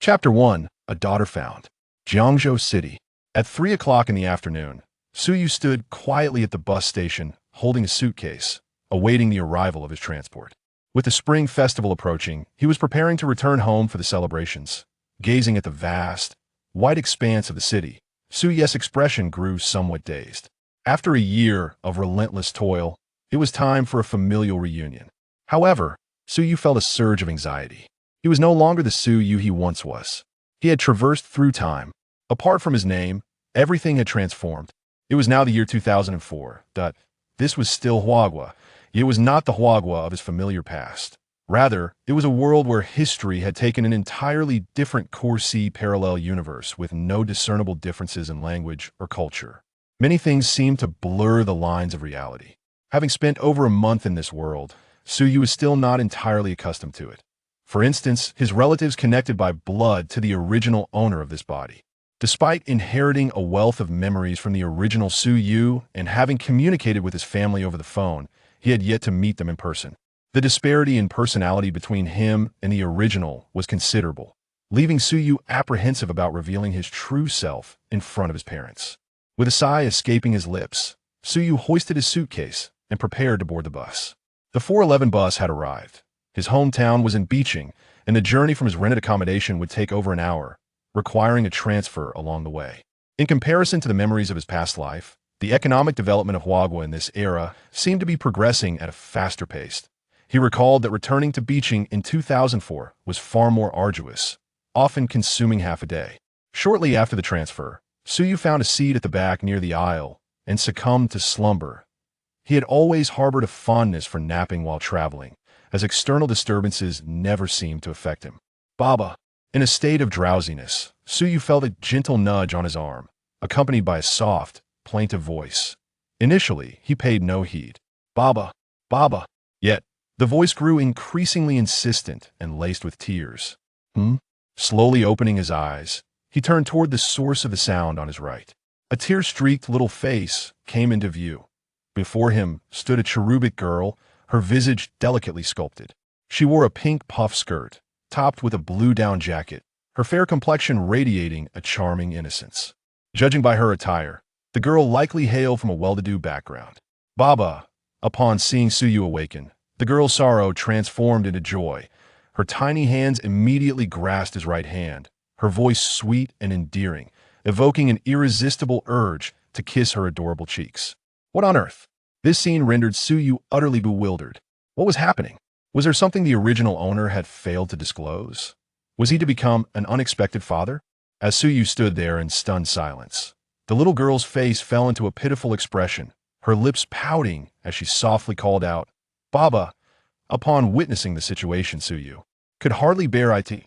Chapter 1. A Daughter Found. Jiangzhou City. At 3 o'clock in the afternoon, Suyu stood quietly at the bus station, holding a suitcase, awaiting the arrival of his transport. With the spring festival approaching, he was preparing to return home for the celebrations. Gazing at the vast, white expanse of the city, Suyu's expression grew somewhat dazed. After a year of relentless toil, it was time for a familial reunion. However, Suyu felt a surge of anxiety. He was no longer the Suyu he once was. He had traversed through time. Apart from his name, everything had transformed. It was now the year 2004. This was still Huagua. It was not the Huagua of his familiar past. Rather, it was a world where history had taken an entirely different Corsi parallel universe with no discernible differences in language or culture. Many things seemed to blur the lines of reality. Having spent over a month in this world, Suyu was still not entirely accustomed to it. For instance, his relatives connected by blood to the original owner of this body. Despite inheriting a wealth of memories from the original Suyu and having communicated with his family over the phone, he had yet to meet them in person. The disparity in personality between him and the original was considerable, leaving Suyu apprehensive about revealing his true self in front of his parents. With a sigh escaping his lips, Suyu hoisted his suitcase and prepared to board the bus. The 411 bus had arrived. His hometown was in Beijing, and the journey from his rented accommodation would take over an hour, requiring a transfer along the way. In comparison to the memories of his past life, the economic development of Huagua in this era seemed to be progressing at a faster pace. He recalled that returning to Beijing in 2004 was far more arduous, often consuming half a day. Shortly after the transfer, Suyu found a seat at the back near the aisle and succumbed to slumber. He had always harbored a fondness for napping while traveling, as external disturbances never seemed to affect him. Baba. In a state of drowsiness, Suyu felt a gentle nudge on his arm, accompanied by a soft, plaintive voice. Initially, he paid no heed. Baba. Baba. Yet, the voice grew increasingly insistent and laced with tears. Slowly opening his eyes, he turned toward the source of the sound on his right. A tear-streaked little face came into view. Before him stood a cherubic girl, her visage delicately sculpted. She wore a pink puff skirt, topped with a blue down jacket, her fair complexion radiating a charming innocence. Judging by her attire, the girl likely hailed from a well-to-do background. Baba. Upon seeing Suyu awaken, the girl's sorrow transformed into joy. Her tiny hands immediately grasped his right hand, her voice sweet and endearing, evoking an irresistible urge to kiss her adorable cheeks. What on earth? This scene rendered Suyu utterly bewildered. What was happening? Was there something the original owner had failed to disclose? Was he to become an unexpected father? As Suyu stood there in stunned silence, the little girl's face fell into a pitiful expression, her lips pouting as she softly called out, Baba. Upon witnessing the situation, Suyu could hardly bear it.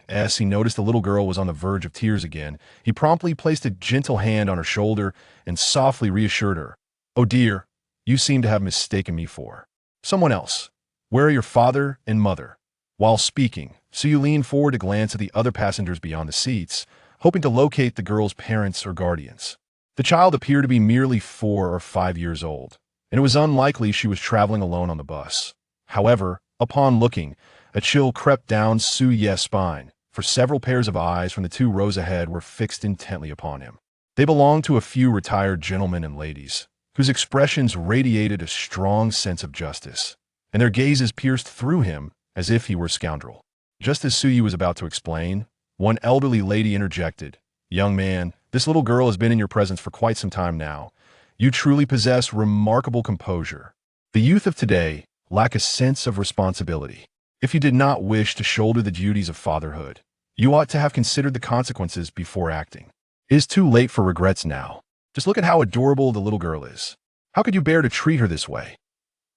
As he noticed the little girl was on the verge of tears again, he promptly placed a gentle hand on her shoulder and softly reassured her. Oh dear, you seem to have mistaken me for someone else. Where are your father and mother? While speaking, Suyu leaned forward to glance at the other passengers beyond the seats, hoping to locate the girl's parents or guardians. The child appeared to be merely 4 or 5 years old, and it was unlikely she was traveling alone on the bus. However, upon looking, a chill crept down Suyu's spine, for several pairs of eyes from the 2 rows ahead were fixed intently upon him. They belonged to a few retired gentlemen and ladies, whose expressions radiated a strong sense of justice, and their gazes pierced through him as if he were a scoundrel. Just as Suyu was about to explain, one elderly lady interjected, Young man, this little girl has been in your presence for quite some time now. You truly possess remarkable composure. The youth of today lack a sense of responsibility. If you did not wish to shoulder the duties of fatherhood, you ought to have considered the consequences before acting. It is too late for regrets now. Just look at how adorable the little girl is. How could you bear to treat her this way?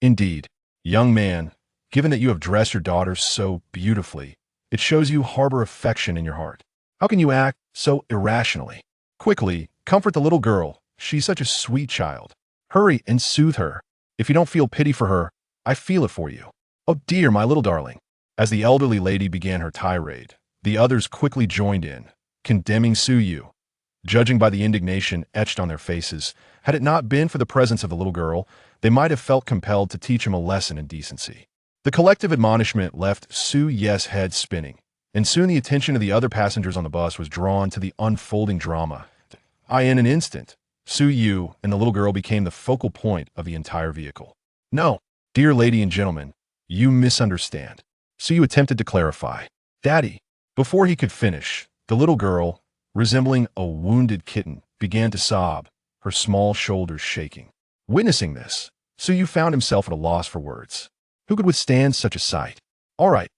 Indeed, young man, given that you have dressed your daughter so beautifully, it shows you harbor affection in your heart. How can you act so irrationally? Quickly, comfort the little girl. She's such a sweet child. Hurry and soothe her. If you don't feel pity for her, I feel it for you. Oh dear, my little darling. As the elderly lady began her tirade, the others quickly joined in, condemning Suyu. Judging by the indignation etched on their faces, had it not been for the presence of the little girl, they might have felt compelled to teach him a lesson in decency. The collective admonishment left Suyu's head spinning. and soon the attention of the other passengers on the bus was drawn to the unfolding drama. In an instant, Su Yu and the little girl became the focal point of the entire vehicle. No, dear lady and gentlemen, you misunderstand. Su Yu attempted to clarify. Daddy. Before he could finish, the little girl, resembling a wounded kitten, began to sob, her small shoulders shaking. Witnessing this, Su Yu found himself at a loss for words. Who could withstand such a sight? All right,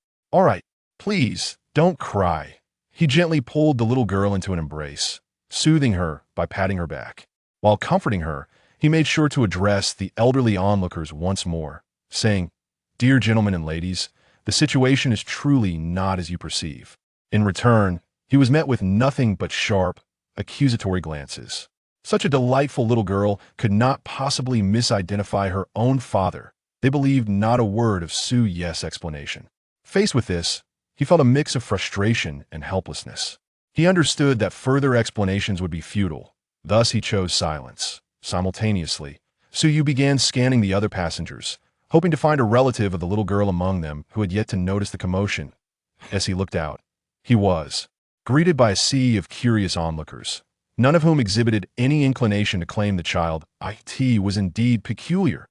please, don't cry. He gently pulled the little girl into an embrace, soothing her by patting her back. While comforting her, he made sure to address the elderly onlookers once more, saying, Dear gentlemen and ladies, the situation is truly not as you perceive. In return, he was met with nothing but sharp, accusatory glances. Such a delightful little girl could not possibly misidentify her own father. They believed not a word of Su Yu's explanation. Faced with this, he felt a mix of frustration and helplessness. He understood that further explanations would be futile, thus he chose silence. Simultaneously, Su Yu began scanning the other passengers, hoping to find a relative of the little girl among them who had yet to notice the commotion. As he looked out, he was greeted by a sea of curious onlookers, none of whom exhibited any inclination to claim the child. It was indeed peculiar.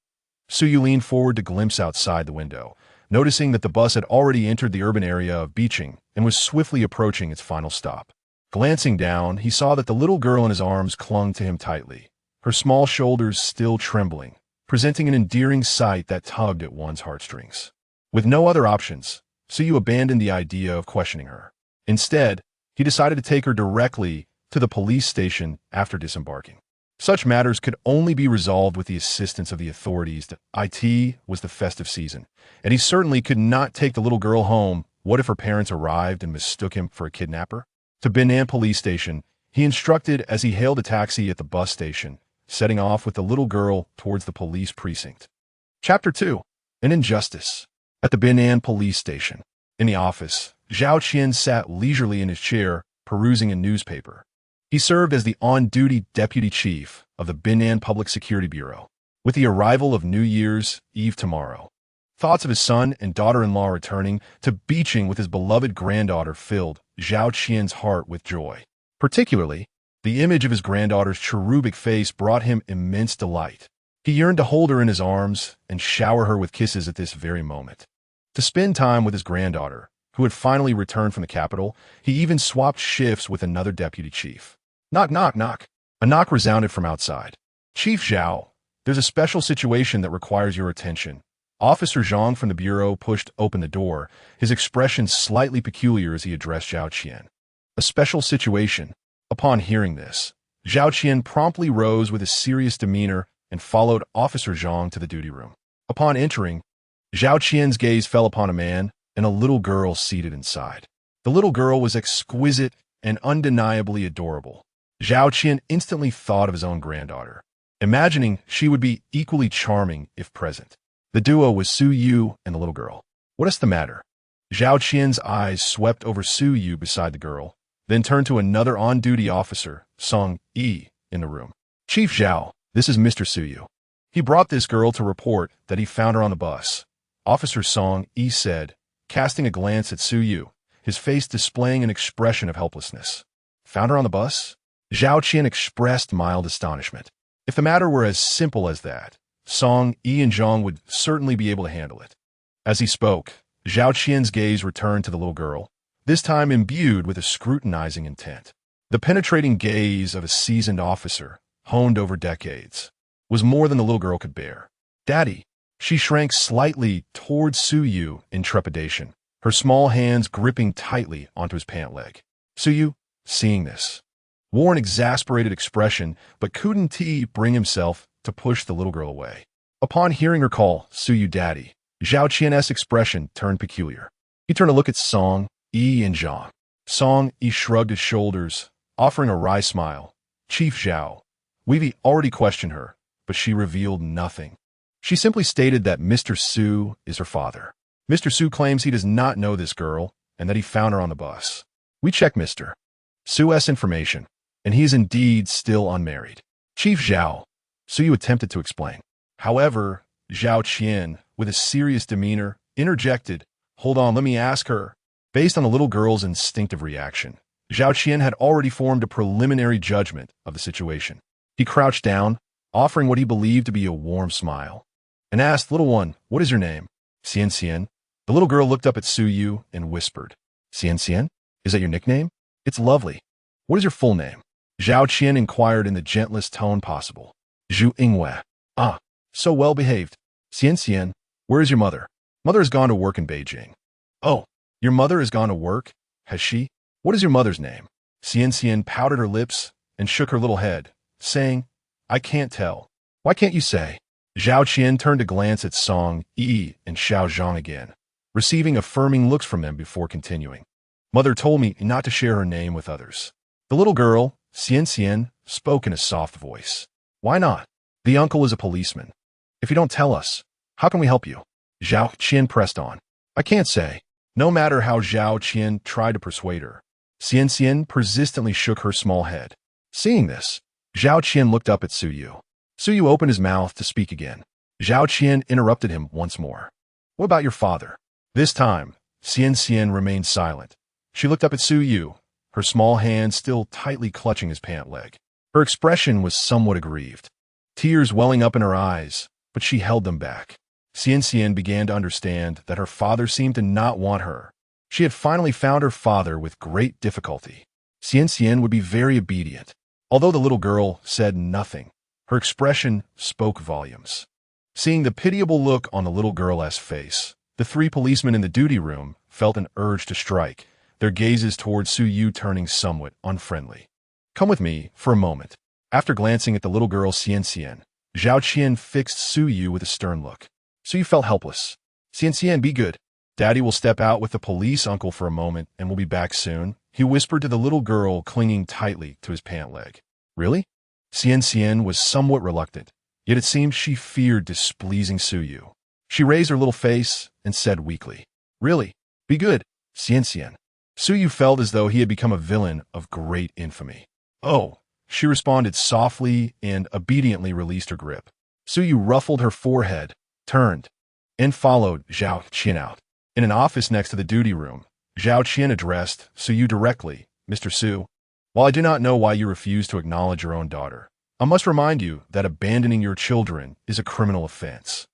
Su Yu leaned forward to glimpse outside the window, noticing that the bus had already entered the urban area of Beijing and was swiftly approaching its final stop. Glancing down, he saw that the little girl in his arms clung to him tightly, her small shoulders still trembling, presenting an endearing sight that tugged at one's heartstrings. With no other options, Su Yu abandoned the idea of questioning her. Instead, he decided to take her directly to the police station after disembarking. Such matters could only be resolved with the assistance of the authorities. It was the festive season, and he certainly could not take the little girl home. What if her parents arrived and mistook him for a kidnapper? To Binan police station, he instructed as he hailed a taxi at the bus station, setting off with the little girl towards the police precinct. Chapter 2. An Injustice. At the Binan police station. In the office, Zhao Qian sat leisurely in his chair, perusing a newspaper. He served as the on-duty deputy chief of the Binan Public Security Bureau. With the arrival of New Year's Eve tomorrow, thoughts of his son and daughter-in-law returning to Beijing with his beloved granddaughter filled Zhao Qian's heart with joy. Particularly, the image of his granddaughter's cherubic face brought him immense delight. He yearned to hold her in his arms and shower her with kisses at this very moment. To spend time with his granddaughter, who had finally returned from the capital, he even swapped shifts with another deputy chief. Knock, knock, knock. A knock resounded from outside. Chief Zhao, there's a special situation that requires your attention. Officer Zhang from the bureau pushed open the door, his expression slightly peculiar as he addressed Zhao Qian. A special situation. Upon hearing this, Zhao Qian promptly rose with a serious demeanor and followed Officer Zhang to the duty room. Upon entering, Zhao Qian's gaze fell upon a man and a little girl seated inside. The little girl was exquisite and undeniably adorable. Zhao Qian instantly thought of his own granddaughter, imagining she would be equally charming if present. The duo was Su Yu and the little girl. What is the matter? Zhao Qian's eyes swept over Su Yu beside the girl, then turned to another on-duty officer, Song Yi, in the room. Chief Zhao, this is Mr. Su Yu. He brought this girl to report that he found her on the bus. Officer Song Yi said, casting a glance at Su Yu, his face displaying an expression of helplessness. Found her on the bus? Zhao Qian expressed mild astonishment. If the matter were as simple as that, Song Yi and Zhang would certainly be able to handle it. As he spoke, Zhao Qian's gaze returned to the little girl, this time imbued with a scrutinizing intent. The penetrating gaze of a seasoned officer, honed over decades, was more than the little girl could bear. Daddy, she shrank slightly towards Su Yu in trepidation, her small hands gripping tightly onto his pant leg. Su Yu, seeing this, wore an exasperated expression but couldn't bring himself to push the little girl away. Upon hearing her call, Su Yu daddy, Zhao Qian's expression turned peculiar. He turned to look at Song Yi and Zhang. Song Yi shrugged his shoulders, offering a wry smile. Chief Zhao, we've already questioned her, but she revealed nothing. She simply stated that Mr. Su is her father. Mr. Su claims he does not know this girl and that he found her on the bus. We checked Mr. Su's information, and he is indeed still unmarried. Chief Zhao, Su Yu attempted to explain. However, Zhao Qian, with a serious demeanor, interjected, Hold on, let me ask her. Based on the little girl's instinctive reaction, Zhao Qian had already formed a preliminary judgment of the situation. He crouched down, offering what he believed to be a warm smile, and asked, "Little one, what is your name?" "Xian Xian." The little girl looked up at Su Yu and whispered, "Xian Xian? Is that your nickname? It's lovely. What is your full name?" Zhao Qian inquired in the gentlest tone possible. "Zhu Yingwei." "Ah, so well behaved. Xian Xian, where is your mother?" "Mother has gone to work in Beijing." "Oh, your mother has gone to work? Has she? What is your mother's name?" Xian Xian pouted her lips and shook her little head, saying, "I can't tell." "Why can't you say?" Zhao Qian turned to glance at Song Yi and Xiao Zhang again, receiving affirming looks from them before continuing. "Mother told me not to share her name with others." The little girl, Xian Xian, spoke in a soft voice. "Why not? The uncle is a policeman. If you don't tell us, how can we help you?" Zhao Qian pressed on. "I can't say." No matter how Zhao Qian tried to persuade her, Xian Xian persistently shook her small head. Seeing this, Zhao Qian looked up at Su Yu. Su Yu opened his mouth to speak again. Zhao Qian interrupted him once more. "What about your father?" This time, Xian Xian remained silent. She looked up at Su Yu, her small hand still tightly clutching his pant leg. Her expression was somewhat aggrieved, tears welling up in her eyes, but she held them back. Xian Xian began to understand that her father seemed to not want her. She had finally found her father with great difficulty. Xian Xian would be very obedient. Although the little girl said nothing, her expression spoke volumes. Seeing the pitiable look on the little girl's face, the three policemen in the duty room felt an urge to strike, their gazes toward Su Yu turning somewhat unfriendly. "Come with me for a moment." After glancing at the little girl Xian Xian, Zhao Qian fixed Su Yu with a stern look. Su Yu felt helpless. "Xian Xian, be good. Daddy will step out with the police uncle for a moment and will be back soon," he whispered to the little girl clinging tightly to his pant leg. "Really?" Xian Xian was somewhat reluctant, yet it seemed she feared displeasing Su Yu. She raised her little face and said weakly, "Really? Be good, Xian Xian." Su Yu felt as though he had become a villain of great infamy. "Oh," she responded softly and obediently released her grip. Su Yu ruffled her forehead, turned, and followed Zhao Qian out. In an office next to the duty room, Zhao Qian addressed Su Yu directly. "Mr. Su, while I do not know why you refuse to acknowledge your own daughter, I must remind you that abandoning your children is a criminal offense."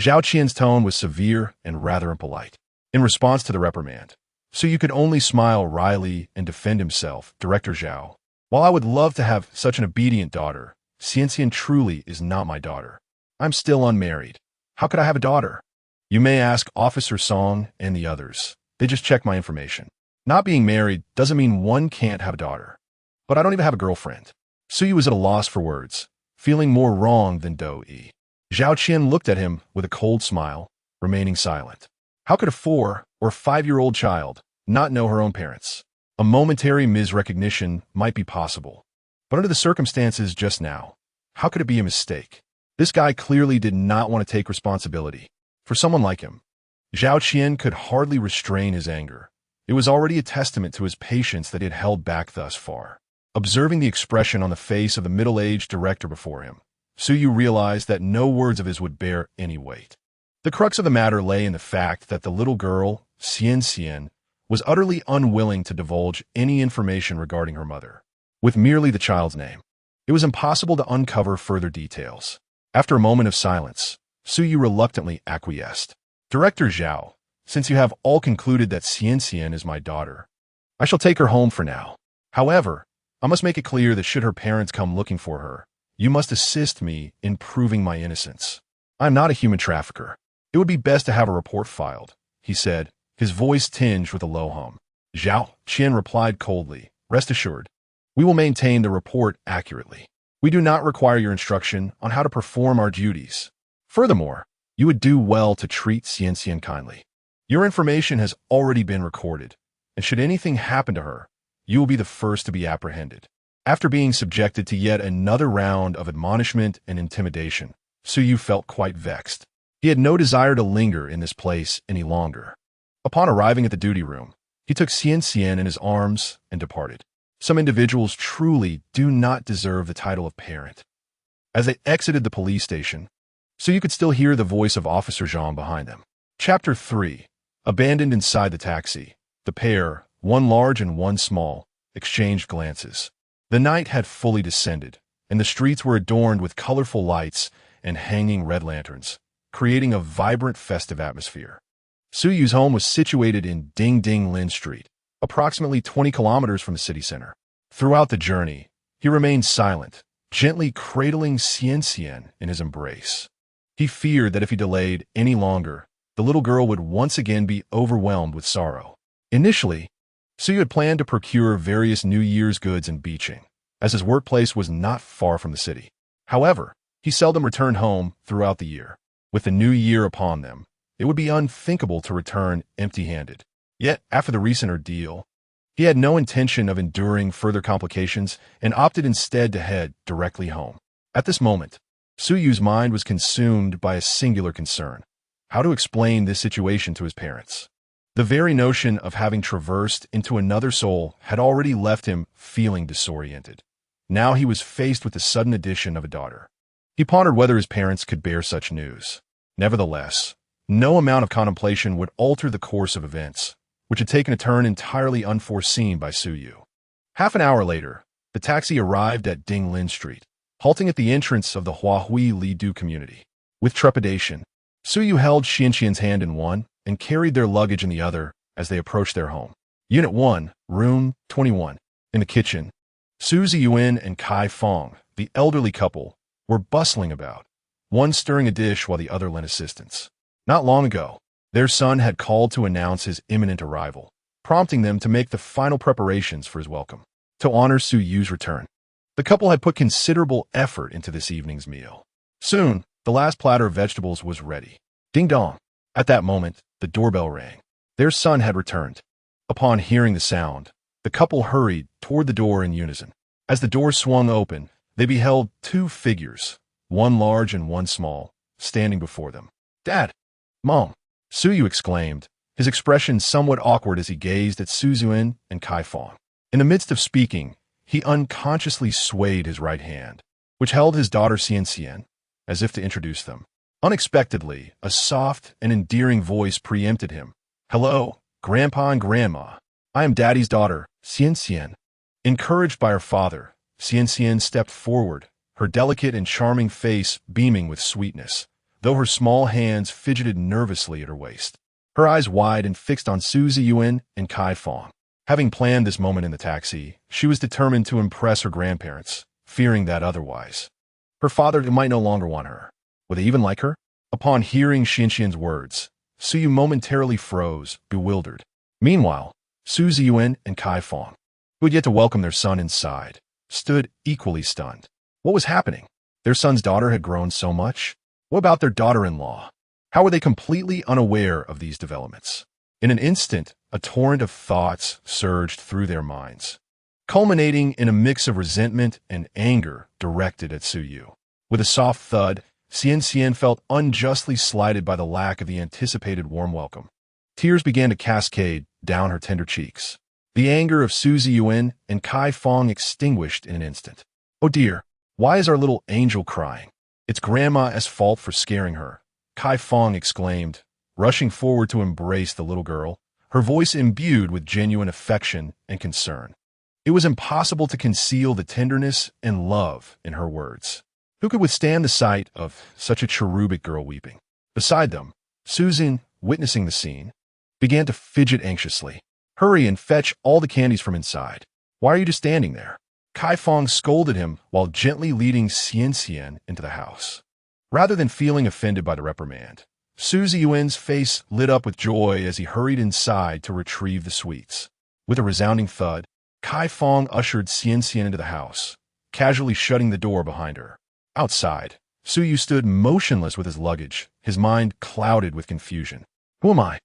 Zhao Qian's tone was severe and rather impolite. In response to the reprimand, Su Yu could only smile wryly and defend himself. "Director Zhao, while I would love to have such an obedient daughter, Xian Xian truly is not my daughter. I'm still unmarried. How could I have a daughter? You may ask Officer Song and the others. They just checked my information. Not being married doesn't mean one can't have a daughter. But I don't even have a girlfriend." Su Yu was at a loss for words, feeling more wrong than Do-yi. Zhao Qian looked at him with a cold smile, remaining silent. How could a 4- or 5-year-old child not know her own parents? A momentary misrecognition might be possible, but under the circumstances just now, how could it be a mistake? This guy clearly did not want to take responsibility. For someone like him, Zhao Qian could hardly restrain his anger. It was already a testament to his patience that he had held back thus far. Observing the expression on the face of the middle-aged director before him, Su Yu realized that no words of his would bear any weight. The crux of the matter lay in the fact that the little girl, Xian Xian, was utterly unwilling to divulge any information regarding her mother. With merely the child's name, it was impossible to uncover further details. After a moment of silence, Su Yu reluctantly acquiesced. "Director Zhao, since you have all concluded that Xian Xian is my daughter, I shall take her home for now. However, I must make it clear that should her parents come looking for her, you must assist me in proving my innocence. I am not a human trafficker. It would be best to have a report filed," he said, his voice tinged with a low hum. Zhao Qian replied coldly, "Rest assured, we will maintain the report accurately. We do not require your instruction on how to perform our duties. Furthermore, you would do well to treat Xian Xian kindly. Your information has already been recorded, and should anything happen to her, you will be the first to be apprehended." After being subjected to yet another round of admonishment and intimidation, Su Yu felt quite vexed. He had no desire to linger in this place any longer. Upon arriving at the duty room, he took Xian Xian in his arms and departed. Some individuals truly do not deserve the title of parent. As they exited the police station, Su Yu could still hear the voice of Officer Zhang behind them. Chapter 3. Abandoned inside the taxi. The pair, one large and one small, exchanged glances. The night had fully descended, and the streets were adorned with colorful lights and hanging red lanterns, creating a vibrant festive atmosphere. Suyu's home was situated in Ding Ding Lin Street, approximately 20 kilometers from the city center. Throughout the journey, he remained silent, gently cradling Xian Xian in his embrace. He feared that if he delayed any longer, the little girl would once again be overwhelmed with sorrow. Initially, Suyu had planned to procure various New Year's goods in Beijing, as his workplace was not far from the city. However, he seldom returned home throughout the year. With the new year upon them, it would be unthinkable to return empty-handed. Yet, after the recent ordeal, he had no intention of enduring further complications and opted instead to head directly home. At this moment, Suyu's mind was consumed by a singular concern: how to explain this situation to his parents. The very notion of having traversed into another soul had already left him feeling disoriented. Now he was faced with the sudden addition of a daughter. He pondered whether his parents could bear such news. Nevertheless, no amount of contemplation would alter the course of events, which had taken a turn entirely unforeseen by Suyu. Half an hour later, the taxi arrived at Ding Lin Street, halting at the entrance of the Huahui Lidu community. With trepidation, Suyu held Xianxian's hand in one and carried their luggage in the other as they approached their home. Unit 1, Room 21. In the kitchen, Su Ziyuan and Kai Fong, the elderly couple, were bustling about, one stirring a dish while the other lent assistance. Not long ago, their son had called to announce his imminent arrival, prompting them to make the final preparations for his welcome. To honor Su Yu's return, the couple had put considerable effort into this evening's meal. Soon, the last platter of vegetables was ready. Ding dong. At that moment, the doorbell rang. Their son had returned. Upon hearing the sound, the couple hurried toward the door in unison. As the door swung open, they beheld two figures, one large and one small, standing before them. "Dad! Mom!" Suyu exclaimed, his expression somewhat awkward as he gazed at Su Ziyuan and Kai Fong. In the midst of speaking, he unconsciously swayed his right hand, which held his daughter Xian Xian, as if to introduce them. Unexpectedly, a soft and endearing voice preempted him. "Hello, Grandpa and Grandma. I am Daddy's daughter, Xian Xian." Encouraged by her father, Xian Xian stepped forward, her delicate and charming face beaming with sweetness, though her small hands fidgeted nervously at her waist. Her eyes wide and fixed on Su Ziyuan and Kai Fong. Having planned this moment in the taxi, she was determined to impress her grandparents, fearing that otherwise her father might no longer want her. Would they even like her? Upon hearing Xianxian's words, Suyu momentarily froze, bewildered. Meanwhile, Su Ziyuan and Kai Fong, who had yet to welcome their son inside, stood equally stunned. What was happening? Their son's daughter had grown so much? What about their daughter-in-law? How were they completely unaware of these developments? In an instant, a torrent of thoughts surged through their minds, culminating in a mix of resentment and anger directed at Suyu. With a soft thud, Xian Xian felt unjustly slighted by the lack of the anticipated warm welcome. Tears began to cascade down her tender cheeks. The anger of Su Ziyuan and Kai Fong extinguished in an instant. "Oh dear, why is our little angel crying? It's Grandma's fault for scaring her," Kai Fong exclaimed, rushing forward to embrace the little girl, her voice imbued with genuine affection and concern. It was impossible to conceal the tenderness and love in her words. Who could withstand the sight of such a cherubic girl weeping? Beside them, Susan, witnessing the scene, began to fidget anxiously. "Hurry and fetch all the candies from inside. Why are you just standing there?" Kai Fong scolded him while gently leading Xian Xian into the house. Rather than feeling offended by the reprimand, Su Ziyuan's face lit up with joy as he hurried inside to retrieve the sweets. With a resounding thud, Kai Fong ushered Xian Xian into the house, casually shutting the door behind her. Outside, Suyu stood motionless with his luggage, his mind clouded with confusion. Who am I?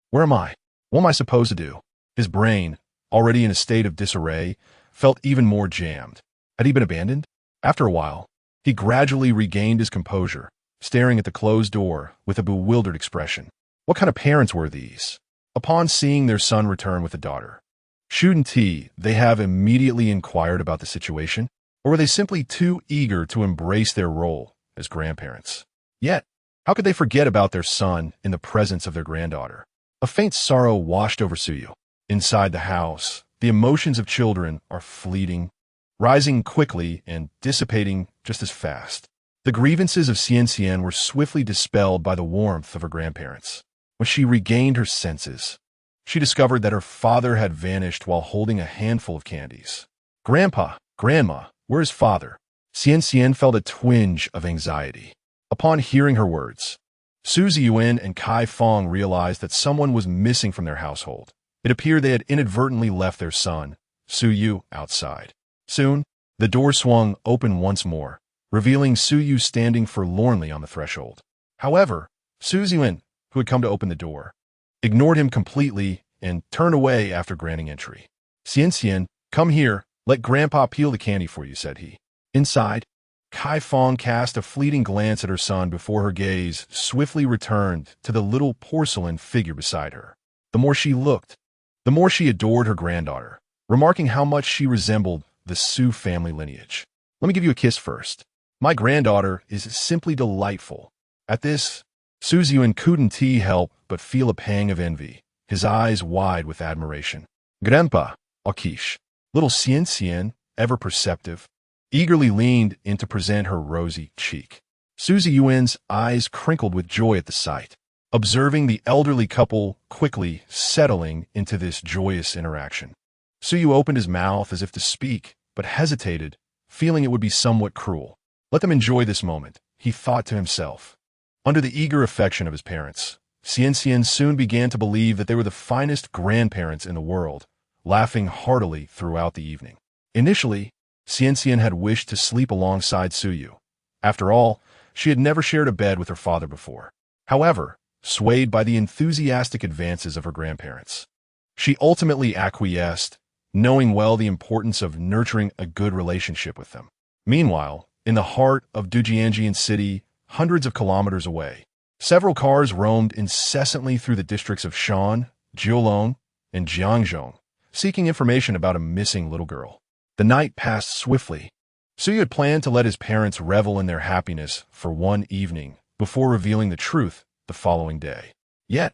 Where am I? What am I supposed to do? His brain, already in a state of disarray, felt even more jammed. Had he been abandoned? After a while, he gradually regained his composure, staring at the closed door with a bewildered expression. What kind of parents were these? Upon seeing their son return with a daughter, shouldn't they have immediately inquired about the situation? Or were they simply too eager to embrace their role as grandparents? Yet, how could they forget about their son in the presence of their granddaughter? A faint sorrow washed over Suyu. Inside the house, the emotions of children are fleeting, rising quickly and dissipating just as fast. The grievances of Xian were swiftly dispelled by the warmth of her grandparents. When she regained her senses, she discovered that her father had vanished while holding a handful of candies. Grandpa, Grandma, where is father? Xian felt a twinge of anxiety. Upon hearing her words, Su Ziyuan and Kai Fong realized that someone was missing from their household. It appeared they had inadvertently left their son, Su Yu, outside. Soon, the door swung open once more, revealing Su Yu standing forlornly on the threshold. However, Su Ziyuan, who had come to open the door, ignored him completely and turned away after granting entry. Xian, come here, let Grandpa peel the candy for you, said he. Inside, Kai Fong cast a fleeting glance at her son before her gaze swiftly returned to the little porcelain figure beside her. The more she looked, the more she adored her granddaughter, remarking how much she resembled the Su family lineage. Let me give you a kiss first. My granddaughter is simply delightful. At this, Su Ziyuan couldn't help but feel a pang of envy, his eyes wide with admiration. Grandpa, Akish, little Xian, ever perceptive, eagerly leaned in to present her rosy cheek. Su Ziyuan's eyes crinkled with joy at the sight, observing the elderly couple quickly settling into this joyous interaction. Su Yu opened his mouth as if to speak, but hesitated, feeling it would be somewhat cruel. Let them enjoy this moment, he thought to himself. Under the eager affection of his parents, Xian soon began to believe that they were the finest grandparents in the world, laughing heartily throughout the evening. Initially, Xian had wished to sleep alongside Su Yu. After all, she had never shared a bed with her father before. However, swayed by the enthusiastic advances of her grandparents, she ultimately acquiesced, knowing well the importance of nurturing a good relationship with them. Meanwhile, in the heart of Dujianjian City, hundreds of kilometers away, several cars roamed incessantly through the districts of Shan, Jiulong, and Jiangzhong, seeking information about a missing little girl. The night passed swiftly. Su Yu had planned to let his parents revel in their happiness for one evening before revealing the truth the following day. Yet,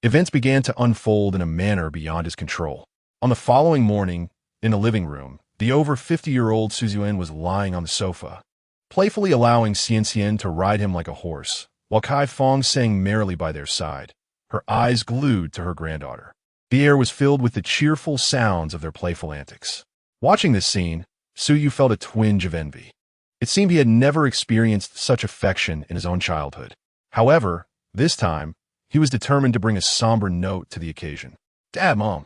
events began to unfold in a manner beyond his control. On the following morning, in the living room, the over 50-year-old Su Ziyuan was lying on the sofa, playfully allowing Xian to ride him like a horse, while Kai Fong sang merrily by their side, her eyes glued to her granddaughter. The air was filled with the cheerful sounds of their playful antics. Watching this scene, Su Yu felt a twinge of envy. It seemed he had never experienced such affection in his own childhood. However, this time, he was determined to bring a somber note to the occasion. Dad, Mom,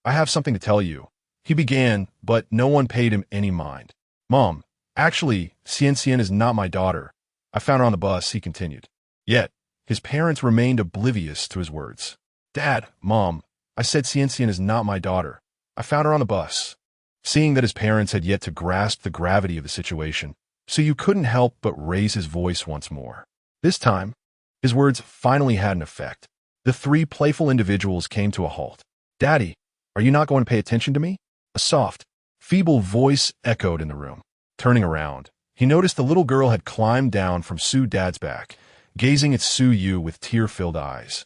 I have something to tell you. He began, but no one paid him any mind. Mom, actually, Xian is not my daughter. I found her on the bus, he continued. Yet, his parents remained oblivious to his words. Dad, Mom, I said Xian is not my daughter. I found her on the bus. Seeing that his parents had yet to grasp the gravity of the situation, Su Yu couldn't help but raise his voice once more. This time, his words finally had an effect. The three playful individuals came to a halt. Daddy, are you not going to pay attention to me? A soft, feeble voice echoed in the room. Turning around, he noticed the little girl had climbed down from Su Dad's back, gazing at Su Yu with tear-filled eyes,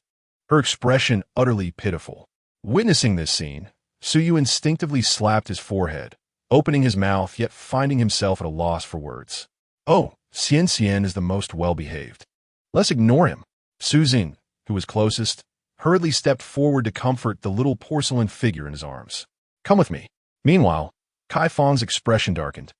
her expression utterly pitiful. Witnessing this scene, Su Yu instinctively slapped his forehead, opening his mouth yet finding himself at a loss for words. Oh, Xian is the most well-behaved. Let's ignore him. Su Zin, who was closest, hurriedly stepped forward to comfort the little porcelain figure in his arms. Come with me. Meanwhile, Kai Fong's expression darkened,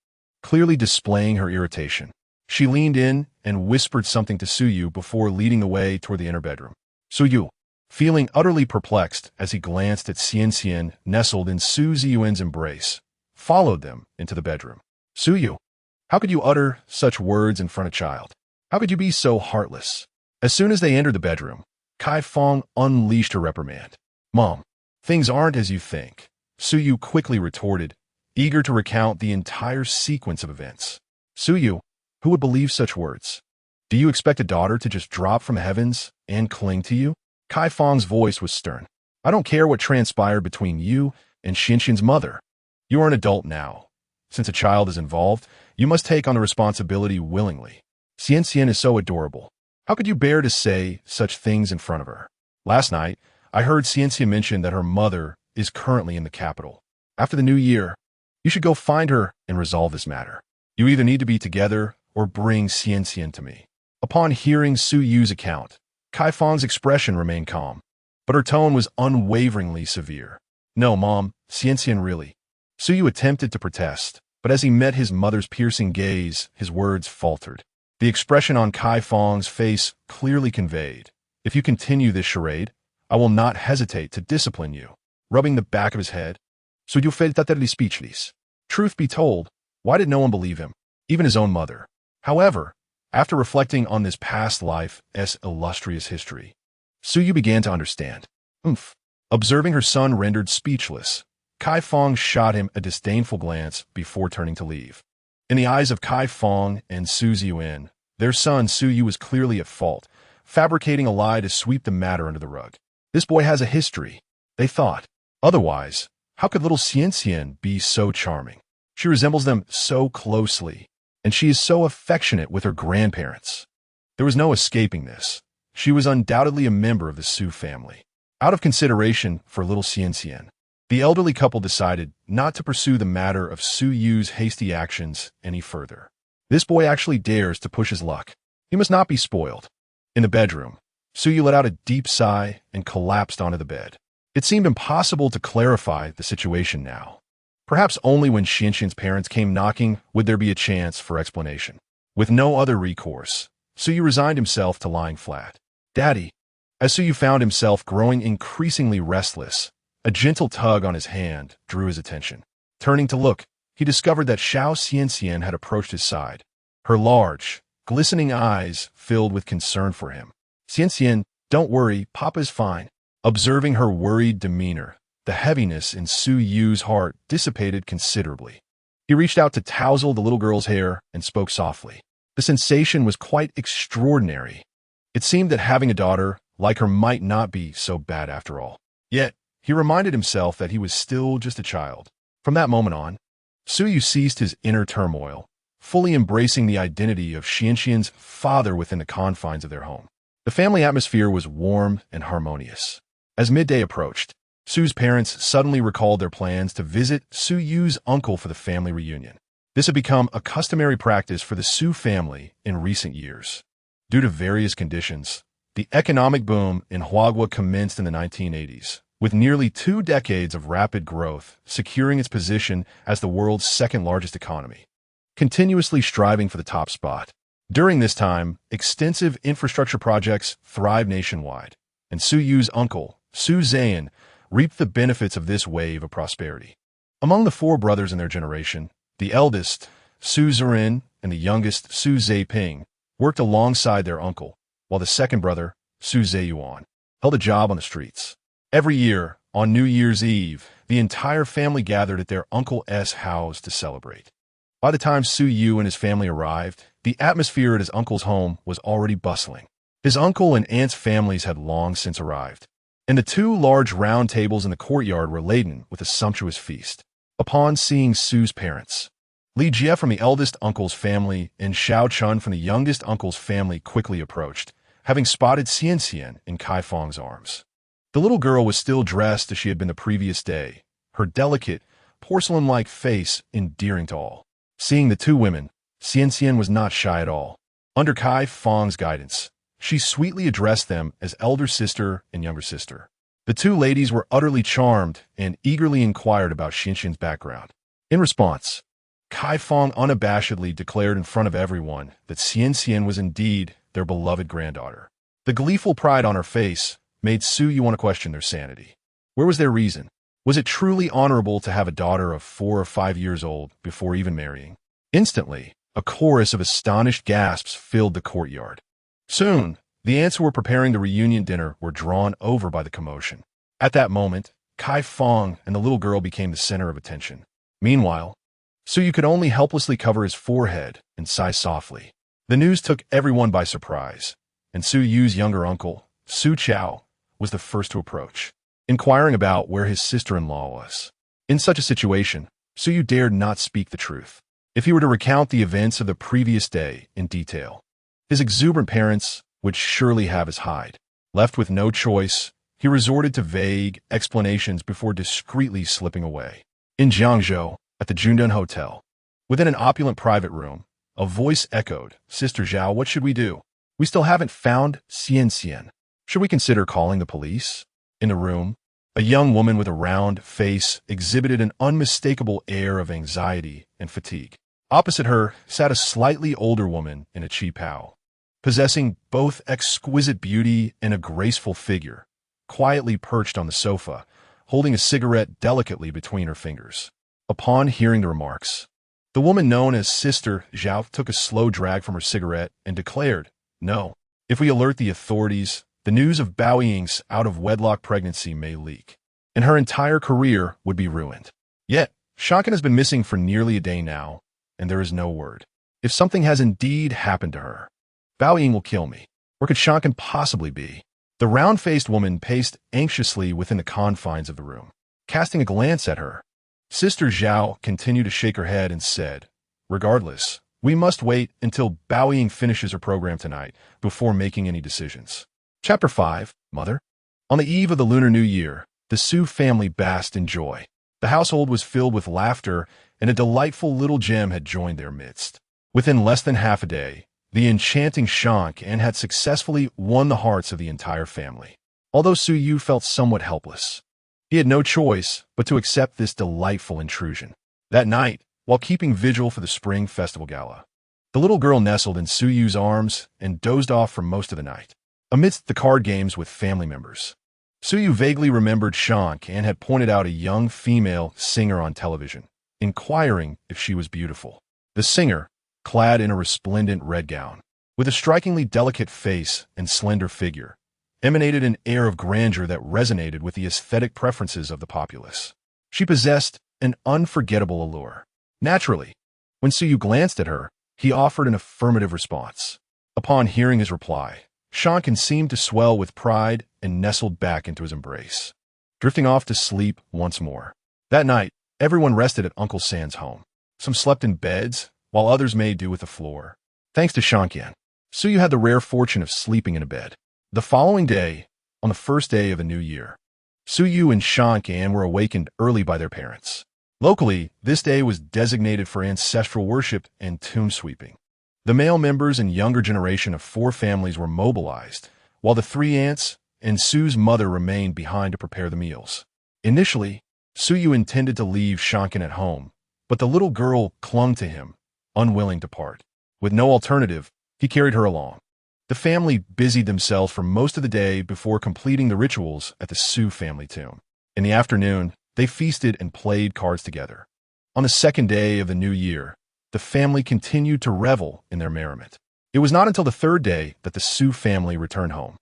clearly displaying her irritation. She leaned in and whispered something to Su Yu before leading the way toward the inner bedroom. Su Yu, feeling utterly perplexed as he glanced at Xian nestled in Su Ziyuan's embrace, followed them into the bedroom. Su Yu, how could you utter such words in front of a child? How could you be so heartless? As soon as they entered the bedroom, Kai Fong unleashed her reprimand. Mom, things aren't as you think, Su Yu quickly retorted, eager to recount the entire sequence of events. Su Yu, who would believe such words? Do you expect a daughter to just drop from heavens and cling to you? Kai Fong's voice was stern. I don't care what transpired between you and Xian's mother. You are an adult now. Since a child is involved, you must take on the responsibility willingly. Xian is so adorable. How could you bear to say such things in front of her? Last night, I heard Xian mention that her mother is currently in the capital. After the new year, you should go find her and resolve this matter. You either need to be together or bring Xianxian to me." Upon hearing Su Yu's account, Kai Feng's expression remained calm, but her tone was unwaveringly severe. "No, Mom, Xianxian really." Su Yu attempted to protest, but as he met his mother's piercing gaze, his words faltered. The expression on Kai Feng's face clearly conveyed, "If you continue this charade, I will not hesitate to discipline you." Rubbing the back of his head, Su Yu felt utterly speechless. Truth be told, why did no one believe him, even his own mother? However, after reflecting on this past life's illustrious history, Su Yu began to understand. Observing her son rendered speechless, Kai Feng shot him a disdainful glance before turning to leave. In the eyes of Kai Feng and Su Ziyuan, their son Su Yu was clearly at fault, fabricating a lie to sweep the matter under the rug. This boy has a history, they thought. Otherwise, how could little Xianxian be so charming? She resembles them so closely, and she is so affectionate with her grandparents. There was no escaping this. She was undoubtedly a member of the Su family. Out of consideration for little Xianxian, the elderly couple decided not to pursue the matter of Su Yu's hasty actions any further. This boy actually dares to push his luck. He must not be spoiled. In the bedroom, Su Yu let out a deep sigh and collapsed onto the bed. It seemed impossible to clarify the situation now. Perhaps only when Xianxian's parents came knocking would there be a chance for explanation. With no other recourse, Su Yu resigned himself to lying flat. "Daddy." As Su Yu found himself growing increasingly restless, a gentle tug on his hand drew his attention. Turning to look, he discovered that Xiao Xianxian had approached his side. Her large, glistening eyes filled with concern for him. "Xianxian, don't worry, Papa is fine." Observing her worried demeanor, the heaviness in Su Yu's heart dissipated considerably. He reached out to tousle the little girl's hair and spoke softly. The sensation was quite extraordinary. It seemed that having a daughter like her might not be so bad after all. Yet, he reminded himself that he was still just a child. From that moment on, Su Yu ceased his inner turmoil, fully embracing the identity of Xianxian's father within the confines of their home. The family atmosphere was warm and harmonious. As midday approached, Su's parents suddenly recalled their plans to visit Su Yu's uncle for the family reunion. This had become a customary practice for the Su family in recent years. Due to various conditions, the economic boom in Huagua commenced in the 1980s, with nearly 2 decades of rapid growth securing its position as the world's second-largest economy, continuously striving for the top spot. During this time, extensive infrastructure projects thrived nationwide, and Su Yu's uncle, Su Zaiyan, reaped the benefits of this wave of prosperity. Among the 4 brothers in their generation, the eldest, Su Zirin, and the youngest, Su Zaiping, worked alongside their uncle, while the second brother, Su Zaiyuan, held a job on the streets. Every year, on New Year's Eve, the entire family gathered at their uncle's house to celebrate. By the time Su Yu and his family arrived, the atmosphere at his uncle's home was already bustling. His uncle and aunt's families had long since arrived, and the 2 large round tables in the courtyard were laden with a sumptuous feast. Upon seeing Su's parents, Li Jie from the eldest uncle's family and Xiao Chun from the youngest uncle's family quickly approached, having spotted Xianxian in Kai Feng's arms. The little girl was still dressed as she had been the previous day, her delicate, porcelain-like face endearing to all. Seeing the 2 women, Xianxian was not shy at all. Under Kai Feng's guidance, she sweetly addressed them as elder sister and younger sister. The 2 ladies were utterly charmed and eagerly inquired about Xianxian's background. In response, Kai Feng unabashedly declared in front of everyone that Xianxian was indeed their beloved granddaughter. The gleeful pride on her face made Su Yu want to question their sanity. Where was their reason? Was it truly honorable to have a daughter of 4 or 5 years old before even marrying? Instantly, a chorus of astonished gasps filled the courtyard. Soon, the aunts who were preparing the reunion dinner were drawn over by the commotion. At that moment, Kai Feng and the little girl became the center of attention. Meanwhile, Su Yu could only helplessly cover his forehead and sigh softly. The news took everyone by surprise, and Su Yu's younger uncle, Su Chao, was the first to approach, inquiring about where his sister-in-law was. In such a situation, Su Yu dared not speak the truth. If he were to recount the events of the previous day in detail, his exuberant parents would surely have his hide. Left with no choice, he resorted to vague explanations before discreetly slipping away. In Jiangzhou, at the Jundun Hotel, within an opulent private room, a voice echoed, "Sister Zhao, what should we do? We still haven't found Xian. Should we consider calling the police?" In the room, a young woman with a round face exhibited an unmistakable air of anxiety and fatigue. Opposite her sat a slightly older woman in a qipao, possessing both exquisite beauty and a graceful figure, quietly perched on the sofa, holding a cigarette delicately between her fingers. Upon hearing the remarks, the woman known as Sister Zhao took a slow drag from her cigarette and declared, "No, if we alert the authorities, the news of Bao Ying's out-of-wedlock pregnancy may leak, and her entire career would be ruined. Yet, Shankan has been missing for nearly a day now, and there is no word. If something has indeed happened to her, Bao Ying will kill me. Where could Shankan possibly be?" The round-faced woman paced anxiously within the confines of the room. Casting a glance at her, Sister Zhao continued to shake her head and said, "Regardless, we must wait until Bao Ying finishes her program tonight before making any decisions." Chapter 5, Mother. On the eve of the Lunar New Year, the Su family basked in joy. The household was filled with laughter, and a delightful little gem had joined their midst. Within less than half a day, the enchanting Shankan had successfully won the hearts of the entire family. Although Su Yu felt somewhat helpless, he had no choice but to accept this delightful intrusion. That night, while keeping vigil for the Spring Festival Gala, the little girl nestled in Su Yu's arms and dozed off for most of the night. Amidst the card games with family members, Su Yu vaguely remembered Shankan had pointed out a young female singer on television, inquiring if she was beautiful. The singer, clad in a resplendent red gown, with a strikingly delicate face and slender figure, emanated an air of grandeur that resonated with the aesthetic preferences of the populace. She possessed an unforgettable allure. Naturally, when Su Yu glanced at her, he offered an affirmative response. Upon hearing his reply, Shankan seemed to swell with pride and nestled back into his embrace, drifting off to sleep once more. That night, everyone rested at Uncle San's home. Some slept in beds, while others made do with the floor. Thanks to Shankan, Su Yu had the rare fortune of sleeping in a bed. The following day, on the first day of the new year, Su Yu and Shankan were awakened early by their parents. Locally, this day was designated for ancestral worship and tomb sweeping. The male members and younger generation of 4 families were mobilized, while the 3 aunts and Su's mother remained behind to prepare the meals. Initially, Su Yu intended to leave Shankan at home, but the little girl clung to him, unwilling to part. With no alternative, he carried her along. The family busied themselves for most of the day before completing the rituals at the Su family tomb. In the afternoon, they feasted and played cards together. On the second day of the new year, the family continued to revel in their merriment. It was not until the third day that the Su family returned home.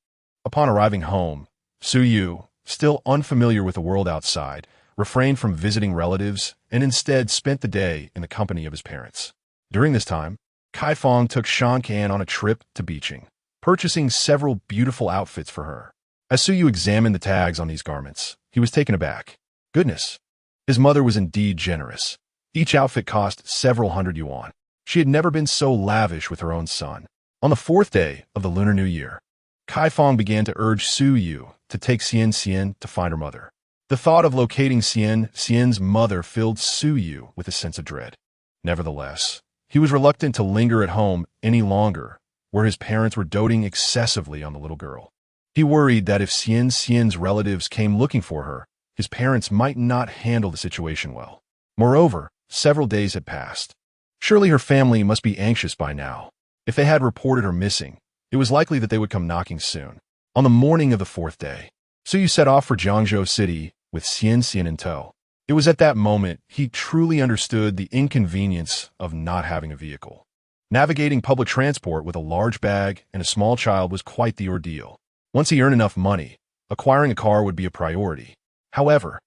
Upon arriving home, Su Yu, still unfamiliar with the world outside, refrained from visiting relatives and instead spent the day in the company of his parents. During this time, Kai Fong took Shankan on a trip to Beijing, purchasing several beautiful outfits for her. As Su Yu examined the tags on these garments, he was taken aback. Goodness, his mother was indeed generous. Each outfit cost several hundred yuan. She had never been so lavish with her own son. On the 4th day of the Lunar New Year, Kai Fong began to urge Su Yu to take Xian to find her mother. The thought of locating Xian's mother filled Su Yu with a sense of dread. Nevertheless, he was reluctant to linger at home any longer, where his parents were doting excessively on the little girl. He worried that if Xian's relatives came looking for her, his parents might not handle the situation well. Moreover, several days had passed. Surely her family must be anxious by now. If they had reported her missing, it was likely that they would come knocking soon. On the morning of the 4th day, Su Yu set off for Jiangzhou City with Xian in tow. It was at that moment he truly understood the inconvenience of not having a vehicle. Navigating public transport with a large bag and a small child was quite the ordeal. Once he earned enough money, acquiring a car would be a priority. However,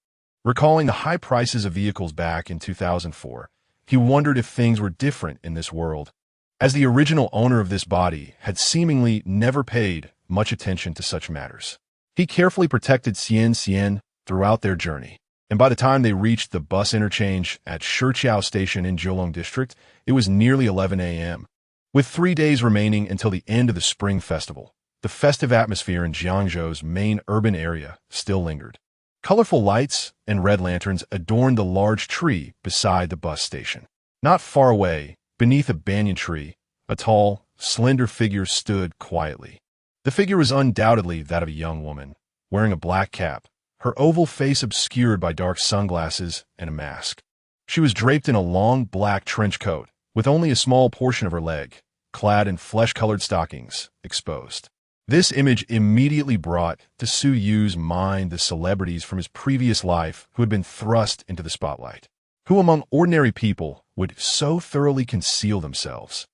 recalling the high prices of vehicles back in 2004, he wondered if things were different in this world, as the original owner of this body had seemingly never paid much attention to such matters. He carefully protected Xian throughout their journey, and by the time they reached the bus interchange at Shiqiao Station in Jiulong District, it was nearly 11 a.m. With 3 days remaining until the end of the Spring Festival, the festive atmosphere in Jiangzhou's main urban area still lingered. Colorful lights and red lanterns adorned the large tree beside the bus station. Not far away, beneath a banyan tree, a tall, slender figure stood quietly. The figure was undoubtedly that of a young woman, wearing a black cap, her oval face obscured by dark sunglasses and a mask. She was draped in a long black trench coat, with only a small portion of her leg, clad in flesh-colored stockings, exposed. This image immediately brought to Su Yu's mind the celebrities from his previous life who had been thrust into the spotlight. Who among ordinary people would so thoroughly conceal themselves?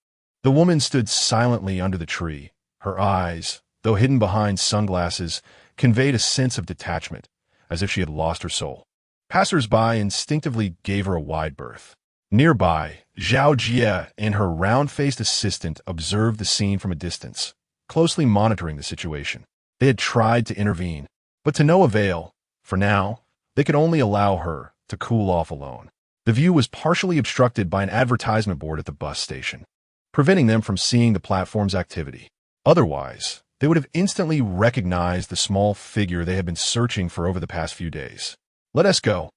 The woman stood silently under the tree. Her eyes, though hidden behind sunglasses, conveyed a sense of detachment, as if she had lost her soul. Passers-by instinctively gave her a wide berth. Nearby, Zhao Jie and her round-faced assistant observed the scene from a distance, closely monitoring the situation. They had tried to intervene, but to no avail. For now, they could only allow her to cool off alone. The view was partially obstructed by an advertisement board at the bus station, preventing them from seeing the platform's activity. Otherwise, they would have instantly recognized the small figure they had been searching for over the past few days. Let us go.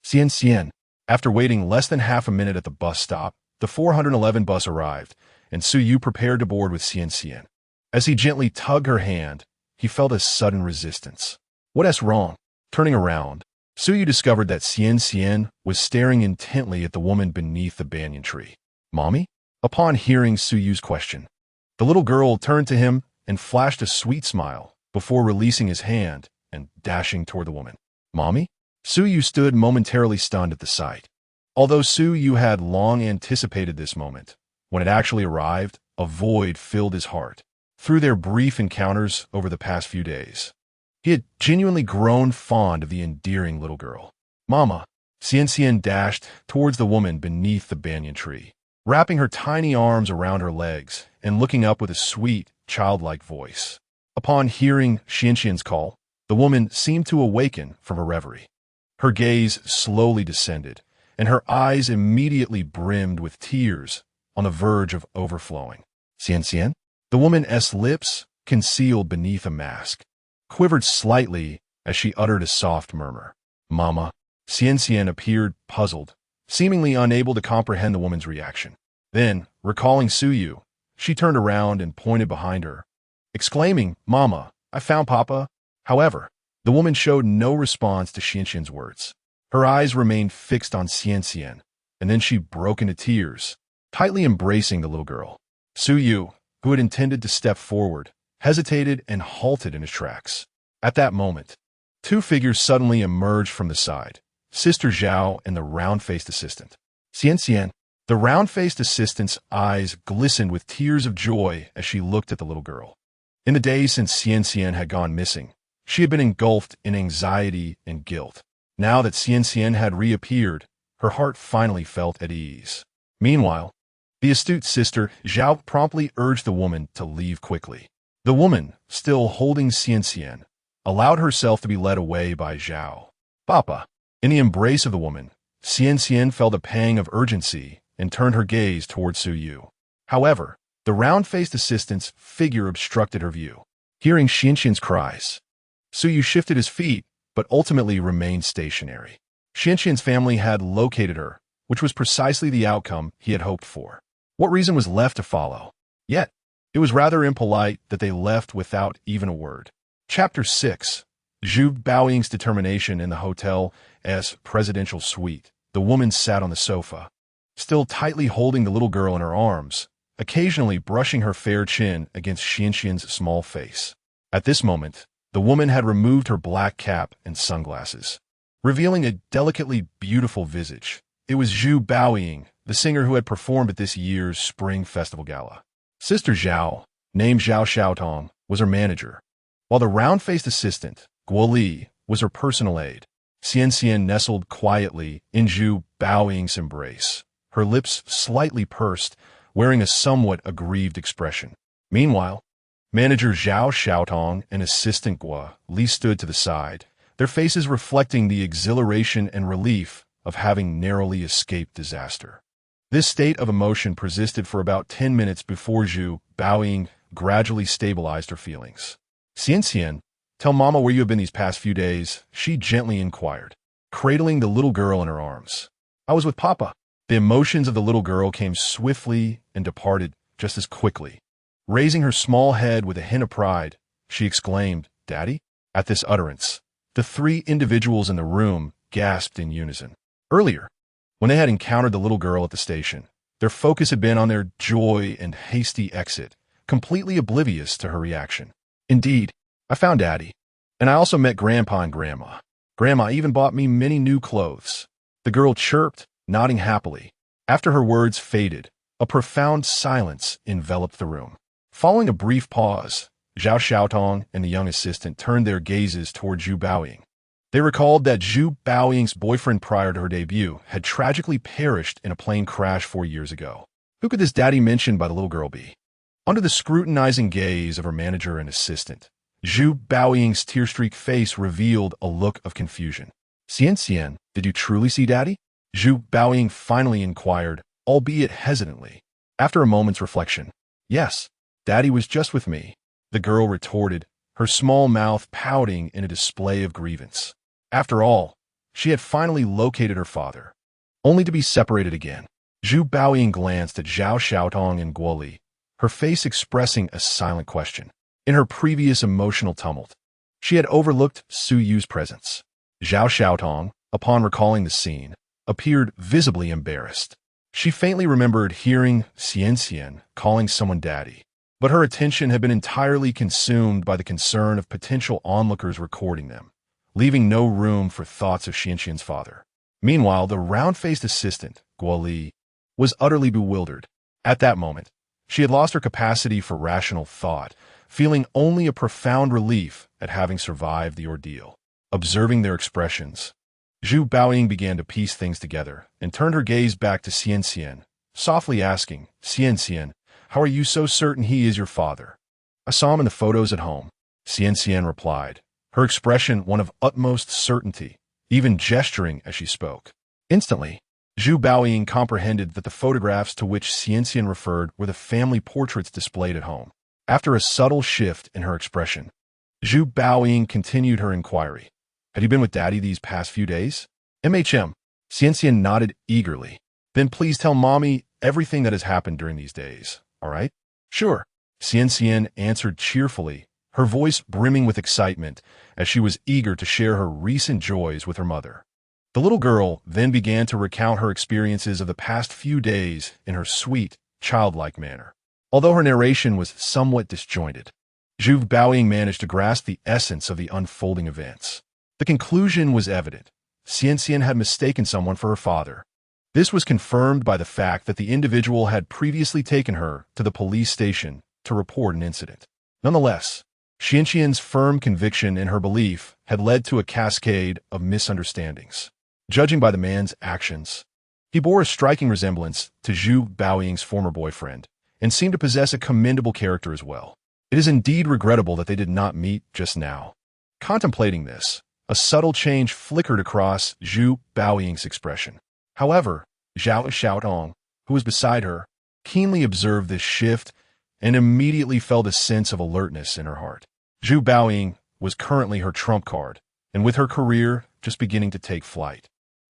Xian. After waiting less than half a minute at the bus stop, the 411 bus arrived, and Su Yu prepared to board with Xian. As he gently tugged her hand, he felt a sudden resistance. What's wrong? Turning around, Su Yu discovered that Xian was staring intently at the woman beneath the banyan tree. Mommy? Upon hearing Su Yu's question, the little girl turned to him and flashed a sweet smile before releasing his hand and dashing toward the woman. Mommy? Su Yu stood momentarily stunned at the sight. Although Su Yu had long anticipated this moment, when it actually arrived, a void filled his heart. Through their brief encounters over the past few days, he had genuinely grown fond of the endearing little girl. Mama, Xian dashed towards the woman beneath the banyan tree, wrapping her tiny arms around her legs and looking up with a sweet, childlike voice. Upon hearing Xian's call, the woman seemed to awaken from a reverie. Her gaze slowly descended, and her eyes immediately brimmed with tears on the verge of overflowing. Xian? The woman's lips, concealed beneath a mask, quivered slightly as she uttered a soft murmur. Mama. Xian appeared puzzled, seemingly unable to comprehend the woman's reaction. Then, recalling Su Yu, she turned around and pointed behind her, exclaiming, Mama, I found Papa. However, the woman showed no response to Xian's words. Her eyes remained fixed on Xian, and then she broke into tears, tightly embracing the little girl. Su Yu, who had intended to step forward, hesitated and halted in his tracks. At that moment, two figures suddenly emerged from the side, Sister Zhao and the round-faced assistant. Xian. The round-faced assistant's eyes glistened with tears of joy as she looked at the little girl. In the days since Xian had gone missing, she had been engulfed in anxiety and guilt. Now that Xian had reappeared, her heart finally felt at ease. Meanwhile, the astute Sister Zhao promptly urged the woman to leave quickly. The woman, still holding Xian, allowed herself to be led away by Zhao. Papa. In the embrace of the woman, Xian felt a pang of urgency and turned her gaze toward Su Yu. However, the round-faced assistant's figure obstructed her view. Hearing Xian's cries, Su Yu shifted his feet, but ultimately remained stationary. Xian's family had located her, which was precisely the outcome he had hoped for. What reason was left to follow? Yet, it was rather impolite that they left without even a word. Chapter 6. Zhu Baoying's determination in the hotel's presidential suite. The woman sat on the sofa, still tightly holding the little girl in her arms, occasionally brushing her fair chin against Xian's small face. At this moment, the woman had removed her black cap and sunglasses, revealing a delicately beautiful visage. It was Zhu Baoying, the singer who had performed at this year's Spring Festival Gala. Sister Zhao, named Zhao Xiaotong, was her manager, while the round-faced assistant, Guo Li, was her personal aide. Xian nestled quietly in Zhu Baoying's embrace, her lips slightly pursed, wearing a somewhat aggrieved expression. Meanwhile, manager Zhao Xiaotong and assistant Guo Li stood to the side, their faces reflecting the exhilaration and relief of having narrowly escaped disaster. This state of emotion persisted for about 10 minutes before Zhu Baoying gradually stabilized her feelings. Xian, tell Mama where you have been these past few days, she gently inquired, cradling the little girl in her arms. I was with Papa. The emotions of the little girl came swiftly and departed just as quickly. Raising her small head with a hint of pride, she exclaimed, Daddy? At this utterance, the three individuals in the room gasped in unison. Earlier, when they had encountered the little girl at the station, their focus had been on their joy and hasty exit, completely oblivious to her reaction. Indeed, I found Daddy, and I also met Grandpa and Grandma. Grandma even bought me many new clothes. The girl chirped, nodding happily. After her words faded, a profound silence enveloped the room. Following a brief pause, Zhao Xiaotong and the young assistant turned their gazes toward Zhu Baoying. They recalled that Zhu Baoying's boyfriend prior to her debut had tragically perished in a plane crash 4 years ago. Who could this daddy mentioned by the little girl be? Under the scrutinizing gaze of her manager and assistant, Zhu Baoying's tear-streaked face revealed a look of confusion. Xian, did you truly see Daddy? Zhu Baoying finally inquired, albeit hesitantly. After a moment's reflection, yes, Daddy was just with me, the girl retorted, her small mouth pouting in a display of grievance. After all, she had finally located her father, only to be separated again. Zhu Baoying glanced at Zhao Xiaotong and Guoli, her face expressing a silent question. In her previous emotional tumult, she had overlooked Su Yu's presence. Zhao Xiaotong, upon recalling the scene, appeared visibly embarrassed. She faintly remembered hearing Xian calling someone daddy, but her attention had been entirely consumed by the concern of potential onlookers recording them, leaving no room for thoughts of Xian's father. Meanwhile, the round-faced assistant, Guoli, was utterly bewildered. At that moment, she had lost her capacity for rational thought, feeling only a profound relief at having survived the ordeal. Observing their expressions, Zhu Baoying began to piece things together and turned her gaze back to Xian, softly asking, Xian, how are you so certain he is your father? I saw him in the photos at home, Xian replied, her expression one of utmost certainty, even gesturing as she spoke. Instantly, Zhu Baoying comprehended that the photographs to which Xian referred were the family portraits displayed at home. After a subtle shift in her expression, Zhu Baoying continued her inquiry. Had you been with Daddy these past few days? Xian nodded eagerly. Then please tell Mommy everything that has happened during these days, all right? Sure, Xian answered cheerfully, her voice brimming with excitement as she was eager to share her recent joys with her mother. The little girl then began to recount her experiences of the past few days in her sweet, childlike manner. Although her narration was somewhat disjointed, Zhu Baoying managed to grasp the essence of the unfolding events. The conclusion was evident. Xian had mistaken someone for her father. This was confirmed by the fact that the individual had previously taken her to the police station to report an incident. Nonetheless, Xian's firm conviction in her belief had led to a cascade of misunderstandings. Judging by the man's actions, he bore a striking resemblance to Zhu Baoying's former boyfriend and seemed to possess a commendable character as well. It is indeed regrettable that they did not meet just now. Contemplating this, a subtle change flickered across Zhu Baoying's expression. However, Zhao Xiaotong, who was beside her, keenly observed this shift and immediately felt a sense of alertness in her heart. Zhu Baoying was currently her trump card, and with her career just beginning to take flight,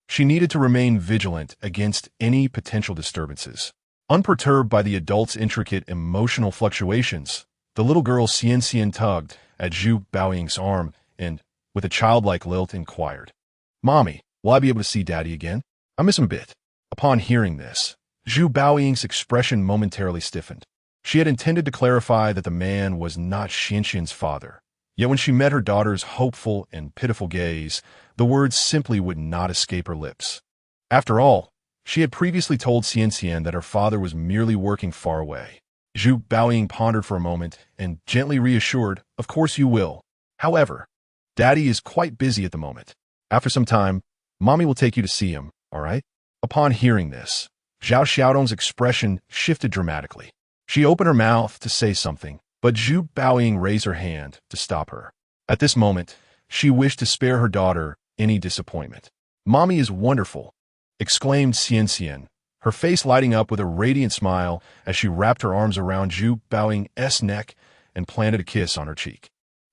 she needed to remain vigilant against any potential disturbances. Unperturbed by the adult's intricate emotional fluctuations, the little girl Xian tugged at Zhu Baoying's arm and, with a childlike lilt, inquired, Mommy, will I be able to see Daddy again? I miss him a bit. Upon hearing this, Zhu Baoying's expression momentarily stiffened. She had intended to clarify that the man was not Xian's father. Yet when she met her daughter's hopeful and pitiful gaze, the words simply would not escape her lips. After all, she had previously told Xian that her father was merely working far away. Zhu Baoying pondered for a moment and gently reassured, of course you will. However, Daddy is quite busy at the moment. After some time, Mommy will take you to see him, all right? Upon hearing this, Zhao Xiaotong's expression shifted dramatically. She opened her mouth to say something, but Zhu Baoying raised her hand to stop her. At this moment, she wished to spare her daughter any disappointment. Mommy is wonderful, exclaimed Xian, her face lighting up with a radiant smile as she wrapped her arms around Zhu Baoying's neck and planted a kiss on her cheek.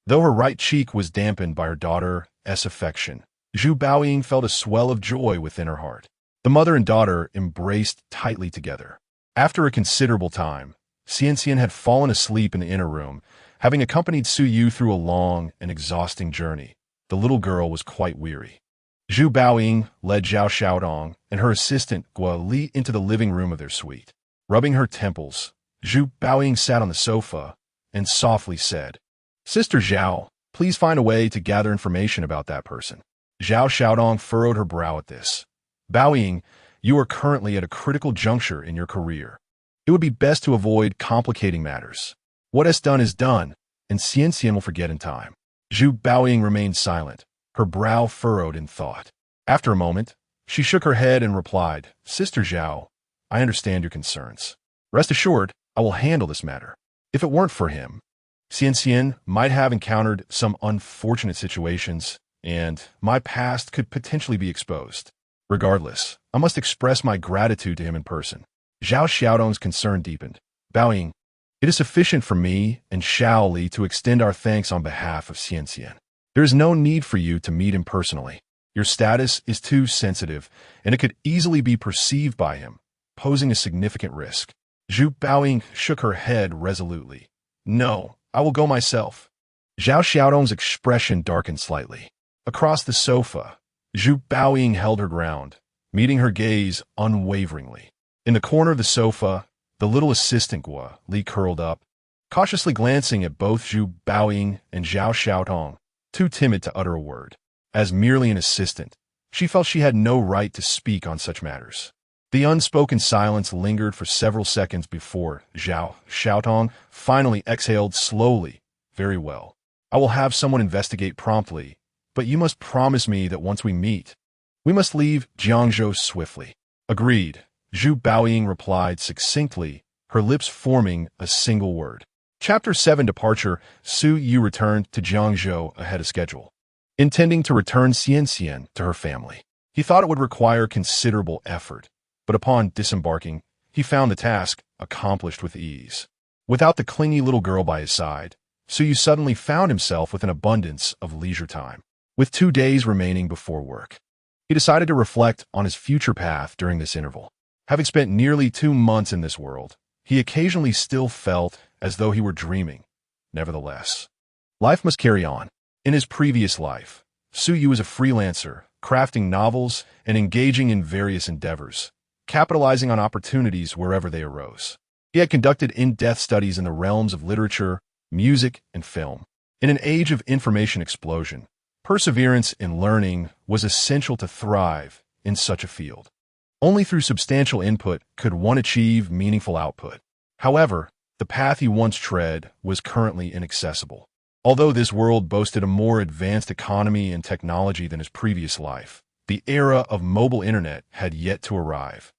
Though her right cheek was dampened by her daughter's affection, Zhu Baoying felt a swell of joy within her heart. The mother and daughter embraced tightly together. After a considerable time, Xianxian had fallen asleep in the inner room, having accompanied Su Yu through a long and exhausting journey. The little girl was quite weary. Zhu Baoying led Zhao Xiaodong and her assistant Guo Li into the living room of their suite. Rubbing her temples, Zhu Baoying sat on the sofa and softly said, "Sister Zhao, please find a way to gather information about that person." Zhao Xiaodong furrowed her brow at this. "Baoying, you are currently at a critical juncture in your career. It would be best to avoid complicating matters. What is done, and Xianxian will forget in time." Zhu Baoying remained silent, her brow furrowed in thought. After a moment, she shook her head and replied, "Sister Zhao, I understand your concerns. Rest assured, I will handle this matter. If it weren't for him, Xianxian might have encountered some unfortunate situations, and my past could potentially be exposed. Regardless, I must express my gratitude to him in person." Zhao Xiaodong's concern deepened. "Baoying, it is sufficient for me and Xiao Li to extend our thanks on behalf of Xianxian. There is no need for you to meet him personally. Your status is too sensitive, and it could easily be perceived by him, posing a significant risk." Zhu Baoying shook her head resolutely. "No, I will go myself." Zhao Xiaodong's expression darkened slightly. Across the sofa, Zhu Baoying held her ground, meeting her gaze unwaveringly. In the corner of the sofa, the little assistant Guo Li curled up, cautiously glancing at both Zhu Baoying and Zhao Xiaodong, too timid to utter a word. As merely an assistant, she felt she had no right to speak on such matters. The unspoken silence lingered for several seconds before Zhao Xiaodong finally exhaled slowly. "Very well. I will have someone investigate promptly, but you must promise me that once we meet, we must leave Jiangzhou swiftly." "Agreed," Zhu Baoying replied succinctly, her lips forming a single word. Chapter 7 Departure. Su Yu returned to Jiangzhou ahead of schedule, intending to return Xianxian to her family. He thought it would require considerable effort, but upon disembarking, he found the task accomplished with ease. Without the clingy little girl by his side, Su Yu suddenly found himself with an abundance of leisure time. With 2 days remaining before work, he decided to reflect on his future path during this interval. Having spent nearly 2 months in this world, he occasionally still felt as though he were dreaming. Nevertheless, life must carry on. In his previous life, Su Yu was a freelancer, crafting novels and engaging in various endeavors, capitalizing on opportunities wherever they arose. He had conducted in-depth studies in the realms of literature, music, and film. In an age of information explosion, perseverance in learning was essential to thrive in such a field. Only through substantial input could one achieve meaningful output. However, the path he once tread was currently inaccessible. Although this world boasted a more advanced economy and technology than his previous life, the era of mobile internet had yet to arrive,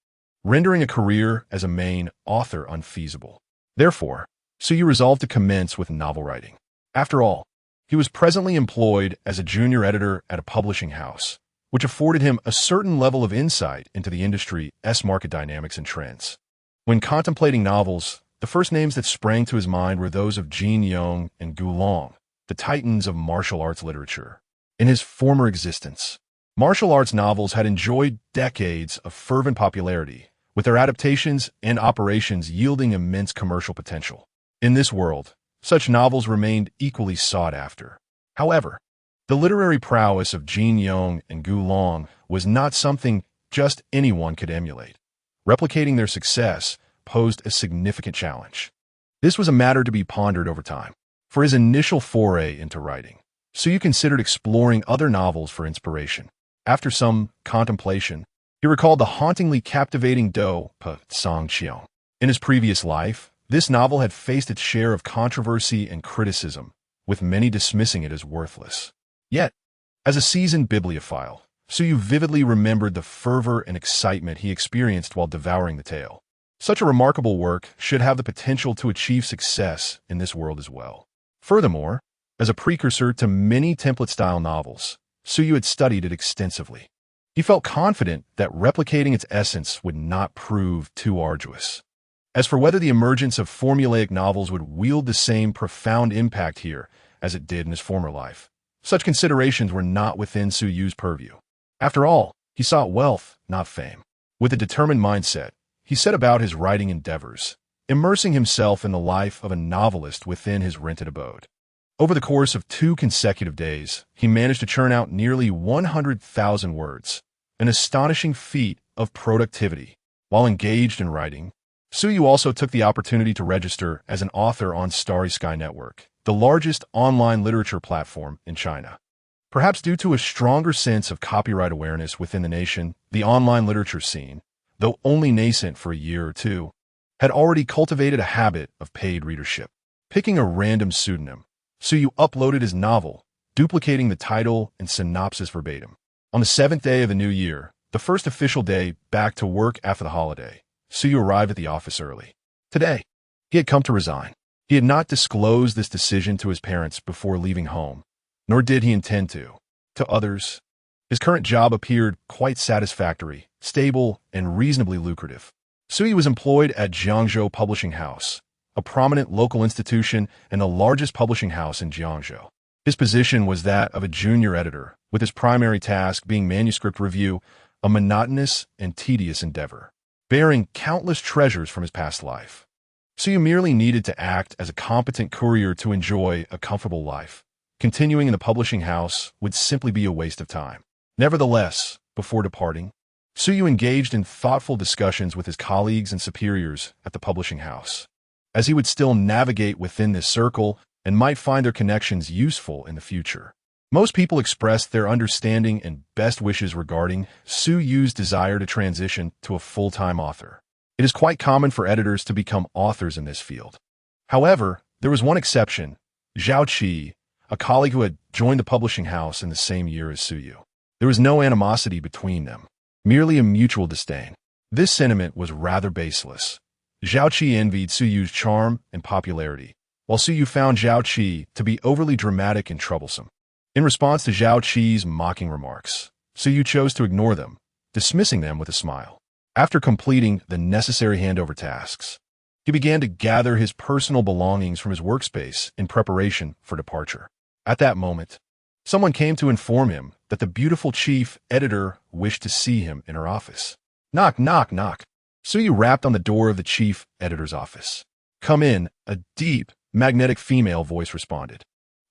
rendering a career as a main author unfeasible. Therefore, Su Yu resolved to commence with novel writing. After all, he was presently employed as a junior editor at a publishing house, which afforded him a certain level of insight into the industry's market dynamics and trends. When contemplating novels, the first names that sprang to his mind were those of Jin Yong and Gu Long, the titans of martial arts literature. In his former existence, martial arts novels had enjoyed decades of fervent popularity, with their adaptations and operations yielding immense commercial potential. In this world, such novels remained equally sought after. However, the literary prowess of Jin Yong and Gu Long was not something just anyone could emulate. Replicating their success posed a significant challenge. This was a matter to be pondered over time. For his initial foray into writing, Su Yu considered exploring other novels for inspiration. After some contemplation, he recalled the hauntingly captivating Do Pa Song Qiong. In his previous life, this novel had faced its share of controversy and criticism, with many dismissing it as worthless. Yet, as a seasoned bibliophile, Su Yu vividly remembered the fervor and excitement he experienced while devouring the tale. Such a remarkable work should have the potential to achieve success in this world as well. Furthermore, as a precursor to many template-style novels, Su Yu had studied it extensively. He felt confident that replicating its essence would not prove too arduous. As for whether the emergence of formulaic novels would wield the same profound impact here as it did in his former life, such considerations were not within Su Yu's purview. After all, he sought wealth, not fame. With a determined mindset, he set about his writing endeavors, immersing himself in the life of a novelist within his rented abode. Over the course of 2 consecutive days, he managed to churn out nearly 100,000 words, an astonishing feat of productivity. While engaged in writing, Su Yu also took the opportunity to register as an author on Starry Sky Network, the largest online literature platform in China. Perhaps due to a stronger sense of copyright awareness within the nation, the online literature scene, though only nascent for a year or two, had already cultivated a habit of paid readership. Picking a random pseudonym, Su Yu uploaded his novel, duplicating the title and synopsis verbatim. On the 7th day of the new year, the first official day back to work after the holiday, Su Yu arrived at the office early. Today, he had come to resign. He had not disclosed this decision to his parents before leaving home, nor did he intend to. To others, his current job appeared quite satisfactory, stable, and reasonably lucrative. Su Yu was employed at Jiangzhou Publishing House, a prominent local institution and the largest publishing house in Jiangzhou. His position was that of a junior editor, with his primary task being manuscript review, a monotonous and tedious endeavor, bearing countless treasures from his past life. Su Yu merely needed to act as a competent courier to enjoy a comfortable life. Continuing in the publishing house would simply be a waste of time. Nevertheless, before departing, Su Yu engaged in thoughtful discussions with his colleagues and superiors at the publishing house, as he would still navigate within this circle and might find their connections useful in the future. Most people expressed their understanding and best wishes regarding Su Yu's desire to transition to a full-time author. It is quite common for editors to become authors in this field. However, there was one exception, Zhao Qi, a colleague who had joined the publishing house in the same year as Su Yu. There was no animosity between them, merely a mutual disdain. This sentiment was rather baseless. Zhao Qi envied Su Yu's charm and popularity, while Su Yu found Zhao Qi to be overly dramatic and troublesome. In response to Zhao Qi's mocking remarks, Su Yu chose to ignore them, dismissing them with a smile. After completing the necessary handover tasks, he began to gather his personal belongings from his workspace in preparation for departure. At that moment, someone came to inform him that the beautiful chief editor wished to see him in her office. Knock, knock, knock. Su Yu rapped on the door of the chief editor's office. Come in, a deep, magnetic female voice responded.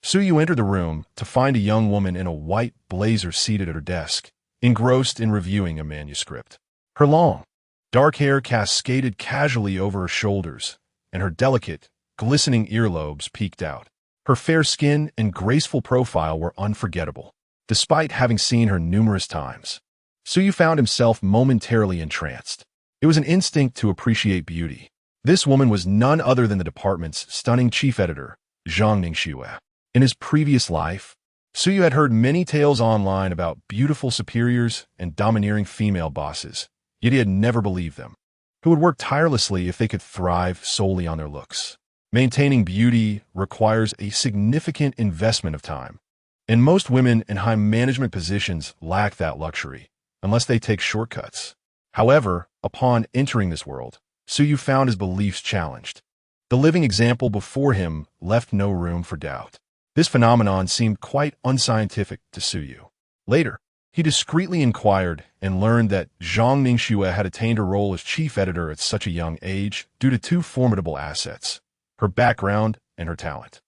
Su Yu entered the room to find a young woman in a white blazer seated at her desk, engrossed in reviewing a manuscript. Her long, dark hair cascaded casually over her shoulders, and her delicate, glistening earlobes peeked out. Her fair skin and graceful profile were unforgettable. Despite having seen her numerous times, Su Yu found himself momentarily entranced. It was an instinct to appreciate beauty. This woman was none other than the department's stunning chief editor, Zhang Ningxue. In his previous life, Su Yu had heard many tales online about beautiful superiors and domineering female bosses, yet he had never believed them, who would work tirelessly if they could thrive solely on their looks. Maintaining beauty requires a significant investment of time, and most women in high management positions lack that luxury, unless they take shortcuts. However, upon entering this world, Su Yu found his beliefs challenged. The living example before him left no room for doubt. This phenomenon seemed quite unscientific to Su Yu. Later, he discreetly inquired and learned that Zhang Ningxue had attained a role as chief editor at such a young age due to 2 formidable assets, her background and her talent.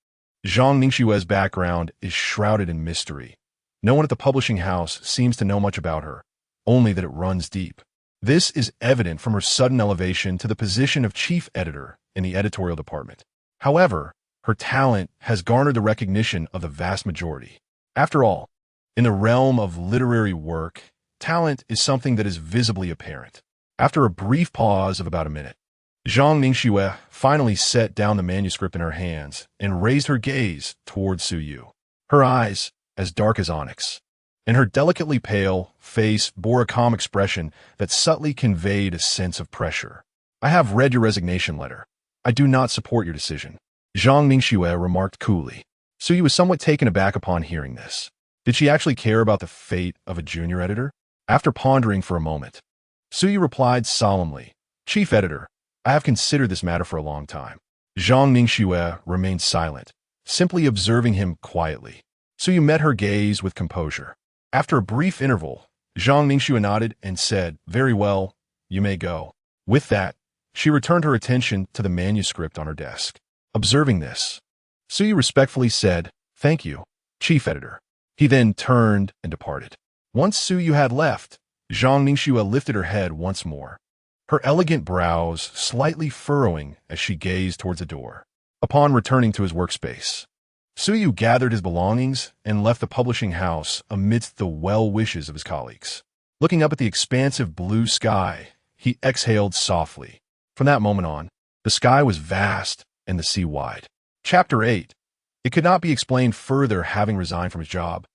Zhang Ningxue's background is shrouded in mystery. No one at the publishing house seems to know much about her, only that it runs deep. This is evident from her sudden elevation to the position of chief editor in the editorial department. However, her talent has garnered the recognition of the vast majority. After all, in the realm of literary work, talent is something that is visibly apparent. After a brief pause of about a minute, Zhang Ningxue finally set down the manuscript in her hands and raised her gaze toward Su Yu. Her eyes, as dark as onyx, and her delicately pale face bore a calm expression that subtly conveyed a sense of pressure. I have read your resignation letter. I do not support your decision, Zhang Ningxue remarked coolly. Su Yu was somewhat taken aback upon hearing this. Did she actually care about the fate of a junior editor? After pondering for a moment, Suyu replied solemnly, "Chief Editor, I have considered this matter for a long time." Zhang Ningxue remained silent, simply observing him quietly. Suyu met her gaze with composure. After a brief interval, Zhang Ningxue nodded and said, "Very well, you may go." With that, she returned her attention to the manuscript on her desk. Observing this, Suyu respectfully said, "Thank you, Chief Editor." He then turned and departed. Once Suyu had left, Zhang Ningxue lifted her head once more, her elegant brows slightly furrowing as she gazed towards the door. Upon returning to his workspace, Suyu gathered his belongings and left the publishing house amidst the well wishes of his colleagues. Looking up at the expansive blue sky, he exhaled softly. From that moment on, the sky was vast and the sea wide. Chapter 8. It could not be explained further. Having resigned from his job,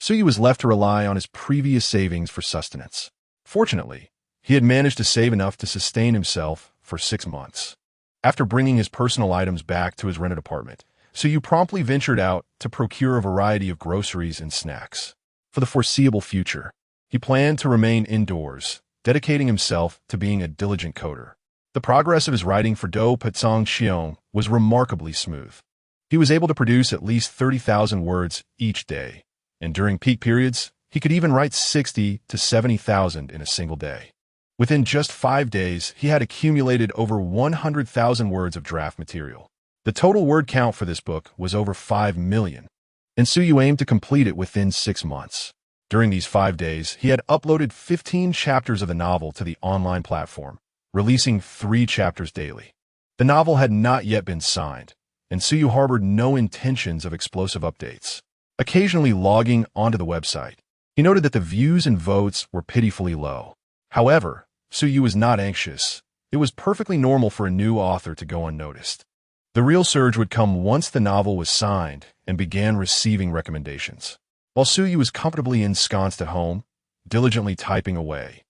Suyu was left to rely on his previous savings for sustenance. Fortunately, he had managed to save enough to sustain himself for 6 months. After bringing his personal items back to his rented apartment, Suyu promptly ventured out to procure a variety of groceries and snacks. For the foreseeable future, he planned to remain indoors, dedicating himself to being a diligent coder. The progress of his writing for Do Petsong Xiong was remarkably smooth. He was able to produce at least 30,000 words each day, and during peak periods, he could even write 60 to 70,000 in a single day. Within just 5 days, he had accumulated over 100,000 words of draft material. The total word count for this book was over 5 million, and Suyu aimed to complete it within 6 months. During these 5 days, he had uploaded 15 chapters of the novel to the online platform, releasing 3 chapters daily. The novel had not yet been signed, and Suyu harbored no intentions of explosive updates. Occasionally logging onto the website, he noted that the views and votes were pitifully low. However, Suyu was not anxious. It was perfectly normal for a new author to go unnoticed. The real surge would come once the novel was signed and began receiving recommendations. While Suyu was comfortably ensconced at home, diligently typing away,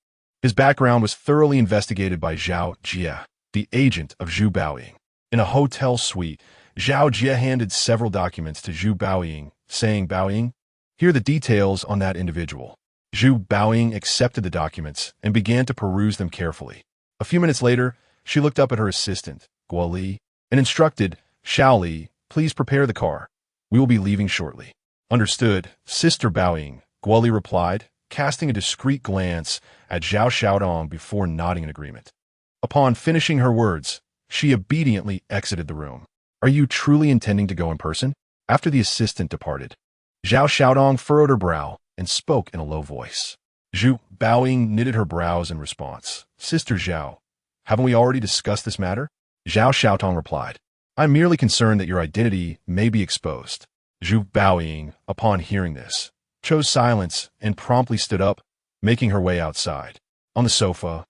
his background was thoroughly investigated by Zhao Jie, the agent of Zhu Baoying. In a hotel suite, Zhao Jie handed several documents to Zhu Baoying, saying, "Baoying, here are the details on that individual." Zhu Baoying accepted the documents and began to peruse them carefully. A few minutes later, she looked up at her assistant, Guo Li, and instructed, "Xiao Li, please prepare the car. We will be leaving shortly." "Understood, Sister Baoying," Guo Li replied, casting a discreet glance at Zhao Xiaodong before nodding in agreement. Upon finishing her words, she obediently exited the room. "Are you truly intending to go in person?" After the assistant departed, Zhao Xiaodong furrowed her brow and spoke in a low voice. Zhu Baoying knitted her brows in response. "Sister Zhao, haven't we already discussed this matter?" Zhao Xiaodong replied, "I'm merely concerned that your identity may be exposed." Zhu Baoying, upon hearing this, chose silence and promptly stood up, making her way outside. On the sofa,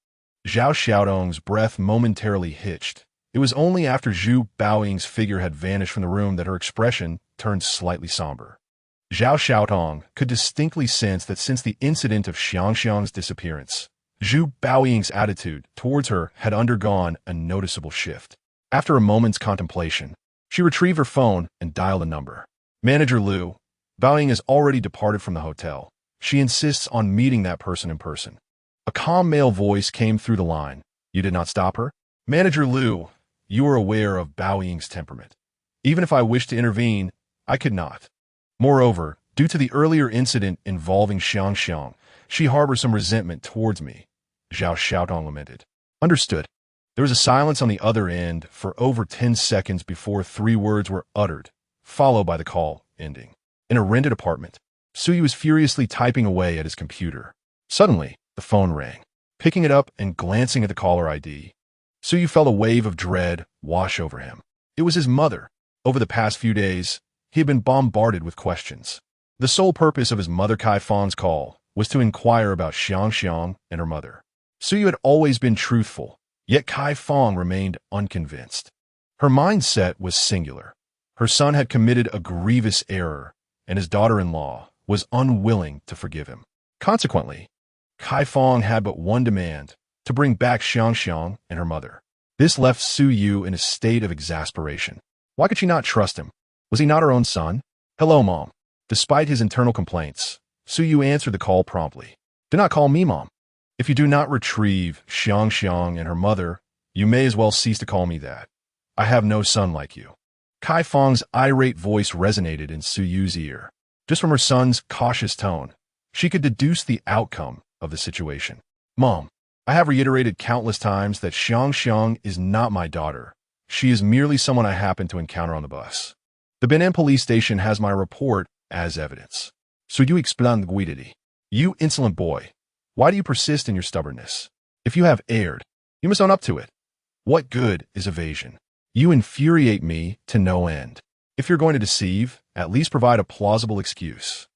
Zhao Xiaodong's breath momentarily hitched. It was only after Zhu Baoying's figure had vanished from the room that her expression turned slightly somber. Zhao Xiaodong could distinctly sense that since the incident of Xiangxiang's disappearance, Zhu Baoying's attitude towards her had undergone a noticeable shift. After a moment's contemplation, she retrieved her phone and dialed a number. "Manager Liu, Baoying has already departed from the hotel. She insists on meeting that person in person." A calm male voice came through the line. "You did not stop her?" "Manager Liu, you are aware of Baoying's temperament. Even if I wished to intervene, I could not. Moreover, due to the earlier incident involving Xiangxiang, she harbors some resentment towards me," Zhao Xiaodong lamented. "Understood." There was a silence on the other end for over 10 seconds before 3 words were uttered, followed by the call ending. In a rented apartment, Suyu was furiously typing away at his computer. Suddenly, the phone rang. Picking it up and glancing at the caller ID, Suyu felt a wave of dread wash over him. It was his mother. Over the past few days, he had been bombarded with questions. The sole purpose of his mother Kai Fang's call was to inquire about Xiangxiang and her mother. Suyu had always been truthful, yet Kai Fang remained unconvinced. Her mindset was singular. Her son had committed a grievous error, and his daughter-in-law was unwilling to forgive him. Consequently, Kai Fang had but one demand: to bring back Xiangxiang and her mother. This left Suyu in a state of exasperation. Why could she not trust him? Was he not her own son? "Hello, Mom." Despite his internal complaints, Suyu answered the call promptly. Do not call me mom. If you do not retrieve Xiang Xiang and her mother, you may as well cease to call me that. I have no son like you. Kai Feng's irate voice resonated in Su Yu's ear. Just from her son's cautious tone, she could deduce the outcome of the situation. Mom, I have reiterated countless times that Xiang Xiang is not my daughter. She is merely someone I happened to encounter on the bus. The Benin police station has my report as evidence. So you explain guidity. You insolent boy, why do you persist in your stubbornness? If you have erred, you must own up to it. What good is evasion? You infuriate me to no end. If you're going to deceive, at least provide a plausible excuse.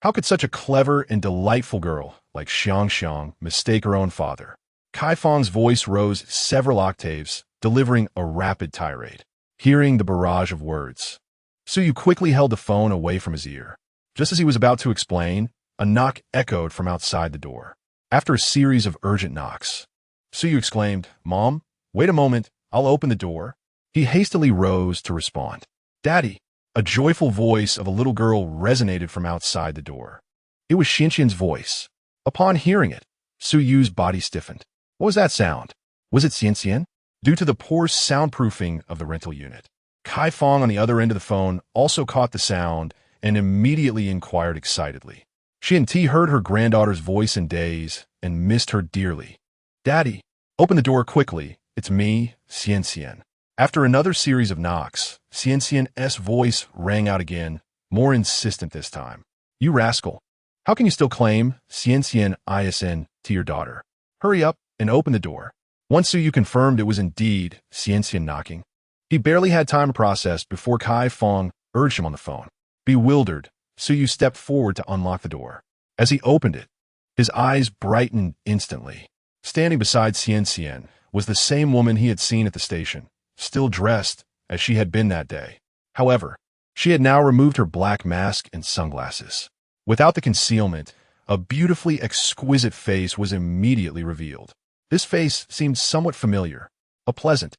How could such a clever and delightful girl like Xiang Xiang mistake her own father? Kai Feng's voice rose several octaves, delivering a rapid tirade. Hearing the barrage of words, Su Yu quickly held the phone away from his ear. Just as he was about to explain, a knock echoed from outside the door. After a series of urgent knocks, Su Yu exclaimed, Mom, wait a moment, I'll open the door. He hastily rose to respond. Daddy! A joyful voice of a little girl resonated from outside the door. It was Xianxian's voice. Upon hearing it, Su Yu's body stiffened. What was that sound? Was it Xianxian? Due to the poor soundproofing of the rental unit, Kai Feng on the other end of the phone also caught the sound and immediately inquired excitedly. She and T heard her granddaughter's voice in daze and missed her dearly. Daddy, open the door quickly. It's me, Xianxian. After another series of knocks, Xianxian's voice rang out again, more insistent this time. You rascal. How can you still claim Xianxian ISN to your daughter? Hurry up and open the door. Once Su Yu confirmed it was indeed Xianxian knocking, he barely had time to process before Kai Feng urged him on the phone. Bewildered, Su Yu stepped forward to unlock the door. As he opened it, his eyes brightened instantly. Standing beside Xianxian was the same woman he had seen at the station, still dressed as she had been that day. However, she had now removed her black mask and sunglasses. Without the concealment, a beautifully exquisite face was immediately revealed. This face seemed somewhat familiar. A pleasant,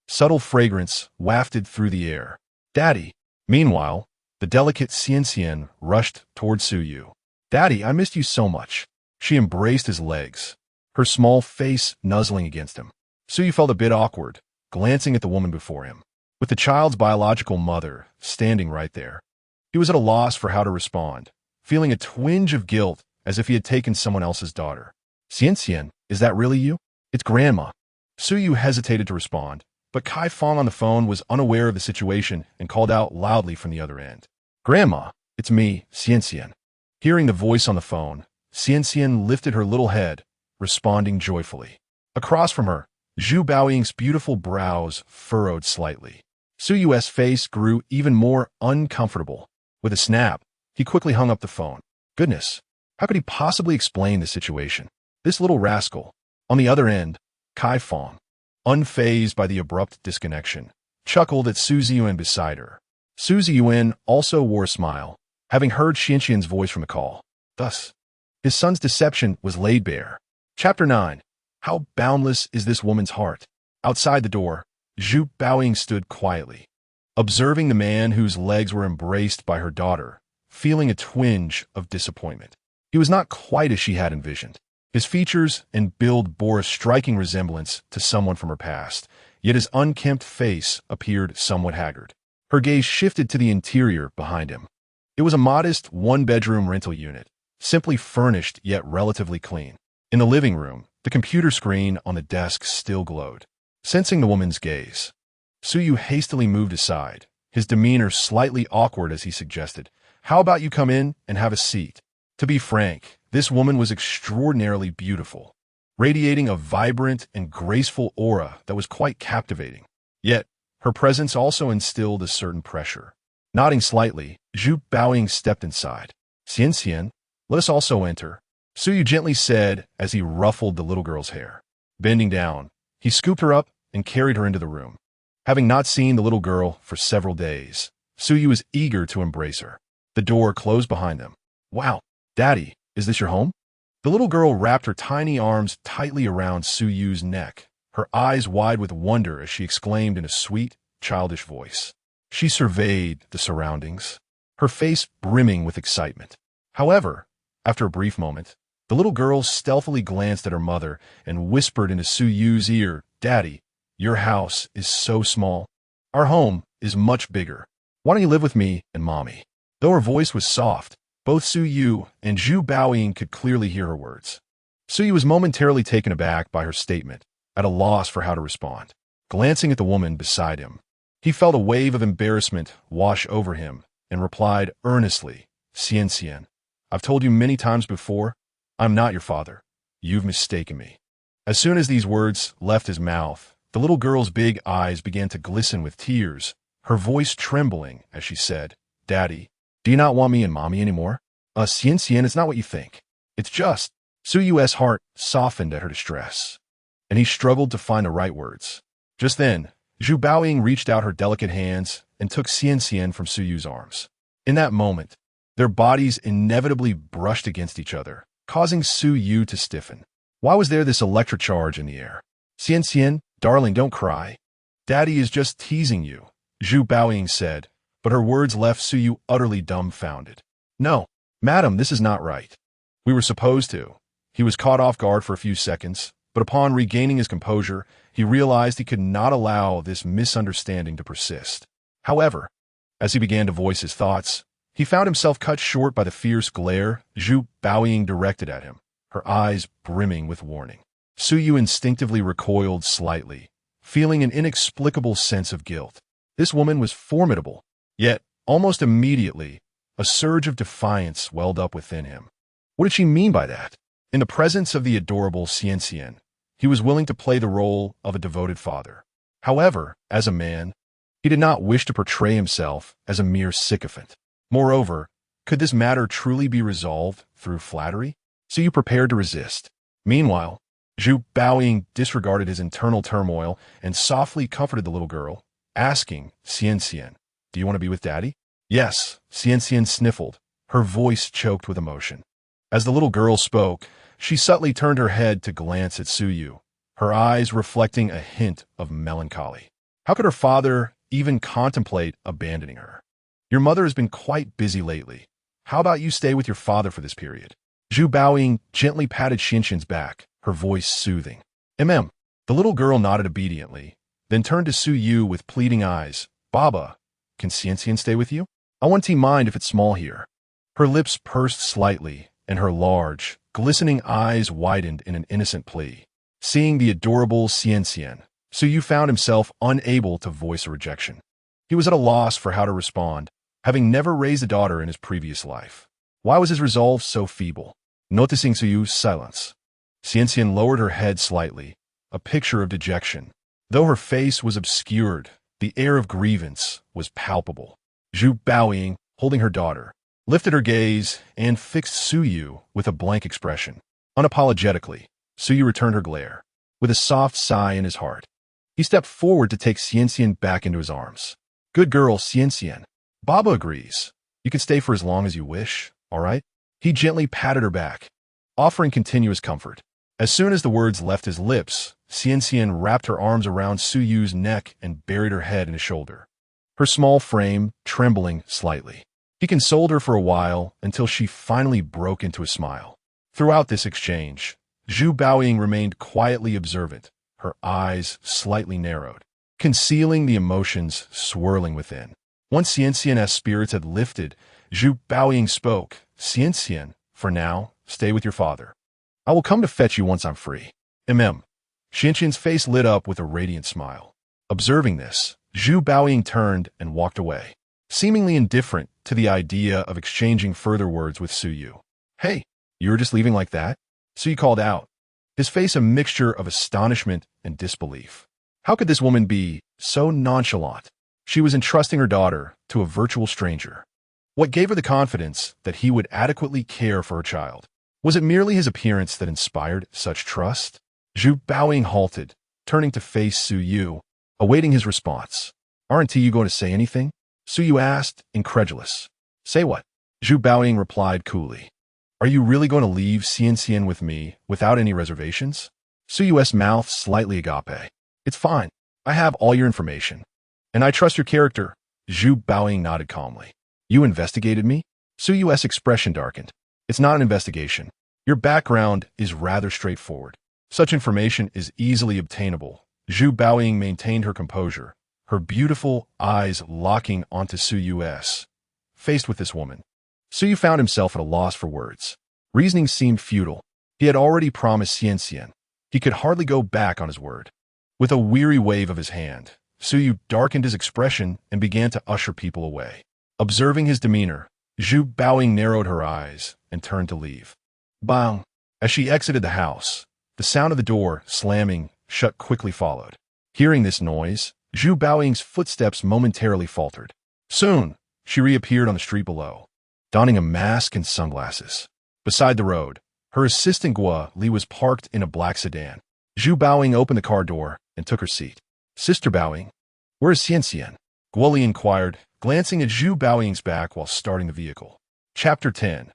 subtle fragrance wafted through the air. Daddy! Meanwhile, the delicate Xianxian rushed toward Su Yu. Daddy, I missed you so much. She embraced his legs, her small face nuzzling against him. Su Yu felt a bit awkward, glancing at the woman before him. With the child's biological mother standing right there, he was at a loss for how to respond, feeling a twinge of guilt as if he had taken someone else's daughter. Xianxian, is that really you? It's Grandma. Su Yu hesitated to respond, but Kai Feng on the phone was unaware of the situation and called out loudly from the other end. Grandma, it's me, Xianxian. Hearing the voice on the phone, Xianxian lifted her little head, responding joyfully. Across from her, Zhu Baoying's beautiful brows furrowed slightly. Su Yu's face grew even more uncomfortable. With a snap, he quickly hung up the phone. Goodness, how could he possibly explain the situation? This little rascal. On the other end, Kai Feng, unfazed by the abrupt disconnection, chuckled at Su Ziyuan beside her. Su Ziyuan also wore a smile, having heard Xianxian's voice from the call. Thus, his son's deception was laid bare. Chapter 9. How boundless is this woman's heart? Outside the door, Zhu Baoying stood quietly, observing the man whose legs were embraced by her daughter, feeling a twinge of disappointment. He was not quite as she had envisioned. His features and build bore a striking resemblance to someone from her past, yet his unkempt face appeared somewhat haggard. Her gaze shifted to the interior behind him. It was a modest one-bedroom rental unit, simply furnished yet relatively clean. In the living room, the computer screen on the desk still glowed. Sensing the woman's gaze, Su Yu hastily moved aside, his demeanor slightly awkward as he suggested, How about you come in and have a seat? To be frank, this woman was extraordinarily beautiful, radiating a vibrant and graceful aura that was quite captivating. Yet, her presence also instilled a certain pressure. Nodding slightly, Zhu Baoying stepped inside. Xianxian, let us also enter, Su Yu gently said as he ruffled the little girl's hair. Bending down, he scooped her up and carried her into the room. Having not seen the little girl for several days, Su Yu was eager to embrace her. The door closed behind them. Wow, Daddy, is this your home? The little girl wrapped her tiny arms tightly around Su Yu's neck, her eyes wide with wonder as she exclaimed in a sweet, childish voice. She surveyed the surroundings, her face brimming with excitement. However, after a brief moment, The little girl stealthily glanced at her mother and whispered into Su Yu's ear, "Daddy, your house is so small. Our home is much bigger. Why don't you live with me and Mommy?" Though her voice was soft, both Su Yu and Zhu Baoying could clearly hear her words. Su Yu was momentarily taken aback by her statement, at a loss for how to respond. Glancing at the woman beside him, he felt a wave of embarrassment wash over him and replied earnestly, "Xian, I've told you many times before, I'm not your father. You've mistaken me." As soon as these words left his mouth, the little girl's big eyes began to glisten with tears, her voice trembling as she said, "Daddy, do you not want me and Mommy anymore? Xian, it's not what you think. It's just..." Su Yu's heart softened at her distress, and he struggled to find the right words. Just then, Zhu Baoying reached out her delicate hands and took Xian from Su Yu's arms. In that moment, their bodies inevitably brushed against each other, causing Su Yu to stiffen. Why was there this electric charge in the air? "Xian, darling, don't cry. Daddy is just teasing you," Zhu Baoying said, but her words left Su Yu utterly dumbfounded. "No, madam, this is not right. We were supposed to." He was caught off guard for a few seconds, but upon regaining his composure, he realized he could not allow this misunderstanding to persist. However, as he began to voice his thoughts, he found himself cut short by the fierce glare Zhu Baoying directed at him, her eyes brimming with warning. Su Yu instinctively recoiled slightly, feeling an inexplicable sense of guilt. This woman was formidable, yet, almost immediately, a surge of defiance welled up within him. What did she mean by that? In the presence of the adorable Xian, he was willing to play the role of a devoted father. However, as a man, he did not wish to portray himself as a mere sycophant. Moreover, could this matter truly be resolved through flattery? So you prepared to resist. Meanwhile, Zhu Baoying disregarded his internal turmoil and softly comforted the little girl, asking, "Xian, do you want to be with Daddy?" "Yes," Xian sniffled, her voice choked with emotion. As the little girl spoke, she subtly turned her head to glance at Su Yu, her eyes reflecting a hint of melancholy. How could her father even contemplate abandoning her? "Your mother has been quite busy lately. How about you stay with your father for this period?" Zhu Baoying gently patted Xian's back, her voice soothing. The little girl nodded obediently, then turned to Su Yu with pleading eyes. "Baba, can Xian stay with you? I won't mind if it's small here." Her lips pursed slightly, and her large, glistening eyes widened in an innocent plea. Seeing the adorable Xian, Su Yu found himself unable to voice a rejection. He was at a loss for how to respond, having never raised a daughter in his previous life. Why was his resolve so feeble? Noticing Su Yu's silence, Xian lowered her head slightly, a picture of dejection. Though her face was obscured, the air of grievance was palpable. Zhu Baoying, holding her daughter, lifted her gaze and fixed Su Yu with a blank expression. Unapologetically, Su Yu returned her glare. With a soft sigh in his heart, he stepped forward to take Xian back into his arms. "Good girl, Xian. Baba agrees. You can stay for as long as you wish, all right?" He gently patted her back, offering continuous comfort. As soon as the words left his lips, Xian wrapped her arms around Su Yu's neck and buried her head in his shoulder, her small frame trembling slightly. He consoled her for a while until she finally broke into a smile. Throughout this exchange, Zhu Baoying remained quietly observant, her eyes slightly narrowed, concealing the emotions swirling within. Once Xian's spirits had lifted, Zhu Baoying spoke. "Xian, for now, stay with your father. I will come to fetch you once I'm free." Xian's face lit up with a radiant smile. Observing this, Zhu Baoying turned and walked away, seemingly indifferent to the idea of exchanging further words with Su Yu. "Hey, you were just leaving like that?" Su Yu called out, his face a mixture of astonishment and disbelief. How could this woman be so nonchalant? She was entrusting her daughter to a virtual stranger. What gave her the confidence that he would adequately care for her child? Was it merely his appearance that inspired such trust? Zhu Baoying halted, turning to face Su Yu, awaiting his response. "Aren't you going to say anything?" Su Yu asked, incredulous. "Say what?" Zhu Baoying replied coolly. "Are you really going to leave Xian with me without any reservations?" Su Yu's mouth slightly agape. "It's fine. I have all your information. And I trust your character." Zhu Baoying nodded calmly. "You investigated me?" Su Yu's expression darkened. "It's not an investigation. Your background is rather straightforward. Such information is easily obtainable. Zhu Baoying maintained her composure, her beautiful eyes locking onto Su Yu's. Faced with this woman, Su Yu found himself at a loss for words. Reasoning seemed futile. He had already promised Xian. He could hardly go back on his word. With a weary wave of his hand, Su Yu darkened his expression and began to usher people away. Observing his demeanor, Zhu Baoying narrowed her eyes and turned to leave. Bang! As she exited the house, the sound of the door slamming shut quickly followed. Hearing this noise, Zhu Baoying's footsteps momentarily faltered. Soon, she reappeared on the street below, donning a mask and sunglasses. Beside the road, her assistant Guo Li was parked in a black sedan. Zhu Baoying opened the car door and took her seat. Sister Baoying, where is Xian? Guo Li inquired, glancing at Zhu Baoying's back while starting the vehicle. Chapter 10.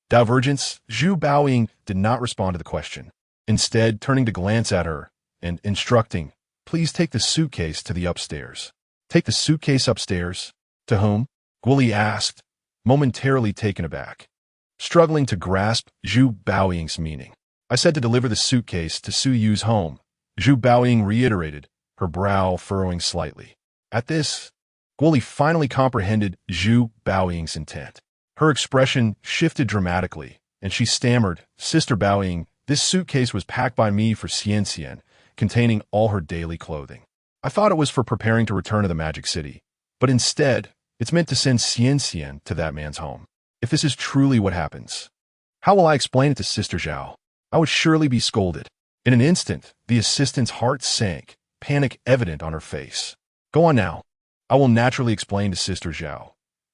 Divergence. Zhu Baoying did not respond to the question. Instead, turning to glance at her and instructing, please take the suitcase to the upstairs. Take the suitcase upstairs? To whom? Guo Li asked, momentarily taken aback, struggling to grasp Zhu Baoying's meaning. I said to deliver the suitcase to Su Yu's home, Zhu Baoying reiterated, her brow furrowing slightly. At this, Guo Li finally comprehended Zhu Baoying's intent. Her expression shifted dramatically, and she stammered, Sister Baoying, this suitcase was packed by me for Xian, containing all her daily clothing. I thought it was for preparing to return to the Magic City, but instead, it's meant to send Xian to that man's home. If this is truly what happens, how will I explain it to Sister Zhao? I would surely be scolded. In an instant, the assistant's heart sank, panic evident on her face. Go on now. I will naturally explain to Sister Zhao.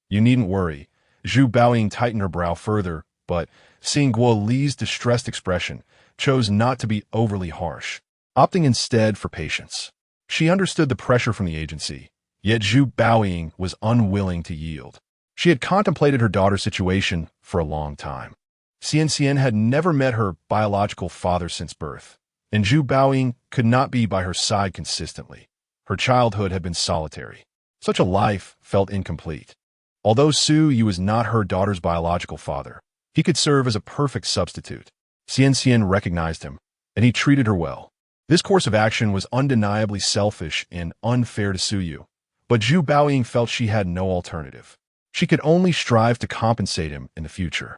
You needn't worry. Zhu Baoying tightened her brow further, but, seeing Guo Li's distressed expression, chose not to be overly harsh, opting instead for patience. She understood the pressure from the agency, yet Zhu Baoying was unwilling to yield. She had contemplated her daughter's situation for a long time. Xian had never met her biological father since birth, and Zhu Baoying could not be by her side consistently. Her childhood had been solitary. Such a life felt incomplete. Although Su Yu was not her daughter's biological father, he could serve as a perfect substitute. Xian recognized him, and he treated her well. This course of action was undeniably selfish and unfair to Su Yu, but Zhu Baoying felt she had no alternative. She could only strive to compensate him in the future.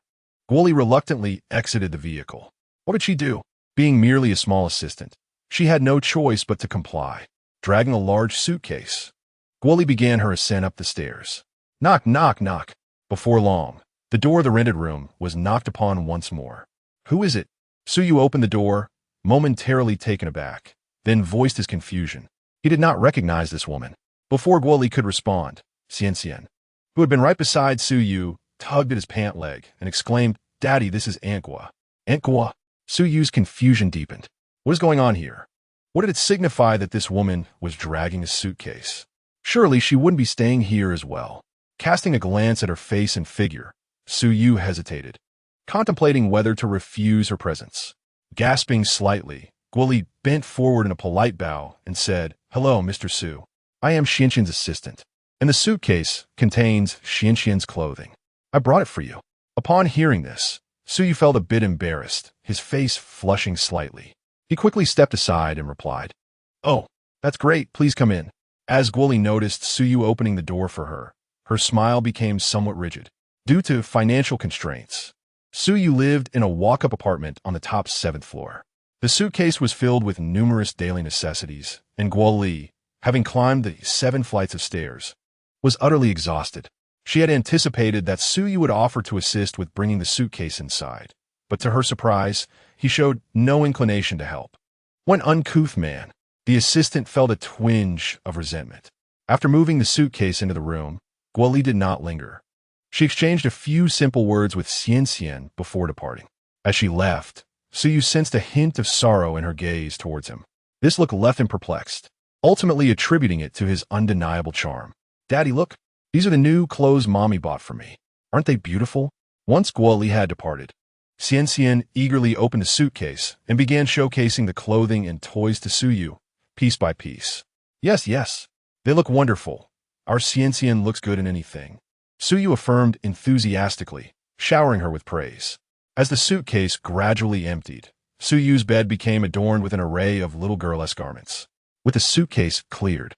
Guo Li reluctantly exited the vehicle. What could she do? Being merely a small assistant, she had no choice but to comply. Dragging a large suitcase, Guo Li began her ascent up the stairs. Knock, knock, knock. Before long, the door of the rented room was knocked upon once more. Who is it? Su Yu opened the door, momentarily taken aback, then voiced his confusion. He did not recognize this woman. Before Guo Li could respond, Xian, who had been right beside Su Yu, tugged at his pant leg and exclaimed, Daddy, this is Aunt Guo. Aunt Guo? Su Yu's confusion deepened. What is going on here? What did it signify that this woman was dragging a suitcase? Surely she wouldn't be staying here as well. Casting a glance at her face and figure, Su Yu hesitated, contemplating whether to refuse her presence. Gasping slightly, Guo Li bent forward in a polite bow and said, Hello, Mr. Su. I am Xian's assistant, and the suitcase contains Xian's clothing. I brought it for you. Upon hearing this, Su Yu felt a bit embarrassed, his face flushing slightly. He quickly stepped aside and replied, Oh, that's great, please come in. As Guo Li noticed Su Yu opening the door for her, her smile became somewhat rigid. Due to financial constraints, Su Yu lived in a walk-up apartment on the top 7th floor. The suitcase was filled with numerous daily necessities, and Guo Li, having climbed the 7 flights of stairs, was utterly exhausted. She had anticipated that Su Yu would offer to assist with bringing the suitcase inside, but to her surprise, he showed no inclination to help. One uncouth man, the assistant felt a twinge of resentment. After moving the suitcase into the room, Guo Li did not linger. She exchanged a few simple words with Xian before departing. As she left, Su Yu sensed a hint of sorrow in her gaze towards him. This look left him perplexed, ultimately attributing it to his undeniable charm. Daddy, look, these are the new clothes Mommy bought for me. Aren't they beautiful? Once Guo Li had departed, Xian eagerly opened the suitcase and began showcasing the clothing and toys to Su Yu, piece by piece. Yes, they look wonderful. Our Xian looks good in anything. Su Yu affirmed enthusiastically, showering her with praise. As the suitcase gradually emptied, Su Yu's bed became adorned with an array of little girl-esque garments. With the suitcase cleared,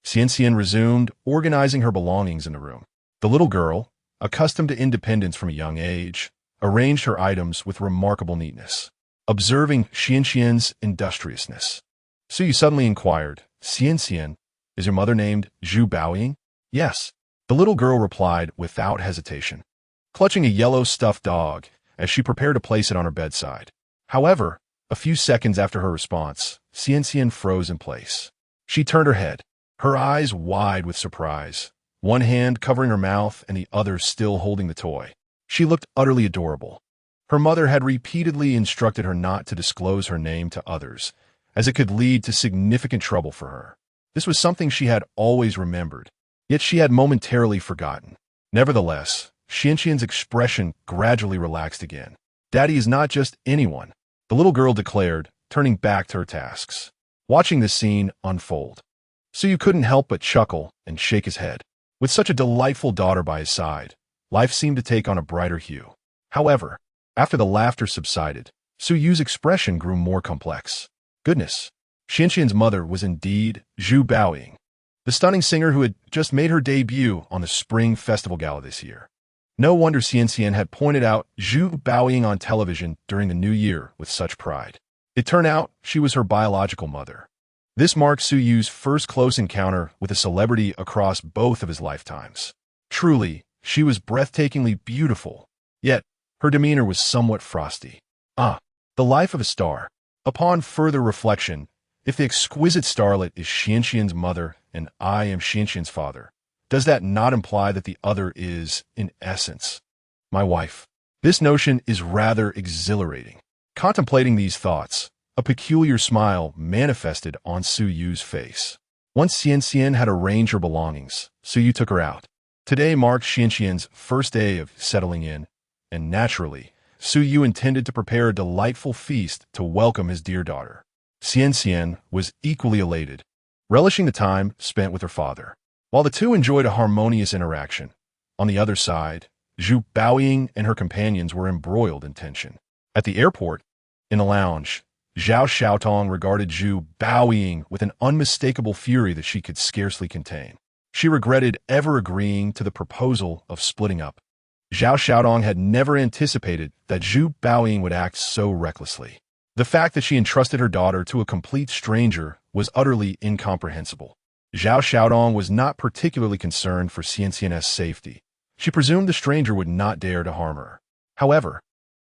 Xianxian resumed organizing her belongings in the room. The little girl, accustomed to independence from a young age, arranged her items with remarkable neatness. Observing Xianxian's industriousness, Su Yu suddenly inquired, "Xianxian, is your mother named Zhu Baoying?" "Yes," the little girl replied without hesitation, clutching a yellow stuffed dog as she prepared to place it on her bedside. However, a few seconds after her response, Xianxian froze in place. She turned her head, her eyes wide with surprise, one hand covering her mouth and the other still holding the toy. She looked utterly adorable. Her mother had repeatedly instructed her not to disclose her name to others, as it could lead to significant trouble for her. This was something she had always remembered, yet she had momentarily forgotten. Nevertheless, Xianxian's expression gradually relaxed again. "Daddy is not just anyone," the little girl declared, turning back to her tasks. Watching this scene unfold, Su Yu couldn't help but chuckle and shake his head. With such a delightful daughter by his side, life seemed to take on a brighter hue. However, after the laughter subsided, Su Yu's expression grew more complex. Goodness, Xianxian's mother was indeed Zhu Baoying, the stunning singer who had just made her debut on the Spring Festival Gala this year. No wonder Xianxian had pointed out Zhu Baoying on television during the new year with such pride. It turned out she was her biological mother. This marked Su Yu's first close encounter with a celebrity across both of his lifetimes. Truly, she was breathtakingly beautiful, yet her demeanor was somewhat frosty. The life of a star. Upon further reflection, if the exquisite starlet is Xianxian's mother and I am Xianxian's father, does that not imply that the other is, in essence, my wife? This notion is rather exhilarating. Contemplating these thoughts, a peculiar smile manifested on Su Yu's face. Once Xianxian had arranged her belongings, Su Yu took her out. Today marked Xianxian's first day of settling in, and naturally, Su Yu intended to prepare a delightful feast to welcome his dear daughter. Xianxian was equally elated, relishing the time spent with her father. While the two enjoyed a harmonious interaction, on the other side, Zhu Baoying and her companions were embroiled in tension. At the airport, in a lounge, Zhao Xiaotong regarded Zhu Baoying with an unmistakable fury that she could scarcely contain. She regretted ever agreeing to the proposal of splitting up. Zhao Xiaotong had never anticipated that Zhu Baoying would act so recklessly. The fact that she entrusted her daughter to a complete stranger was utterly incomprehensible. Zhao Xiaotong was not particularly concerned for Xianxian's safety. She presumed the stranger would not dare to harm her. However,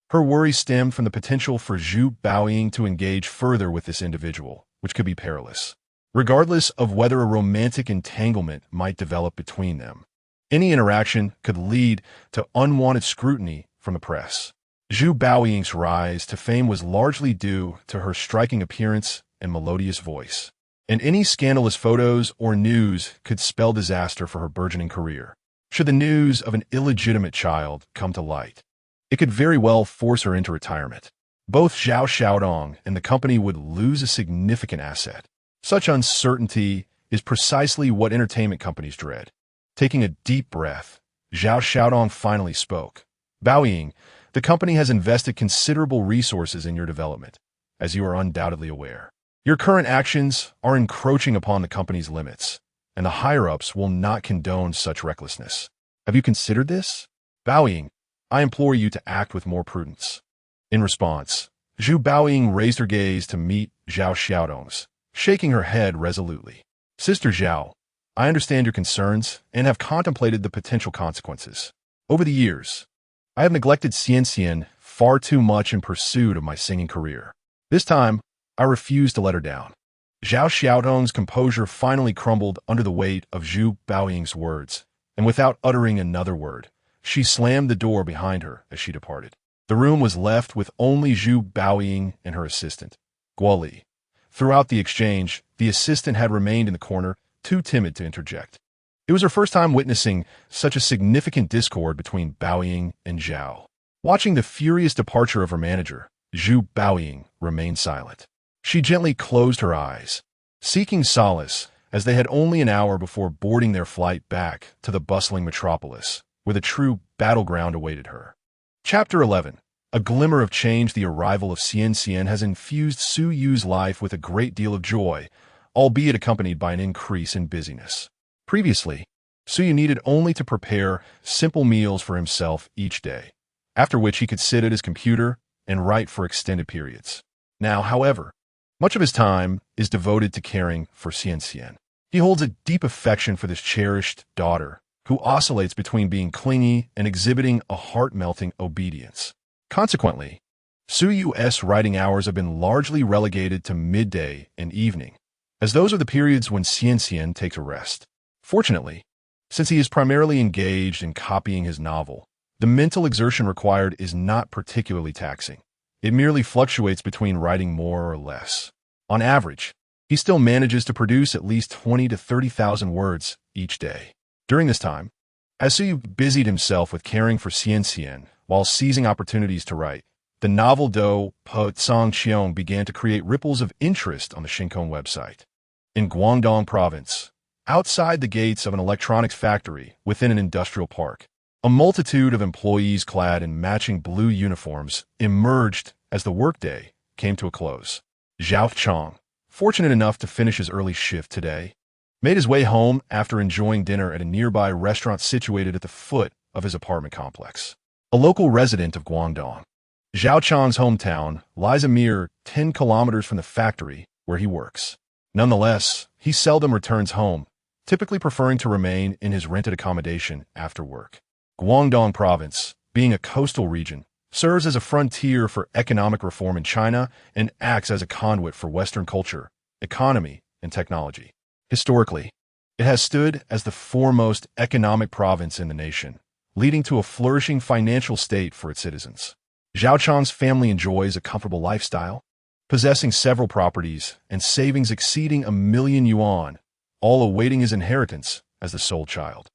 her worry stemmed from the potential for Zhu Baoying to engage further with this individual, which could be perilous. Regardless of whether a romantic entanglement might develop between them, any interaction could lead to unwanted scrutiny from the press. Zhu Baoying's rise to fame was largely due to her striking appearance and melodious voice, and any scandalous photos or news could spell disaster for her burgeoning career. Should the news of an illegitimate child come to light, it could very well force her into retirement. Both Zhao Xiaodong and the company would lose a significant asset. Such uncertainty is precisely what entertainment companies dread. Taking a deep breath, Zhao Xiaodong finally spoke. "Baoying, the company has invested considerable resources in your development, as you are undoubtedly aware. Your current actions are encroaching upon the company's limits, and the higher-ups will not condone such recklessness. Have you considered this? Baoying, I implore you to act with more prudence." In response, Zhu Baoying raised her gaze to meet Zhao Xiaodong's, shaking her head resolutely. "Sister Zhao, I understand your concerns and have contemplated the potential consequences. Over the years, I have neglected Xianxian far too much in pursuit of my singing career. This time, I refuse to let her down." Zhao Xiaodong's composure finally crumbled under the weight of Zhu Baoying's words, and without uttering another word, she slammed the door behind her as she departed. The room was left with only Zhu Baoying and her assistant, Guoli. Throughout the exchange, the assistant had remained in the corner, too timid to interject. It was her first time witnessing such a significant discord between Baoying and Zhao. Watching the furious departure of her manager, Zhu Baoying remained silent. She gently closed her eyes, seeking solace as they had only an hour before boarding their flight back to the bustling metropolis, where the true battleground awaited her. Chapter 11. A glimmer of change, the arrival of Xian has infused Su Yu's life with a great deal of joy, albeit accompanied by an increase in busyness. Previously, Su Yu needed only to prepare simple meals for himself each day, after which he could sit at his computer and write for extended periods. Now, however, much of his time is devoted to caring for Xian. He holds a deep affection for this cherished daughter, who oscillates between being clingy and exhibiting a heart-melting obedience. Consequently, Su Yu's writing hours have been largely relegated to midday and evening, as those are the periods when Xian takes a rest. Fortunately, since he is primarily engaged in copying his novel, the mental exertion required is not particularly taxing. It merely fluctuates between writing more or less. On average, he still manages to produce at least 20 to 30,000 words each day. During this time, as Su Yu busied himself with caring for Xian while seizing opportunities to write, the novel Do Po Song Qiong began to create ripples of interest on the Shinkong website. In Guangdong province, outside the gates of an electronics factory within an industrial park, a multitude of employees clad in matching blue uniforms emerged as the workday came to a close. Zhao Chong, fortunate enough to finish his early shift today, made his way home after enjoying dinner at a nearby restaurant situated at the foot of his apartment complex. A local resident of Guangdong, Zhao Chong's hometown lies a mere 10 kilometers from the factory where he works. Nonetheless, he seldom returns home, typically preferring to remain in his rented accommodation after work. Guangdong province, being a coastal region, serves as a frontier for economic reform in China and acts as a conduit for Western culture, economy, and technology. Historically, it has stood as the foremost economic province in the nation, leading to a flourishing financial state for its citizens. Zhao Chong's family enjoys a comfortable lifestyle, possessing several properties and savings exceeding 1,000,000 yuan, all awaiting his inheritance as the sole child.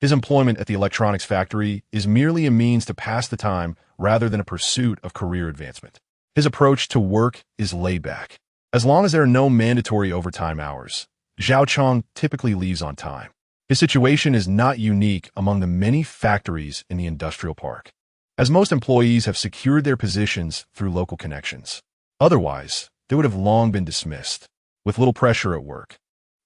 His employment at the electronics factory is merely a means to pass the time rather than a pursuit of career advancement. His approach to work is laid back. As long as there are no mandatory overtime hours, Zhao Chong typically leaves on time. His situation is not unique among the many factories in the industrial park, as most employees have secured their positions through local connections. Otherwise, they would have long been dismissed. With little pressure at work,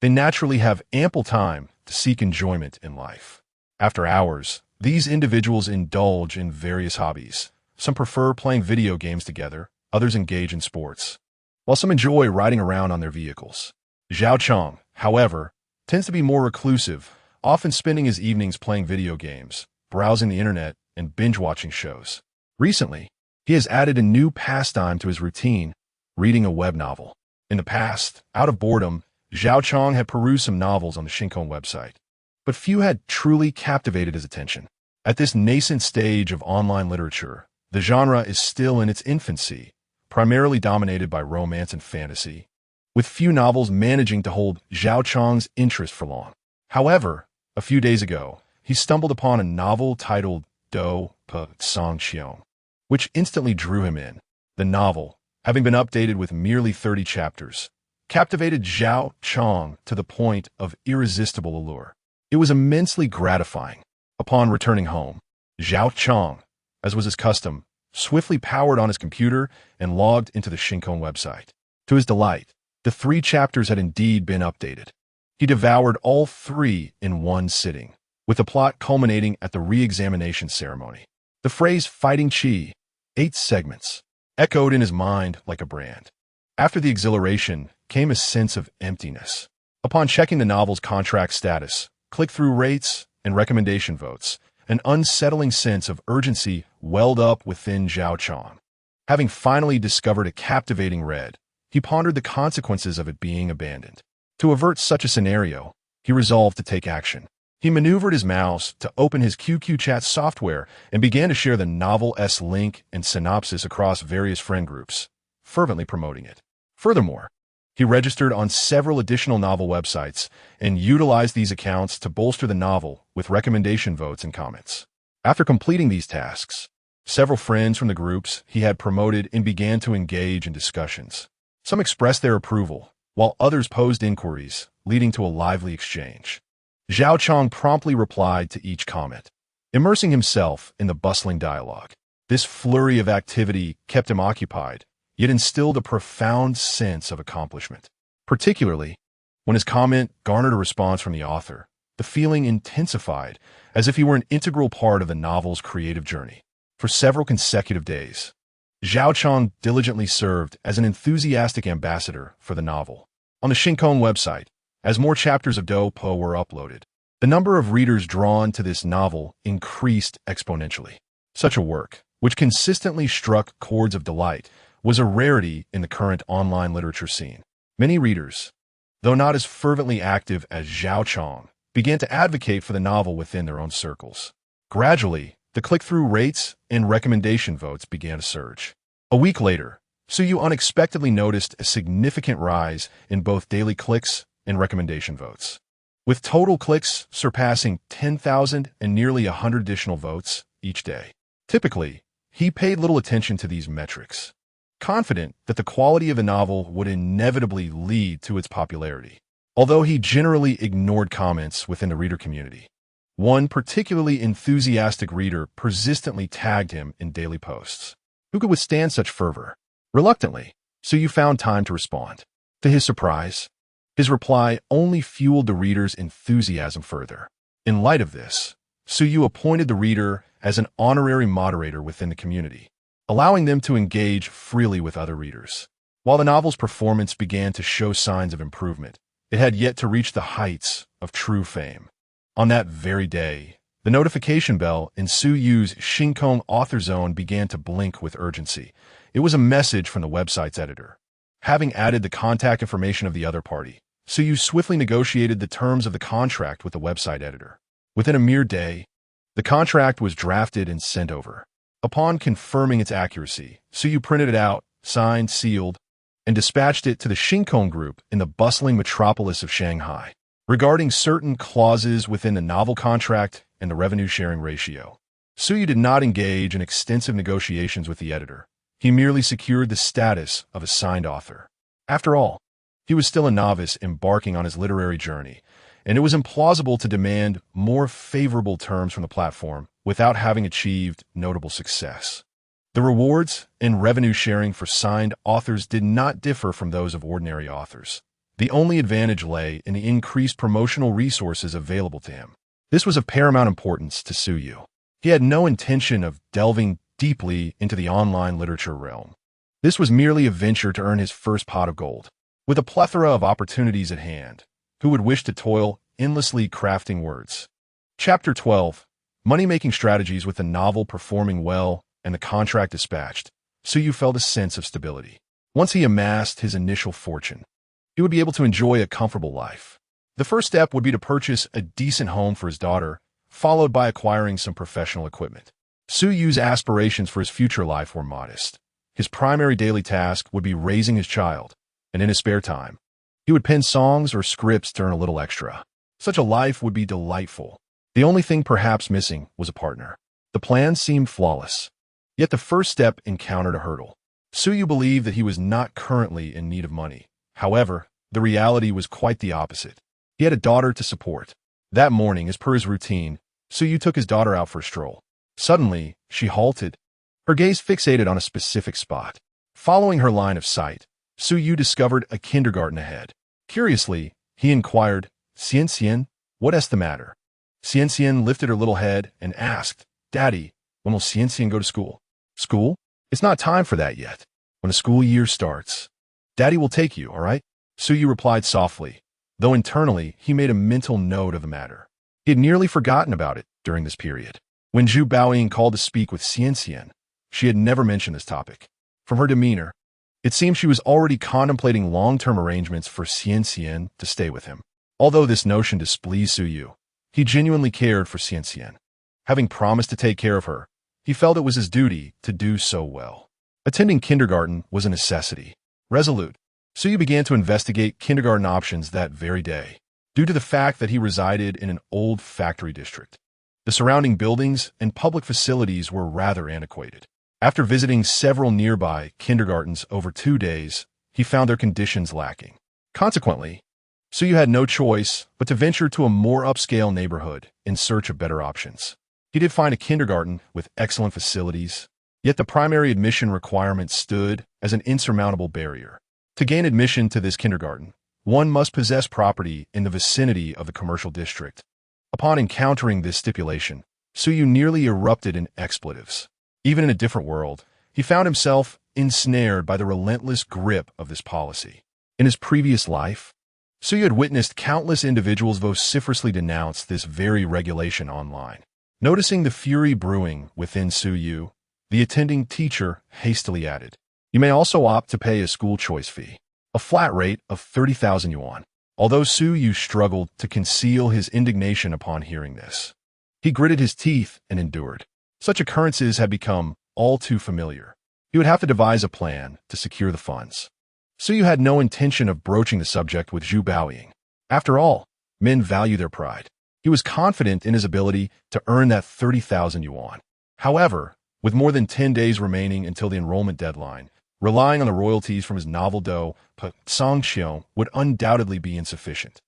they naturally have ample time to seek enjoyment in life. After hours, these individuals indulge in various hobbies. Some prefer playing video games together, others engage in sports, while some enjoy riding around on their vehicles. Zhao Chong, however, tends to be more reclusive, often spending his evenings playing video games, browsing the internet, and binge-watching shows. Recently, he has added a new pastime to his routine, reading a web novel. In the past, out of boredom, Zhao Chong had perused some novels on the Shinkong website, but few had truly captivated his attention. At this nascent stage of online literature, the genre is still in its infancy, primarily dominated by romance and fantasy, with few novels managing to hold Zhao Chong's interest for long. However, a few days ago, he stumbled upon a novel titled Do Po Song Qiong, which instantly drew him in. The novel, having been updated with merely 30 chapters, captivated Zhao Chong to the point of irresistible allure. It was immensely gratifying. Upon returning home, Zhao Chong, as was his custom, swiftly powered on his computer and logged into the Shinkong website. To his delight, the 3 chapters had indeed been updated. He devoured all 3 in one sitting, with the plot culminating at the re-examination ceremony. The phrase "fighting Qi," 8 segments, echoed in his mind like a brand. After the exhilaration came a sense of emptiness. Upon checking the novel's contract status, click-through rates, and recommendation votes, an unsettling sense of urgency welled up within Zhao Chong. Having finally discovered a captivating read, he pondered the consequences of it being abandoned. To avert such a scenario, he resolved to take action. He maneuvered his mouse to open his QQ chat software and began to share the novel's link and synopsis across various friend groups, fervently promoting it. Furthermore, he registered on several additional novel websites and utilized these accounts to bolster the novel with recommendation votes and comments. After completing these tasks, several friends from the groups he had promoted and began to engage in discussions. Some expressed their approval, while others posed inquiries, leading to a lively exchange. Zhao Chong promptly replied to each comment, immersing himself in the bustling dialogue. This flurry of activity kept him occupied, yet instilled a profound sense of accomplishment. Particularly, when his comment garnered a response from the author, the feeling intensified, as if he were an integral part of the novel's creative journey. For several consecutive days, Zhao Chong diligently served as an enthusiastic ambassador for the novel. On the Shinkong website, as more chapters of Do Po were uploaded, the number of readers drawn to this novel increased exponentially. Such a work, which consistently struck chords of delight, was a rarity in the current online literature scene. Many readers, though not as fervently active as Zhao Chong, began to advocate for the novel within their own circles. Gradually, the click-through rates and recommendation votes began to surge. A week later, Suyu unexpectedly noticed a significant rise in both daily clicks and recommendation votes, with total clicks surpassing 10,000 and nearly 100 additional votes each day. Typically, he paid little attention to these metrics, confident that the quality of the novel would inevitably lead to its popularity. Although he generally ignored comments within the reader community, one particularly enthusiastic reader persistently tagged him in daily posts. Who could withstand such fervor? Reluctantly, Suyu found time to respond. To his surprise, his reply only fueled the reader's enthusiasm further. In light of this, Suyu appointed the reader as an honorary moderator within the community, allowing them to engage freely with other readers. While the novel's performance began to show signs of improvement, it had yet to reach the heights of true fame. On that very day, the notification bell in Suyu's Shinkong Author Zone began to blink with urgency. It was a message from the website's editor. Having added the contact information of the other party, Suyu swiftly negotiated the terms of the contract with the website editor. Within a mere day, the contract was drafted and sent over. Upon confirming its accuracy, Suyu printed it out, signed, sealed, and dispatched it to the Shinkong group in the bustling metropolis of Shanghai. Regarding certain clauses within the novel contract and the revenue-sharing ratio, Suyu did not engage in extensive negotiations with the editor. He merely secured the status of a signed author. After all, he was still a novice embarking on his literary journey, and it was implausible to demand more favorable terms from the platform without having achieved notable success. The rewards and revenue sharing for signed authors did not differ from those of ordinary authors. The only advantage lay in the increased promotional resources available to him. This was of paramount importance to Suyu. He had no intention of delving deeply into the online literature realm. This was merely a venture to earn his first pot of gold. With a plethora of opportunities at hand, who would wish to toil endlessly crafting words? Chapter 12. Money-making strategies. With the novel performing well and the contract dispatched, Suyu felt a sense of stability. Once he amassed his initial fortune, he would be able to enjoy a comfortable life. The first step would be to purchase a decent home for his daughter, followed by acquiring some professional equipment. Suyu's aspirations for his future life were modest. His primary daily task would be raising his child, and in his spare time, he would pen songs or scripts to earn a little extra. Such a life would be delightful. The only thing perhaps missing was a partner. The plan seemed flawless. Yet the first step encountered a hurdle. Suyu believed that he was not currently in need of money. However, the reality was quite the opposite. He had a daughter to support. That morning, as per his routine, Suyu took his daughter out for a stroll. Suddenly, she halted, her gaze fixated on a specific spot. Following her line of sight, Suyu discovered a kindergarten ahead. Curiously, he inquired, "Xian Xian, what's the matter?" Xian Xian lifted her little head and asked, "Daddy, when will Xian Xian go to school?" "School? It's not time for that yet. When the school year starts, Daddy will take you, all right?" Suyu replied softly, though internally he made a mental note of the matter. He had nearly forgotten about it during this period. When Zhu Baoying called to speak with Xian Xian, she had never mentioned this topic. From her demeanor, it seemed she was already contemplating long-term arrangements for Xian Xian to stay with him. Although this notion displeased Suyu, he genuinely cared for Xian Xian. Having promised to take care of her, he felt it was his duty to do so well. Attending kindergarten was a necessity. Resolute, Suyu began to investigate kindergarten options that very day. Due to the fact that he resided in an old factory district, the surrounding buildings and public facilities were rather antiquated. After visiting several nearby kindergartens over 2 days, he found their conditions lacking. Consequently, Suyu had no choice but to venture to a more upscale neighborhood in search of better options. He did find a kindergarten with excellent facilities, Yet the primary admission requirement stood as an insurmountable barrier. To gain admission to this kindergarten, one must possess property in the vicinity of the commercial district. Upon encountering this stipulation, Suyu nearly erupted in expletives. Even in a different world, he found himself ensnared by the relentless grip of this policy. In his previous life, Suyu had witnessed countless individuals vociferously denounce this very regulation online. Noticing the fury brewing within Suyu, the attending teacher hastily added, "You may also opt to pay a school choice fee, a flat rate of 30,000 yuan. Although Suyu struggled to conceal his indignation upon hearing this, he gritted his teeth and endured. Such occurrences had become all too familiar. He would have to devise a plan to secure the funds. Suyu had no intention of broaching the subject with Zhu Baoying. After all, men value their pride. He was confident in his ability to earn that 30,000 yuan. However, with more than 10 days remaining until the enrollment deadline, relying on the royalties from his novel Do, Songqiu would undoubtedly be insufficient.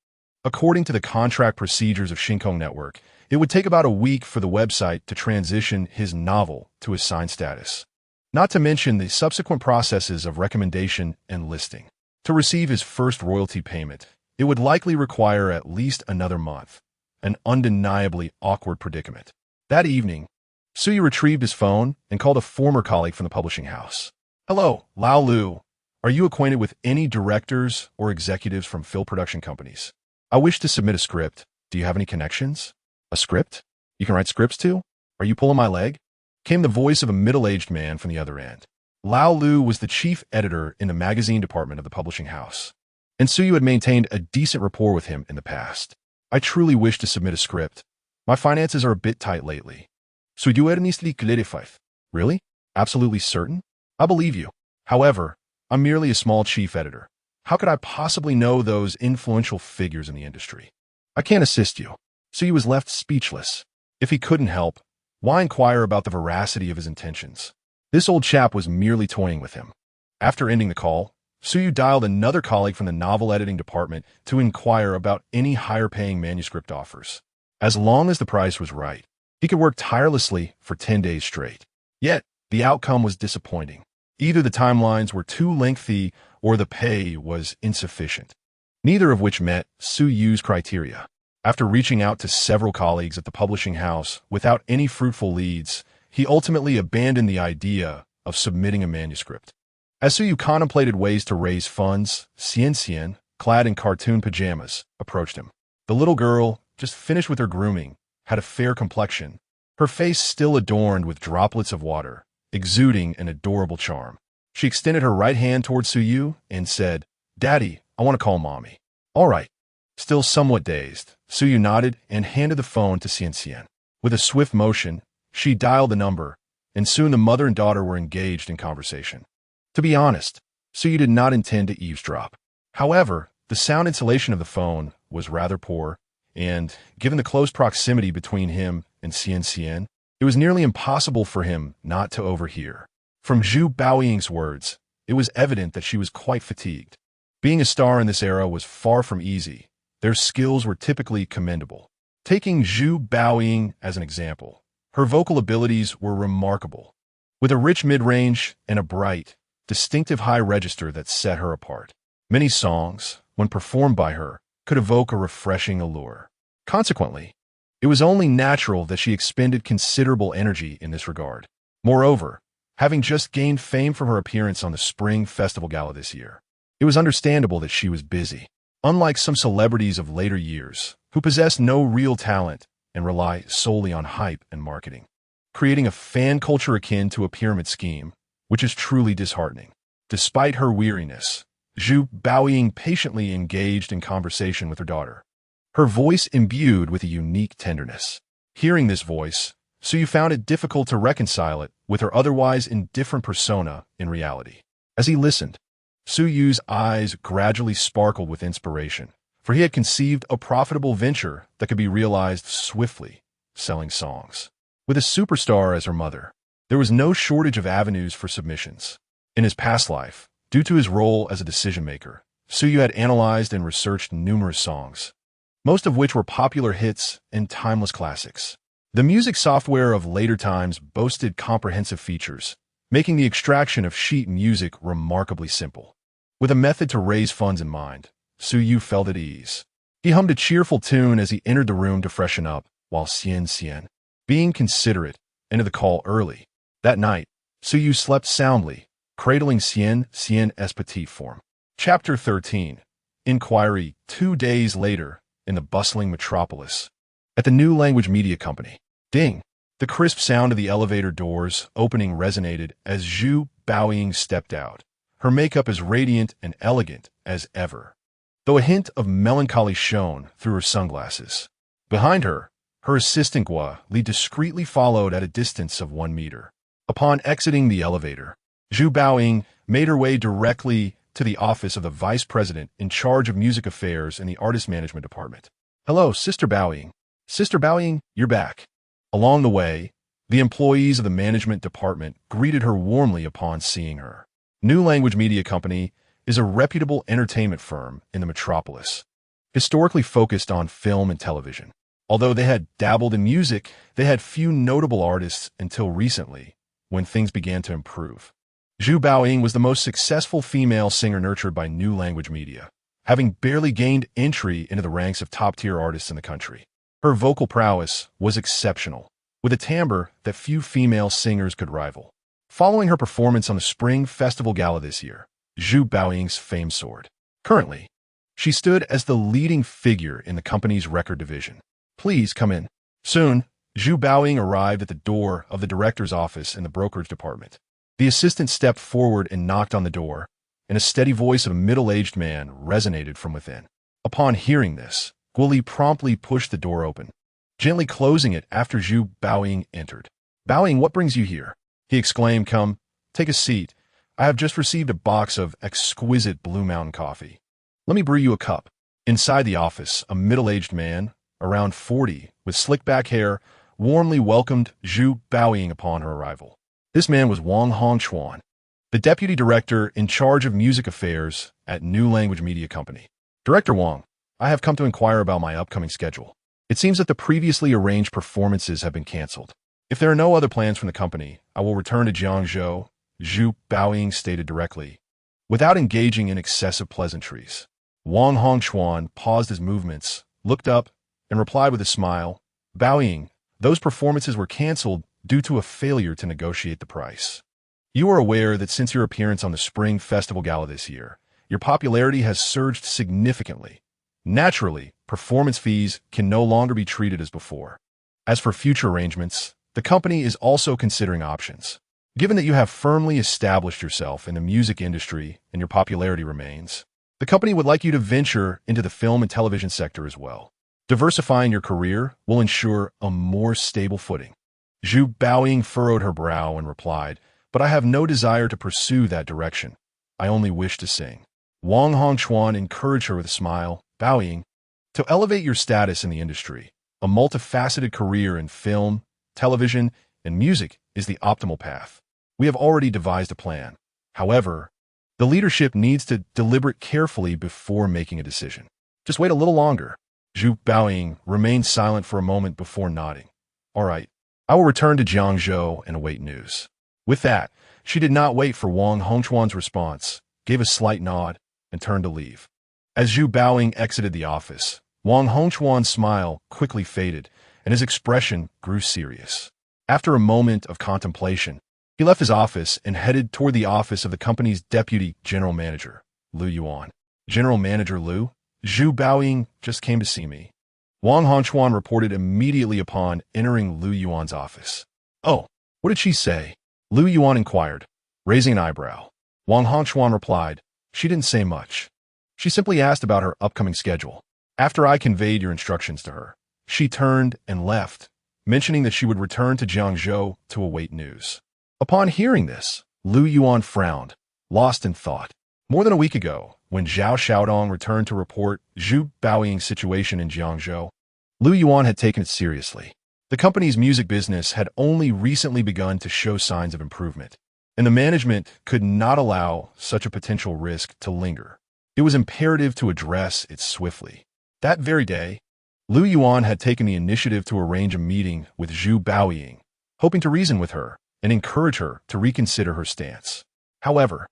According to the contract procedures of Shinkong Network, it would take about a week for the website to transition his novel to a signed status. Not to mention the subsequent processes of recommendation and listing. To receive his first royalty payment, it would likely require at least another month, an undeniably awkward predicament. That evening, Suyu retrieved his phone and called a former colleague from the publishing house. "Hello, Lao Lu. Are you acquainted with any directors or executives from film production companies? I wish to submit a script. Do you have any connections?" "A script? You can write scripts too? Are you pulling my leg?" Came the voice of a middle-aged man from the other end. Lao Lu was the chief editor in the magazine department of the publishing house, and Suyu had maintained a decent rapport with him in the past. "I truly wish to submit a script. My finances are a bit tight lately." "Suyu earnestly clarified. Really? Absolutely certain? I believe you. However, I'm merely a small chief editor. How could I possibly know those influential figures in the industry? I can't assist you." Suyu was left speechless. If he couldn't help, why inquire about the veracity of his intentions? This old chap was merely toying with him. After ending the call, Suyu dialed another colleague from the novel editing department to inquire about any higher-paying manuscript offers. As long as the price was right, he could work tirelessly for 10 days straight. Yet, the outcome was disappointing. Either the timelines were too lengthy or the pay was insufficient, neither of which met Suyu's criteria. After reaching out to several colleagues at the publishing house without any fruitful leads, he ultimately abandoned the idea of submitting a manuscript. As Suyu contemplated ways to raise funds, Xian, clad in cartoon pajamas, approached him. The little girl, just finished with her grooming, had a fair complexion, her face still adorned with droplets of water, exuding an adorable charm. She extended her right hand toward Suyu and said, "Daddy, I want to call Mommy." "All right." Still somewhat dazed, Suyu nodded and handed the phone to Xian. With a swift motion, she dialed the number, and soon the mother and daughter were engaged in conversation. To be honest, Suyu did not intend to eavesdrop. However, the sound insulation of the phone was rather poor, and, given the close proximity between him and Xian, it was nearly impossible for him not to overhear. From Zhu Baoying's words, it was evident that she was quite fatigued. Being a star in this era was far from easy. Their skills were typically commendable. Taking Zhu Baoying as an example, her vocal abilities were remarkable, with a rich mid-range and a bright, distinctive high register that set her apart. Many songs, when performed by her, could evoke a refreshing allure. Consequently, it was only natural that she expended considerable energy in this regard. Moreover, having just gained fame from her appearance on the Spring Festival Gala this year, it was understandable that she was busy. Unlike some celebrities of later years, who possess no real talent and rely solely on hype and marketing, creating a fan culture akin to a pyramid scheme, which is truly disheartening. Despite her weariness, Zhu Baoying patiently engaged in conversation with her daughter, her voice imbued with a unique tenderness. Hearing this voice, Suyu found it difficult to reconcile it with her otherwise indifferent persona in reality. As he listened, Suyu's eyes gradually sparkled with inspiration, for he had conceived a profitable venture that could be realized swiftly, selling songs. With a superstar as her mother, there was no shortage of avenues for submissions. In his past life, due to his role as a decision-maker, Suyu had analyzed and researched numerous songs, most of which were popular hits and timeless classics. The music software of later times boasted comprehensive features, making the extraction of sheet music remarkably simple. With a method to raise funds in mind, Su Yu felt at ease. He hummed a cheerful tune as he entered the room to freshen up, while Xian, being considerate, ended the call early. That night, Su Yu slept soundly, cradling Xian's petite form. Chapter 13. Inquiry 2 days later, in the bustling metropolis. At the New Language Media Company. Ding! The crisp sound of the elevator doors opening resonated as Zhu Baoying stepped out. Her makeup as radiant and elegant as ever, though a hint of melancholy shone through her sunglasses. Behind her, her assistant Gua Li discreetly followed at a distance of 1 meter. Upon exiting the elevator, Zhu Baoying made her way directly to the office of the vice president in charge of music affairs in the artist management department. Hello, Sister Baoying. Sister Baoying, you're back. Along the way, the employees of the management department greeted her warmly upon seeing her. New Language Media Company is a reputable entertainment firm in the metropolis, historically focused on film and television. Although they had dabbled in music, they had few notable artists until recently, when things began to improve. Zhu Baoying was the most successful female singer nurtured by New Language Media, having barely gained entry into the ranks of top-tier artists in the country. Her vocal prowess was exceptional, with a timbre that few female singers could rival. Following her performance on the Spring Festival Gala this year, Zhu Baoying's fame soared. Currently, she stood as the leading figure in the company's record division. Please come in. Soon, Zhu Baoying arrived at the door of the director's office in the brokerage department. The assistant stepped forward and knocked on the door, and a steady voice of a middle-aged man resonated from within. Upon hearing this, Gua Li promptly pushed the door open, gently closing it after Zhu Baoying entered. Baoying, what brings you here? He exclaimed. Come, take a seat. I have just received a box of exquisite Blue Mountain coffee. Let me brew you a cup. Inside the office, a middle-aged man, around 40, with slick-back hair, warmly welcomed Zhu Baoying upon her arrival. This man was Wang Hongchuan, the deputy director in charge of music affairs at New Language Media Company. Director Wang, I have come to inquire about my upcoming schedule. It seems that the previously arranged performances have been canceled. If there are no other plans from the company, I will return to Jiangzhou, Zhu Baoying stated directly, without engaging in excessive pleasantries. Wang Hongchuan paused his movements, looked up, and replied with a smile, Baoying, those performances were canceled due to a failure to negotiate the price. You are aware that since your appearance on the Spring Festival Gala this year, your popularity has surged significantly. Naturally, performance fees can no longer be treated as before. As for future arrangements, the company is also considering options. Given that you have firmly established yourself in the music industry and your popularity remains, the company would like you to venture into the film and television sector as well. Diversifying your career will ensure a more stable footing. Zhu Baoying furrowed her brow and replied, but I have no desire to pursue that direction. I only wish to sing. Wang Hongchuan encouraged her with a smile, Baoying, to elevate your status in the industry. A multifaceted career in film, television, and music is the optimal path. We have already devised a plan. However, the leadership needs to deliberate carefully before making a decision. Just wait a little longer. Zhu Baoying remained silent for a moment before nodding. All right, I will return to Jiangzhou and await news. With that, she did not wait for Wang Hongchuan's response, gave a slight nod, and turned to leave. As Zhu Baoying exited the office, Wang Hongchuan's smile quickly faded, and his expression grew serious. After a moment of contemplation, he left his office and headed toward the office of the company's deputy general manager, Lu Yuan. General Manager Lu, Zhu Baoying just came to see me. Wang Hongchuan reported immediately upon entering Lu Yuan's office. Oh, what did she say? Lu Yuan inquired, raising an eyebrow. Wang Hongchuan replied, she didn't say much. She simply asked about her upcoming schedule. After I conveyed your instructions to her, she turned and left, mentioning that she would return to Jiangzhou to await news. Upon hearing this, Lu Yuan frowned, lost in thought. More than a week ago, when Zhao Xiaodong returned to report Zhu Baoying's situation in Jiangzhou, Lu Yuan had taken it seriously. The company's music business had only recently begun to show signs of improvement, and the management could not allow such a potential risk to linger. It was imperative to address it swiftly. That very day, Lu Yuan had taken the initiative to arrange a meeting with Zhu Baoying, hoping to reason with her and encourage her to reconsider her stance. However,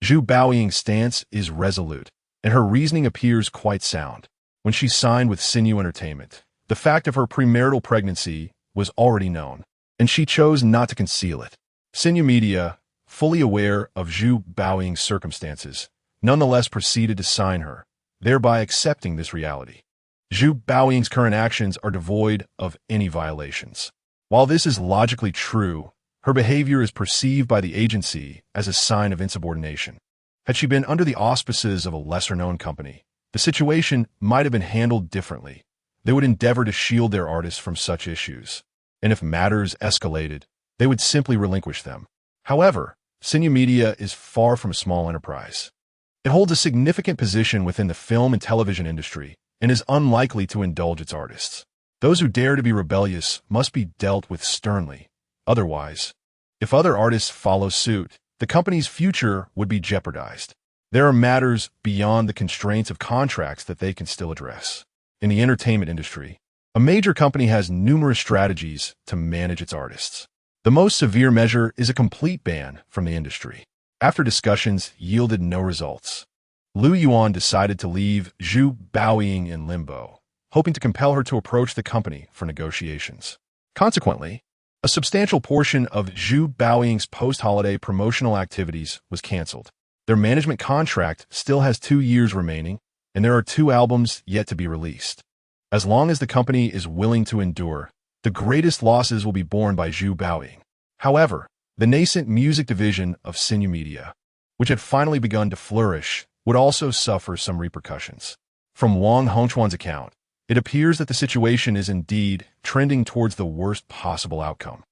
Zhu Baoying's stance is resolute, and her reasoning appears quite sound. When she signed with Sinew Entertainment, the fact of her premarital pregnancy was already known, and she chose not to conceal it. Sinew Media, fully aware of Zhu Baoying's circumstances, nonetheless proceeded to sign her, thereby accepting this reality. Zhu Baoying's current actions are devoid of any violations. While this is logically true, her behavior is perceived by the agency as a sign of insubordination. Had she been under the auspices of a lesser-known company, the situation might have been handled differently. They would endeavor to shield their artists from such issues, and if matters escalated, they would simply relinquish them. However, Sinew Media is far from a small enterprise. It holds a significant position within the film and television industry and is unlikely to indulge its artists. Those who dare to be rebellious must be dealt with sternly. Otherwise, if other artists follow suit, the company's future would be jeopardized. There are matters beyond the constraints of contracts that they can still address. In the entertainment industry, a major company has numerous strategies to manage its artists. The most severe measure is a complete ban from the industry. After discussions yielded no results, Liu Yuan decided to leave Zhu Baoying in limbo, hoping to compel her to approach the company for negotiations. Consequently, a substantial portion of Zhu Baoying's post-holiday promotional activities was canceled. Their management contract still has 2 years remaining, and there are 2 albums yet to be released. As long as the company is willing to endure, the greatest losses will be borne by Zhu Baoying. However, the nascent music division of Sinew Media, which had finally begun to flourish, would also suffer some repercussions. From Wang Hongchuan's account, it appears that the situation is indeed trending towards the worst possible outcome.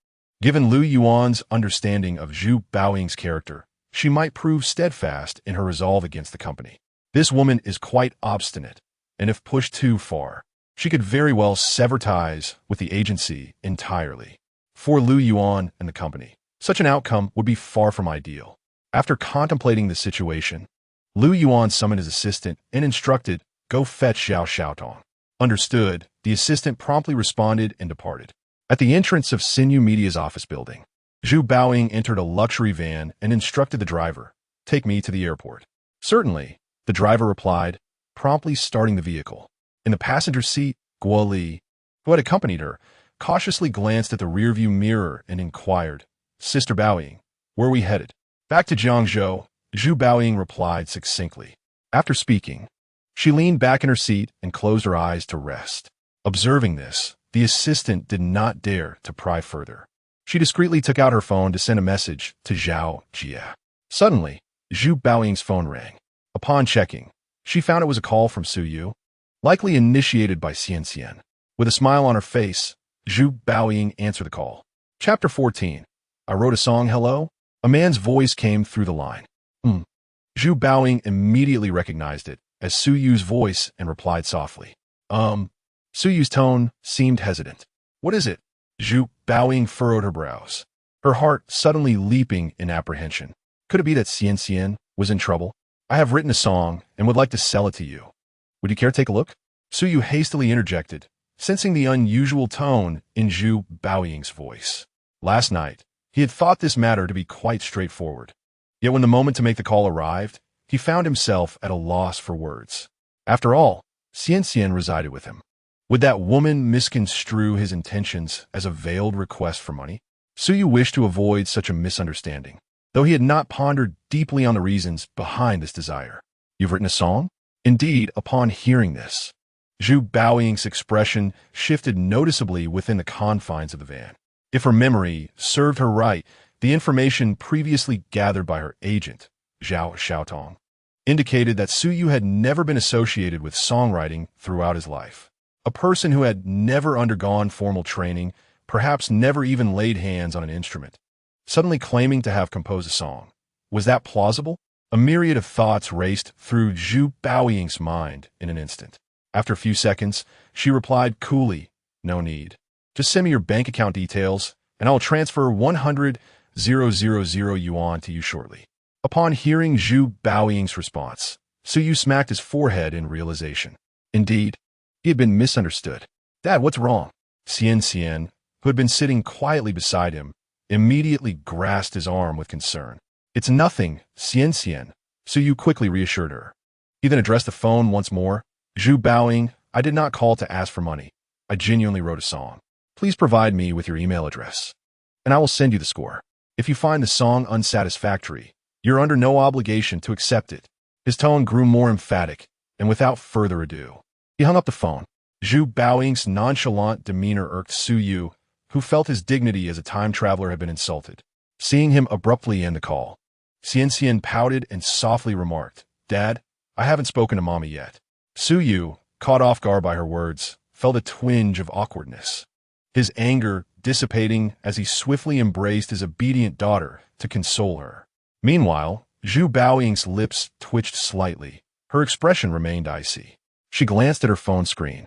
Given Liu Yuan's understanding of Zhu Baoying's character, she might prove steadfast in her resolve against the company. This woman is quite obstinate, and if pushed too far, she could very well sever ties with the agency entirely. For Liu Yuan and the company, such an outcome would be far from ideal. After contemplating the situation, Liu Yuan summoned his assistant and instructed, "Go fetch Xiao Xiaotong." Understood, the assistant promptly responded and departed. At the entrance of Sinew Media's office building, Zhu Baoying entered a luxury van and instructed the driver, "Take me to the airport." "Certainly," the driver replied, promptly starting the vehicle. In the passenger seat, Guo Li, who had accompanied her, cautiously glanced at the rearview mirror and inquired, "Sister Baoying, where are we headed?" "Back to Jiangzhou," Zhu Baoying replied succinctly. After speaking, she leaned back in her seat and closed her eyes to rest. Observing this, the assistant did not dare to pry further. She discreetly took out her phone to send a message to Zhao Jia. Suddenly, Zhu Baoying's phone rang. Upon checking, she found it was a call from Su Yu, likely initiated by Xian. With a smile on her face, Zhu Baoying answered the call. Chapter 14. I wrote a song, hello? A man's voice came through the line. Zhu Baoying immediately recognized it as Su Yu's voice and replied softly. Su Yu's tone seemed hesitant. What is it? Zhu Baoying furrowed her brows, her heart suddenly leaping in apprehension. Could it be that Xian was in trouble? I have written a song and would like to sell it to you. Would you care to take a look? Su Yu hastily interjected, sensing the unusual tone in Zhu Baoying's voice. Last night, he had thought this matter to be quite straightforward. Yet when the moment to make the call arrived, he found himself at a loss for words. After all, Xian resided with him. Would that woman misconstrue his intentions as a veiled request for money? Su Yu wished to avoid such a misunderstanding, though he had not pondered deeply on the reasons behind this desire. You've written a song? Indeed, upon hearing this, Zhu Baoying's expression shifted noticeably within the confines of the van. If her memory served her right, the information previously gathered by her agent, Xiao Xiaotong, indicated that Su Yu had never been associated with songwriting throughout his life. A person who had never undergone formal training, perhaps never even laid hands on an instrument, suddenly claiming to have composed a song. Was that plausible? A myriad of thoughts raced through Zhu Baoying's mind in an instant. After a few seconds, she replied coolly, "No need. Just send me your bank account details, and I will transfer 100,000 yuan to you shortly." Upon hearing Zhu Baoying's response, Su Yu smacked his forehead in realization. Indeed, he had been misunderstood. "Dad, what's wrong?" Xian, who had been sitting quietly beside him, immediately grasped his arm with concern. "It's nothing, Xian," Suyu quickly reassured her. He then addressed the phone once more. Zhu bowing, "I did not call to ask for money. I genuinely wrote a song. Please provide me with your email address, and I will send you the score. If you find the song unsatisfactory, you're under no obligation to accept it." His tone grew more emphatic, and without further ado, he hung up the phone. Zhu Baoying's nonchalant demeanor irked Suyu, who felt his dignity as a time traveler had been insulted. Seeing him abruptly end the call, Xian pouted and softly remarked, "Dad, I haven't spoken to Mommy yet." Suyu, caught off guard by her words, felt a twinge of awkwardness, his anger dissipating as he swiftly embraced his obedient daughter to console her. Meanwhile, Zhu Baoying's lips twitched slightly. Her expression remained icy. She glanced at her phone screen,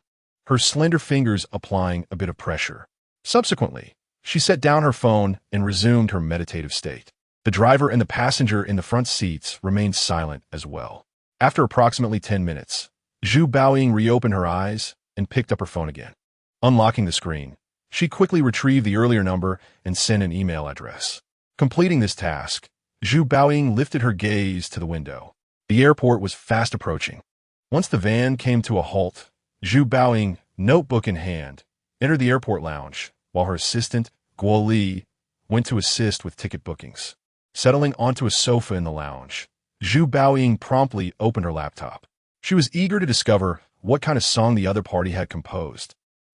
her slender fingers applying a bit of pressure. Subsequently, she set down her phone and resumed her meditative state. The driver and the passenger in the front seats remained silent as well. After approximately 10 minutes, Zhu Baoying reopened her eyes and picked up her phone again. Unlocking the screen, she quickly retrieved the earlier number and sent an email address. Completing this task, Zhu Baoying lifted her gaze to the window. The airport was fast approaching. Once the van came to a halt, Zhu Baoying, notebook in hand, entered the airport lounge, while her assistant, Guo Li, went to assist with ticket bookings. Settling onto a sofa in the lounge, Zhu Baoying promptly opened her laptop. She was eager to discover what kind of song the other party had composed.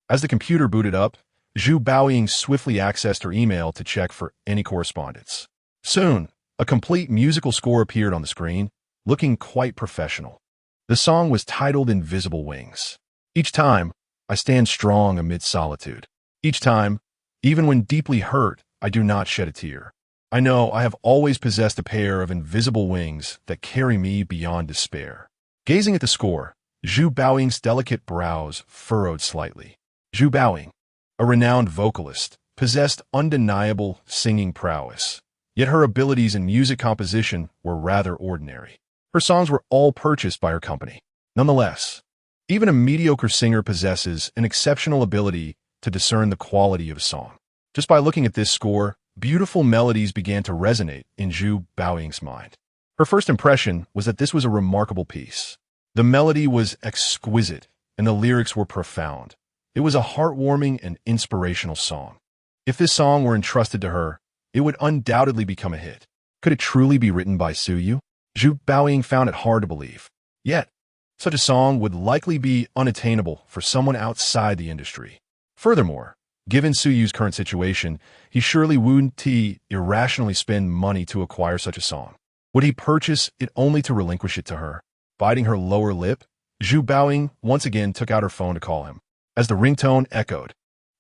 As the computer booted up, Zhu Baoying swiftly accessed her email to check for any correspondence. Soon, a complete musical score appeared on the screen, looking quite professional. The song was titled Invisible Wings. Each time, I stand strong amid solitude. Each time, even when deeply hurt, I do not shed a tear. I know I have always possessed a pair of invisible wings that carry me beyond despair. Gazing at the score, Zhu Baoying's delicate brows furrowed slightly. Zhu Baoying, a renowned vocalist, possessed undeniable singing prowess, yet her abilities in music composition were rather ordinary. Her songs were all purchased by her company. Nonetheless, even a mediocre singer possesses an exceptional ability to discern the quality of a song. Just by looking at this score, beautiful melodies began to resonate in Zhu Baoying's mind. Her first impression was that this was a remarkable piece. The melody was exquisite, and the lyrics were profound. It was a heartwarming and inspirational song. If this song were entrusted to her, it would undoubtedly become a hit. Could it truly be written by Suyu? Zhu Baoying found it hard to believe. Yet, such a song would likely be unattainable for someone outside the industry. Furthermore, given Suyu's current situation, he surely wouldn't irrationally spend money to acquire such a song. Would he purchase it only to relinquish it to her? Biting her lower lip, Zhu Baoying once again took out her phone to call him. As the ringtone echoed,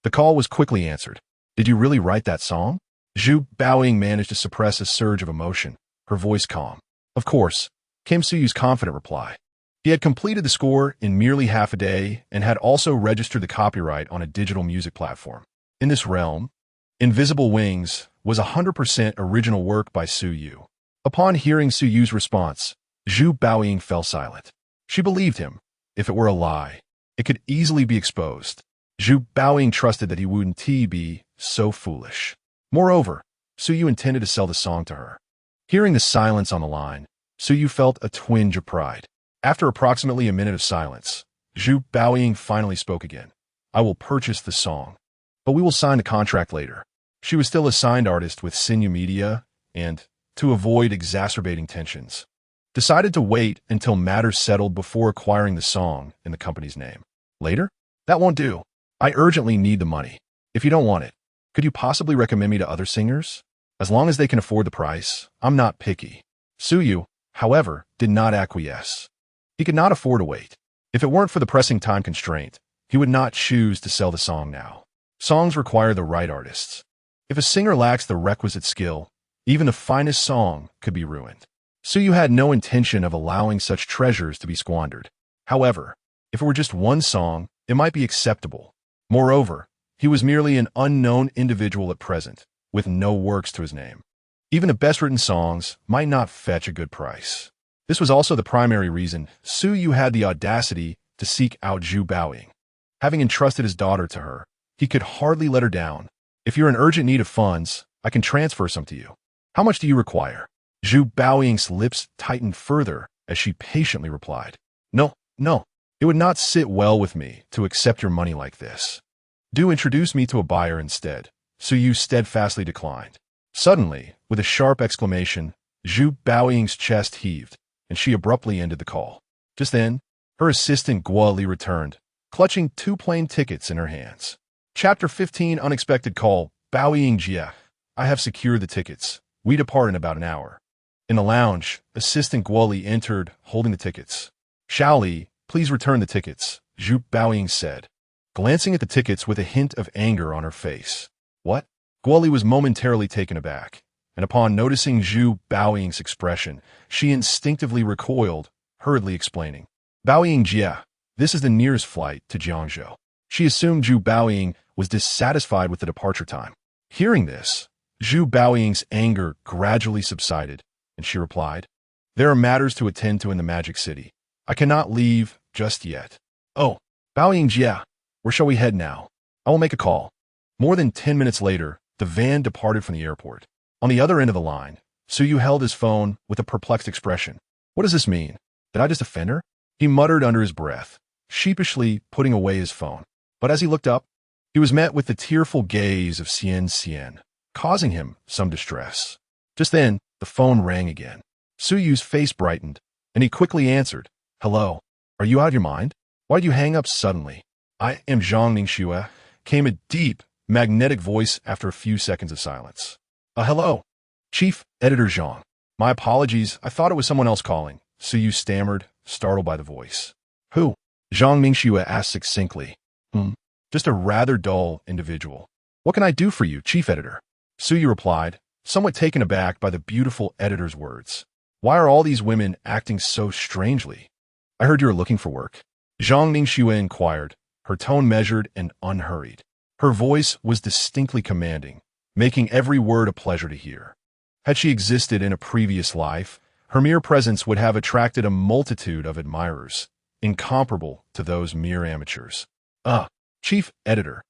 the call was quickly answered. "Did you really write that song?" Zhu Baoying managed to suppress a surge of emotion, her voice calm. "Of course," came Suyu's confident reply. He had completed the score in merely half a day and had also registered the copyright on a digital music platform. In this realm, Invisible Wings was 100% original work by Suyu. Upon hearing Suyu's response, Zhu Baoying fell silent. She believed him. If it were a lie, it could easily be exposed. Zhu Baoying trusted that he wouldn't be so foolish. Moreover, Suyu intended to sell the song to her. Hearing the silence on the line, Suyu felt a twinge of pride. After approximately a minute of silence, Zhu Baoying finally spoke again. "I will purchase the song, but we will sign the contract later." She was still a signed artist with Sinew Media and, to avoid exacerbating tensions, decided to wait until matters settled before acquiring the song in the company's name. "Later? That won't do. I urgently need the money. If you don't want it, could you possibly recommend me to other singers? As long as they can afford the price, I'm not picky." Suyu, however, did not acquiesce. He could not afford to wait. If it weren't for the pressing time constraint, he would not choose to sell the song now. Songs require the right artists. If a singer lacks the requisite skill, even the finest song could be ruined. Suyu had no intention of allowing such treasures to be squandered. However, if it were just one song, it might be acceptable. Moreover, he was merely an unknown individual at present, with no works to his name. Even the best-written songs might not fetch a good price. This was also the primary reason Suyu had the audacity to seek out Zhu Baoying. Having entrusted his daughter to her, he could hardly let her down. "If you're in urgent need of funds, I can transfer some to you. How much do you require? Zhu Baoying's lips tightened further as she patiently replied, No, no, it would not sit well with me to accept your money like this. Do introduce me to a buyer instead. Su Yu steadfastly declined. Suddenly, with a sharp exclamation, Zhu Baoying's chest heaved, and she abruptly ended the call. Just then, her assistant Guo Li returned, clutching 2 plain tickets in her hands. Chapter 15 Unexpected Call. Baoying Jia. I have secured the tickets. We depart in about an hour. In the lounge, Assistant Guo Li entered, holding the tickets. Xiao Li, please return the tickets, Zhu Baoying said, glancing at the tickets with a hint of anger on her face. What? Guo Li was momentarily taken aback, and upon noticing Zhu Baoying's expression, she instinctively recoiled, hurriedly explaining. Baoying Jia, this is the nearest flight to Jiangzhou. She assumed Zhu Baoying was dissatisfied with the departure time. Hearing this, Zhu Baoying's anger gradually subsided, and she replied, There are matters to attend to in the Magic City. I cannot leave just yet. Oh, Baoying Jia, where shall we head now? I will make a call. More than 10 minutes later, the van departed from the airport. On the other end of the line, Su Yu held his phone with a perplexed expression. What does this mean? Did I just offend her? He muttered under his breath, sheepishly putting away his phone. But as he looked up, he was met with the tearful gaze of Xian, causing him some distress. Just then, the phone rang again. Su Yu's face brightened, and he quickly answered, Hello, are you out of your mind? Why did you hang up suddenly? I am Zhang Ningxue, came a deep, magnetic voice after a few seconds of silence. Hello, Chief Editor Zhang. My apologies, I thought it was someone else calling, Su Yu stammered, startled by the voice. Who? Zhang Ningxue asked succinctly. Just a rather dull individual. What can I do for you, Chief Editor? Su Yu replied, somewhat taken aback by the beautiful editor's words. Why are all these women acting so strangely? I heard you were looking for work. Zhang Ningxue inquired, her tone measured and unhurried. Her voice was distinctly commanding, making every word a pleasure to hear. Had she existed in a previous life, her mere presence would have attracted a multitude of admirers, incomparable to those mere amateurs. Chief Editor,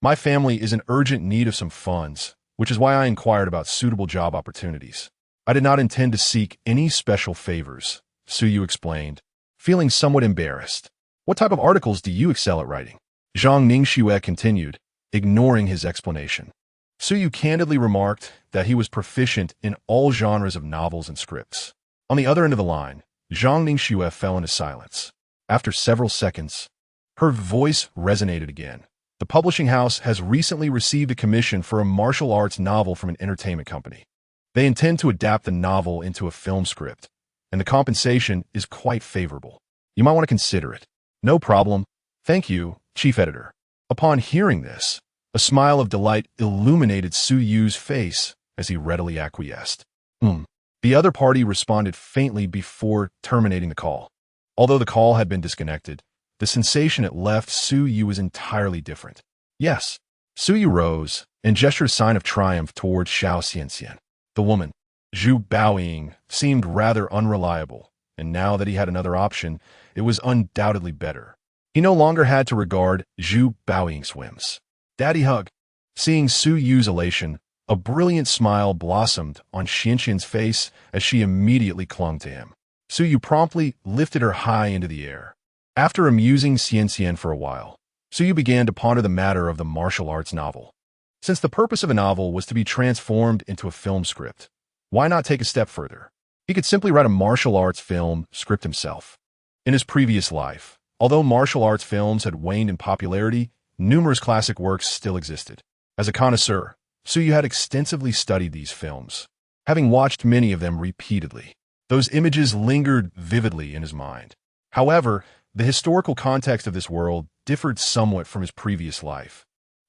my family is in urgent need of some funds, which is why I inquired about suitable job opportunities. I did not intend to seek any special favors, Su Yu explained, feeling somewhat embarrassed. What type of articles do you excel at writing? Zhang Ningxue continued, ignoring his explanation. Su Yu candidly remarked that he was proficient in all genres of novels and scripts. On the other end of the line, Zhang Ningxue fell into silence. After several seconds, her voice resonated again. The publishing house has recently received a commission for a martial arts novel from an entertainment company. They intend to adapt the novel into a film script, and the compensation is quite favorable. You might want to consider it. No problem. Thank you, Chief Editor. Upon hearing this, a smile of delight illuminated Su Yu's face as he readily acquiesced. The other party responded faintly before terminating the call. Although the call had been disconnected, the sensation it left Su Yu was entirely different. Yes. Su Yu rose and gestured a sign of triumph towards Xiao Xianxian. The woman, Zhu Baoying, seemed rather unreliable, and now that he had another option, it was undoubtedly better. He no longer had to regard Zhu Baoying's whims. Daddy hug. Seeing Su Yu's elation, a brilliant smile blossomed on Xianxian's face as she immediately clung to him. Su Yu promptly lifted her high into the air. After amusing Xianxian for a while, Su Yu began to ponder the matter of the martial arts novel. Since the purpose of a novel was to be transformed into a film script, why not take a step further? He could simply write a martial arts film script himself. In his previous life, although martial arts films had waned in popularity, numerous classic works still existed. As a connoisseur, Su Yu had extensively studied these films, having watched many of them repeatedly. Those images lingered vividly in his mind. However, the historical context of this world differed somewhat from his previous life,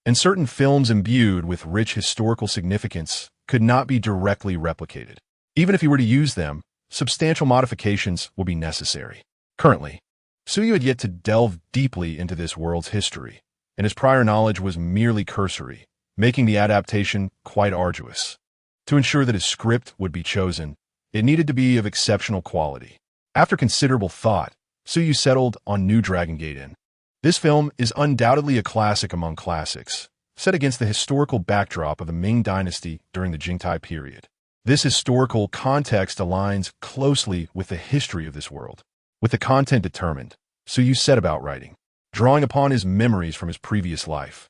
and certain films imbued with rich historical significance could not be directly replicated. Even if he were to use them, substantial modifications would be necessary. Currently, Su Yu had yet to delve deeply into this world's history, and his prior knowledge was merely cursory, making the adaptation quite arduous. To ensure that his script would be chosen, it needed to be of exceptional quality. After considerable thought, Su Yu settled on New Dragon Gate Inn. This film is undoubtedly a classic among classics, set against the historical backdrop of the Ming Dynasty during the Jingtai period. This historical context aligns closely with the history of this world. With the content determined, Su Yu set about writing, drawing upon his memories from his previous life.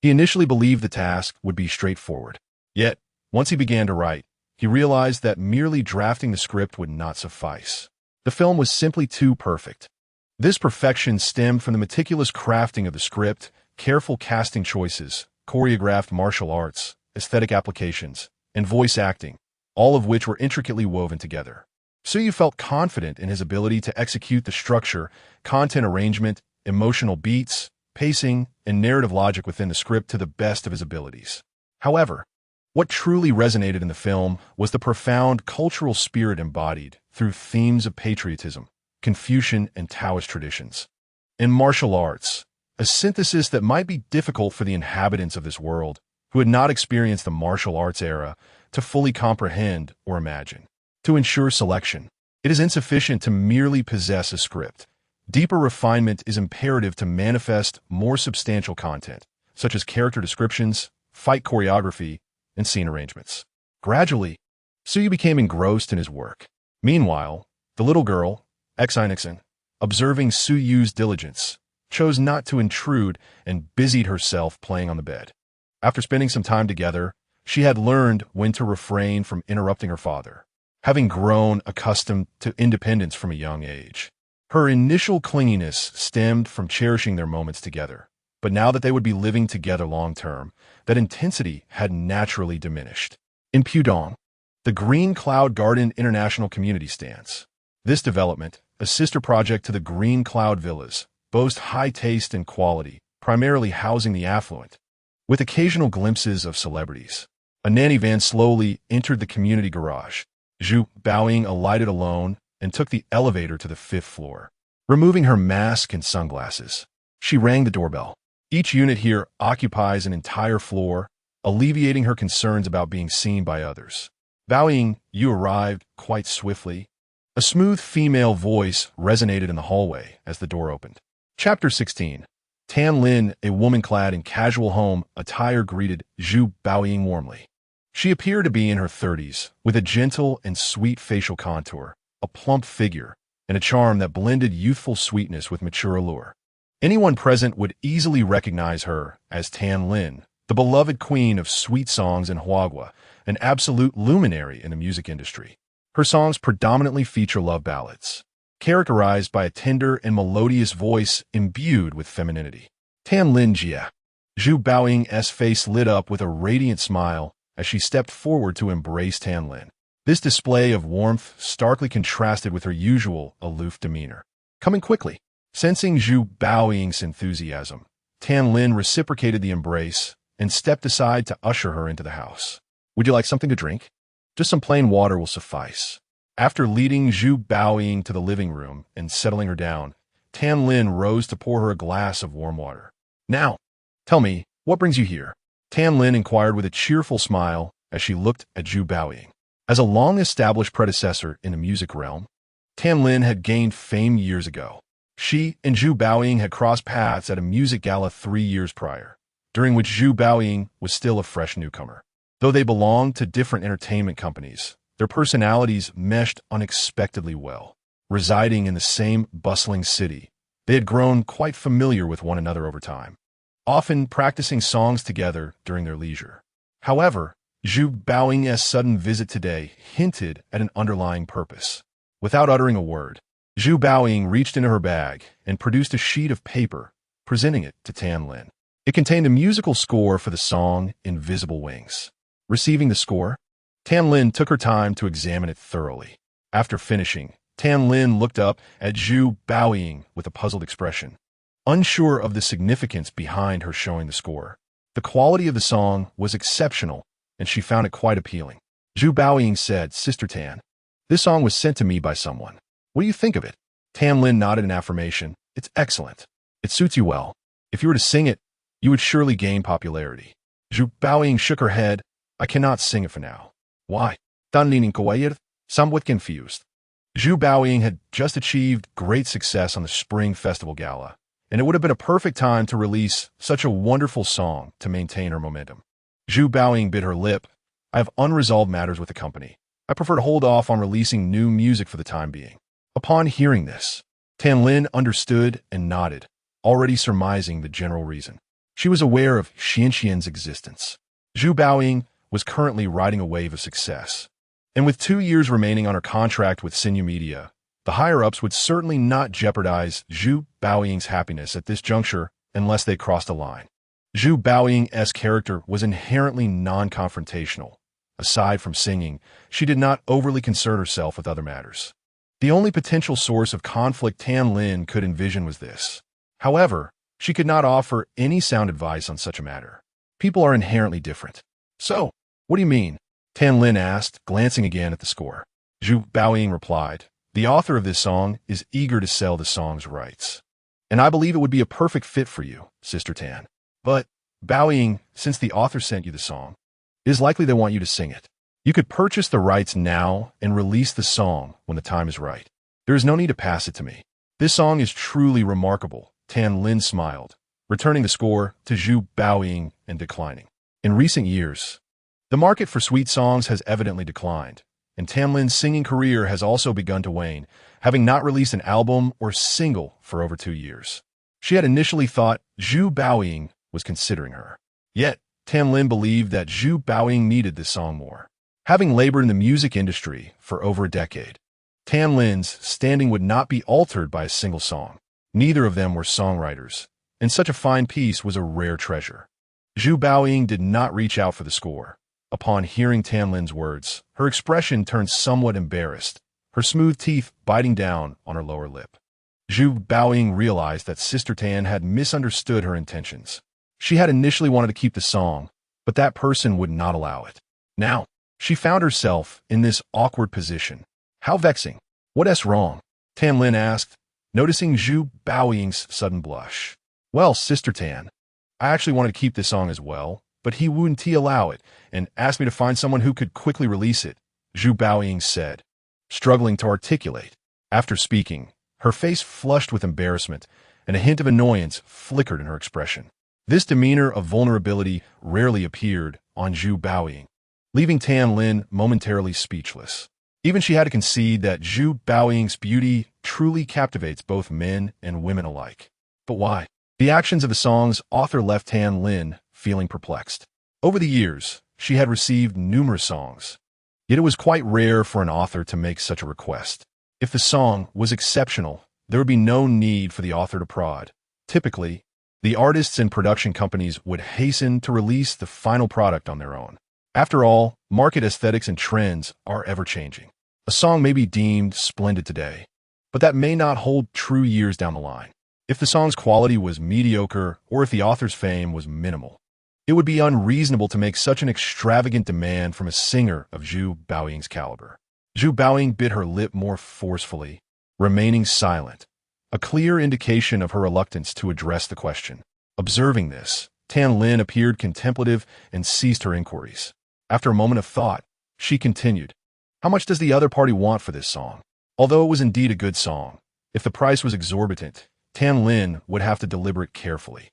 He initially believed the task would be straightforward. Yet, once he began to write, he realized that merely drafting the script would not suffice. The film was simply too perfect. This perfection stemmed from the meticulous crafting of the script, careful casting choices, choreographed martial arts, aesthetic applications, and voice acting, all of which were intricately woven together. Su Yu felt confident in his ability to execute the structure, content arrangement, emotional beats, pacing, and narrative logic within the script to the best of his abilities. However, what truly resonated in the film was the profound cultural spirit embodied through themes of patriotism, Confucian and Taoist traditions, and martial arts, a synthesis that might be difficult for the inhabitants of this world who had not experienced the martial arts era to fully comprehend or imagine. To ensure selection, it is insufficient to merely possess a script. Deeper refinement is imperative to manifest more substantial content, such as character descriptions, fight choreography, and scene arrangements. Gradually, Su Yu became engrossed in his work. Meanwhile, the little girl, Xinixin, observing Su Yu's diligence, chose not to intrude and busied herself playing on the bed. After spending some time together, she had learned when to refrain from interrupting her father, having grown accustomed to independence from a young age. Her initial clinginess stemmed from cherishing their moments together, but now that they would be living together long-term, that intensity had naturally diminished. In Pudong, the Green Cloud Garden International Community stands. This development, a sister project to the Green Cloud Villas, boasts high taste and quality, primarily housing the affluent, with occasional glimpses of celebrities. A nanny van slowly entered the community garage. Zhu Baoying alighted alone and took the elevator to the 5th floor. Removing her mask and sunglasses, she rang the doorbell. Each unit here occupies an entire floor, alleviating her concerns about being seen by others. Baoying, you arrived quite swiftly. A smooth female voice resonated in the hallway as the door opened. Chapter 16. Tan Lin, a woman clad in casual home attire, greeted Zhu Baoying warmly. She appeared to be in her 30s, with a gentle and sweet facial contour, a plump figure, and a charm that blended youthful sweetness with mature allure. Anyone present would easily recognize her as Tan Lin, the beloved queen of sweet songs in Huagua, an absolute luminary in the music industry. Her songs predominantly feature love ballads, characterized by a tender and melodious voice imbued with femininity. Tan Lin Jia. Zhu Baoying's face lit up with a radiant smile as she stepped forward to embrace Tan Lin. This display of warmth starkly contrasted with her usual aloof demeanor. Coming quickly, sensing Zhu Baoying's enthusiasm, Tan Lin reciprocated the embrace and stepped aside to usher her into the house. Would you like something to drink? Just some plain water will suffice. After leading Zhu Baoying to the living room and settling her down, Tan Lin rose to pour her a glass of warm water. Now, tell me, what brings you here? Tan Lin inquired with a cheerful smile as she looked at Zhu Baoying. As a long-established predecessor in the music realm, Tan Lin had gained fame years ago. She and Zhu Baoying had crossed paths at a music gala 3 years prior, during which Zhu Baoying was still a fresh newcomer. Though they belonged to different entertainment companies, their personalities meshed unexpectedly well. Residing in the same bustling city, they had grown quite familiar with one another over time, often practicing songs together during their leisure. However, Zhu Baoying's sudden visit today hinted at an underlying purpose. Without uttering a word, Zhu Baoying reached into her bag and produced a sheet of paper, presenting it to Tan Lin. It contained a musical score for the song Invisible Wings. Receiving the score, Tan Lin took her time to examine it thoroughly. After finishing, Tan Lin looked up at Zhu Baoying with a puzzled expression, unsure of the significance behind her showing the score. The quality of the song was exceptional, and she found it quite appealing. Zhu Baoying said, "Sister Tan, this song was sent to me by someone. What do you think of it?" Tan Lin nodded in affirmation. "It's excellent. It suits you well. If you were to sing it, you would surely gain popularity." Zhu Baoying shook her head. "I cannot sing it for now." "Why?" Tan Lin inquired, somewhat confused. Zhu Baoying had just achieved great success on the Spring Festival Gala, and it would have been a perfect time to release such a wonderful song to maintain her momentum. Zhu Baoying bit her lip. I have unresolved matters with the company. I prefer to hold off on releasing new music for the time being. Upon hearing this, Tan Lin understood and nodded, already surmising the general reason. She was aware of Xianxian's existence. Zhu Baoying was currently riding a wave of success. And with 2 years remaining on her contract with Sinu Media, the higher-ups would certainly not jeopardize Zhu Baoying's happiness at this juncture unless they crossed a line. Zhu Baoying's character was inherently non-confrontational. Aside from singing, she did not overly concern herself with other matters. The only potential source of conflict Tan Lin could envision was this. However, she could not offer any sound advice on such a matter. People are inherently different. So, what do you mean? Tan Lin asked, glancing again at the score. Zhu Baoying replied, the author of this song is eager to sell the song's rights. And I believe it would be a perfect fit for you, Sister Tan. But, Baoying, since the author sent you the song, it is likely they want you to sing it. You could purchase the rights now and release the song when the time is right. There is no need to pass it to me. This song is truly remarkable, Tan Lin smiled, returning the score to Zhu Baoying and declining. In recent years, the market for sweet songs has evidently declined, and Tan Lin's singing career has also begun to wane, having not released an album or single for over 2 years. She had initially thought Zhu Baoying was considering her. Yet, Tan Lin believed that Zhu Baoying needed this song more. Having labored in the music industry for over a decade, Tan Lin's standing would not be altered by a single song. Neither of them were songwriters, and such a fine piece was a rare treasure. Zhu Baoying did not reach out for the score. Upon hearing Tan Lin's words, her expression turned somewhat embarrassed, her smooth teeth biting down on her lower lip. Zhu Baoying realized that Sister Tan had misunderstood her intentions. She had initially wanted to keep the song, but that person would not allow it. Now, she found herself in this awkward position. How vexing. What's wrong? Tan Lin asked, noticing Zhu Baoying's sudden blush. Well, Sister Tan, I actually wanted to keep this song as well, but he wouldn't allow it and asked me to find someone who could quickly release it, Zhu Baoying said, struggling to articulate. After speaking, her face flushed with embarrassment, and a hint of annoyance flickered in her expression. This demeanor of vulnerability rarely appeared on Zhu Baoying, leaving Tan Lin momentarily speechless. Even she had to concede that Zhu Baoying's beauty truly captivates both men and women alike. But why? The actions of the song's author left Tan Lin feeling perplexed. Over the years, she had received numerous songs, yet it was quite rare for an author to make such a request. If the song was exceptional, there would be no need for the author to prod. Typically, the artists and production companies would hasten to release the final product on their own. After all, market aesthetics and trends are ever-changing. A song may be deemed splendid today, but that may not hold true years down the line. If the song's quality was mediocre or if the author's fame was minimal, it would be unreasonable to make such an extravagant demand from a singer of Zhu Baoying's caliber. Zhu Baoying bit her lip more forcefully, remaining silent, a clear indication of her reluctance to address the question. Observing this, Tan Lin appeared contemplative and ceased her inquiries. After a moment of thought, she continued, how much does the other party want for this song? Although it was indeed a good song, if the price was exorbitant, Tan Lin would have to deliberate carefully.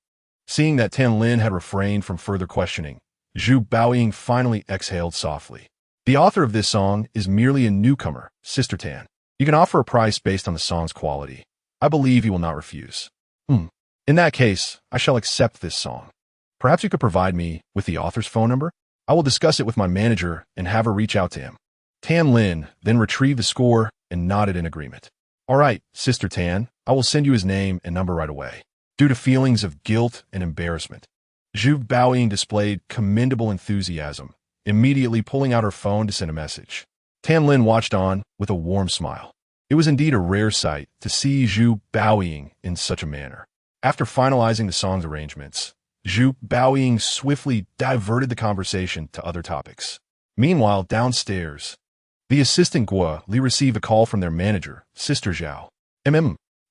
Seeing that Tan Lin had refrained from further questioning, Zhu Baoying finally exhaled softly. The author of this song is merely a newcomer, Sister Tan. You can offer a price based on the song's quality. I believe he will not refuse. In that case, I shall accept this song. Perhaps you could provide me with the author's phone number? I will discuss it with my manager and have her reach out to him. Tan Lin then retrieved the score and nodded in agreement. All right, Sister Tan, I will send you his name and number right away. Due to feelings of guilt and embarrassment, Zhu Baoying displayed commendable enthusiasm, immediately pulling out her phone to send a message. Tan Lin watched on with a warm smile. It was indeed a rare sight to see Zhu Baoying in such a manner. After finalizing the song's arrangements, Zhu Baoying swiftly diverted the conversation to other topics. Meanwhile, downstairs, the assistant Guo Li received a call from their manager, Sister Zhao.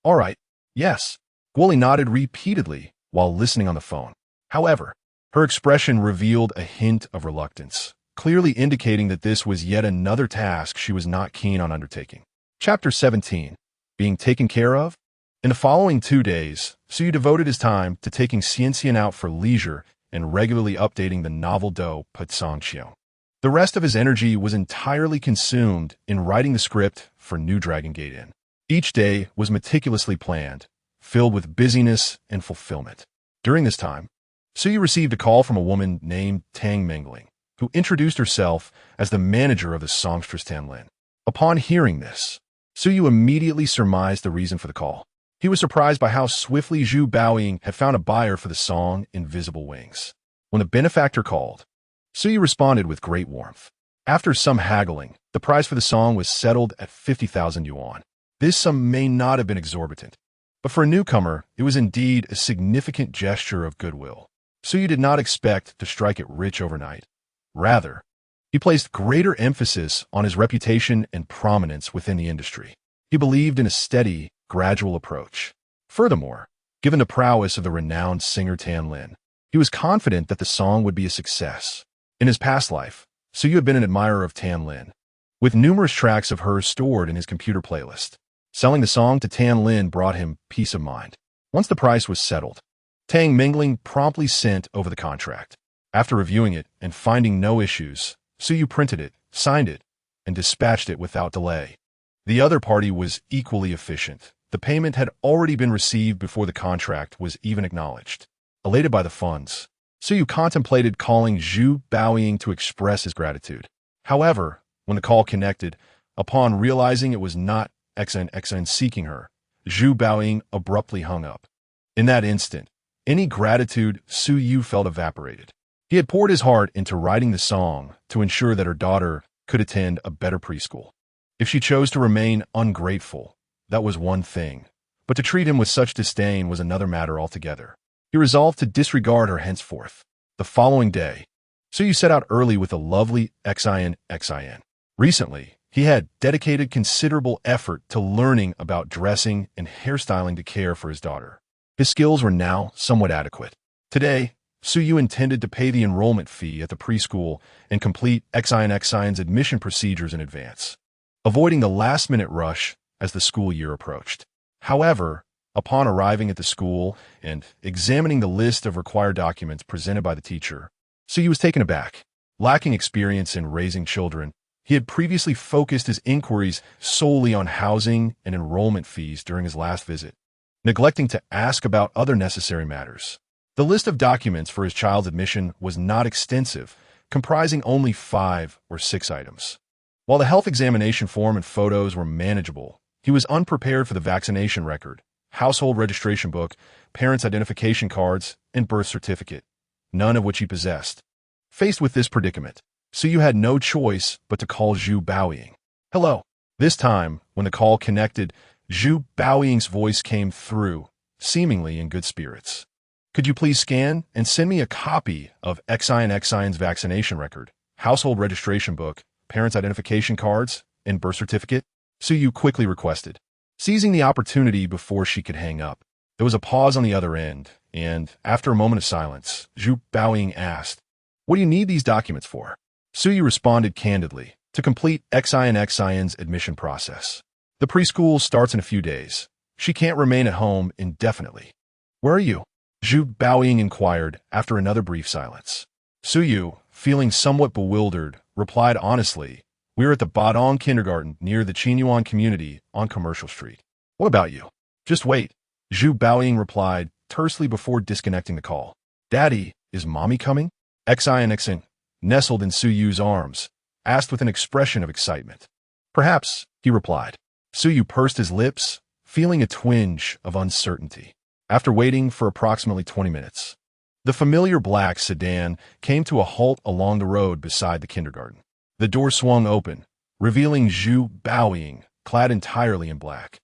All right. Yes. Guo Li nodded repeatedly while listening on the phone. However, her expression revealed a hint of reluctance, clearly indicating that this was yet another task she was not keen on undertaking. Chapter 17. Being taken care of? In the following 2 days, Suyu devoted his time to taking Xianxian out for leisure and regularly updating the novel Do Putsangqiu. The rest of his energy was entirely consumed in writing the script for New Dragon Gate Inn. Each day was meticulously planned, filled with busyness and fulfillment. During this time, Suyu received a call from a woman named Tang Mingling, who introduced herself as the manager of the songstress Tanlin. Upon hearing this, Suyu immediately surmised the reason for the call. He was surprised by how swiftly Zhu Baoying had found a buyer for the song Invisible Wings. When the benefactor called, Suyu responded with great warmth. After some haggling, the price for the song was settled at 50,000 yuan. This sum may not have been exorbitant, but for a newcomer, it was indeed a significant gesture of goodwill. Suyu did not expect to strike it rich overnight. Rather, he placed greater emphasis on his reputation and prominence within the industry. He believed in a steady, gradual approach. Furthermore, given the prowess of the renowned singer Tan Lin, he was confident that the song would be a success. In his past life, Suyu had been an admirer of Tan Lin, with numerous tracks of hers stored in his computer playlist. Selling the song to Tan Lin brought him peace of mind. Once the price was settled, Tang Mingling promptly sent over the contract. After reviewing it and finding no issues, Suyu printed it, signed it, and dispatched it without delay. The other party was equally efficient. The payment had already been received before the contract was even acknowledged. Elated by the funds, Suyu contemplated calling Zhu Baoying to express his gratitude. However, when the call connected, upon realizing it was not XN seeking her, Zhu Baoying abruptly hung up. In that instant, any gratitude Suyu felt evaporated. He had poured his heart into writing the song to ensure that her daughter could attend a better preschool. If she chose to remain ungrateful, that was one thing, but to treat him with such disdain was another matter altogether. He resolved to disregard her henceforth. The following day, Suyu set out early with a lovely Xin. Recently, he had dedicated considerable effort to learning about dressing and hairstyling to care for his daughter. His skills were now somewhat adequate. Today, Suyu intended to pay the enrollment fee at the preschool and complete Xin's admission procedures in advance, avoiding the last-minute rush as the school year approached. However, upon arriving at the school and examining the list of required documents presented by the teacher, Suyu was taken aback. Lacking experience in raising children, he had previously focused his inquiries solely on housing and enrollment fees during his last visit, neglecting to ask about other necessary matters. The list of documents for his child's admission was not extensive, comprising only 5 or 6 items. While the health examination form and photos were manageable, he was unprepared for the vaccination record, household registration book, parents' identification cards, and birth certificate, none of which he possessed. Faced with this predicament, Suyu had no choice but to call Zhu Baoying. Hello. This time, when the call connected, Zhu Baoying's voice came through, seemingly in good spirits. Could you please scan and send me a copy of Xin's vaccination record, household registration book, parents' identification cards, and birth certificate? Suyu quickly requested. Seizing the opportunity before she could hang up, there was a pause on the other end, and after a moment of silence, Zhu Baoying asked, "What do you need these documents for?" Suyu responded candidly, to complete Xin's admission process. The preschool starts in a few days. She can't remain at home indefinitely. Where are you? Zhu Baoying inquired after another brief silence. Suyu, feeling somewhat bewildered, replied honestly, "We're at the Badong kindergarten near the Qinyuan community on Commercial Street." "What about you?" "Just wait," Zhu Baoying replied tersely before disconnecting the call. "Daddy, is mommy coming?" Xin, nestled in Suyu's arms, asked with an expression of excitement. "Perhaps," he replied. Suyu pursed his lips, feeling a twinge of uncertainty. After waiting for approximately 20 minutes, the familiar black sedan came to a halt along the road beside the kindergarten. The door swung open, revealing Zhu Baoying, clad entirely in black,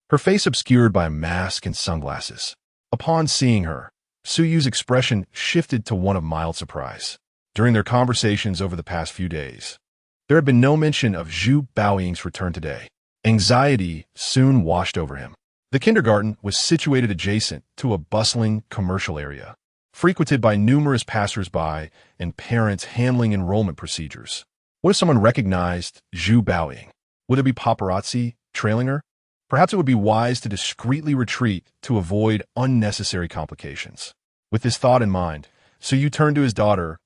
her face obscured by a mask and sunglasses. Upon seeing her, Suyu's expression shifted to one of mild surprise. During their conversations over the past few days, there had been no mention of Zhu Baoying's return today. Anxiety soon washed over him. The kindergarten was situated adjacent to a bustling commercial area, frequented by numerous passers-by and parents handling enrollment procedures. What if someone recognized Zhu Baoying? Would there be paparazzi trailing her? Perhaps it would be wise to discreetly retreat to avoid unnecessary complications. With this thought in mind, Suyu turned to his daughter,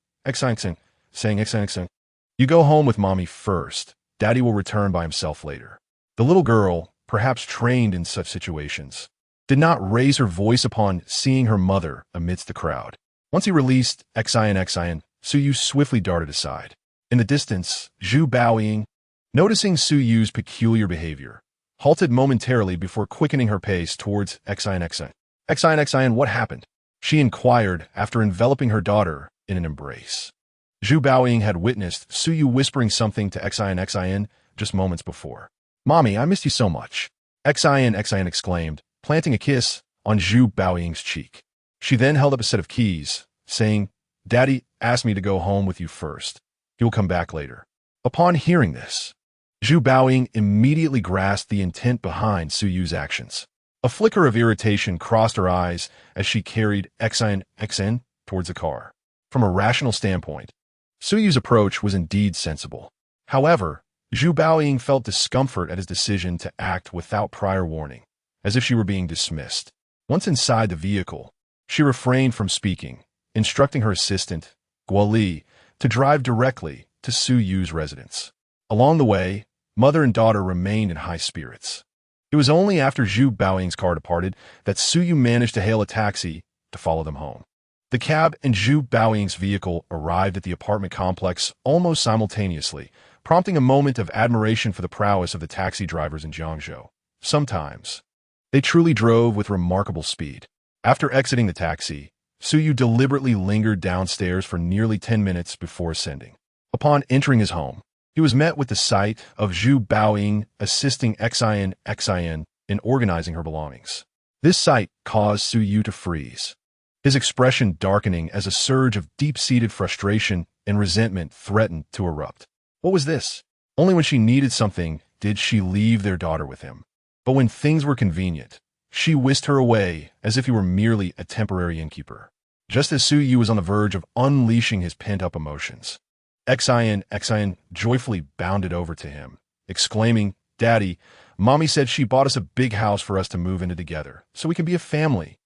saying, "You go home with mommy first. Daddy will return by himself later." The little girl, perhaps trained in such situations, did not raise her voice upon seeing her mother amidst the crowd. Once he released Xian, Suyu swiftly darted aside. In the distance, Zhu Baoying, noticing Suyu's peculiar behavior, halted momentarily before quickening her pace towards Xian. Xian, what happened? She inquired after enveloping her daughter in an embrace. Zhu Baoying had witnessed Suyu whispering something to Xian just moments before. "Mommy, I missed you so much," Xian exclaimed, planting a kiss on Zhu Baoying's cheek. She then held up a set of keys, saying, "Daddy asked me to go home with you first. He will come back later." Upon hearing this, Zhu Baoying immediately grasped the intent behind Suyu's actions. A flicker of irritation crossed her eyes as she carried Xian towards the car. From a rational standpoint, Suyu's approach was indeed sensible. However, Zhu Baoying felt discomfort at his decision to act without prior warning, as if she were being dismissed. Once inside the vehicle, she refrained from speaking, instructing her assistant, Guoli, to drive directly to Suyu's residence. Along the way, mother and daughter remained in high spirits. It was only after Zhu Baoying's car departed that Suyu managed to hail a taxi to follow them home. The cab and Zhu Baoying's vehicle arrived at the apartment complex almost simultaneously, prompting a moment of admiration for the prowess of the taxi drivers in Jiangzhou. Sometimes, they truly drove with remarkable speed. After exiting the taxi, Suyu deliberately lingered downstairs for nearly 10 minutes before ascending. Upon entering his home, he was met with the sight of Zhu Baoying assisting Xian in organizing her belongings. This sight caused Suyu to freeze, his expression darkening as a surge of deep-seated frustration and resentment threatened to erupt. What was this? Only when she needed something did she leave their daughter with him. But when things were convenient, she whisked her away as if he were merely a temporary innkeeper. Just as Suyu was on the verge of unleashing his pent-up emotions, Xian joyfully bounded over to him, exclaiming, "Daddy, Mommy said she bought us a big house for us to move into together, so we can be a family."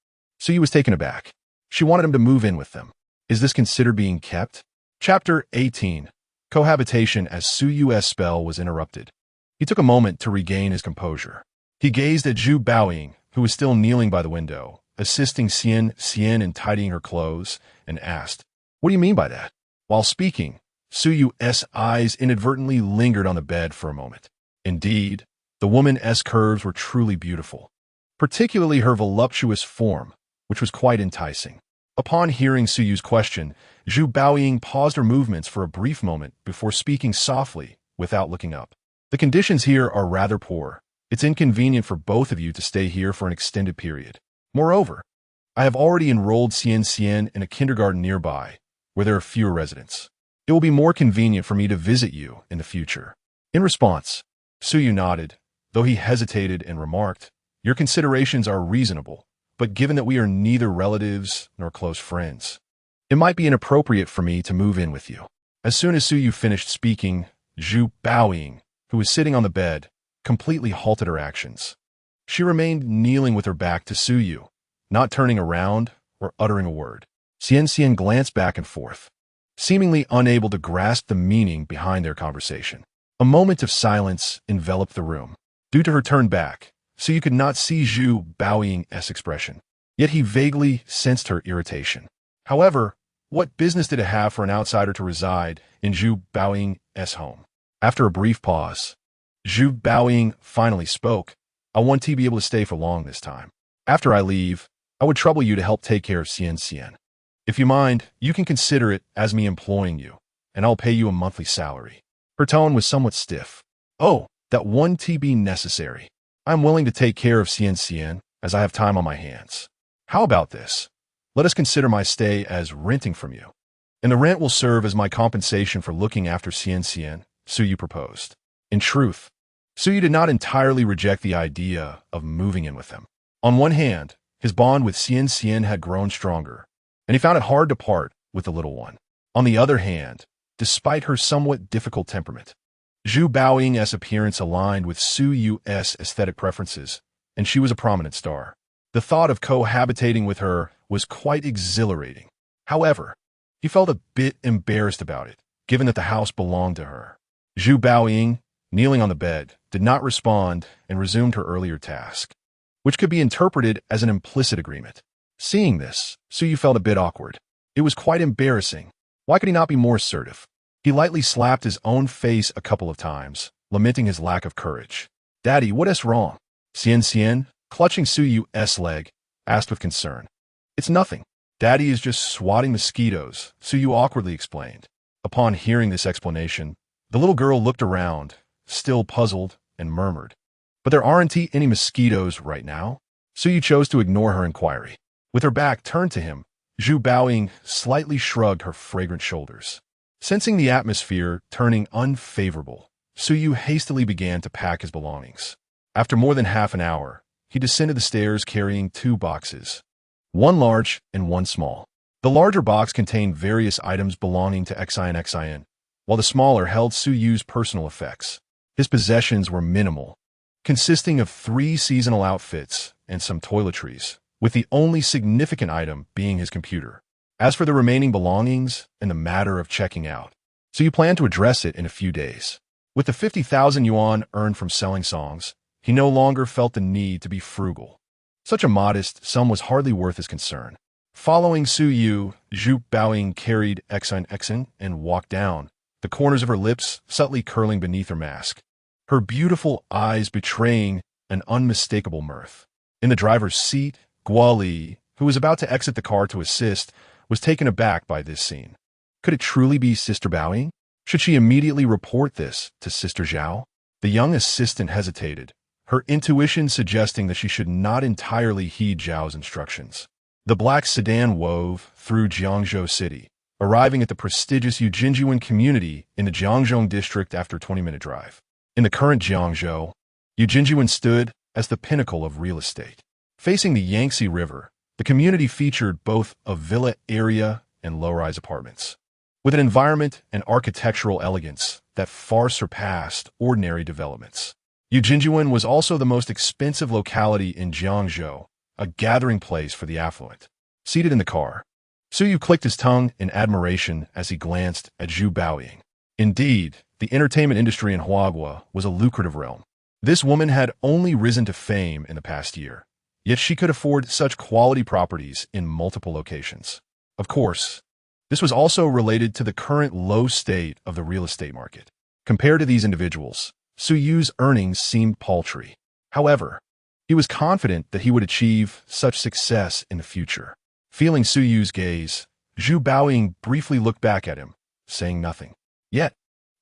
Suyu was taken aback. She wanted him to move in with them. Is this considered being kept? Chapter 18. Cohabitation as Suyu's spell was interrupted. He took a moment to regain his composure. He gazed at Zhu Baoying, who was still kneeling by the window, assisting Xian in tidying her clothes, and asked, "What do you mean by that?" While speaking, Suyu's eyes inadvertently lingered on the bed for a moment. Indeed, the woman's curves were truly beautiful, particularly her voluptuous form, which was quite enticing. Upon hearing Suyu's question, Zhu Baoying paused her movements for a brief moment before speaking softly without looking up. "The conditions here are rather poor. It's inconvenient for both of you to stay here for an extended period. Moreover, I have already enrolled Xian in a kindergarten nearby, where there are fewer residents. It will be more convenient for me to visit you in the future." In response, Suyu nodded, though he hesitated and remarked, "Your considerations are reasonable, but given that we are neither relatives nor close friends, it might be inappropriate for me to move in with you." As soon as Suyu finished speaking, Zhu Baoying, who was sitting on the bed, completely halted her actions. She remained kneeling with her back to Suyu, not turning around or uttering a word. Xian glanced back and forth, seemingly unable to grasp the meaning behind their conversation. A moment of silence enveloped the room. Due to her turn back, Suyu could not see Zhu Baoying's expression, yet he vaguely sensed her irritation. However, what business did it have for an outsider to reside in Zhu Baoying's home? After a brief pause, Zhu Baoying finally spoke. "I want to be able to stay for long this time. After I leave, I would trouble you to help take care of Xian. If you mind, you can consider it as me employing you, and I'll pay you a monthly salary." Her tone was somewhat stiff. "Oh, that one TB necessary. I'm willing to take care of Xian as I have time on my hands. How about this? Let us consider my stay as renting from you, and the rent will serve as my compensation for looking after Xian," Suyu proposed. In truth, Suyu did not entirely reject the idea of moving in with him. On one hand, his bond with Xian had grown stronger, and he found it hard to part with the little one. On the other hand, despite her somewhat difficult temperament, Zhu Baoying's appearance aligned with Su Yu's aesthetic preferences, and she was a prominent star. The thought of cohabitating with her was quite exhilarating. However, he felt a bit embarrassed about it, given that the house belonged to her. Zhu Baoying, kneeling on the bed, did not respond and resumed her earlier task, which could be interpreted as an implicit agreement. Seeing this, Su Yu felt a bit awkward. It was quite embarrassing. Why could he not be more assertive? He lightly slapped his own face a couple of times, lamenting his lack of courage. "Daddy, what is wrong?" Xian, clutching Su Yu's leg, asked with concern. "It's nothing. Daddy is just swatting mosquitoes," Su Yu awkwardly explained. Upon hearing this explanation, the little girl looked around, still puzzled, and murmured, "But there aren't any mosquitoes right now?" Su Yu chose to ignore her inquiry. With her back turned to him, Zhu Baoying slightly shrugged her fragrant shoulders. Sensing the atmosphere turning unfavorable, Su Yu hastily began to pack his belongings. After more than half an hour, he descended the stairs carrying 2 boxes, one large and one small. The larger box contained various items belonging to Xian, while the smaller held Su Yu's personal effects. His possessions were minimal, consisting of 3 seasonal outfits and some toiletries, with the only significant item being his computer. As for the remaining belongings and the matter of checking out, Su Yu planned to address it in a few days. With the 50,000 yuan earned from selling songs, he no longer felt the need to be frugal. Such a modest sum was hardly worth his concern. Following Su Yu, Zhu Baoying carried Xian and walked down, the corners of her lips subtly curling beneath her mask, her beautiful eyes betraying an unmistakable mirth. In the driver's seat, Guoli, who was about to exit the car to assist, was taken aback by this scene. Could it truly be Sister Baoying? Should she immediately report this to Sister Zhao? The young assistant hesitated, her intuition suggesting that she should not entirely heed Zhao's instructions. The black sedan wove through Jiangzhou City, arriving at the prestigious Yujinjiwen community in the Jiangzhou district after a 20-minute drive. In the current Jiangzhou, Yujinjiwen stood as the pinnacle of real estate. Facing the Yangtze River, the community featured both a villa area and low-rise apartments, with an environment and architectural elegance that far surpassed ordinary developments. Yujinjiwen was also the most expensive locality in Jiangzhou, a gathering place for the affluent. Seated in the car, Su Yu clicked his tongue in admiration as he glanced at Zhu Baoying. Indeed, the entertainment industry in Huagua was a lucrative realm. This woman had only risen to fame in the past year, yet she could afford such quality properties in multiple locations. Of course, this was also related to the current low state of the real estate market. Compared to these individuals, Su Yu's earnings seemed paltry. However, he was confident that he would achieve such success in the future. Feeling Su Yu's gaze, Zhu Baoying briefly looked back at him, saying nothing. Yet,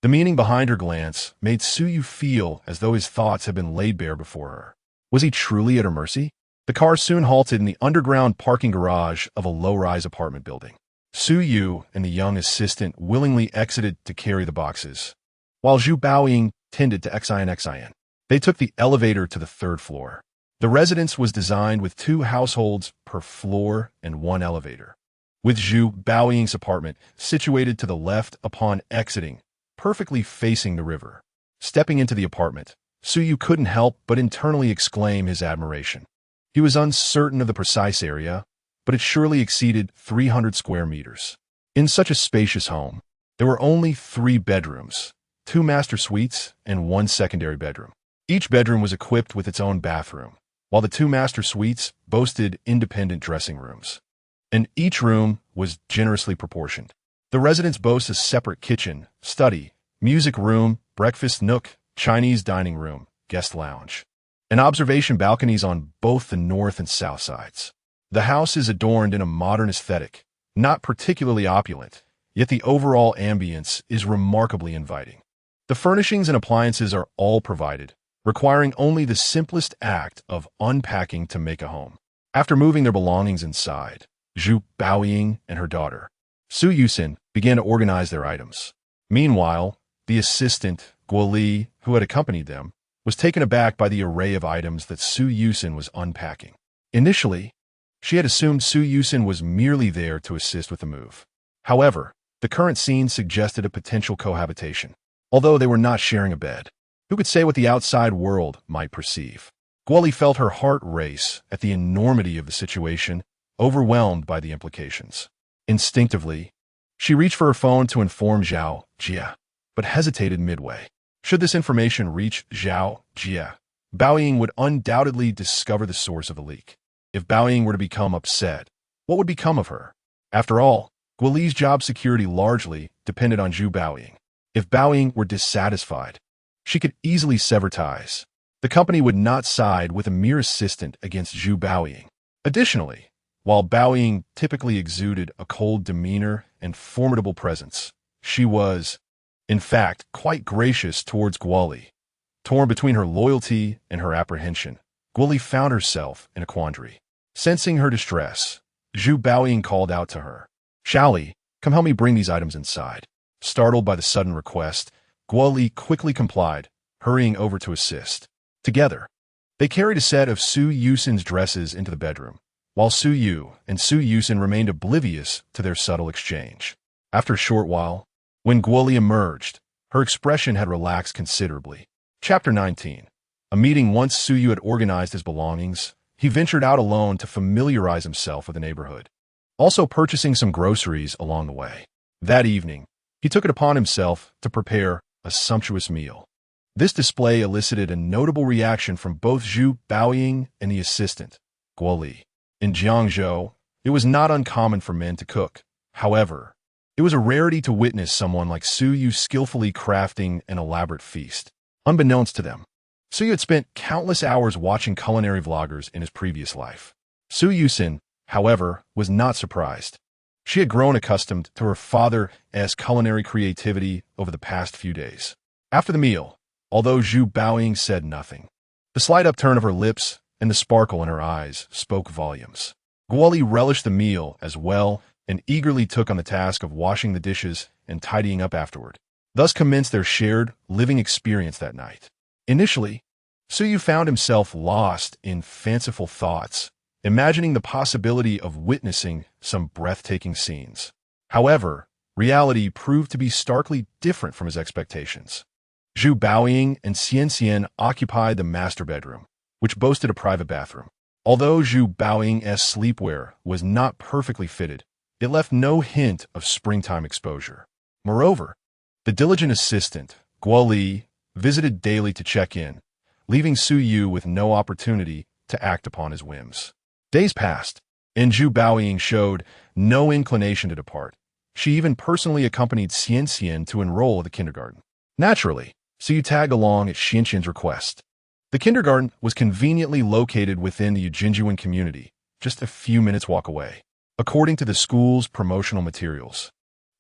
the meaning behind her glance made Su Yu feel as though his thoughts had been laid bare before her. Was he truly at her mercy? The car soon halted in the underground parking garage of a low-rise apartment building. Su Yu and the young assistant willingly exited to carry the boxes, while Zhu Baoying tended to Xian. They took the elevator to the 3rd floor. The residence was designed with 2 households per floor and 1 elevator, with Zhu Baoying's apartment situated to the left upon exiting, perfectly facing the river. Stepping into the apartment, Su Yu couldn't help but internally exclaim his admiration. He was uncertain of the precise area, but it surely exceeded 300 square meters. In such a spacious home, there were only 3 bedrooms, 2 master suites, and 1 secondary bedroom. Each bedroom was equipped with its own bathroom, while the 2 master suites boasted independent dressing rooms. And each room was generously proportioned. The residence boasts a separate kitchen, study, music room, breakfast nook, Chinese dining room, guest lounge, and observation balconies on both the north and south sides. The house is adorned in a modern aesthetic, not particularly opulent, yet the overall ambience is remarkably inviting. The furnishings and appliances are all provided, requiring only the simplest act of unpacking to make a home. After moving their belongings inside, Zhu Baoying and her daughter, Su Yusin, began to organize their items. Meanwhile, the assistant, Guoli, who had accompanied them, was taken aback by the array of items that Su Yusin was unpacking. Initially, she had assumed Su Yusin was merely there to assist with the move. However, the current scene suggested a potential cohabitation. although they were not sharing a bed. Who could say what the outside world might perceive? Guoli felt her heart race at the enormity of the situation, overwhelmed by the implications. Instinctively, she reached for her phone to inform Zhao Jia, but hesitated midway. Should this information reach Zhao Jia, Baoying would undoubtedly discover the source of the leak. If Baoying were to become upset, what would become of her? After all, Guoli's job security largely depended on Zhu Baoying. If Baoying were dissatisfied, she could easily sever ties. The company would not side with a mere assistant against Zhu Baoying. Additionally, while Baoying typically exuded a cold demeanor and formidable presence, she was, in fact, quite gracious towards Guoli. Torn between her loyalty and her apprehension, Guoli found herself in a quandary. Sensing her distress, Zhu Baoying called out to her, "Shaoli, come help me bring these items inside." Startled by the sudden request, Guoli quickly complied, hurrying over to assist. Together, they carried a set of Su Yusin's dresses into the bedroom, while Su Yu and Su Yusin remained oblivious to their subtle exchange. After a short while, when Guoli emerged, her expression had relaxed considerably. Chapter 19. A meeting. Once Su Yu had organized his belongings, he ventured out alone to familiarize himself with the neighborhood, also purchasing some groceries along the way. That evening, he took it upon himself to prepare a sumptuous meal. This display elicited a notable reaction from both Zhu Baoying and the assistant, Guoli. In Jiangzhou, it was not uncommon for men to cook. However, it was a rarity to witness someone like Su Yu skillfully crafting an elaborate feast. Unbeknownst to them, Su Yu had spent countless hours watching culinary vloggers in his previous life. Su Yusin, however, was not surprised. She had grown accustomed to her father's culinary creativity over the past few days. After the meal, although Zhu Baoying said nothing, the slight upturn of her lips and the sparkle in her eyes spoke volumes. Guoli relished the meal as well and eagerly took on the task of washing the dishes and tidying up afterward. Thus commenced their shared living experience that night. Initially, Su Yu found himself lost in fanciful thoughts, imagining the possibility of witnessing some breathtaking scenes. However, reality proved to be starkly different from his expectations. Zhu Baoying and Xian Xian occupied the master bedroom, which boasted a private bathroom. Although Zhu Baoying's sleepwear was not perfectly fitted, it left no hint of springtime exposure. Moreover, the diligent assistant, Guoli, visited daily to check in, leaving Su Yu with no opportunity to act upon his whims. Days passed, and Zhu Baoying showed no inclination to depart. She even personally accompanied Xian Xian to enroll at the kindergarten. Naturally, Su Yu tagged along at Xian Xian's request. The kindergarten was conveniently located within the Ujinjuan community, just a few minutes' walk away. According to the school's promotional materials,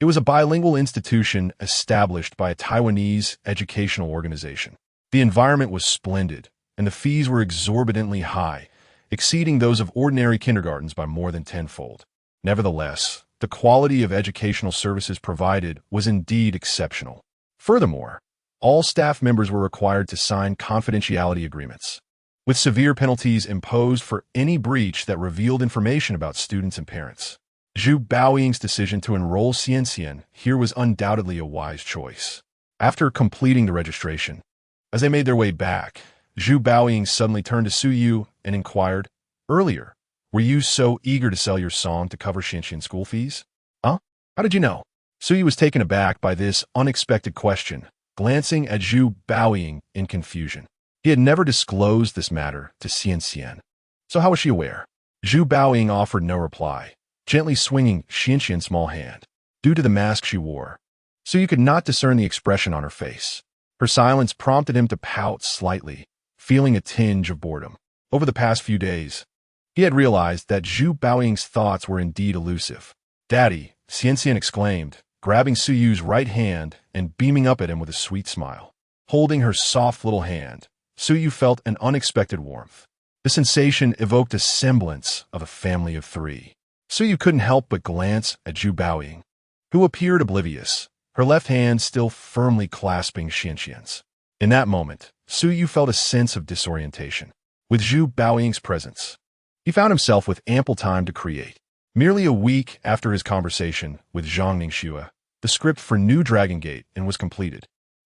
it was a bilingual institution established by a Taiwanese educational organization. The environment was splendid, and the fees were exorbitantly high, exceeding those of ordinary kindergartens by more than tenfold. Nevertheless, the quality of educational services provided was indeed exceptional. Furthermore, all staff members were required to sign confidentiality agreements, with severe penalties imposed for any breach that revealed information about students and parents. Zhu Baoying's decision to enroll Xian Xian here was undoubtedly a wise choice. After completing the registration, as they made their way back, Zhu Baoying suddenly turned to Su Yu and inquired, "Earlier, were you so eager to sell your song to cover Xian Xian's school fees?" "Huh? How did you know?" Su Yu was taken aback by this unexpected question, glancing at Zhu Baoying in confusion. He had never disclosed this matter to Xian Xian. So how was she aware? Zhu Baoying offered no reply, gently swinging Xian Xian's small hand. Due to the mask she wore, Su Yu could not discern the expression on her face. Her silence prompted him to pout slightly, feeling a tinge of boredom. Over the past few days, he had realized that Zhu Baoying's thoughts were indeed elusive. "Daddy," Xian Xian exclaimed, grabbing Su Yu's right hand and beaming up at him with a sweet smile. Holding her soft little hand, Su Yu felt an unexpected warmth. The sensation evoked a semblance of a family of three. Su Yu couldn't help but glance at Zhu Baoying, who appeared oblivious, her left hand still firmly clasping Xian Xian's. In that moment, Su Yu felt a sense of disorientation. With Zhu Baoying's presence, he found himself with ample time to create. Merely a week after his conversation with Zhang Ningxue, the script for New Dragon Gate was completed.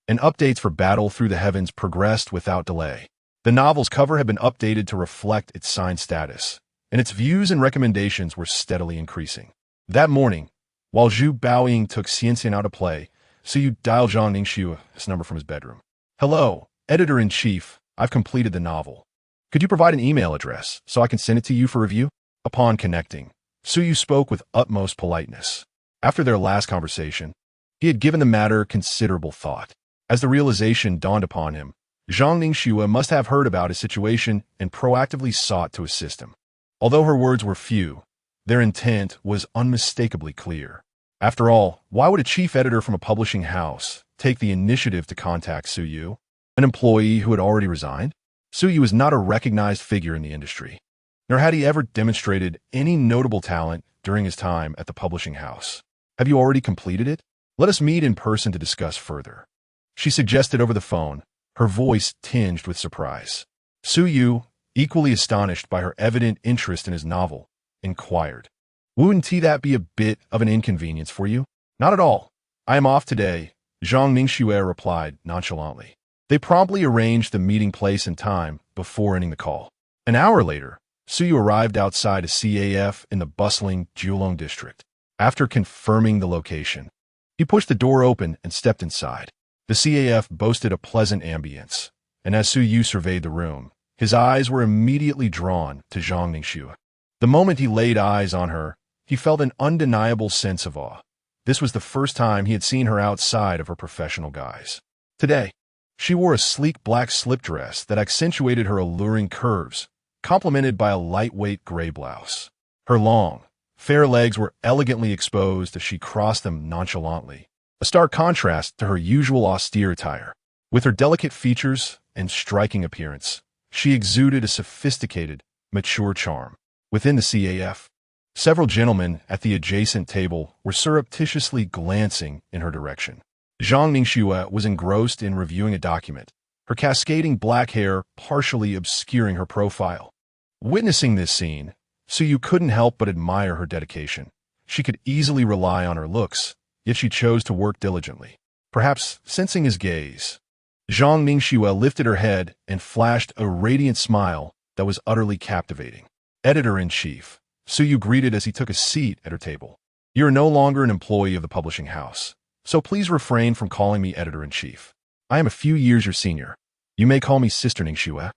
and updates for Battle Through the Heavens progressed without delay. The novel's cover had been updated to reflect its signed status, and its views and recommendations were steadily increasing. That morning, while Zhu Baoying took Xianxian out to play, Suyu dialed Zhang Ningxua's number from his bedroom. "Hello, Editor-in-Chief. I've completed the novel. Could you provide an email address so I can send it to you for review?" Upon connecting, Suyu spoke with utmost politeness. After their last conversation, he had given the matter considerable thought. As the realization dawned upon him, Zhang Ningxua must have heard about his situation and proactively sought to assist him. Although her words were few, their intent was unmistakably clear. After all, why would a chief editor from a publishing house take the initiative to contact Suyu, an employee who had already resigned? Suyu was not a recognized figure in the industry, nor had he ever demonstrated any notable talent during his time at the publishing house. "Have you already completed it? Let us meet in person to discuss further," she suggested over the phone, her voice tinged with surprise. Suyu, equally astonished by her evident interest in his novel, inquired, "Wouldn't that be a bit of an inconvenience for you?" "Not at all. I am off today," Zhang Ningxue replied nonchalantly. They promptly arranged the meeting place and time before ending the call. An hour later, Suyu arrived outside a CAF in the bustling Julong district. After confirming the location, he pushed the door open and stepped inside. The CAF boasted a pleasant ambience, and as Suyu surveyed the room, his eyes were immediately drawn to Zhang Ningxue. The moment he laid eyes on her, he felt an undeniable sense of awe. This was the first time he had seen her outside of her professional guise. Today, she wore a sleek black slip dress that accentuated her alluring curves, complemented by a lightweight gray blouse. Her long, fair legs were elegantly exposed as she crossed them nonchalantly, a stark contrast to her usual austere attire. With her delicate features and striking appearance, she exuded a sophisticated, mature charm. Within the CAF, several gentlemen at the adjacent table were surreptitiously glancing in her direction. Zhang Ningxue was engrossed in reviewing a document, her cascading black hair partially obscuring her profile. Witnessing this scene, Suyu couldn't help but admire her dedication. She could easily rely on her looks, yet she chose to work diligently. Perhaps sensing his gaze, Zhang Ningxue lifted her head and flashed a radiant smile that was utterly captivating. "Editor-in-Chief," Suyu greeted as he took a seat at her table. "You are no longer an employee of the publishing house, so please refrain from calling me Editor-in-Chief. I am a few years your senior. You may call me Sister Ningxue,"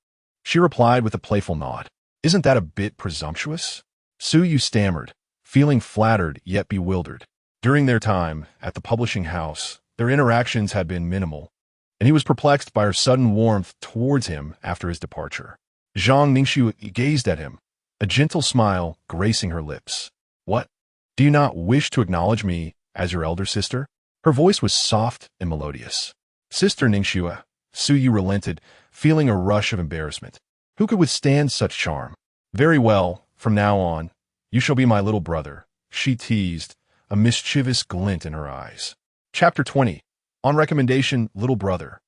she replied with a playful nod. "Isn't that a bit presumptuous?" Suyu stammered, feeling flattered yet bewildered. During their time at the publishing house, their interactions had been minimal, and he was perplexed by her sudden warmth towards him after his departure. Zhang Ningxue gazed at him, a gentle smile gracing her lips. "What? Do you not wish to acknowledge me as your elder sister?" Her voice was soft and melodious. "Sister Ningxue," Suyu relented, feeling a rush of embarrassment. Who could withstand such charm? "Very well, from now on, you shall be my little brother," she teased, a mischievous glint in her eyes. Chapter 20. On recommendation, little brother.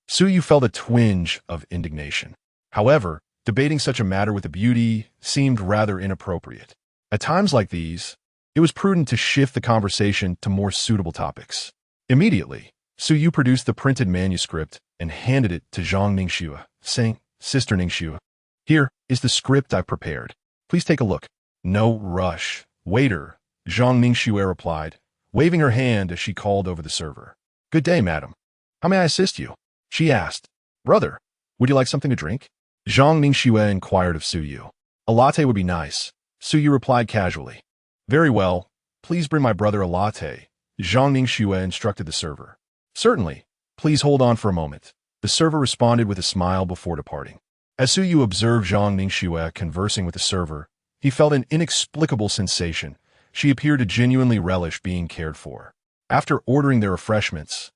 Suyu felt a twinge of indignation. However, debating such a matter with a beauty seemed rather inappropriate. At times like these, it was prudent to shift the conversation to more suitable topics. Immediately, Suyu produced the printed manuscript and handed it to Zhang Ningxue, saying, "Sister Ningxue, here is the script I've prepared. Please take a look." "No rush. Waiter," Zhang Ningxue replied, waving her hand as she called over the server. "Good day, madam. How may I assist you?" she asked. "Brother, would you like something to drink?" Zhang Ningxue inquired of Suyu. "A latte would be nice," Suyu replied casually. "Very well. Please bring my brother a latte," Zhang Ningxue instructed the server. "Certainly. Please hold on for a moment," the server responded with a smile before departing. As Suyu observed Zhang Ningxue conversing with the server, he felt an inexplicable sensation. She appeared to genuinely relish being cared for. After ordering their refreshments,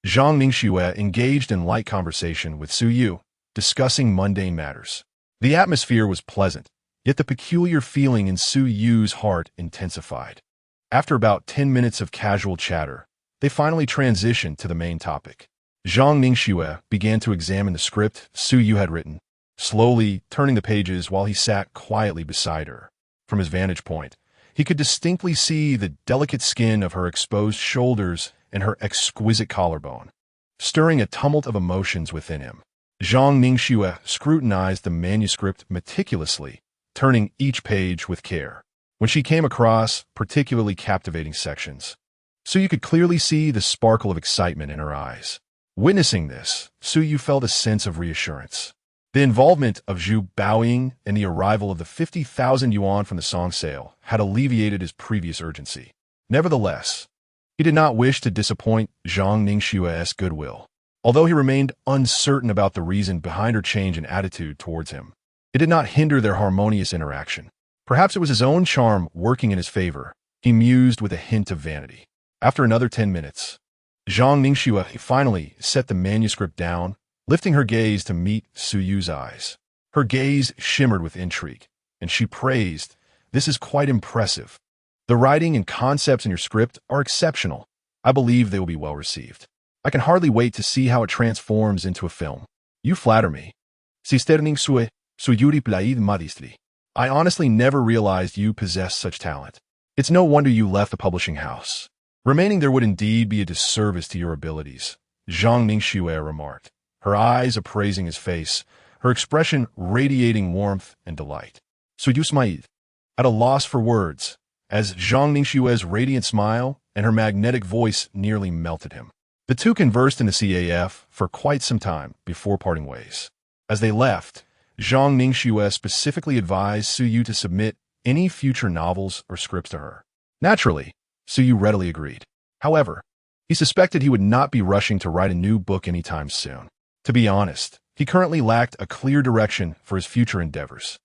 Zhang Ningxue engaged in light conversation with Suyu, discussing mundane matters. The atmosphere was pleasant, yet the peculiar feeling in Suyu's heart intensified. After about 10 minutes of casual chatter, they finally transitioned to the main topic. Zhang Ningxue began to examine the script Suyu had written, slowly turning the pages while he sat quietly beside her. From his vantage point, he could distinctly see the delicate skin of her exposed shoulders and her exquisite collarbone. stirring a tumult of emotions within him. Zhang Ningxue scrutinized the manuscript meticulously, turning each page with care. When she came across particularly captivating sections, Suyu could clearly see the sparkle of excitement in her eyes. Witnessing this, Suyu felt a sense of reassurance. The involvement of Zhu Baoying and the arrival of the 50,000 yuan from the song sale had alleviated his previous urgency. Nevertheless, he did not wish to disappoint Zhang Ningxue's goodwill. Although he remained uncertain about the reason behind her change in attitude towards him, it did not hinder their harmonious interaction. Perhaps it was his own charm working in his favor, he mused with a hint of vanity. After another 10 minutes, Zhang Ningxue finally set the manuscript down, lifting her gaze to meet Suyu's eyes. Her gaze shimmered with intrigue, and she praised, "This is quite impressive. The writing and concepts in your script are exceptional. I believe they will be well received. I can hardly wait to see how it transforms into a film. You flatter me. Sister Ningxue, Suyuri plaid madistri. I honestly never realized you possessed such talent. It's no wonder you left the publishing house. Remaining there would indeed be a disservice to your abilities," Zhang Ningxue remarked, her eyes appraising his face, her expression radiating warmth and delight. Suyu smiled, at a loss for words, as Zhang Ningxue's radiant smile and her magnetic voice nearly melted him. The two conversed in the CAF for quite some time before parting ways. As they left, Zhang Ningxue specifically advised Suyu to submit any future novels or scripts to her. Naturally, Suyu readily agreed. However, he suspected he would not be rushing to write a new book anytime soon. To be honest, he currently lacked a clear direction for his future endeavors.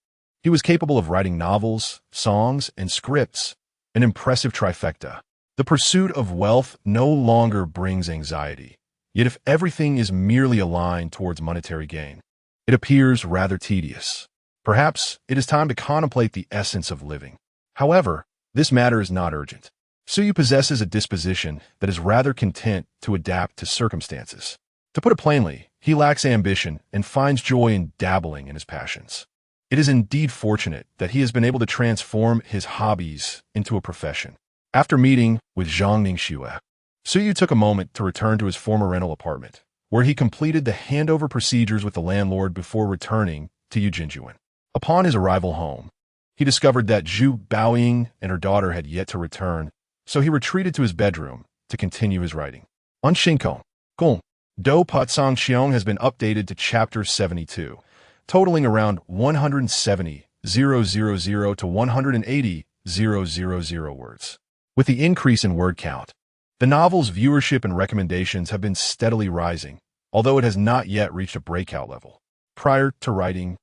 He was capable of writing novels, songs, and scripts, an impressive trifecta. The pursuit of wealth no longer brings anxiety. Yet if everything is merely aligned towards monetary gain, it appears rather tedious. Perhaps it is time to contemplate the essence of living. However, this matter is not urgent. Suyu possesses a disposition that is rather content to adapt to circumstances. To put it plainly, he lacks ambition and finds joy in dabbling in his passions. It is indeed fortunate that he has been able to transform his hobbies into a profession. After meeting with Zhang Ningxue, Suyu took a moment to return to his former rental apartment, where he completed the handover procedures with the landlord before returning to Yujinjuan. Upon his arrival home, he discovered that Zhu Baoying and her daughter had yet to return, so he retreated to his bedroom to continue his writing. On Shinko, Gong, Do Patsang Xiong has been updated to Chapter 72, totaling around 170,000 to 180,000 words. With the increase in word count, the novel's viewership and recommendations have been steadily rising, although it has not yet reached a breakout level. Prior to writing,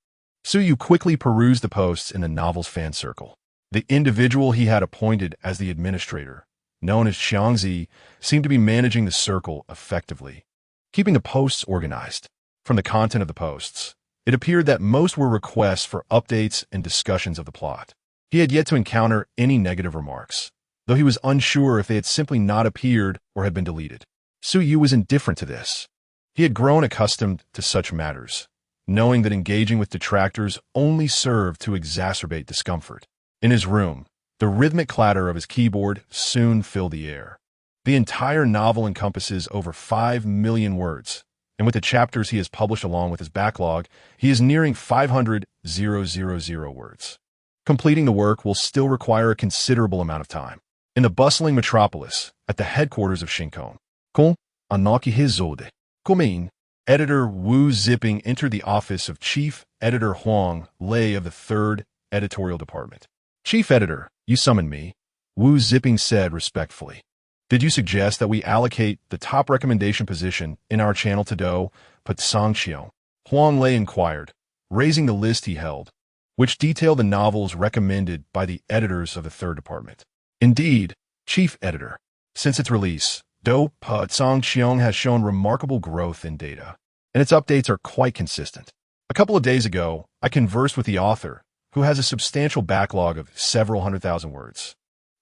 Suyu quickly perused the posts in the novel's fan circle. The individual he had appointed as the administrator, known as Xiangzi, seemed to be managing the circle effectively, keeping the posts organized. From the content of the posts, it appeared that most were requests for updates and discussions of the plot. He had yet to encounter any negative remarks, though he was unsure if they had simply not appeared or had been deleted. Suyu was indifferent to this. He had grown accustomed to such matters, knowing that engaging with detractors only served to exacerbate discomfort. In his room, the rhythmic clatter of his keyboard soon filled the air. The entire novel encompasses over 5 million words, and with the chapters he has published along with his backlog, he is nearing 500,000 words. Completing the work will still require a considerable amount of time. In the bustling metropolis, at the headquarters of Shinkong, Kong Anaki Hizode, Komin, editor Wu Zipping entered the office of Chief Editor Huang Lei of the 3rd Editorial Department. "Chief Editor, you summoned me," Wu Zipping said respectfully. "Did you suggest that we allocate the top recommendation position in our channel to Do Patsang Xiong?" Huang Lei inquired, raising the list he held, which detailed the novels recommended by the editors of the 3rd Department. "Indeed, Chief Editor. Since its release, Do Patsang Xiong has shown remarkable growth in data, and its updates are quite consistent. A couple of days ago, I conversed with the author, who has a substantial backlog of several 100,000 words.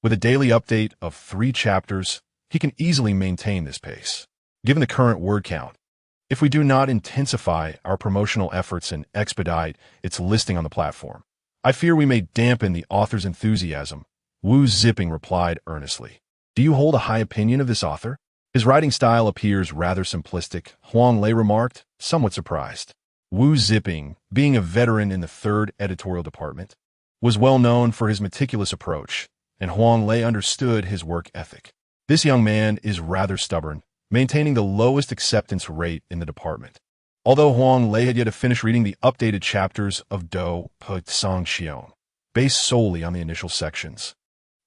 With a daily update of 3 chapters, he can easily maintain this pace. Given the current word count, if we do not intensify our promotional efforts and expedite its listing on the platform, I fear we may dampen the author's enthusiasm," Wu Zipping replied earnestly. "Do you hold a high opinion of this author?" His writing style appears rather simplistic, Huang Lei remarked, somewhat surprised. Wu Ziping, being a veteran in the third editorial department, was well known for his meticulous approach, and Huang Lei understood his work ethic. This young man is rather stubborn, maintaining the lowest acceptance rate in the department. Although Huang Lei had yet to finish reading the updated chapters of Do Pe Song Xiong, based solely on the initial sections,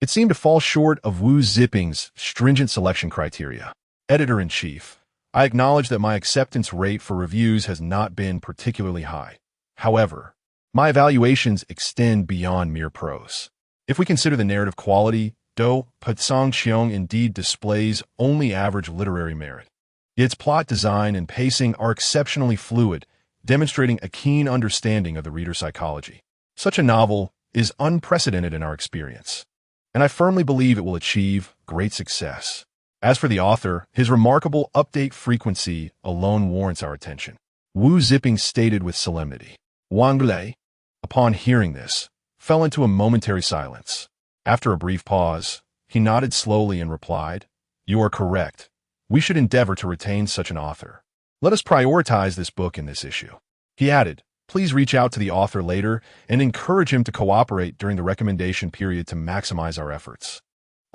it seemed to fall short of Wu Ziping's stringent selection criteria. Editor-in-Chief, I acknowledge that my acceptance rate for reviews has not been particularly high. However, my evaluations extend beyond mere prose. If we consider the narrative quality, Do Pe Song Xiong indeed displays only average literary merit. Its plot design and pacing are exceptionally fluid, demonstrating a keen understanding of the reader's psychology. Such a novel is unprecedented in our experience, and I firmly believe it will achieve great success. As for the author, his remarkable update frequency alone warrants our attention. Wu Ziping stated with solemnity. Wang Lei, upon hearing this, fell into a momentary silence. After a brief pause, he nodded slowly and replied, "You are correct. We should endeavor to retain such an author. Let us prioritize this book in this issue." He added, "Please reach out to the author later and encourage him to cooperate during the recommendation period to maximize our efforts."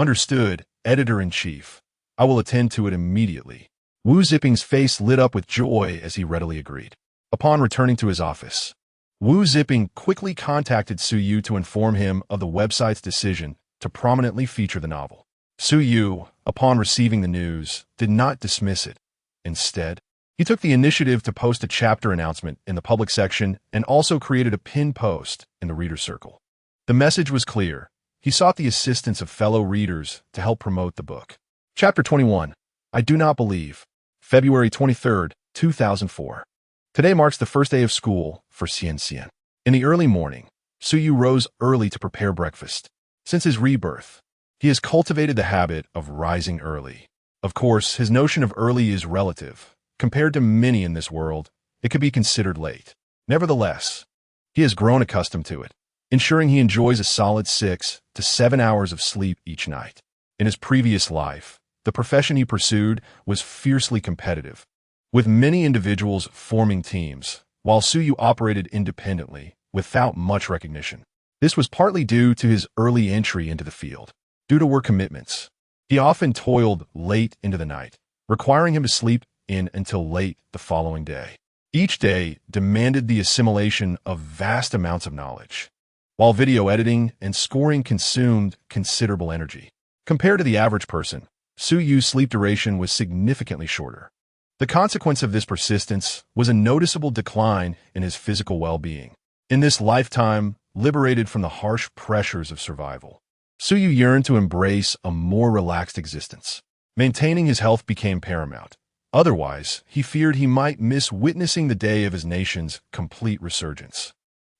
Understood, Editor-in-Chief. I will attend to it immediately. Wu Ziping's face lit up with joy as he readily agreed. Upon returning to his office, Wu Ziping quickly contacted Su Yu to inform him of the website's decision to prominently feature the novel. Su Yu, upon receiving the news, did not dismiss it. Instead, he took the initiative to post a chapter announcement in the public section and also created a pinned post in the reader circle. The message was clear. He sought the assistance of fellow readers to help promote the book. Chapter 21. I Do Not Believe. February 23rd, 2004. Today marks the first day of school for Xian Xian. In the early morning, Su Yu rose early to prepare breakfast. Since his rebirth, he has cultivated the habit of rising early. Of course, his notion of early is relative. Compared to many in this world, it could be considered late. Nevertheless, he has grown accustomed to it, ensuring he enjoys a solid 6 to 7 hours of sleep each night. In his previous life, the profession he pursued was fiercely competitive, with many individuals forming teams, while Su Yu operated independently, without much recognition. This was partly due to his early entry into the field. Due to work commitments, he often toiled late into the night, requiring him to sleep in until late the following day. Each day demanded the assimilation of vast amounts of knowledge, while video editing and scoring consumed considerable energy. Compared to the average person, Su Yu's sleep duration was significantly shorter. The consequence of this persistence was a noticeable decline in his physical well-being. In this lifetime, liberated from the harsh pressures of survival, Su Yu yearned to embrace a more relaxed existence. Maintaining his health became paramount. Otherwise, he feared he might miss witnessing the day of his nation's complete resurgence.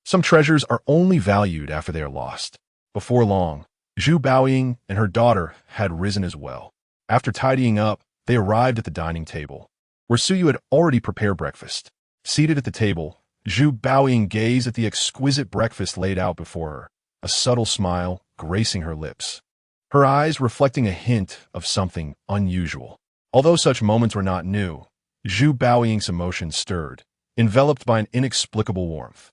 Some treasures are only valued after they are lost. Before long, Zhu Baoying and her daughter had risen as well. After tidying up, they arrived at the dining table, where Su Yu had already prepared breakfast. Seated at the table, Zhu Baoying gazed at the exquisite breakfast laid out before her, a subtle smile gracing her lips, her eyes reflecting a hint of something unusual. Although such moments were not new, Zhu Baoying's emotions stirred, enveloped by an inexplicable warmth.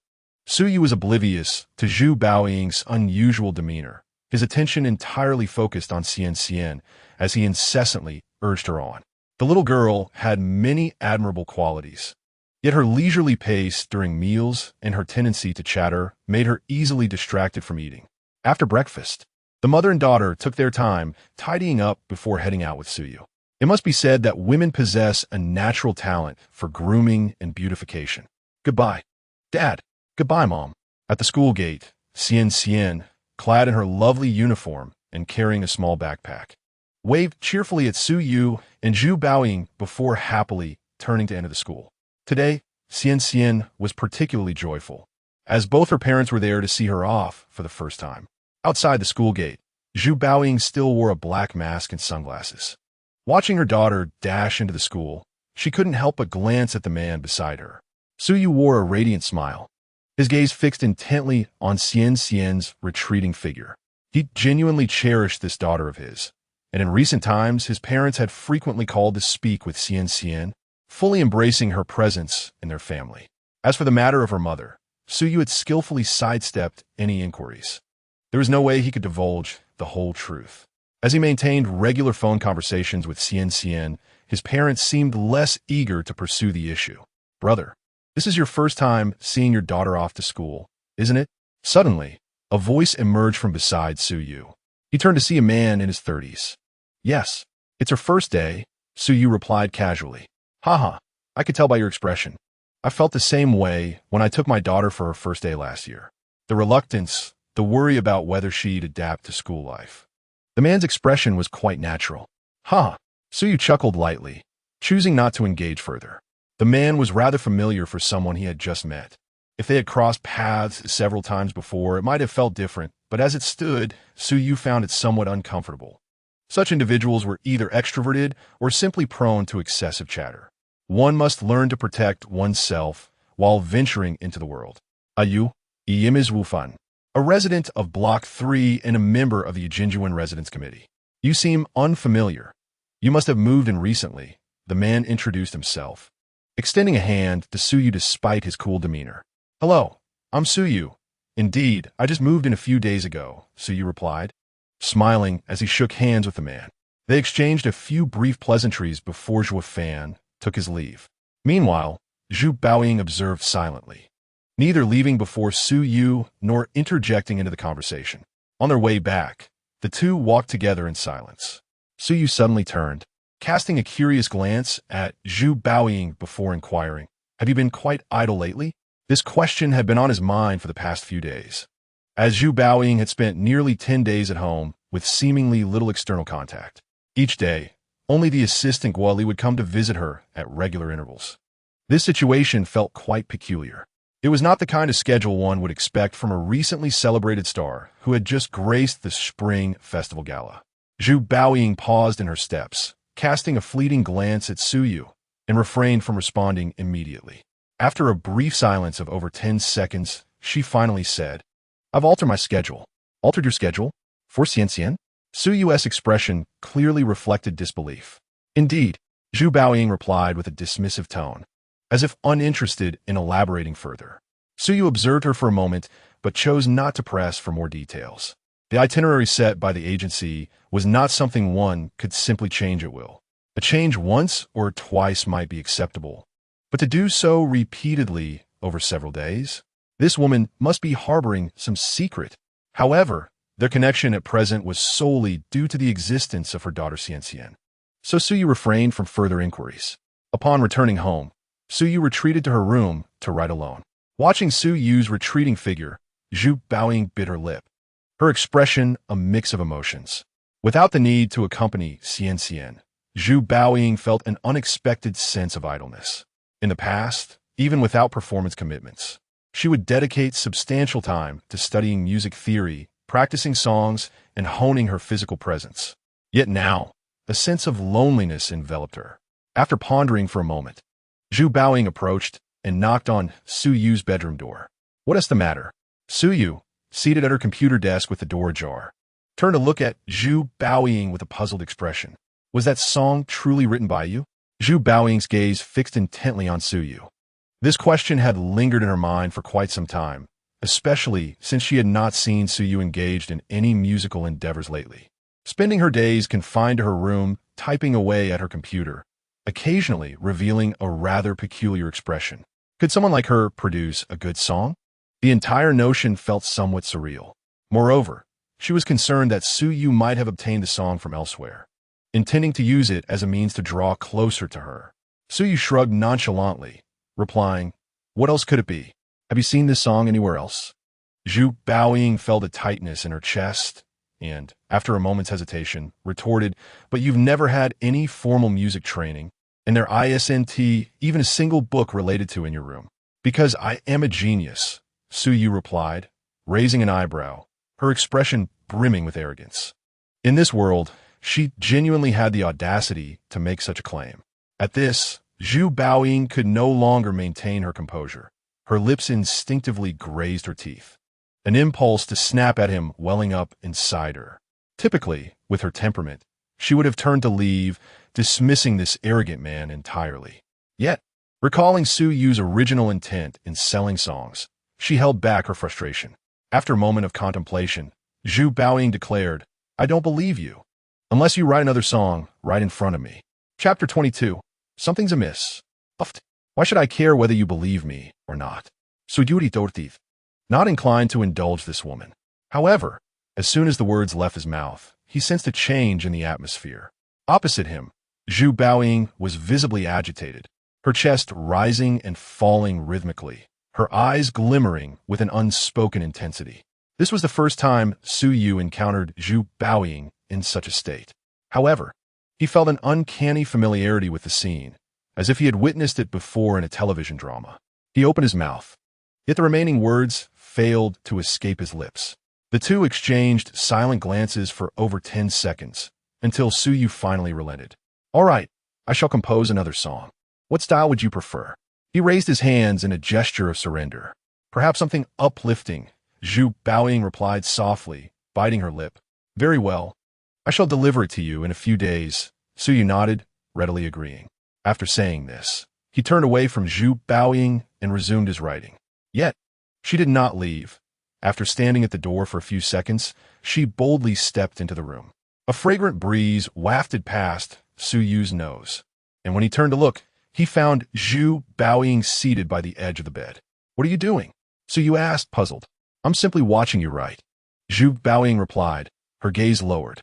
Su Yu was oblivious to Zhu Baoying's unusual demeanor, his attention entirely focused on Xian Xian as he incessantly urged her on. The little girl had many admirable qualities, yet her leisurely pace during meals and her tendency to chatter made her easily distracted from eating. After breakfast, the mother and daughter took their time tidying up before heading out with Su Yu. It must be said that women possess a natural talent for grooming and beautification. "Goodbye, Dad." "Goodbye, Mom." At the school gate, Xian Xian, clad in her lovely uniform and carrying a small backpack, waved cheerfully at Su Yu and Zhu Baoying before happily turning to enter the school. Today, Xian Xian was particularly joyful, as both her parents were there to see her off for the first time. Outside the school gate, Zhu Baoying still wore a black mask and sunglasses. Watching her daughter dash into the school, she couldn't help but glance at the man beside her. Su Yu wore a radiant smile, his gaze fixed intently on Xian Xian's retreating figure. He genuinely cherished this daughter of his, and in recent times his parents had frequently called to speak with Xian, fully embracing her presence in their family. As for the matter of her mother, Suyu had skillfully sidestepped any inquiries. There was no way he could divulge the whole truth. As he maintained regular phone conversations with Xian, his parents seemed less eager to pursue the issue. "Brother, this is your first time seeing your daughter off to school, isn't it?" Suddenly, a voice emerged from beside Suyu. He turned to see a man in his 30s. "Yes, it's her first day," Suyu replied casually. "Haha, I could tell by your expression. I felt the same way when I took my daughter for her first day last year. The reluctance, the worry about whether she'd adapt to school life." The man's expression was quite natural. "Huh." Suyu chuckled lightly, choosing not to engage further. The man was rather familiar for someone he had just met. If they had crossed paths several times before, it might have felt different, but as it stood, Suyu found it somewhat uncomfortable. Such individuals were either extroverted or simply prone to excessive chatter. One must learn to protect oneself while venturing into the world. Ayu, Iyimiz Wufan, a resident of Block 3 and a member of the Ujinjuan Residence Committee. "You seem unfamiliar. You must have moved in recently," the man introduced himself, extending a hand to Suyu despite his cool demeanor. "Hello, I'm Suyu. Indeed, I just moved in a few days ago," Suyu replied, smiling as he shook hands with the man. They exchanged a few brief pleasantries before Zhuo Fan took his leave. Meanwhile, Zhu Baoying observed silently, neither leaving before Suyu nor interjecting into the conversation. On their way back, the two walked together in silence. Suyu suddenly turned, casting a curious glance at Zhu Baoying before inquiring, "Have you been quite idle lately?" This question had been on his mind for the past few days, as Zhu Baoying had spent nearly 10 days at home with seemingly little external contact. Each day, only the assistant Guoli would come to visit her at regular intervals. This situation felt quite peculiar. It was not the kind of schedule one would expect from a recently celebrated star who had just graced the Spring Festival Gala. Zhu Baoying paused in her steps, casting a fleeting glance at Suyu, and refrained from responding immediately. After a brief silence of over 10 seconds, she finally said, "I've altered my schedule." "Altered your schedule? For Xian?" Suyu's expression clearly reflected disbelief. "Indeed," Zhu Baoying replied with a dismissive tone, as if uninterested in elaborating further. Suyu observed her for a moment, but chose not to press for more details. The itinerary set by the agency was not something one could simply change at will. A change once or twice might be acceptable, but to do so repeatedly over several days? This woman must be harboring some secret. However, their connection at present was solely due to the existence of her daughter Xian. So Suyu refrained from further inquiries. Upon returning home, Suyu retreated to her room to write alone. Watching Suyu's retreating figure, Zhu Baoying bit her lip, her expression a mix of emotions. Without the need to accompany Xian, Zhu Baoying felt an unexpected sense of idleness. In the past, even without performance commitments, she would dedicate substantial time to studying music theory, practicing songs, and honing her physical presence. Yet now, a sense of loneliness enveloped her. After pondering for a moment, Zhu Baoying approached and knocked on Suyu's bedroom door. "What is the matter?" Suyu, seated at her computer desk with the door ajar, turned to look at Zhu Baoying with a puzzled expression. "Was that song truly written by you?" Zhu Baoying's gaze fixed intently on Suyu. This question had lingered in her mind for quite some time, especially since she had not seen Suyu engaged in any musical endeavors lately. Spending her days confined to her room, typing away at her computer, occasionally revealing a rather peculiar expression. Could someone like her produce a good song? The entire notion felt somewhat surreal. Moreover, she was concerned that Suyu might have obtained the song from elsewhere, intending to use it as a means to draw closer to her. Suyu shrugged nonchalantly, replying, "What else could it be? Have you seen this song anywhere else?" Zhu Baoying felt a tightness in her chest and, after a moment's hesitation, retorted, "But you've never had any formal music training, and there isn't even a single book related to in your room." "Because I am a genius," Suyu replied, raising an eyebrow, her expression brimming with arrogance. In this world, she genuinely had the audacity to make such a claim. At this, Zhu Baoying could no longer maintain her composure. Her lips instinctively grazed her teeth, an impulse to snap at him welling up inside her. Typically, with her temperament, she would have turned to leave, dismissing this arrogant man entirely. Yet, recalling Su Yu's original intent in selling songs, she held back her frustration. After a moment of contemplation, Zhu Baoying declared, "I don't believe you. Unless you write another song right in front of me." Chapter 22. Something's amiss. Why should I care whether you believe me or not? Suyuri Dortiv. Not inclined to indulge this woman. However, as soon as the words left his mouth, he sensed a change in the atmosphere. Opposite him, Zhu Baoying was visibly agitated, her chest rising and falling rhythmically, her eyes glimmering with an unspoken intensity. This was the first time Su Yu encountered Zhu Baoying in such a state. However, he felt an uncanny familiarity with the scene, as if he had witnessed it before in a television drama. He opened his mouth, yet the remaining words failed to escape his lips. The two exchanged silent glances for over 10 seconds, until Su Yu finally relented. "All right, I shall compose another song. What style would you prefer?" He raised his hands in a gesture of surrender. "Perhaps something uplifting," Zhu Baoying replied softly, biting her lip. "Very well. I shall deliver it to you in a few days." Su Yu nodded, readily agreeing. After saying this, he turned away from Zhu Baoying and resumed his writing. Yet, she did not leave. After standing at the door for a few seconds, she boldly stepped into the room. A fragrant breeze wafted past Su Yu's nose, and when he turned to look, he found Zhu Baoying seated by the edge of the bed. "What are you doing?" Su Yu asked, puzzled. "I'm simply watching you write." Zhu Baoying replied, her gaze lowered.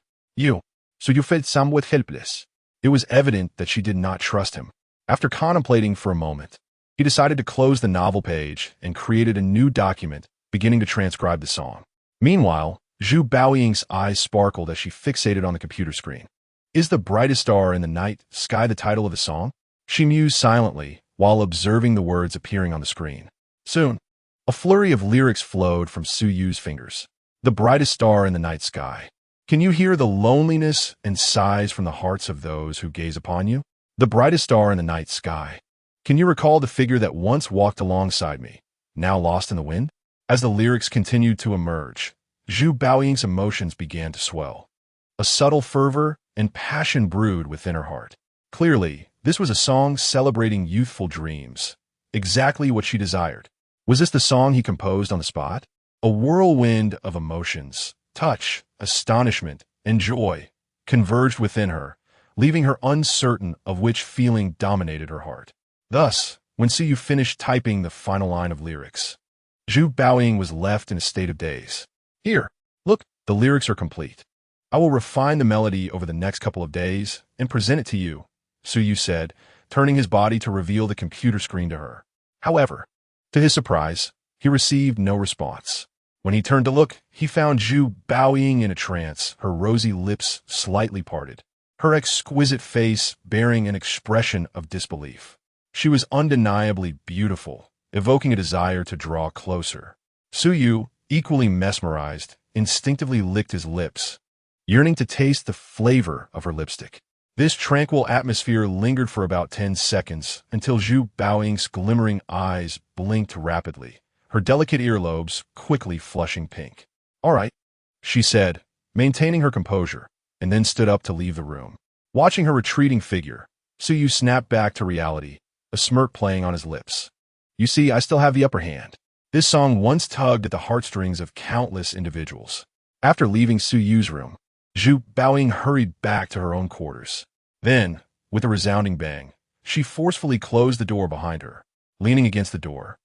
So you felt somewhat helpless." It was evident that she did not trust him. After contemplating for a moment, he decided to close the novel page and created a new document, beginning to transcribe the song. Meanwhile, Zhu Baoying's eyes sparkled as she fixated on the computer screen. "Is the brightest star in the night sky the title of the song?" She mused silently while observing the words appearing on the screen. Soon, a flurry of lyrics flowed from Su Yu's fingers. "The brightest star in the night sky. Can you hear the loneliness and sighs from the hearts of those who gaze upon you? The brightest star in the night sky. Can you recall the figure that once walked alongside me, now lost in the wind?" As the lyrics continued to emerge, Zhu Baoying's emotions began to swell. A subtle fervor and passion brewed within her heart. Clearly, this was a song celebrating youthful dreams, exactly what she desired. Was this the song he composed on the spot? A whirlwind of emotions, touch, astonishment, and joy converged within her, leaving her uncertain of which feeling dominated her heart. Thus, when Su Yu finished typing the final line of lyrics, Zhu Baoying was left in a state of daze. "Here, look, the lyrics are complete. I will refine the melody over the next couple of days and present it to you," Su Yu said, turning his body to reveal the computer screen to her. However, to his surprise, he received no response. When he turned to look, he found Zhu Baoying in a trance, her rosy lips slightly parted, her exquisite face bearing an expression of disbelief. She was undeniably beautiful, evoking a desire to draw closer. Su Yu, equally mesmerized, instinctively licked his lips, yearning to taste the flavor of her lipstick. This tranquil atmosphere lingered for about 10 seconds until Zhu Baoying's glimmering eyes blinked rapidly, her delicate earlobes quickly flushing pink. "All right," she said, maintaining her composure, and then stood up to leave the room. Watching her retreating figure, Su Yu snapped back to reality, a smirk playing on his lips. "You see, I still have the upper hand." This song once tugged at the heartstrings of countless individuals. After leaving Su Yu's room, Zhu Baoying hurried back to her own quarters. Then, with a resounding bang, she forcefully closed the door behind her. Leaning against the door,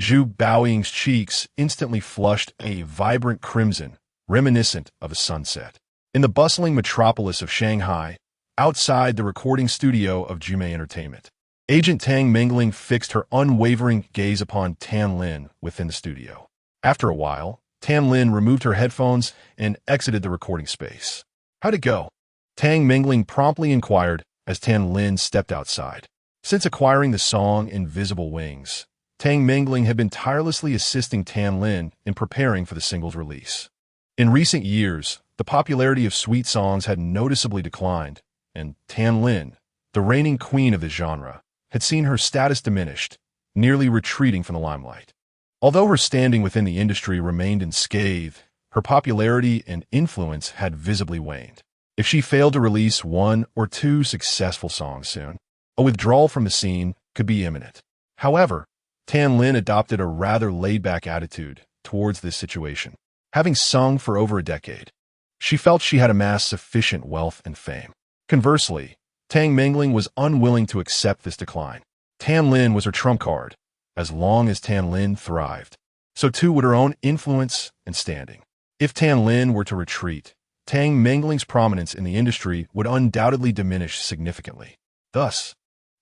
Zhu Baoying's cheeks instantly flushed a vibrant crimson, reminiscent of a sunset. In the bustling metropolis of Shanghai, outside the recording studio of Jume Entertainment, Agent Tang Mingling fixed her unwavering gaze upon Tan Lin within the studio. After a while, Tan Lin removed her headphones and exited the recording space. "How'd it go?" Tang Mingling promptly inquired as Tan Lin stepped outside. Since acquiring the song Invisible Wings, Tang Mingling had been tirelessly assisting Tan Lin in preparing for the single's release. In recent years, the popularity of sweet songs had noticeably declined, and Tan Lin, the reigning queen of the genre, had seen her status diminished, nearly retreating from the limelight. Although her standing within the industry remained unscathed, her popularity and influence had visibly waned. If she failed to release one or two successful songs soon, a withdrawal from the scene could be imminent. However, Tan Lin adopted a rather laid-back attitude towards this situation. Having sung for over a decade, she felt she had amassed sufficient wealth and fame. Conversely, Tang Mingling was unwilling to accept this decline. Tan Lin was her trump card. As long as Tan Lin thrived, so too would her own influence and standing. If Tan Lin were to retreat, Tang Mingling's prominence in the industry would undoubtedly diminish significantly. Thus,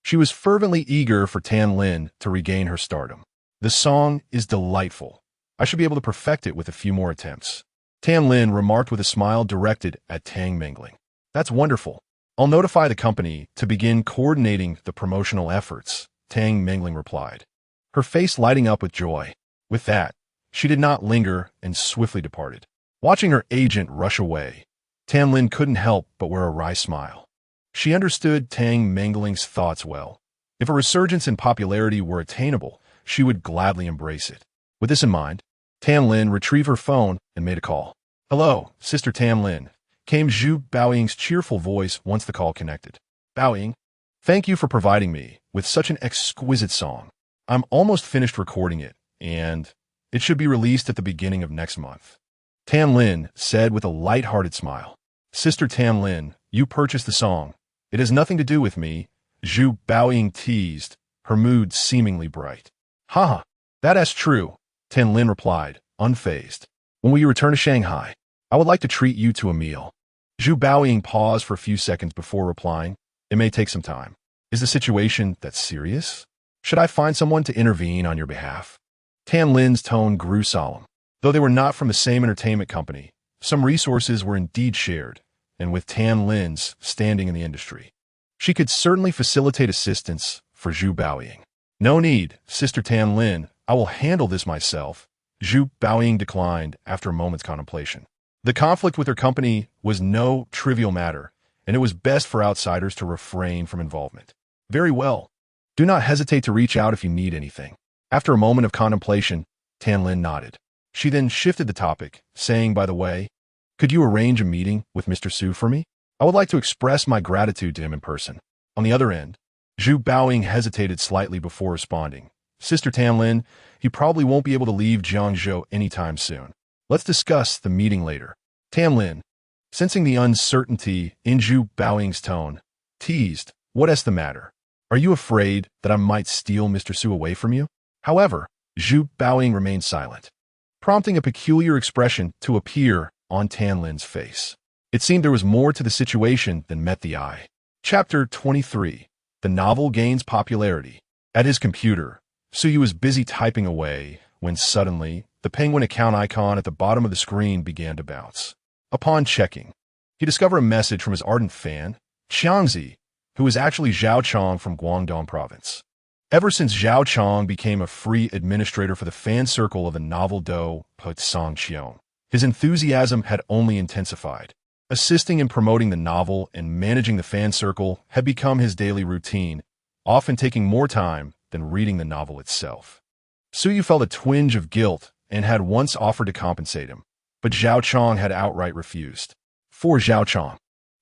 she was fervently eager for Tan Lin to regain her stardom. The song is delightful. I should be able to perfect it with a few more attempts. Tan Lin remarked with a smile directed at Tang Mingling. That's wonderful. I'll notify the company to begin coordinating the promotional efforts, Tang Mingling replied, her face lighting up with joy. With that, she did not linger and swiftly departed. Watching her agent rush away, Tan Lin couldn't help but wear a wry smile. She understood Tang Mingling's thoughts well. If a resurgence in popularity were attainable, she would gladly embrace it. With this in mind, Tan Lin retrieved her phone and made a call. "Hello, Sister Tan Lin," came Zhu Baoying's cheerful voice once the call connected. "Baoying, thank you for providing me with such an exquisite song. I'm almost finished recording it, and it should be released at the beginning of next month." Tan Lin said with a light-hearted smile. "Sister Tan Lin, you purchased the song. It has nothing to do with me," Zhu Baoying teased, her mood seemingly bright. "Haha, that's true," Tan Lin replied, unfazed. "When we return to Shanghai, I would like to treat you to a meal." Zhu Baoying paused for a few seconds before replying. "It may take some time. Is the situation that serious? Should I find someone to intervene on your behalf?" Tan Lin's tone grew solemn. Though they were not from the same entertainment company, some resources were indeed shared, and with Tan Lin's standing in the industry, she could certainly facilitate assistance for Zhu Baoying. "No need, Sister Tan Lin. I will handle this myself," Zhu Baoying declined after a moment's contemplation. The conflict with her company was no trivial matter, and it was best for outsiders to refrain from involvement. "Very well. Do not hesitate to reach out if you need anything." After a moment of contemplation, Tan Lin nodded. She then shifted the topic, saying, "By the way, could you arrange a meeting with Mr. Su for me? I would like to express my gratitude to him in person." On the other end, Zhu Baoying hesitated slightly before responding. "Sister Tan Lin, he probably won't be able to leave Jiangzhou anytime soon. Let's discuss the meeting later." Tan Lin, sensing the uncertainty in Zhu Baoying's tone, teased, "What's the matter? Are you afraid that I might steal Mr. Su away from you?" However, Zhu Baoying remained silent, prompting a peculiar expression to appear on Tan Lin's face. It seemed there was more to the situation than met the eye. Chapter 23. The novel gains popularity. At his computer, Suyu was busy typing away when suddenly the penguin account icon at the bottom of the screen began to bounce. Upon checking, he discovered a message from his ardent fan, Xiangzi, who was actually Zhao Chong from Guangdong province. Ever since Zhao Chong became a free administrator for the fan circle of the novel Do Put Song Qiong, his enthusiasm had only intensified. Assisting in promoting the novel and managing the fan circle had become his daily routine, often taking more time than reading the novel itself. Suyu felt a twinge of guilt and had once offered to compensate him, but Zhao Chong had outright refused. For Zhao Chong,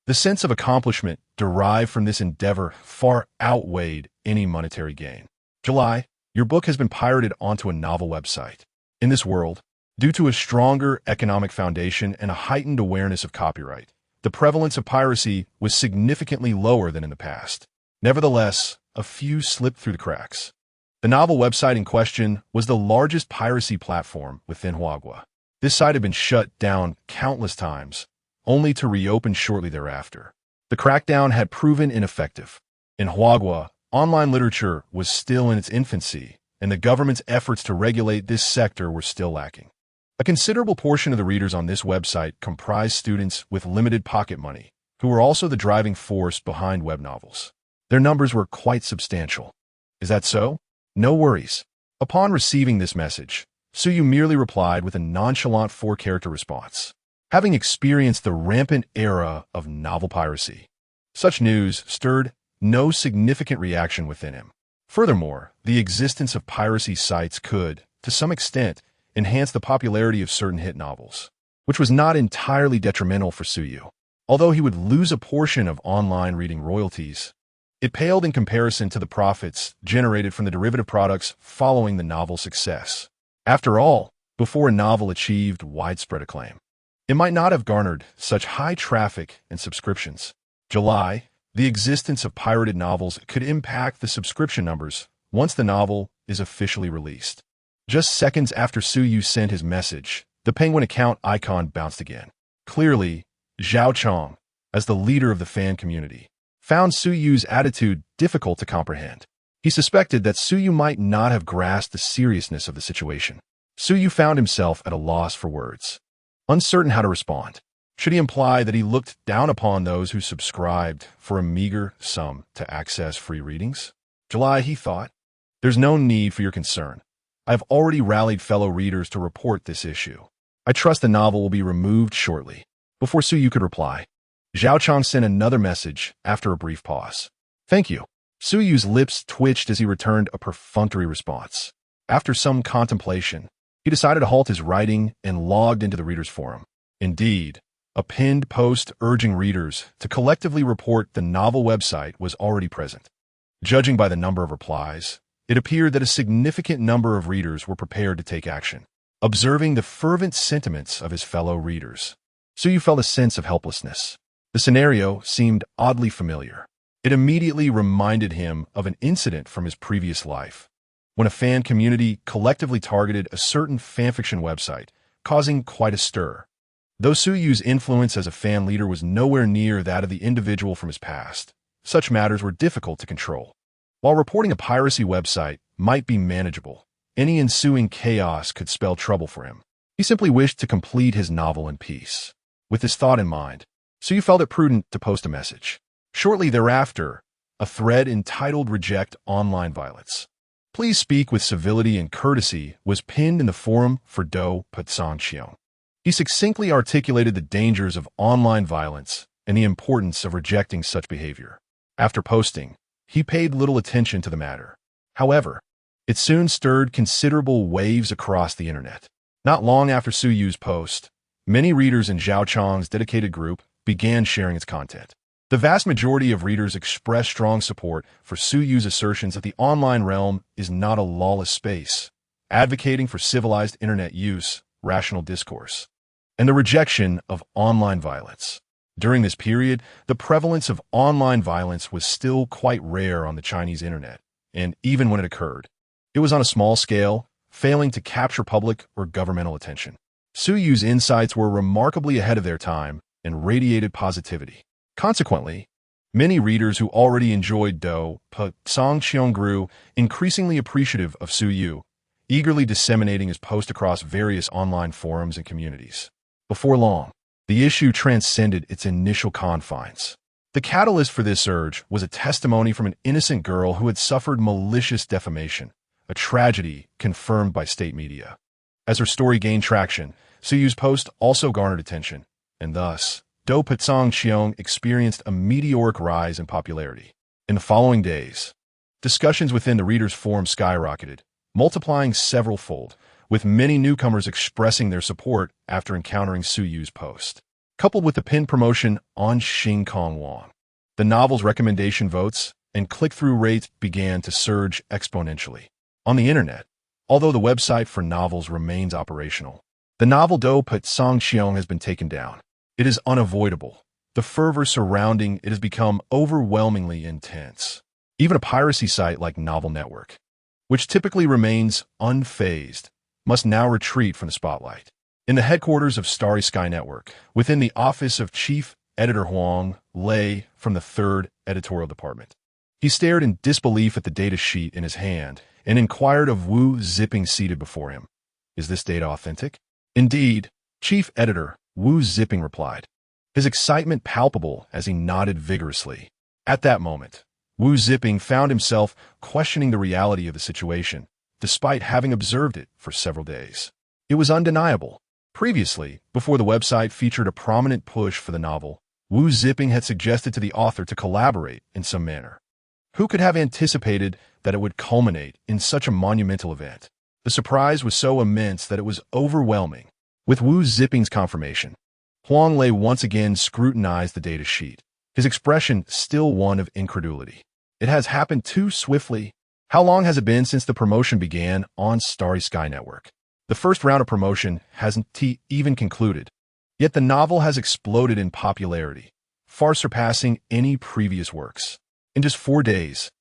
the sense of accomplishment derived from this endeavor far outweighed any monetary gain. July, your book has been pirated onto a novel website. In this world, due to a stronger economic foundation and a heightened awareness of copyright, the prevalence of piracy was significantly lower than in the past. Nevertheless, a few slipped through the cracks. The novel website in question was the largest piracy platform within Huagua. This site had been shut down countless times, only to reopen shortly thereafter. The crackdown had proven ineffective. In Huagua, online literature was still in its infancy, and the government's efforts to regulate this sector were still lacking. A considerable portion of the readers on this website comprised students with limited pocket money, who were also the driving force behind web novels. Their numbers were quite substantial. Is that so? No worries. Upon receiving this message, Suyu merely replied with a nonchalant 4-character response. Having experienced the rampant era of novel piracy, such news stirred no significant reaction within him. Furthermore, the existence of piracy sites could, to some extent, enhance the popularity of certain hit novels, which was not entirely detrimental for Suyu. Although he would lose a portion of online reading royalties, it paled in comparison to the profits generated from the derivative products following the novel's success. After all, before a novel achieved widespread acclaim, it might not have garnered such high traffic and subscriptions. July, the existence of pirated novels could impact the subscription numbers once the novel is officially released. Just seconds after Su Yu sent his message, the penguin account icon bounced again. Clearly, Zhao Chong, as the leader of the fan community, found Su Yu's attitude difficult to comprehend. He suspected that Su Yu might not have grasped the seriousness of the situation. Su Yu found himself at a loss for words, uncertain how to respond. Should he imply that he looked down upon those who subscribed for a meager sum to access free readings? July, he thought. There's no need for your concern. I've already rallied fellow readers to report this issue. I trust the novel will be removed shortly. Before Su Yu could reply, Zhao Chong sent another message after a brief pause. Thank you. Su Yu's lips twitched as he returned a perfunctory response. After some contemplation, he decided to halt his writing and logged into the readers' forum. Indeed, a pinned post urging readers to collectively report the novel website was already present. Judging by the number of replies, it appeared that a significant number of readers were prepared to take action. Observing the fervent sentiments of his fellow readers, Su Yu felt a sense of helplessness. The scenario seemed oddly familiar. It immediately reminded him of an incident from his previous life, when a fan community collectively targeted a certain fanfiction website, causing quite a stir. Though Su Yu's influence as a fan leader was nowhere near that of the individual from his past, such matters were difficult to control. While reporting a piracy website might be manageable, any ensuing chaos could spell trouble for him. He simply wished to complete his novel in peace. With this thought in mind, Su Yu felt it prudent to post a message. Shortly thereafter, a thread entitled "Reject Online Violence. Please speak with civility and courtesy" was pinned in the forum for Do Patsang Qiong. He succinctly articulated the dangers of online violence and the importance of rejecting such behavior. After posting, he paid little attention to the matter. However, it soon stirred considerable waves across the internet. Not long after Su Yu's post, many readers in Zhao Chong's dedicated group began sharing its content. The vast majority of readers expressed strong support for Su Yu's assertions that the online realm is not a lawless space, advocating for civilized internet use, rational discourse, and the rejection of online violence. During this period, the prevalence of online violence was still quite rare on the Chinese internet, and even when it occurred, it was on a small scale, failing to capture public or governmental attention. Su Yu's insights were remarkably ahead of their time and radiated positivity. Consequently, many readers who already enjoyed Do Patsang Qiong grew increasingly appreciative of Su Yu, eagerly disseminating his post across various online forums and communities. Before long, the issue transcended its initial confines. The catalyst for this surge was a testimony from an innocent girl who had suffered malicious defamation, a tragedy confirmed by state media. As her story gained traction, Su Yu's post also garnered attention, and thus, Do Patsang Qiong experienced a meteoric rise in popularity. In the following days, discussions within the readers' forum skyrocketed, multiplying several-fold, with many newcomers expressing their support after encountering Su Yu's post. Coupled with the pinned promotion on Xing Kong Wang, the novel's recommendation votes and click-through rates began to surge exponentially. On the internet, although the website for novels remains operational, the novel Do Patsang Qiong has been taken down. It is unavoidable. The fervor surrounding it has become overwhelmingly intense. Even a piracy site like Novel Network, which typically remains unfazed, must now retreat from the spotlight. In the headquarters of Starry Sky Network, within the office of Chief Editor Huang Lei from the 3rd Editorial Department, he stared in disbelief at the data sheet in his hand and inquired of Wu Zipping seated before him. Is this data authentic? Indeed, Chief Editor Wu Zipping replied, his excitement palpable as he nodded vigorously. At that moment, Wu Zipping found himself questioning the reality of the situation, despite having observed it for several days. It was undeniable. Previously, before the website featured a prominent push for the novel, Wu Zipping had suggested to the author to collaborate in some manner. Who could have anticipated that it would culminate in such a monumental event? The surprise was so immense that it was overwhelming. With Wu Zipping's confirmation, Huang Lei once again scrutinized the data sheet, his expression still one of incredulity. It has happened too swiftly. How long has it been since the promotion began on Starry Sky Network? The first round of promotion hasn't even concluded, yet the novel has exploded in popularity, far surpassing any previous works. In just 4 days,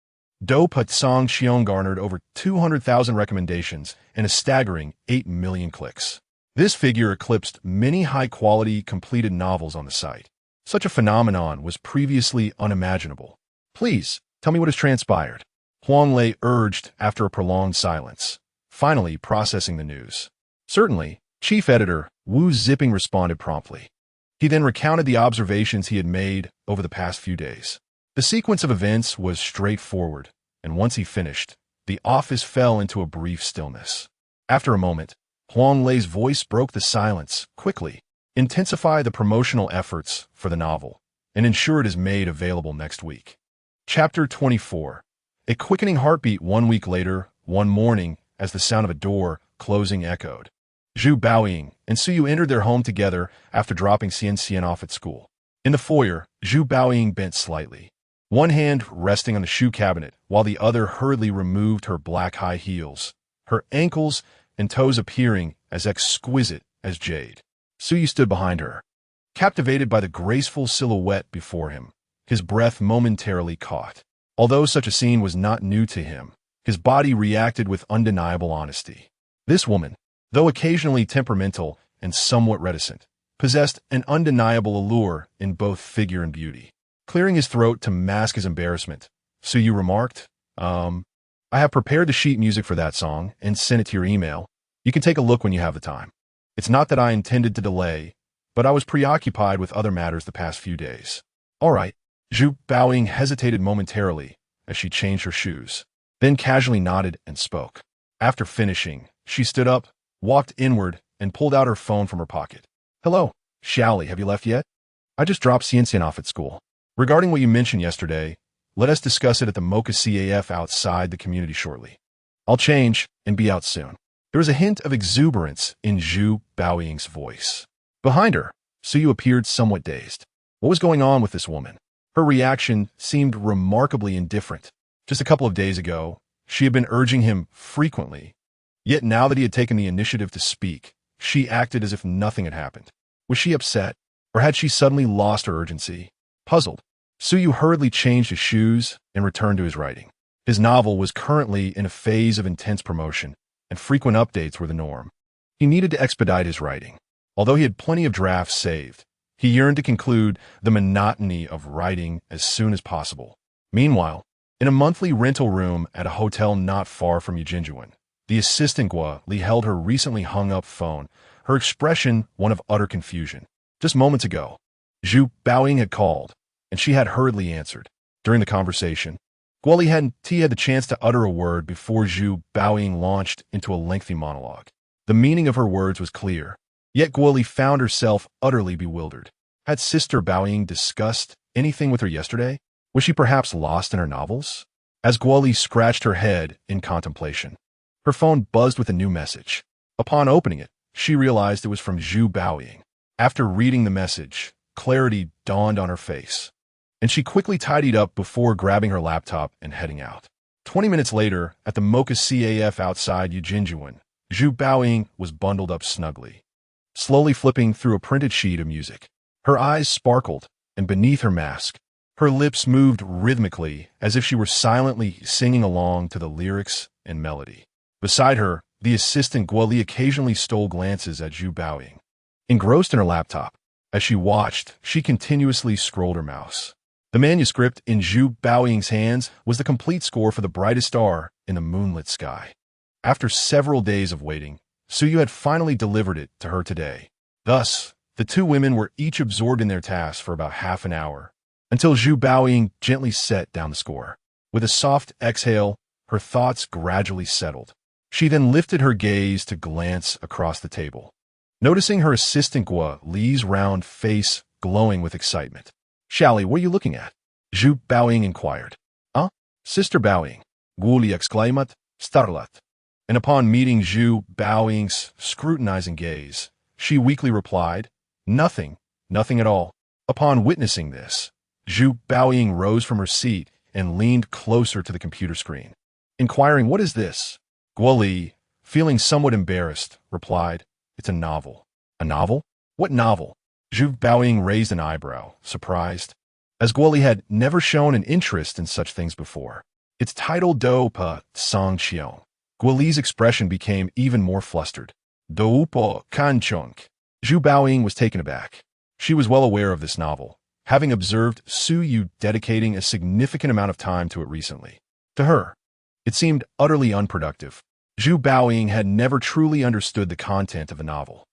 Do Pat Song Xiong garnered over 200,000 recommendations and a staggering 8 million clicks. This figure eclipsed many high-quality completed novels on the site. Such a phenomenon was previously unimaginable. Please, tell me what has transpired, Huang Lei urged after a prolonged silence, finally processing the news. Certainly, Chief Editor Wu Zipping responded promptly. He then recounted the observations he had made over the past few days. The sequence of events was straightforward, and once he finished, the office fell into a brief stillness. After a moment, Huang Lei's voice broke the silence quickly. Intensify the promotional efforts for the novel and ensure it is made available next week. Chapter 24. A quickening heartbeat 1 week later, one morning, as the sound of a door closing echoed. Zhu Baoying and Suyu entered their home together after dropping Xian off at school. In the foyer, Zhu Baoying bent slightly, one hand resting on the shoe cabinet while the other hurriedly removed her black high heels, her ankles and toes appearing as exquisite as jade. Suyu stood behind her, captivated by the graceful silhouette before him, his breath momentarily caught. Although such a scene was not new to him, his body reacted with undeniable honesty. This woman, though occasionally temperamental and somewhat reticent, possessed an undeniable allure in both figure and beauty. Clearing his throat to mask his embarrassment, Suyu remarked, I have prepared the sheet music for that song and sent it to your email. You can take a look when you have the time. It's not that I intended to delay, but I was preoccupied with other matters the past few days. All right. Zhu Baoying hesitated momentarily as she changed her shoes, then casually nodded and spoke. After finishing, she stood up, walked inward, and pulled out her phone from her pocket. Hello, Xiaoli, have you left yet? I just dropped Xian off at school. Regarding what you mentioned yesterday, let us discuss it at the Mocha CAF outside the community shortly. I'll change and be out soon. There was a hint of exuberance in Zhu Baoying's voice. Behind her, Suyu appeared somewhat dazed. What was going on with this woman? Her reaction seemed remarkably indifferent. Just a couple of days ago, she had been urging him frequently. Yet now that he had taken the initiative to speak, she acted as if nothing had happened. Was she upset, or had she suddenly lost her urgency? Puzzled, Suyu hurriedly changed his shoes and returned to his writing. His novel was currently in a phase of intense promotion, and frequent updates were the norm. He needed to expedite his writing. Although he had plenty of drafts saved, he yearned to conclude the monotony of writing as soon as possible. Meanwhile, in a monthly rental room at a hotel not far from Yujinjuan, the assistant Gua Li held her recently hung-up phone, her expression one of utter confusion. Just moments ago, Zhu Baoying had called, and she had hurriedly answered. During the conversation, Gua Li had the chance to utter a word before Zhu Baoying launched into a lengthy monologue. The meaning of her words was clear, yet Gua Li found herself utterly bewildered. Had Sister Baoying discussed anything with her yesterday? Was she perhaps lost in her novels? As Gua Li scratched her head in contemplation, her phone buzzed with a new message. Upon opening it, she realized it was from Zhu Baoying. After reading the message, clarity dawned on her face, and she quickly tidied up before grabbing her laptop and heading out. 20 minutes later, at the Mocha CAF outside Yujinjuan, Zhu Baoying was bundled up snugly, slowly flipping through a printed sheet of music. Her eyes sparkled, and beneath her mask, her lips moved rhythmically as if she were silently singing along to the lyrics and melody. Beside her, the assistant Gua Li occasionally stole glances at Zhu Baoying. Engrossed in her laptop, as she watched, she continuously scrolled her mouse. The manuscript in Zhu Baoying's hands was the complete score for the brightest star in the moonlit sky. After several days of waiting, Suyu had finally delivered it to her today. Thus, the two women were each absorbed in their tasks for about half an hour, until Zhu Baoying gently set down the score. With a soft exhale, her thoughts gradually settled. She then lifted her gaze to glance across the table, noticing her assistant Gua Li's round face glowing with excitement. Xiaoli, what are you looking at? Zhu Baoying inquired. Sister Baoying, Gua Li exclaimed, startled. And upon meeting Zhu Baoying's scrutinizing gaze, she weakly replied, nothing, Nothing at all. Upon witnessing this, Zhu Baoying rose from her seat and leaned closer to the computer screen, inquiring, "What is this?" Guo Li, feeling somewhat embarrassed, replied, "It's a novel." "A novel? What novel?" Zhu Baoying raised an eyebrow, surprised, as Guo Li had never shown an interest in such things before. "It's titled Do Pa Song Qiong." Guo Li's expression became even more flustered. Do Pa Kan Chung. Zhu Baoying was taken aback. She was well aware of this novel, having observed Su Yu dedicating a significant amount of time to it recently. To her, it seemed utterly unproductive. Zhu Baoying had never truly understood the content of the novel.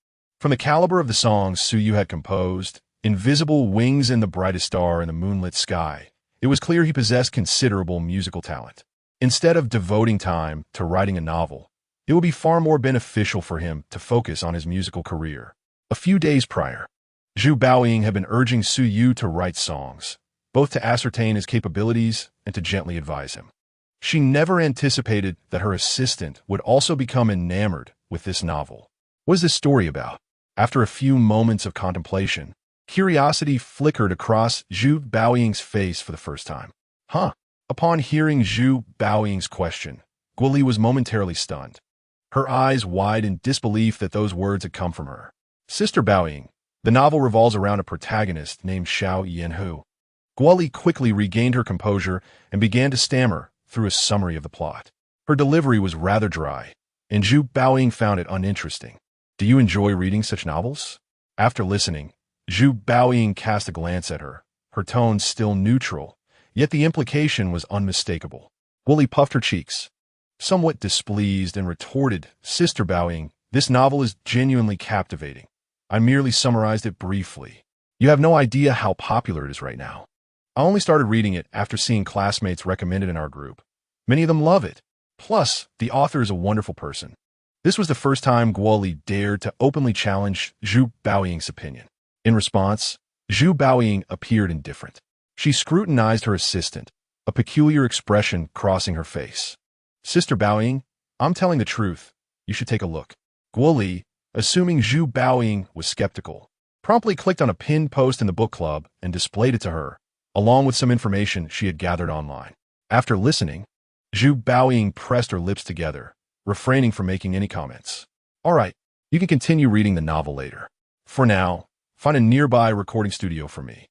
From the caliber of the songs Su Yu had composed, Invisible Wings and the Brightest Star in the Moonlit Sky, it was clear he possessed considerable musical talent. Instead of devoting time to writing a novel, it would be far more beneficial for him to focus on his musical career. A few days prior, Zhu Baoying had been urging Su Yu to write songs, both to ascertain his capabilities and to gently advise him. She never anticipated that her assistant would also become enamored with this novel. What is this story about? After a few moments of contemplation, curiosity flickered across Zhu Baoying's face for the first time. Huh? Upon hearing Zhu Baoying's question, Guo Li was momentarily stunned, her eyes wide in disbelief that those words had come from her. Sister Baoying, the novel revolves around a protagonist named Xiao Yanhu. Guo Li quickly regained her composure and began to stammer through a summary of the plot. Her delivery was rather dry, and Zhu Baoying found it uninteresting. Do you enjoy reading such novels? After listening, Zhu Baoying cast a glance at her, her tone still neutral, yet the implication was unmistakable. Guo Li puffed her cheeks, somewhat displeased, and retorted, "Sister Baoying, this novel is genuinely captivating. I merely summarized it briefly. You have no idea how popular it is right now. I only started reading it after seeing classmates recommend it in our group. Many of them love it. Plus, the author is a wonderful person." This was the first time Guo Li dared to openly challenge Zhu Baoying's opinion. In response, Zhu Baoying appeared indifferent. She scrutinized her assistant, a peculiar expression crossing her face. "Sister Baoying, I'm telling the truth. You should take a look." Guo Li, assuming Zhu Baoying was skeptical, promptly clicked on a pinned post in the book club and displayed it to her, along with some information she had gathered online. After listening, Zhu Baoying pressed her lips together, refraining from making any comments. "All right, you can continue reading the novel later. For now, find a nearby recording studio for me.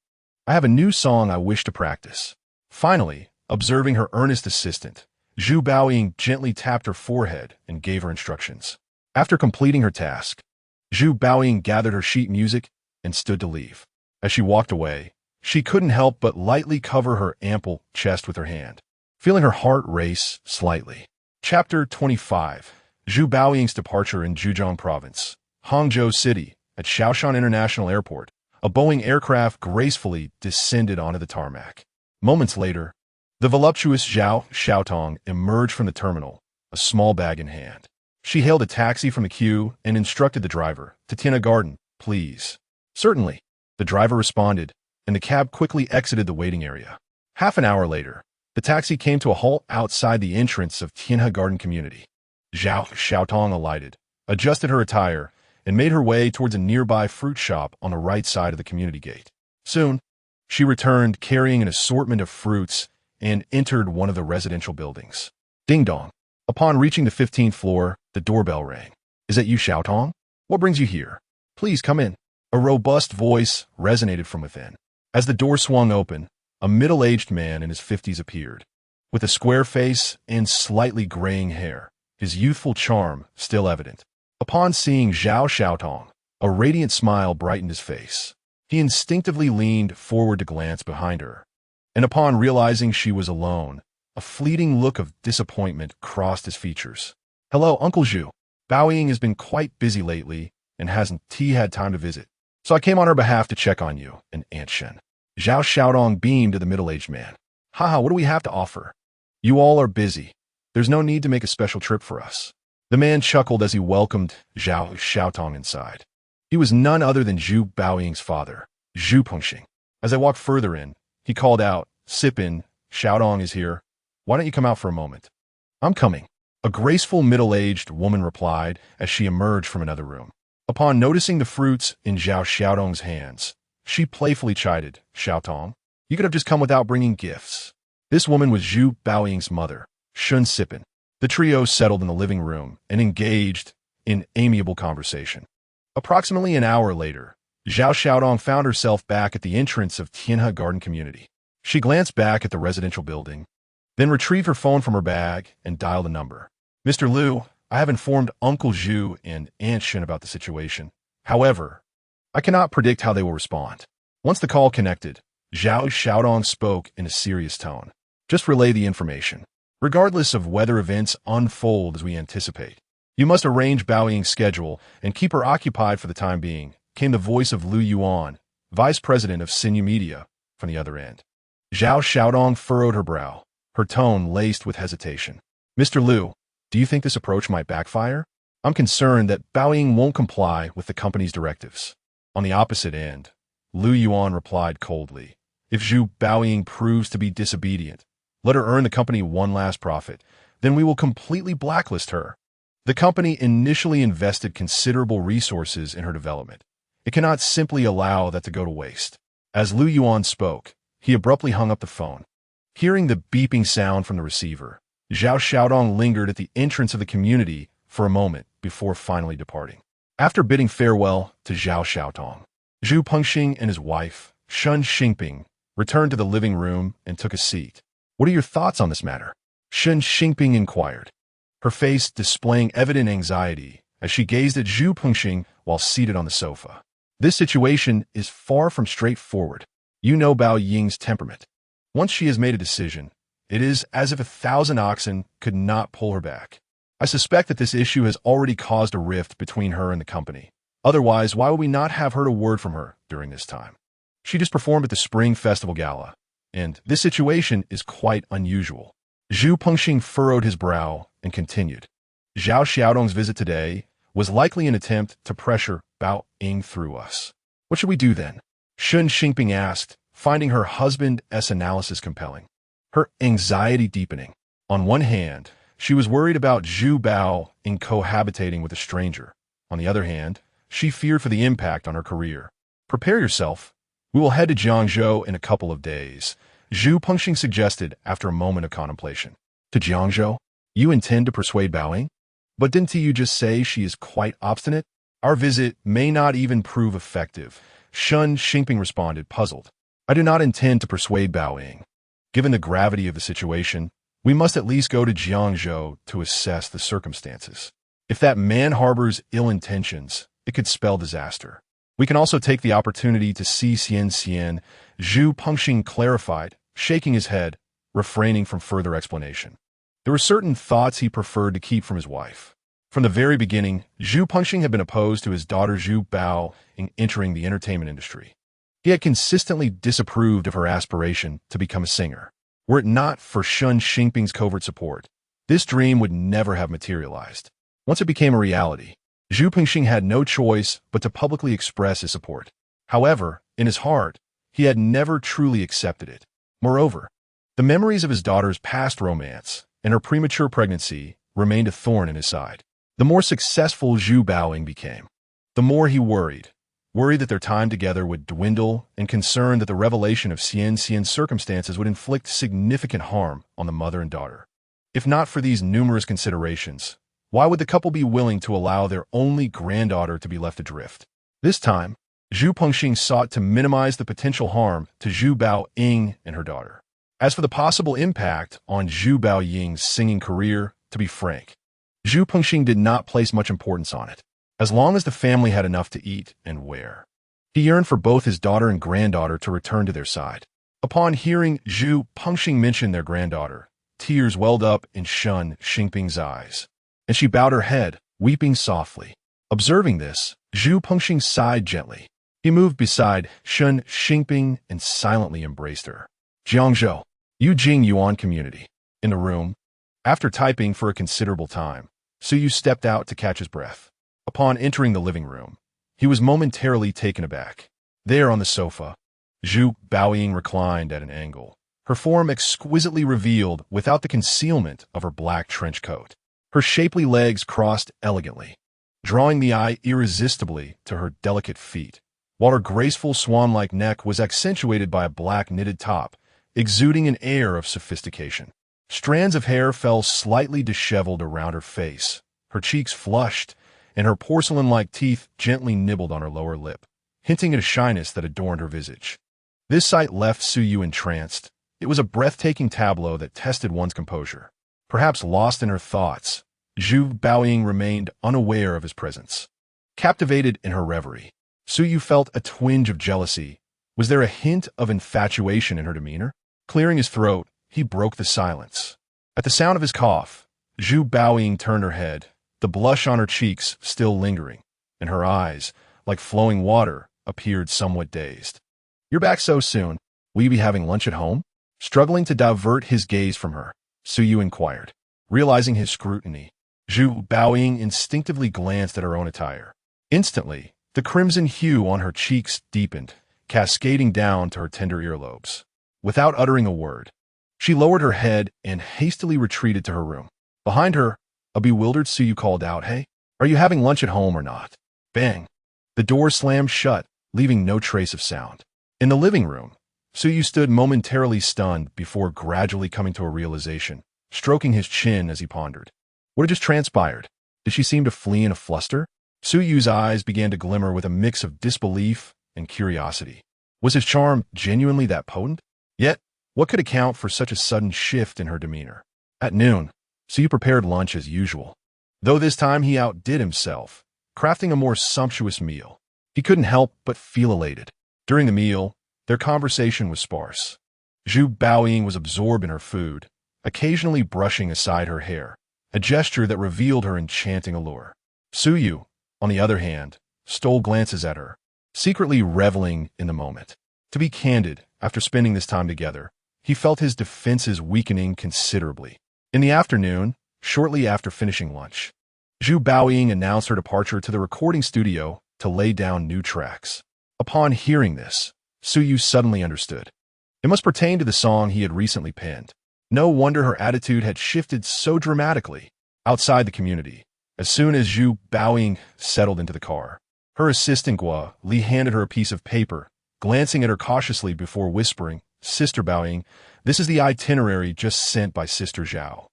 I have a new song I wish to practice." Finally, observing her earnest assistant, Zhu Baoying gently tapped her forehead and gave her instructions. After completing her task, Zhu Baoying gathered her sheet music and stood to leave. As she walked away, she couldn't help but lightly cover her ample chest with her hand, feeling her heart race slightly. Chapter 25. Zhu Baoying's departure in Zhejiang Province, Hangzhou City. At Shaoshan International Airport, a Boeing aircraft gracefully descended onto the tarmac. Moments later, the voluptuous Zhao Xiaotong emerged from the terminal, a small bag in hand. She hailed a taxi from the queue and instructed the driver, "To Tiana Garden, please." "Certainly," the driver responded, and the cab quickly exited the waiting area. Half an hour later, the taxi came to a halt outside the entrance of Tianhe Garden Community. Zhao Xiaotong alighted, adjusted her attire, and made her way towards a nearby fruit shop on the right side of the community gate. Soon, she returned carrying an assortment of fruits and entered one of the residential buildings. Ding dong. Upon reaching the 15th floor, the doorbell rang. "Is that you, Xiaotong? What brings you here? Please come in." A robust voice resonated from within. As the door swung open, a middle-aged man in his 50s appeared. With a square face and slightly graying hair, his youthful charm still evident. Upon seeing Zhao Xiaotong, a radiant smile brightened his face. He instinctively leaned forward to glance behind her, and upon realizing she was alone, a fleeting look of disappointment crossed his features. "Hello, Uncle Zhu. Baoying has been quite busy lately and hasn't had time to visit. So I came on her behalf to check on you and Aunt Shen." Zhao Xiaotong beamed to the middle-aged man. "Haha, what do we have to offer? You all are busy. There's no need to make a special trip for us." The man chuckled as he welcomed Zhao Xiaotong inside. He was none other than Zhu Baoying's father, Zhu Pengxing. As I walked further in, he called out, "Sip in, Xiaotong is here. Why don't you come out for a moment?" "I'm coming," a graceful middle-aged woman replied as she emerged from another room. Upon noticing the fruits in Zhao Xiaotong's hands, She playfully chided, Xiaotong. You could have just come without bringing gifts. This woman was Zhu Baoying's mother, Shun Sipin. The trio settled in the living room and engaged in amiable conversation. Approximately an hour later, Zhao Xiaodong found herself back at the entrance of Tianhe Garden Community. She glanced back at the residential building, then retrieved her phone from her bag and dialed a number. Mr. Liu, I have informed Uncle Zhu and Aunt Shen about the situation. However, I cannot predict how they will respond. Once the call connected, Zhao Xiaodong spoke in a serious tone. Just relay the information. Regardless of whether events unfold as we anticipate, you must arrange Baoying's schedule and keep her occupied for the time being, came the voice of Lu Yuan, vice president of Sinew Media, from the other end. Zhao Xiaodong furrowed her brow, her tone laced with hesitation. Mr. Liu, do you think this approach might backfire? I'm concerned that Baoying won't comply with the company's directives. On the opposite end, Lu Yuan replied coldly. If Zhu Baoying proves to be disobedient, let her earn the company one last profit, then we will completely blacklist her. The company initially invested considerable resources in her development. It cannot simply allow that to go to waste. As Lu Yuan spoke, he abruptly hung up the phone. Hearing the beeping sound from the receiver, Zhao Xiaodong lingered at the entrance of the community for a moment before finally departing. After bidding farewell to Zhao Xiaotong, Zhu Pengxing and his wife, Shun Xingping, returned to the living room and took a seat. What are your thoughts on this matter? Shun Xingping inquired, her face displaying evident anxiety as she gazed at Zhu Pengxing while seated on the sofa. This situation is far from straightforward. You know Bao Ying's temperament. Once she has made a decision, it is as if 1,000 oxen could not pull her back. I suspect that this issue has already caused a rift between her and the company. Otherwise, why would we not have heard a word from her during this time? She just performed at the Spring Festival Gala, and this situation is quite unusual. Zhu Pengxing furrowed his brow and continued. Zhao Xiaodong's visit today was likely an attempt to pressure Bao Ying through us. What should we do then? Shun Xingping asked, finding her husband's analysis compelling, her anxiety deepening. On one hand, she was worried about Zhu Bao in cohabitating with a stranger. On the other hand, she feared for the impact on her career. Prepare yourself. We will head to Jiangzhou in a couple of days, Zhu Pengxing suggested after a moment of contemplation. To Jiangzhou? You intend to persuade Baoying? But didn't you just say she is quite obstinate? Our visit may not even prove effective, Shun Xingping responded, puzzled. I do not intend to persuade Baoying. Given the gravity of the situation, we must at least go to Jiangzhou to assess the circumstances. If that man harbors ill intentions, it could spell disaster. We can also take the opportunity to see Xian, Zhu Pengxing clarified, shaking his head, refraining from further explanation. There were certain thoughts he preferred to keep from his wife. From the very beginning, Zhu Pengxing had been opposed to his daughter Zhu Bao in entering the entertainment industry. He had consistently disapproved of her aspiration to become a singer. Were it not for Shun Xingping's covert support, this dream would never have materialized. Once it became a reality, Zhu Pengxing had no choice but to publicly express his support. However, in his heart, he had never truly accepted it. Moreover, the memories of his daughter's past romance and her premature pregnancy remained a thorn in his side. The more successful Zhu Baoying became, the more he worried that their time together would dwindle and concerned that the revelation of Xian's circumstances would inflict significant harm on the mother and daughter. If not for these numerous considerations, why would the couple be willing to allow their only granddaughter to be left adrift? This time, Zhu Pengxing sought to minimize the potential harm to Zhu Baoying and her daughter. As for the possible impact on Zhu Baoying's singing career, to be frank, Zhu Pengxing did not place much importance on it, as long as the family had enough to eat and wear. He yearned for both his daughter and granddaughter to return to their side. Upon hearing Zhu Pengxing mention their granddaughter, tears welled up in Shun Xingping's eyes, and she bowed her head, weeping softly. Observing this, Zhu Pengxing sighed gently. He moved beside Shun Xingping and silently embraced her. Jiangzhou, Yujing Yuan Community. In the room, after typing for a considerable time, Suyu stepped out to catch his breath. Upon entering the living room, he was momentarily taken aback. There on the sofa, Zhu Baoying reclined at an angle, her form exquisitely revealed without the concealment of her black trench coat. Her shapely legs crossed elegantly, drawing the eye irresistibly to her delicate feet, while her graceful swan-like neck was accentuated by a black knitted top, exuding an air of sophistication. Strands of hair fell slightly disheveled around her face, her cheeks flushed, and her porcelain-like teeth gently nibbled on her lower lip, hinting at a shyness that adorned her visage. This sight left Suyu entranced. It was a breathtaking tableau that tested one's composure. Perhaps lost in her thoughts, Zhu Baoying remained unaware of his presence. Captivated in her reverie, Suyu felt a twinge of jealousy. Was there a hint of infatuation in her demeanor? Clearing his throat, he broke the silence. At the sound of his cough, Zhu Baoying turned her head, the blush on her cheeks still lingering, and her eyes, like flowing water, appeared somewhat dazed. "You're back so soon. Will you be having lunch at home?" Struggling to divert his gaze from her, Suyu inquired. Realizing his scrutiny, Zhu Baoying instinctively glanced at her own attire. Instantly, the crimson hue on her cheeks deepened, cascading down to her tender earlobes. Without uttering a word, she lowered her head and hastily retreated to her room. Behind her, a bewildered Suyu called out, "Hey, are you having lunch at home or not?" Bang! The door slammed shut, leaving no trace of sound. In the living room, Suyu stood momentarily stunned before gradually coming to a realization, stroking his chin as he pondered. What had just transpired? Did she seem to flee in a fluster? Suyu's eyes began to glimmer with a mix of disbelief and curiosity. Was his charm genuinely that potent? Yet, what could account for such a sudden shift in her demeanor? At noon, Suyu prepared lunch as usual. Though this time he outdid himself, crafting a more sumptuous meal. He couldn't help but feel elated. During the meal, their conversation was sparse. Zhu Baoying was absorbed in her food, occasionally brushing aside her hair, a gesture that revealed her enchanting allure. Suyu, on the other hand, stole glances at her, secretly reveling in the moment. To be candid, after spending this time together, he felt his defenses weakening considerably. In the afternoon, shortly after finishing lunch, Zhu Baoying announced her departure to the recording studio to lay down new tracks. Upon hearing this, Suyu suddenly understood. It must pertain to the song he had recently penned. No wonder her attitude had shifted so dramatically. Outside the community, as soon as Zhu Baoying settled into the car, her assistant Guo Li handed her a piece of paper, glancing at her cautiously before whispering, "Sister Baoying, this is the itinerary just sent by Sister Zhao.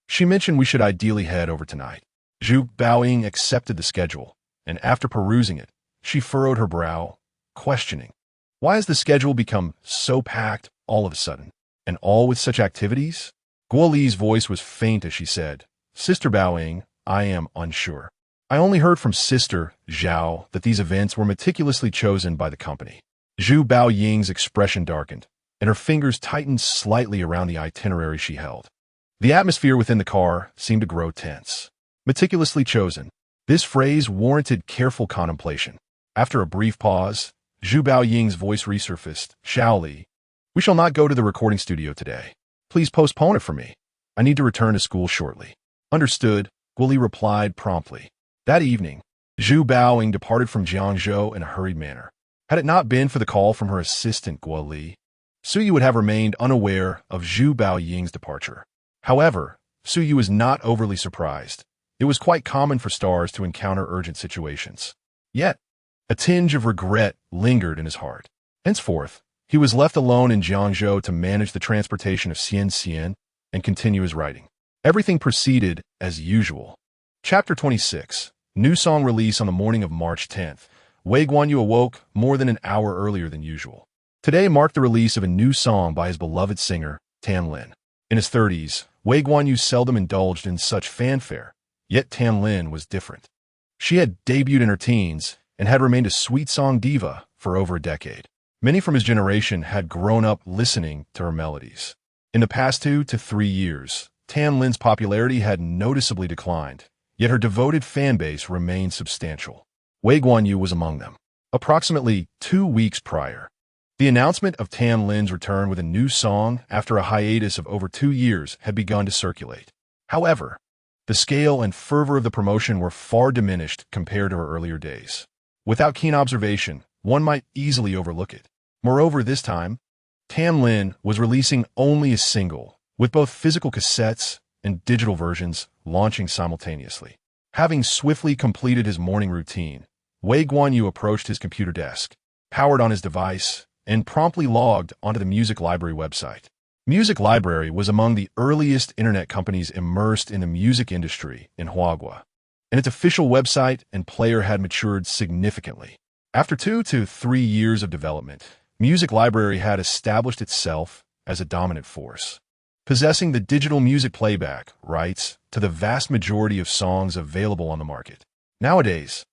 She mentioned we should ideally head over tonight." Zhu Baoying accepted the schedule, and after perusing it, she furrowed her brow, questioning. Why has the schedule become so packed all of a sudden, and all with such activities? Guo Li's voice was faint as she said, "Sister Baoying, I am unsure. I only heard from Sister Zhao that these events were meticulously chosen by the company." Zhu Baoying's expression darkened, and her fingers tightened slightly around the itinerary she held. The atmosphere within the car seemed to grow tense. Meticulously chosen. This phrase warranted careful contemplation. After a brief pause, Zhu Baoying's voice resurfaced. "Xiao Li, we shall not go to the recording studio today. Please postpone it for me. I need to return to school shortly." "Understood," Guo Li replied promptly. That evening, Zhu Baoying departed from Jiangzhou in a hurried manner. Had it not been for the call from her assistant Guo Li, Suyu would have remained unaware of Zhu Baoying's departure. However, Suyu was not overly surprised. It was quite common for stars to encounter urgent situations. Yet, a tinge of regret lingered in his heart. Henceforth, he was left alone in Jiangzhou to manage the transportation of Xian and continue his writing. Everything proceeded as usual. Chapter 26. New song release on the morning of March 10th. Wei Guanyu awoke more than an hour earlier than usual. Today marked the release of a new song by his beloved singer, Tan Lin. In his 30s, Wei Guanyu seldom indulged in such fanfare, yet Tan Lin was different. She had debuted in her teens and had remained a sweet song diva for over a decade. Many from his generation had grown up listening to her melodies. In the past 2 to 3 years, Tan Lin's popularity had noticeably declined, yet her devoted fan base remained substantial. Wei Guanyu was among them. Approximately 2 weeks prior, the announcement of Tan Lin's return with a new song after a hiatus of over 2 years had begun to circulate. However, the scale and fervor of the promotion were far diminished compared to her earlier days. Without keen observation, one might easily overlook it. Moreover, this time, Tan Lin was releasing only a single, with both physical cassettes and digital versions launching simultaneously. Having swiftly completed his morning routine, Wei Guanyu approached his computer desk. powered on his device, and promptly logged onto the Music Library website. Music Library was among the earliest internet companies immersed in the music industry in Huagua, and its official website and player had matured significantly. After 2 to 3 years of development, Music Library had established itself as a dominant force, possessing the digital music playback rights to the vast majority of songs available on the market. Nowadays,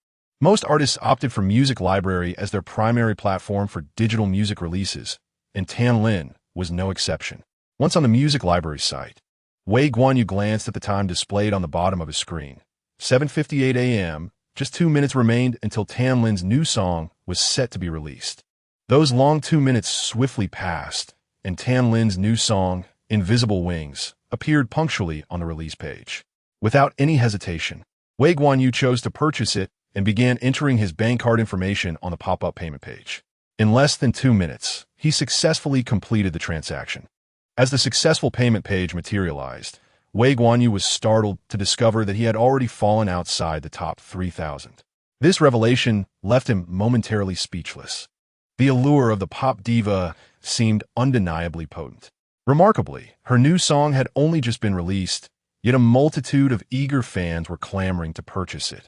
most artists opted for Music Library as their primary platform for digital music releases, and Tan Lin was no exception. Once on the Music Library site, Wei Guanyu glanced at the time displayed on the bottom of his screen. 7:58 a.m., just 2 minutes remained until Tan Lin's new song was set to be released. Those long 2 minutes swiftly passed, and Tan Lin's new song, Invisible Wings, appeared punctually on the release page. Without any hesitation, Wei Guanyu chose to purchase it and began entering his bank card information on the pop-up payment page. In less than 2 minutes, he successfully completed the transaction. As the successful payment page materialized, Wei Guanyu was startled to discover that he had already fallen outside the top 3,000. This revelation left him momentarily speechless. The allure of the pop diva seemed undeniably potent. Remarkably, her new song had only just been released, yet a multitude of eager fans were clamoring to purchase it.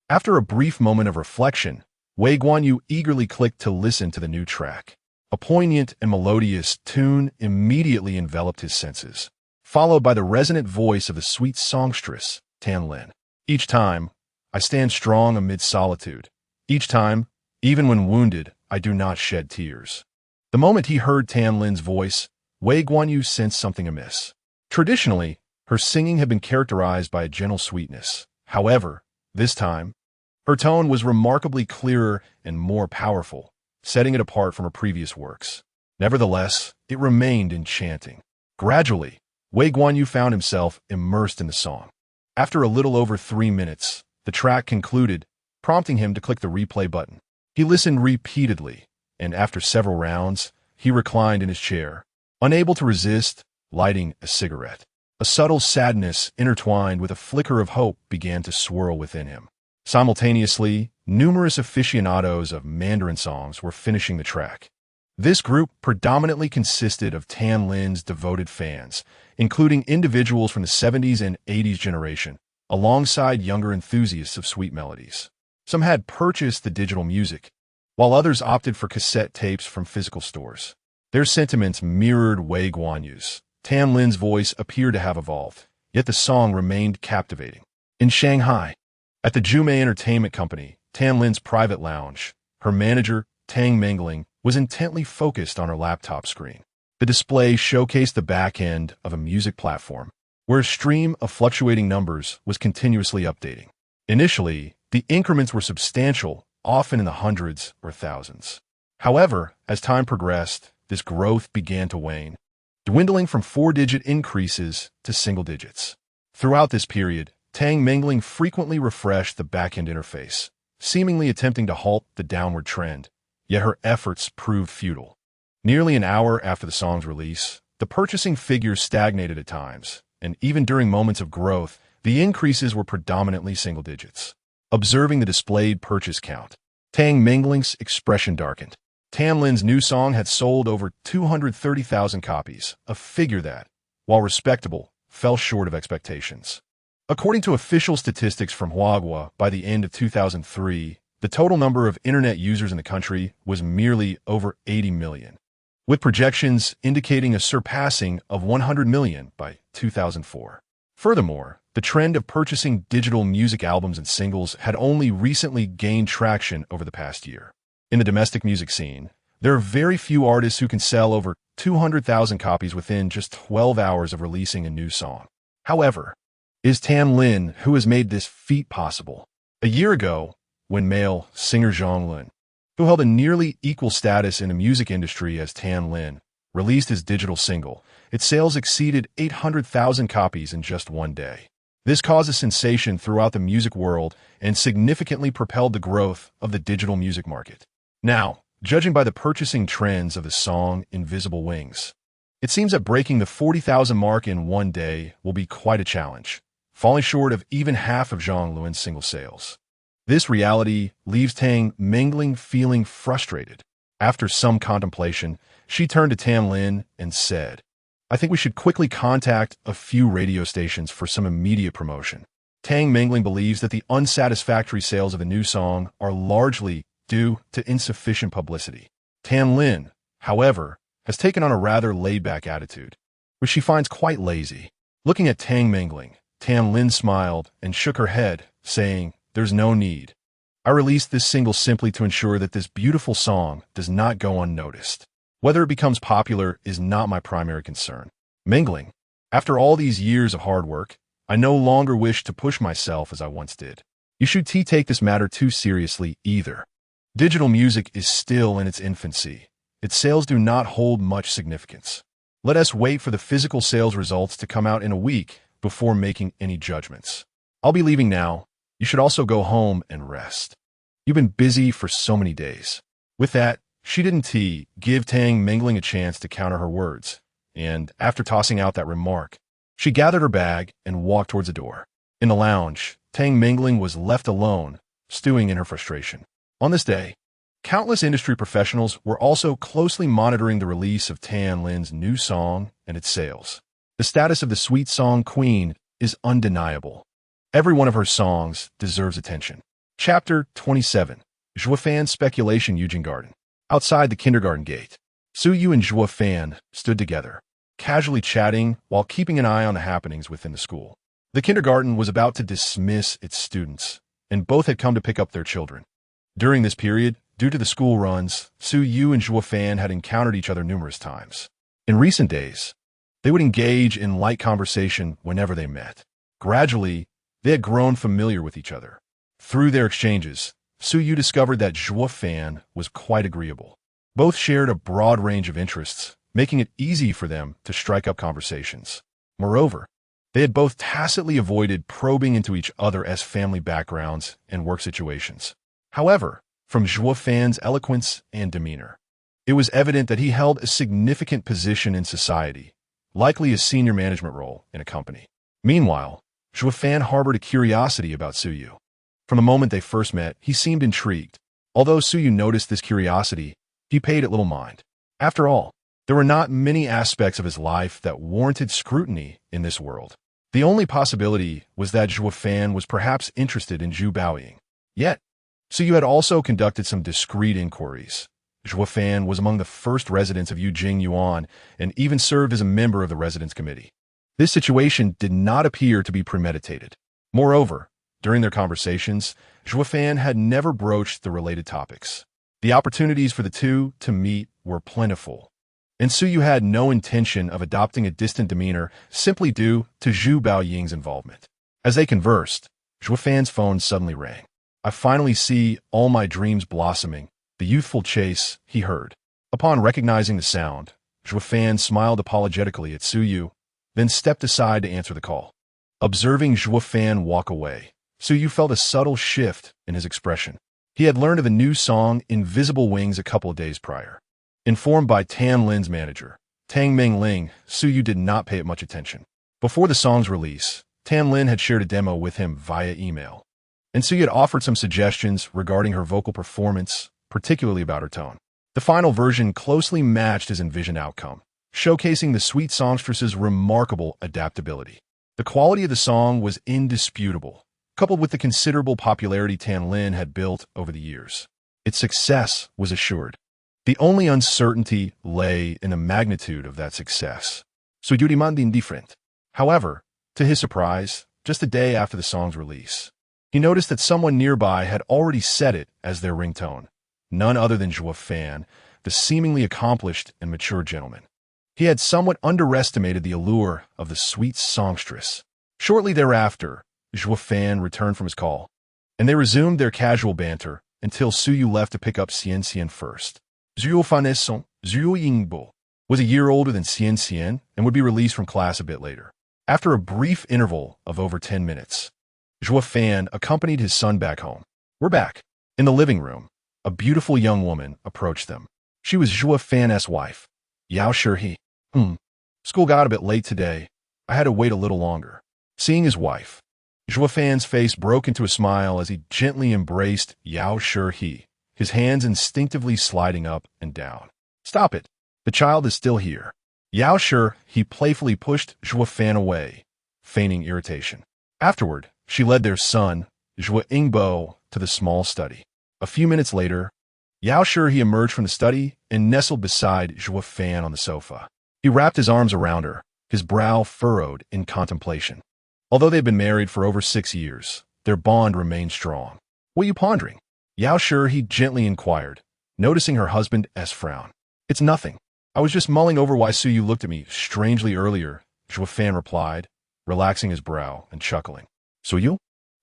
After a brief moment of reflection, Wei Guanyu eagerly clicked to listen to the new track. A poignant and melodious tune immediately enveloped his senses, followed by the resonant voice of the sweet songstress, Tan Lin. Each time, I stand strong amid solitude. Each time, even when wounded, I do not shed tears. The moment he heard Tan Lin's voice, Wei Guanyu sensed something amiss. Traditionally, her singing had been characterized by a gentle sweetness. However, this time, her tone was remarkably clearer and more powerful, setting it apart from her previous works. Nevertheless, it remained enchanting. Gradually, Wei Guanyu found himself immersed in the song. After a little over 3 minutes, the track concluded, prompting him to click the replay button. He listened repeatedly, and after several rounds, he reclined in his chair, unable to resist lighting a cigarette. A subtle sadness intertwined with a flicker of hope began to swirl within him. Simultaneously, numerous aficionados of Mandarin songs were finishing the track. This group predominantly consisted of Tan Lin's devoted fans, including individuals from the 70s and 80s generation, alongside younger enthusiasts of sweet melodies. Some had purchased the digital music, while others opted for cassette tapes from physical stores. Their sentiments mirrored Wei Guanyu's. Tan Lin's voice appeared to have evolved, yet the song remained captivating. In Shanghai, at the Jume Entertainment Company, Tan Lin's private lounge, her manager, Tang Mengling, was intently focused on her laptop screen. The display showcased the back end of a music platform, where a stream of fluctuating numbers was continuously updating. Initially, the increments were substantial, often in the hundreds or thousands. However, as time progressed, this growth began to wane, dwindling from 4-digit increases to single digits. Throughout this period, Tang Mengling frequently refreshed the back-end interface, seemingly attempting to halt the downward trend, yet her efforts proved futile. Nearly an hour after the song's release, the purchasing figures stagnated at times, and even during moments of growth, the increases were predominantly single digits. Observing the displayed purchase count, Tang Mengling's expression darkened. Tan Lin's new song had sold over 230,000 copies, a figure that, while respectable, fell short of expectations. According to official statistics from Huagua, by the end of 2003, the total number of internet users in the country was merely over 80 million, with projections indicating a surpassing of 100 million by 2004. Furthermore, the trend of purchasing digital music albums and singles had only recently gained traction over the past year. In the domestic music scene, there are very few artists who can sell over 200,000 copies within just 12 hours of releasing a new song. However, it is Tan Lin who has made this feat possible. A year ago, when male singer Zhang Lin, who held a nearly equal status in the music industry as Tan Lin, released his digital single, its sales exceeded 800,000 copies in just one day. This caused a sensation throughout the music world and significantly propelled the growth of the digital music market. Now, judging by the purchasing trends of the song Invisible Wings, it seems that breaking the 40,000 mark in one day will be quite a challenge, falling short of even half of Zhang Luan's single sales. This reality leaves Tang Mengling feeling frustrated. After some contemplation, she turned to Tam Lin and said, I think we should quickly contact a few radio stations for some immediate promotion. Tang Mingling believes that the unsatisfactory sales of the new song are largely due to insufficient publicity. Tam Lin, however, has taken on a rather laid-back attitude, which she finds quite lazy. Looking at Tang Mingling, Tam Lin smiled and shook her head, saying, There's no need. I released this single simply to ensure that this beautiful song does not go unnoticed. Whether it becomes popular is not my primary concern. Mingling, after all these years of hard work, I no longer wish to push myself as I once did. You should take this matter too seriously either. Digital music is still in its infancy. Its sales do not hold much significance. Let us wait for the physical sales results to come out in a week before making any judgments. I'll be leaving now. You should also go home and rest. You've been busy for so many days. With that, she didn't give Tang Mingling a chance to counter her words, and after tossing out that remark, she gathered her bag and walked towards the door. In the lounge, Tang Mingling was left alone, stewing in her frustration. On this day, countless industry professionals were also closely monitoring the release of Tan Lin's new song and its sales. The status of the sweet song queen is undeniable. Every one of her songs deserves attention. Chapter 27. Zhuofan's Speculation Eugene Garden. Outside the kindergarten gate, Suyu and Zhuofan stood together, casually chatting while keeping an eye on the happenings within the school. The kindergarten was about to dismiss its students, and both had come to pick up their children. During this period, due to the school runs, Suyu and Zhuofan had encountered each other numerous times. In recent days, they would engage in light conversation whenever they met. Gradually, they had grown familiar with each other. Through their exchanges, Suyu discovered that Zhuofan was quite agreeable. Both shared a broad range of interests, making it easy for them to strike up conversations. Moreover, they had both tacitly avoided probing into each other's family backgrounds and work situations. However, from Zhuofan's eloquence and demeanor, it was evident that he held a significant position in society, likely a senior management role in a company. Meanwhile, Zhuofan harbored a curiosity about Suyu. From the moment they first met, he seemed intrigued. Although Suyu noticed this curiosity, he paid it little mind. After all, there were not many aspects of his life that warranted scrutiny in this world. The only possibility was that Zhuofan was perhaps interested in Zhu Baoying. Yet, Suyu had also conducted some discreet inquiries. Zhuofan was among the first residents of Yujing Yuan and even served as a member of the residence committee. This situation did not appear to be premeditated. Moreover, during their conversations, Zhuofan had never broached the related topics. The opportunities for the two to meet were plentiful, and Suyu had no intention of adopting a distant demeanor simply due to Zhu Baoying's involvement. As they conversed, Zhuofan's phone suddenly rang. I finally see all my dreams blossoming, the youthful chase, he heard. Upon recognizing the sound, Zhuofan smiled apologetically at Suyu, then stepped aside to answer the call. Observing Zhuofan walk away, Suyu felt a subtle shift in his expression. He had learned of the new song Invisible Wings a couple of days prior. Informed by Tan Lin's manager, Tang Mingling, Suyu did not pay it much attention. Before the song's release, Tan Lin had shared a demo with him via email, and Suyu had offered some suggestions regarding her vocal performance, particularly about her tone. The final version closely matched his envisioned outcome, showcasing the sweet songstress's remarkable adaptability. The quality of the song was indisputable, coupled with the considerable popularity Tan Lin had built over the years. Its success was assured. The only uncertainty lay in the magnitude of that success. Suyu remained indifferent. However, to his surprise, just a day after the song's release, he noticed that someone nearby had already set it as their ringtone. None other than Zhuofan, the seemingly accomplished and mature gentleman. He had somewhat underestimated the allure of the sweet songstress. Shortly thereafter, Zhuofan returned from his call, and they resumed their casual banter until Suyu left to pick up Xian Xian first. Zhuofan's son, Zhu Yingbo, was a year older than Xian Xian and would be released from class a bit later. After a brief interval of over 10 minutes, Zhuofan accompanied his son back home. We're back. In the living room, a beautiful young woman approached them. She was Zhuofan's wife, Yao Shihhe. School got a bit late today. I had to wait a little longer. Seeing his wife, Zhuofan's face broke into a smile as he gently embraced Yao Shihhe, his hands instinctively sliding up and down. Stop it. The child is still here. Yao Shi, he playfully pushed Zhuo Fan away, feigning irritation. Afterward, she led their son, Zhuo Yingbo, to the small study. A few minutes later, Yao Shi he emerged from the study and nestled beside Zhuo Fan on the sofa. He wrapped his arms around her, his brow furrowed in contemplation. Although they'd been married for over 6 years, their bond remained strong. What are you pondering? Yao Shi he gently inquired, noticing her husband's frown. It's nothing. I was just mulling over why Suyu looked at me strangely earlier, Zhuo Fan replied, relaxing his brow and chuckling. Suyu?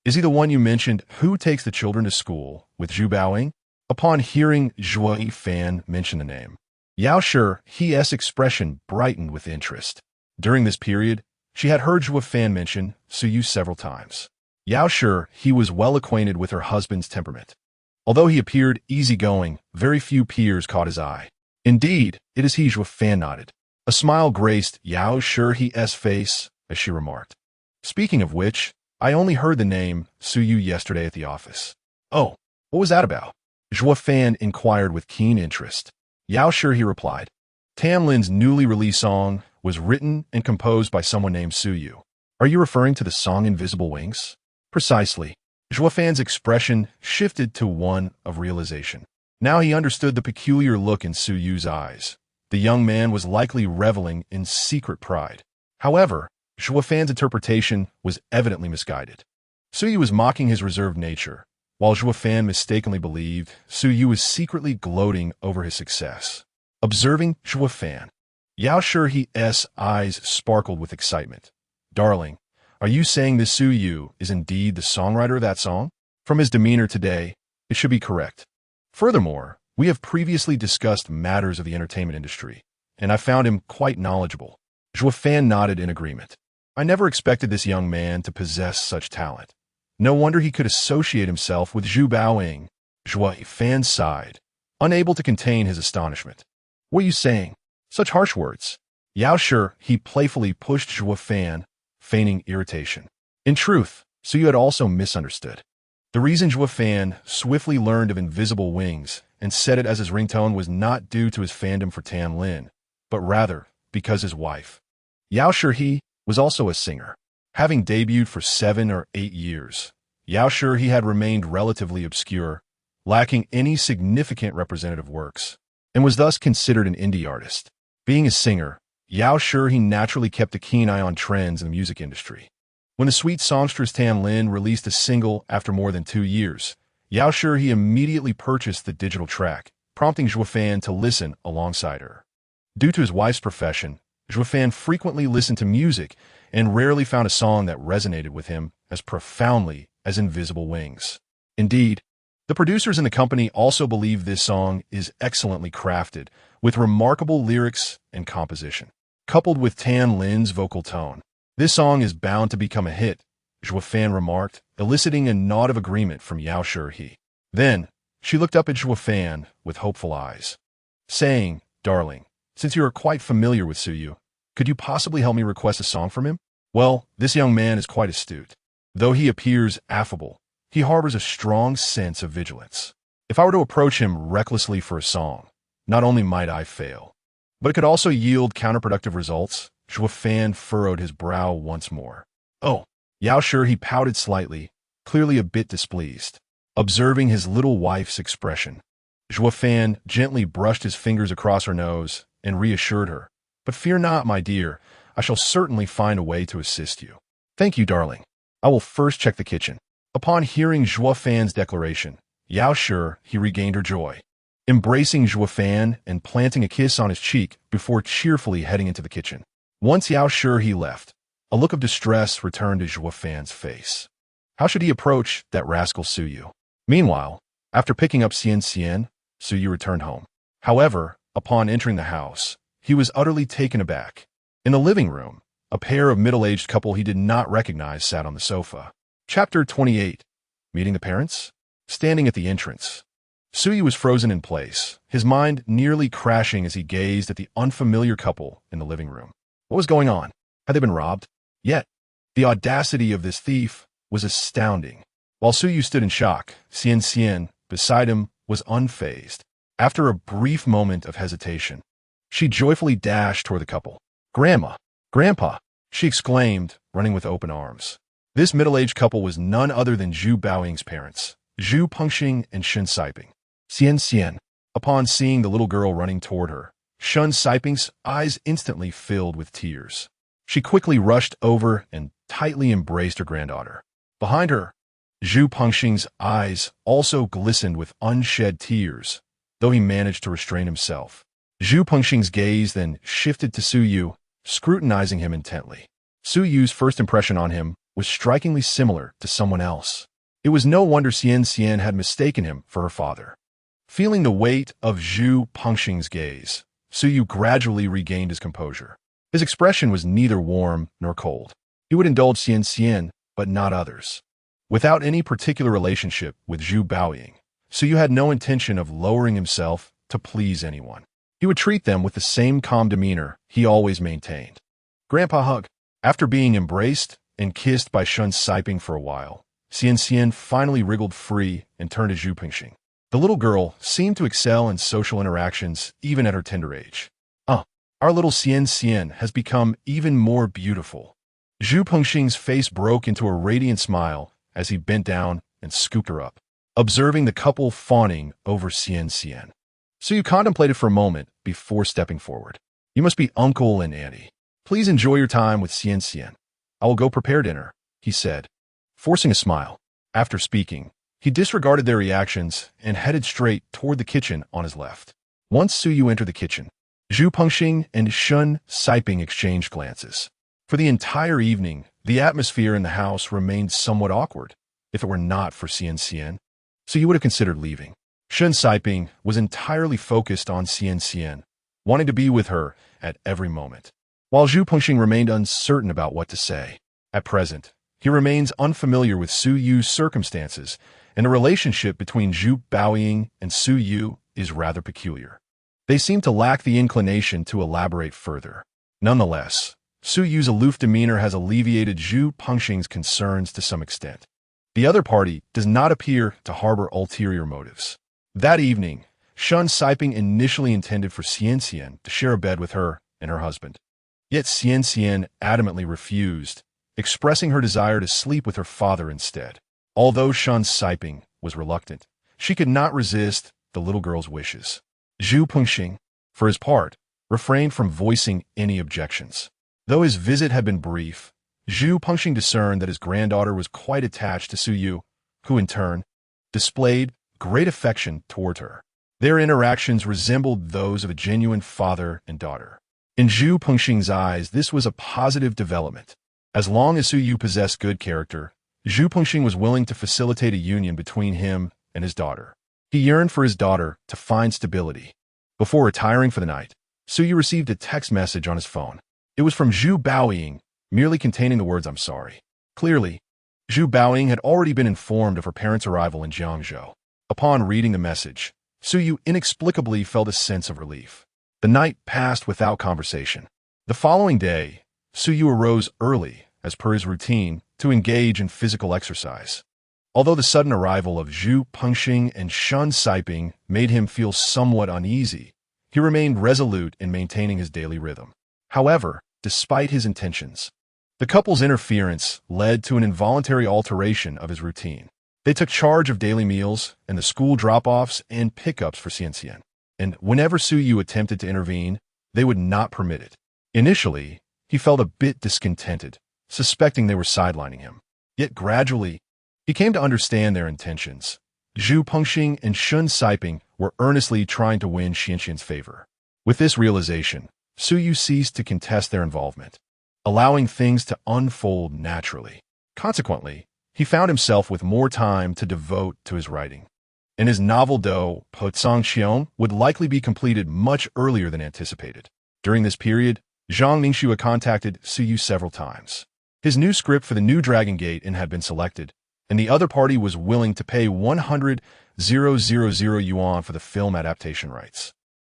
Is he the one you mentioned who takes the children to school with Zhu Baoying? Upon hearing Zhuo Fan mention the name, Yao Shi he's expression brightened with interest. During this period, she had heard Zhuo Fan mention Suyu several times. Yao Shi he was well acquainted with her husband's temperament. Although he appeared easygoing, very few peers caught his eye. Indeed, it is he. Zhuo Fan nodded. A smile graced Yao Shi he's face as she remarked. Speaking of which, I only heard the name Suyu yesterday at the office. Oh, what was that about? Zhuo Fan inquired with keen interest. Yao Shi he replied. Tam Lin's newly released song was written and composed by someone named Suyu. Are you referring to the song Invisible Wings? Precisely. Zhuo Fan's expression shifted to one of realization. Now he understood the peculiar look in Suyu's eyes. The young man was likely reveling in secret pride. However, Zhuo Fan's interpretation was evidently misguided. Suyu was mocking his reserved nature, while Zhuo Fan mistakenly believed Suyu was secretly gloating over his success. Observing Zhuo Fan, Yao Shi he's eyes sparkled with excitement. Darling, are you saying this Suyu is indeed the songwriter of that song? From his demeanor today, it should be correct. Furthermore, we have previously discussed matters of the entertainment industry, and I found him quite knowledgeable. Zhuo Fan nodded in agreement. I never expected this young man to possess such talent. No wonder he could associate himself with Zhu Baoying. Zhuo Fan sighed, unable to contain his astonishment. What are you saying? Such harsh words. Yao Shi he playfully pushed Zhuo Fan, feigning irritation. In truth, Suyu had also misunderstood. The reason Zhuo Fan swiftly learned of Invisible Wings and set it as his ringtone was not due to his fandom for Tam Lin, but rather because his wife, Yao Shi, was also a singer. Having debuted for 7 or 8 years, Yao Shi had remained relatively obscure, lacking any significant representative works, and was thus considered an indie artist. Being a singer, Yao Shi naturally kept a keen eye on trends in the music industry. When the sweet songstress Tam Lin released a single after more than 2 years, Yao Shi immediately purchased the digital track, prompting Zhuo Fan to listen alongside her. Due to his wife's profession, Zhuo Fan frequently listened to music and rarely found a song that resonated with him as profoundly as Invisible Wings. Indeed, the producers in the company also believe this song is excellently crafted, with remarkable lyrics and composition. Coupled with Tam Lin's vocal tone, this song is bound to become a hit, Zhuo Fan remarked, eliciting a nod of agreement from Yao Shi. Then, she looked up at Zhuo Fan with hopeful eyes, saying, Darling, since you are quite familiar with Suyu, could you possibly help me request a song from him? Well, this young man is quite astute. Though he appears affable, he harbors a strong sense of vigilance. If I were to approach him recklessly for a song, not only might I fail, but it could also yield counterproductive results. Zhuo Fan furrowed his brow once more. Oh, Yao Shi he pouted slightly, clearly a bit displeased. Observing his little wife's expression, Zhuo Fan gently brushed his fingers across her nose and reassured her. But fear not, my dear, I shall certainly find a way to assist you. Thank you, darling. I will first check the kitchen. Upon hearing Zhuo Fan's declaration, Yao Shi he regained her joy, embracing Zhuo Fan and planting a kiss on his cheek before cheerfully heading into the kitchen. Once Yao Shi he left, a look of distress returned to Zhuo Fan's face. How should he approach that rascal Suyu? Meanwhile, after picking up Xian, Suyu returned home. However, upon entering the house, he was utterly taken aback. In the living room, a pair of middle-aged couple he did not recognize sat on the sofa. Chapter 28. Meeting the parents? Standing at the entrance, Suyu was frozen in place, his mind nearly crashing as he gazed at the unfamiliar couple in the living room. What was going on? Had they been robbed? Yet, the audacity of this thief was astounding. While Suyu stood in shock, Xian, beside him, was unfazed. After a brief moment of hesitation, she joyfully dashed toward the couple. "Grandma! Grandpa!" she exclaimed, running with open arms. This middle-aged couple was none other than Zhu Baoying's parents, Zhu Pengxing and Shun Saiping. Xian Xian. Upon seeing the little girl running toward her, Shun Saiping's eyes instantly filled with tears. She quickly rushed over and tightly embraced her granddaughter. Behind her, Zhu Pengxing's eyes also glistened with unshed tears, though he managed to restrain himself. Zhu Pengxing's gaze then shifted to Su Yu, scrutinizing him intently. Su Yu's first impression on him was strikingly similar to someone else. It was no wonder Xian Xian had mistaken him for her father. Feeling the weight of Zhu Pengxing's gaze, Su Yu gradually regained his composure. His expression was neither warm nor cold. He would indulge Xian Xian, but not others. Without any particular relationship with Zhu Baoying, Su Yu had no intention of lowering himself to please anyone. He would treat them with the same calm demeanor he always maintained. Grandpa hug. After being embraced and kissed by Shun Saiping for a while, Xian Xian finally wriggled free and turned to Zhu Pengxing. The little girl seemed to excel in social interactions even at her tender age. Our little Xian Xian has become even more beautiful." Zhu Pengxing's face broke into a radiant smile as he bent down and scooped her up, observing the couple fawning over Xian Xian. So you contemplated for a moment before stepping forward. "You must be Uncle and Auntie. Please enjoy your time with Xian Xian. I will go prepare dinner," he said, forcing a smile. After speaking, he disregarded their reactions and headed straight toward the kitchen on his left. Once Su Yu entered the kitchen, Zhu Pengxing and Shun Saiping exchanged glances. For the entire evening, the atmosphere in the house remained somewhat awkward. If it were not for Xian Xian, Su Yu would have considered leaving. Shun Saiping was entirely focused on Xian Xian, wanting to be with her at every moment, while Zhu Pengxing remained uncertain about what to say. At present, he remains unfamiliar with Su Yu's circumstances, and the relationship between Zhu Baoying and Su Yu is rather peculiar. They seem to lack the inclination to elaborate further. Nonetheless, Su Yu's aloof demeanor has alleviated Zhu Pengxing's concerns to some extent. The other party does not appear to harbor ulterior motives. That evening, Shun Saiping initially intended for Xian Xian to share a bed with her and her husband. Yet Xian Xian adamantly refused, expressing her desire to sleep with her father instead. Although Shun Saiping was reluctant, she could not resist the little girl's wishes. Zhu Pengxing, for his part, refrained from voicing any objections. Though his visit had been brief, Zhu Pengxing discerned that his granddaughter was quite attached to Su Yu, who in turn displayed great affection toward her. Their interactions resembled those of a genuine father and daughter. In Zhu Pengxing's eyes, this was a positive development. As long as Su Yu possessed good character, Zhu Pengxing was willing to facilitate a union between him and his daughter. He yearned for his daughter to find stability. Before retiring for the night, Su Yu received a text message on his phone. It was from Zhu Baoying, merely containing the words, "I'm sorry." Clearly, Zhu Baoying had already been informed of her parents' arrival in Jiangzhou. Upon reading the message, Su Yu inexplicably felt a sense of relief. The night passed without conversation. The following day, Su Yu arose early, as per his routine, to engage in physical exercise. Although the sudden arrival of Zhu Pengxing and Shun Saiping made him feel somewhat uneasy, he remained resolute in maintaining his daily rhythm. However, despite his intentions, the couple's interference led to an involuntary alteration of his routine. They took charge of daily meals and the school drop-offs and pickups for Xian Xian, and whenever Su Yu attempted to intervene, they would not permit it. Initially, he felt a bit discontented, suspecting they were sidelining him. Yet gradually, he came to understand their intentions. Zhu Pengxing and Shun Saiping were earnestly trying to win Xian Xian's favor. With this realization, Su Yu ceased to contest their involvement, allowing things to unfold naturally. Consequently, he found himself with more time to devote to his writing. And his novel Do Po Tsang Xiong would likely be completed much earlier than anticipated. During this period, Zhang Ningxue contacted Su Yu several times. His new script for the new Dragon Gate had been selected, and the other party was willing to pay 100,000 yuan for the film adaptation rights.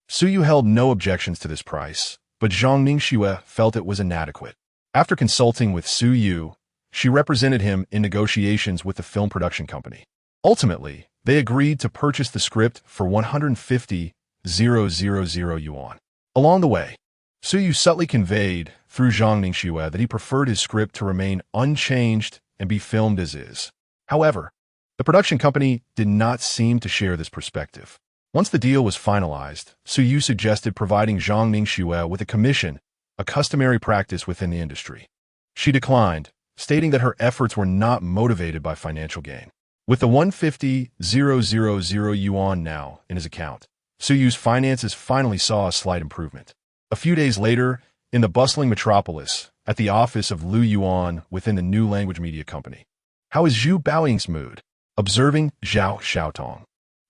Su Yu held no objections to this price, but Zhang Ningxue felt it was inadequate. After consulting with Su Yu, she represented him in negotiations with the film production company. Ultimately, They agreed to purchase the script for 150,000 yuan. Along the way, Suyu subtly conveyed through Zhang Ningxue that he preferred his script to remain unchanged and be filmed as is. However, the production company did not seem to share this perspective. Once the deal was finalized, Suyu suggested providing Zhang Ningxue with a commission, a customary practice within the industry. She declined, stating that her efforts were not motivated by financial gain. With the 150,000 yuan now in his account, Suyu's finances finally saw a slight improvement. A few days later, in the bustling metropolis, at the office of Lu Yuan within the new language media company. "How is Zhu Baoying's mood?" Observing Zhao Xiaotong,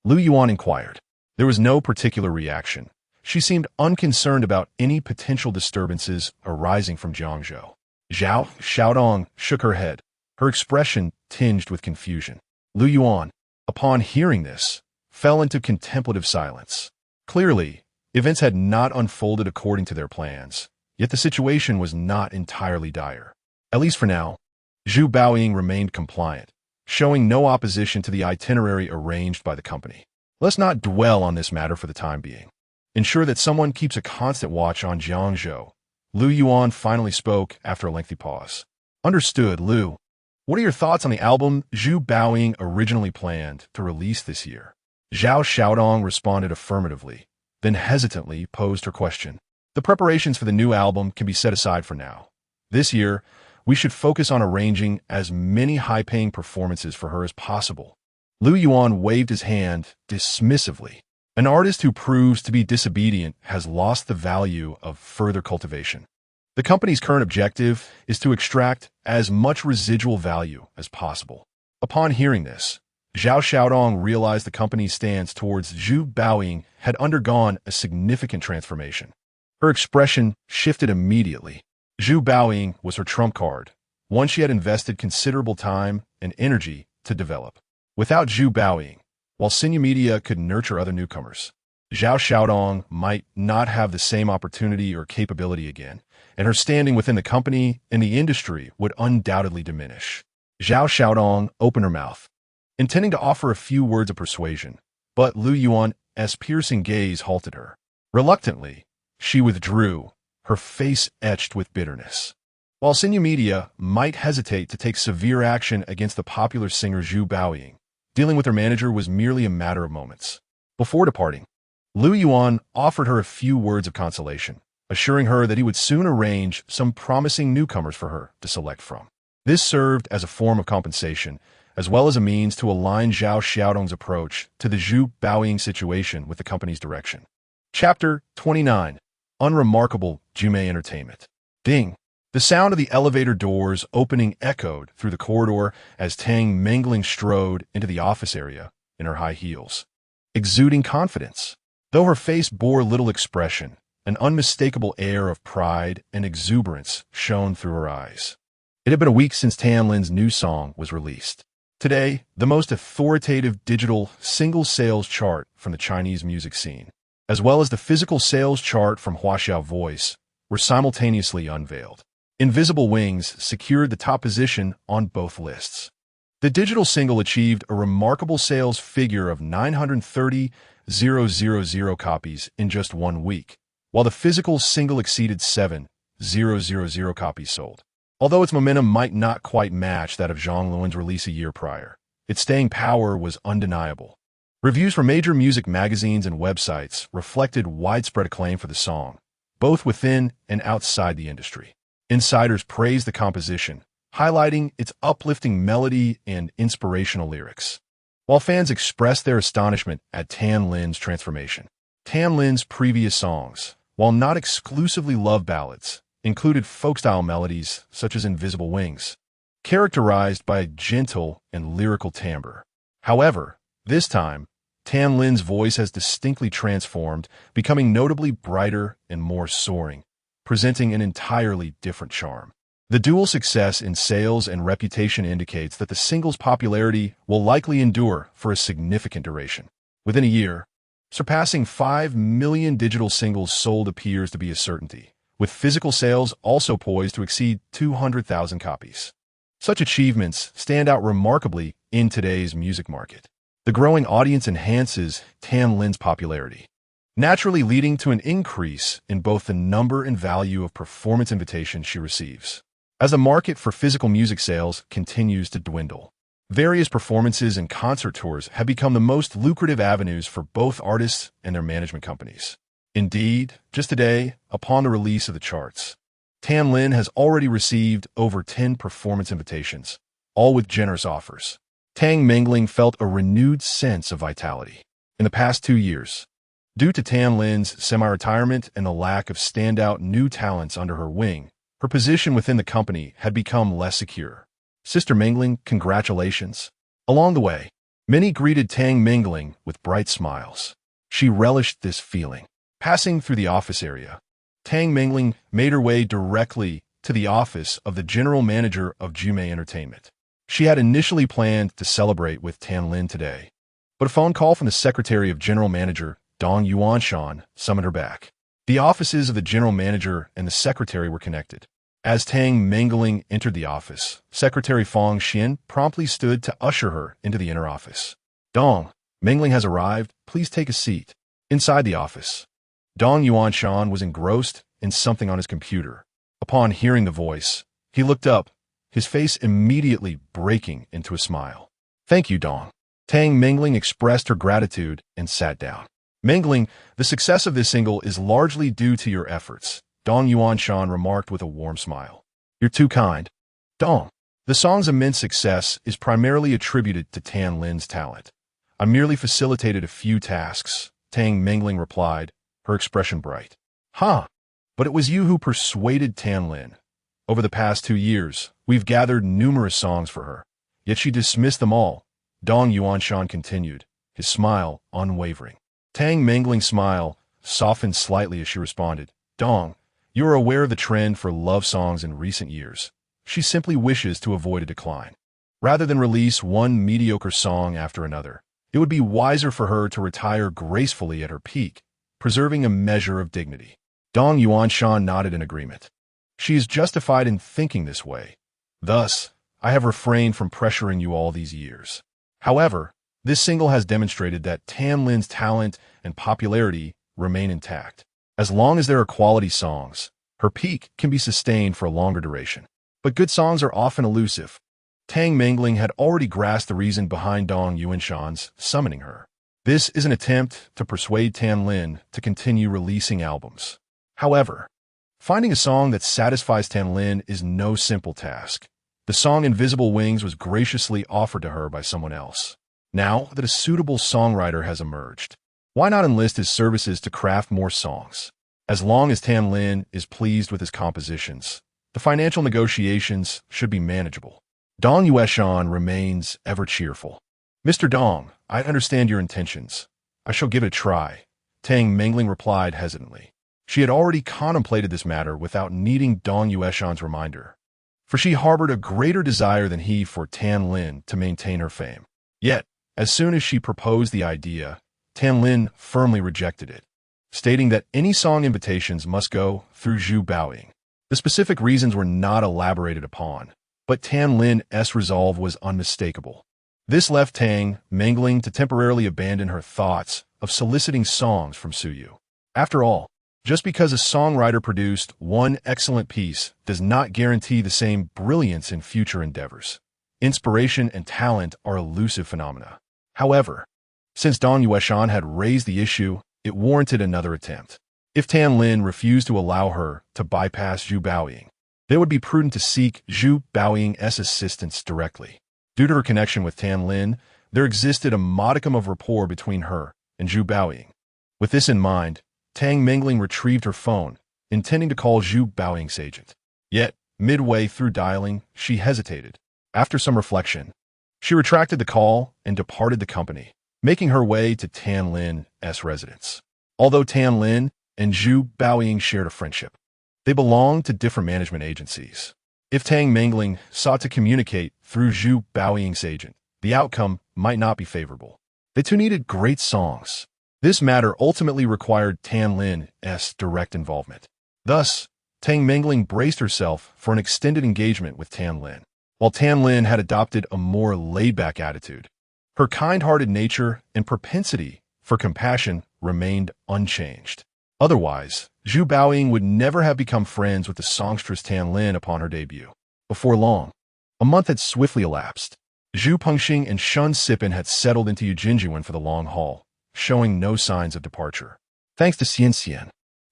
Lu Yuan inquired. There was no particular reaction. She seemed unconcerned about any potential disturbances arising from Jiangzhou. Zhao Xiaotong shook her head, her expression tinged with confusion. Lu Yuan, upon hearing this, fell into contemplative silence. Clearly, events had not unfolded according to their plans, yet the situation was not entirely dire. At least for now, Zhu Baoying remained compliant, showing no opposition to the itinerary arranged by the company. Let's not dwell on this matter for the time being. Ensure that someone keeps a constant watch on Jiangzhou. Lu Yuan finally spoke after a lengthy pause. Understood, Lu. What are your thoughts on the album Zhu Baoying originally planned to release this year? Zhao Xiaodong responded affirmatively, then hesitantly posed her question. The preparations for the new album can be set aside for now. This year, we should focus on arranging as many high-paying performances for her as possible. Lu Yuan waved his hand dismissively. An artist who proves to be disobedient has lost the value of further cultivation. The company's current objective is to extract as much residual value as possible. Upon hearing this, Zhao Xiaodong realized the company's stance towards Zhu Baoying had undergone a significant transformation. Her expression shifted immediately. Zhu Baoying was her trump card, one she had invested considerable time and energy to develop. Without Zhu Baoying, while Senya Media could nurture other newcomers, Zhao Xiaodong might not have the same opportunity or capability again, and her standing within the company and the industry would undoubtedly diminish. Zhao Xiaodong opened her mouth, intending to offer a few words of persuasion, but Lu Yuan's piercing gaze halted her. Reluctantly, she withdrew, her face etched with bitterness. While Senya Media might hesitate to take severe action against the popular singer Zhu Baoying, dealing with her manager was merely a matter of moments. Before departing, Lu Yuan offered her a few words of consolation, assuring her that he would soon arrange some promising newcomers for her to select from. This served as a form of compensation, as well as a means to align Zhao Xiaodong's approach to the Zhu Baoying situation with the company's direction. Chapter 29. Unremarkable Jume Entertainment. Ding! The sound of the elevator doors opening echoed through the corridor as Tang Mengling strode into the office area in her high heels, exuding confidence. Though her face bore little expression, an unmistakable air of pride and exuberance shone through her eyes. It had been a week since Tianlin's new song was released. Today, the most authoritative digital single sales chart from the Chinese music scene, as well as the physical sales chart from Huaxiao Voice, were simultaneously unveiled. Invisible Wings secured the top position on both lists. The digital single achieved a remarkable sales figure of 930,000 copies in just 1 week, while the physical single exceeded 7,000 copies sold. Although its momentum might not quite match that of Zhang Luan's release a year prior, its staying power was undeniable. Reviews from major music magazines and websites reflected widespread acclaim for the song, both within and outside the industry. Insiders praised the composition, highlighting its uplifting melody and inspirational lyrics, while fans expressed their astonishment at Tan Lin's transformation. Tan Lin's previous songs, while not exclusively love ballads, included folk-style melodies such as Invisible Wings, characterized by a gentle and lyrical timbre. However, this time, Tan Lin's voice has distinctly transformed, becoming notably brighter and more soaring, presenting an entirely different charm. The dual success in sales and reputation indicates that the single's popularity will likely endure for a significant duration. Within a year, surpassing 5 million digital singles sold appears to be a certainty, with physical sales also poised to exceed 200,000 copies. Such achievements stand out remarkably in today's music market. The growing audience enhances Tan Lin's popularity, naturally leading to an increase in both the number and value of performance invitations she receives. As the market for physical music sales continues to dwindle, various performances and concert tours have become the most lucrative avenues for both artists and their management companies. Indeed, just today, upon the release of the charts, Tan Lin has already received over 10 performance invitations, all with generous offers. Tang Mingling felt a renewed sense of vitality. In the past 2 years, due to Tan Lin's semi-retirement and the lack of standout new talents under her wing, her position within the company had become less secure. Sister Mingling, congratulations. Along the way, many greeted Tang Mingling with bright smiles. She relished this feeling. Passing through the office area, Tang Mingling made her way directly to the office of the general manager of Jumei Entertainment. She had initially planned to celebrate with Tan Lin today, but a phone call from the secretary of general manager, Dong Yuanshan, summoned her back. The offices of the general manager and the secretary were connected. As Tang Mingling entered the office, Secretary Fong Xian promptly stood to usher her into the inner office. Dong, Mingling has arrived. Please take a seat. Inside the office, Dong Yuanshan was engrossed in something on his computer. Upon hearing the voice, he looked up, his face immediately breaking into a smile. Thank you, Dong. Tang Mingling expressed her gratitude and sat down. Mingling, the success of this single is largely due to your efforts, Dong Yuanshan remarked with a warm smile. You're too kind. Dong, the song's immense success is primarily attributed to Tan Lin's talent. I merely facilitated a few tasks, Tang Mingling replied, her expression bright. Huh, but it was you who persuaded Tan Lin. Over the past 2 years, we've gathered numerous songs for her, yet she dismissed them all, Dong Yuanshan continued, his smile unwavering. Tang Mingling's smile softened slightly as she responded, Dong, you are aware of the trend for love songs in recent years. She simply wishes to avoid a decline. Rather than release one mediocre song after another, it would be wiser for her to retire gracefully at her peak, preserving a measure of dignity. Dong Yuanshan nodded in agreement. She is justified in thinking this way. Thus, I have refrained from pressuring you all these years. However, this single has demonstrated that Tan Lin's talent and popularity remain intact. As long as there are quality songs, her peak can be sustained for a longer duration. But good songs are often elusive. Tang Mingling had already grasped the reason behind Dong Yuanshan's summoning her. This is an attempt to persuade Tan Lin to continue releasing albums. However, finding a song that satisfies Tan Lin is no simple task. The song Invisible Wings was graciously offered to her by someone else. Now that a suitable songwriter has emerged, why not enlist his services to craft more songs? As long as Tan Lin is pleased with his compositions, the financial negotiations should be manageable. Dong Yuanshan remains ever cheerful. Mr. Dong, I understand your intentions. I shall give it a try, Tang Mingling replied hesitantly. She had already contemplated this matter without needing Dong Yuanshan's reminder, for she harbored a greater desire than he for Tan Lin to maintain her fame. Yet, as soon as she proposed the idea, Tan Lin firmly rejected it, stating that any song invitations must go through Zhu Baoying. The specific reasons were not elaborated upon, but Tan Lin's resolve was unmistakable. This left Tang Mingling to temporarily abandon her thoughts of soliciting songs from Suyu. After all, just because a songwriter produced one excellent piece does not guarantee the same brilliance in future endeavors. Inspiration and talent are elusive phenomena. However, since Dong Yuanshan had raised the issue, it warranted another attempt. If Tan Lin refused to allow her to bypass Zhu Baoying, it would be prudent to seek Zhu Baoying's assistance directly. Due to her connection with Tan Lin, there existed a modicum of rapport between her and Zhu Baoying. With this in mind, Tang Mingling retrieved her phone, intending to call Zhu Baoying's agent. Yet, midway through dialing, she hesitated. After some reflection, she retracted the call and departed the company, making her way to Tan Lin's residence. Although Tan Lin and Zhu Baoying shared a friendship, they belonged to different management agencies. If Tang Mingling sought to communicate through Zhu Baoying's agent, the outcome might not be favorable. They too needed great songs. This matter ultimately required Tan Lin's direct involvement. Thus, Tang Mingling braced herself for an extended engagement with Tan Lin. While Tan Lin had adopted a more laid-back attitude, Her kind-hearted nature and propensity for compassion remained unchanged. Otherwise, Zhu Baoying would never have become friends with the songstress Tan Lin upon her debut. Before long, a month had swiftly elapsed. Zhu Pengxing and Shun Sipin had settled into Yujinjuan for the long haul, showing no signs of departure. Thanks to Xian Xian,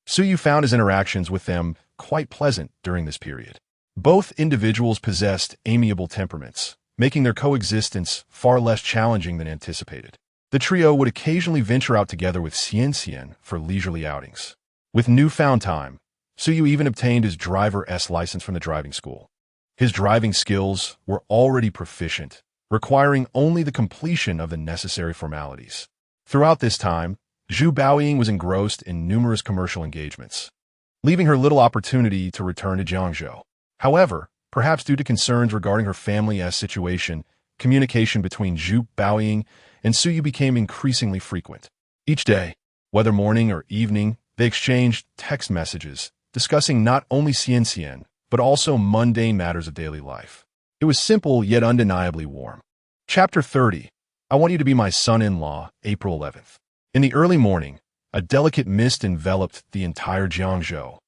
Su Yu found his interactions with them quite pleasant during this period. Both individuals possessed amiable temperaments, making their coexistence far less challenging than anticipated. The trio would occasionally venture out together with Xian Xian for leisurely outings. With newfound time, Su Yu even obtained his driver S license from the driving school. His driving skills were already proficient, requiring only the completion of the necessary formalities. Throughout this time, Zhu Baoying was engrossed in numerous commercial engagements, leaving her little opportunity to return to Jiangzhou. However, perhaps due to concerns regarding her family's situation, communication between Zhu Baoying and Su Yu became increasingly frequent. Each day, whether morning or evening, they exchanged text messages, discussing not only Xian Xian, but also mundane matters of daily life. It was simple yet undeniably warm. Chapter 30. I Want You to Be My Son-in-Law, April 11th. In the early morning, a delicate mist enveloped the entire Jiangzhou,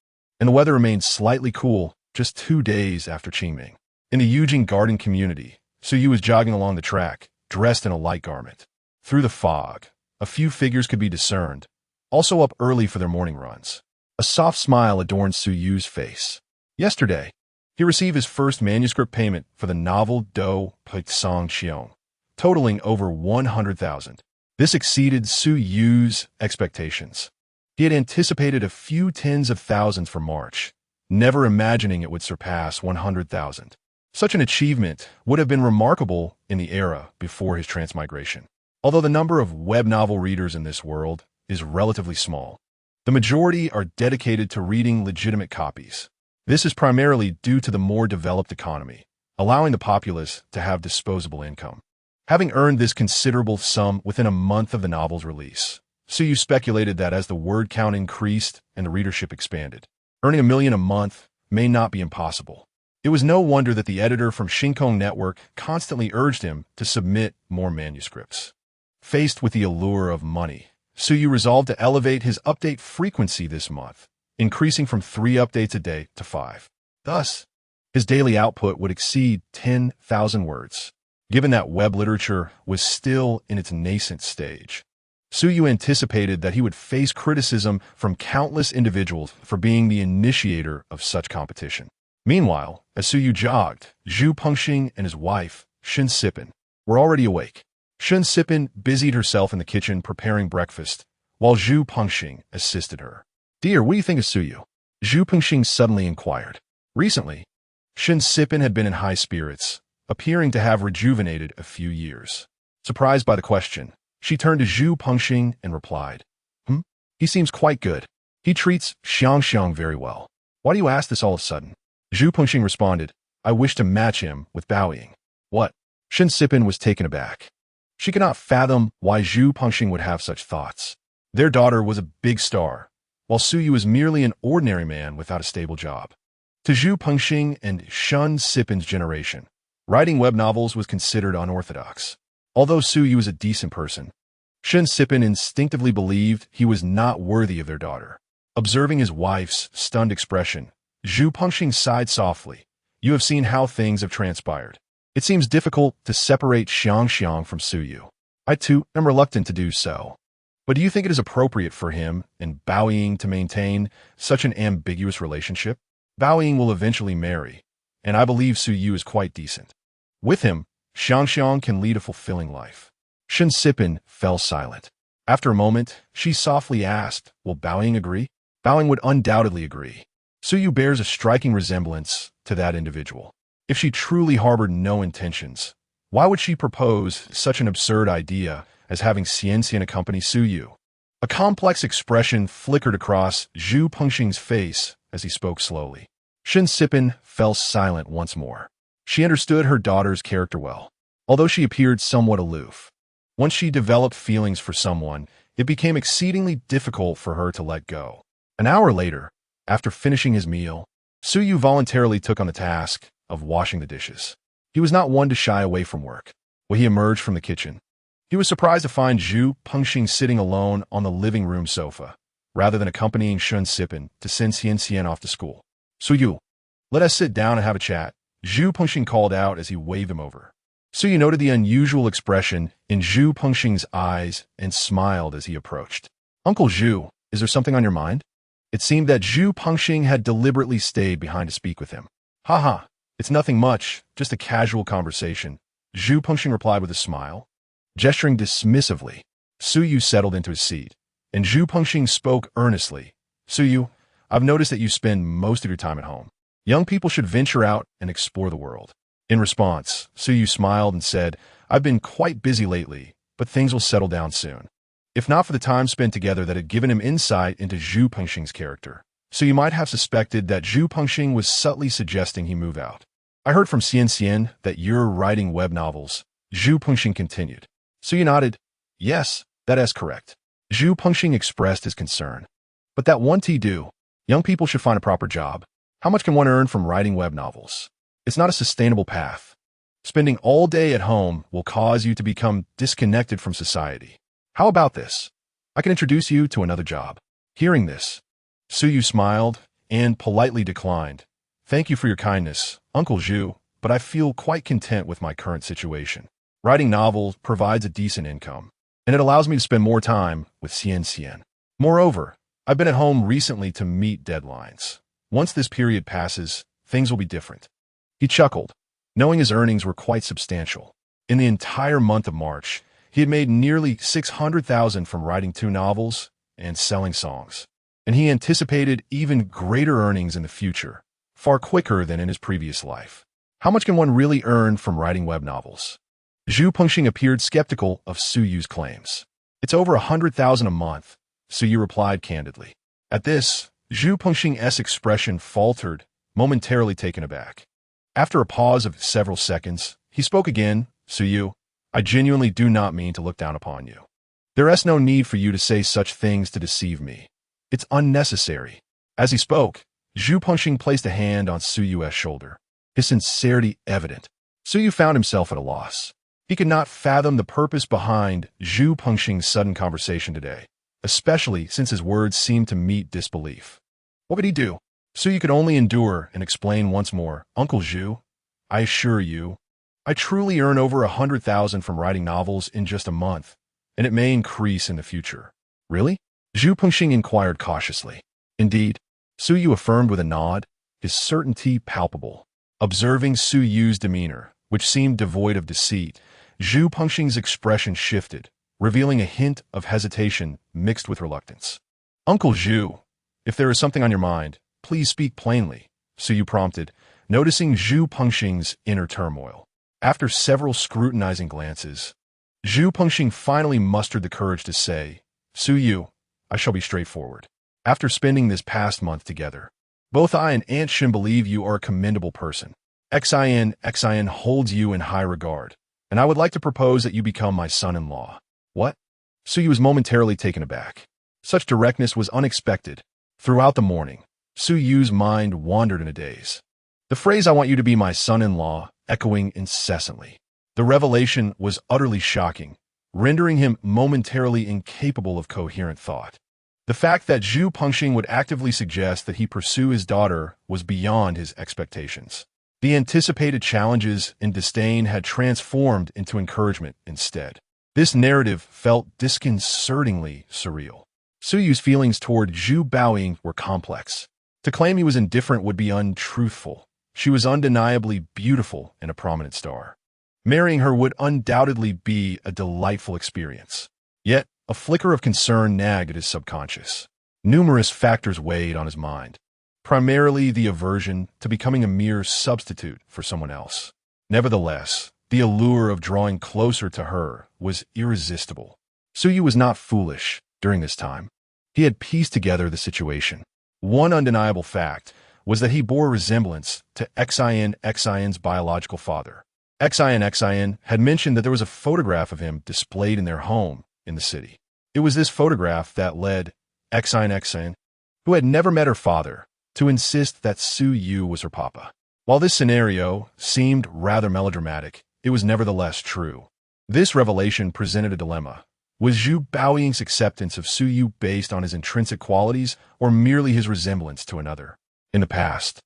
and the weather remained slightly cool just 2 days after Qingming. In the Yujing Garden community, Su Yu was jogging along the track, dressed in a light garment. Through the fog, a few figures could be discerned, also up early for their morning runs. A soft smile adorned Su Yu's face. Yesterday, he received his first manuscript payment for the novel Do Pei Song Xiong, totaling over 100,000. This exceeded Su Yu's expectations. He had anticipated a few tens of thousands for March, never imagining it would surpass 100,000. Such an achievement would have been remarkable in the era before his transmigration. Although the number of web novel readers in this world is relatively small, the majority are dedicated to reading legitimate copies. This is primarily due to the more developed economy, allowing the populace to have disposable income. Having earned this considerable sum within a month of the novel's release, Su Yu speculated that as the word count increased and the readership expanded, earning 1 million a month may not be impossible. It was no wonder that the editor from Shinkong Network constantly urged him to submit more manuscripts. Faced with the allure of money, Su Yu resolved to elevate his update frequency this month, increasing from 3 updates a day to 5. Thus, his daily output would exceed 10,000 words. Given that web literature was still in its nascent stage, Su Yu anticipated that he would face criticism from countless individuals for being the initiator of such competition. Meanwhile, as Su Yu jogged, Zhu Pengxing and his wife, Shun Sipin, were already awake. Shun Sipin busied herself in the kitchen preparing breakfast, while Zhu Pengxing assisted her. "Dear, what do you think of Su Yu?" Zhu Pengxing suddenly inquired. Recently, Shun Sipin had been in high spirits, appearing to have rejuvenated a few years. Surprised by the question, she turned to Zhu Pengxing and replied, He seems quite good. He treats Xiang very well. Why do you ask this all of a sudden?" Zhu Pengxing responded, "I wish to match him with Baoying." "What?" Shun Sipin was taken aback. She could not fathom why Zhu Pengxing would have such thoughts. Their daughter was a big star, while Su Yu was merely an ordinary man without a stable job. To Zhu Pengxing and Shun Sipin's generation, writing web novels was considered unorthodox. Although Su Yu was a decent person, Shun Sipin instinctively believed he was not worthy of their daughter. Observing his wife's stunned expression, Zhu Pengxing sighed softly. "You have seen how things have transpired. It seems difficult to separate Xiang from Su Yu. I too am reluctant to do so. But do you think it is appropriate for him and Baoying to maintain such an ambiguous relationship? Baoying will eventually marry, and I believe Su Yu is quite decent. With him, Xiang can lead a fulfilling life." Shun Sipin fell silent. After a moment, she softly asked, "Will Baoying agree?" Baoying would undoubtedly agree. Su Yu bears a striking resemblance to that individual. If she truly harbored no intentions, why would she propose such an absurd idea as having Xian Xian accompany Su Yu? A complex expression flickered across Zhu Pengxing's face as he spoke slowly. Shun Sipin fell silent once more. She understood her daughter's character well, although she appeared somewhat aloof. Once she developed feelings for someone, it became exceedingly difficult for her to let go. An hour later, after finishing his meal, Su Yu voluntarily took on the task of washing the dishes. He was not one to shy away from work. When he emerged from the kitchen, He was surprised to find Zhu Pengxing sitting alone on the living room sofa, rather than accompanying Shun Sipin to send Xian off to school. Suyu, let us sit down and have a chat, Zhu Pengxing called out as he waved him over. Suyu noted the unusual expression in Zhu Pengxing's eyes and smiled as he approached. Uncle Zhu, is there something on your mind? It seemed that Zhu Pengxing had deliberately stayed behind to speak with him. Haha, it's nothing much, just a casual conversation, Zhu Pengxing replied with a smile. Gesturing dismissively, Suyu settled into his seat, and Zhu Pengxing spoke earnestly. Suyu, I've noticed that you spend most of your time at home. Young people should venture out and explore the world. In response, Suyu smiled and said, I've been quite busy lately, but things will settle down soon. If not for the time spent together that had given him insight into Zhu Pengxing's character, Suyu might have suspected that Zhu Pengxing was subtly suggesting he move out. I heard from Xian that you're writing web novels, Zhu Pengxing continued. Suyu nodded. Yes, that is correct. Zhu Pengxing expressed his concern. But that won't do. Young people should find a proper job. How much can one earn from writing web novels? It's not a sustainable path. Spending all day at home will cause you to become disconnected from society. How about this? I can introduce you to another job. Hearing this, Suyu smiled and politely declined. Thank you for your kindness, Uncle Zhu, but I feel quite content with my current situation. Writing novels provides a decent income, and it allows me to spend more time with Xian. Moreover, I've been at home recently to meet deadlines. Once this period passes, things will be different. He chuckled, knowing his earnings were quite substantial. In the entire month of March, he had made nearly 600,000 from writing 2 novels and selling songs. And he anticipated even greater earnings in the future, far quicker than in his previous life. How much can one really earn from writing web novels? Zhu Pengxing appeared skeptical of Suyu's claims. It's over 100,000 a month, Suyu replied candidly. At this, Zhu Pengxing's expression faltered, momentarily taken aback. After a pause of several seconds, he spoke again. Suyu, I genuinely do not mean to look down upon you. There is no need for you to say such things to deceive me. It's unnecessary. As he spoke, Zhu Pengxing placed a hand on Suyu's shoulder, his sincerity evident. Suyu found himself at a loss. He could not fathom the purpose behind Zhu Pengxing's sudden conversation today, especially since his words seemed to meet disbelief. What could he do? Suyu could only endure and explain once more. Uncle Zhu, I assure you, I truly earn over 100,000 from writing novels in just a month, and it may increase in the future. Really? Zhu Pengxing inquired cautiously. Indeed, Suyu affirmed with a nod, his certainty palpable. Observing Suyu's demeanor, which seemed devoid of deceit, Zhu Pengxing's expression shifted, revealing a hint of hesitation mixed with reluctance. Uncle Zhu, if there is something on your mind, please speak plainly, Suyu prompted, noticing Zhu Pengxing's inner turmoil. After several scrutinizing glances, Zhu Pengxing finally mustered the courage to say, Suyu, I shall be straightforward. After spending this past month together, both I and Aunt Shin believe you are a commendable person. Xin holds you in high regard, and I would like to propose that you become my son-in-law. What? Suyu was momentarily taken aback. Such directness was unexpected. Throughout the morning, Suyu's mind wandered in a daze. The phrase I want you to be my son-in-law echoing incessantly. The revelation was utterly shocking, rendering him momentarily incapable of coherent thought. The fact that Zhu Pengxing would actively suggest that he pursue his daughter was beyond his expectations. The anticipated challenges and disdain had transformed into encouragement instead. This narrative felt disconcertingly surreal. Suyu's feelings toward Zhu Baoying were complex. To claim he was indifferent would be untruthful. She was undeniably beautiful and a prominent star. Marrying her would undoubtedly be a delightful experience. Yet, a flicker of concern nagged at his subconscious. Numerous factors weighed on his mind, primarily the aversion to becoming a mere substitute for someone else. Nevertheless, the allure of drawing closer to her was irresistible. Suyu was not foolish during this time. He had pieced together the situation. One undeniable fact was that he bore resemblance to Xin's biological father. Xin had mentioned that there was a photograph of him displayed in their home in the city. It was this photograph that led Xin, who had never met her father, to insist that Suyu was her papa. While this scenario seemed rather melodramatic, it was nevertheless true. This revelation presented a dilemma. Was Zhu Baoying's acceptance of Su Yu based on his intrinsic qualities or merely his resemblance to another? In the past,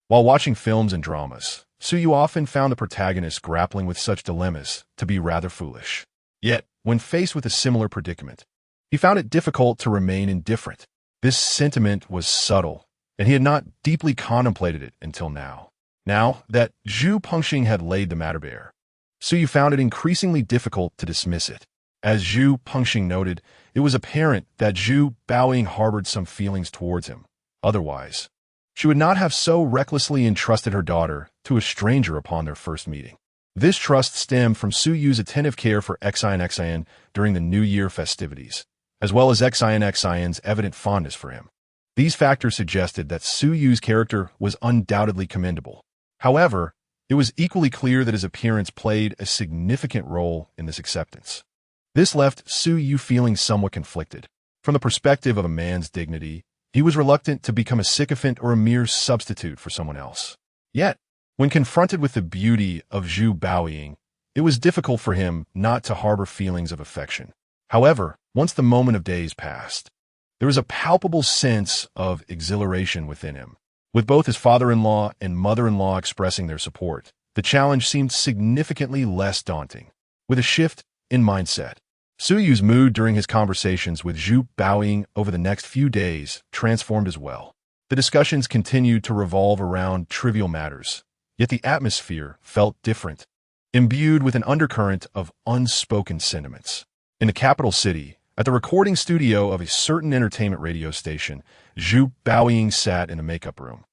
while watching films and dramas, Su Yu often found the protagonist grappling with such dilemmas to be rather foolish. Yet, when faced with a similar predicament, he found it difficult to remain indifferent. This sentiment was subtle, and he had not deeply contemplated it until now. Now that Zhu Pengxing had laid the matter bare, Su Yu found it increasingly difficult to dismiss it. As Zhu Pengxing noted, it was apparent that Zhu Baoying harbored some feelings towards him. Otherwise, she would not have so recklessly entrusted her daughter to a stranger upon their first meeting. This trust stemmed from Su Yu's attentive care for Xian during the New Year festivities, as well as Xian's evident fondness for him. These factors suggested that Su Yu's character was undoubtedly commendable. However, it was equally clear that his appearance played a significant role in this acceptance. This left Su Yu feeling somewhat conflicted. From the perspective of a man's dignity, he was reluctant to become a sycophant or a mere substitute for someone else. Yet, when confronted with the beauty of Zhu Baoying, it was difficult for him not to harbor feelings of affection. However, once the moment of days passed, there was a palpable sense of exhilaration within him. With both his father-in-law and mother-in-law expressing their support, the challenge seemed significantly less daunting. With a shift in mindset, Su Yu's mood during his conversations with Zhu Baoying over the next few days transformed as well. The discussions continued to revolve around trivial matters, yet the atmosphere felt different, imbued with an undercurrent of unspoken sentiments. In the capital city, at the recording studio of a certain entertainment radio station, Zhu Baoying sat in a makeup room,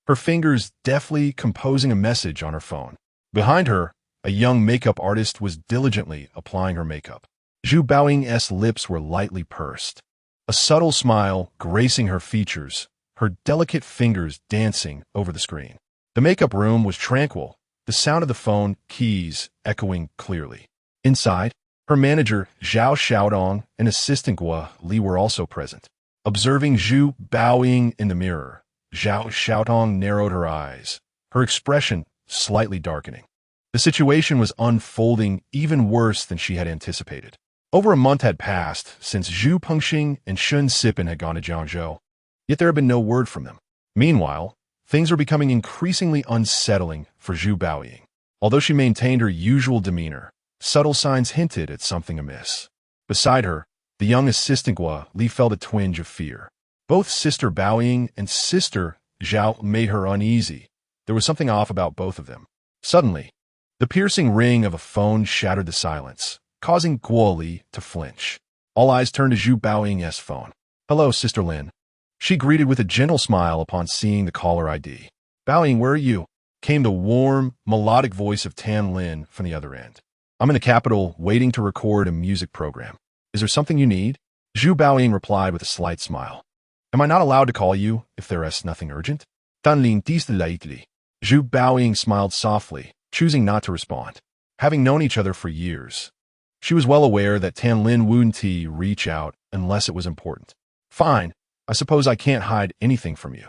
her fingers deftly composing a message on her phone. Behind her, a young makeup artist was diligently applying her makeup. Zhu Baoying's lips were lightly pursed, a subtle smile gracing her features, her delicate fingers dancing over the screen. The makeup room was tranquil, the sound of the phone keys echoing clearly. Inside, her manager, Zhao Xiaodong, and assistant Guo Li were also present. Observing Zhu Baoying in the mirror, Zhao Xiaodong narrowed her eyes, her expression slightly darkening. The situation was unfolding even worse than she had anticipated. Over a month had passed since Zhu Pengxing and Shun Sipin had gone to Jiangzhou, yet there had been no word from them. Meanwhile, things were becoming increasingly unsettling for Zhu Baoying. Although she maintained her usual demeanor, subtle signs hinted at something amiss. Beside her, the young assistant Guo Li felt a twinge of fear. Both Sister Baoying and Sister Zhao made her uneasy. There was something off about both of them. Suddenly, the piercing ring of a phone shattered the silence, causing Guo Li to flinch. All eyes turned to Zhu Baoying's phone. "Hello, Sister Lin." She greeted with a gentle smile upon seeing the caller ID. "Baoying, where are you?" came the warm, melodic voice of Tan Lin from the other end. "I'm in the capital, waiting to record a music program. Is there something you need?" Zhu Baoying replied with a slight smile. "Am I not allowed to call you if there is nothing urgent?" Tan Lin diste lightly. Zhu Baoying smiled softly, choosing not to respond. Having known each other for years, she was well aware that Tan Lin wouldn't reach out unless it was important. "Fine, I suppose I can't hide anything from you.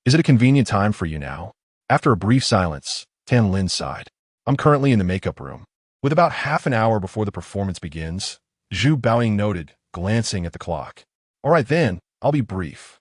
Is it a convenient time for you now?" After a brief silence, Tan Lin sighed. "I'm currently in the makeup room." With about half an hour before the performance begins, Zhu Baoying noted, glancing at the clock. "All right then, I'll be brief.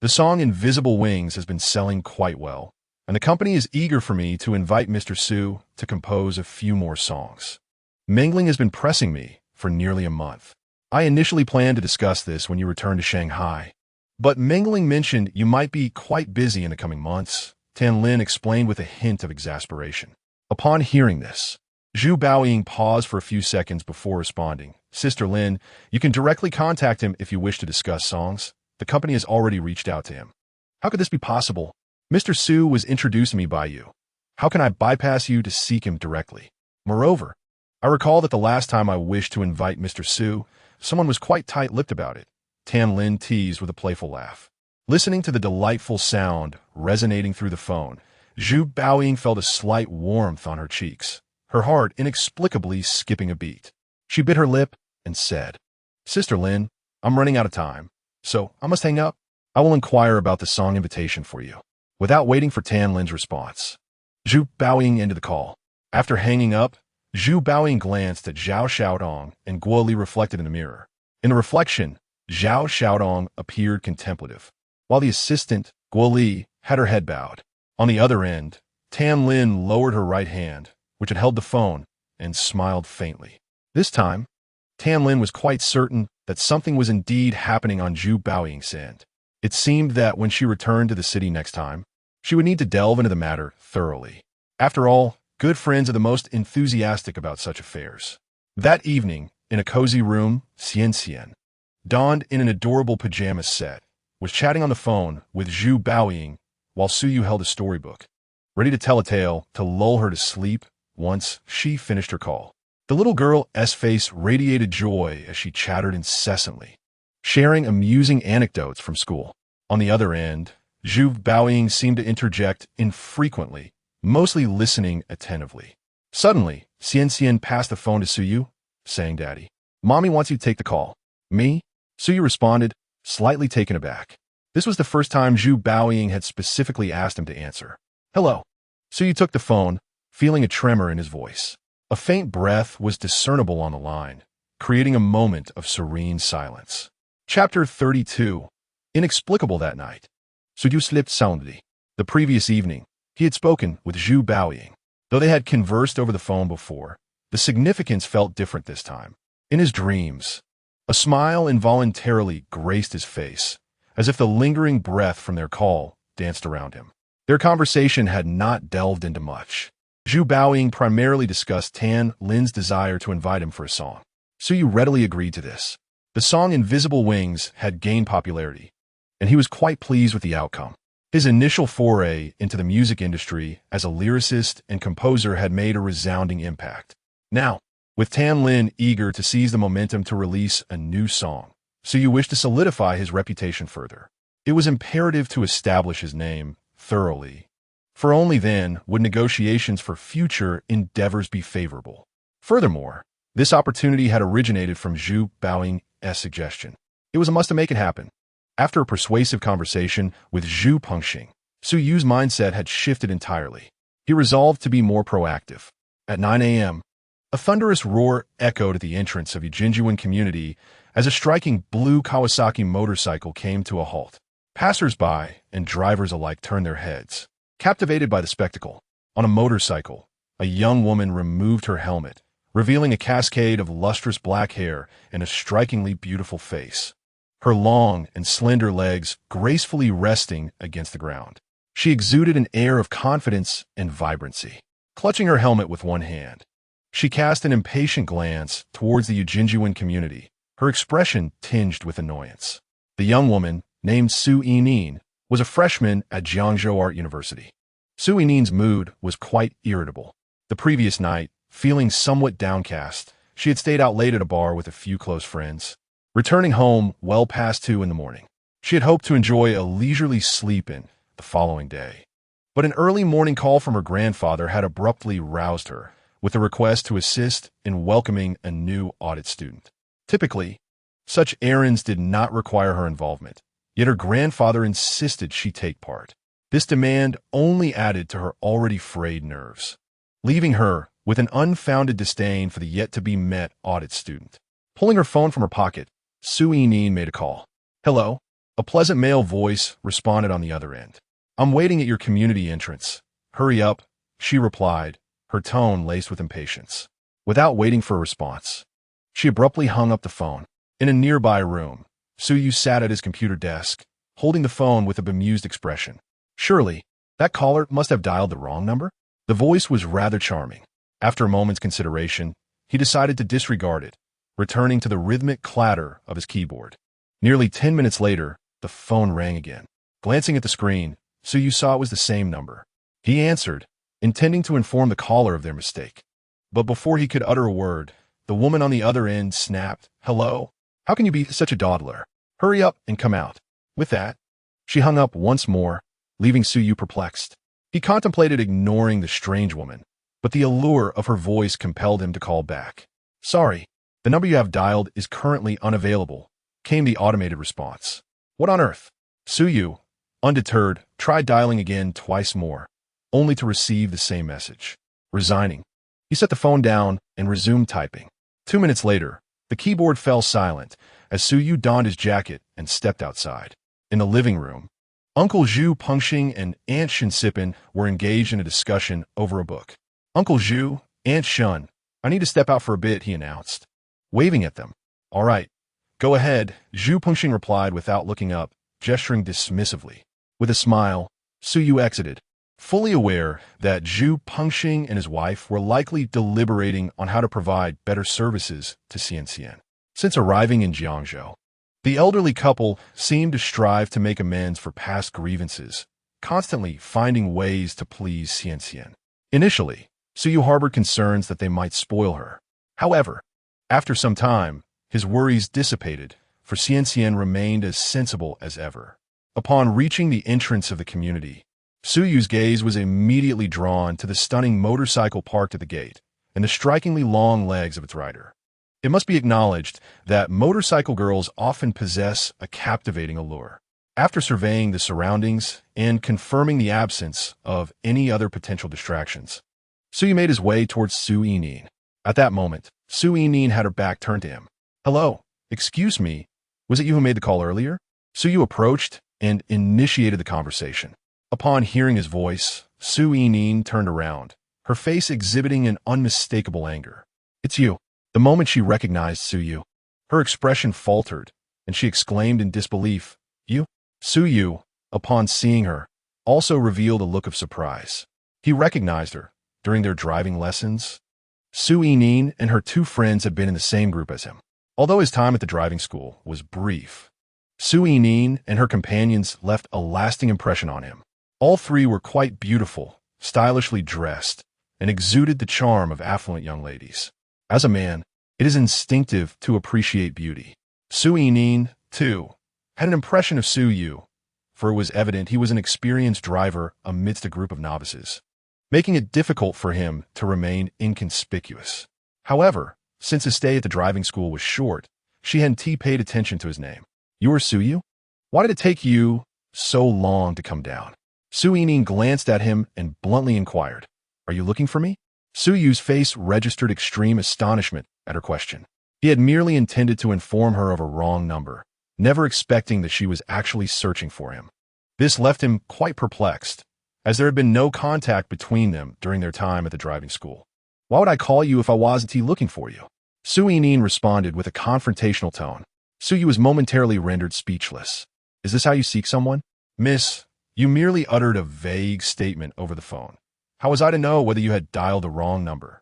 The song Invisible Wings has been selling quite well, and the company is eager for me to invite Mr. Su to compose a few more songs. Mingling has been pressing me for nearly a month. I initially planned to discuss this when you return to Shanghai, but Mingling mentioned you might be quite busy in the coming months," Tan Lin explained with a hint of exasperation. Upon hearing this, Zhu Baoying paused for a few seconds before responding. "Sister Lin, you can directly contact him if you wish to discuss songs. The company has already reached out to him." "How could this be possible? Mr. Su was introduced to me by you. How can I bypass you to seek him directly? Moreover, I recall that the last time I wished to invite Mr. Su, someone was quite tight-lipped about it," Tan Lin teased with a playful laugh. Listening to the delightful sound resonating through the phone, Zhu Baoying felt a slight warmth on her cheeks, her heart inexplicably skipping a beat. She bit her lip and said, "Sister Lin, I'm running out of time, so I must hang up. I will inquire about the song invitation for you." Without waiting for Tan Lin's response, Zhu Baoying ended the call. After hanging up, Zhu Baoying glanced at Zhao Xiaodong and Guo Li reflected in the mirror. In the reflection, Zhao Xiaodong appeared contemplative, while the assistant, Guo Li, had her head bowed. On the other end, Tan Lin lowered her right hand, which had held the phone, and smiled faintly. This time, Tan Lin was quite certain that something was indeed happening on Zhu Baoying's end. It seemed that when she returned to the city next time, she would need to delve into the matter thoroughly. After all, good friends are the most enthusiastic about such affairs. That evening, in a cozy room, Xian, donned in an adorable pajama set, was chatting on the phone with Zhu Baoying while Suyu held a storybook, ready to tell a tale to lull her to sleep once she finished her call. The little girl's face radiated joy as she chattered incessantly, sharing amusing anecdotes from school. On the other end, Zhu Baoying seemed to interject infrequently, mostly listening attentively. Suddenly, Xian passed the phone to Suyu, saying, "Daddy, Mommy wants you to take the call." "Me?" Suyu responded, slightly taken aback. This was the first time Zhu Baoying had specifically asked him to answer. "Hello." Suyu took the phone, feeling a tremor in his voice. A faint breath was discernible on the line, creating a moment of serene silence. Chapter 32. Inexplicable that night. Suyu slept soundly. The previous evening, he had spoken with Zhu Baoying. Though they had conversed over the phone before, the significance felt different this time. In his dreams, a smile involuntarily graced his face, as if the lingering breath from their call danced around him. Their conversation had not delved into much. Zhu Baoying primarily discussed Tan Lin's desire to invite him for a song. Suyu readily agreed to this. The song Invisible Wings had gained popularity, and he was quite pleased with the outcome. His initial foray into the music industry as a lyricist and composer had made a resounding impact. Now, with Tan Lin eager to seize the momentum to release a new song, Suyu wished to solidify his reputation further. It was imperative to establish his name thoroughly, for only then would negotiations for future endeavors be favorable. Furthermore, this opportunity had originated from Zhu Baoying's suggestion. It was a must to make it happen. After a persuasive conversation with Zhu Pengxing, Suyu's mindset had shifted entirely. He resolved to be more proactive. At 9 a.m., a thunderous roar echoed at the entrance of Ujinjuan community as a striking blue Kawasaki motorcycle came to a halt. Passers-by and drivers alike turned their heads, captivated by the spectacle. On a motorcycle, a young woman removed her helmet, revealing a cascade of lustrous black hair and a strikingly beautiful face, her long and slender legs gracefully resting against the ground. She exuded an air of confidence and vibrancy. Clutching her helmet with one hand, she cast an impatient glance towards the Ujinjuan community, her expression tinged with annoyance. The young woman, named Su Yining, was a freshman at Jiangzhou Art University. Su Yining's mood was quite irritable. The previous night, feeling somewhat downcast, she had stayed out late at a bar with a few close friends, returning home well past 2 in the morning. She had hoped to enjoy a leisurely sleep in the following day, but an early morning call from her grandfather had abruptly roused her with a request to assist in welcoming a new audit student. Typically, such errands did not require her involvement, yet her grandfather insisted she take part. This demand only added to her already frayed nerves, leaving her with an unfounded disdain for the yet-to-be-met audit student. Pulling her phone from her pocket, Su Yining made a call. "Hello?" A pleasant male voice responded on the other end. "I'm waiting at your community entrance. Hurry up," she replied, her tone laced with impatience. Without waiting for a response, she abruptly hung up the phone. In a nearby room, Suyu sat at his computer desk, holding the phone with a bemused expression. Surely, that caller must have dialed the wrong number? The voice was rather charming. After a moment's consideration, he decided to disregard it, returning to the rhythmic clatter of his keyboard. Nearly 10 minutes later, the phone rang again. Glancing at the screen, Suyu saw it was the same number. He answered, intending to inform the caller of their mistake. But before he could utter a word, the woman on the other end snapped, "Hello? How can you be such a dawdler? Hurry up and come out." With that, she hung up once more, leaving Suyu perplexed. He contemplated ignoring the strange woman, but the allure of her voice compelled him to call back. "Sorry, the number you have dialed is currently unavailable," came the automated response. "What on earth?" Suyu, undeterred, tried dialing again twice more, only to receive the same message. Resigning, He set the phone down and resumed typing. 2 minutes later, the keyboard fell silent as Suyu donned his jacket and stepped outside. In the living room, Uncle Zhu Pengxing and Aunt Shinsipin were engaged in a discussion over a book. Uncle Zhu, Aunt Shun, I need to step out for a bit, he announced, waving at them. All right, go ahead, Zhu Pengxing replied without looking up, gesturing dismissively. With a smile, Suyu exited, fully aware that Zhu Pengxing and his wife were likely deliberating on how to provide better services to Xianxian. Since arriving in Jiangzhou, the elderly couple seemed to strive to make amends for past grievances, constantly finding ways to please Xianxian. Initially, Suyu harbored concerns that they might spoil her. However, after some time, his worries dissipated, for Xianxian remained as sensible as ever. Upon reaching the entrance of the community, Suyu's gaze was immediately drawn to the stunning motorcycle parked at the gate and the strikingly long legs of its rider. It must be acknowledged that motorcycle girls often possess a captivating allure. After surveying the surroundings and confirming the absence of any other potential distractions, Suyu made his way towards Su Yining. At that moment, Su Yining had her back turned to him. Hello, excuse me, was it you who made the call earlier? Suyu approached and initiated the conversation. Upon hearing his voice, Su Yining turned around, her face exhibiting an unmistakable anger. It's you. The moment she recognized Suyu, her expression faltered, and she exclaimed in disbelief, You? Suyu, upon seeing her, also revealed a look of surprise. He recognized her during their driving lessons. Su Yining and her two friends had been in the same group as him. Although his time at the driving school was brief, Su Yining and her companions left a lasting impression on him. All three were quite beautiful, stylishly dressed, and exuded the charm of affluent young ladies. As a man, it is instinctive to appreciate beauty. Su Yining, too, had an impression of Suyu, for it was evident he was an experienced driver amidst a group of novices, making it difficult for him to remain inconspicuous. However, since his stay at the driving school was short, she hadn't paid attention to his name. You are Suyu? Why did it take you so long to come down? Su Yining glanced at him and bluntly inquired, Are you looking for me? Suyu's face registered extreme astonishment at her question. He had merely intended to inform her of a wrong number, never expecting that she was actually searching for him. This left him quite perplexed, as there had been no contact between them during their time at the driving school. Why would I call you if I wasn't looking for you? Su Yining responded with a confrontational tone. Suyu was momentarily rendered speechless. Is this how you seek someone? Miss, you merely uttered a vague statement over the phone. How was I to know whether you had dialed the wrong number?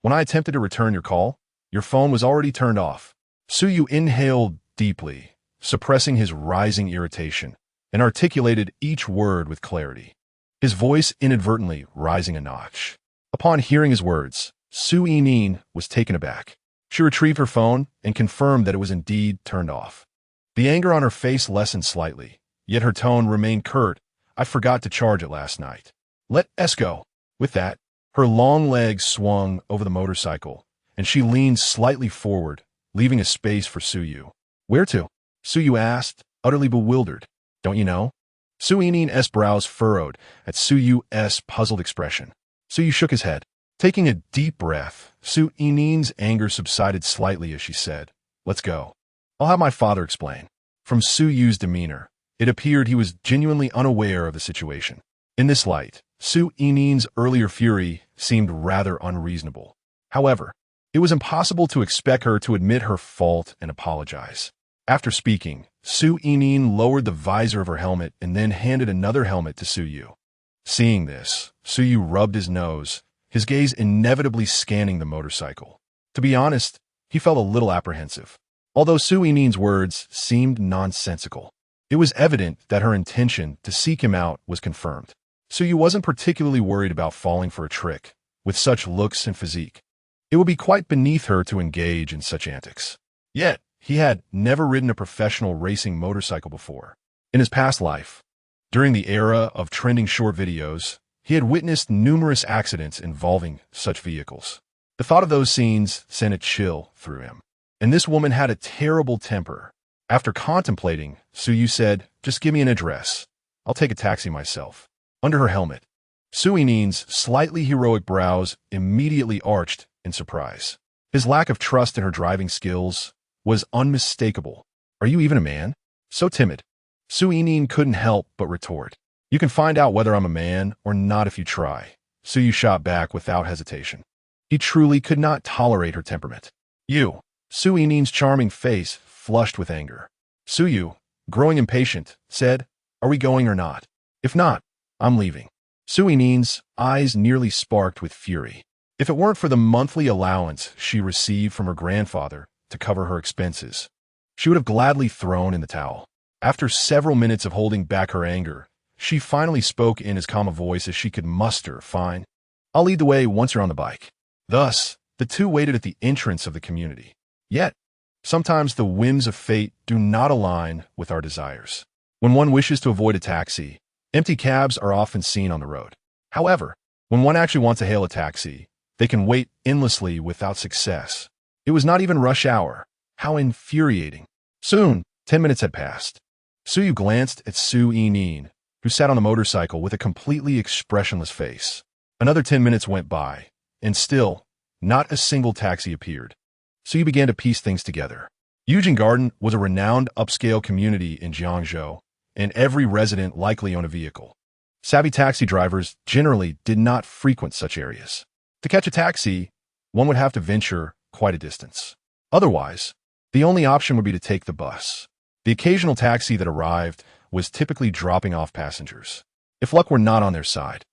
When I attempted to return your call, your phone was already turned off. Suyu inhaled deeply, suppressing his rising irritation, and articulated each word with clarity, his voice inadvertently rising a notch. Upon hearing his words, Su Yining was taken aback. She retrieved her phone and confirmed that it was indeed turned off. The anger on her face lessened slightly, yet her tone remained curt. I forgot to charge it last night. Let us go. With that, her long legs swung over the motorcycle, and she leaned slightly forward, leaving a space for Suyu. Where to? Suyu asked, utterly bewildered. Don't you know? Su Yining's brows furrowed at Suyu's puzzled expression. Suyu shook his head. Taking a deep breath, Su Yining's anger subsided slightly as she said, Let's go. I'll have my father explain. From Suyu's demeanor, it appeared he was genuinely unaware of the situation. In this light, Su Yining's earlier fury seemed rather unreasonable. However, it was impossible to expect her to admit her fault and apologize. After speaking, Su Yining lowered the visor of her helmet and then handed another helmet to Suyu. Seeing this, Suyu rubbed his nose, his gaze inevitably scanning the motorcycle. To be honest, he felt a little apprehensive. Although Su Yining's words seemed nonsensical, it was evident that her intention to seek him out was confirmed. Suyu wasn't particularly worried about falling for a trick. With such looks and physique, it would be quite beneath her to engage in such antics. Yet, he had never ridden a professional racing motorcycle before. In his past life, during the era of trending short videos, he had witnessed numerous accidents involving such vehicles. The thought of those scenes sent a chill through him. And this woman had a terrible temper. After contemplating, Suyu said, Just give me an address. I'll take a taxi myself. Under her helmet, Su Yinin's slightly heroic brows immediately arched in surprise. His lack of trust in her driving skills was unmistakable. Are you even a man? So timid. Su Yinin couldn't help but retort. You can find out whether I'm a man or not if you try. Su Yu shot back without hesitation. He truly could not tolerate her temperament. You. Su Yinin's charming face flushed with anger. Su Yu, growing impatient, said, Are we going or not? If not, I'm leaving. Su Yinin's eyes nearly sparked with fury. If it weren't for the monthly allowance she received from her grandfather to cover her expenses, she would have gladly thrown in the towel. After several minutes of holding back her anger, she finally spoke in as calm a voice as she could muster. Fine. I'll lead the way once you're on the bike. Thus, the two waited at the entrance of the community. Yet, sometimes the whims of fate do not align with our desires. When one wishes to avoid a taxi, empty cabs are often seen on the road. However, when one actually wants to hail a taxi, they can wait endlessly without success. It was not even rush hour. How infuriating. Soon, 10 minutes had passed. Su Yu glanced at Su Yinin, who sat on the motorcycle with a completely expressionless face. Another 10 minutes went by, and still, not a single taxi appeared. Su Yu began to piece things together. Eugene Garden was a renowned upscale community in Jiangzhou, and every resident likely owned a vehicle. Savvy taxi drivers generally did not frequent such areas. To catch a taxi, one would have to venture quite a distance. Otherwise, the only option would be to take the bus. The occasional taxi that arrived was typically dropping off passengers. If luck were not on their side,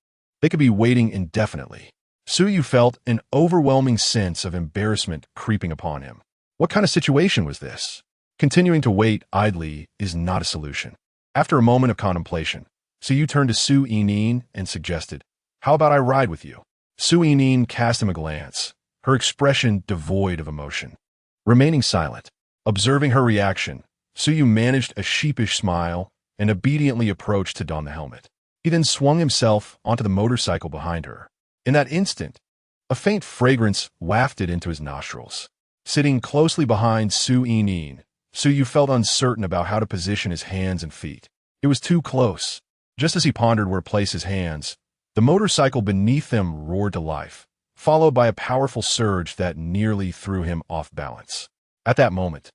they could be waiting indefinitely. Su Yu felt an overwhelming sense of embarrassment creeping upon him. What kind of situation was this? Continuing to wait idly is not a solution. After a moment of contemplation, Su Yu turned to Su Yinin and suggested, How about I ride with you? Su Yinin cast him a glance, her expression devoid of emotion. Remaining silent, observing her reaction, Su Yu managed a sheepish smile and obediently approached to don the helmet. He then swung himself onto the motorcycle behind her. In that instant, a faint fragrance wafted into his nostrils. Sitting closely behind Su Yinin, Su Yu felt uncertain about how to position his hands and feet. It was too close. Just as he pondered where to place his hands, the motorcycle beneath them roared to life, followed by a powerful surge that nearly threw him off balance. At that moment,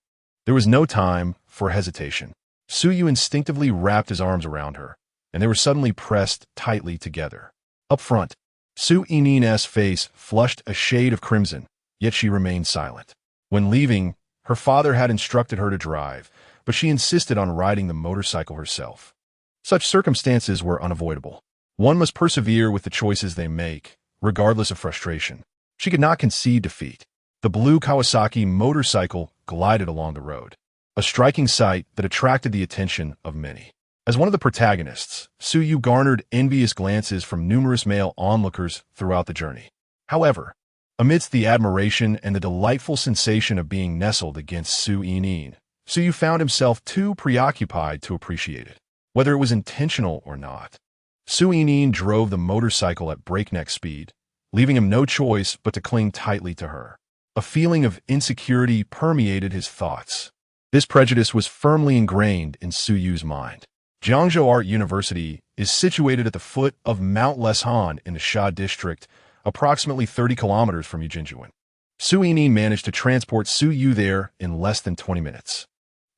there was no time for hesitation. Su Yu instinctively wrapped his arms around her, and they were suddenly pressed tightly together. Up front, Su Yinin's face flushed a shade of crimson, yet she remained silent. When leaving, her father had instructed her to drive, but she insisted on riding the motorcycle herself. Such circumstances were unavoidable. One must persevere with the choices they make, regardless of frustration. She could not concede defeat. The blue Kawasaki motorcycle glided along the road, a striking sight that attracted the attention of many. As one of the protagonists, Su Yu garnered envious glances from numerous male onlookers throughout the journey. However, amidst the admiration and the delightful sensation of being nestled against Su Yinin, Su Yu found himself too preoccupied to appreciate it, whether it was intentional or not. Su Yinin drove the motorcycle at breakneck speed, leaving him no choice but to cling tightly to her. A feeling of insecurity permeated his thoughts. This prejudice was firmly ingrained in Su Yu's mind. Jiangzhou Art University is situated at the foot of Mount Leshan in the Sha district, approximately 30 kilometers from Yijinjuan. Su Yinin managed to transport Su Yu there in less than 20 minutes.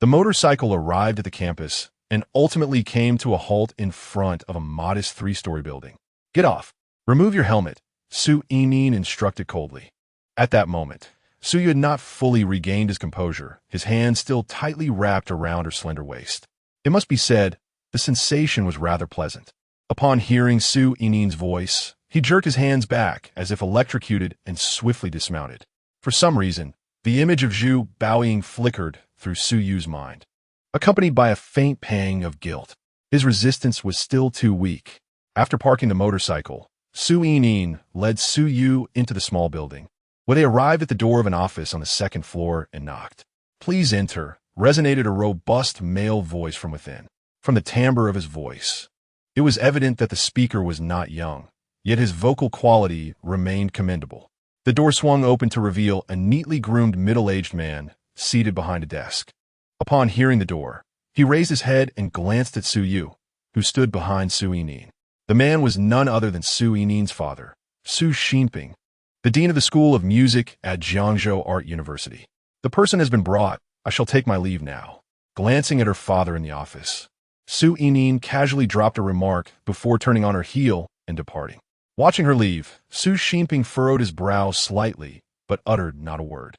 The motorcycle arrived at the campus and ultimately came to a halt in front of a modest 3-story building. Get off. Remove your helmet, Su Yinin instructed coldly. At that moment, Su Yu had not fully regained his composure, his hands still tightly wrapped around her slender waist. It must be said, the sensation was rather pleasant. Upon hearing Su Yinin's voice, he jerked his hands back as if electrocuted and swiftly dismounted. For some reason, the image of Zhu bowing flickered through Su Yu's mind, accompanied by a faint pang of guilt. His resistance was still too weak. After parking the motorcycle, Su Yinin led Su Yu into the small building, where they arrived at the door of an office on the 2nd floor and knocked. Please enter, resonated a robust male voice from within. From the timbre of his voice, it was evident that the speaker was not young, yet his vocal quality remained commendable. The door swung open to reveal a neatly groomed middle-aged man seated behind a desk. Upon hearing the door, he raised his head and glanced at Su Yu, who stood behind Su Yinin. The man was none other than Su Yinin's father, Su Xinping, the dean of the School of Music at Jiangzhou Art University. The person has been brought. I shall take my leave now. Glancing at her father in the office, Su Yinin casually dropped a remark before turning on her heel and departing. Watching her leave, Su Xinping furrowed his brow slightly, but uttered not a word.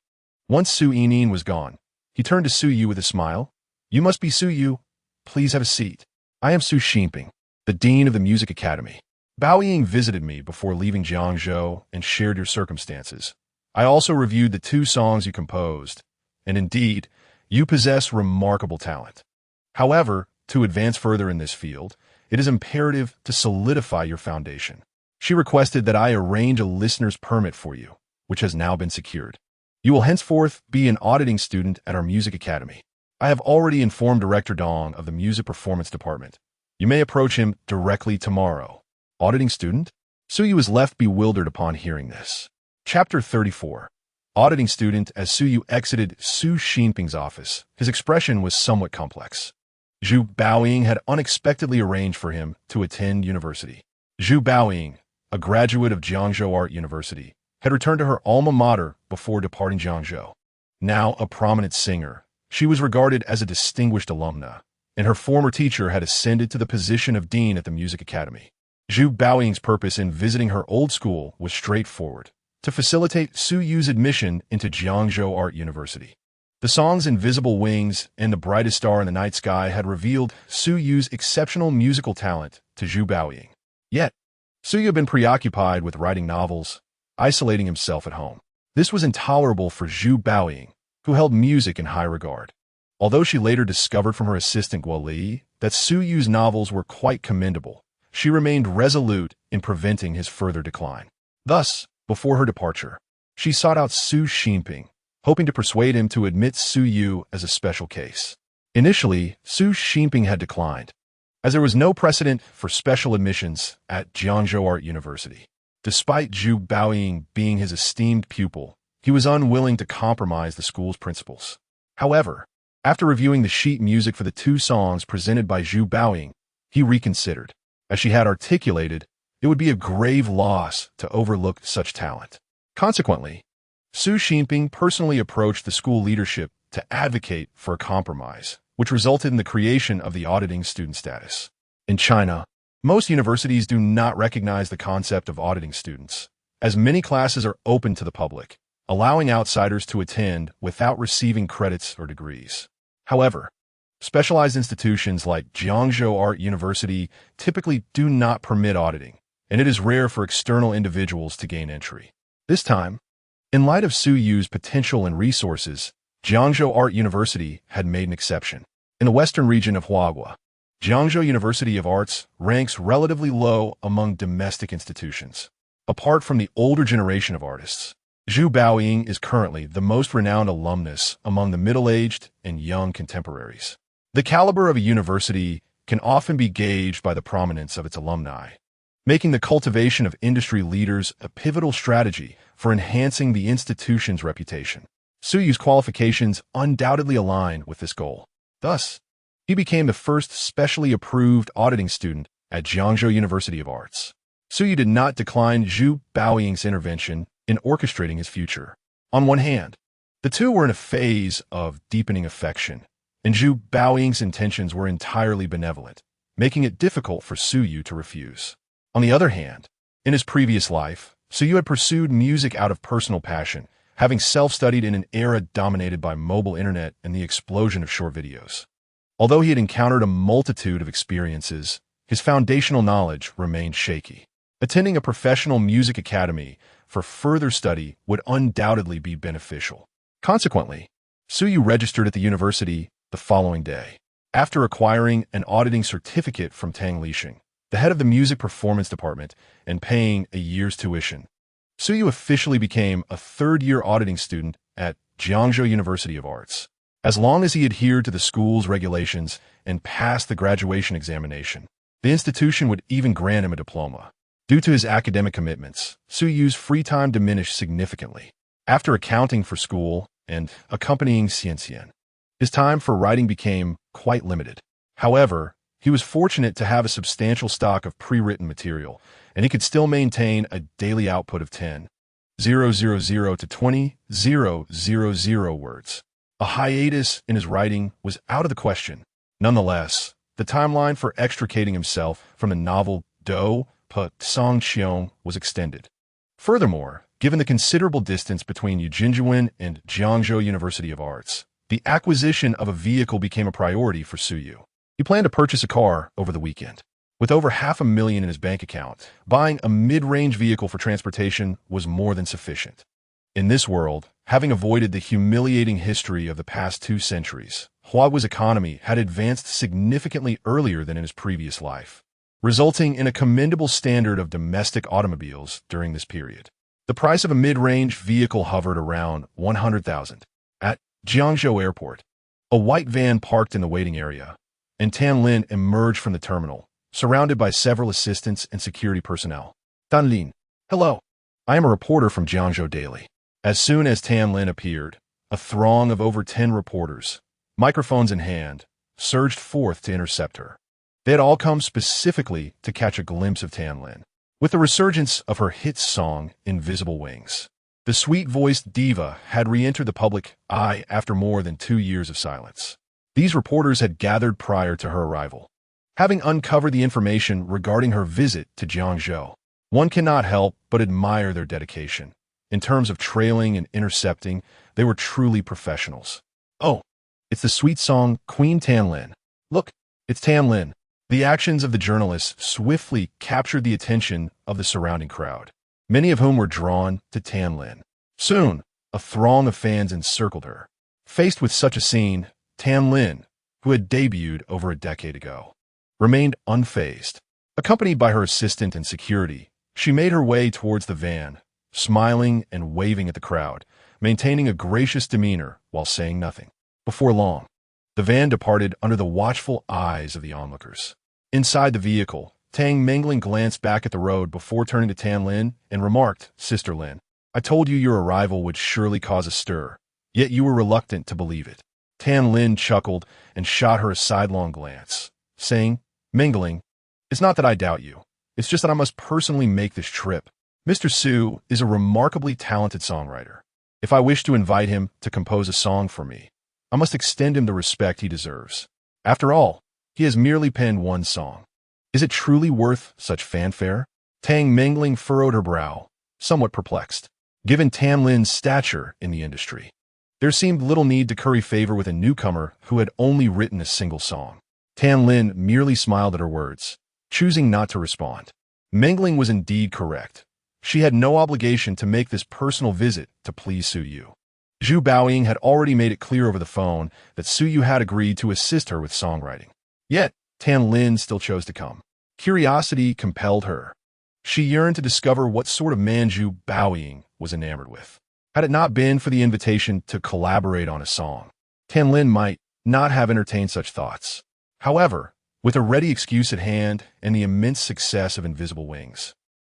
Once Su Yinin was gone, he turned to Su Yu with a smile. You must be Su Yu. Please have a seat. I am Su Xinping, the dean of the Music Academy. Bao Ying visited me before leaving Jiangzhou and shared your circumstances. I also reviewed the 2 songs you composed, and indeed, you possess remarkable talent. However, to advance further in this field, it is imperative to solidify your foundation. She requested that I arrange a listener's permit for you, which has now been secured. You will henceforth be an auditing student at our Music Academy. I have already informed Director Dong of the Music Performance Department. You may approach him directly tomorrow. Auditing student? Su Yu was left bewildered upon hearing this. Chapter 34. Auditing student. As Su Yu exited Su Xinping's office, his expression was somewhat complex. Zhu Baoying had unexpectedly arranged for him to attend university. Zhu Baoying, a graduate of Jiangzhou Art University, had returned to her alma mater before departing Jiangzhou. Now a prominent singer, she was regarded as a distinguished alumna, and her former teacher had ascended to the position of dean at the Music Academy. Zhu Baoying's purpose in visiting her old school was straightforward: to facilitate Su Yu's admission into Jiangzhou Art University. The songs Invisible Wings and The Brightest Star in the Night Sky had revealed Su Yu's exceptional musical talent to Zhu Baoying. Yet, Su Yu had been preoccupied with writing novels, isolating himself at home. This was intolerable for Zhu Baoying, who held music in high regard. Although she later discovered from her assistant Guo Li that Su Yu's novels were quite commendable, she remained resolute in preventing his further decline. Thus, before her departure, she sought out Su Xinping, hoping to persuade him to admit Su Yu as a special case. Initially, Su Xinping had declined, as there was no precedent for special admissions at Jiangzhou Art University. Despite Zhu Baoying being his esteemed pupil, he was unwilling to compromise the school's principles. However, after reviewing the sheet music for the 2 songs presented by Zhu Baoying, he reconsidered. As she had articulated, it would be a grave loss to overlook such talent. Consequently, Su Xinping personally approached the school leadership to advocate for a compromise, which resulted in the creation of the auditing student status. In China, most universities do not recognize the concept of auditing students, as many classes are open to the public, allowing outsiders to attend without receiving credits or degrees. However, specialized institutions like Jiangzhou Art University typically do not permit auditing, and it is rare for external individuals to gain entry. This time, in light of Su Yu's potential and resources, Jiangzhou Art University had made an exception. In the western region of Huaguo, Jiangzhou University of Arts ranks relatively low among domestic institutions. Apart from the older generation of artists, Zhu Baoying is currently the most renowned alumnus among the middle-aged and young contemporaries. The caliber of a university can often be gauged by the prominence of its alumni, making the cultivation of industry leaders a pivotal strategy for enhancing the institution's reputation. Su Yu's qualifications undoubtedly align with this goal. Thus, he became the first specially approved auditing student at Jiangzhou University of Arts. Su Yu did not decline Zhu Baoying's intervention in orchestrating his future. On one hand, the two were in a phase of deepening affection, and Zhu Baoying's intentions were entirely benevolent, making it difficult for Su Yu to refuse. On the other hand, in his previous life, Su Yu had pursued music out of personal passion, having self-studied in an era dominated by mobile internet and the explosion of short videos. Although he had encountered a multitude of experiences, his foundational knowledge remained shaky. Attending a professional music academy for further study would undoubtedly be beneficial. Consequently, Su Yu registered at the university the following day. After acquiring an auditing certificate from Tang Lixing, the head of the music performance department, and paying a year's tuition, Su Yu officially became a third-year auditing student at Jiangzhou University of Arts. As long as he adhered to the school's regulations and passed the graduation examination, the institution would even grant him a diploma. Due to his academic commitments, Su Yu's free time diminished significantly. After accounting for school and accompanying Xianxian, his time for writing became quite limited. However, He was fortunate to have a substantial stock of pre-written material, and he could still maintain a daily output of 10,000 to 20,000 words. A hiatus in his writing was out of the question. Nonetheless, the timeline for extricating himself from the novel Do Pa Song Cheong was extended. Furthermore, given the considerable distance between Ujinjiwan and Jiangzhou University of Arts, the acquisition of a vehicle became a priority for Suyu. He planned to purchase a car over the weekend. With over $500,000 in his bank account, buying a mid-range vehicle for transportation was more than sufficient. In this world, having avoided the humiliating history of the past 2 centuries, Huawei's economy had advanced significantly earlier than in his previous life, resulting in a commendable standard of domestic automobiles during this period. The price of a mid-range vehicle hovered around 100,000. At Jiangzhou Airport, a white van parked in the waiting area, and Tan Lin emerged from the terminal, surrounded by several assistants and security personnel. Tan Lin, hello. I am a reporter from Jiangzhou Daily. As soon as Tan Lin appeared, a throng of over 10 reporters, microphones in hand, surged forth to intercept her. They had all come specifically to catch a glimpse of Tan Lin. With the resurgence of her hit song, Invisible Wings, the sweet-voiced diva had re-entered the public eye after more than 2 years of silence. These reporters had gathered prior to her arrival. Having uncovered the information regarding her visit to Jiangzhou, one cannot help but admire their dedication. In terms of trailing and intercepting, they were truly professionals. Oh, it's the sweet song Queen Tan Lin. Look, it's Tan Lin. The actions of the journalists swiftly captured the attention of the surrounding crowd, many of whom were drawn to Tan Lin. Soon, a throng of fans encircled her. Faced with such a scene, Tan Lin, who had debuted over a decade ago, remained unfazed. Accompanied by her assistant and security, she made her way towards the van, smiling and waving at the crowd, maintaining a gracious demeanor while saying nothing. Before long, the van departed under the watchful eyes of the onlookers. Inside the vehicle, Tang Mingling glanced back at the road before turning to Tan Lin and remarked, "Sister Lin, I told you your arrival would surely cause a stir, yet you were reluctant to believe it." Tan Lin chuckled and shot her a sidelong glance, saying, "Mingling, it's not that I doubt you. It's just that I must personally make this trip. Mr. Su is a remarkably talented songwriter. If I wish to invite him to compose a song for me, I must extend him the respect he deserves. After all, he has merely penned one song. Is it truly worth such fanfare?" Tang Mingling furrowed her brow, somewhat perplexed. Given Tan Lin's stature in the industry, there seemed little need to curry favor with a newcomer who had only written a single song. Tan Lin merely smiled at her words, choosing not to respond. Mingling was indeed correct. She had no obligation to make this personal visit to please Su Yu. Zhu Baoying had already made it clear over the phone that Su Yu had agreed to assist her with songwriting. Yet, Tan Lin still chose to come. Curiosity compelled her. She yearned to discover what sort of man Zhu Baoying was enamored with. Had it not been for the invitation to collaborate on a song, Tan Lin might not have entertained such thoughts. However, with a ready excuse at hand and the immense success of Invisible Wings,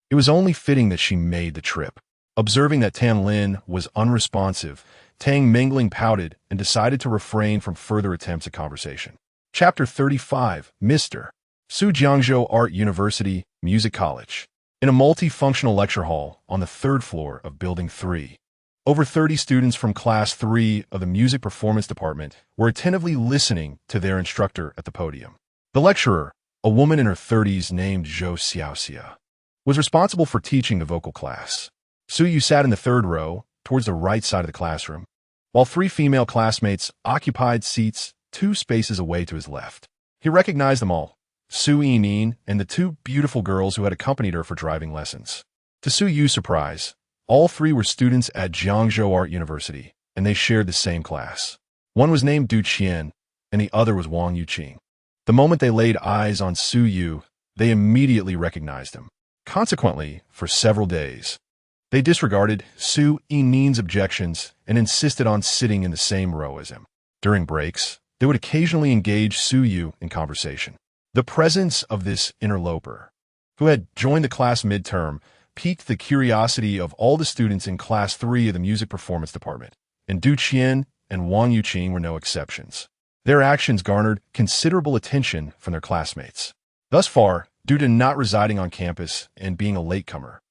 it was only fitting that she made the trip. Observing that Tan Lin was unresponsive, Tang Mingling pouted and decided to refrain from further attempts at conversation. Chapter 35, Mr. Su Jiangzhou Art University Music College. In a multifunctional lecture hall on the 3rd floor of Building 3, over 30 students from Class 3 of the Music Performance Department were attentively listening to their instructor at the podium. The lecturer, a woman in her 30s named Zhou Xiaoxia, was responsible for teaching the vocal class. Su Yu sat in the 3rd row, towards the right side of the classroom, while 3 female classmates occupied seats 2 spaces away to his left. He recognized them all, Su Yining and the 2 beautiful girls who had accompanied her for driving lessons. To Su Yu's surprise, all 3 were students at Jiangzhou Art University, and they shared the same class. One was named Du Qian, and the other was Wang Yuqing. The moment they laid eyes on Su Yu, they immediately recognized him. Consequently, for several days, they disregarded Su Yining's objections and insisted on sitting in the same row as him. During breaks, they would occasionally engage Su Yu in conversation. The presence of this interloper, who had joined the class midterm, piqued the curiosity of all the students in Class 3 of the Music Performance Department, and Du Qian and Wang Yuqing were no exceptions. Their actions garnered considerable attention from their classmates. Thus far, due to not residing on campus and being a latecomer,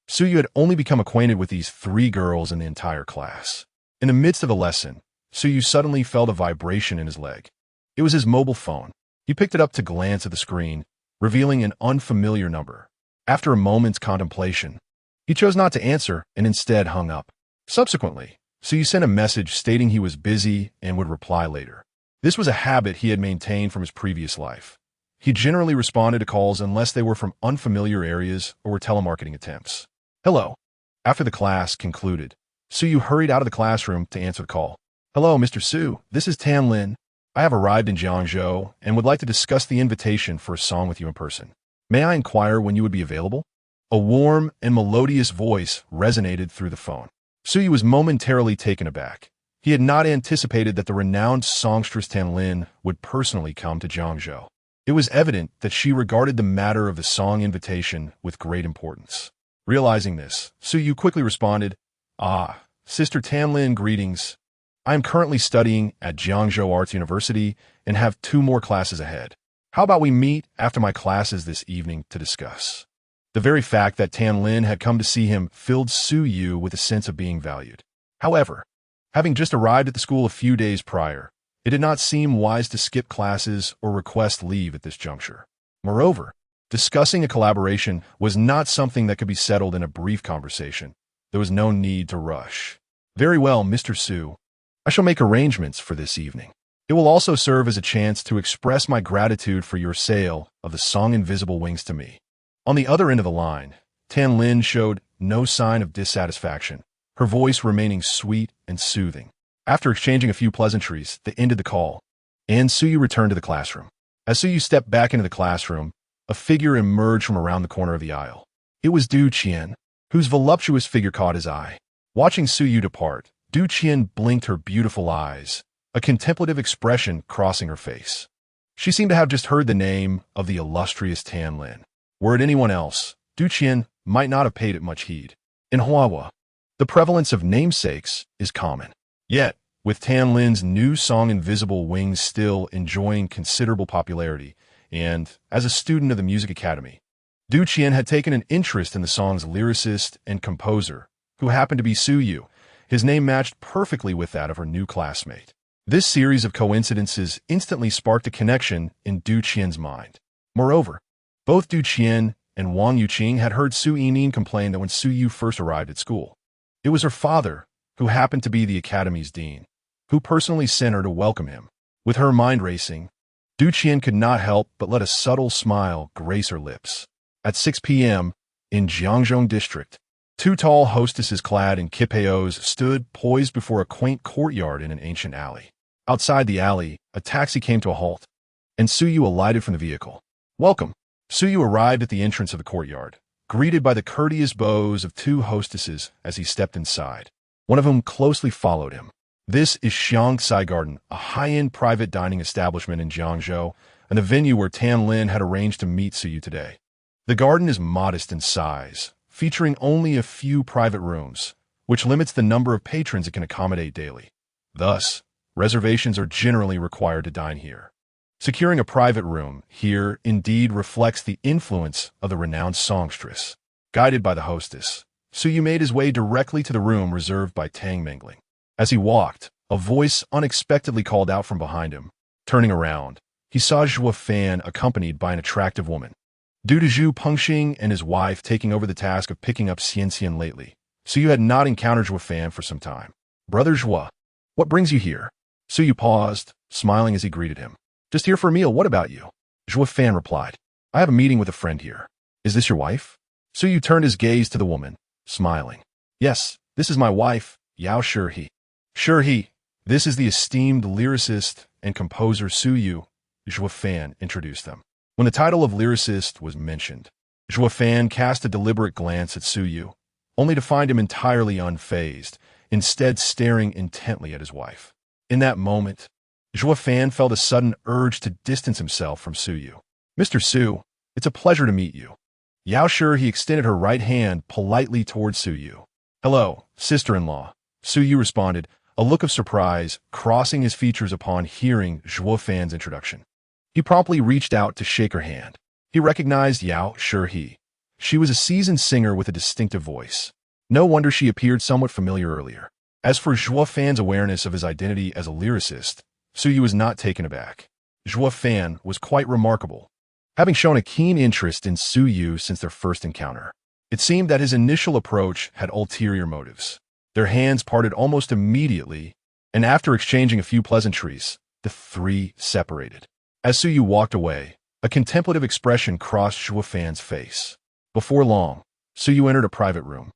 Suyu had only become acquainted with these 3 girls in the entire class. In the midst of the lesson, Suyu suddenly felt a vibration in his leg. It was his mobile phone. He picked it up to glance at the screen, revealing an unfamiliar number. After a moment's contemplation, he chose not to answer and instead hung up. Subsequently, Suyu sent a message stating he was busy and would reply later. This was a habit he had maintained from his previous life. He generally responded to calls unless they were from unfamiliar areas or were telemarketing attempts. Hello. After the class concluded, Suyu hurried out of the classroom to answer the call. Hello, Mr. Su. This is Tan Lin. I have arrived in Jiangzhou and would like to discuss the invitation for a song with you in person. May I inquire when you would be available? A warm and melodious voice resonated through the phone. Suyu was momentarily taken aback. He had not anticipated that the renowned songstress Tan Lin would personally come to Jiangzhou. It was evident that she regarded the matter of the song invitation with great importance. Realizing this, Suyu quickly responded, Sister Tan Lin, greetings. I am currently studying at Jiangzhou Arts University and have 2 more classes ahead. How about we meet after my classes this evening to discuss? The very fact that Tan Lin had come to see him filled Suyu with a sense of being valued. However, having just arrived at the school a few days prior, it did not seem wise to skip classes or request leave at this juncture. Moreover, discussing a collaboration was not something that could be settled in a brief conversation. There was no need to rush. Very well, Mr. Su. I shall make arrangements for this evening. It will also serve as a chance to express my gratitude for your sale of the song Invisible Wings to me. On the other end of the line, Tan Lin showed no sign of dissatisfaction, her voice remaining sweet and soothing. After exchanging a few pleasantries, they ended the call, and Suyu returned to the classroom. As Suyu stepped back into the classroom, a figure emerged from around the corner of the aisle. It was Du Qian, whose voluptuous figure caught his eye. Watching Suyu depart, Du Qian blinked her beautiful eyes, a contemplative expression crossing her face. She seemed to have just heard the name of the illustrious Tan Lin. Were it anyone else, Du Qian might not have paid it much heed. In Huahua, the prevalence of namesakes is common. Yet, with Tan Lin's new song Invisible Wings still enjoying considerable popularity, and as a student of the Music Academy, Du Qian had taken an interest in the song's lyricist and composer, who happened to be Suyu. His name matched perfectly with that of her new classmate. This series of coincidences instantly sparked a connection in Du Qian's mind. Moreover, both Du Qian and Wang Yuqing had heard Su Yining complain that when Suyu first arrived at school, it was her father, who happened to be the academy's dean, who personally sent her to welcome him. With her mind racing, Du Qian could not help but let a subtle smile grace her lips. At 6 p.m., in Jiangzhou District, 2 tall hostesses clad in kipeos stood poised before a quaint courtyard in an ancient alley. Outside the alley, a taxi came to a halt, and Suyu alighted from the vehicle. Welcome. Suyu arrived at the entrance of the courtyard, greeted by the courteous bows of 2 hostesses as he stepped inside, one of whom closely followed him. This is Xiangsai Garden, a high-end private dining establishment in Jiangzhou, and the venue where Tan Lin had arranged to meet Suyu today. The garden is modest in size, featuring only a few private rooms, which limits the number of patrons it can accommodate daily. Thus, reservations are generally required to dine here. Securing a private room here indeed reflects the influence of the renowned songstress. Guided by the hostess, Suyu made his way directly to the room reserved by Tang Mingling. As he walked, a voice unexpectedly called out from behind him. Turning around, he saw Zhua Fan accompanied by an attractive woman. Due to Zhu Pengxing and his wife taking over the task of picking up Xianxian lately, Suyu had not encountered Zhua Fan for some time. Brother Zhua, what brings you here? Suyu paused, smiling as he greeted him. Just here for a meal, what about you? Zhua Fan replied. I have a meeting with a friend here. Is this your wife? Suyu turned his gaze to the woman, smiling. Yes, this is my wife, Yao Shihe. Shihe, this is the esteemed lyricist and composer Suyu, Zhua Fan introduced them. When the title of lyricist was mentioned, Zhua Fan cast a deliberate glance at Suyu, only to find him entirely unfazed, instead staring intently at his wife. In that moment, Zhua Fan felt a sudden urge to distance himself from Suyu. Mr. Su, it's a pleasure to meet you. Yao Shihe extended her right hand politely towards Suyu. Hello, sister-in-law. Suyu responded, a look of surprise crossing his features upon hearing Zhuo Fan's introduction. He promptly reached out to shake her hand. He recognized Yao Shi. She was a seasoned singer with a distinctive voice. No wonder she appeared somewhat familiar earlier. As for Zhuo Fan's awareness of his identity as a lyricist, Suyu was not taken aback. Zhuo Fan was quite remarkable, having shown a keen interest in Suyu since their first encounter. It seemed that his initial approach had ulterior motives. Their hands parted almost immediately, and after exchanging a few pleasantries, the three separated. As Suyu walked away, a contemplative expression crossed Zhuo Fan's face. Before long, Suyu entered a private room,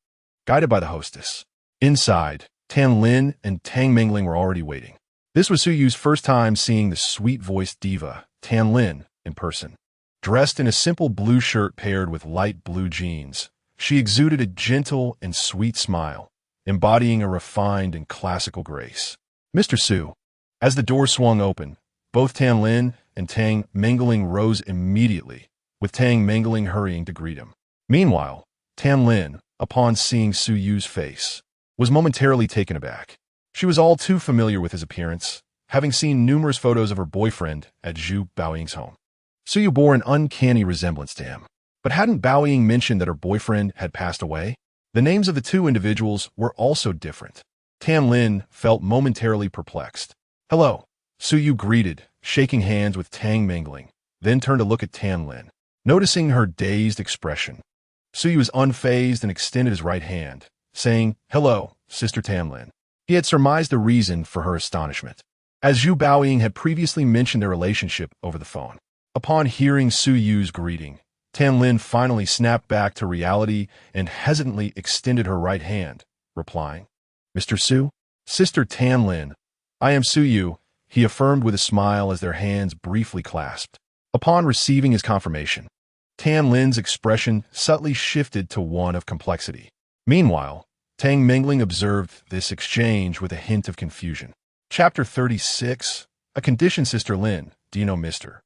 guided by the hostess. Inside, Tan Lin and Tang Mingling were already waiting. This was Suyu's first time seeing the sweet-voiced diva, Tan Lin, in person. Dressed in a simple blue shirt paired with light blue jeans, she exuded a gentle and sweet smile, embodying a refined and classical grace. Mr. Su. As the door swung open, both Tan Lin and Tang Mingling rose immediately, with Tang Mingling hurrying to greet him. Meanwhile, Tan Lin, upon seeing Suyu's face, was momentarily taken aback. She was all too familiar with his appearance, having seen numerous photos of her boyfriend at Zhu Baoying's home. Suyu bore an uncanny resemblance to him. But hadn't Baoying mentioned that her boyfriend had passed away? The names of the two individuals were also different. Tan Lin felt momentarily perplexed. Hello, Suyu greeted, shaking hands with Tang Mingling, then turned to look at Tan Lin. Noticing her dazed expression, Suyu was unfazed and extended his right hand, saying, Hello, Sister Tan Lin. He had surmised the reason for her astonishment, as Zhu Baoying had previously mentioned their relationship over the phone. Upon hearing Suyu's greeting, Tan Lin finally snapped back to reality and hesitantly extended her right hand, replying, Mr. Su? Sister Tan Lin, I am Suyu, he affirmed with a smile as their hands briefly clasped. Upon receiving his confirmation, Tan Lin's expression subtly shifted to one of complexity. Meanwhile, Tang Mingling observed this exchange with a hint of confusion. Chapter 36, A Condition. Sister Lin, do you know Mr.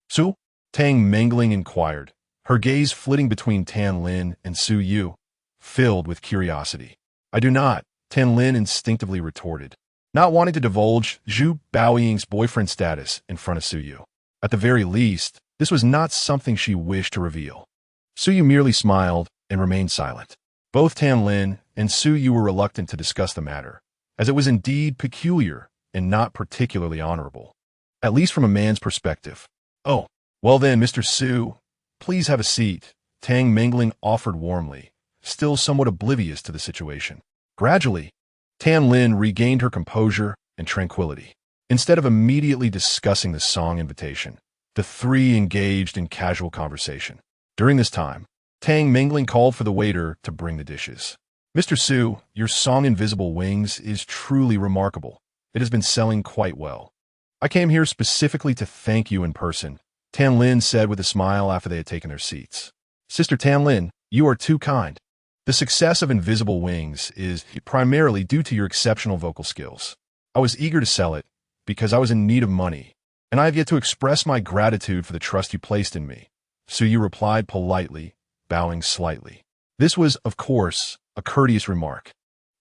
Su? Tang Mingling inquired, her gaze flitting between Tan Lin and Suyu, filled with curiosity. I do not, Tan Lin instinctively retorted, not wanting to divulge Zhu Baoying's boyfriend status in front of Suyu. At the very least, this was not something she wished to reveal. Suyu merely smiled and remained silent. Both Tan Lin and Suyu were reluctant to discuss the matter, as it was indeed peculiar and not particularly honorable, at least from a man's perspective. Oh, well then, Mr. Su, please have a seat, Tang Mingling offered warmly, still somewhat oblivious to the situation. Gradually, Tan Lin regained her composure and tranquility. Instead of immediately discussing the song invitation, the three engaged in casual conversation. During this time, Tang Mingling called for the waiter to bring the dishes. Mr. Su, your song Invisible Wings is truly remarkable. It has been selling quite well. I came here specifically to thank you in person, Tan Lin said with a smile after they had taken their seats. Sister Tan Lin, you are too kind. The success of Invisible Wings is primarily due to your exceptional vocal skills. I was eager to sell it because I was in need of money, and I have yet to express my gratitude for the trust you placed in me. Suyu replied politely, bowing slightly. This was, of course, a courteous remark.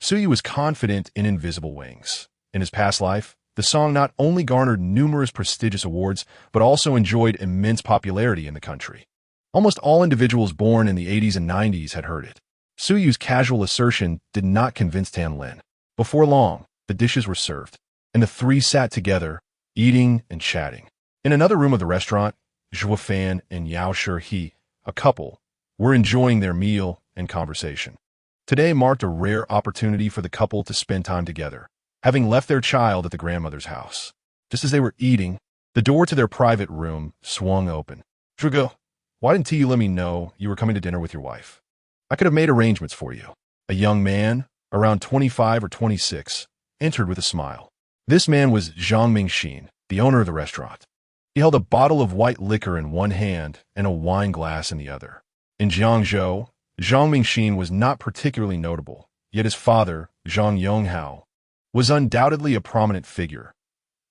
Suyu was confident in Invisible Wings. In his past life, the song not only garnered numerous prestigious awards, but also enjoyed immense popularity in the country. Almost all individuals born in the 80s and 90s had heard it. Suyu's casual assertion did not convince Tan Lin. Before long, the dishes were served, and the three sat together, eating and chatting. In another room of the restaurant, Zhuo Fan and Yao Shi, a couple, were enjoying their meal and conversation. Today marked a rare opportunity for the couple to spend time together, having left their child at the grandmother's house. Just as they were eating, the door to their private room swung open. Zhuge, why didn't you let me know you were coming to dinner with your wife? I could have made arrangements for you. A young man, around 25 or 26, entered with a smile. This man was Zhang Mingxin, the owner of the restaurant. He held a bottle of white liquor in one hand and a wine glass in the other. In Jiangzhou, Zhang Mingxin was not particularly notable, yet his father, Zhang Yonghao, was undoubtedly a prominent figure,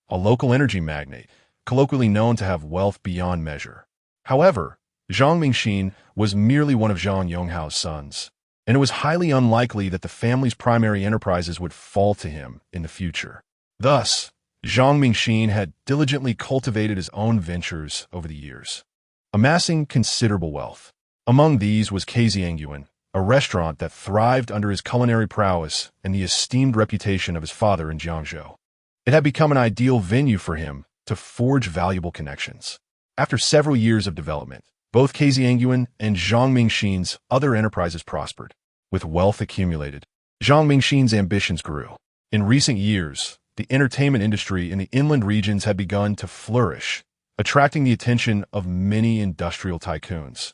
a local energy magnate, colloquially known to have wealth beyond measure. However, Zhang Mingxin was merely one of Zhang Yonghao's sons. and it was highly unlikely that the family's primary enterprises would fall to him in the future. Thus, Zhang Mingxin had diligently cultivated his own ventures over the years, amassing considerable wealth. Among these was Kaxiangyuan, a restaurant that thrived under his culinary prowess and the esteemed reputation of his father in Jiangzhou. It had become an ideal venue for him to forge valuable connections. After several years of development, both Kaxiangyuan and Zhang Mingxin's other enterprises prospered. With wealth accumulated, Zhang Mingxin's ambitions grew. In recent years, the entertainment industry in the inland regions had begun to flourish, attracting the attention of many industrial tycoons.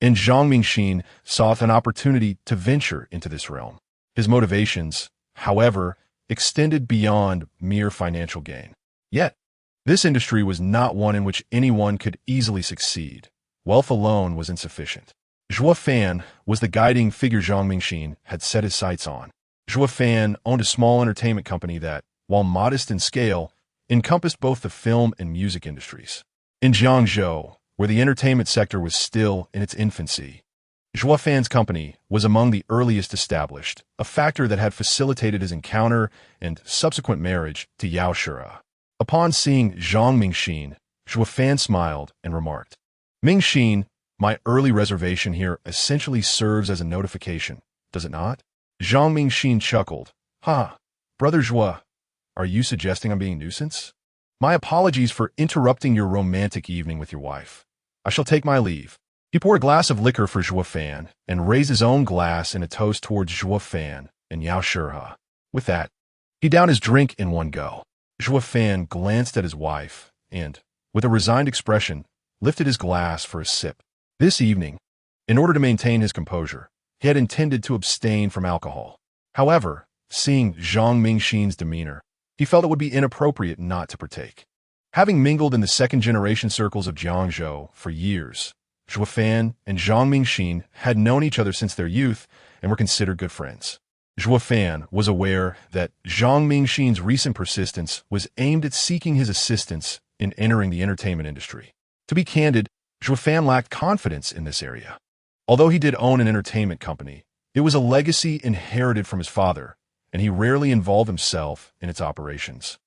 And Zhang Mingxin saw an opportunity to venture into this realm. His motivations, however, extended beyond mere financial gain. Yet, this industry was not one in which anyone could easily succeed. Wealth alone was insufficient. Zhuo Fan was the guiding figure Zhang Mingxin had set his sights on. Zhuo Fan owned a small entertainment company that, while modest in scale, encompassed both the film and music industries. In Jiangzhou, where the entertainment sector was still in its infancy, Zhuo Fan's company was among the earliest established, a factor that had facilitated his encounter and subsequent marriage to Yao Shura. Upon seeing Zhang Mingxin, Zhuo Fan smiled and remarked, "Mingxin, my early reservation here essentially serves as a notification, does it not?" Zhang Mingxin chuckled. "Ha, Brother Zhuo, are you suggesting I'm being a nuisance? My apologies for interrupting your romantic evening with your wife. I shall take my leave." He poured a glass of liquor for Zhuo Fan and raised his own glass in a toast towards Zhuo Fan and Yao Shura. With that, he downed his drink in one go. Zhuo Fan glanced at his wife and, with a resigned expression, lifted his glass for a sip. This evening, in order to maintain his composure, he had intended to abstain from alcohol. However, seeing Zhang Mingxin's demeanor, he felt it would be inappropriate not to partake. Having mingled in the second-generation circles of Jiangzhou for years, Zhuo Fan and Zhang Mingxin had known each other since their youth and were considered good friends. Zhuo Fan was aware that Zhang Mingxin's recent persistence was aimed at seeking his assistance in entering the entertainment industry. To be candid, Zhuo Fan lacked confidence in this area. Although he did own an entertainment company, it was a legacy inherited from his father, and he rarely involved himself in its operations,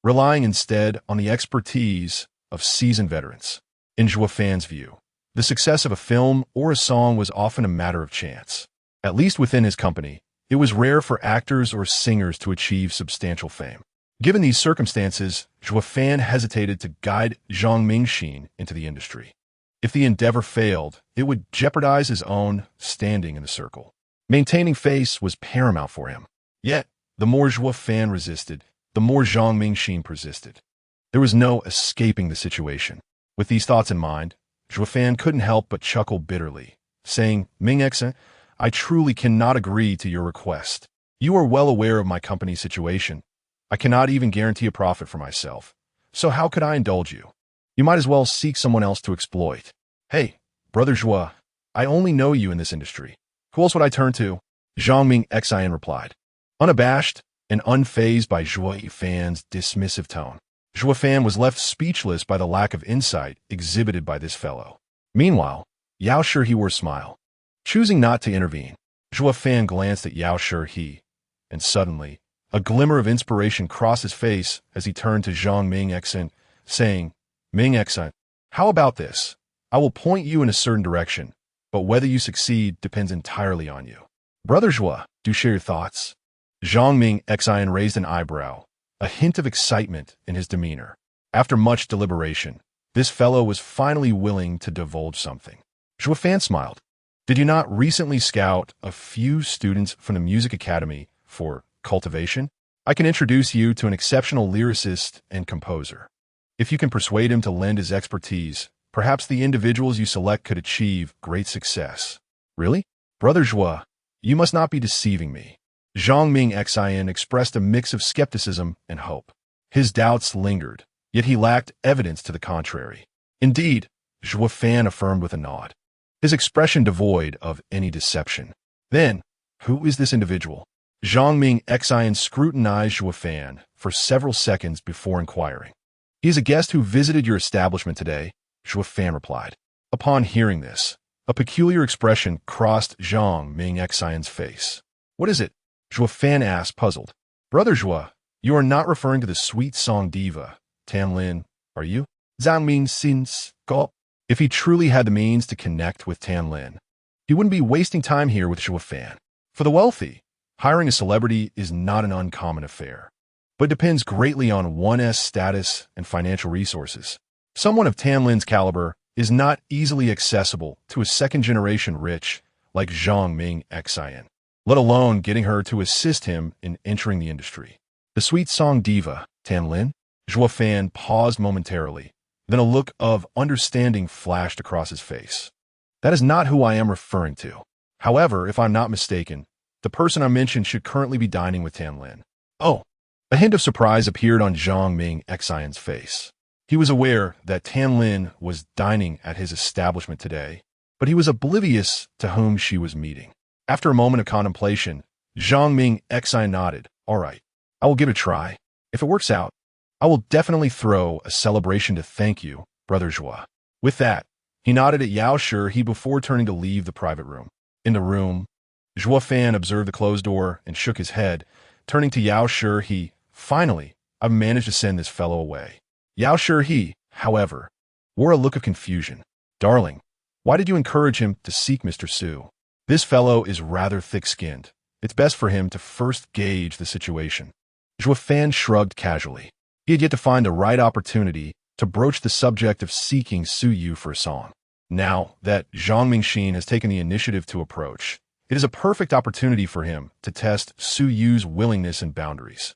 relying instead on the expertise of seasoned veterans. In Zhuo Fan's view, the success of a film or a song was often a matter of chance. At least within his company, it was rare for actors or singers to achieve substantial fame. Given these circumstances, Zhuo Fan hesitated to guide Zhang Mingxin into the industry. If the endeavor failed, it would jeopardize his own standing in the circle. Maintaining face was paramount for him. Yet, the more Zhuo Fan resisted, the more Zhang Mingxin persisted. There was no escaping the situation. With these thoughts in mind, Zhuo Fan couldn't help but chuckle bitterly, saying, "Mingxin, I truly cannot agree to your request. You are well aware of my company's situation. I cannot even guarantee a profit for myself. So how could I indulge you? You might as well seek someone else to exploit." "Hey, Brother Zhuo, I only know you in this industry. Who else would I turn to?" Zhang Mingxin replied, unabashed and unfazed by Zhuo Fan's dismissive tone. Zhuo Fan was left speechless by the lack of insight exhibited by this fellow. Meanwhile, Yao Shur wore a smile. Choosing not to intervene, Zhuo Fan glanced at Yao Shur, and suddenly, a glimmer of inspiration crossed his face as he turned to Zhang Mingxin, saying, "Mingxin, how about this? I will point you in a certain direction, but whether you succeed depends entirely on you." "Brother Zhuo, do share your thoughts." Zhang Mingxin raised an eyebrow, a hint of excitement in his demeanor. After much deliberation, this fellow was finally willing to divulge something. Zhuo Fan smiled. "Did you not recently scout a few students from the music academy for cultivation? I can introduce you to an exceptional lyricist and composer. If you can persuade him to lend his expertise, perhaps the individuals you select could achieve great success." "Really? Brother Zhuo, you must not be deceiving me." Zhang Mingxin expressed a mix of skepticism and hope. His doubts lingered, yet he lacked evidence to the contrary. "Indeed," Zhuo Fan affirmed with a nod, his expression devoid of any deception. "Then, who is this individual?" Zhang Mingxin scrutinized Zhuo Fan for several seconds before inquiring. "He is a guest who visited your establishment today," Zhuo Fan replied. Upon hearing this, A peculiar expression crossed Zhang Ming Xian's face. "What is it?" Zhua Fan asked, puzzled. "Brother Zhua, you are not referring to the sweet song diva, Tan Lin, are you?" Zhang Ming Sin's gulp. If he truly had the means to connect with Tan Lin, he wouldn't be wasting time here with Zhua Fan. For the wealthy, hiring a celebrity is not an uncommon affair, but depends greatly on one's status and financial resources. Someone of Tan Lin's caliber is not easily accessible to a second-generation rich like Zhang Ming Xian, let alone getting her to assist him in entering the industry. The sweet song diva, Tan Lin? Zhua Fan paused momentarily, then a look of understanding flashed across his face. "That is not who I am referring to. However, if I'm not mistaken, the person I mentioned should currently be dining with Tan Lin." "Oh." A hint of surprise appeared on Zhang Ming Xian's face. He was aware that Tan Lin was dining at his establishment today, but he was oblivious to whom she was meeting. After a moment of contemplation, Zhang Ming Xian nodded. "All right, I will give it a try. If it works out, I will definitely throw a celebration to thank you, Brother Zhua." With that, he nodded at Yao Shi before turning to leave the private room. In the room, Zhua Fan observed the closed door and shook his head. Turning to Yao Shi, "Finally, I've managed to send this fellow away." Yao Shi, however, wore a look of confusion. "Darling, why did you encourage him to seek Mr. Su? This fellow is rather thick-skinned. It's best for him to first gauge the situation." Zhua Fan shrugged casually. He had yet to find the right opportunity to broach the subject of seeking Su Yu for a song. Now that Zhang Mingxin has taken the initiative to approach, it is a perfect opportunity for him to test Su Yu's willingness and boundaries.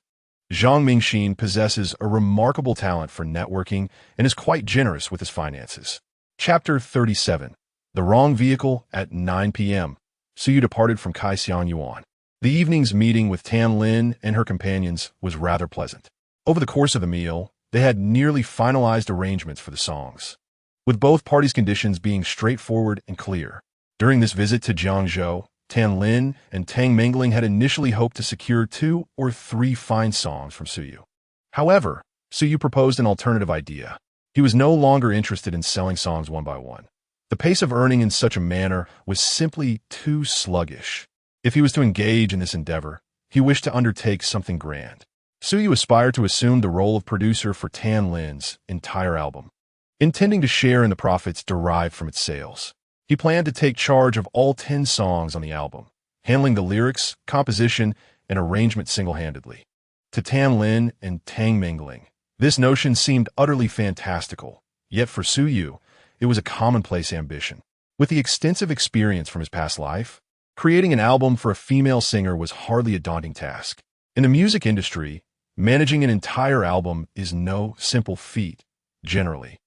Zhang Mingxin possesses a remarkable talent for networking and is quite generous with his finances. Chapter 37. The Wrong Vehicle at 9 p.m. Su Yu departed from Kaisian Yuan. The evening's meeting with Tan Lin and her companions was rather pleasant. Over the course of the meal, they had nearly finalized arrangements for the songs, with both parties' conditions being straightforward and clear. During this visit to Jiangzhou, Tan Lin and Tang Mingling had initially hoped to secure 2 or 3 fine songs from Su Yu. However, Su Yu proposed an alternative idea. He was no longer interested in selling songs one by one. The pace of earning in such a manner was simply too sluggish. If he was to engage in this endeavor, he wished to undertake something grand. Su Yu aspired to assume the role of producer for Tan Lin's entire album, intending to share in the profits derived from its sales. He planned to take charge of all 10 songs on the album, handling the lyrics, composition, and arrangement single-handedly. To Tan Lin and Tang Mingling, this notion seemed utterly fantastical, yet for Su Yu, it was a commonplace ambition. With the extensive experience from his past life, creating an album for a female singer was hardly a daunting task. In the music industry, managing an entire album is no simple feat, generally.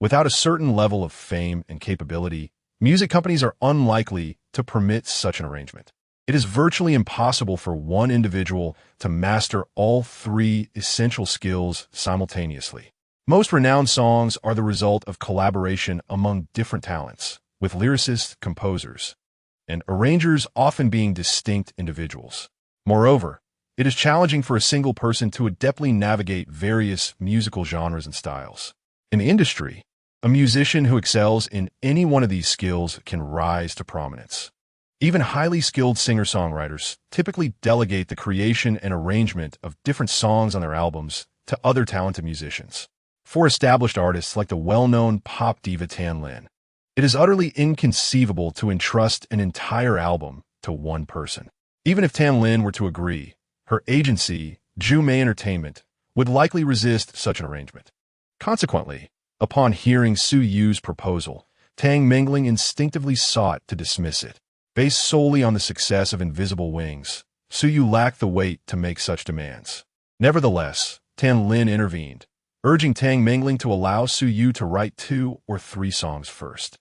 Without a certain level of fame and capability, music companies are unlikely to permit such an arrangement. It is virtually impossible for one individual to master all 3 essential skills simultaneously. Most renowned songs are the result of collaboration among different talents, with lyricists, composers, and arrangers often being distinct individuals. Moreover, it is challenging for a single person to adeptly navigate various musical genres and styles. In the industry, a musician who excels in any one of these skills can rise to prominence. Even highly skilled singer-songwriters typically delegate the creation and arrangement of different songs on their albums to other talented musicians. For established artists like the well-known pop diva Tan Lin, it is utterly inconceivable to entrust an entire album to one person. Even if Tan Lin were to agree, her agency, Jumei Entertainment, would likely resist such an arrangement. Consequently, upon hearing Su Yu's proposal, Tang Mingling instinctively sought to dismiss it. Based solely on the success of Invisible Wings, Su Yu lacked the weight to make such demands. Nevertheless, Tan Lin intervened, urging Tang Mingling to allow Su Yu to write 2 or 3 songs first.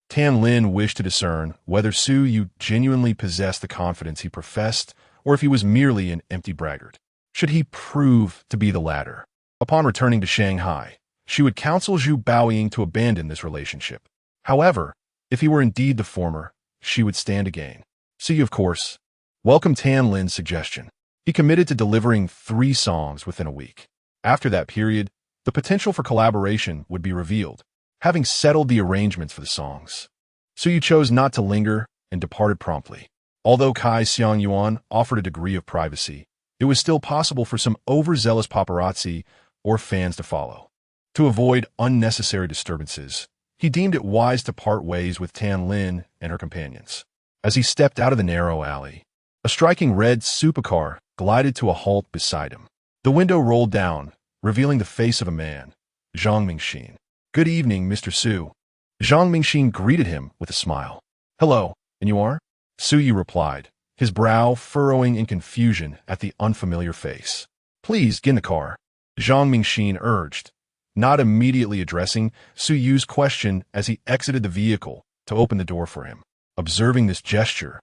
Tan Lin wished to discern whether Su Yu genuinely possessed the confidence he professed or if he was merely an empty braggart. Should he prove to be the latter, upon returning to Shanghai, she would counsel Zhu Baoying to abandon this relationship. However, if he were indeed the former, she would stand to gain. Su Yu, of course, welcomed Tan Lin's suggestion. He committed to delivering 3 songs within a week. After that period, the potential for collaboration would be revealed. Having settled the arrangements for the songs, Suyu chose not to linger and departed promptly. Although Kai Xiangyuan offered a degree of privacy, it was still possible for some overzealous paparazzi or fans to follow. To avoid unnecessary disturbances, he deemed it wise to part ways with Tan Lin and her companions. As he stepped out of the narrow alley, a striking red supercar glided to a halt beside him. The window rolled down, revealing the face of a man, Zhang Mingxin. "Good evening, Mr. Su." Zhang Mingxin greeted him with a smile. "Hello, and you are?" Suyu replied, his brow furrowing in confusion at the unfamiliar face. "Please, get in the car," Zhang Mingxin urged, not immediately addressing Suyu's question as he exited the vehicle to open the door for him. Observing this gesture,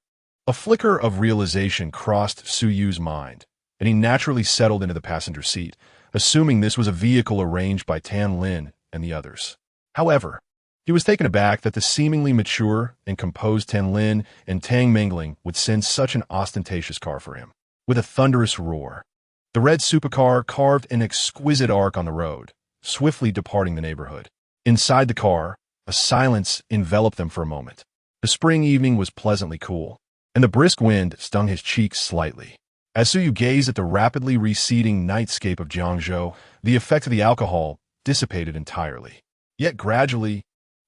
a flicker of realization crossed Suyu's mind, and he naturally settled into the passenger seat, assuming this was a vehicle arranged by Tan Lin and the others. However, he was taken aback that the seemingly mature and composed Tan Lin and Tang Mingling would send such an ostentatious car for him. With a thunderous roar, the red supercar carved an exquisite arc on the road, swiftly departing the neighborhood. Inside the car, a silence enveloped them for a moment. The spring evening was pleasantly cool, and the brisk wind stung his cheeks slightly. As Suyu gazed at the rapidly receding nightscape of Jiangzhou, the effect of the alcohol dissipated entirely. Yet gradually,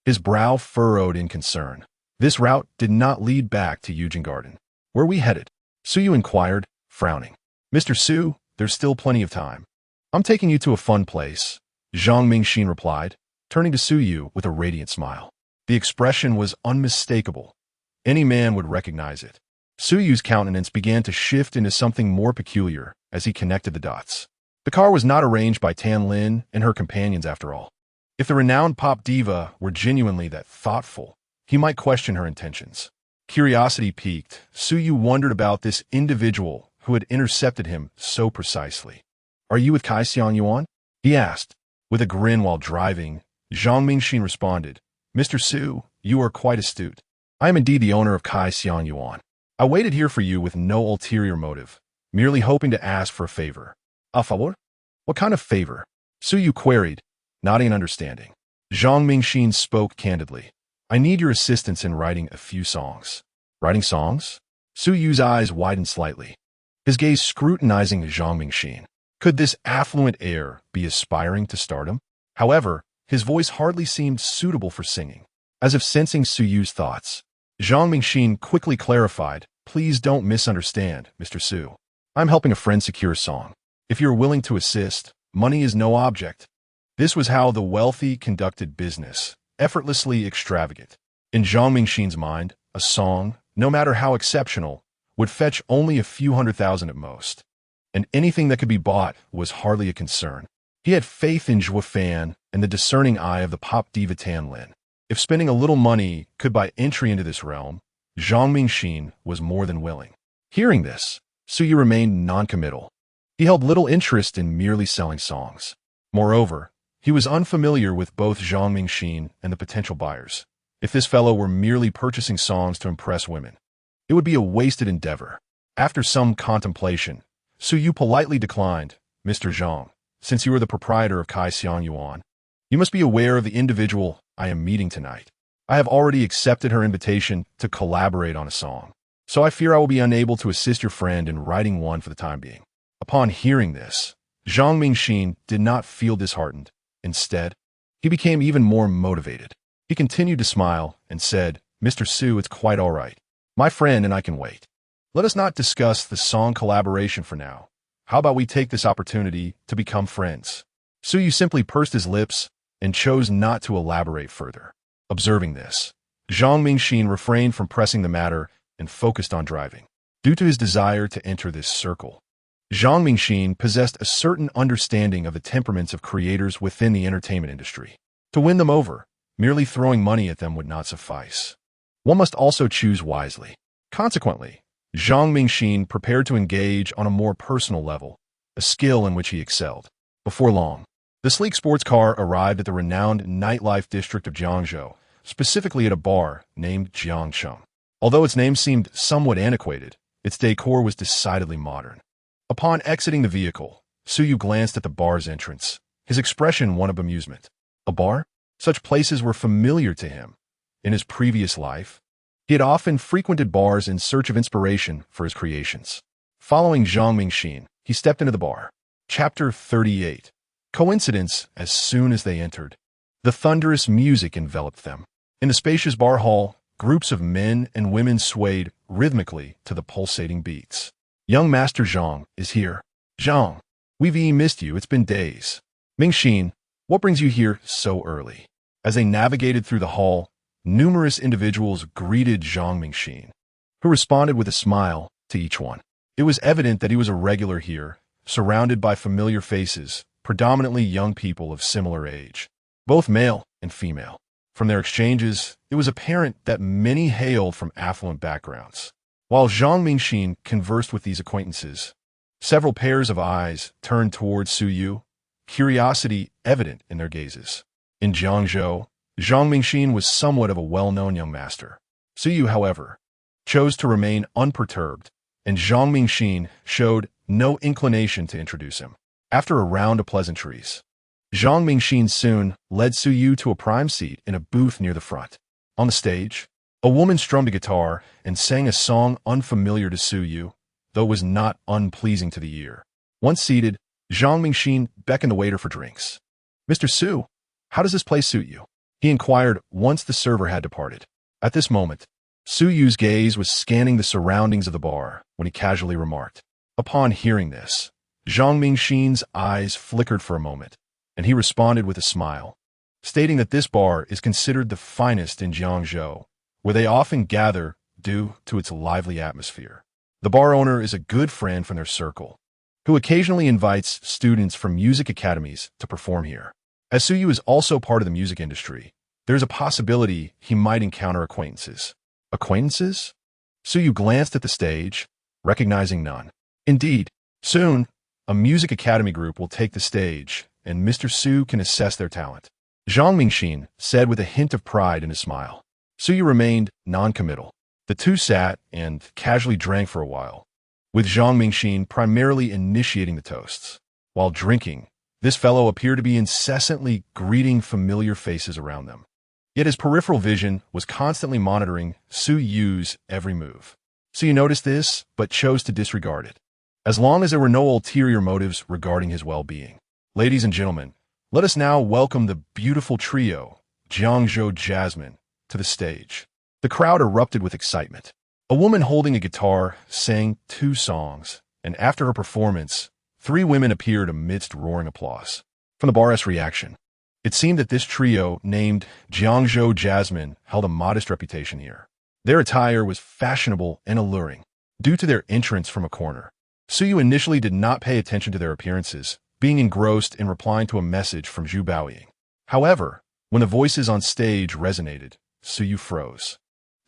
his brow furrowed in concern. This route did not lead back to Eugene Garden. "Where are we headed?" Suyu inquired, frowning. "Mr. Su, there's still plenty of time. I'm taking you to a fun place," Zhang Mingxin replied, turning to Suyu with a radiant smile. The expression was unmistakable. Any man would recognize it. Suyu's countenance began to shift into something more peculiar as he connected the dots. The car was not arranged by Tan Lin and her companions after all. If the renowned pop diva were genuinely that thoughtful, he might question her intentions. Curiosity piqued, Suyu wondered about this individual who had intercepted him so precisely. "Are you with Kai Xiangyuan?" he asked. With a grin while driving, Zhang Mingxin responded, "Mr. Su, you are quite astute. I am indeed the owner of Kai Xiangyuan. I waited here for you with no ulterior motive, merely hoping to ask for a favor." "A favor? What kind of favor?" Suyu queried, nodding in understanding. Zhang Mingxin spoke candidly. "I need your assistance in writing a few songs." "Writing songs?" Suyu's eyes widened slightly, his gaze scrutinizing Zhang Mingxin. Could this affluent heir be aspiring to stardom? However, his voice hardly seemed suitable for singing. As if sensing Suyu's thoughts, Zhang Mingxin quickly clarified, "Please don't misunderstand, Mr. Su. I'm helping a friend secure a song. If you're willing to assist, money is no object." This was how the wealthy conducted business, effortlessly extravagant. In Zhang Mingxin's mind, a song, no matter how exceptional, would fetch only a few $100,000 at most. And anything that could be bought was hardly a concern. He had faith in Zhou Fan and the discerning eye of the pop diva Tan Lin. If spending a little money could buy entry into this realm, Zhang Mingxin was more than willing. Hearing this, Suyu remained noncommittal. He held little interest in merely selling songs. Moreover, he was unfamiliar with both Zhang Mingxin and the potential buyers. If this fellow were merely purchasing songs to impress women, it would be a wasted endeavor. After some contemplation, Suyu politely declined, "Mr. Zhang, since you are the proprietor of Kai Xiangyuan, you must be aware of the individual I am meeting tonight. I have already accepted her invitation to collaborate on a song, so I fear I will be unable to assist your friend in writing one for the time being." Upon hearing this, Zhang Mingxin did not feel disheartened. Instead, he became even more motivated. He continued to smile and said, "Mr. Su, it's quite all right. My friend and I can wait. Let us not discuss the song collaboration for now. How about we take this opportunity to become friends?" Suyu simply pursed his lips and chose not to elaborate further. Observing this, Zhang Mingxin refrained from pressing the matter and focused on driving. Due to his desire to enter this circle, Zhang Mingxin possessed a certain understanding of the temperaments of creators within the entertainment industry. To win them over, merely throwing money at them would not suffice. One must also choose wisely. Consequently, Zhang Mingxin prepared to engage on a more personal level, a skill in which he excelled. Before long, the sleek sports car arrived at the renowned nightlife district of Jiangzhou, specifically at a bar named Jiangcheng. Although its name seemed somewhat antiquated, its decor was decidedly modern. Upon exiting the vehicle, Suyu glanced at the bar's entrance, his expression one of amusement. A bar? Such places were familiar to him, In his previous life, he had often frequented bars in search of inspiration for his creations. Following Zhang Mingxin, he stepped into the bar. Chapter 38. Coincidence. As soon as they entered, the thunderous music enveloped them. In the spacious bar hall, groups of men and women swayed rhythmically to the pulsating beats. Young Master Zhang is here. Zhang, we've missed you. It's been days. Mingxin, what brings you here so early? As they navigated through the hall, numerous individuals greeted Zhang Mingxin, who responded with a smile to each one. It was evident that he was a regular here, surrounded by familiar faces, predominantly young people of similar age, both male and female. From their exchanges, it was apparent that many hailed from affluent backgrounds. While Zhang Mingxin conversed with these acquaintances, several pairs of eyes turned towards Su Yu, curiosity evident in their gazes. In Jiangzhou, Zhang Mingxin was somewhat of a well-known young master. Su Yu, however, chose to remain unperturbed, and Zhang Mingxin showed no inclination to introduce him. After a round of pleasantries, Zhang Mingxin soon led Su Yu to a prime seat in a booth near the front. On the stage, a woman strummed a guitar and sang a song unfamiliar to Su Yu, though it was not unpleasing to the ear. Once seated, Zhang Mingxin beckoned the waiter for drinks. "Mr. Su, how does this place suit you?" he inquired once the server had departed. At this moment, Su Yu's gaze was scanning the surroundings of the bar when he casually remarked. Upon hearing this, Zhang Mingxin's eyes flickered for a moment, and he responded with a smile, stating that this bar is considered the finest in Jiangzhou, where they often gather due to its lively atmosphere. The bar owner is a good friend from their circle, who occasionally invites students from music academies to perform here. As Su Yu is also part of the music industry, there's a possibility he might encounter acquaintances. Acquaintances? Su Yu glanced at the stage, recognizing none. Indeed, soon, a music academy group will take the stage, and Mr. Su can assess their talent. Zhang Mingxin said with a hint of pride in his smile. Su Yu remained non-committal. The two sat and casually drank for a while, with Zhang Mingxin primarily initiating the toasts. While drinking, this fellow appeared to be incessantly greeting familiar faces around them. Yet his peripheral vision was constantly monitoring Su Yu's every move. Su Yu noticed this, but chose to disregard it, as long as there were no ulterior motives regarding his well-being. Ladies and gentlemen, let us now welcome the beautiful trio, Jiangzhou Jasmine, to the stage. The crowd erupted with excitement. A woman holding a guitar sang 2 songs, and after her performance, 3 women appeared amidst roaring applause. From the bar's reaction, it seemed that this trio, named Jiangzhou Jasmine, held a modest reputation here. Their attire was fashionable and alluring, due to their entrance from a corner. Su Yu initially did not pay attention to their appearances, being engrossed in replying to a message from Zhu Baoying. However, when the voices on stage resonated, Su Yu froze.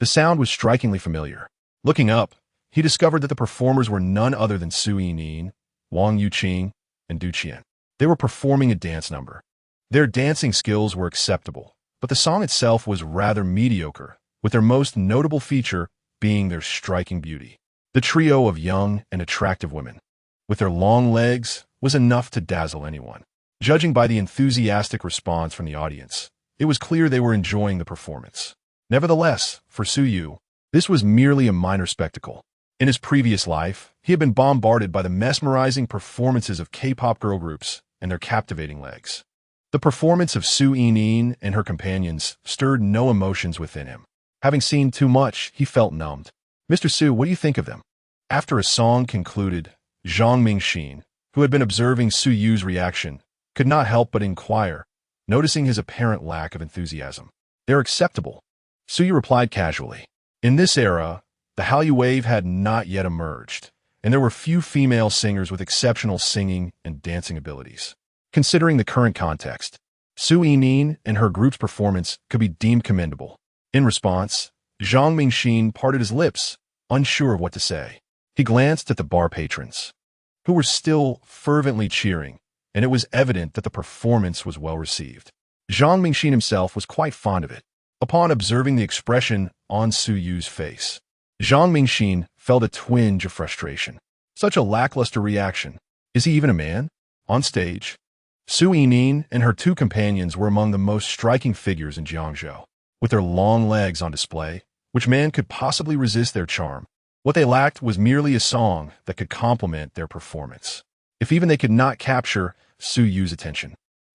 The sound was strikingly familiar. Looking up, he discovered that the performers were none other than Su Yining, Wang Yuqing, and Du Qian. They were performing a dance number. Their dancing skills were acceptable, but the song itself was rather mediocre, with their most notable feature being their striking beauty. The trio of young and attractive women, with their long legs, was enough to dazzle anyone. Judging by the enthusiastic response from the audience, it was clear they were enjoying the performance. Nevertheless, for Su Yu, this was merely a minor spectacle. In his previous life, he had been bombarded by the mesmerizing performances of K-pop girl groups and their captivating legs. The performance of Su Yining and her companions stirred no emotions within him. Having seen too much, he felt numbed. "Mr. Su, what do you think of them?" After a song concluded, Zhang Mingxin, who had been observing Su Yu's reaction, could not help but inquire, noticing his apparent lack of enthusiasm. "They're acceptable," Su Yu replied casually. In this era, the Hallyu wave had not yet emerged, and there were few female singers with exceptional singing and dancing abilities. Considering the current context, Su Yining and her group's performance could be deemed commendable. In response, Zhang Mingxin parted his lips, unsure of what to say. He glanced at the bar patrons, who were still fervently cheering, and it was evident that the performance was well received. Zhang Mingxin himself was quite fond of it. Upon observing the expression on Su Yu's face, Zhang Mingxin felt a twinge of frustration. Such a lackluster reaction. Is he even a man? On stage, Su Yining and her 2 companions were among the most striking figures in Jiangzhou. with their long legs on display. Which man could possibly resist their charm? What they lacked was merely a song that could complement their performance. If even they could not capture Su Yu's attention,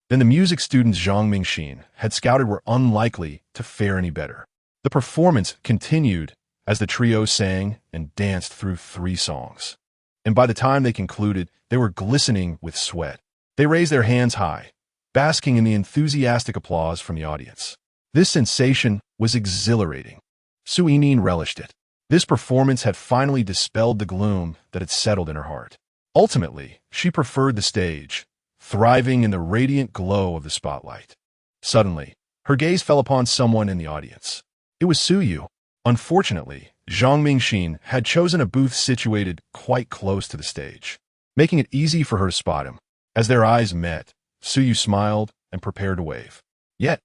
then the music students Zhang Mingxin had scouted were unlikely to fare any better. The performance continued as the trio sang and danced through 3 songs. And by the time they concluded, they were glistening with sweat. They raised their hands high, basking in the enthusiastic applause from the audience. This sensation was exhilarating. Su Yining relished it. This performance had finally dispelled the gloom that had settled in her heart. Ultimately, she preferred the stage, thriving in the radiant glow of the spotlight. Suddenly, her gaze fell upon someone in the audience. It was Su Yu. Unfortunately, Zhang Mingxin had chosen a booth situated quite close to the stage, making it easy for her to spot him. As their eyes met, Su Yu smiled and prepared to wave. Yet,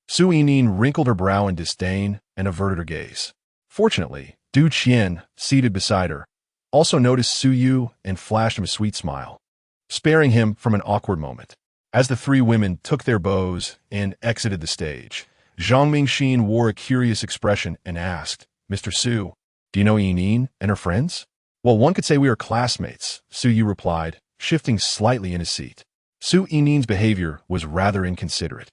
Su Yining wrinkled her brow in disdain and averted her gaze. Fortunately, Du Qian, seated beside her, also noticed Su Yu and flashed him a sweet smile, sparing him from an awkward moment. As the 3 women took their bows and exited the stage, Zhang Mingxin wore a curious expression and asked, Mr. Su, do you know Yining and her friends? Well, one could say we are classmates, Su Yu replied, shifting slightly in his seat. Su Yining's behavior was rather inconsiderate.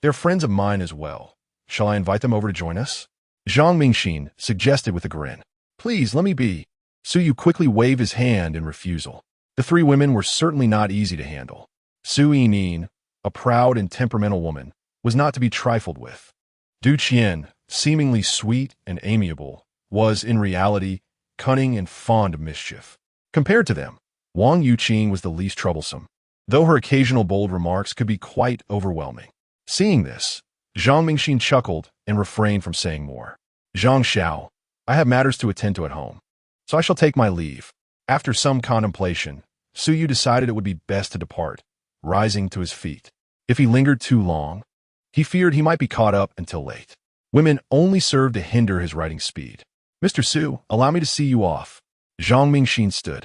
They're friends of mine as well. Shall I invite them over to join us? Zhang Mingxin suggested with a grin. Please, let me be. Su Yu quickly waved his hand in refusal. The 3 women were certainly not easy to handle. Su Yining, a proud and temperamental woman, was not to be trifled with. Du Qian, seemingly sweet and amiable, was, in reality, cunning and fond of mischief. Compared to them, Wang Yuqing was the least troublesome, though her occasional bold remarks could be quite overwhelming. Seeing this, Zhang Mingxin chuckled and refrained from saying more. Zhang Xiao, I have matters to attend to at home, so I shall take my leave. After some contemplation, Su Yu decided it would be best to depart, rising to his feet. If he lingered too long, he feared he might be caught up until late. Women only served to hinder his writing speed. Mr. Su, allow me to see you off. Zhang Mingxin stood,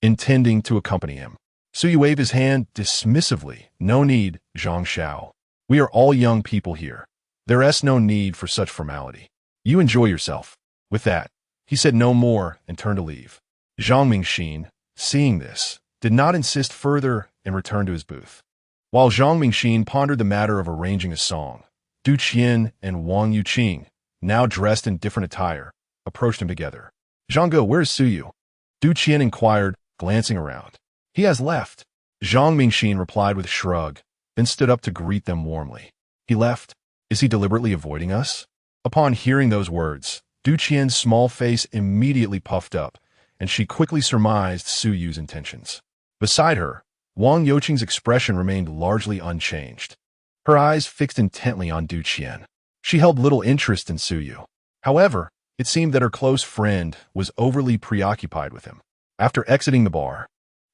intending to accompany him. Su Yu waved his hand dismissively. No need, Zhang Xiao. We are all young people here. There is no need for such formality. You enjoy yourself. With that, he said no more and turned to leave. Zhang Mingxin, seeing this, did not insist further and returned to his booth. While Zhang Mingxin pondered the matter of arranging a song, Du Qian and Wang Yuqing, now dressed in different attire, approached him together. Zhang, where is Su Yu? Du Qian inquired, glancing around. He has left. Zhang Mingxin replied with a shrug, then stood up to greet them warmly. He left? Is he deliberately avoiding us? Upon hearing those words, Du Qian's small face immediately puffed up, and she quickly surmised Su Yu's intentions. Beside her, Wang Yuqing's expression remained largely unchanged, her eyes fixed intently on Du Qian. She held little interest in Su Yu. However, it seemed that her close friend was overly preoccupied with him. After exiting the bar,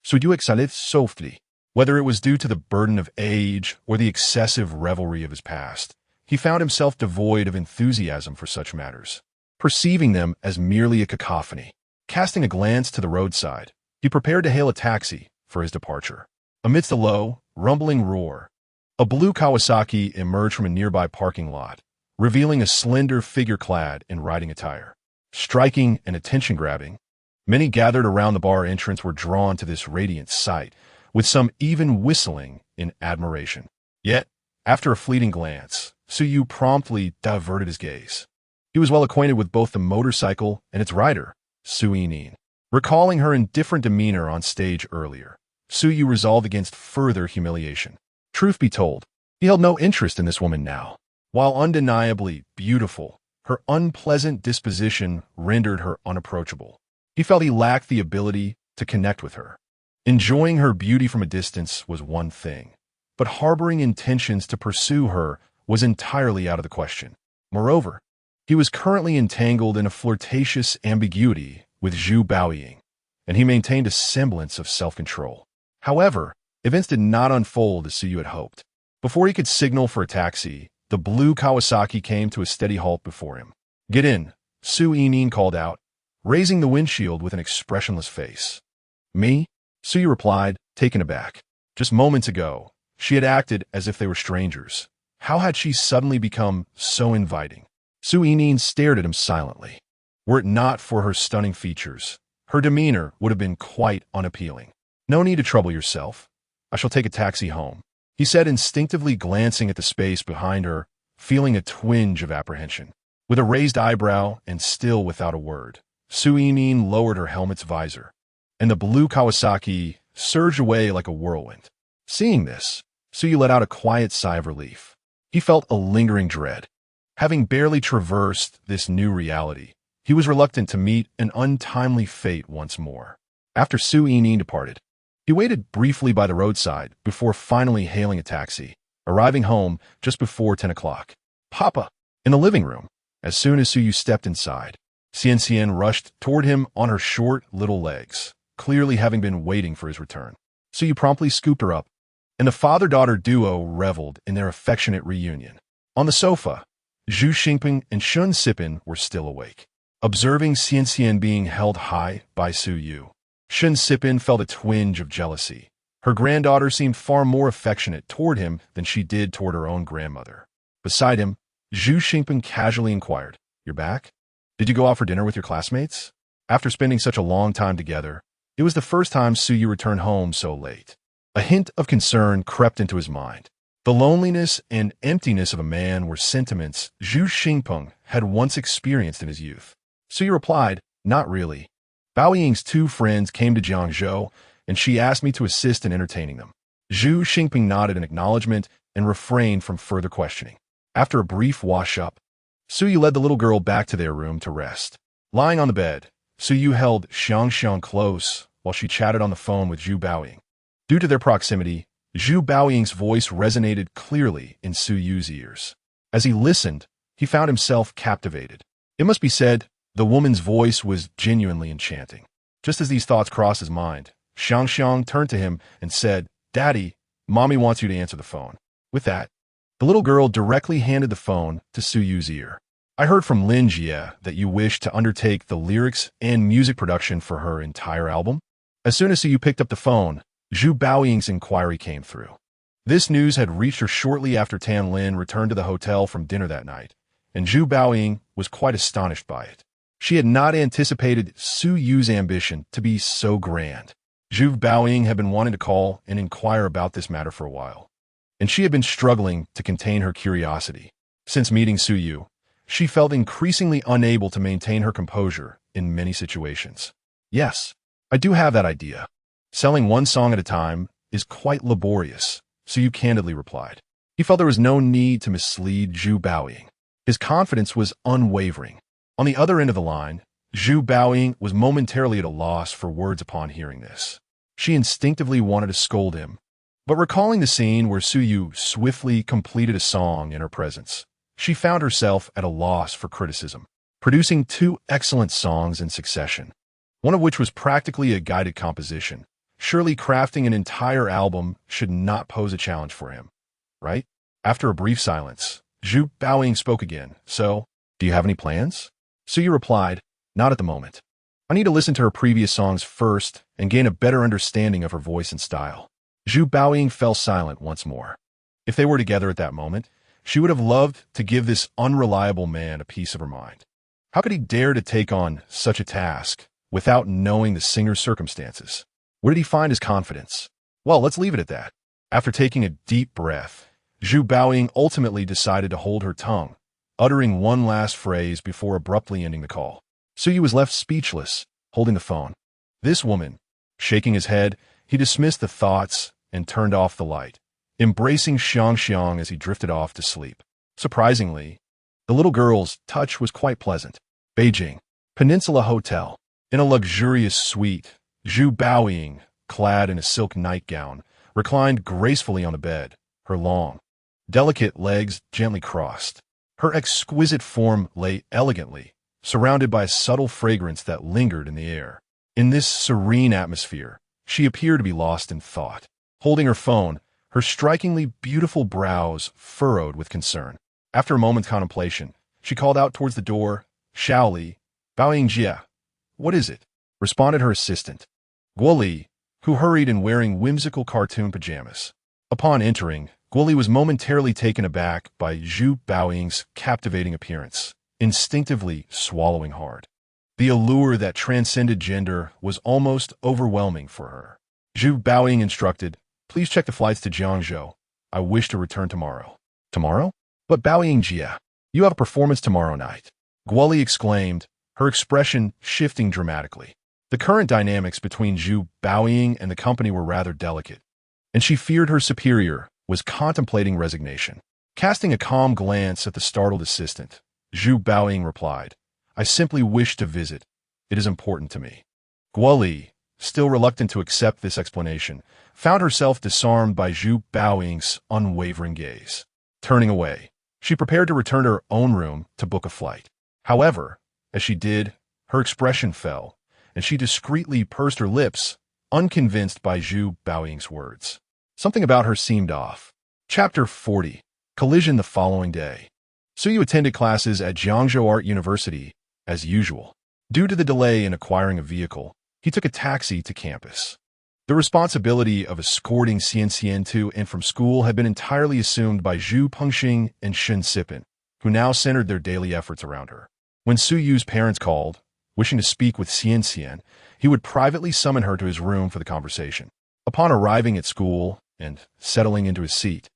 Su Yu exhaled softly. Whether it was due to the burden of age or the excessive revelry of his past, he found himself devoid of enthusiasm for such matters, perceiving them as merely a cacophony. Casting a glance to the roadside, he prepared to hail a taxi for his departure. Amidst a low, rumbling roar, a blue Kawasaki emerged from a nearby parking lot, revealing a slender figure clad in riding attire. Striking and attention-grabbing, many gathered around the bar entrance were drawn to this radiant sight, with some even whistling in admiration. Yet, after a fleeting glance, Su Yu promptly diverted his gaze. He was well acquainted with both the motorcycle and its rider, Su Yining. Recalling her indifferent demeanor on stage earlier, Su Yu resolved against further humiliation. Truth be told, he held no interest in this woman now. While undeniably beautiful, her unpleasant disposition rendered her unapproachable. He felt he lacked the ability to connect with her. Enjoying her beauty from a distance was one thing, but harboring intentions to pursue her was entirely out of the question. Moreover, he was currently entangled in a flirtatious ambiguity with Zhu Baoying, and he maintained a semblance of self-control. However, events did not unfold as Su Yu had hoped. Before he could signal for a taxi, the blue Kawasaki came to a steady halt before him. "Get in," Su Yining called out, raising the windshield with an expressionless face. "Me?" Su Yu replied, taken aback. Just moments ago, she had acted as if they were strangers. How had she suddenly become so inviting? Su Yining stared at him silently. Were it not for her stunning features, her demeanor would have been quite unappealing. "No need to trouble yourself. I shall take a taxi home," he said, instinctively glancing at the space behind her, feeling a twinge of apprehension. With a raised eyebrow and still without a word, Su Yining lowered her helmet's visor, and the blue Kawasaki surged away like a whirlwind. Seeing this, Su let out a quiet sigh of relief. He felt a lingering dread. Having barely traversed this new reality, he was reluctant to meet an untimely fate once more. After Su Yining departed, he waited briefly by the roadside before finally hailing a taxi, arriving home just before 10 o'clock. "Papa!" In the living room, as soon as Su stepped inside, Xian rushed toward him on her short little legs, clearly having been waiting for his return. Su promptly scooped her up, and the father-daughter duo reveled in their affectionate reunion. On the sofa, Zhu Xingping and Shun Sipin were still awake. Observing Xian being held high by Su Yu, Shun Sipin felt a twinge of jealousy. Her granddaughter seemed far more affectionate toward him than she did toward her own grandmother. Beside him, Zhu Xingping casually inquired, "You're back? Did you go out for dinner with your classmates?" After spending such a long time together, it was the first time Su Yu returned home so late. A hint of concern crept into his mind. The loneliness and emptiness of a man were sentiments Zhu Xingpeng had once experienced in his youth. Su Yu replied, "Not really. Bao Ying's 2 friends came to Jiangzhou, and she asked me to assist in entertaining them." Zhu Xingping nodded in acknowledgement and refrained from further questioning. After a brief wash-up, Su Yu led the little girl back to their room to rest. Lying on the bed, Su Yu held Xiang close while she chatted on the phone with Zhu Baoying. Due to their proximity, Zhu Baoying's voice resonated clearly in Su Yu's ears. As he listened, he found himself captivated. It must be said, the woman's voice was genuinely enchanting. Just as these thoughts crossed his mind, Xiang turned to him and said, "Daddy, Mommy wants you to answer the phone." With that, the little girl directly handed the phone to Su Yu's ear. "I heard from Lin Jie that you wish to undertake the lyrics and music production for her entire album." As soon as Su Yu picked up the phone, Zhu Baoying's inquiry came through. This news had reached her shortly after Tan Lin returned to the hotel from dinner that night, and Zhu Baoying was quite astonished by it. She had not anticipated Su Yu's ambition to be so grand. Zhu Baoying had been wanting to call and inquire about this matter for a while, and she had been struggling to contain her curiosity. Since meeting Su Yu, she felt increasingly unable to maintain her composure in many situations. "Yes, I do have that idea. Selling one song at a time is quite laborious," Su Yu candidly replied. He felt there was no need to mislead Zhu Baoying. His confidence was unwavering. On the other end of the line, Zhu Baoying was momentarily at a loss for words upon hearing this. She instinctively wanted to scold him, but recalling the scene where Su Yu swiftly completed a song in her presence, she found herself at a loss for criticism. Producing 2 excellent songs in succession, one of which was practically a guided composition, surely crafting an entire album should not pose a challenge for him, right? After a brief silence, Zhu Baoying spoke again. "So, do you have any plans?" Su Yu replied, "Not at the moment. I need to listen to her previous songs first and gain a better understanding of her voice and style." Zhu Baoying fell silent once more. If they were together at that moment, she would have loved to give this unreliable man a piece of her mind. How could he dare to take on such a task without knowing the singer's circumstances? Where did he find his confidence? Well, let's leave it at that. After taking a deep breath, Zhu Baoying ultimately decided to hold her tongue, uttering one last phrase before abruptly ending the call. Su Yu was left speechless, holding the phone. This woman, shaking his head, he dismissed the thoughts and turned off the light, embracing Xiang as he drifted off to sleep. Surprisingly, the little girl's touch was quite pleasant. Beijing, Peninsula Hotel. In a luxurious suite, Zhu Baoying, clad in a silk nightgown, reclined gracefully on the bed, her long, delicate legs gently crossed. Her exquisite form lay elegantly, surrounded by a subtle fragrance that lingered in the air. In this serene atmosphere, she appeared to be lost in thought. Holding her phone, her strikingly beautiful brows furrowed with concern. After a moment's contemplation, she called out towards the door, "Shaoli, Baoying Jia." "What is it?" responded her assistant, Guoli, who hurried in wearing whimsical cartoon pajamas. Upon entering, Guoli was momentarily taken aback by Zhu Baoying's captivating appearance. instinctively swallowing hard. The allure that transcended gender was almost overwhelming for her. Zhu Baoying instructed, "Please check the flights to Jiangzhou. I wish to return tomorrow." "Tomorrow? But Baoying Jia, you have a performance tomorrow night," Guoli exclaimed, her expression shifting dramatically. The current dynamics between Zhu Baoying and the company were rather delicate, and she feared her superior was contemplating resignation. Casting a calm glance at the startled assistant, Zhu Baoying replied, "I simply wish to visit. It is important to me." Guoli, still reluctant to accept this explanation, found herself disarmed by Zhu Baoying's unwavering gaze. Turning away, she prepared to return to her own room to book a flight. However, as she did, her expression fell, and she discreetly pursed her lips, unconvinced by Zhu Baoying's words. Something about her seemed off. Chapter 40. Collision the following day. Suyu attended classes at Jiangzhou Art University, as usual. Due to the delay in acquiring a vehicle, he took a taxi to campus. The responsibility of escorting Xian to and from school had been entirely assumed by Zhu Pengxing and Shen Sipin, who now centered their daily efforts around her. When Suyu's parents called, wishing to speak with Xian, he would privately summon her to his room for the conversation. Upon arriving at school and settling into his seat,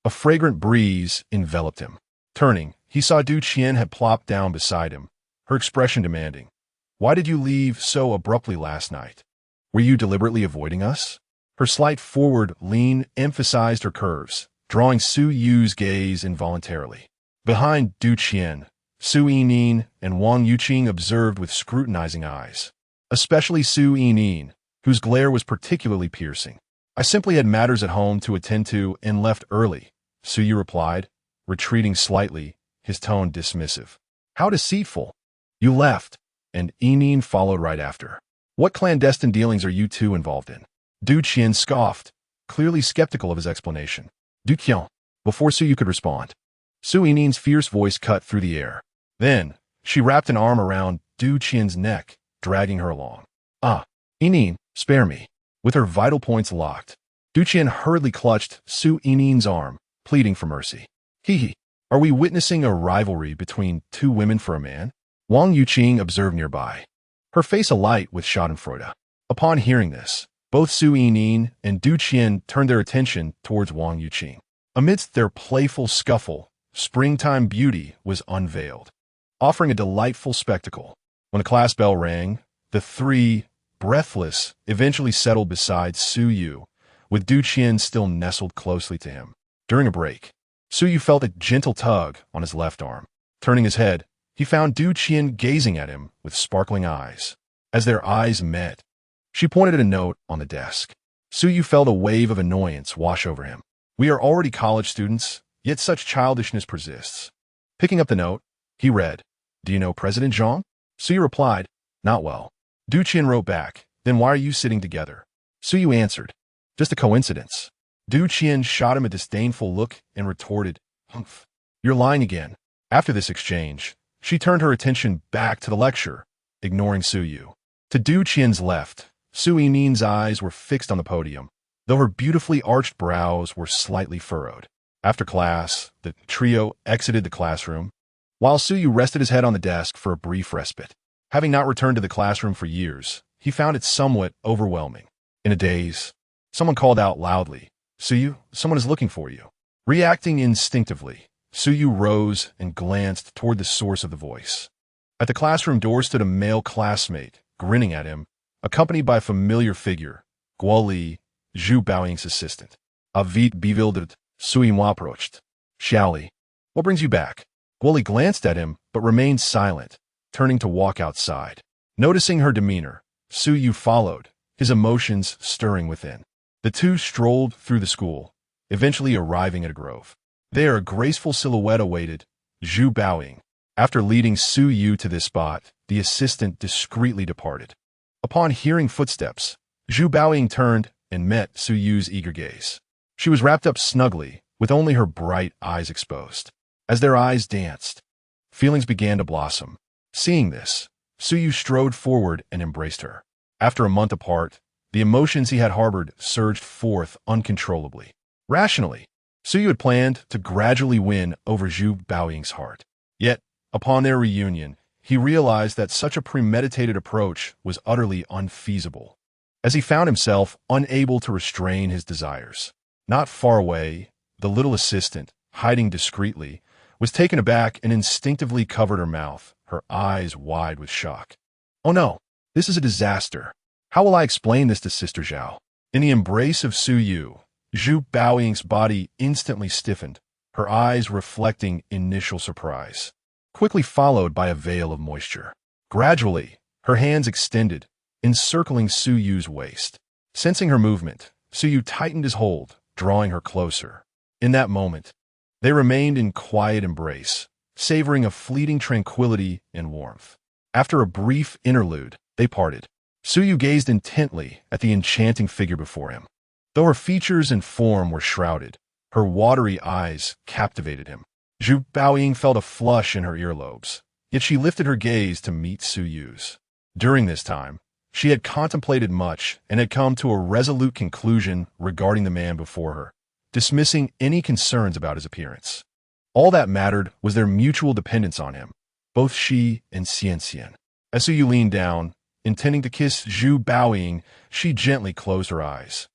a fragrant breeze enveloped him. Turning, he saw Du Qian had plopped down beside him, her expression demanding, "Why did you leave so abruptly last night? Were you deliberately avoiding us?" Her slight forward lean emphasized her curves, drawing Su Yu's gaze involuntarily. Behind Du Qian, Su Yining and Wang Yuqing observed with scrutinizing eyes, especially Su Yining, whose glare was particularly piercing. "I simply had matters at home to attend to and left early," Su Yu replied, retreating slightly, his tone dismissive. "How deceitful! You left," and Yining followed right after. "What clandestine dealings are you two involved in?" Du Qian scoffed, clearly skeptical of his explanation. "Du Qian," before Su Yu could respond. Su Yining's fierce voice cut through the air. Then, she wrapped an arm around Du Qian's neck, dragging her along. "Ah, Yining, spare me." With her vital points locked, Du Qian hurriedly clutched Su Yining's arm, pleading for mercy. "Hee, are we witnessing a rivalry between two women for a man?" Wang Yuqing observed nearby, her face alight with schadenfreude. Upon hearing this, both Su Yining and Du Qian turned their attention towards Wang Yuqing. Amidst their playful scuffle, springtime beauty was unveiled, offering a delightful spectacle. When the class bell rang, the three, breathless, eventually settled beside Su Yu, with Du Qian still nestled closely to him. During a break, Su Yu felt a gentle tug on his left arm. Turning his head, he found Du Qian gazing at him with sparkling eyes. As their eyes met, she pointed at a note on the desk. Su Yu felt a wave of annoyance wash over him. "We are already college students, yet such childishness persists." Picking up the note, he read, "Do you know President Zhang?" Su Yu replied, "Not well." Du Qian wrote back, "Then why are you sitting together?" Su Yu answered, "Just a coincidence." Du Qian shot him a disdainful look and retorted, "Humph, you're lying again." After this exchange, she turned her attention back to the lecture, ignoring Su Yu. To Du Qian's left, Su Yining's eyes were fixed on the podium, though her beautifully arched brows were slightly furrowed. After class, the trio exited the classroom, while Su Yu rested his head on the desk for a brief respite. Having not returned to the classroom for years, he found it somewhat overwhelming. In a daze, someone called out loudly, "Su Yu, someone is looking for you." Reacting instinctively, Su Yu rose and glanced toward the source of the voice. At the classroom door stood a male classmate, grinning at him, accompanied by a familiar figure, Guoli, Zhu Baoying's assistant. A vite bewildered, Su Yu approached. "Xiaoli, what brings you back?" Guoli glanced at him, but remained silent, turning to walk outside. Noticing her demeanor, Su Yu followed, his emotions stirring within. The two strolled through the school, eventually arriving at a grove. There, a graceful silhouette awaited Zhu Baoying. After leading Su Yu to this spot, the assistant discreetly departed. Upon hearing footsteps, Zhu Baoying turned and met Su Yu's eager gaze. She was wrapped up snugly, with only her bright eyes exposed. As their eyes danced, feelings began to blossom. Seeing this, Su Yu strode forward and embraced her. After a month apart, the emotions he had harbored surged forth uncontrollably. Rationally, Su Yu had planned to gradually win over Zhu Baoying's heart. Yet, Upon their reunion, he realized that such a premeditated approach was utterly unfeasible, as he found himself unable to restrain his desires. Not far away, the little assistant, hiding discreetly, was taken aback and instinctively covered her mouth, her eyes wide with shock. Oh no, this is a disaster. How will I explain this to Sister Zhao? In the embrace of Su Yu, Zhu Baoying's body instantly stiffened, her eyes reflecting initial surprise, quickly followed by a veil of moisture. Gradually, her hands extended, encircling Su Yu's waist. Sensing her movement, Su Yu tightened his hold, drawing her closer. In that moment, they remained in quiet embrace, savoring a fleeting tranquility and warmth. After a brief interlude, they parted. Su Yu gazed intently at the enchanting figure before him. Though her features and form were shrouded, her watery eyes captivated him. Zhu Baoying felt a flush in her earlobes, yet she lifted her gaze to meet Su Yu's. During this time, she had contemplated much and had come to a resolute conclusion regarding the man before her, dismissing any concerns about his appearance. All that mattered was their mutual dependence on him, both she and Xianxian. As Su Yu leaned down, intending to kiss Zhu Baoying, she gently closed her eyes.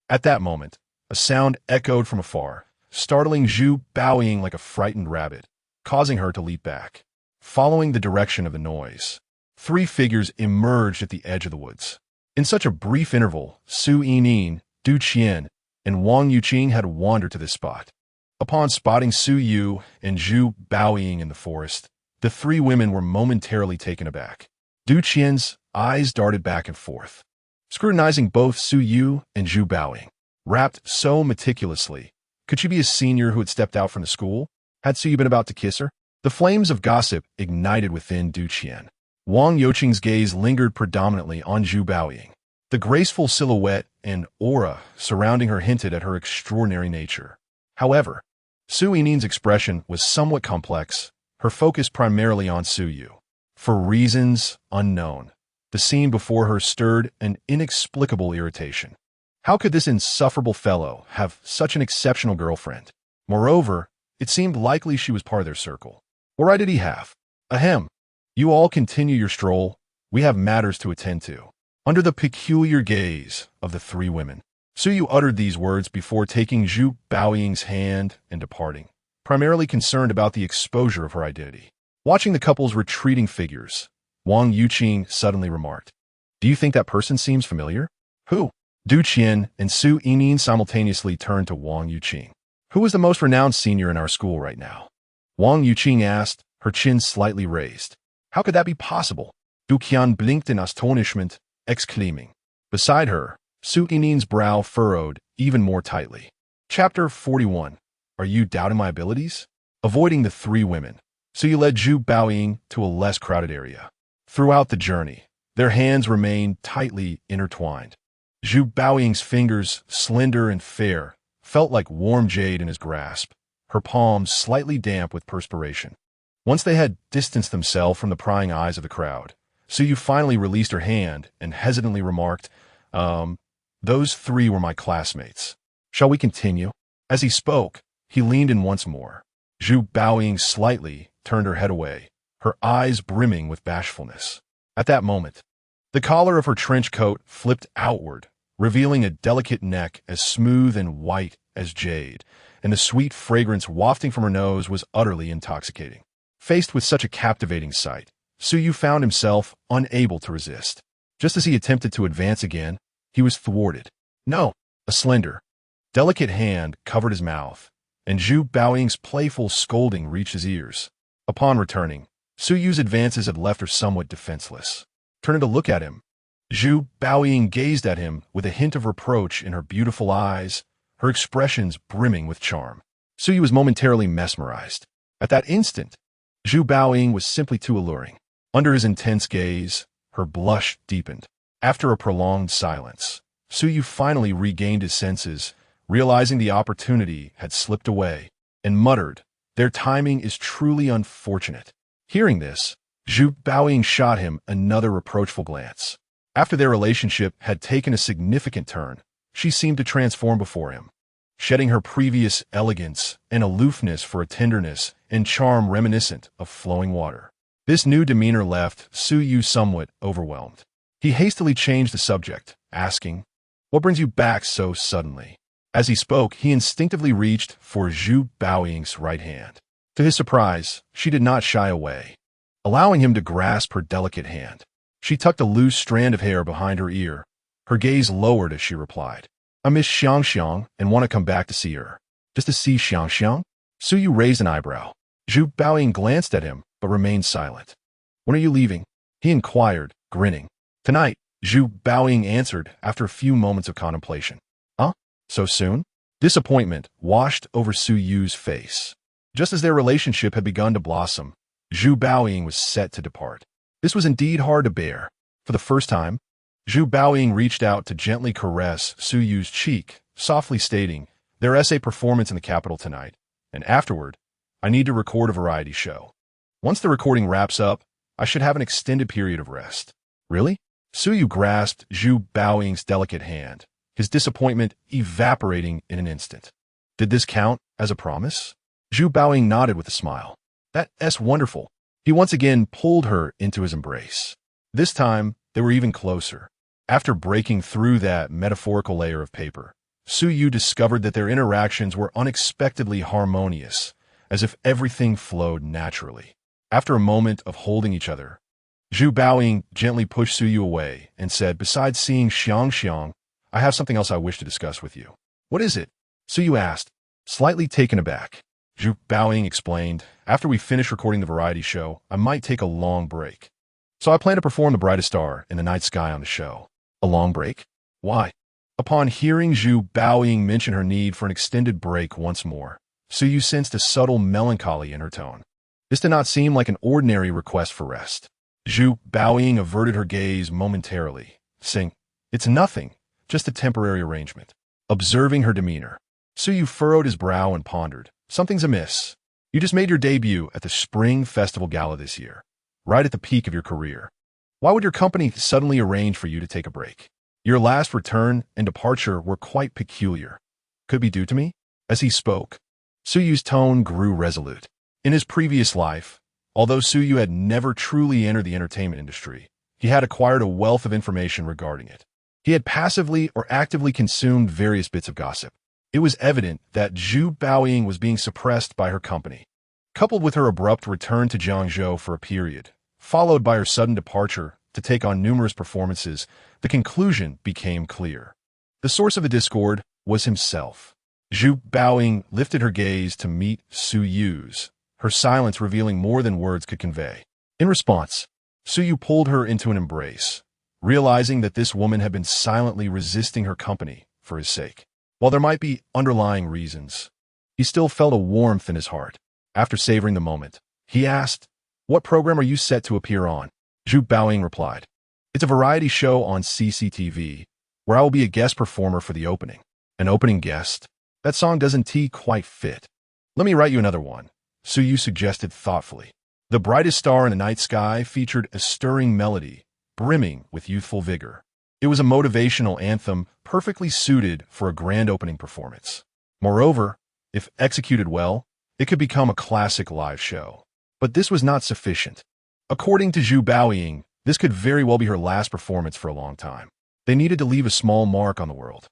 At that moment, a sound echoed from afar, startling Zhu Baoying like a frightened rabbit, causing her to leap back. Following the direction of the noise, 3 figures emerged at the edge of the woods. In such a brief interval, Su Yining, Du Qian, and Wang Yuqing had wandered to this spot. Upon spotting Su Yu and Zhu Baoying in the forest, the 3 women were momentarily taken aback. Du Qian's eyes darted back and forth, scrutinizing both Su Yu and Zhu Baoying. Wrapped so meticulously, could she be a senior who had stepped out from the school? Had Su Yu been about to kiss her? The flames of gossip ignited within Du Qian. Wang Yuqing's gaze lingered predominantly on Zhu Baoying. The graceful silhouette and aura surrounding her hinted at her extraordinary nature. However, Su Yining's expression was somewhat complex, her focus primarily on Su Yu. For reasons unknown, the scene before her stirred an inexplicable irritation. How could this insufferable fellow have such an exceptional girlfriend? Moreover, it seemed likely she was part of their circle. What right did he have? Ahem. You all continue your stroll. We have matters to attend to. Under the peculiar gaze of the 3 women, Su Yu uttered these words before taking Zhu Baoying's hand and departing, primarily concerned about the exposure of her identity. Watching the couple's retreating figures, Wang Yuqing suddenly remarked, "Do you think that person seems familiar?" Who? Du Qian and Su Yining simultaneously turned to Wang Yuqing. Who is the most renowned senior in our school right now? Wang Yuqing asked, her chin slightly raised. How could that be possible? Du Qian blinked in astonishment, exclaiming. Beside her, Su Yining's brow furrowed even more tightly. Chapter 41. Are you doubting my abilities? Avoiding the 3 women, Su Yu led Zhu Baoying to a less crowded area. Throughout the journey, their hands remained tightly intertwined. Zhu Baoying's fingers, slender and fair, felt like warm jade in his grasp, her palms slightly damp with perspiration. Once they had distanced themselves from the prying eyes of the crowd, Su Yu finally released her hand and hesitantly remarked, those 3 were my classmates. Shall we continue? As he spoke, he leaned in once more. Zhu Baoying slightly turned her head away, her eyes brimming with bashfulness. At that moment, the collar of her trench coat flipped outward, revealing a delicate neck as smooth and white as jade, and the sweet fragrance wafting from her nose was utterly intoxicating. Faced with such a captivating sight, Su Yu found himself unable to resist. Just as he attempted to advance again, he was thwarted. No, a slender, delicate hand covered his mouth, and Zhu Baoying's playful scolding reached his ears. Upon returning, Su Yu's advances had left her somewhat defenseless. Turning to look at him, Zhu Baoying gazed at him with a hint of reproach in her beautiful eyes, her expressions brimming with charm. Su Yu was momentarily mesmerized. At that instant, Zhu Baoying was simply too alluring. Under his intense gaze, her blush deepened. After a prolonged silence, Su Yu finally regained his senses, realizing the opportunity had slipped away, and muttered, "Their timing is truly unfortunate." Hearing this, Zhu Baoying shot him another reproachful glance. After their relationship had taken a significant turn, she seemed to transform before him, shedding her previous elegance and aloofness for a tenderness and charm reminiscent of flowing water. This new demeanor left Su Yu somewhat overwhelmed. He hastily changed the subject, asking, "What brings you back so suddenly?" As he spoke, he instinctively reached for Zhu Baoying's right hand. To his surprise, she did not shy away, allowing him to grasp her delicate hand. She tucked a loose strand of hair behind her ear, her gaze lowered as she replied, "I miss Xiangxiang and want to come back to see her." "Just to see Xiangxiang?" Su Yu raised an eyebrow. Zhu Baoying glanced at him, but remained silent. "When are you leaving?" he inquired, grinning. "Tonight," Zhu Baoying answered after a few moments of contemplation. "Huh? So soon?" Disappointment washed over Su Yu's face. Just as their relationship had begun to blossom, Zhu Baoying was set to depart. This was indeed hard to bear. For the first time, Zhu Baoying reached out to gently caress Su Yu's cheek, softly stating, "Their essay performance in the capital tonight, and afterward, I need to record a variety show. Once the recording wraps up, I should have an extended period of rest." "Really?" Su Yu grasped Zhu Baoying's delicate hand, his disappointment evaporating in an instant. Did this count as a promise? Zhu Baoying nodded with a smile. "That's wonderful." He once again pulled her into his embrace. This time, they were even closer. After breaking through that metaphorical layer of paper, Su Yu discovered that their interactions were unexpectedly harmonious, as if everything flowed naturally. After a moment of holding each other, Zhu Baoying gently pushed Su Yu away and said, "Besides seeing Xiangxiang, I have something else I wish to discuss with you." "What is it?" Su Yu asked, slightly taken aback. Zhu Baoying explained, "After we finish recording the variety show, I might take a long break. So I plan to perform the brightest star in the night sky on the show." "A long break? Why?" Upon hearing Zhu Baoying mention her need for an extended break once more, Su Yu sensed a subtle melancholy in her tone. This did not seem like an ordinary request for rest. Zhu Baoying averted her gaze momentarily, saying, "It's nothing, just a temporary arrangement." Observing her demeanor, Su Yu furrowed his brow and pondered, "Something's amiss. You just made your debut at the Spring Festival Gala this year, right at the peak of your career. Why would your company suddenly arrange for you to take a break? Your last return and departure were quite peculiar. Could be due to me?" As he spoke, Su Yu's tone grew resolute. In his previous life, although Su Yu had never truly entered the entertainment industry, he had acquired a wealth of information regarding it. He had passively or actively consumed various bits of gossip. It was evident that Zhu Baoying was being suppressed by her company. Coupled with her abrupt return to Jiangzhou for a period, followed by her sudden departure to take on numerous performances, the conclusion became clear. The source of the discord was himself. Zhu Baoying lifted her gaze to meet Su Yu's, her silence revealing more than words could convey. In response, Su Yu pulled her into an embrace, realizing that this woman had been silently resisting her company for his sake. While there might be underlying reasons, he still felt a warmth in his heart. After savoring the moment, he asked, "What program are you set to appear on?" Zhu Baoying replied, "It's a variety show on CCTV, where I will be a guest performer for the opening." "An opening guest? That song doesn't quite fit. Let me write you another one," Su Yu suggested thoughtfully. The Brightest Star in the Night Sky featured a stirring melody, brimming with youthful vigor. It was a motivational anthem perfectly suited for a grand opening performance. Moreover, if executed well, it could become a classic live show. But this was not sufficient. According to Zhu Baoying, this could very well be her last performance for a long time. They needed to leave a small mark on the world.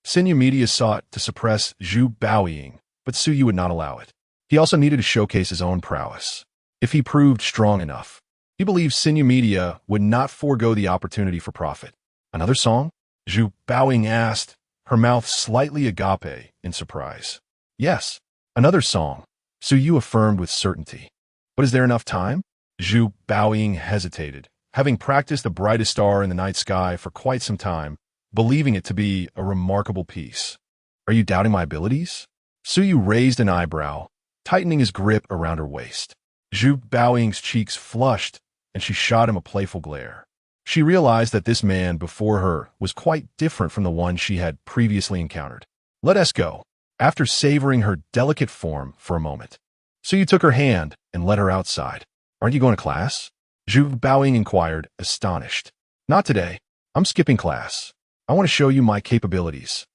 Sinu Media sought to suppress Zhu Baoying, but Su Yu would not allow it. He also needed to showcase his own prowess. If he proved strong enough, he believed Sinu Media would not forego the opportunity for profit. "Another song?" Zhu Baoying asked, her mouth slightly agape in surprise. "Yes, another song," Su Yu affirmed with certainty. "But is there enough time?" Zhu Baoying hesitated, having practiced The Brightest Star in the Night Sky for quite some time, believing it to be a remarkable piece. "Are you doubting my abilities?" Su Yu raised an eyebrow, tightening his grip around her waist. Zhu Baoying's cheeks flushed, and she shot him a playful glare. She realized that this man before her was quite different from the one she had previously encountered. "Let us go." After savoring her delicate form for a moment, Su Yu took her hand and led her outside. "Aren't you going to class?" Zhu Baoying inquired, astonished. "Not today. I'm skipping class. I want to show you my capabilities,"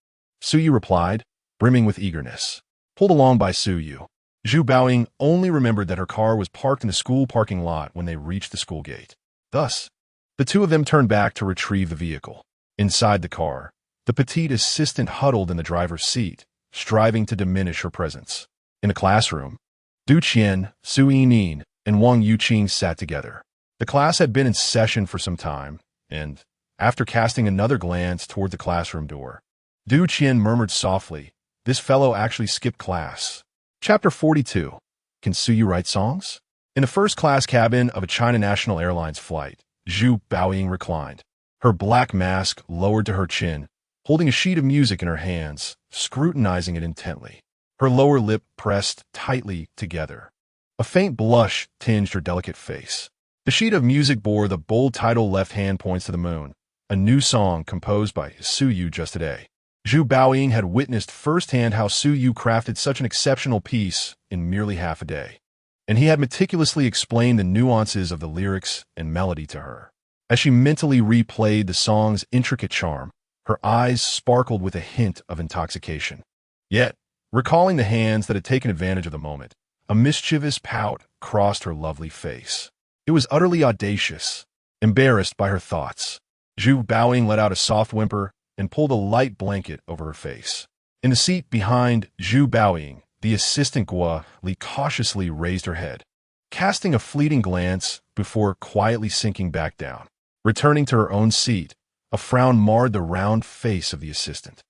Su Yu replied, brimming with eagerness. Pulled along by Su Yu, Zhu Baoying only remembered that her car was parked in the school parking lot when they reached the school gate. Thus, the two of them turned back to retrieve the vehicle. Inside the car, the petite assistant huddled in the driver's seat, striving to diminish her presence. In the classroom, Du Qian, Su Yining, and Wang Yuqing sat together. The class had been in session for some time, and, after casting another glance toward the classroom door, Du Qian murmured softly, "This fellow actually skipped class." Chapter 42. Can Suyu write songs? In the first-class cabin of a China National Airlines flight, Zhu Baoying reclined, her black mask lowered to her chin, holding a sheet of music in her hands, scrutinizing it intently. Her lower lip pressed tightly together. A faint blush tinged her delicate face. The sheet of music bore the bold title "Left Hand Points to the Moon," a new song composed by Suyu just today. Zhu Baoying had witnessed firsthand how Suyu crafted such an exceptional piece in merely half a day, and he had meticulously explained the nuances of the lyrics and melody to her. As she mentally replayed the song's intricate charm, her eyes sparkled with a hint of intoxication. Yet, recalling the hands that had taken advantage of the moment, a mischievous pout crossed her lovely face. It was utterly audacious. Embarrassed by her thoughts, Zhu Baoying let out a soft whimper and pulled a light blanket over her face. In the seat behind Zhu Baoying, the assistant Gua Li cautiously raised her head, casting a fleeting glance before quietly sinking back down. Returning to her own seat, a frown marred the round face of the assistant.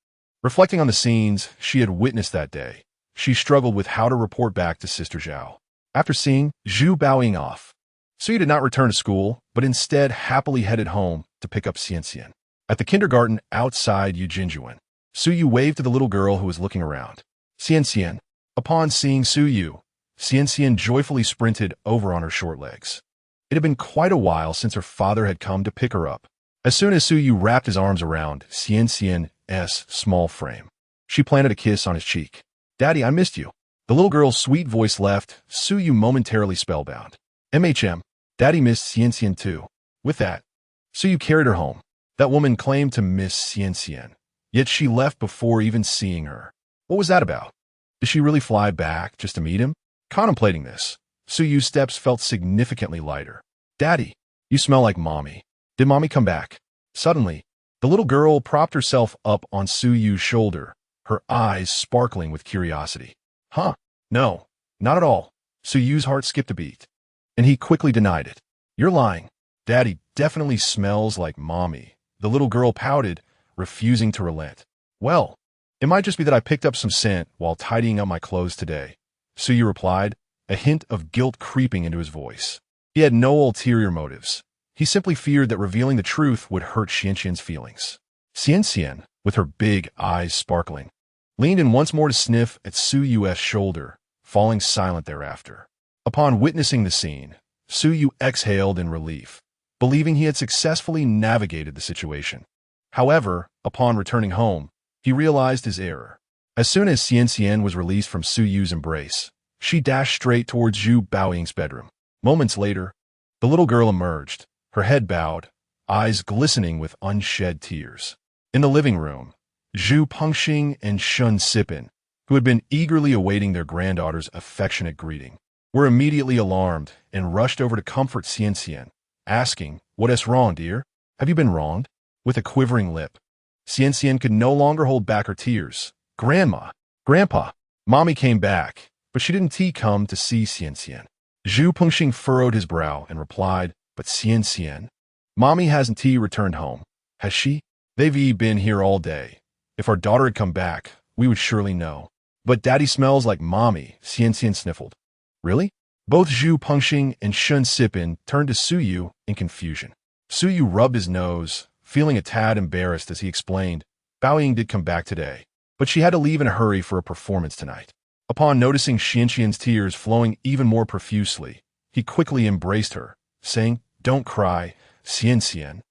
Reflecting on the scenes she had witnessed that day, she struggled with how to report back to Sister Zhao. After seeing Zhu Baoying off, Suyu did not return to school, but instead happily headed home to pick up Xianxian. At the kindergarten outside Yujinjuan, Suyu waved to the little girl who was looking around. Xianxian. Upon seeing Suyu, Xianxian joyfully sprinted over on her short legs. It had been quite a while since her father had come to pick her up. As soon as Suyu wrapped his arms around Xianxian's small frame, she planted a kiss on his cheek. "Daddy, I missed you." The little girl's sweet voice left Suyu momentarily spellbound. Daddy missed Xianxian too." With that, Suyu carried her home. That woman claimed to miss Xianxian, yet she left before even seeing her. What was that about? Did she really fly back just to meet him? Contemplating this, Suyu's steps felt significantly lighter. "Daddy, you smell like Mommy. Did Mommy come back?" Suddenly, the little girl propped herself up on Suyu's shoulder, her eyes sparkling with curiosity. "Huh? No, not at all." Suyu's heart skipped a beat, and he quickly denied it. "You're lying. Daddy definitely smells like Mommy." The little girl pouted, refusing to relent. "Well, it might just be that I picked up some scent while tidying up my clothes today," Suyu replied, a hint of guilt creeping into his voice. He had no ulterior motives. He simply feared that revealing the truth would hurt Xianxian's feelings. Xianxian, with her big eyes sparkling, leaned in once more to sniff at Suyu's shoulder, falling silent thereafter. Upon witnessing the scene, Suyu exhaled in relief, believing he had successfully navigated the situation. However, upon returning home, he realized his error. As soon as Xianxian was released from Suyu's embrace, she dashed straight towards Zhu Baoying's bedroom. Moments later, the little girl emerged, her head bowed, eyes glistening with unshed tears. In the living room, Zhu Pengxing and Shun Sipin, who had been eagerly awaiting their granddaughter's affectionate greeting, were immediately alarmed and rushed over to comfort Xianxian, asking, "What is wrong, dear? Have you been wronged?" With a quivering lip, Xianxian could no longer hold back her tears. "Grandma, Grandpa, Mommy came back, but she didn't come to see Xianxian." Zhu Pengxing furrowed his brow and replied, "But Xianxian, Mommy hasn't returned home, has she? They've been here all day. If our daughter had come back, we would surely know." "But Daddy smells like Mommy," Xianxian sniffled. "Really?" Both Zhu Pengxing and Shun Sipin turned to Suyu in confusion. Suyu rubbed his nose, feeling a tad embarrassed as he explained, "Baoying did come back today, but she had to leave in a hurry for a performance tonight." Upon noticing Xianxian's tears flowing even more profusely, he quickly embraced her, saying, "Don't cry, Xianxian.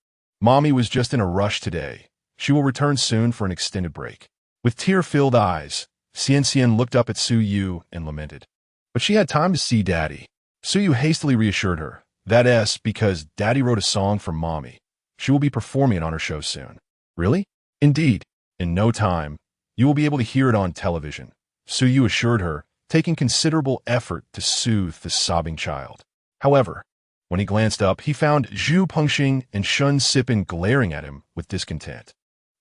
Mommy was just in a rush today. She will return soon for an extended break." With tear-filled eyes, Xianxian looked up at Suyu and lamented. "But she had time to see Daddy." Suyu hastily reassured her, "That's because Daddy wrote a song for Mommy. She will be performing it on her show soon." "Really?" "Indeed. In no time, you will be able to hear it on television," Suyu assured her, taking considerable effort to soothe the sobbing child. However, when he glanced up, he found Zhu Pengxing and Shun Sipin glaring at him with discontent.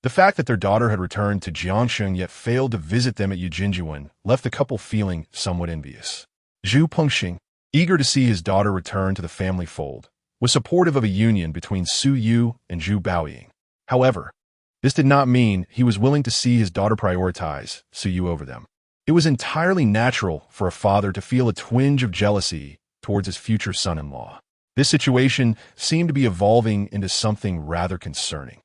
The fact that their daughter had returned to Jiangsheng yet failed to visit them at Yujinjuan left the couple feeling somewhat envious. Zhu Pengxing, eager to see his daughter return to the family fold, was supportive of a union between Su Yu and Zhu Baoying. However, this did not mean he was willing to see his daughter prioritize Su Yu over them. It was entirely natural for a father to feel a twinge of jealousy towards his future son-in-law. This situation seemed to be evolving into something rather concerning.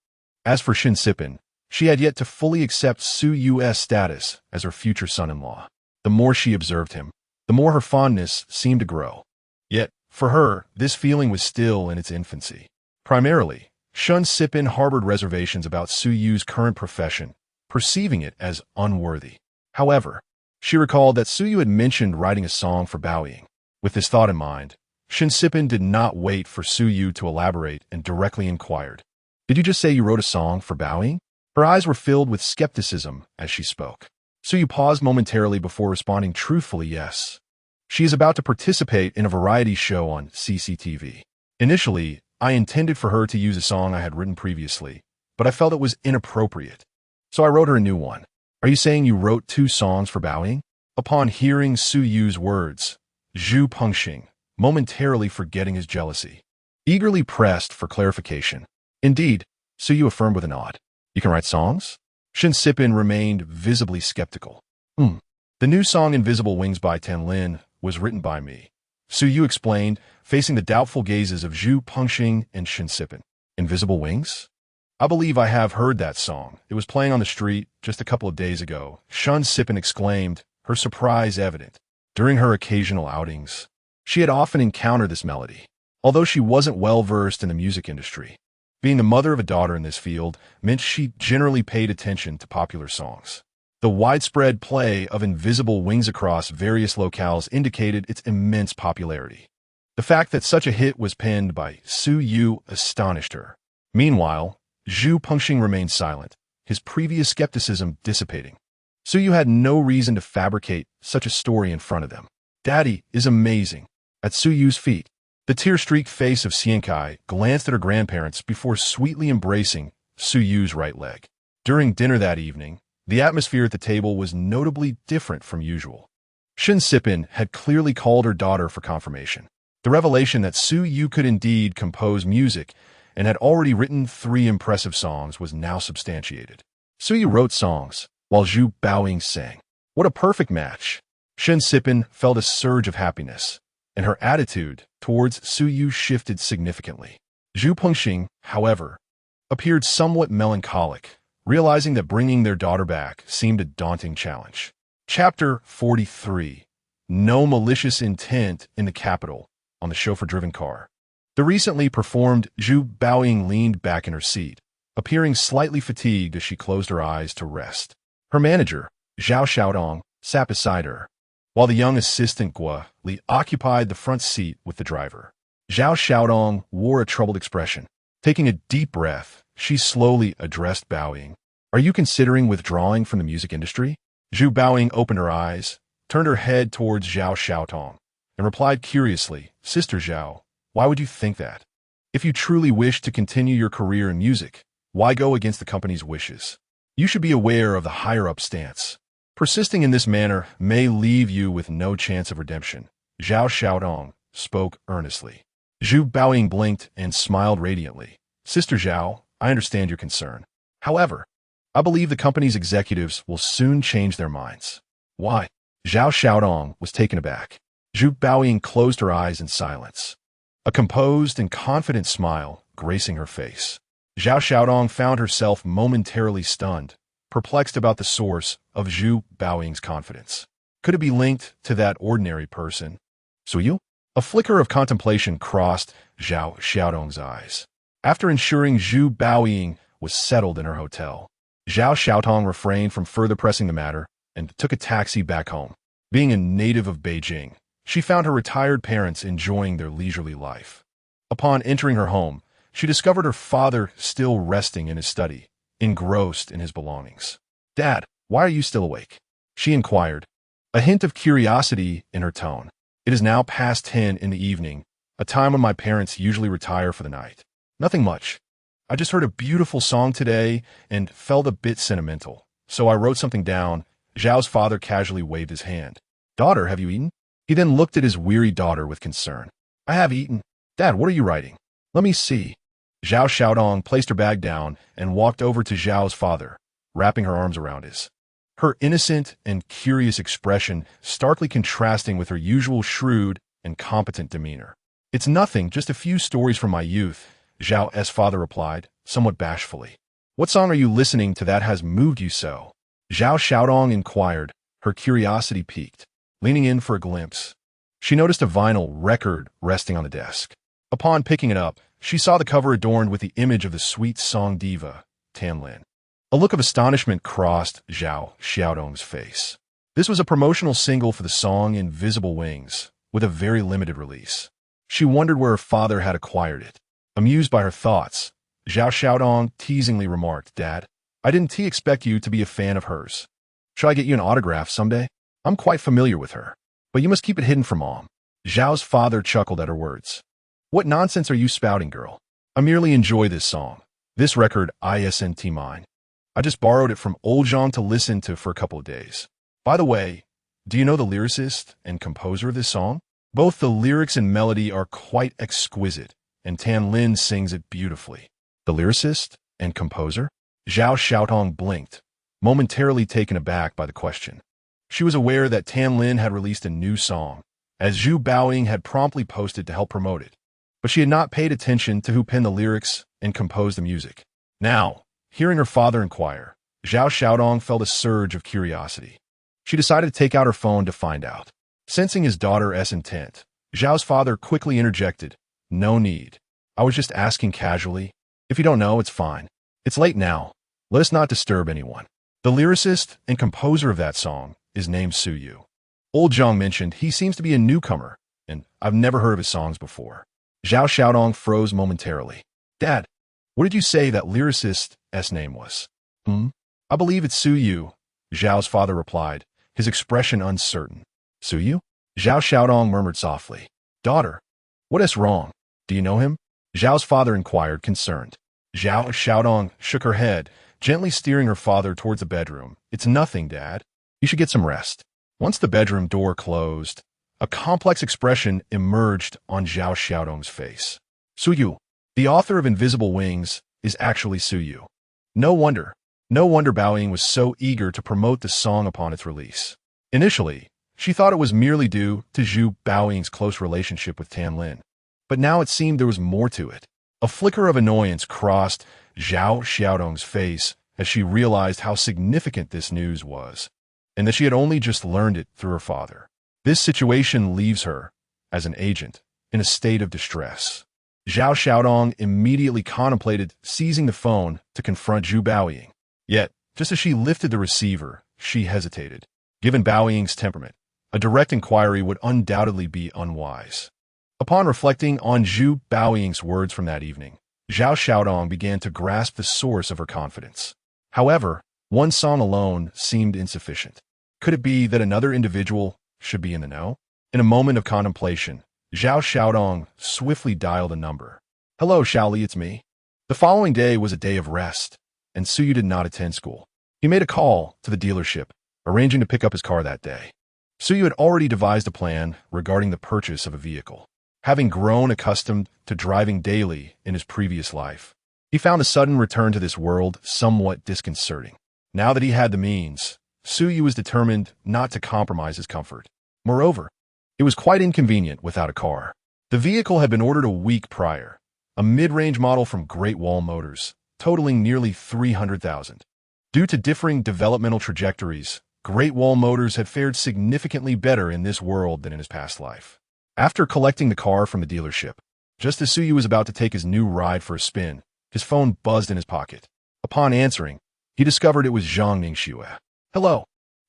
As for Shin Sipin, she had yet to fully accept Su Yu's status as her future son-in-law. The more she observed him, the more her fondness seemed to grow. Yet, for her, this feeling was still in its infancy. Primarily, Shun Sipin harbored reservations about Su Yu's current profession, perceiving it as unworthy. However, she recalled that Su Yu had mentioned writing a song for Baoying. With this thought in mind, Shin Sipin did not wait for Su Yu to elaborate and directly inquired, "Did you just say you wrote a song for Baoying?" Her eyes were filled with skepticism as she spoke. Su Yu paused momentarily before responding truthfully, "Yes. She is about to participate in a variety show on CCTV. Initially, I intended for her to use a song I had written previously, but I felt it was inappropriate. So I wrote her a new one." "Are you saying you wrote 2 songs for Baoying?" Upon hearing Su Yu's words, Zhu Pengxing, momentarily forgetting his jealousy, eagerly pressed for clarification. "Indeed," Su Yu affirmed with a nod. "You can write songs?" Shin Sipin remained visibly skeptical. The new song Invisible Wings by Ten Lin was written by me," Su Yu explained, facing the doubtful gazes of Zhu Pengxing and Shin Sipin. "Invisible Wings? I believe I have heard that song. It was playing on the street just a couple of days ago," Shun Sipin exclaimed, her surprise evident. During her occasional outings, she had often encountered this melody, although she wasn't well-versed in the music industry. Being the mother of a daughter in this field meant she generally paid attention to popular songs. The widespread play of Invisible Wings across various locales indicated its immense popularity. The fact that such a hit was penned by Su Yu astonished her. Meanwhile, Zhu Pengxing remained silent, his previous skepticism dissipating. Su Yu had no reason to fabricate such a story in front of them. "Daddy is amazing." At Su Yu's feet, the tear-streaked face of Xiankai glanced at her grandparents before sweetly embracing Su Yu's right leg. During dinner that evening, the atmosphere at the table was notably different from usual. Shin Sipin had clearly called her daughter for confirmation. The revelation that Su Yu could indeed compose music and had already written 3 impressive songs was now substantiated. Su Yu wrote songs, while Zhu Baoying sang. What a perfect match! Shin Sipin felt a surge of happiness, and her attitude towards Su Yu shifted significantly. Zhu Pengxing, however, appeared somewhat melancholic, realizing that bringing their daughter back seemed a daunting challenge. Chapter 43. No Malicious Intent in the Capital, on the chauffeur-driven car. The recently performed Zhu Baoying leaned back in her seat, appearing slightly fatigued as she closed her eyes to rest. Her manager, Zhao Xiaodong, sat beside her, while the young assistant Gua Li occupied the front seat with the driver. Zhao Xiaodong wore a troubled expression. Taking a deep breath, she slowly addressed Baoying. "Are you considering withdrawing from the music industry?" Zhu Baoying opened her eyes, turned her head towards Zhao Xiaodong, and replied curiously, "Sister Zhao, why would you think that? If you truly wish to continue your career in music, why go against the company's wishes? You should be aware of the higher-up stance. Persisting in this manner may leave you with no chance of redemption." Zhao Xiaodong spoke earnestly. Zhu Baoying blinked and smiled radiantly. "Sister Zhao, I understand your concern. However, I believe the company's executives will soon change their minds." "Why?" Zhao Xiaodong was taken aback. Zhu Baoying closed her eyes in silence, a composed and confident smile gracing her face. Zhao Xiaodong found herself momentarily stunned, perplexed about the source of Zhu Baoying's confidence. Could it be linked to that ordinary person, Su Yu? A flicker of contemplation crossed Zhao Xiaodong's eyes. After ensuring Zhu Baoying was settled in her hotel, Zhao Xiaodong refrained from further pressing the matter and took a taxi back home. Being a native of Beijing, she found her retired parents enjoying their leisurely life. Upon entering her home, she discovered her father still resting in his study, engrossed in his belongings. "Dad, why are you still awake?" she inquired, a hint of curiosity in her tone. It is now past 10 in the evening, a time when my parents usually retire for the night. Nothing much. I just heard a beautiful song today and felt a bit sentimental, so I wrote something down. Zhao's father casually waved his hand. Daughter, have you eaten? He then looked at his weary daughter with concern. I have eaten. Dad, what are you writing? Let me see. Zhao Xiaodong placed her bag down and walked over to Zhao's father, wrapping her arms around his. Her innocent and curious expression starkly contrasting with her usual shrewd and competent demeanor. It's nothing, just a few stories from my youth, Zhao's father replied, somewhat bashfully. What song are you listening to that has moved you so? Zhao Xiaodong inquired, her curiosity piqued. Leaning in for a glimpse, she noticed a vinyl record resting on the desk. Upon picking it up, she saw the cover adorned with the image of the sweet song diva, Tan Lin. A look of astonishment crossed Zhao Xiaodong's face. This was a promotional single for the song Invisible Wings, with a very limited release. She wondered where her father had acquired it. Amused by her thoughts, Zhao Xiaodong teasingly remarked, Dad, I didn't expect you to be a fan of hers. Shall I get you an autograph someday? I'm quite familiar with her. But you must keep it hidden from Mom. Zhao's father chuckled at her words. What nonsense are you spouting, girl? I merely enjoy this song. This record isn't mine. I just borrowed it from old Zhang to listen to for a couple of days. By the way, do you know the lyricist and composer of this song? Both the lyrics and melody are quite exquisite, and Tan Lin sings it beautifully. The lyricist and composer? Zhao Xiaodong blinked, momentarily taken aback by the question. She was aware that Tan Lin had released a new song, as Zhu Baoying had promptly posted to help promote it, but she had not paid attention to who penned the lyrics and composed the music. Now, hearing her father inquire, Zhao Xiaodong felt a surge of curiosity. She decided to take out her phone to find out. Sensing his daughter's intent, Zhao's father quickly interjected, No need. I was just asking casually. If you don't know, it's fine. It's late now. Let us not disturb anyone. The lyricist and composer of that song is named Su Yu. Old Zhang mentioned he seems to be a newcomer, and I've never heard of his songs before. Zhao Xiaodong froze momentarily. Dad, what did you say that lyricist's name was? I believe it's Su Yu, Zhao's father replied, his expression uncertain. Su Yu? Zhao Xiaodong murmured softly. Daughter, what is wrong? Do you know him? Zhao's father inquired, concerned. Zhao Xiaodong shook her head, gently steering her father towards the bedroom. It's nothing, Dad. You should get some rest. Once the bedroom door closed, a complex expression emerged on Zhao Xiaodong's face. Su Yu, the author of Invisible Wings, is actually Su Yu. No wonder Baoying was so eager to promote the song upon its release. Initially, she thought it was merely due to Zhu Baoying's close relationship with Tan Lin. But now it seemed there was more to it. A flicker of annoyance crossed Zhao Xiaodong's face as she realized how significant this news was, and that she had only just learned it through her father. This situation leaves her, as an agent, in a state of distress. Zhao Xiaodong immediately contemplated seizing the phone to confront Zhu Baoying. Yet, just as she lifted the receiver, she hesitated. Given Baoying's temperament, a direct inquiry would undoubtedly be unwise. Upon reflecting on Zhu Baoying's words from that evening, Zhao Xiaodong began to grasp the source of her confidence. However, one song alone seemed insufficient. Could it be that another individual should be in the know? In a moment of contemplation, Zhao Xiaodong swiftly dialed a number. Hello, Xiaoli, it's me. The following day was a day of rest, and Su Yu did not attend school. He made a call to the dealership, arranging to pick up his car that day. Su Yu had already devised a plan regarding the purchase of a vehicle. Having grown accustomed to driving daily in his previous life, he found a sudden return to this world somewhat disconcerting. Now that he had the means, Su Yu was determined not to compromise his comfort. Moreover, it was quite inconvenient without a car. The vehicle had been ordered a week prior, a mid-range model from Great Wall Motors, totaling nearly 300,000. Due to differing developmental trajectories, Great Wall Motors had fared significantly better in this world than in his past life. After collecting the car from the dealership, just as Su Yu was about to take his new ride for a spin, his phone buzzed in his pocket. Upon answering, he discovered it was Zhang Ningxue. Hello,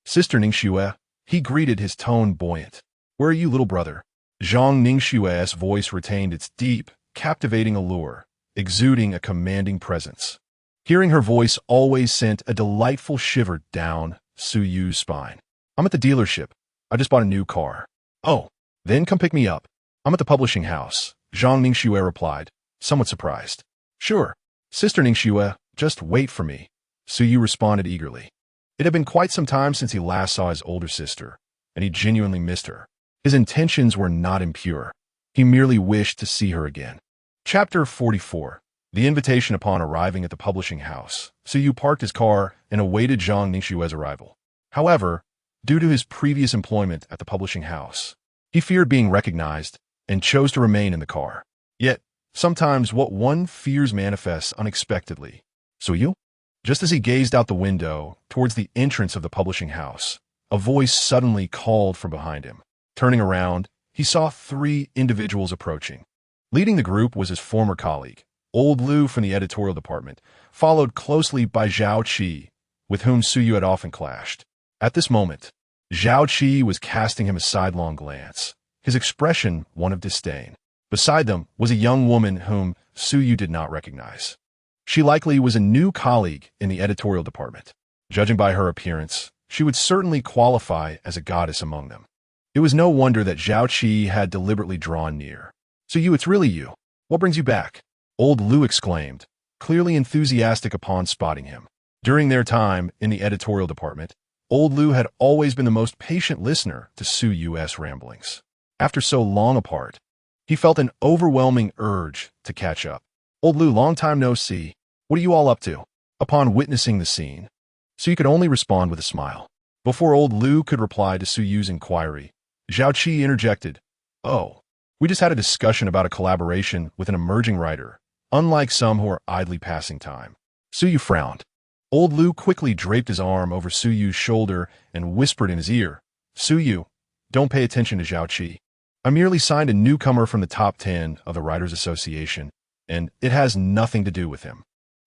Sister Ningxue, he greeted, his tone buoyant. Where are you, little brother? Zhang Ningxue's voice retained its deep, captivating allure, exuding a commanding presence. Hearing her voice always sent a delightful shiver down Su Yu's spine. I'm at the dealership, I just bought a new car. Oh, then come pick me up. I'm at the publishing house, Zhang Ningxue replied, somewhat surprised. Sure, Sister Ningxue, just wait for me, Suyu responded eagerly. It had been quite some time since he last saw his older sister, and he genuinely missed her. His intentions were not impure. He merely wished to see her again. Chapter 44. The invitation upon arriving at the publishing house. Suyu parked his car and awaited Zhang Ningxue's arrival. However, due to his previous employment at the publishing house, he feared being recognized and chose to remain in the car. Yet, sometimes what one fears manifests unexpectedly. Suyu? Just as he gazed out the window towards the entrance of the publishing house, a voice suddenly called from behind him. Turning around, he saw 3 individuals approaching. Leading the group was his former colleague, Old Lu from the editorial department, followed closely by Zhao Qi, with whom Suyu had often clashed. At this moment, Zhao Qi was casting him a sidelong glance, his expression one of disdain. Beside them was a young woman whom Suyu did not recognize. She likely was a new colleague in the editorial department. Judging by her appearance, she would certainly qualify as a goddess among them. It was no wonder that Zhao Qi had deliberately drawn near. Suyu, it's really you. What brings you back? Old Lu exclaimed, clearly enthusiastic upon spotting him. During their time in the editorial department, Old Lu had always been the most patient listener to Suyu's ramblings. After so long apart, he felt an overwhelming urge to catch up. Old Lu, long time no see. What are you all up to? Upon witnessing the scene, Suyu could only respond with a smile. Before Old Lu could reply to Suyu's inquiry, Zhao Qi interjected, Oh, we just had a discussion about a collaboration with an emerging writer, unlike some who are idly passing time. Suyu frowned. Old Lu quickly draped his arm over Suyu's shoulder and whispered in his ear, Suyu, don't pay attention to Zhao Qi. I merely signed a newcomer from the top 10 of the Writers Association, and it has nothing to do with him.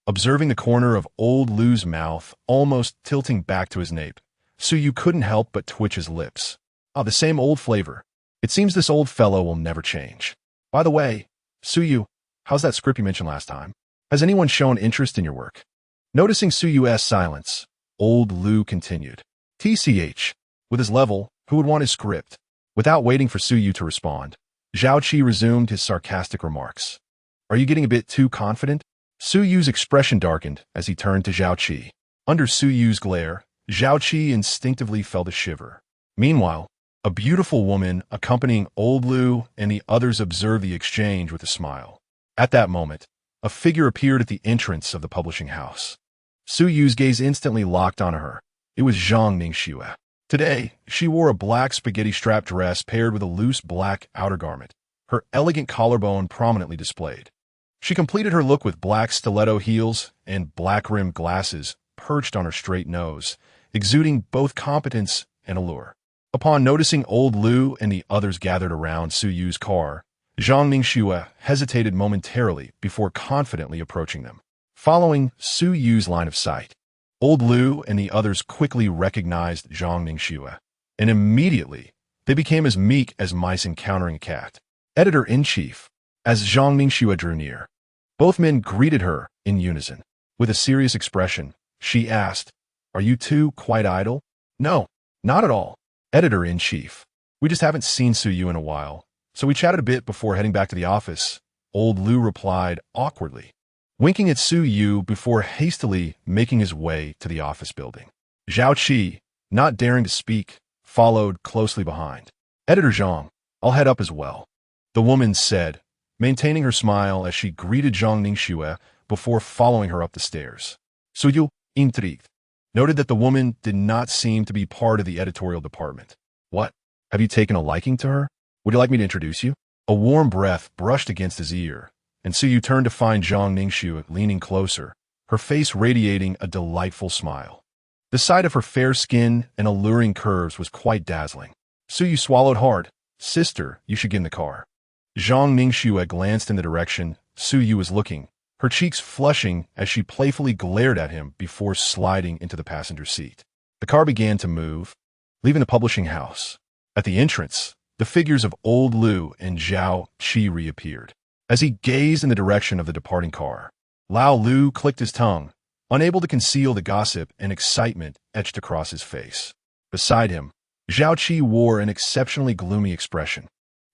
Observing the corner of Old Lu's mouth almost tilting back to his nape, Suyu couldn't help but twitch his lips. Ah, the same old flavor. It seems this old fellow will never change. By the way, Suyu, how's that script you mentioned last time? Has anyone shown interest in your work? Noticing Suyu's silence, Old Lu continued. TCH. With his level, who would want his script? Without waiting for Suyu to respond, Zhao Qi resumed his sarcastic remarks. Are you getting a bit too confident? Suyu's expression darkened as he turned to Zhao Qi. Under Suyu's glare, Zhao Qi instinctively felt a shiver. Meanwhile, a beautiful woman accompanying Old Lu and the others observed the exchange with a smile. At that moment, a figure appeared at the entrance of the publishing house. Suyu's gaze instantly locked on her. It was Zhang Ningxue. Today, she wore a black spaghetti-strap dress paired with a loose black outer garment, her elegant collarbone prominently displayed. She completed her look with black stiletto heels and black-rimmed glasses perched on her straight nose, exuding both competence and allure. Upon noticing Old Lu and the others gathered around Suyu's car, Zhang Ningxue hesitated momentarily before confidently approaching them. Following Suyu's line of sight, Old Lu and the others quickly recognized Zhang Ningxue, and immediately they became as meek as mice encountering a cat. Editor-in-Chief. As Zhang Ningxue drew near, both men greeted her in unison. With a serious expression, she asked, Are you two quite idle? No, not at all. Editor-in-Chief. We just haven't seen Suyu in a while, so we chatted a bit before heading back to the office, Old Lu replied awkwardly, winking at Suyu before hastily making his way to the office building. Zhao Qi, not daring to speak, followed closely behind. Editor Zhang, I'll head up as well, the woman said, maintaining her smile as she greeted Zhang Ningxue before following her up the stairs. Suyu, intrigued, noted that the woman did not seem to be part of the editorial department. What? Have you taken a liking to her? Would you like me to introduce you? A warm breath brushed against his ear, and Suyu turned to find Zhang Ningxue leaning closer, her face radiating a delightful smile. The sight of her fair skin and alluring curves was quite dazzling. Suyu swallowed hard. Sister, you should get in the car. Zhang Ningxue glanced in the direction Suyu was looking, her cheeks flushing as she playfully glared at him before sliding into the passenger seat. The car began to move, leaving the publishing house. At the entrance, the figures of Old Lu and Zhao Qi reappeared. As he gazed in the direction of the departing car, Lao Lu clicked his tongue, unable to conceal the gossip and excitement etched across his face. Beside him, Zhao Qi wore an exceptionally gloomy expression.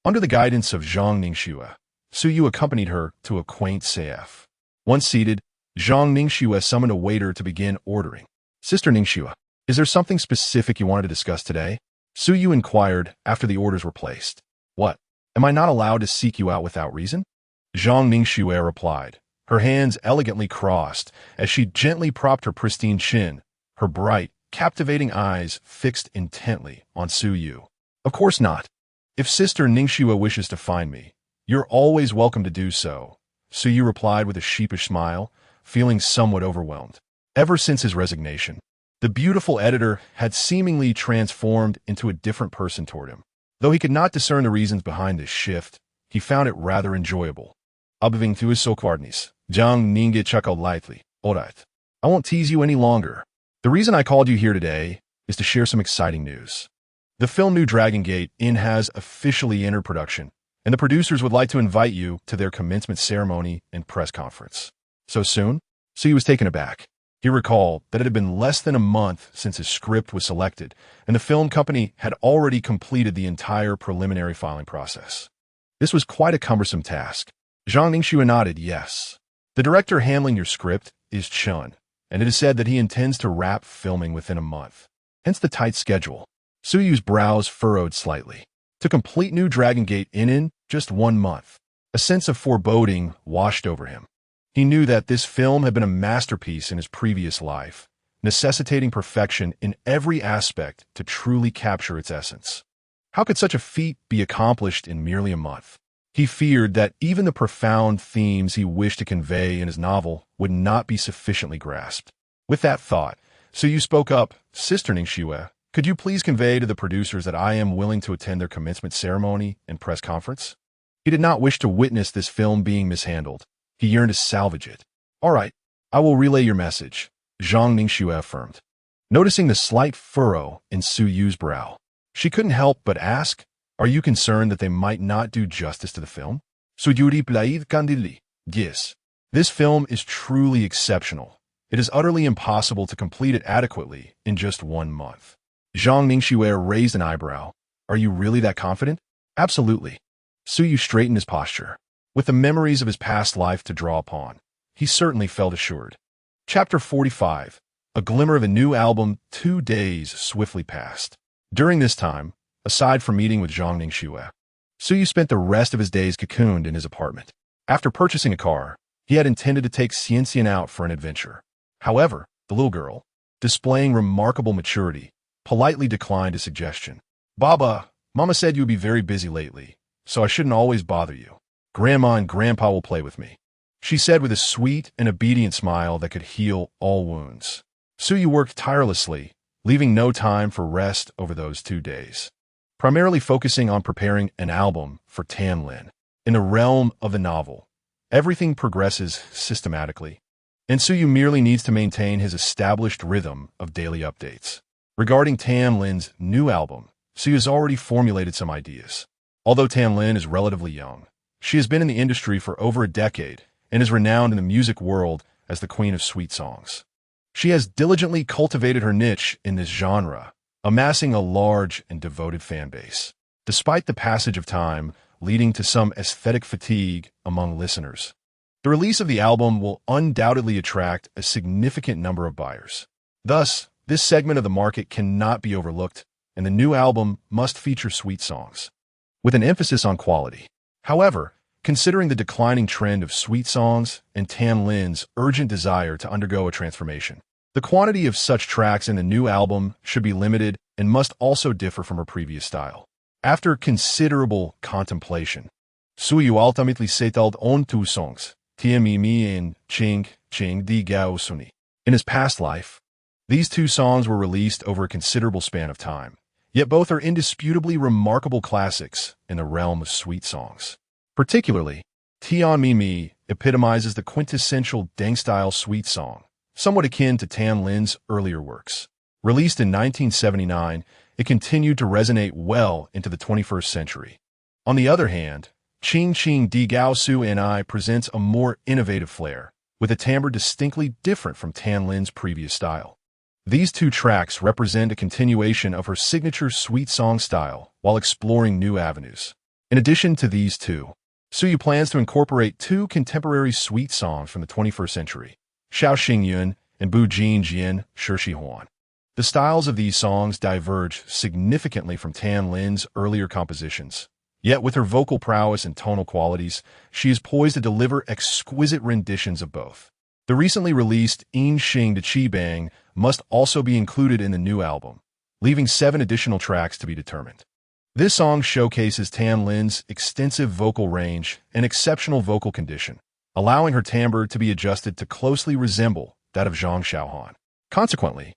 Under the guidance of Zhang Ningxue, Su Yu accompanied her to a quaint CF. Once seated, Zhang Ningxue summoned a waiter to begin ordering. Sister Ningxue, is there something specific you wanted to discuss today? Su Yu inquired after the orders were placed. What? Am I not allowed to seek you out without reason? Zhang Ningxue replied, her hands elegantly crossed as she gently propped her pristine chin, her bright, captivating eyes fixed intently on Su Yu. Of course not. If Sister Ningxue wishes to find me, you're always welcome to do so, Su Yu replied with a sheepish smile, feeling somewhat overwhelmed. Ever since his resignation, the beautiful editor had seemingly transformed into a different person toward him. Though he could not discern the reasons behind this shift, he found it rather enjoyable. Abiving through his sokwarnis, Zhang Ninge chuckled lightly. Alright, I won't tease you any longer. The reason I called you here today is to share some exciting news. The film New Dragon Gate Inn has officially entered production, and the producers would like to invite you to their commencement ceremony and press conference. So soon? So he was taken aback. He recalled that it had been less than a month since his script was selected, and the film company had already completed the entire preliminary filing process. This was quite a cumbersome task. Zhang Ningxue nodded yes. The director handling your script is Chun, and it is said that he intends to wrap filming within a month. Hence the tight schedule. Su Yu's brows furrowed slightly. To complete New Dragon Gate Inn in just 1 month, a sense of foreboding washed over him. He knew that this film had been a masterpiece in his previous life, necessitating perfection in every aspect to truly capture its essence. How could such a feat be accomplished in merely a month? He feared that even the profound themes he wished to convey in his novel would not be sufficiently grasped. With that thought, Su Yu spoke up, Sister Ningxue, could you please convey to the producers that I am willing to attend their commencement ceremony and press conference? He did not wish to witness this film being mishandled. He yearned to salvage it. All right, I will relay your message, Zhang Ningxue affirmed. Noticing the slight furrow in Su Yu's brow, she couldn't help but ask, are you concerned that they might not do justice to the film? Su Yu replied candidly, yes. This film is truly exceptional. It is utterly impossible to complete it adequately in just 1 month. Zhang Ningxue raised an eyebrow. Are you really that confident? Absolutely. Su Yu straightened his posture. With the memories of his past life to draw upon, he certainly felt assured. Chapter 45. A glimmer of a new album. 2 days swiftly passed. During this time, aside from meeting with Zhang Ningxue, Su Yu spent the rest of his days cocooned in his apartment. After purchasing a car, he had intended to take Xianxian out for an adventure. However, the little girl, displaying remarkable maturity, politely declined his suggestion. Baba, Mama said you would be very busy lately, so I shouldn't always bother you. Grandma and Grandpa will play with me, she said with a sweet and obedient smile that could heal all wounds. Su Yu worked tirelessly, leaving no time for rest over those 2 days, primarily focusing on preparing an album for Tan Lin. In the realm of the novel, everything progresses systematically, and Su Yu merely needs to maintain his established rhythm of daily updates. Regarding Tan Lin's new album, Su Yu has already formulated some ideas. Although Tan Lin is relatively young, she has been in the industry for over a decade and is renowned in the music world as the queen of sweet songs. She has diligently cultivated her niche in this genre, amassing a large and devoted fan base, despite the passage of time leading to some aesthetic fatigue among listeners. The release of the album will undoubtedly attract a significant number of buyers. Thus, this segment of the market cannot be overlooked, and the new album must feature sweet songs, with an emphasis on quality. However, considering the declining trend of sweet songs and Tan Lin's urgent desire to undergo a transformation, the quantity of such tracks in the new album should be limited and must also differ from her previous style. After considerable contemplation, Su Yu ultimately settled on 2 songs, Tia Mi and Ching Ching Di Gao Suni. In his past life, these 2 songs were released over a considerable span of time, yet both are indisputably remarkable classics in the realm of sweet songs. Particularly, Tian Mi epitomizes the quintessential Deng-style sweet song, somewhat akin to Tan Lin's earlier works. Released in 1979, it continued to resonate well into the 21st century. On the other hand, Ching Ching Di Gao Su and I presents a more innovative flair, with a timbre distinctly different from Tan Lin's previous style. These two tracks represent a continuation of her signature sweet song style while exploring new avenues. In addition to these two, Suyu plans to incorporate two contemporary sweet songs from the 21st century, Xiao Xingyun and Bu Jin Jian Shi Huan. The styles of these songs diverge significantly from Tan Lin's earlier compositions. Yet with her vocal prowess and tonal qualities, she is poised to deliver exquisite renditions of both. The recently released In Xing de Qi Bang must also be included in the new album, leaving 7 additional tracks to be determined. This song showcases Tan Lin's extensive vocal range and exceptional vocal condition, allowing her timbre to be adjusted to closely resemble that of Zhang Xiaohan. Consequently,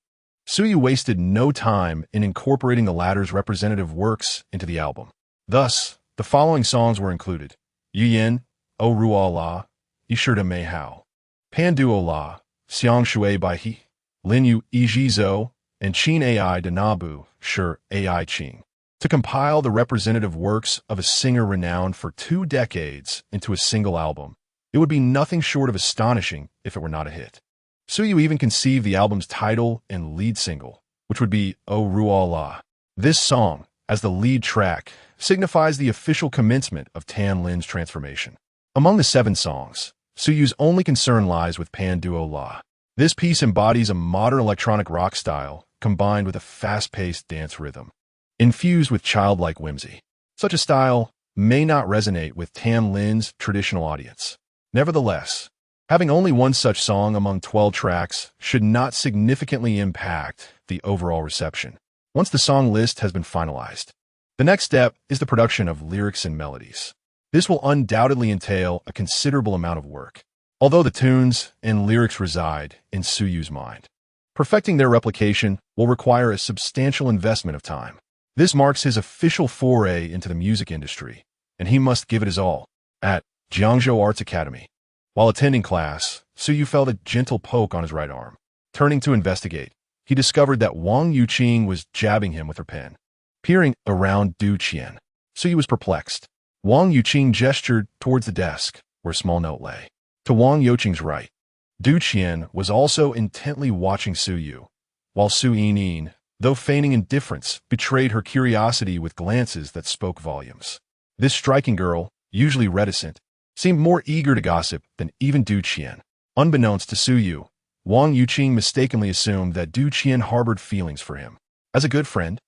Suyu wasted no time in incorporating the latter's representative works into the album. Thus, the following songs were included: Yu Yin, O Ruo La, Yishida Mei Hao, Pan Duo La, Xiang Shui Bai He, Lin Yu Yi Zhou, and Qin Ai de Nabu, Shi Ai Qing. To compile the representative works of a singer renowned for 2 decades into a single album, it would be nothing short of astonishing if it were not a hit. Suyu even conceived the album's title and lead single, which would be O Ruo La. This song, as the lead track, signifies the official commencement of Tan Lin's transformation. Among the 7 songs, Suyu's only concern lies with Pan Duo La. This piece embodies a modern electronic rock style combined with a fast-paced dance rhythm, infused with childlike whimsy. Such a style may not resonate with Tan Lin's traditional audience. Nevertheless, having only one such song among 12 tracks should not significantly impact the overall reception. Once the song list has been finalized, the next step is the production of lyrics and melodies. This will undoubtedly entail a considerable amount of work, although the tunes and lyrics reside in Suyu's mind. Perfecting their replication will require a substantial investment of time. This marks his official foray into the music industry, and he must give it his all. At Jiangzhou Arts Academy, while attending class, Suyu felt a gentle poke on his right arm. Turning to investigate, he discovered that Wang Yuqing was jabbing him with her pen. Peering around Du Qian, Suyu was perplexed. Wang Yuqing gestured towards the desk, where a small note lay. To Wang Yuqing's right, Du Qian was also intently watching Suyu, while Su Yining, though feigning indifference, betrayed her curiosity with glances that spoke volumes. This striking girl, usually reticent, seemed more eager to gossip than even Du Qian. Unbeknownst to Suyu, Wang Yuqing mistakenly assumed that Du Qian harbored feelings for him. As a good friend,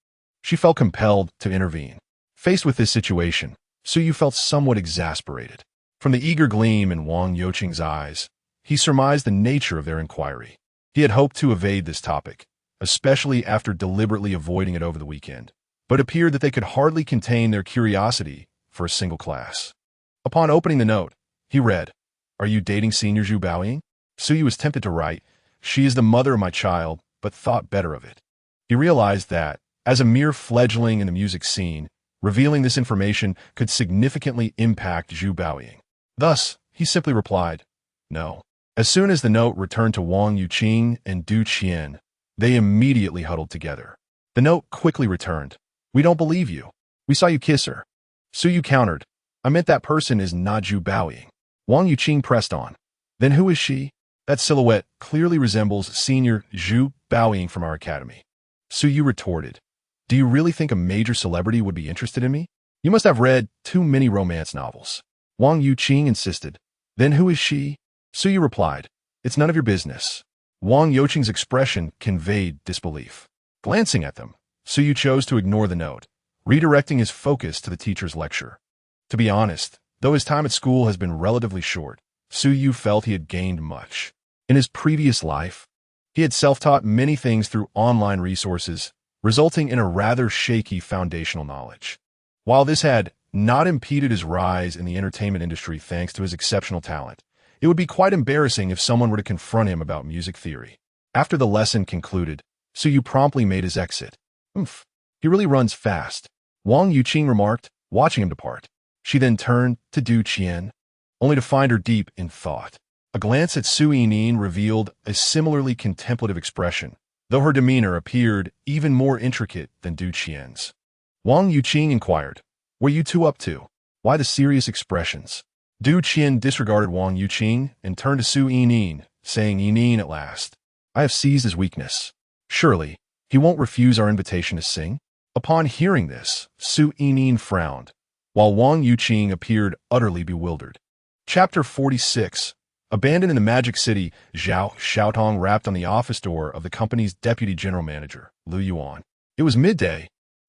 she felt compelled to intervene. Faced with this situation, Suyu felt somewhat exasperated. From the eager gleam in Wang Yuqing's eyes, he surmised the nature of their inquiry. He had hoped to evade this topic, especially after deliberately avoiding it over the weekend, but it appeared that they could hardly contain their curiosity for a single class. Upon opening the note, he read, "Are you dating Senior Zhu Baoying?" Suyu was tempted to write, "She is the mother of my child," but thought better of it. He realized that, as a mere fledgling in the music scene, revealing this information could significantly impact Zhu Baoying. Thus, he simply replied, "No." As soon as the note returned to Wang Yuqing and Du Qian, they immediately huddled together. The note quickly returned, "We don't believe you. We saw you kiss her." Suyu countered, "I meant that person is not Zhu Baoying." Wang Yuqing pressed on, "Then who is she?" "That silhouette clearly resembles Senior Zhu Baoying from our academy." Suyu retorted, "Do you really think a major celebrity would be interested in me? You must have read too many romance novels." Wang Yuqing insisted, "Then who is she?" Suyu replied, "It's none of your business." Wang Yuqing's expression conveyed disbelief. Glancing at them, Suyu chose to ignore the note, redirecting his focus to the teacher's lecture. To be honest, though his time at school has been relatively short, Suyu felt he had gained much. In his previous life, he had self-taught many things through online resources, resulting in a rather shaky foundational knowledge. While this had not impeded his rise in the entertainment industry thanks to his exceptional talent, it would be quite embarrassing if someone were to confront him about music theory. After the lesson concluded, Suyu promptly made his exit. "Oomph, he really runs fast," Wang Yuqing remarked, watching him depart. She then turned to Du Qian, only to find her deep in thought. A glance at Su Yining revealed a similarly contemplative expression, though her demeanor appeared even more intricate than Du Qian's. Wang Yuqing inquired, "What are you two up to? Why the serious expressions?" Du Qian disregarded Wang Yuqing and turned to Su Yining, saying, "Yining at last. I have seized his weakness. Surely, he won't refuse our invitation to sing? Upon hearing this, Su Yining frowned, while Wang Yuqing appeared utterly bewildered. Chapter 46. Abandoned in the Magic City, Zhao Xiaotong rapped on the office door of the company's deputy general manager, Lu Yuan. It was midday,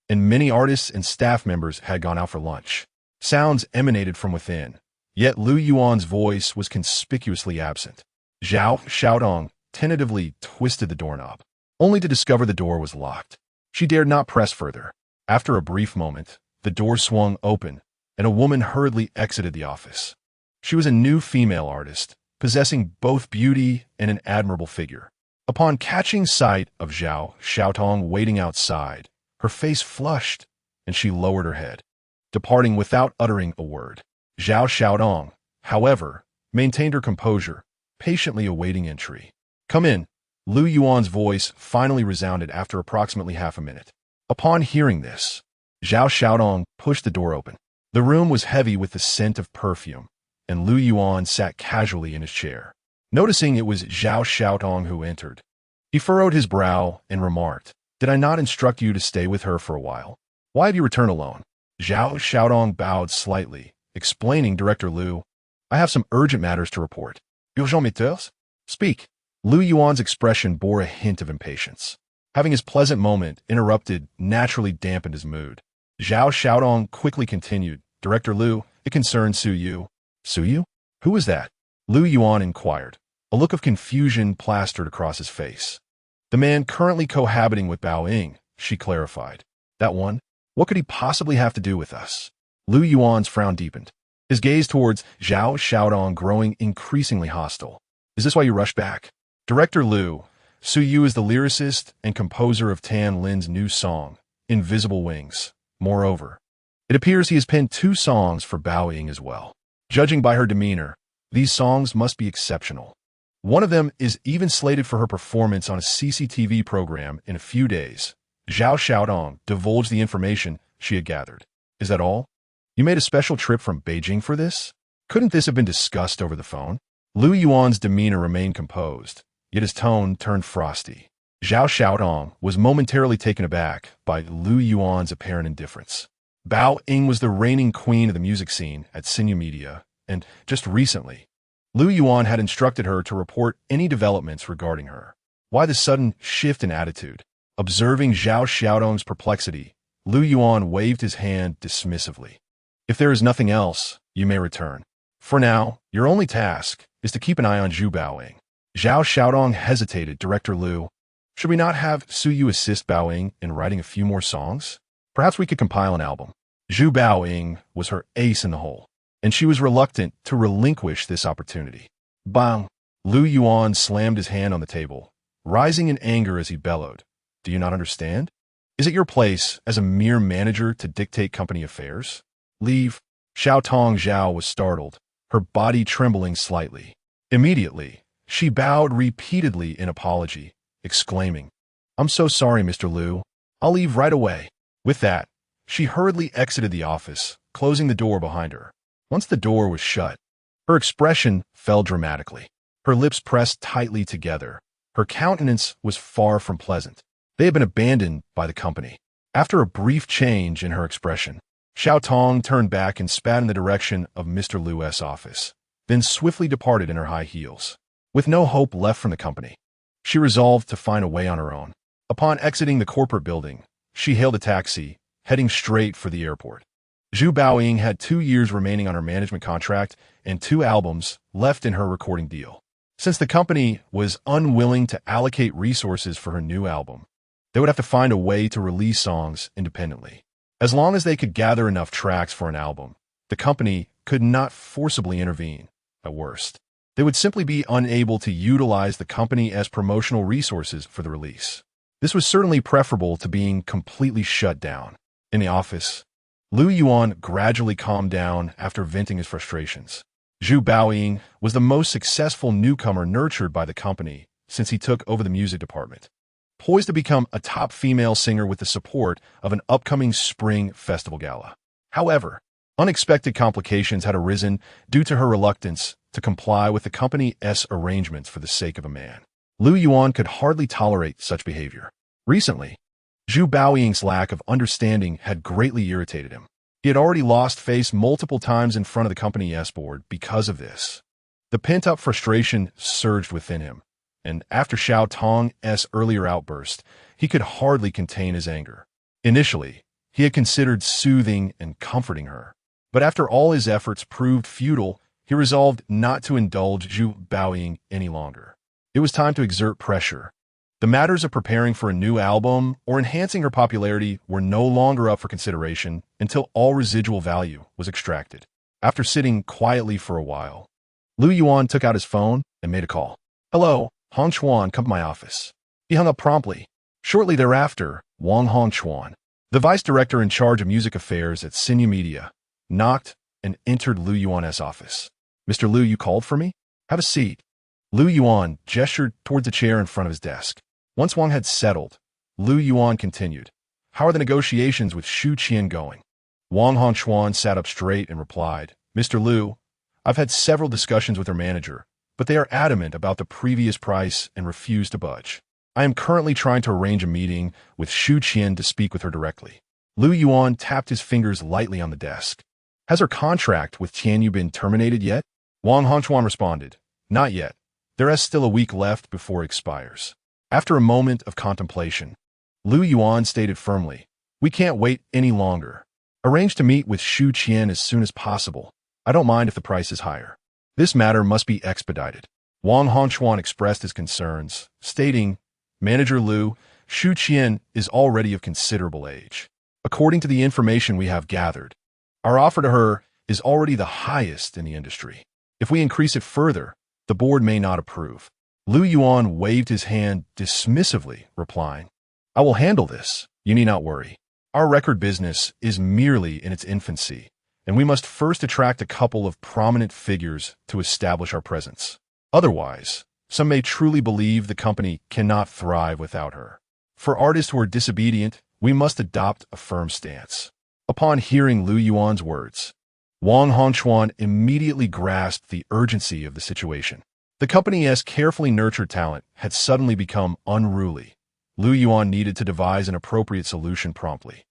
and many artists and staff members had gone out for lunch. Sounds emanated from within, yet Lu Yuan's voice was conspicuously absent. Zhao Xiaotong tentatively twisted the doorknob, only to discover the door was locked. She dared not press further. After a brief moment, the door swung open, and a woman hurriedly exited the office. She was a new female artist, possessing both beauty and an admirable figure. Upon catching sight of Zhao Xiaotong waiting outside, her face flushed, and she lowered her head, departing without uttering a word. Zhao Xiaotong, however, maintained her composure, patiently awaiting entry. "Come in," Lu Yuan's voice finally resounded after approximately half a minute. Upon hearing this, Zhao Xiaotong pushed the door open. The room was heavy with the scent of perfume, and Lu Yuan sat casually in his chair. Noticing it was Zhao Xiaotong who entered, he furrowed his brow and remarked, "Did I not instruct you to stay with her for a while? Why have you returned alone?" Zhao Xiaotong bowed slightly, explaining, "Director Lu, I have some urgent matters to report." "Urgent matters? Speak." Lu Yuan's expression bore a hint of impatience. Having his pleasant moment interrupted naturally dampened his mood. Zhao Xiaotong quickly continued, "Director Lu, it concerns Su Yu." "Su Yu? Who is that?" Lu Yuan inquired. A look of confusion plastered across his face. "The man currently cohabiting with Bao Ying," she clarified. "That one? What could he possibly have to do with us?" Lu Yuan's frown deepened, his gaze towards Zhao Xiaotong growing increasingly hostile. "Is this why you rushed back?" "Director Lu, Su Yu is the lyricist and composer of Tan Lin's new song, Invisible Wings. Moreover, it appears he has penned 2 songs for Bao Ying as well. Judging by her demeanor, these songs must be exceptional. One of them is even slated for her performance on a CCTV program in a few days." Zhao Xiaotong divulged the information she had gathered. "Is that all? You made a special trip from Beijing for this? Couldn't this have been discussed over the phone?" Lu Yuan's demeanor remained composed, yet his tone turned frosty. Zhao Xiaotong was momentarily taken aback by Lu Yuan's apparent indifference. Bao Ying was the reigning queen of the music scene at Sinu Media, and just recently, Lu Yuan had instructed her to report any developments regarding her. Why the sudden shift in attitude? Observing Zhao Xiaotong's perplexity, Lu Yuan waved his hand dismissively. "If there is nothing else, you may return. For now, your only task is to keep an eye on Zhu Baoying." Zhao Xiaotong hesitated. "Director Lu, should we not have Su Yu assist Baoying in writing a few more songs? Perhaps we could compile an album." Zhu Baoying was her ace in the hole, and she was reluctant to relinquish this opportunity. "Bang!" Lu Yuan slammed his hand on the table, rising in anger as he bellowed. "Do you not understand? Is it your place as a mere manager to dictate company affairs? Leave." Xiaotong Zhao was startled, her body trembling slightly. Immediately, she bowed repeatedly in apology, exclaiming, "I'm so sorry, Mr. Lu. I'll leave right away." With that, she hurriedly exited the office, closing the door behind her. Once the door was shut, her expression fell dramatically. Her lips pressed tightly together. Her countenance was far from pleasant. They had been abandoned by the company. After a brief change in her expression, Xiaotong turned back and spat in the direction of Mr. Lu's office, then swiftly departed in her high heels. With no hope left from the company, she resolved to find a way on her own. Upon exiting the corporate building, she hailed a taxi, heading straight for the airport. Zhu Baoying had 2 years remaining on her management contract and 2 albums left in her recording deal. Since the company was unwilling to allocate resources for her new album, they would have to find a way to release songs independently. As long as they could gather enough tracks for an album, the company could not forcibly intervene. At worst, they would simply be unable to utilize the company as promotional resources for the release. This was certainly preferable to being completely shut down. In the office, Lu Yuan gradually calmed down after venting his frustrations. Zhu Baoying was the most successful newcomer nurtured by the company since he took over the music department, poised to become a top female singer with the support of an upcoming spring festival gala. However, unexpected complications had arisen due to her reluctance to comply with the company's arrangements for the sake of a man. Lu Yuan could hardly tolerate such behavior. Recently, Zhu Baoying's lack of understanding had greatly irritated him. He had already lost face multiple times in front of the company's board because of this. The pent-up frustration surged within him, and after Xiao Tong's earlier outburst, he could hardly contain his anger. Initially, he had considered soothing and comforting her, but after all his efforts proved futile, he resolved not to indulge Zhu Baoying any longer. It was time to exert pressure. The matters of preparing for a new album or enhancing her popularity were no longer up for consideration until all residual value was extracted. After sitting quietly for a while, Lu Yuan took out his phone and made a call. "Hello, Hong Chuan, come to my office." He hung up promptly. Shortly thereafter, Wang Hongchuan, the vice director in charge of music affairs at Sinu Media, knocked and entered Lu Yuan's office. "Mr. Lu, you called for me? Have a seat." Lu Yuan gestured towards the chair in front of his desk. Once Wang had settled, Lu Yuan continued, "How are the negotiations with Xu Qian going?" Wang Hongchuan sat up straight and replied, "Mr. Lu, I've had several discussions with her manager, but they are adamant about the previous price and refuse to budge. I am currently trying to arrange a meeting with Xu Qian to speak with her directly." Lu Yuan tapped his fingers lightly on the desk. "Has her contract with Tianyu been terminated yet?" Wang Hongchuan responded, "Not yet. There is still a week left before it expires." After a moment of contemplation, Lu Yuan stated firmly, "We can't wait any longer. Arrange to meet with Xu Qian as soon as possible. I don't mind if the price is higher. This matter must be expedited." Wang Hongchuan expressed his concerns, stating, "Manager Lu, Xu Qian is already of considerable age. According to the information we have gathered, our offer to her is already the highest in the industry. If we increase it further, the board may not approve." Lu Yuan waved his hand dismissively, replying, "I will handle this. You need not worry. Our record business is merely in its infancy, and we must first attract a couple of prominent figures to establish our presence. Otherwise, some may truly believe the company cannot thrive without her. For artists who are disobedient, we must adopt a firm stance." Upon hearing Lu Yuan's words, Wang Hongchuan immediately grasped the urgency of the situation. The company's carefully nurtured talent had suddenly become unruly. Lu Yuan needed to devise an appropriate solution promptly.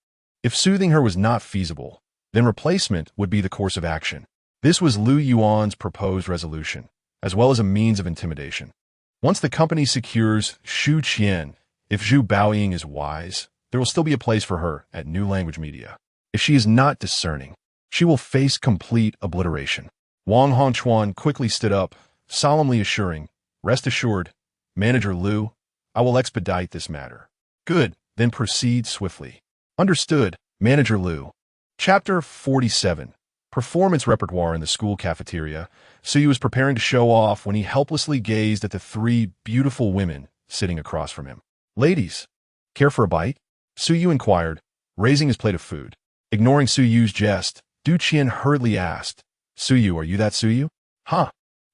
If soothing her was not feasible, then replacement would be the course of action. This was Lu Yuan's proposed resolution, as well as a means of intimidation. Once the company secures Xu Qian, if Zhu Baoying is wise, there will still be a place for her at New Language Media. If she is not discerning, she will face complete obliteration. Wang Hongchuan quickly stood up, solemnly assuring, "Rest assured, Manager Lu, I will expedite this matter." "Good, then proceed swiftly." "Understood, Manager Lu." Chapter 47. Performance repertoire in the school cafeteria. Suyu was preparing to show off when he helplessly gazed at the three beautiful women sitting across from him. "Ladies, care for a bite?" Suyu inquired, raising his plate of food. Ignoring Suyu's jest, Du Qian hurriedly asked, "Suyu, are you that Suyu?" "Huh?"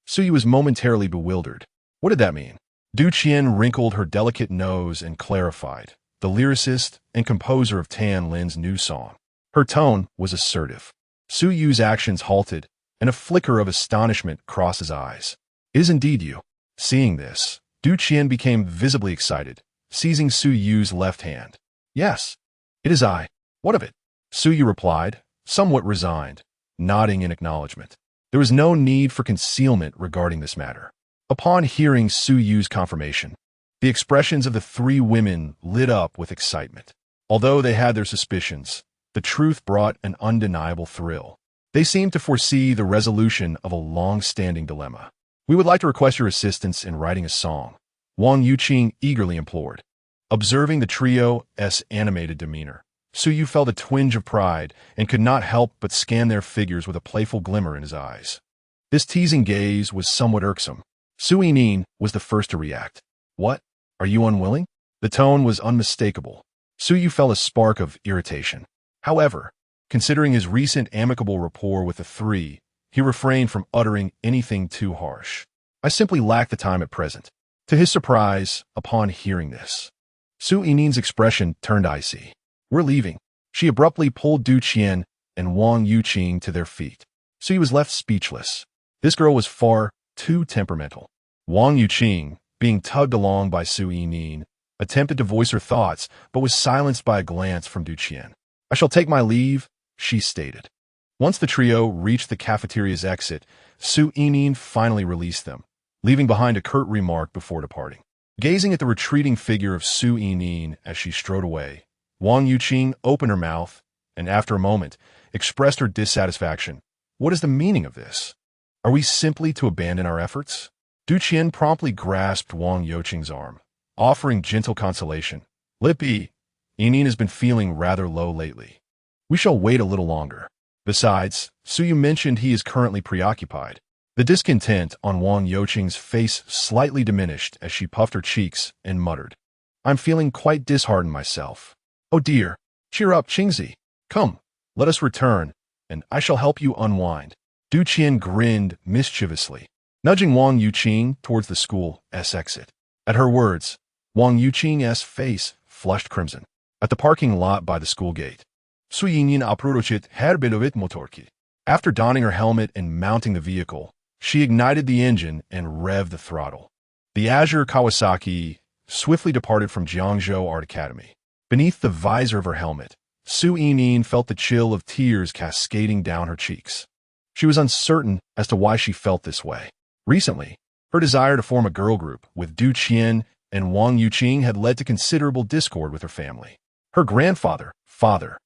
Suyu was momentarily bewildered. What did that mean? Du Qian wrinkled her delicate nose and clarified, the lyricist and composer of Tan Lin's new song. Her tone was assertive. Suyu's actions halted, and a flicker of astonishment crossed his eyes. "It is indeed you." Seeing this, Du Qian became visibly excited, seizing Suyu's left hand. "Yes, it is I. What of it?" Suyu replied, somewhat resigned, nodding in acknowledgement. There was no need for concealment regarding this matter. Upon hearing Suyu's confirmation, the expressions of the three women lit up with excitement. Although they had their suspicions, the truth brought an undeniable thrill. They seemed to foresee the resolution of a long-standing dilemma. "We would like to request your assistance in writing a song," Wang Yuqing eagerly implored. Observing the trio's animated demeanor, Suyu felt a twinge of pride and could not help but scan their figures with a playful glimmer in his eyes. This teasing gaze was somewhat irksome. Sui Nin was the first to react. "What? Are you unwilling?" The tone was unmistakable. Suyu felt a spark of irritation. However, considering his recent amicable rapport with the three, he refrained from uttering anything too harsh. "I simply lack the time at present." To his surprise, upon hearing this, Sui Nin's expression turned icy. "We're leaving." She abruptly pulled Du Qian and Wang Yuqing to their feet. Sui was left speechless. This girl was far too temperamental. Wang Yuqing, being tugged along by Su Yining, attempted to voice her thoughts, but was silenced by a glance from Du Qian. "I shall take my leave," she stated. Once the trio reached the cafeteria's exit, Su Yining finally released them, leaving behind a curt remark before departing. Gazing at the retreating figure of Su Yining as she strode away, Wang Yuqing opened her mouth and, after a moment, expressed her dissatisfaction. "What is the meaning of this? Are we simply to abandon our efforts?" Du Qian promptly grasped Wang Yuqing's arm, offering gentle consolation. "Let be. Yining has been feeling rather low lately. We shall wait a little longer. Besides, Su Yu mentioned he is currently preoccupied." The discontent on Wang Yuqing's face slightly diminished as she puffed her cheeks and muttered, "I'm feeling quite disheartened myself." "Oh dear, cheer up, Qingzi. Come, let us return, and I shall help you unwind." Du Qian grinned mischievously, nudging Wang Yuqing towards the school's exit. At her words, Wang Yuqing's face flushed crimson. At the parking lot by the school gate, Su Yining approached Herbelovit motorki. After donning her helmet and mounting the vehicle, she ignited the engine and revved the throttle. The Azure Kawasaki swiftly departed from Jiangzhou Art Academy. Beneath the visor of her helmet, Su Yining felt the chill of tears cascading down her cheeks. She was uncertain as to why she felt this way. Recently, her desire to form a girl group with Du Qian and Wang Yuqing had led to considerable discord with her family. Her grandfather, father,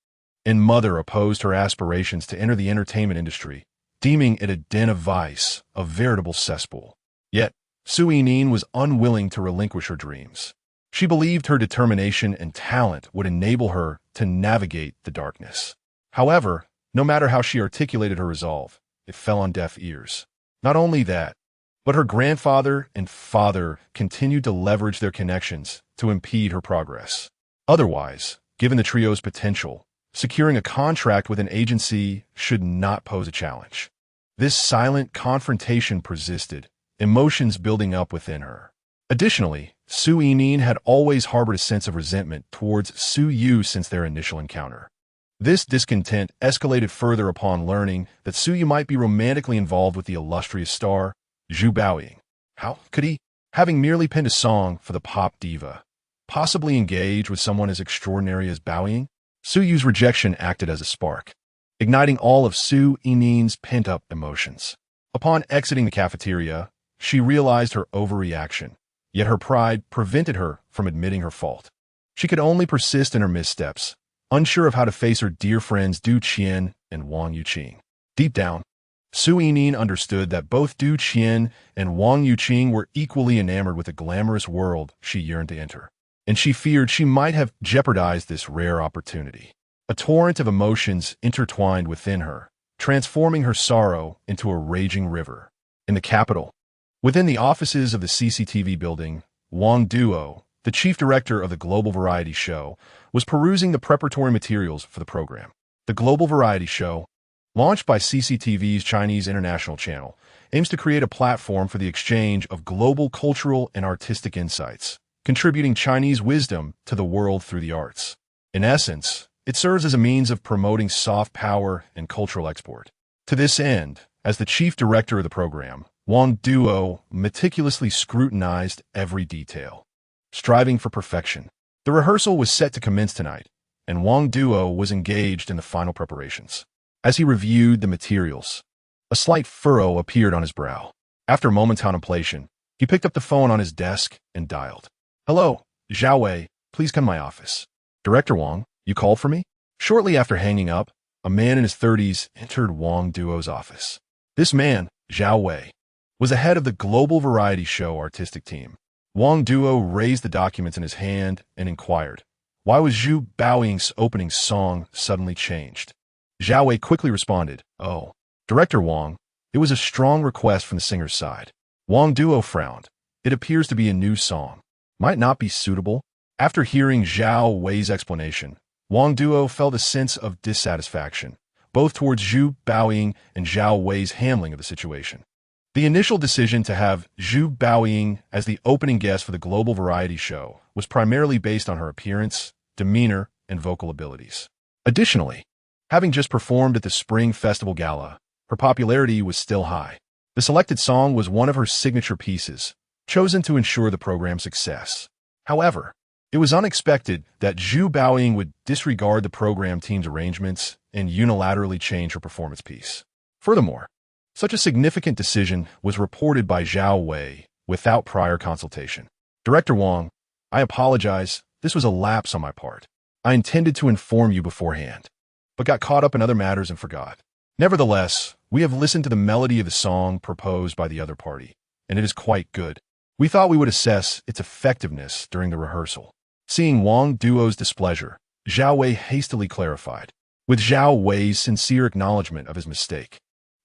and mother opposed her aspirations to enter the entertainment industry, deeming it a den of vice, a veritable cesspool. Yet, Su Yining was unwilling to relinquish her dreams. She believed her determination and talent would enable her to navigate the darkness. However, no matter how she articulated her resolve, it fell on deaf ears. Not only that, but her grandfather and father continued to leverage their connections to impede her progress. Otherwise, given the trio's potential, securing a contract with an agency should not pose a challenge. This silent confrontation persisted, emotions building up within her. Additionally, Su Yining had always harbored a sense of resentment towards Su Yu since their initial encounter. This discontent escalated further upon learning that Su Yu might be romantically involved with the illustrious star, Zhu Baoying. How could he, having merely penned a song for the pop diva, possibly engage with someone as extraordinary as Baoying? Su Yu's rejection acted as a spark, igniting all of Su Yining's pent-up emotions. Upon exiting the cafeteria, she realized her overreaction, yet her pride prevented her from admitting her fault. She could only persist in her missteps, unsure of how to face her dear friends Du Qian and Wang Yuqing. Deep down, Su Yining understood that both Du Qian and Wang Yuqing were equally enamored with the glamorous world she yearned to enter, and she feared she might have jeopardized this rare opportunity. A torrent of emotions intertwined within her, transforming her sorrow into a raging river. In the capital, within the offices of the CCTV building, Wang Duo, the chief director of the Global Variety Show, was perusing the preparatory materials for the program. The Global Variety Show, launched by CCTV's Chinese International Channel, aims to create a platform for the exchange of global cultural and artistic insights, contributing Chinese wisdom to the world through the arts. In essence, it serves as a means of promoting soft power and cultural export. To this end, as the chief director of the program, Wang Duo meticulously scrutinized every detail, striving for perfection. The rehearsal was set to commence tonight, and Wang Duo was engaged in the final preparations. As he reviewed the materials, a slight furrow appeared on his brow. After a moment's contemplation, he picked up the phone on his desk and dialed. "Hello, Zhao Wei, please come to my office." "Director Wang, you called for me?" Shortly after hanging up, a man in his 30s entered Wang Duo's office. This man, Zhao Wei, was the head of the Global Variety Show artistic team. Wang Duo raised the documents in his hand and inquired, why was Zhu Baoying's opening song suddenly changed? Zhao Wei quickly responded, "Oh, Director Wang, it was a strong request from the singer's side." Wang Duo frowned. "It appears to be a new song. Might not be suitable." After hearing Zhao Wei's explanation, Wang Duo felt a sense of dissatisfaction, both towards Zhu Baoying and Zhao Wei's handling of the situation. The initial decision to have Zhu Baoying as the opening guest for the Global Variety Show was primarily based on her appearance, demeanor, and vocal abilities. Additionally, having just performed at the Spring Festival Gala, her popularity was still high. The selected song was one of her signature pieces, chosen to ensure the program's success. However, it was unexpected that Zhu Baoying would disregard the program team's arrangements and unilaterally change her performance piece. Furthermore, such a significant decision was reported by Zhao Wei without prior consultation. Director Wang, I apologize, this was a lapse on my part. I intended to inform you beforehand, but got caught up in other matters and forgot. Nevertheless, we have listened to the melody of the song proposed by the other party, and it is quite good. We thought we would assess its effectiveness during the rehearsal. Seeing Wang Duo's displeasure, Zhao Wei hastily clarified, with Zhao Wei's sincere acknowledgement of his mistake.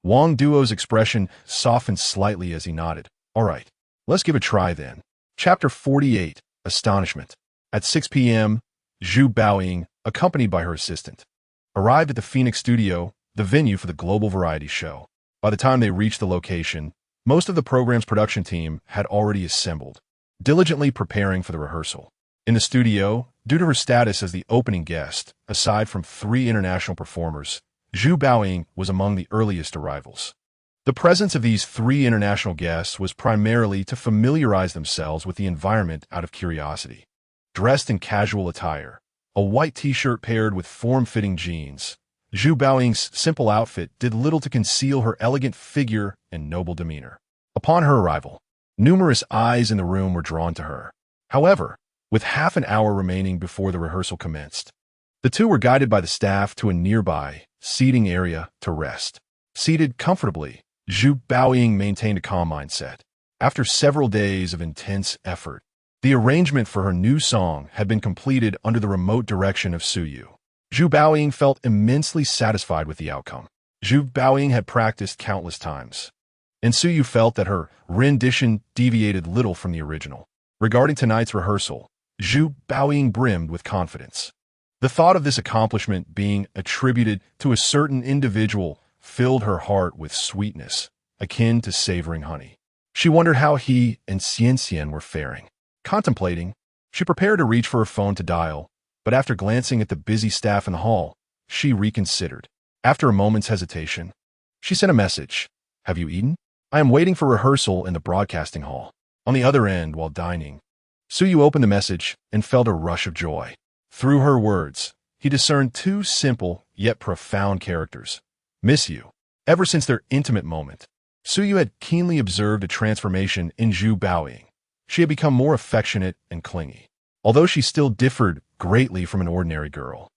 Wang Duo's expression softened slightly as he nodded. All right, let's give it a try then. Chapter 48, Astonishment. At 6 p.m., Zhu Baoying, accompanied by her assistant, arrived at the Phoenix studio, the venue for the global variety show. By the time they reached the location, most of the program's production team had already assembled, diligently preparing for the rehearsal. In the studio, due to her status as the opening guest, aside from 3 international performers, Zhu Baoying was among the earliest arrivals. The presence of these 3 international guests was primarily to familiarize themselves with the environment out of curiosity. Dressed in casual attire, a white t-shirt paired with form-fitting jeans, Zhu Baoying's simple outfit did little to conceal her elegant figure and noble demeanor. Upon her arrival, numerous eyes in the room were drawn to her. However, with half an hour remaining before the rehearsal commenced, the two were guided by the staff to a nearby seating area to rest. Seated comfortably, Zhu Baoying maintained a calm mindset. After several days of intense effort, the arrangement for her new song had been completed under the remote direction of Su Yu. Zhu Baoying felt immensely satisfied with the outcome. Zhu Baoying had practiced countless times, and Su Yu felt that her rendition deviated little from the original. Regarding tonight's rehearsal, Zhu Baoying brimmed with confidence. The thought of this accomplishment being attributed to a certain individual filled her heart with sweetness, akin to savoring honey. She wondered how he and Xian were faring. Contemplating, she prepared to reach for her phone to dial, but after glancing at the busy staff in the hall, she reconsidered. After a moment's hesitation, she sent a message. Have you eaten? I am waiting for rehearsal in the broadcasting hall. On the other end, while dining, Su Yu opened the message and felt a rush of joy. Through her words, he discerned 2 simple yet profound characters. Miss you. Ever since their intimate moment, Su Yu had keenly observed a transformation in Zhu Baoying. She had become more affectionate and clingy. Although she still differed greatly from an ordinary girl,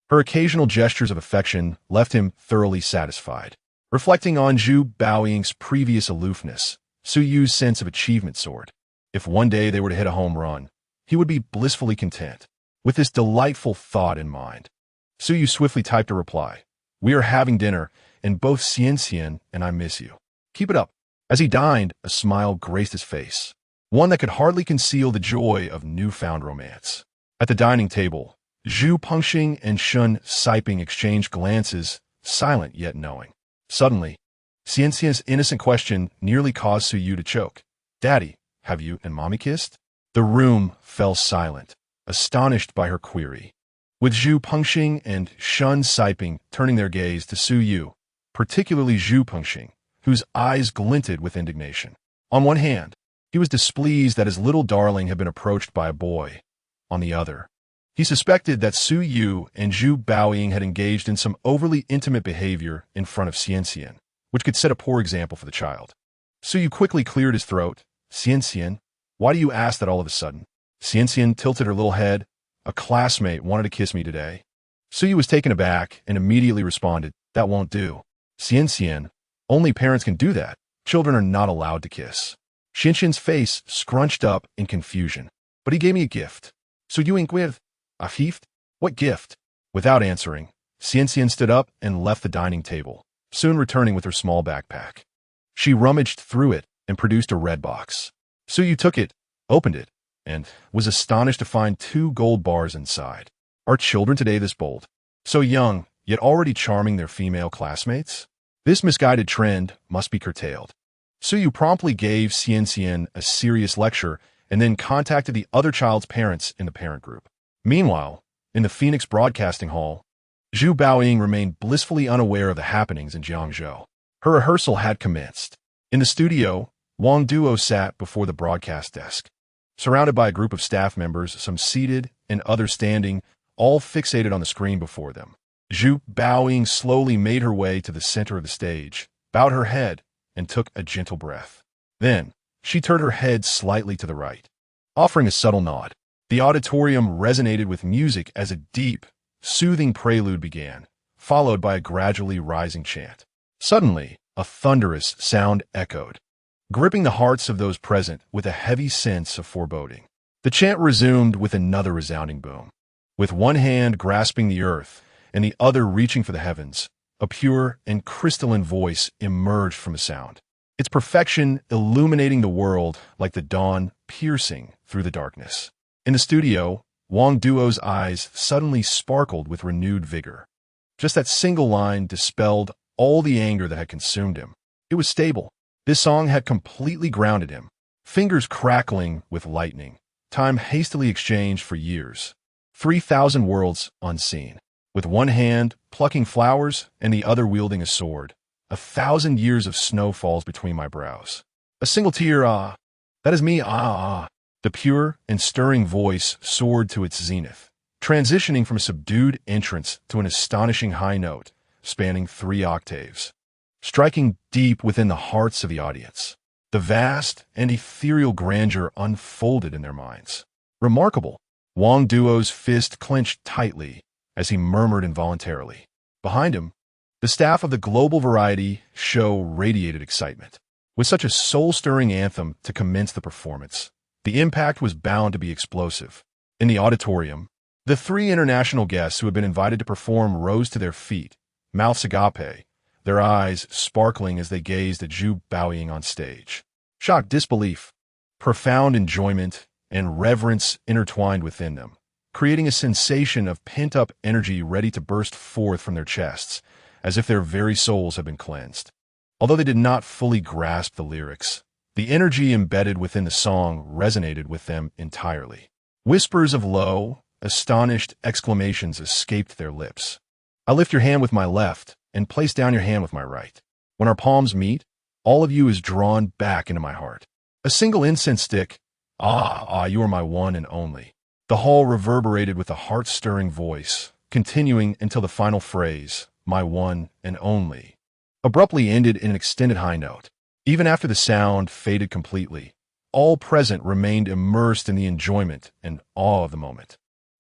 her occasional gestures of affection left him thoroughly satisfied. Reflecting on Zhu Baoying's previous aloofness, Su Yu's sense of achievement soared. If one day they were to hit a home run, he would be blissfully content. With this delightful thought in mind, Su Yu swiftly typed a reply. We are having dinner, and both Xian and I miss you. Keep it up. As he dined, a smile graced his face, one that could hardly conceal the joy of newfound romance. At the dining table, Zhu Pengxing and Shun Siping exchanged glances, silent yet knowing. Suddenly, Xian's innocent question nearly caused Su Yu to choke. Daddy, have you and Mommy kissed? The room fell silent, astonished by her query, with Zhu Pengxing and Shun Siping turning their gaze to Su Yu, particularly Zhu Pengxing, whose eyes glinted with indignation. On one hand, he was displeased that his little darling had been approached by a boy. On the other, he suspected that Su Yu and Zhu Baoying had engaged in some overly intimate behavior in front of Xian, which could set a poor example for the child. Su Yu quickly cleared his throat. Xian, why do you ask that all of a sudden? Xian tilted her little head. A classmate wanted to kiss me today. Su Yu was taken aback and immediately responded, that won't do. Xian, only parents can do that. Children are not allowed to kiss. Xian's face scrunched up in confusion. But he gave me a gift. So you ink with a gift? What gift? Without answering, Xian stood up and left the dining table, soon returning with her small backpack. She rummaged through it and produced a red box. Su Yu took it, opened it, and was astonished to find 2 gold bars inside. Are children today this bold? So young, yet already charming their female classmates? This misguided trend must be curtailed. Su Yu promptly gave Xian a serious lecture and then contacted the other child's parents in the parent group. Meanwhile, in the Phoenix Broadcasting Hall, Zhu Baoying remained blissfully unaware of the happenings in Jiangzhou. Her rehearsal had commenced. In the studio, Wang Duo sat before the broadcast desk, surrounded by a group of staff members, some seated and others standing, all fixated on the screen before them. Zhu Baoying slowly made her way to the center of the stage, bowed her head, and took a gentle breath. Then, she turned her head slightly to the right, offering a subtle nod. The auditorium resonated with music as a deep, soothing prelude began, followed by a gradually rising chant. Suddenly, a thunderous sound echoed, gripping the hearts of those present with a heavy sense of foreboding. The chant resumed with another resounding boom. With one hand grasping the earth and the other reaching for the heavens, a pure and crystalline voice emerged from the sound, its perfection illuminating the world like the dawn piercing through the darkness. In the studio, Wang Duo's eyes suddenly sparkled with renewed vigor. Just that single line dispelled all the anger that had consumed him. It was stable. This song had completely grounded him. Fingers crackling with lightning. Time hastily exchanged for years. 3,000 worlds unseen. With one hand plucking flowers and the other wielding a sword. 1,000 years of snow falls between my brows. A single tear, ah. That is me, ah, ah. The pure and stirring voice soared to its zenith, transitioning from a subdued entrance to an astonishing high note, spanning 3 octaves, striking deep within the hearts of the audience. The vast and ethereal grandeur unfolded in their minds. Remarkable. Wang Duo's fist clenched tightly as he murmured involuntarily. Behind him, the staff of the Global Variety show radiated excitement. With such a soul-stirring anthem to commence the performance, the impact was bound to be explosive. In the auditorium, the 3 international guests who had been invited to perform rose to their feet, mouths agape, their eyes sparkling as they gazed at Zhu Baoying on stage. Shocked disbelief, profound enjoyment, and reverence intertwined within them, creating a sensation of pent-up energy ready to burst forth from their chests, as if their very souls had been cleansed. Although they did not fully grasp the lyrics, the energy embedded within the song resonated with them entirely. Whispers of low, astonished exclamations escaped their lips. I lift your hand with my left and place down your hand with my right. When our palms meet, all of you is drawn back into my heart. A single incense stick, you are my one and only. The hall reverberated with a heart-stirring voice, continuing until the final phrase, my one and only, abruptly ended in an extended high note. Even after the sound faded completely, all present remained immersed in the enjoyment and awe of the moment.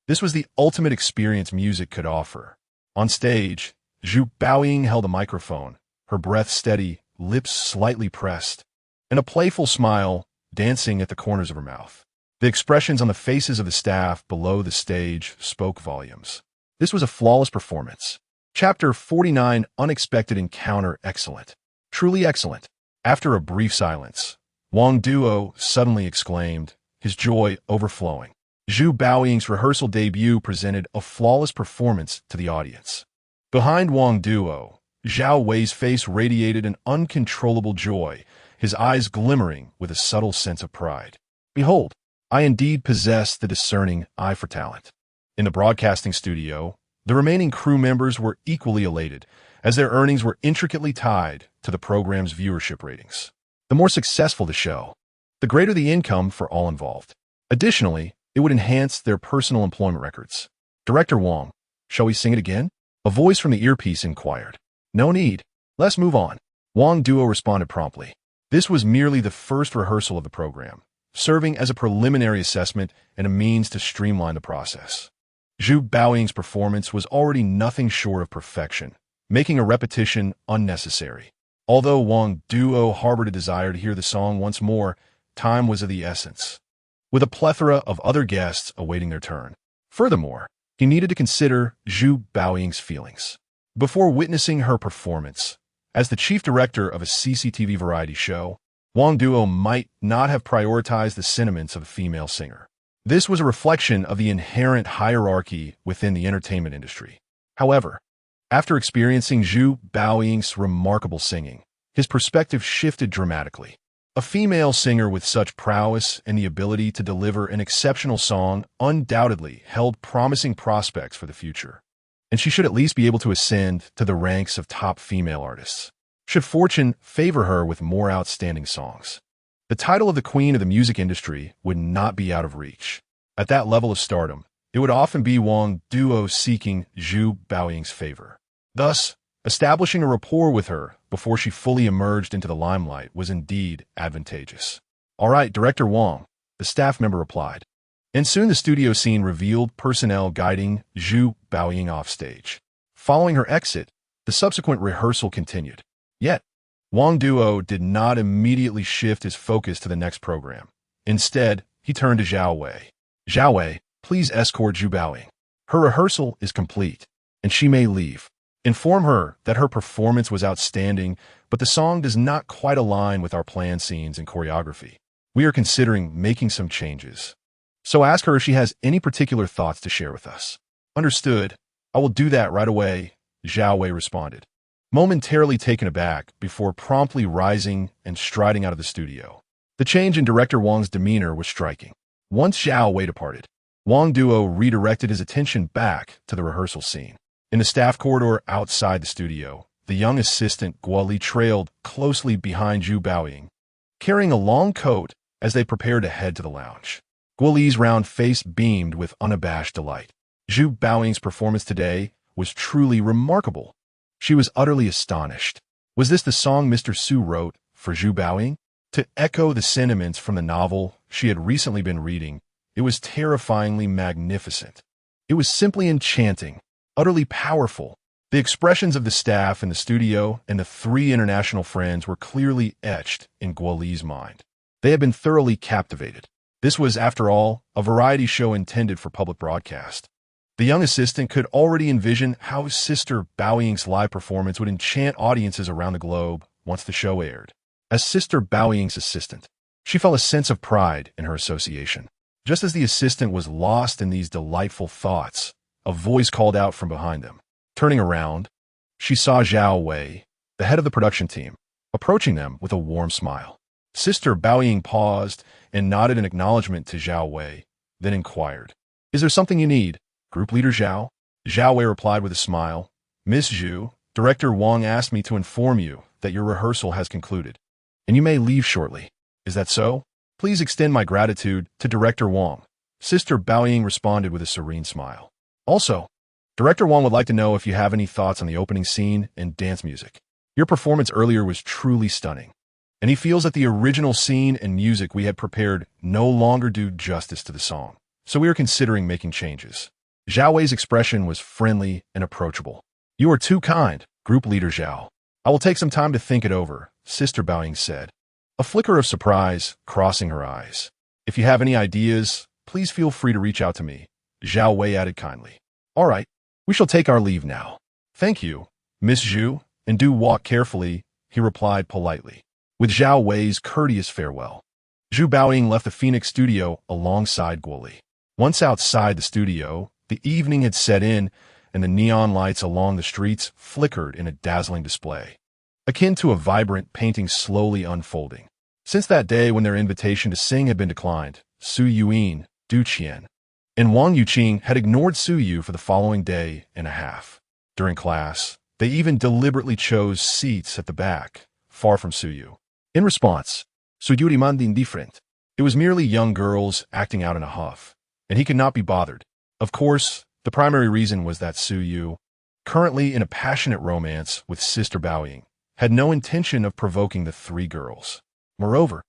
This was the ultimate experience music could offer. On stage, Zhu Baoying held a microphone, her breath steady, lips slightly pressed, and a playful smile dancing at the corners of her mouth. The expressions on the faces of the staff below the stage spoke volumes. This was a flawless performance. Chapter 49, Unexpected Encounter, excellent. Truly excellent. After a brief silence, Wang Duo suddenly exclaimed, his joy overflowing. Zhu Baoying's rehearsal debut presented a flawless performance to the audience. Behind Wang Duo, Zhao Wei's face radiated an uncontrollable joy, his eyes glimmering with a subtle sense of pride. Behold, I indeed possess the discerning eye for talent. In the broadcasting studio, the remaining crew members were equally elated, as their earnings were intricately tied to the program's viewership ratings. The more successful the show, the greater the income for all involved. Additionally, it would enhance their personal employment records. Director Wang, shall we sing it again? A voice from the earpiece inquired. No need. Let's move on. Wang Duo responded promptly. This was merely the first rehearsal of the program, serving as a preliminary assessment and a means to streamline the process. Zhu Baoying's performance was already nothing short of perfection, making a repetition unnecessary. Although Wang Duo harbored a desire to hear the song once more, time was of the essence, with a plethora of other guests awaiting their turn. Furthermore, he needed to consider Zhu Baoying's feelings. Before witnessing her performance, as the chief director of a CCTV variety show, Wang Duo might not have prioritized the sentiments of a female singer. This was a reflection of the inherent hierarchy within the entertainment industry. However, after experiencing Zhu Baoying's remarkable singing, his perspective shifted dramatically. A female singer with such prowess and the ability to deliver an exceptional song undoubtedly held promising prospects for the future, and she should at least be able to ascend to the ranks of top female artists, should fortune favor her with more outstanding songs. The title of the queen of the music industry would not be out of reach. At that level of stardom, it would often be Wang Duo seeking Zhu Baoying's favor. Thus, establishing a rapport with her before she fully emerged into the limelight was indeed advantageous. "All right, Director Wang," the staff member replied. And soon the studio scene revealed personnel guiding Zhu Baoying off stage. Following her exit, the subsequent rehearsal continued. Yet, Wang Duo did not immediately shift his focus to the next program. Instead, he turned to Zhao Wei. "Zhao Wei, please escort Zhu Baoying. Her rehearsal is complete, and she may leave. Inform her that her performance was outstanding, but the song does not quite align with our planned scenes and choreography. We are considering making some changes. So ask her if she has any particular thoughts to share with us." "Understood. I will do that right away," Zhao Wei responded, momentarily taken aback before promptly rising and striding out of the studio. The change in Director Wang's demeanor was striking. Once Zhao Wei departed, Wang Duo redirected his attention back to the rehearsal scene. In the staff corridor outside the studio, the young assistant Guo Li trailed closely behind Zhu Baoying, carrying a long coat as they prepared to head to the lounge. Guo Li's round face beamed with unabashed delight. Zhu Baoying's performance today was truly remarkable. She was utterly astonished. Was this the song Mr. Su wrote for Zhu Baoying? To echo the sentiments from the novel she had recently been reading, it was terrifyingly magnificent. It was simply enchanting, utterly powerful. The expressions of the staff in the studio and the three international friends were clearly etched in Guo Li's mind. They had been thoroughly captivated. This was, after all, a variety show intended for public broadcast. The young assistant could already envision how Sister Baoying's live performance would enchant audiences around the globe once the show aired. As Sister Baoying's assistant, she felt a sense of pride in her association. Just as the assistant was lost in these delightful thoughts, a voice called out from behind them. Turning around, she saw Zhao Wei, the head of the production team, approaching them with a warm smile. Sister Baoying paused and nodded in acknowledgement to Zhao Wei, then inquired, "Is there something you need, Group Leader Zhao?" Zhao Wei replied with a smile, "Miss Zhu, Director Wang asked me to inform you that your rehearsal has concluded, and you may leave shortly. Is that so? Please extend my gratitude to Director Wang." Sister Baoying responded with a serene smile. "Also, Director Wang would like to know if you have any thoughts on the opening scene and dance music. Your performance earlier was truly stunning, and he feels that the original scene and music we had prepared no longer do justice to the song, so we are considering making changes." Zhao Wei's expression was friendly and approachable. "You are too kind, Group Leader Zhao. I will take some time to think it over," Sister Baoying said, a flicker of surprise crossing her eyes. "If you have any ideas, please feel free to reach out to me," Zhao Wei added kindly. "All right, we shall take our leave now." "Thank you, Miss Zhu, and do walk carefully," he replied politely, with Zhao Wei's courteous farewell. Zhu Baoying left the Phoenix studio alongside Guo Li. Once outside the studio, the evening had set in, and the neon lights along the streets flickered in a dazzling display, akin to a vibrant painting slowly unfolding. Since that day when their invitation to sing had been declined, Su Yuan, Du Qian, and Wang Yuqing had ignored Su Yu for the following day and a half. During class, they even deliberately chose seats at the back, far from Su Yu. In response, Su Yu remained indifferent. It was merely young girls acting out in a huff, and he could not be bothered. Of course, the primary reason was that Su Yu, currently in a passionate romance with Sister Baoying, had no intention of provoking the three girls. Moreover,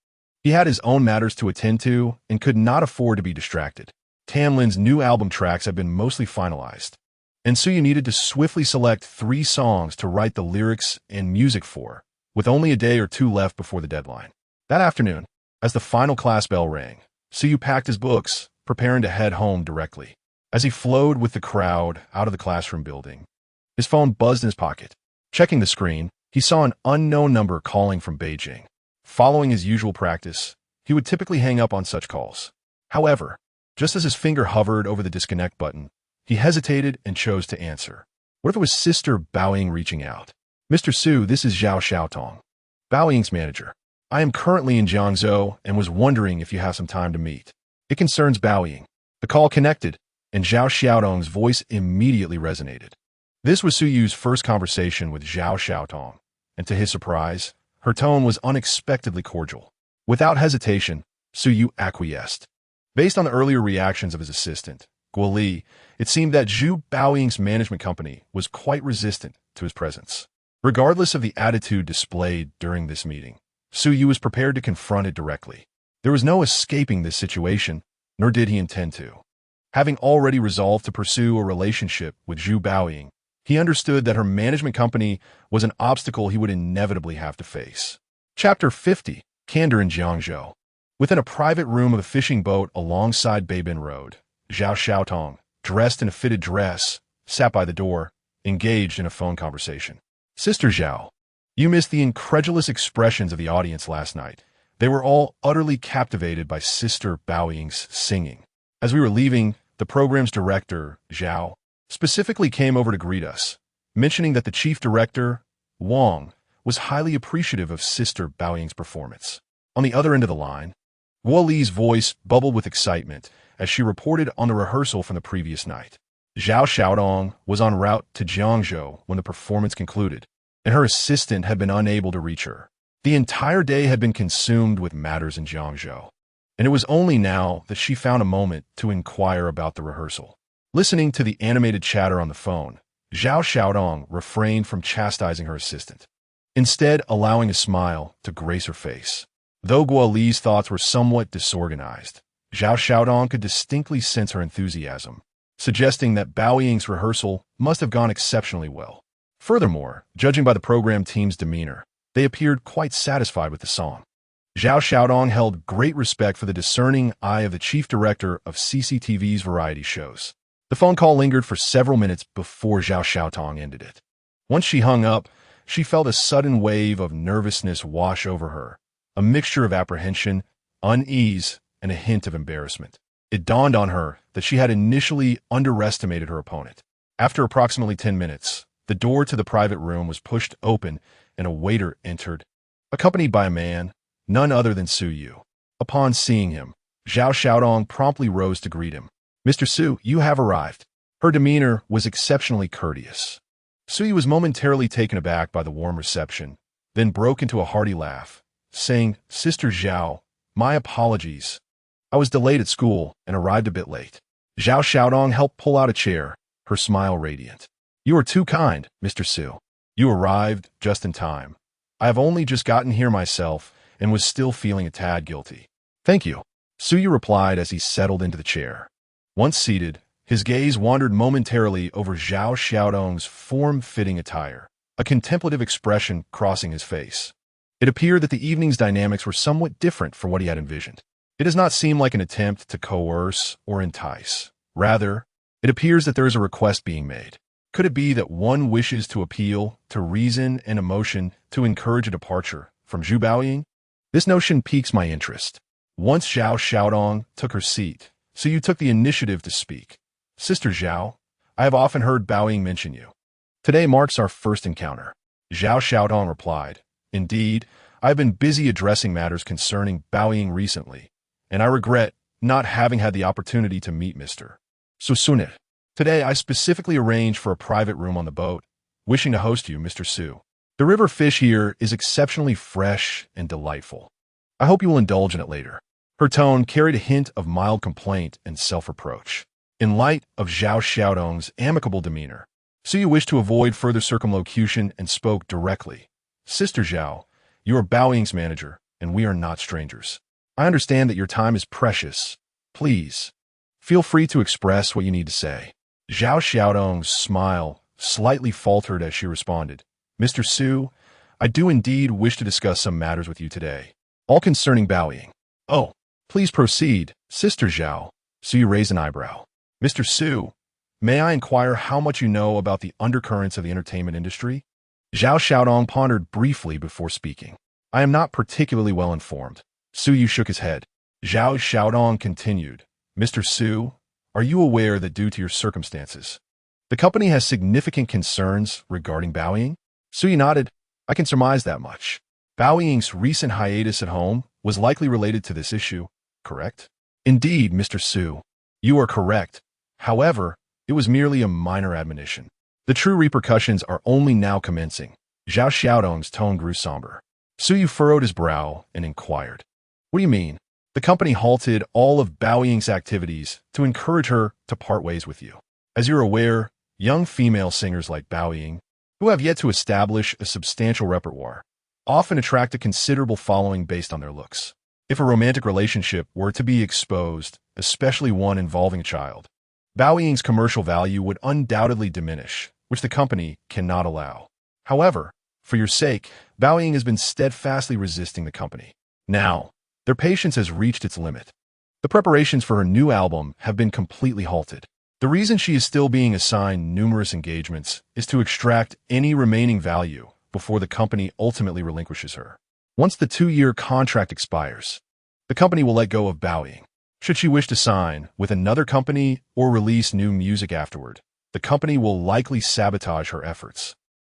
he had his own matters to attend to and could not afford to be distracted. Tamlin's new album tracks had been mostly finalized, and Su Yu needed to swiftly select 3 songs to write the lyrics and music for, with only a day or 2 left before the deadline. That afternoon, as the final class bell rang, Su Yu packed his books, preparing to head home directly. As he flowed with the crowd out of the classroom building, his phone buzzed in his pocket. Checking the screen, he saw an unknown number calling from Beijing. Following his usual practice, he would typically hang up on such calls. However, just as his finger hovered over the disconnect button, he hesitated and chose to answer. What if it was Sister Baoying reaching out? "Mr. Su, this is Zhao Xiaotong, Baoying's manager. I am currently in Jiangzhou and was wondering if you have some time to meet. It concerns Baoying." The call connected, and Zhao Xiaotong's voice immediately resonated. This was Su Yu's first conversation with Zhao Xiaotong, and to his surprise, her tone was unexpectedly cordial. Without hesitation, Su Yu acquiesced. Based on the earlier reactions of his assistant, Guo Li, it seemed that Zhu Baoying's management company was quite resistant to his presence. Regardless of the attitude displayed during this meeting, Su Yu was prepared to confront it directly. There was no escaping this situation, nor did he intend to. Having already resolved to pursue a relationship with Zhu Baoying, he understood that her management company was an obstacle he would inevitably have to face. Chapter 50, Candor in Jiangzhou. Within a private room of a fishing boat alongside Beibin Road, Zhao Xiaotong, dressed in a fitted dress, sat by the door, engaged in a phone conversation. Sister Zhao, you missed the incredulous expressions of the audience last night. They were all utterly captivated by Sister Baoying's singing. As we were leaving, the program's director, Zhao, specifically came over to greet us, mentioning that the chief director, Wang, was highly appreciative of Sister Baoying's performance. On the other end of the line, Guo Li's voice bubbled with excitement as she reported on the rehearsal from the previous night. Zhao Xiaodong was en route to Jiangzhou when the performance concluded, and her assistant had been unable to reach her. The entire day had been consumed with matters in Jiangzhou, and it was only now that she found a moment to inquire about the rehearsal. Listening to the animated chatter on the phone, Zhao Xiaodong refrained from chastising her assistant, instead allowing a smile to grace her face. Though Guo Li's thoughts were somewhat disorganized, Zhao Xiaodong could distinctly sense her enthusiasm, suggesting that Baoying's rehearsal must have gone exceptionally well. Furthermore, judging by the program team's demeanor, they appeared quite satisfied with the song. Zhao Xiaodong held great respect for the discerning eye of the chief director of CCTV's variety shows. The phone call lingered for several minutes before Zhao Xiaotong ended it. Once she hung up, she felt a sudden wave of nervousness wash over her, a mixture of apprehension, unease, and a hint of embarrassment. It dawned on her that she had initially underestimated her opponent. After approximately 10 minutes, the door to the private room was pushed open and a waiter entered, accompanied by a man, none other than Su Yu. Upon seeing him, Zhao Xiaodong promptly rose to greet him. "Mr. Su, you have arrived." Her demeanor was exceptionally courteous. Su Yu was momentarily taken aback by the warm reception, then broke into a hearty laugh, saying, "Sister Zhao, my apologies. I was delayed at school and arrived a bit late." Zhao Xiaodong helped pull out a chair, her smile radiant. "You are too kind, Mr. Su. You arrived just in time. I have only just gotten here myself and was still feeling a tad guilty." "Thank you," Su Yu replied as he settled into the chair. Once seated, his gaze wandered momentarily over Zhao Xiaodong's form-fitting attire, a contemplative expression crossing his face. It appeared that the evening's dynamics were somewhat different from what he had envisioned. It does not seem like an attempt to coerce or entice. Rather, it appears that there is a request being made. Could it be that one wishes to appeal to reason and emotion to encourage a departure from Zhu Baoying? This notion piques my interest. Once Zhao Xiaodong took her seat, Su Yu took the initiative to speak. "Sister Zhao, I have often heard Baoying mention you. Today marks our first encounter." Zhao Xiaodong replied, "Indeed, I have been busy addressing matters concerning Baoying recently, and I regret not having had the opportunity to meet Mr. Susunit. Today, I specifically arranged for a private room on the boat, wishing to host you, Mr. Su. The river fish here is exceptionally fresh and delightful. I hope you will indulge in it later." Her tone carried a hint of mild complaint and self-reproach. In light of Zhao Xiaodong's amicable demeanor, Su Yu wished to avoid further circumlocution and spoke directly. "Sister Zhao, you are Baoying's manager, and we are not strangers. I understand that your time is precious. Please, feel free to express what you need to say." Zhao Xiaodong's smile slightly faltered as she responded, "Mr. Su, I do indeed wish to discuss some matters with you today, all concerning Baoying." "Oh, please proceed, Sister Zhao." Su Yu raised an eyebrow. "Mr. Su, may I inquire how much you know about the undercurrents of the entertainment industry?" Zhao Xiaodong pondered briefly before speaking. "I am not particularly well informed." Su Yu shook his head. Zhao Xiaodong continued, "Mr. Su, are you aware that due to your circumstances, the company has significant concerns regarding Baoying?" Su Yu nodded. "I can surmise that much. Baoying's recent hiatus at home was likely related to this issue, correct?" "Indeed, Mr. Su, you are correct. However, it was merely a minor admonition. The true repercussions are only now commencing." Zhao Xiaodong's tone grew somber. Su Yu furrowed his brow and inquired, What do you mean? The company halted all of Bao Ying's activities to encourage her to part ways with you. As you're aware, young female singers like Bao Ying, who have yet to establish a substantial repertoire, often attract a considerable following based on their looks. If a romantic relationship were to be exposed, especially one involving a child, Bao Ying's commercial value would undoubtedly diminish, which the company cannot allow. However, for your sake, Bao Ying has been steadfastly resisting the company. Now, their patience has reached its limit. The preparations for her new album have been completely halted. The reason she is still being assigned numerous engagements is to extract any remaining value before the company ultimately relinquishes her. Once the 2-year contract expires, the company will let go of Bao Ying. Should she wish to sign with another company or release new music afterward, the company will likely sabotage her efforts,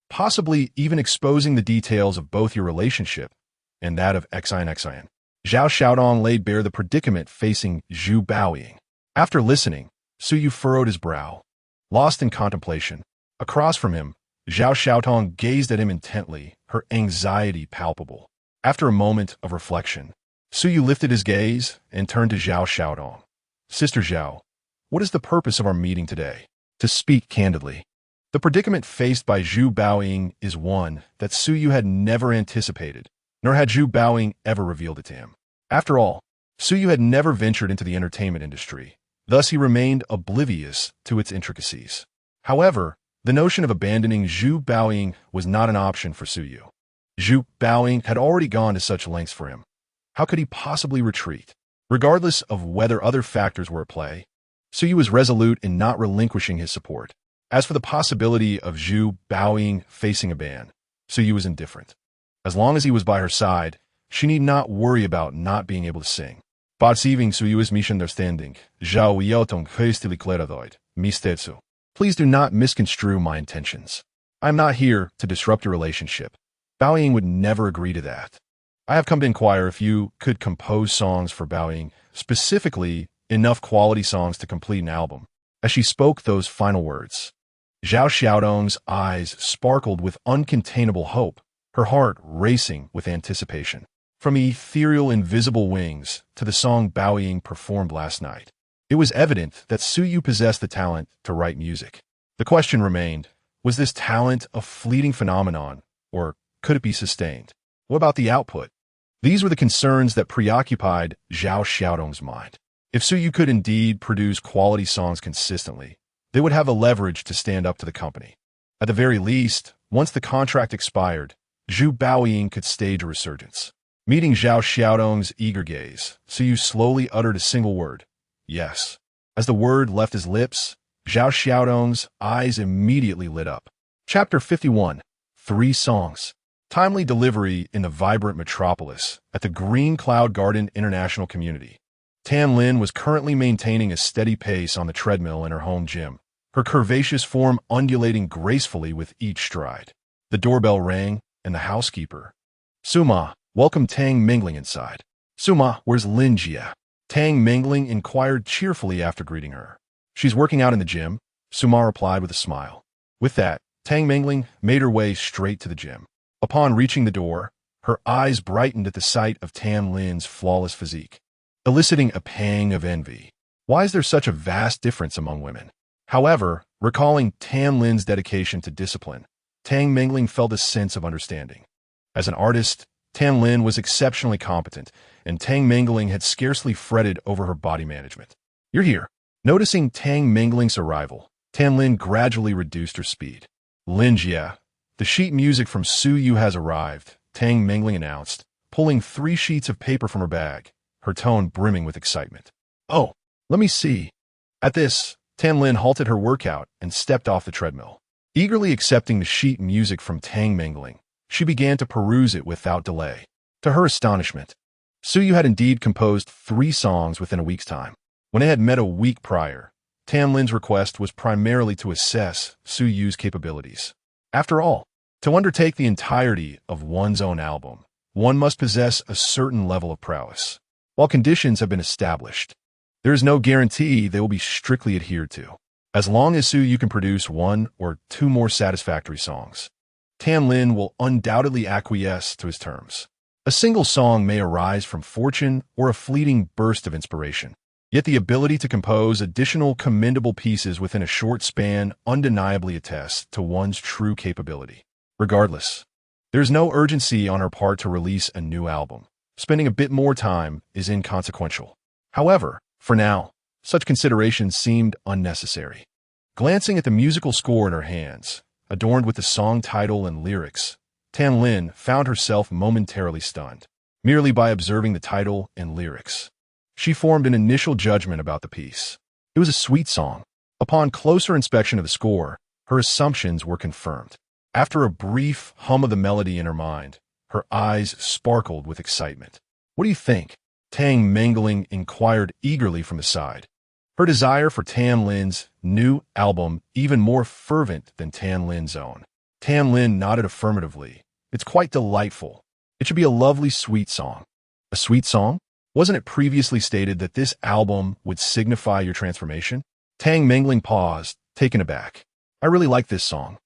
possibly even exposing the details of both your relationship and that of Xian. Zhao Xiaodong laid bare the predicament facing Zhu Baoying. After listening, Su Yu furrowed his brow. Lost in contemplation, across from him, Zhao Xiaodong gazed at him intently, her anxiety palpable. After a moment of reflection, Su Yu lifted his gaze and turned to Zhao Xiaodong. Sister Zhao, what is the purpose of our meeting today? To speak candidly, the predicament faced by Zhu Baoying is one that Su Yu had never anticipated, nor had Zhu Baoying ever revealed it to him. After all, Su Yu had never ventured into the entertainment industry, thus he remained oblivious to its intricacies. However, the notion of abandoning Zhu Baoying was not an option for Su Yu. Zhu Baoying had already gone to such lengths for him. How could he possibly retreat? Regardless of whether other factors were at play, Su Yu was resolute in not relinquishing his support. As for the possibility of Zhu Baoying facing a ban, Su Yu was indifferent. As long as he was by her side, she need not worry about not being able to sing. Perceiving Su Yu's misunderstanding, Zhao Yaotong hastily clarified, Mistetsu. Please do not misconstrue my intentions. I am not here to disrupt your relationship. Bao Ying would never agree to that. I have come to inquire if you could compose songs for Bao Ying, specifically enough quality songs to complete an album. As she spoke those final words, Zhao Xiaodong's eyes sparkled with uncontainable hope, her heart racing with anticipation. From ethereal invisible wings to the song Bao Ying performed last night, it was evident that Su Yu possessed the talent to write music. The question remained, was this talent a fleeting phenomenon, or could it be sustained? What about the output? These were the concerns that preoccupied Zhao Xiaodong's mind. If Su Yu could indeed produce quality songs consistently, they would have a leverage to stand up to the company. At the very least, once the contract expired, Zhu Baoying could stage a resurgence. Meeting Zhao Xiaodong's eager gaze, Su Yu slowly uttered a single word, yes. As the word left his lips, Zhao Xiaodong's eyes immediately lit up. Chapter 51, 3 Songs. Timely delivery in the vibrant metropolis at the Green Cloud Garden International Community. Tan Lin was currently maintaining a steady pace on the treadmill in her home gym, her curvaceous form undulating gracefully with each stride. The doorbell rang, and the housekeeper, Suma, welcomed Tang Mingling inside. Suma, where's Lin Jia? Tang Mingling inquired cheerfully after greeting her. She's working out in the gym, Suma replied with a smile. With that, Tang Mingling made her way straight to the gym. Upon reaching the door, her eyes brightened at the sight of Tan Lin's flawless physique, eliciting a pang of envy. Why is there such a vast difference among women? However, recalling Tan Lin's dedication to discipline, Tang Mingling felt a sense of understanding. As an artist, Tan Lin was exceptionally competent, and Tang Mingling had scarcely fretted over her body management. You're here. Noticing Tang Mingling's arrival, Tan Lin gradually reduced her speed. Lin Jia, the sheet music from Su Yu has arrived, Tang Mingling announced, pulling 3 sheets of paper from her bag, her tone brimming with excitement. Oh, let me see. At this, Tan Lin halted her workout and stepped off the treadmill. Eagerly accepting the sheet music from Tang Mingling, she began to peruse it without delay. To her astonishment, Su Yu had indeed composed 3 songs within a week's time. When they had met a week prior, Tan Lin's request was primarily to assess Su Yu's capabilities. After all, to undertake the entirety of one's own album, one must possess a certain level of prowess. While conditions have been established, there is no guarantee they will be strictly adhered to. As long as Su Yu can produce 1 or 2 more satisfactory songs, Tan Lin will undoubtedly acquiesce to his terms. A single song may arise from fortune or a fleeting burst of inspiration. Yet the ability to compose additional commendable pieces within a short span undeniably attests to one's true capability. Regardless, there's no urgency on her part to release a new album. Spending a bit more time is inconsequential. However, for now, such considerations seemed unnecessary. Glancing at the musical score in her hands, adorned with the song title and lyrics, Tan Lin found herself momentarily stunned, merely by observing the title and lyrics. She formed an initial judgment about the piece. It was a sweet song. Upon closer inspection of the score, her assumptions were confirmed. After a brief hum of the melody in her mind, her eyes sparkled with excitement. "What do you think?" Tang Mengling inquired eagerly from the side. Her desire for Tan Lin's new album even more fervent than Tan Lin's own. Tan Lin nodded affirmatively. "It's quite delightful. It should be a lovely sweet song." "A sweet song? Wasn't it previously stated that this album would signify your transformation?" Tang Mengling paused, taken aback. "I really like this song.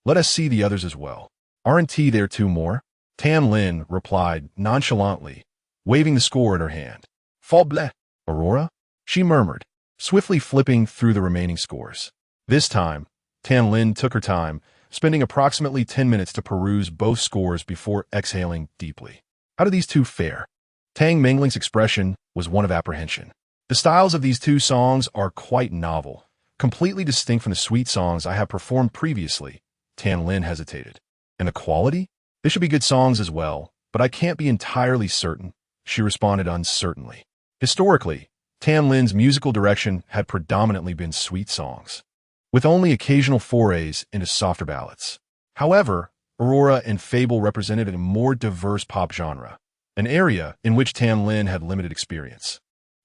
Let us see the others as well. Aren't there two more?" Tan Lin replied nonchalantly, waving the score in her hand. "Fall bleu, Aurora?" she murmured, swiftly flipping through the remaining scores. This time, Tan Lin took her time, spending approximately 10 minutes to peruse both scores before exhaling deeply. "How do these two fare?" Tang Mengling's expression was one of apprehension. "The styles of these two songs are quite novel, completely distinct from the sweet songs I have performed previously." Tan Lin hesitated. "And the quality? They should be good songs as well, but I can't be entirely certain," she responded uncertainly. Historically, Tan Lin's musical direction had predominantly been sweet songs, with only occasional forays into softer ballads. However, Aurora and Fable represented a more diverse pop genre, an area in which Tan Lin had limited experience.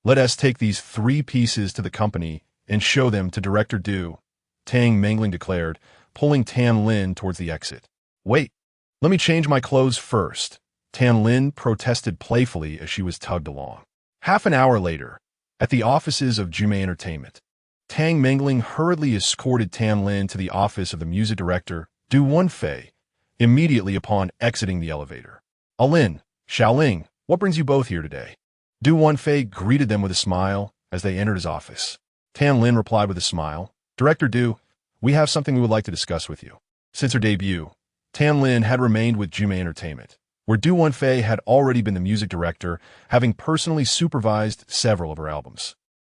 "Let us take these three pieces to the company and show them to Director Du," Tang Mengling declared, pulling Tan Lin towards the exit. "Wait, let me change my clothes first," Tan Lin protested playfully as she was tugged along. Half an hour later, at the offices of Jume Entertainment, Tang Mengling hurriedly escorted Tan Lin to the office of the music director, Du Wenfei, immediately upon exiting the elevator. "Alin, Xiaoling, what brings you both here today?" Du Wenfei greeted them with a smile as they entered his office. Tan Lin replied with a smile, "Director Du, we have something we would like to discuss with you." Since her debut, Tan Lin had remained with Jume Entertainment, where Du Wenfei had already been the music director, having personally supervised several of her albums.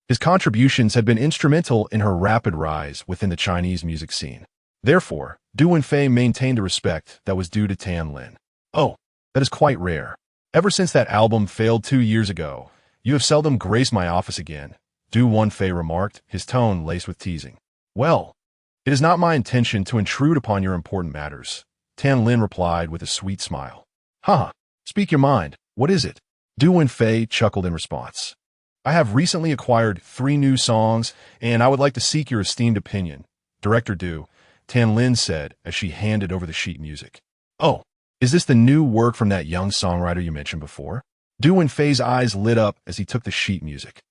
His contributions had been instrumental in her rapid rise within the Chinese music scene. Therefore, Du Wenfei maintained the respect that was due to Tan Lin. "Oh, that is quite rare. Ever since that album failed 2 years ago, you have seldom graced my office again," Du Wenfei remarked, his tone laced with teasing. "Well, it is not my intention to intrude upon your important matters," Tan Lin replied with a sweet smile. "Huh, speak your mind. What is it?" Du Wenfei chuckled in response. "I have recently acquired 3 new songs, and I would like to seek your esteemed opinion." "Director Du," Tan Lin said as she handed over the sheet music. "Oh, is this the new work from that young songwriter you mentioned before?" Du Wenfei's eyes lit up as he took the sheet music.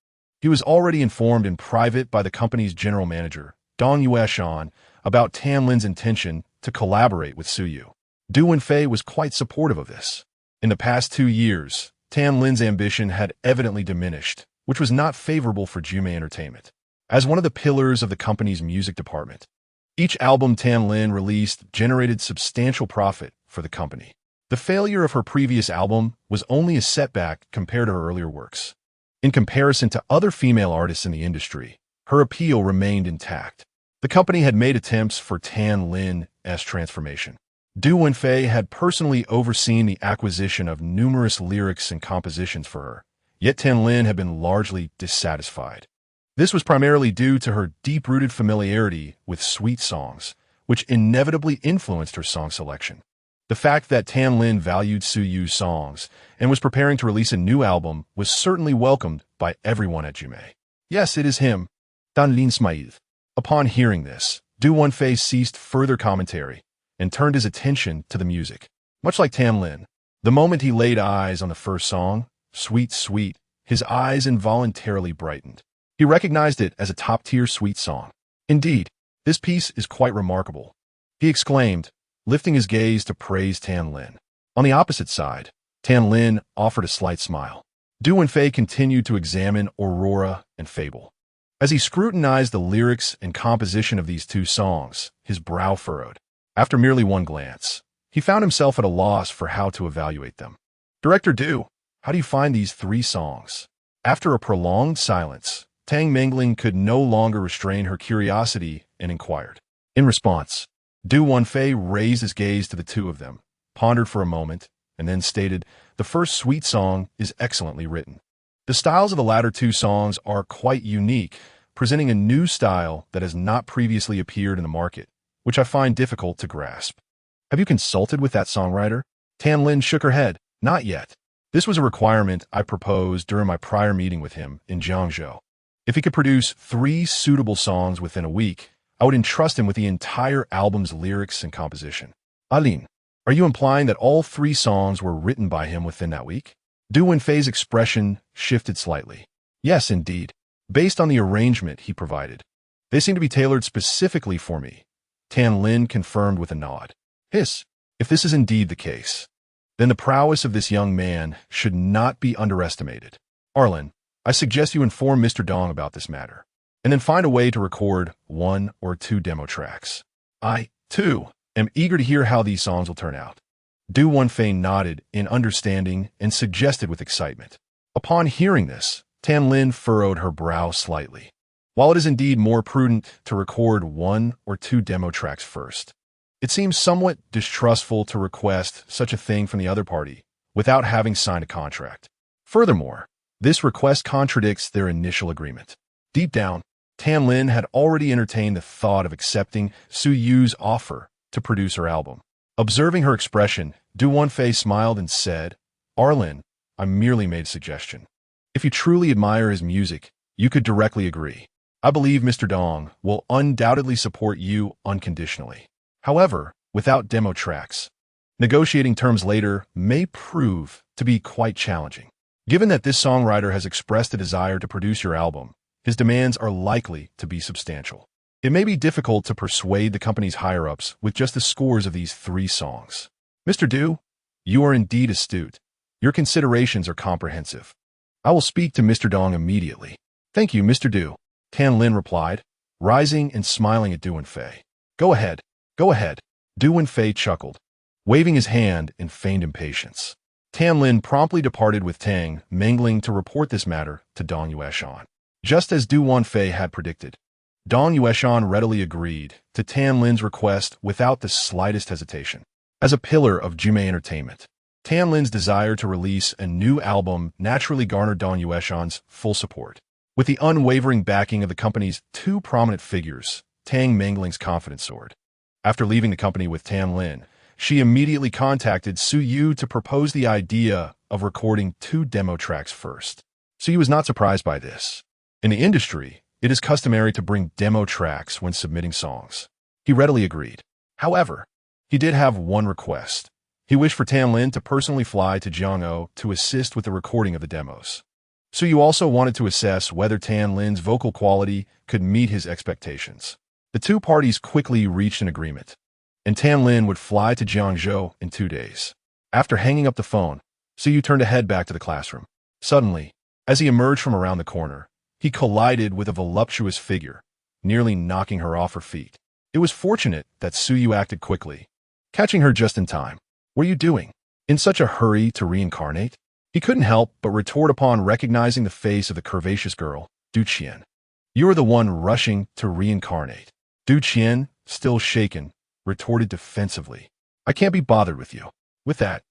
He was already informed in private by the company's general manager, Dong Yueshan, about Tan Lin's intention to collaborate with Suyu. Du Wenfei was quite supportive of this. In the past 2 years, Tan Lin's ambition had evidently diminished, which was not favorable for Jume Entertainment. As one of the pillars of the company's music department, each album Tan Lin released generated substantial profit for the company. The failure of her previous album was only a setback compared to her earlier works. In comparison to other female artists in the industry, her appeal remained intact. The company had made attempts for Tan Lin's transformation. Du Wenfei had personally overseen the acquisition of numerous lyrics and compositions for her, yet Tan Lin had been largely dissatisfied. This was primarily due to her deep-rooted familiarity with sweet songs, which inevitably influenced her song selection. The fact that Tan Lin valued Suyu's songs and was preparing to release a new album was certainly welcomed by everyone at Jume. "Yes, it is him, Tan Lin Smail." Upon hearing this, Du Wenfei ceased further commentary and turned his attention to the music. Much like Tan Lin, the moment he laid eyes on the first song, Sweet Sweet, his eyes involuntarily brightened. He recognized it as a top-tier sweet song. "Indeed, this piece is quite remarkable," he exclaimed, lifting his gaze to praise Tan Lin. On the opposite side, Tan Lin offered a slight smile. Du Wenfei continued to examine Aurora and Fable. As he scrutinized the lyrics and composition of these two songs, his brow furrowed. After merely one glance, he found himself at a loss for how to evaluate them. Director Du, how do you find these three songs? After a prolonged silence, Tang Mingling could no longer restrain her curiosity and inquired. In response, Du Wenfei raised his gaze to the two of them, pondered for a moment, and then stated, "The first sweet song is excellently written. The styles of the latter two songs are quite unique, presenting a new style that has not previously appeared in the market, which I find difficult to grasp." Have you consulted with that songwriter? Tan Lin shook her head. Not yet. This was a requirement I proposed during my prior meeting with him in Jiangzhou. If he could produce 3 suitable songs within a week, I would entrust him with the entire album's lyrics and composition. Aline, are you implying that all 3 songs were written by him within that week? Du Wenfei's expression shifted slightly. Yes, indeed. Based on the arrangement he provided. They seem to be tailored specifically for me. Tan Lin confirmed with a nod. If this is indeed the case, then the prowess of this young man should not be underestimated. Arlen, I suggest you inform Mr. Dong about this matter, and then find a way to record 1 or 2 demo tracks. I, too, am eager to hear how these songs will turn out. Du Wenfei nodded in understanding and suggested with excitement. Upon hearing this, Tan Lin furrowed her brow slightly. While it is indeed more prudent to record 1 or 2 demo tracks first, it seems somewhat distrustful to request such a thing from the other party without having signed a contract. Furthermore, this request contradicts their initial agreement. Deep down, Tan Lin had already entertained the thought of accepting Su Yu's offer to produce her album. Observing her expression, Du Wenfei smiled and said, Arlen, I merely made a suggestion. If you truly admire his music, you could directly agree. I believe Mr. Dong will undoubtedly support you unconditionally. However, without demo tracks, negotiating terms later may prove to be quite challenging. Given that this songwriter has expressed a desire to produce your album, his demands are likely to be substantial. It may be difficult to persuade the company's higher-ups with just the scores of these 3 songs. Mr. Du, you are indeed astute. Your considerations are comprehensive. I will speak to Mr. Dong immediately. Thank you, Mr. Du, Tan Lin replied, rising and smiling at Du Wenfei. Go ahead. Go ahead. Du Wenfei chuckled, waving his hand in feigned impatience. Tan Lin promptly departed with Tang Mingling to report this matter to Dong Yueshan. Just as Du Wenfei had predicted, Dong Yueshan readily agreed to Tan Lin's request without the slightest hesitation. As a pillar of Jumei Entertainment, Tan Lin's desire to release a new album naturally garnered Dong Yueshan's full support. With the unwavering backing of the company's 2 prominent figures, Tang Mingling's confidence soared. After leaving the company with Tan Lin, she immediately contacted Su Yu to propose the idea of recording 2 demo tracks first. Su Yu was not surprised by this. In the industry, it is customary to bring demo tracks when submitting songs. He readily agreed. However, he did have one request. He wished for Tan Lin to personally fly to Jiangzhou to assist with the recording of the demos. Su Yu also wanted to assess whether Tan Lin's vocal quality could meet his expectations. The 2 parties quickly reached an agreement, and Tan Lin would fly to Jiangzhou in 2 days. After hanging up the phone, Su Yu turned to head back to the classroom. Suddenly, as he emerged from around the corner, he collided with a voluptuous figure, nearly knocking her off her feet. It was fortunate that Su Yu acted quickly, catching her just in time. What are you doing? In such a hurry to reincarnate? He couldn't help but retort upon recognizing the face of the curvaceous girl, Du Qian. You are the one rushing to reincarnate. Du Qian, still shaken, retorted defensively. I can't be bothered with you. With that,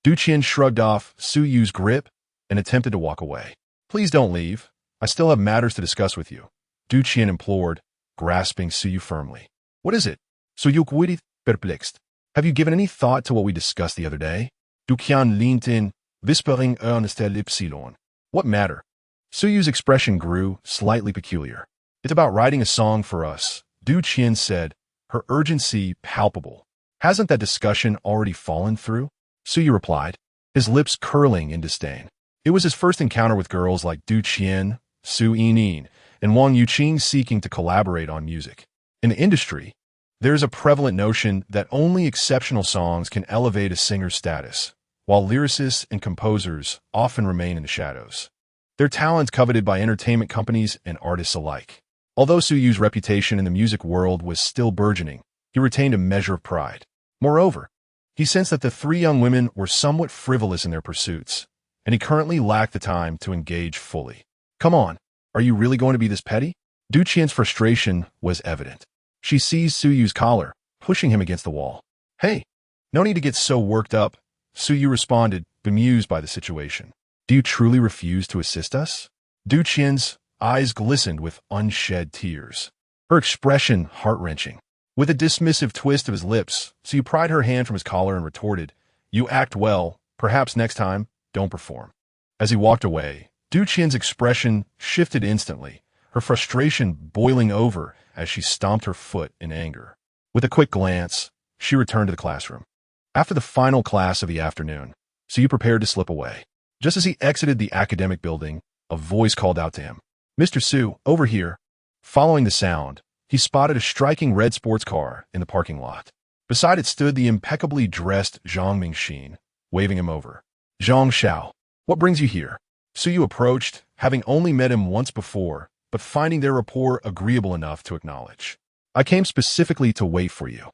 Du Qian shrugged off Su Yu's grip and attempted to walk away. Please don't leave. I still have matters to discuss with you, Du Qian implored, grasping Su Yu firmly. What is it? Su Yu quidit perplexed. Have you given any thought to what we discussed the other day? Du Qian leaned in, whispering earnestly epsilon. What matter? Su Yu's expression grew slightly peculiar. It's about writing a song for us, Du Qian said, her urgency palpable. Hasn't that discussion already fallen through? Su Yu replied, his lips curling in disdain. It was his first encounter with girls like Du Qian, Su Yining, and Wang Yuqing seeking to collaborate on music. In the industry, there is a prevalent notion that only exceptional songs can elevate a singer's status, while lyricists and composers often remain in the shadows. Their talents coveted by entertainment companies and artists alike. Although Suyu's reputation in the music world was still burgeoning, he retained a measure of pride. Moreover, he sensed that the three young women were somewhat frivolous in their pursuits, and he currently lacked the time to engage fully. Come on, are you really going to be this petty? Du Qian's frustration was evident. She seized Suyu's collar, pushing him against the wall. Hey, no need to get so worked up, Suyu responded, bemused by the situation. Do you truly refuse to assist us? Du Qian's eyes glistened with unshed tears, her expression heart-wrenching. With a dismissive twist of his lips, Suyu pried her hand from his collar and retorted, You act well, perhaps next time, don't perform. As he walked away, Du Qian's expression shifted instantly, her frustration boiling over as she stomped her foot in anger. With a quick glance, she returned to the classroom. After the final class of the afternoon, Suyu prepared to slip away. Just as he exited the academic building, a voice called out to him. Mr. Su, over here. Following the sound, he spotted a striking red sports car in the parking lot. Beside it stood the impeccably dressed Zhang Mingxin, waving him over. Zhang Xiao, what brings you here? Suyu approached, having only met him once before, but finding their rapport agreeable enough to acknowledge. I came specifically to wait for you.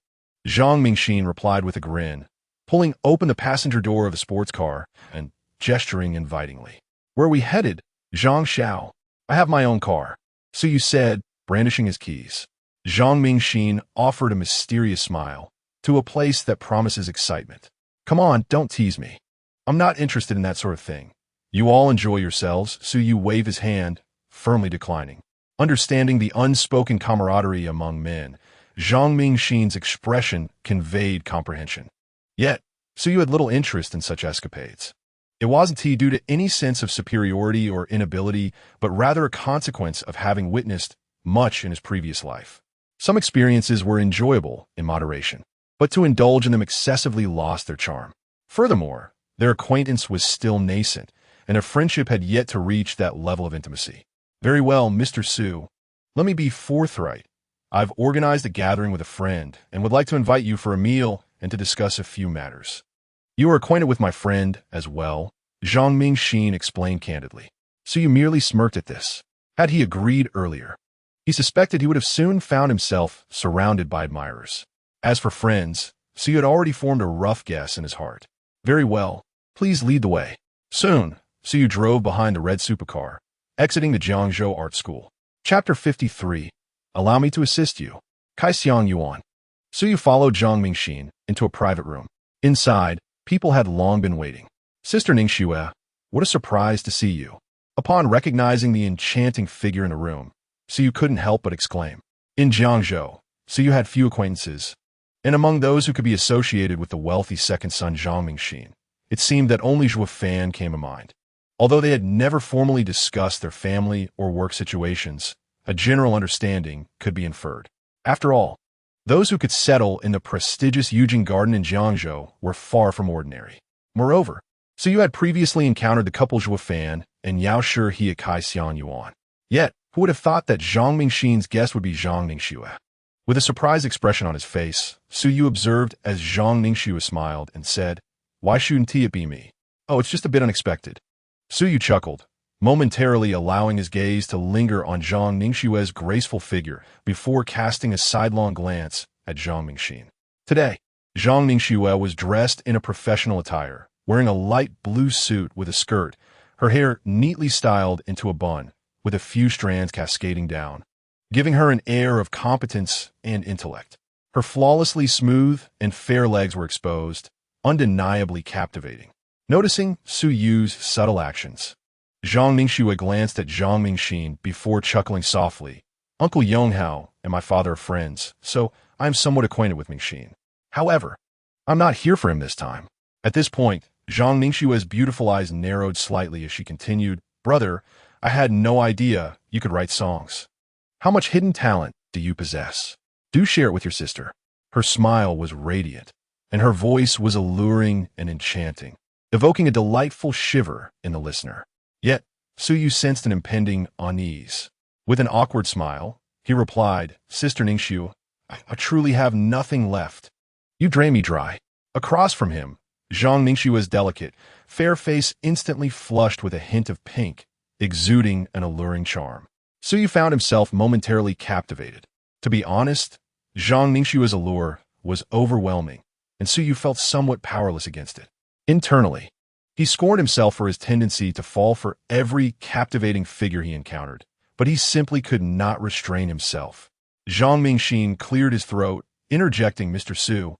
Zhang Mingxin replied with a grin, pulling open the passenger door of the sports car and gesturing invitingly. Where are we headed? Zhang Xiao. I have my own car. Suyu said, brandishing his keys. Zhang Mingxin offered a mysterious smile, to a place that promises excitement. Come on, don't tease me. I'm not interested in that sort of thing. You all enjoy yourselves, Suyu waved his hand, firmly declining. Understanding the unspoken camaraderie among men, Zhang Mingxin's expression conveyed comprehension. Yet, Suyu had little interest in such escapades. It wasn't he due to any sense of superiority or inability, but rather a consequence of having witnessed much in his previous life. Some experiences were enjoyable in moderation, but to indulge in them excessively lost their charm. Furthermore, their acquaintance was still nascent, and their friendship had yet to reach that level of intimacy. Very well, Mr. Su. Let me be forthright. I've organized a gathering with a friend and would like to invite you for a meal and to discuss a few matters. You are acquainted with my friend as well, Zhang Mingxin explained candidly. Suyu merely smirked at this. Had he agreed earlier, he suspected he would have soon found himself surrounded by admirers. As for friends, Suyu had already formed a rough guess in his heart. Very well, please lead the way. Soon, Suyu drove behind the red supercar, exiting the Jiangzhou Art School. Chapter 53. Allow me to assist you. Kaixiang Yuan. Suyu followed Zhang Mingxin into a private room. Inside, people had long been waiting. Sister Ningxue, what a surprise to see you. Upon recognizing the enchanting figure in the room, Suyu couldn't help but exclaim. In Jiangzhou, Suyu had few acquaintances, and among those who could be associated with the wealthy second son Zhang Mingxin, it seemed that only Zhuo Fan came to mind. Although they had never formally discussed their family or work situations, a general understanding could be inferred. After all, those who could settle in the prestigious Yujing Garden in Jiangzhou were far from ordinary. Moreover, Suyu had previously encountered the couple Zhuo Fan and Yao Shi He at Kaixiang Yuan. Yet, who would have thought that Zhang Mingxin's guest would be Zhang Ningxue? With a surprised expression on his face, Suyu observed as Zhang Ningxue smiled and said, Why shouldn't it be me? Oh, it's just a bit unexpected. Suyu chuckled, momentarily allowing his gaze to linger on Zhang Ningxue's graceful figure before casting a sidelong glance at Zhang Mingxin. Today, Zhang Ningxue was dressed in a professional attire, wearing a light blue suit with a skirt, her hair neatly styled into a bun, with a few strands cascading down, giving her an air of competence and intellect. Her flawlessly smooth and fair legs were exposed, undeniably captivating. Noticing Suyu's subtle actions, Zhang Ningxue glanced at Zhang Mingxin before chuckling softly. Uncle Yonghao and my father are friends, so I am somewhat acquainted with Mingxin. However, I'm not here for him this time. At this point, Zhang Ningxue's beautiful eyes narrowed slightly as she continued, Brother, I had no idea you could write songs. How much hidden talent do you possess? Do share it with your sister. Her smile was radiant, and her voice was alluring and enchanting, evoking a delightful shiver in the listener. Yet, Suyu sensed an impending unease. With an awkward smile, he replied, Sister Ningxue, I truly have nothing left. You drain me dry. Across from him, Zhang Ningxua's delicate, fair face instantly flushed with a hint of pink, exuding an alluring charm. Suyu found himself momentarily captivated. To be honest, Zhang Ningxua's allure was overwhelming, and Suyu felt somewhat powerless against it. Internally, he scorned himself for his tendency to fall for every captivating figure he encountered, but he simply could not restrain himself. Zhang Mingxin cleared his throat, interjecting, "Mr. Su,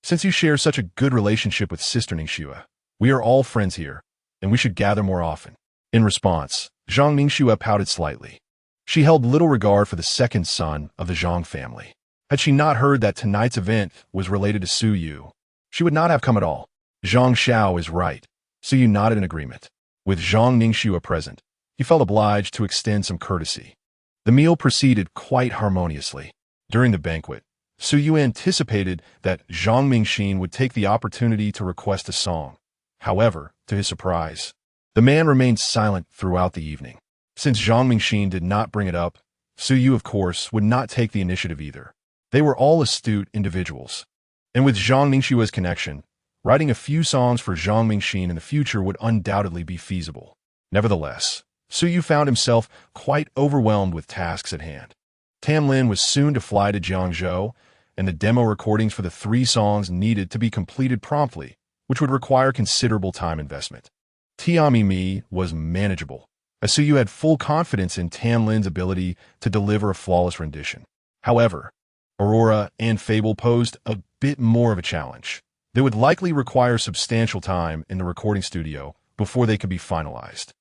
since you share such a good relationship with Sister Ningxua, we are all friends here, and we should gather more often." In response, Zhang Ningxua pouted slightly. She held little regard for the second son of the Zhang family. Had she not heard that tonight's event was related to Su Yu, she would not have come at all. Zhang Xiao is right. Su Yu nodded in agreement. With Zhang Ningxua present, he felt obliged to extend some courtesy. The meal proceeded quite harmoniously. During the banquet, Su Yu anticipated that Zhang Mingxin would take the opportunity to request a song. However, to his surprise, the man remained silent throughout the evening. Since Zhang Mingxin did not bring it up, Su Yu, of course, would not take the initiative either. They were all astute individuals. And with Zhang Ningxua's connection, writing a few songs for Zhang Mingxin in the future would undoubtedly be feasible. Nevertheless, Su Yu found himself quite overwhelmed with tasks at hand. Tam Lin was soon to fly to Jiangzhou, and the demo recordings for the 3 songs needed to be completed promptly, which would require considerable time investment. Tiami Mi was manageable, as Su Yu had full confidence in Tam Lin's ability to deliver a flawless rendition. However, Aurora and Fable posed a bit more of a challenge. They would likely require substantial time in the recording studio before they could be finalized.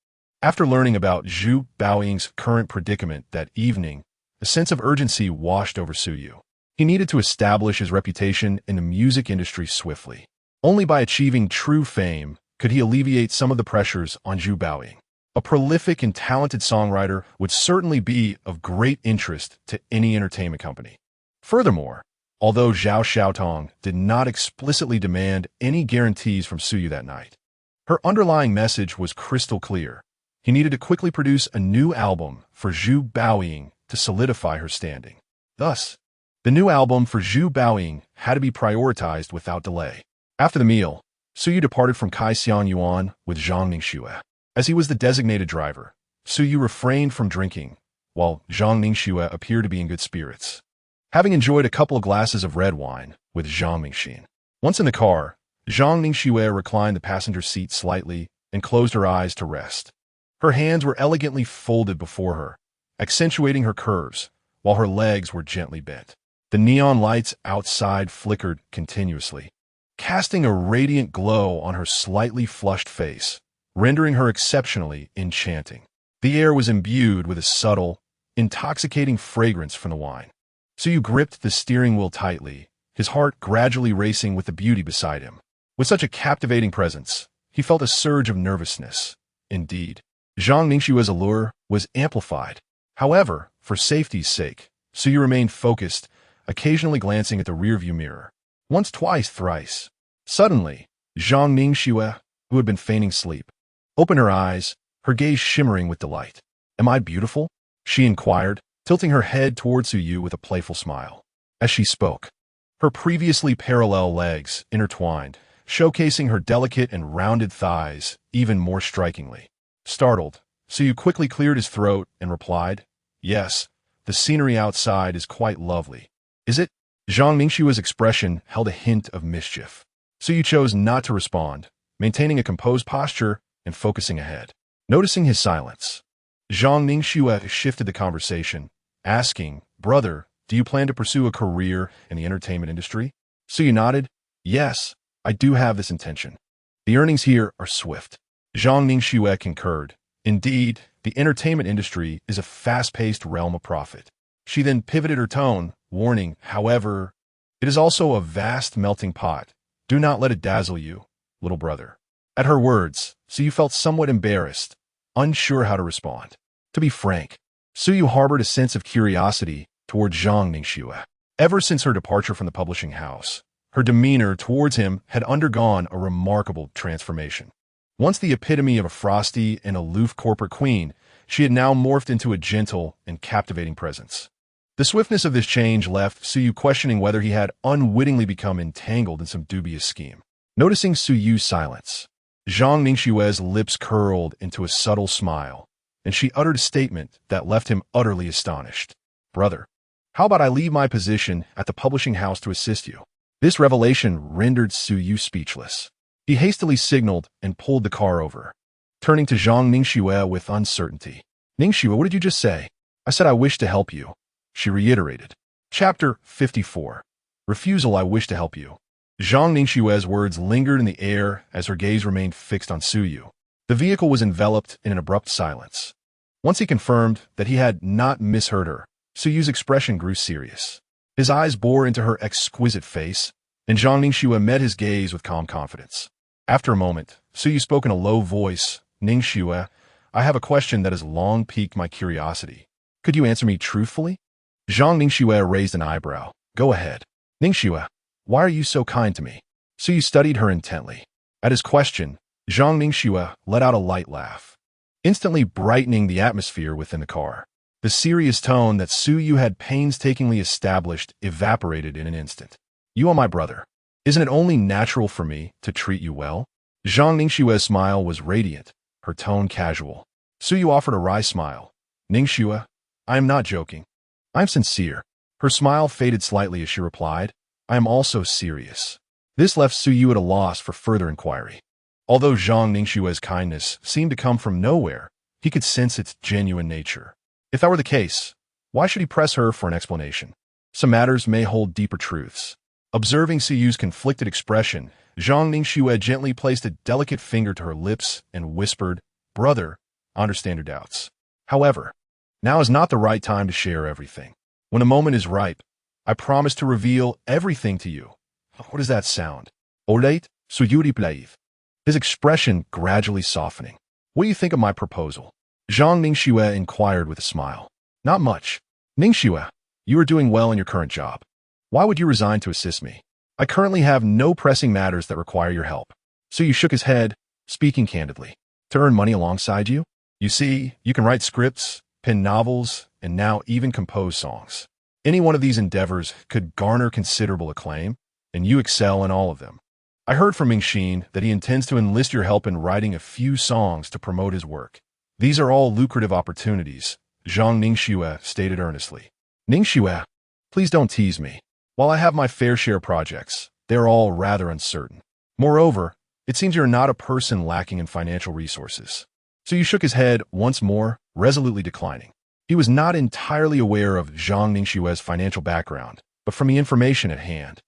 After learning about Zhu Baoying's current predicament that evening, a sense of urgency washed over Su Yu. He needed to establish his reputation in the music industry swiftly. Only by achieving true fame could he alleviate some of the pressures on Zhu Baoying. A prolific and talented songwriter would certainly be of great interest to any entertainment company. Furthermore, although Zhao Xiaotong did not explicitly demand any guarantees from Su Yu that night, her underlying message was crystal clear. He needed to quickly produce a new album for Zhu Baoying to solidify her standing. Thus, the new album for Zhu Baoying had to be prioritized without delay. After the meal, Su Yu departed from Kaisian Yuan with Zhang Ningxua. As he was the designated driver, Su Yu refrained from drinking, while Zhang Ningxua appeared to be in good spirits, having enjoyed a couple of glasses of red wine with Zhang Mingxin. Once in the car, Zhang Ningxua reclined the passenger seat slightly and closed her eyes to rest. Her hands were elegantly folded before her, accentuating her curves, while her legs were gently bent. The neon lights outside flickered continuously, casting a radiant glow on her slightly flushed face, rendering her exceptionally enchanting. The air was imbued with a subtle, intoxicating fragrance from the wine. Su Yu gripped the steering wheel tightly, his heart gradually racing with the beauty beside him. With such a captivating presence, he felt a surge of nervousness. Indeed, Zhang Ningxua's allure was amplified. However, for safety's sake, Su Yu remained focused, occasionally glancing at the rearview mirror. Once, twice, thrice. Suddenly, Zhang Ningxua, who had been feigning sleep, opened her eyes, her gaze shimmering with delight. "Am I beautiful?" she inquired, tilting her head toward Su Yu with a playful smile. As she spoke, her previously parallel legs intertwined, showcasing her delicate and rounded thighs even more strikingly. Startled, Su Yu quickly cleared his throat and replied, "Yes, the scenery outside is quite lovely." "Is it?" Zhang Ningxua's expression held a hint of mischief. Su Yu chose not to respond, maintaining a composed posture and focusing ahead. Noticing his silence, Zhang Ningxua shifted the conversation, asking, "Brother, do you plan to pursue a career in the entertainment industry?" Su Yu nodded, "Yes, I do have this intention. The earnings here are swift." Zhang Ningxua concurred. Indeed, the entertainment industry is a fast-paced realm of profit. She then pivoted her tone, warning, "However, it is also a vast melting pot. Do not let it dazzle you, little brother." At her words, Su Yu felt somewhat embarrassed, unsure how to respond. To be frank, Su Yu harbored a sense of curiosity toward Zhang Ningxua. Ever since her departure from the publishing house, her demeanor towards him had undergone a remarkable transformation. Once the epitome of a frosty and aloof corporate queen, she had now morphed into a gentle and captivating presence. The swiftness of this change left Su Yu questioning whether he had unwittingly become entangled in some dubious scheme. Noticing Su Yu's silence, Zhang Ningxue's lips curled into a subtle smile, and she uttered a statement that left him utterly astonished. Brother, how about I leave my position at the publishing house to assist you? This revelation rendered Su Yu speechless. He hastily signaled and pulled the car over, turning to Zhang Ningxue with uncertainty. Ningxue, what did you just say? I said I wish to help you, she reiterated. Chapter 54. Refusal. I wish to help you. Zhang Ningxue's words lingered in the air as her gaze remained fixed on Su Yu. The vehicle was enveloped in an abrupt silence. Once he confirmed that he had not misheard her, Su Yu's expression grew serious. His eyes bore into her exquisite face, and Zhang Ningxue met his gaze with calm confidence. After a moment, Su Yu spoke in a low voice. Ningxue, I have a question that has long piqued my curiosity. Could you answer me truthfully? Zhang Ningxue raised an eyebrow. Go ahead. Ningxue, why are you so kind to me? Su Yu studied her intently. At his question, Zhang Ningxue let out a light laugh, instantly brightening the atmosphere within the car. The serious tone that Su Yu had painstakingly established evaporated in an instant. You are my brother. Isn't it only natural for me to treat you well? Zhang Ningxue's smile was radiant, her tone casual. Su Yu offered a wry smile. Ningxue, I am not joking. I am sincere. Her smile faded slightly as she replied, I am also serious. This left Su Yu at a loss for further inquiry. Although Zhang Ningxue's kindness seemed to come from nowhere, he could sense its genuine nature. If that were the case, why should he press her for an explanation? Some matters may hold deeper truths. Observing Su Yu's conflicted expression, Zhang Ningxue gently placed a delicate finger to her lips and whispered, Brother, I understand your doubts. However, now is not the right time to share everything. When a moment is ripe, I promise to reveal everything to you. What does that sound? Olate, Su Yu plaive. His expression gradually softening. What do you think of my proposal? Zhang Ningxue inquired with a smile. Not much. Ningxue, you are doing well in your current job. Why would you resign to assist me? I currently have no pressing matters that require your help. So you shook his head, speaking candidly. To earn money alongside you? You see, you can write scripts, pen novels, and now even compose songs. Any one of these endeavors could garner considerable acclaim, and you excel in all of them. I heard from Mingxin that he intends to enlist your help in writing a few songs to promote his work. These are all lucrative opportunities, Zhang Ningxue stated earnestly. Ningxue, please don't tease me. While I have my fair share of projects, they're all rather uncertain. Moreover, it seems you're not a person lacking in financial resources. So you shook his head once more, resolutely declining. He was not entirely aware of Zhang Ningxue's financial background, but from the information at hand,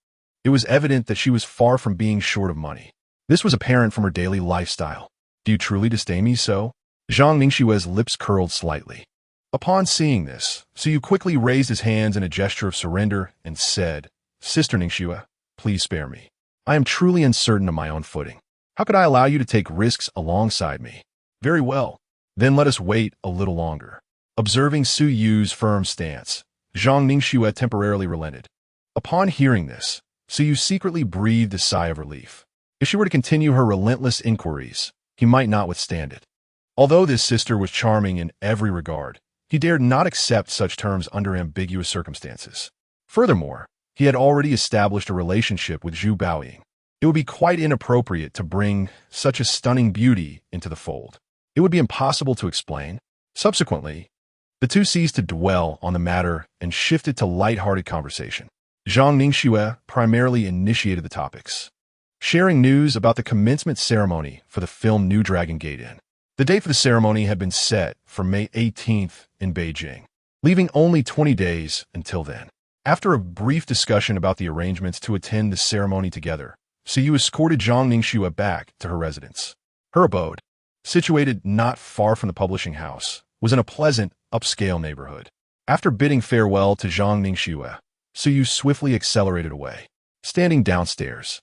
it was evident that she was far from being short of money. This was apparent from her daily lifestyle. Do you truly disdain me so? Zhang Ningxue's lips curled slightly. Upon seeing this, Su Yu quickly raised his hands in a gesture of surrender and said, Sister Ningxue, please spare me. I am truly uncertain of my own footing. How could I allow you to take risks alongside me? Very well. Then let us wait a little longer. Observing Su Yu's firm stance, Zhang Ningxue temporarily relented. Upon hearing this, Su Yu secretly breathed a sigh of relief. If she were to continue her relentless inquiries, he might not withstand it. Although this sister was charming in every regard, he dared not accept such terms under ambiguous circumstances. Furthermore, he had already established a relationship with Zhu Baoying. It would be quite inappropriate to bring such a stunning beauty into the fold. It would be impossible to explain. Subsequently, the two ceased to dwell on the matter and shifted to light-hearted conversation. Zhang Ningxue primarily initiated the topics, sharing news about the commencement ceremony for the film New Dragon Gate Inn. The date for the ceremony had been set for May 18th in Beijing, leaving only 20 days until then. After a brief discussion about the arrangements to attend the ceremony together, Su Yu escorted Zhang Ningxue back to her residence. Her abode, situated not far from the publishing house, was in a pleasant, upscale neighborhood. After bidding farewell to Zhang Ningxue, Su Yu swiftly accelerated away. Standing downstairs,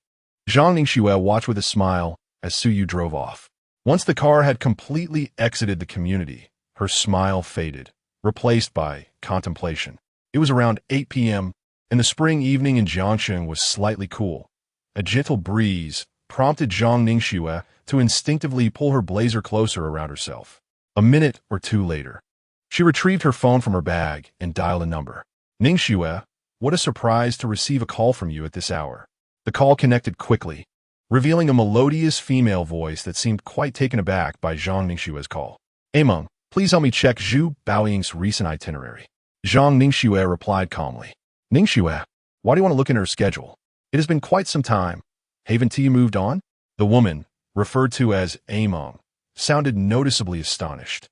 Zhang Ningxue watched with a smile as Su Yu drove off. Once the car had completely exited the community, her smile faded, replaced by contemplation. It was around 8 p.m., and the spring evening in Jiangsheng was slightly cool. A gentle breeze prompted Zhang Ningxue to instinctively pull her blazer closer around herself. A minute or two later, she retrieved her phone from her bag and dialed a number. Ningxue, what a surprise to receive a call from you at this hour. The call connected quickly, revealing a melodious female voice that seemed quite taken aback by Zhang Ningxue's call. "Ameng, please help me check Zhu Baoying's recent itinerary." Zhang Ningxue replied calmly. "Ningxue, why do you want to look into her schedule? It has been quite some time. Haven't you moved on?" The woman, referred to as Ameng, sounded noticeably astonished.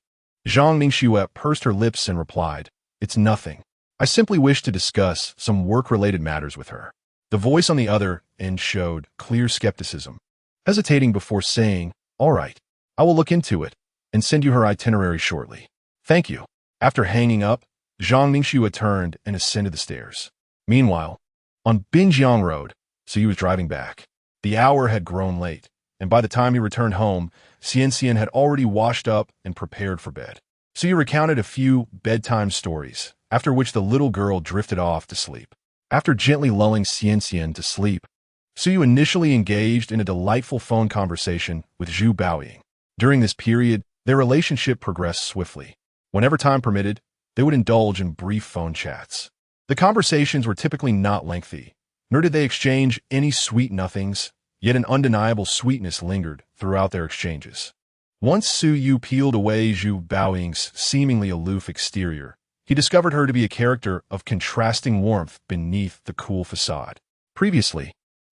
Zhang Ningxue pursed her lips and replied, "It's nothing. I simply wish to discuss some work-related matters with her." The voice on the other end showed clear skepticism, hesitating before saying, "All right, I will look into it and send you her itinerary shortly. Thank you." After hanging up, Zhang Ningxue turned and ascended the stairs. Meanwhile, on Binjiang Road, Suyu was driving back. The hour had grown late, and by the time he returned home, Xianxian had already washed up and prepared for bed. Suyu recounted a few bedtime stories, after which the little girl drifted off to sleep. After gently lulling Xianxian to sleep, Suyu initially engaged in a delightful phone conversation with Zhu Baoying. During this period, their relationship progressed swiftly. Whenever time permitted, they would indulge in brief phone chats. The conversations were typically not lengthy, nor did they exchange any sweet nothings, yet an undeniable sweetness lingered throughout their exchanges. Once Suyu peeled away Zhu Baoying's seemingly aloof exterior, he discovered her to be a character of contrasting warmth beneath the cool facade. Previously,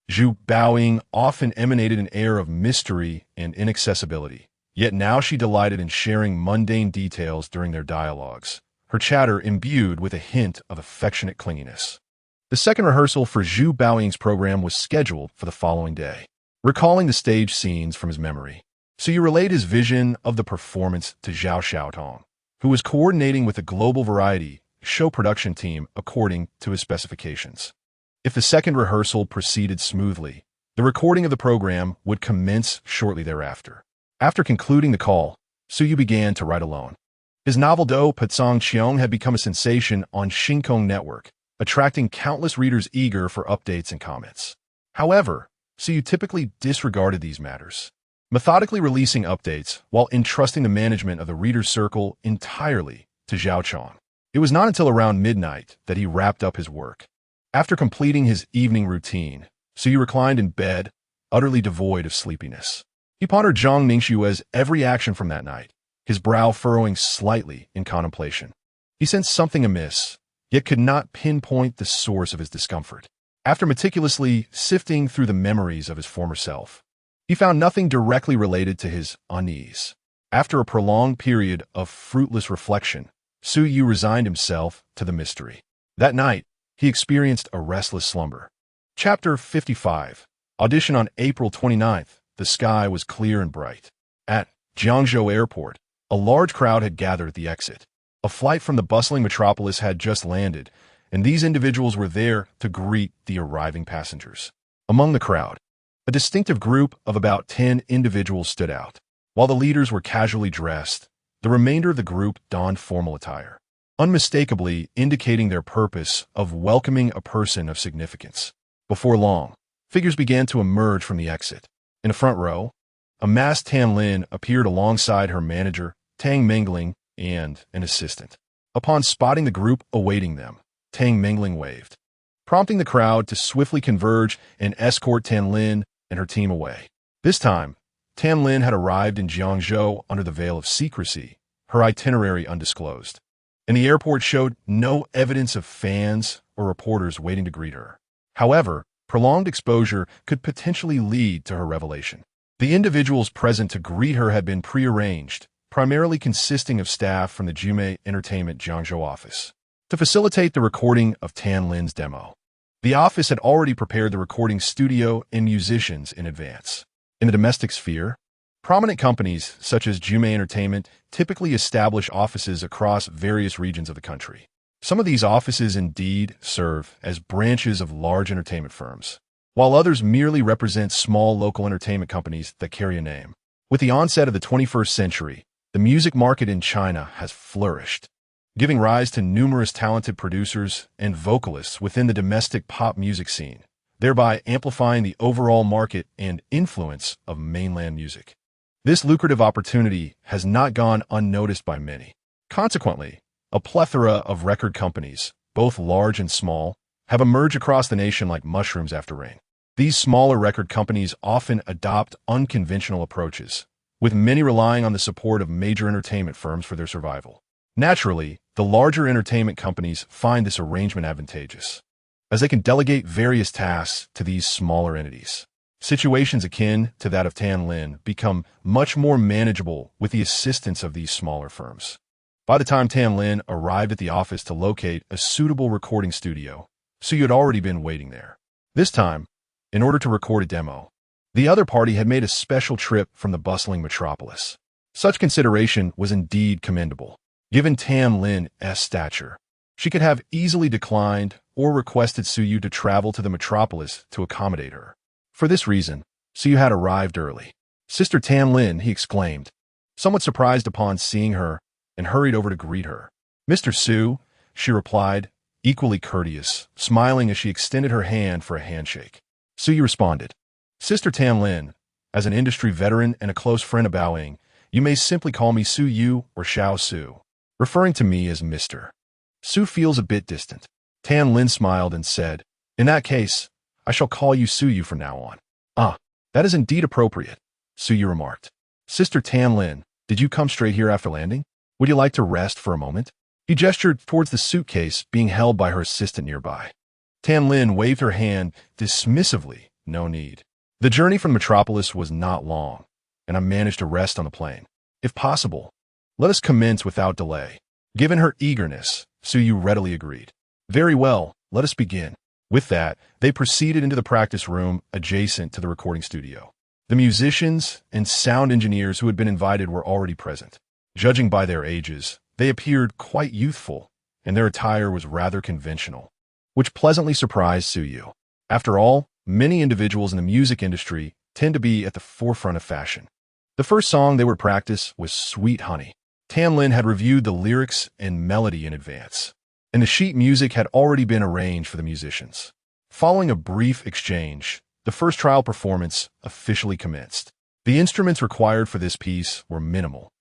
Zhu Baoying often emanated an air of mystery and inaccessibility, yet now she delighted in sharing mundane details during their dialogues, her chatter imbued with a hint of affectionate clinginess. The second rehearsal for Zhu Baoying's program was scheduled for the following day. Recalling the stage scenes from his memory, Suyu relayed his vision of the performance to Zhao Xiaotong, who was coordinating with a global variety show production team according to his specifications. If the second rehearsal proceeded smoothly, the recording of the program would commence shortly thereafter. After concluding the call, Suyu began to write alone. His novel Do Patsong Qiong had become a sensation on Xingkong Network, attracting countless readers eager for updates and comments. However, Suyu typically disregarded these matters, methodically releasing updates while entrusting the management of the reader's circle entirely to Zhao Chong. It was not until around midnight that he wrapped up his work. After completing his evening routine, Suyu reclined in bed, utterly devoid of sleepiness. He pondered Zhang Ningxue's every action from that night, his brow furrowing slightly in contemplation. He sensed something amiss, yet could not pinpoint the source of his discomfort. After meticulously sifting through the memories of his former self, he found nothing directly related to his unease. After a prolonged period of fruitless reflection, Suyu resigned himself to the mystery. That night, he experienced a restless slumber. Chapter 55. Audition on April 29th. The sky was clear and bright. At Jiangzhou Airport, a large crowd had gathered at the exit. A flight from the bustling metropolis had just landed, and these individuals were there to greet the arriving passengers. Among the crowd, a distinctive group of about 10 individuals stood out. While the leaders were casually dressed, the remainder of the group donned formal attire, unmistakably indicating their purpose of welcoming a person of significance. Before long, figures began to emerge from the exit. In the front row, a masked Tan Lin appeared alongside her manager, Tang Mengling, and an assistant. Upon spotting the group awaiting them, Tang Mengling waved, prompting the crowd to swiftly converge and escort Tan Lin and her team away. This time, Tan Lin had arrived in Jiangzhou under the veil of secrecy, her itinerary undisclosed, and the airport showed no evidence of fans or reporters waiting to greet her. However, prolonged exposure could potentially lead to her revelation. The individuals present to greet her had been prearranged, primarily consisting of staff from the Jume Entertainment Jiangzhou office, to facilitate the recording of Tan Lin's demo. The office had already prepared the recording studio and musicians in advance. In the domestic sphere, prominent companies such as Jume Entertainment typically establish offices across various regions of the country. Some of these offices indeed serve as branches of large entertainment firms, while others merely represent small local entertainment companies that carry a name. With the onset of the 21st century, the music market in China has flourished, giving rise to numerous talented producers and vocalists within the domestic pop music scene, thereby amplifying the overall market and influence of mainland music. This lucrative opportunity has not gone unnoticed by many. Consequently, a plethora of record companies, both large and small, have emerged across the nation like mushrooms after rain. These smaller record companies often adopt unconventional approaches, with many relying on the support of major entertainment firms for their survival. Naturally, the larger entertainment companies find this arrangement advantageous, as they can delegate various tasks to these smaller entities. Situations akin to that of Tan Lin become much more manageable with the assistance of these smaller firms. By the time Tan Lin arrived at the office to locate a suitable recording studio, Suyu had already been waiting there. This time, in order to record a demo, the other party had made a special trip from the bustling metropolis. Such consideration was indeed commendable. Given Tan Lin's stature, she could have easily declined or requested Suyu to travel to the metropolis to accommodate her. For this reason, Suyu had arrived early. "Sister Tan Lin," he exclaimed, somewhat surprised upon seeing her, and hurried over to greet her. "Mr. Su," she replied, equally courteous, smiling as she extended her hand for a handshake. Suyu responded, "Sister Tan Lin, as an industry veteran and a close friend of Baoying, you may simply call me Su Yu or Xiao Su, referring to me as Mr. Su feels a bit distant." Tan Lin smiled and said, "In that case, I shall call you Suyu from now on." "Ah, that is indeed appropriate," Suyu remarked. "Sister Tan Lin, did you come straight here after landing? Would you like to rest for a moment?" He gestured towards the suitcase being held by her assistant nearby. Tan Lin waved her hand dismissively. "No need. The journey from Metropolis was not long, and I managed to rest on the plane. If possible, let us commence without delay." Given her eagerness, Suyu readily agreed. "Very well, let us begin." With that, they proceeded into the practice room adjacent to the recording studio. The musicians and sound engineers who had been invited were already present. Judging by their ages, they appeared quite youthful, and their attire was rather conventional, which pleasantly surprised Suyu. After all, many individuals in the music industry tend to be at the forefront of fashion. The first song they would practice was Sweet Honey. Tan Lin had reviewed the lyrics and melody in advance, and the sheet music had already been arranged for the musicians. Following a brief exchange, the first trial performance officially commenced. The instruments required for this piece were minimal,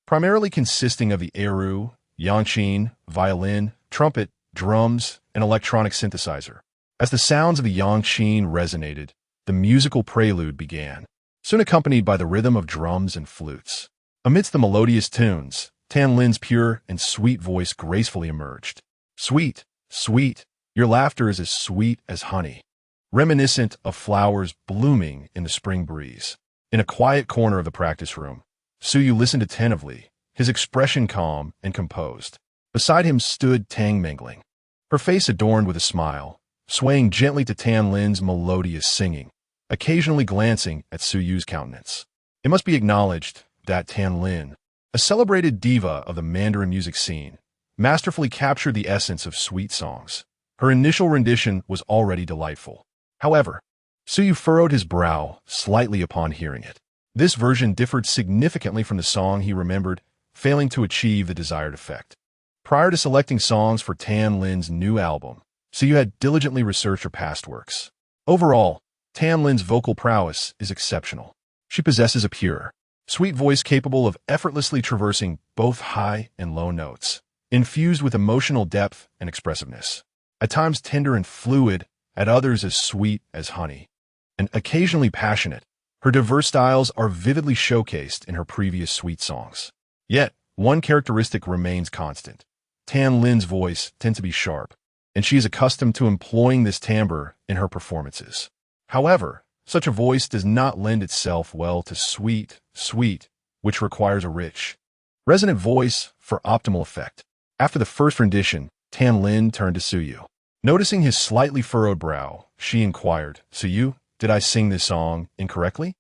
primarily consisting of the eru, yangqin, violin, trumpet, drums, and electronic synthesizer. As the sounds of the yangqin resonated, the musical prelude began, soon accompanied by the rhythm of drums and flutes. Amidst the melodious tunes, Tan Lin's pure and sweet voice gracefully emerged. "Sweet, sweet, your laughter is as sweet as honey, reminiscent of flowers blooming in the spring breeze." In a quiet corner of the practice room, Suyu listened attentively, his expression calm and composed. Beside him stood Tang Mingling, her face adorned with a smile, swaying gently to Tan Lin's melodious singing, occasionally glancing at Suyu's countenance. It must be acknowledged that Tan Lin, a celebrated diva of the Mandarin music scene, masterfully captured the essence of sweet songs. Her initial rendition was already delightful. However, Suyu furrowed his brow slightly upon hearing it. This version differed significantly from the song he remembered, failing to achieve the desired effect. Prior to selecting songs for Tan Lin's new album, Suyu had diligently researched her past works. Overall, Tan Lin's vocal prowess is exceptional. She possesses a pure, sweet voice capable of effortlessly traversing both high and low notes, infused with emotional depth and expressiveness. At times tender and fluid, at others as sweet as honey, and occasionally passionate, her diverse styles are vividly showcased in her previous sweet songs. Yet, one characteristic remains constant. Tan Lin's voice tends to be sharp, and she is accustomed to employing this timbre in her performances. However, such a voice does not lend itself well to sweet, which requires a rich, resonant voice for optimal effect. After the first rendition, Tan Lin turned to Suyu. Noticing his slightly furrowed brow, she inquired, "Suyu, did I sing this song incorrectly?"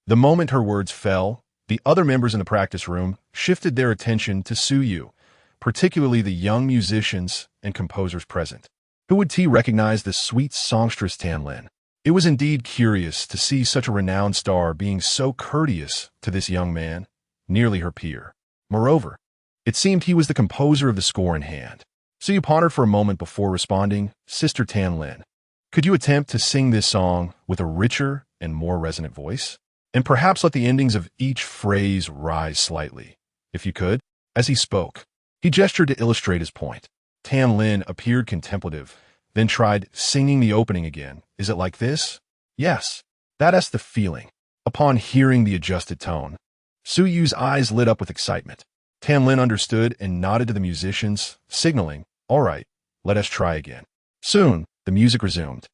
The moment her words fell, the other members in the practice room shifted their attention to Suyu, particularly the young musicians and composers present. Who would recognize the sweet songstress Tan Lin? It was indeed curious to see such a renowned star being so courteous to this young man, nearly her peer. Moreover, it seemed he was the composer of the score in hand. Suyu pondered for a moment before responding, "Sister Tan Lin, could you attempt to sing this song with a richer and more resonant voice? And perhaps let the endings of each phrase rise slightly, if you could?" As he spoke, he gestured to illustrate his point. Tan Lin appeared contemplative, then tried singing the opening again. "Is it like this?" Yes, that's the feeling. Upon hearing the adjusted tone, Su Yu's eyes lit up with excitement. Tan Lin understood and nodded to the musicians, signaling, "All right, let us try again." Soon, the music resumed,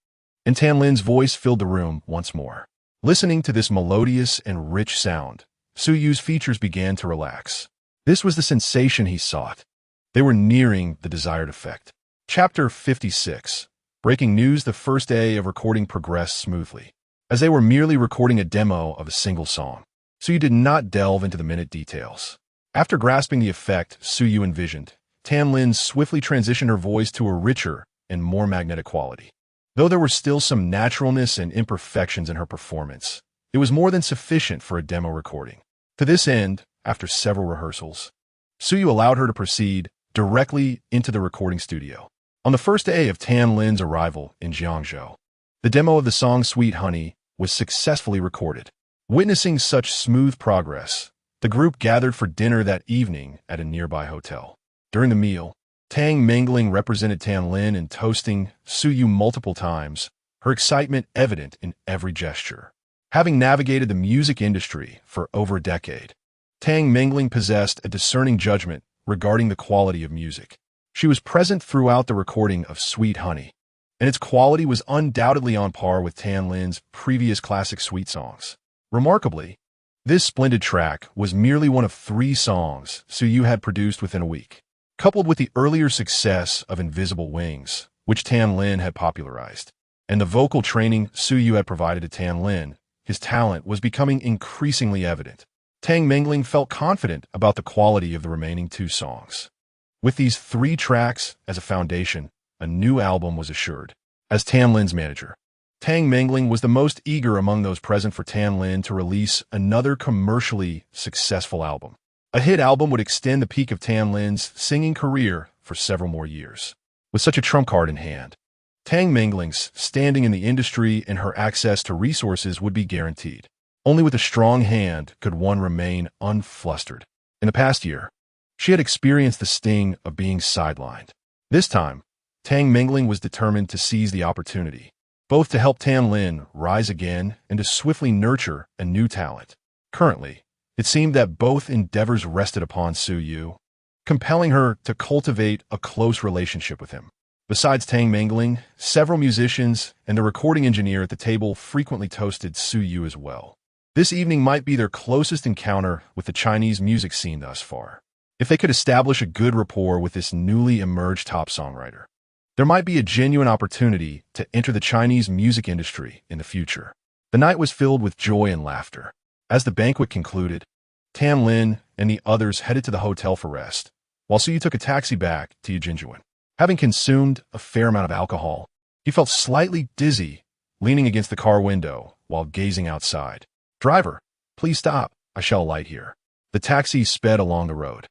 and Tan Lin's voice filled the room once more. Listening to this melodious and rich sound, Su Yu's features began to relax. This was the sensation he sought. They were nearing the desired effect. Chapter 56. Breaking news: the first day of recording progressed smoothly, as they were merely recording a demo of a single song. Su Yu did not delve into the minute details. After grasping the effect Su Yu envisioned, Tan Lin swiftly transitioned her voice to a richer and more magnetic quality. Though there were still some naturalness and imperfections in her performance, it was more than sufficient for a demo recording. To this end, after several rehearsals, Su Yu allowed her to proceed directly into the recording studio. On the first day of Tan Lin's arrival in Jiangzhou, the demo of the song Sweet Honey was successfully recorded. Witnessing such smooth progress, the group gathered for dinner that evening at a nearby hotel. During the meal, Tang Mingling represented Tan Lin in toasting Su Yu multiple times, her excitement evident in every gesture. Having navigated the music industry for over a decade, Tang Mingling possessed a discerning judgment regarding the quality of music. She was present throughout the recording of Sweet Honey, and its quality was undoubtedly on par with Tan Lin's previous classic sweet songs. Remarkably, this splendid track was merely one of 3 songs Su Yu had produced within a week. Coupled with the earlier success of Invisible Wings, which Tan Lin had popularized, and the vocal training Su Yu had provided to Tan Lin, his talent was becoming increasingly evident. Tang Mingling felt confident about the quality of the remaining 2 songs. With these 3 tracks as a foundation, a new album was assured. As Tan Lin's manager, Tang Mingling was the most eager among those present for Tan Lin to release another commercially successful album. A hit album would extend the peak of Tan Lin's singing career for several more years. With such a trump card in hand, Tang Mingling's standing in the industry and her access to resources would be guaranteed. Only with a strong hand could one remain unflustered. In the past year, she had experienced the sting of being sidelined. This time, Tang Mingling was determined to seize the opportunity, both to help Tan Lin rise again and to swiftly nurture a new talent. Currently, it seemed that both endeavors rested upon Su Yu, compelling her to cultivate a close relationship with him. Besides Tang Mingling, several musicians and the recording engineer at the table frequently toasted Su Yu as well. This evening might be their closest encounter with the Chinese music scene thus far. If they could establish a good rapport with this newly emerged top songwriter, there might be a genuine opportunity to enter the Chinese music industry in the future. The night was filled with joy and laughter. As the banquet concluded, Tan Lin and the others headed to the hotel for rest, while Su Yu took a taxi back to Yijinjuan. Having consumed a fair amount of alcohol, he felt slightly dizzy, leaning against the car window while gazing outside. "Driver, please stop. I shall alight here." The taxi sped along the road,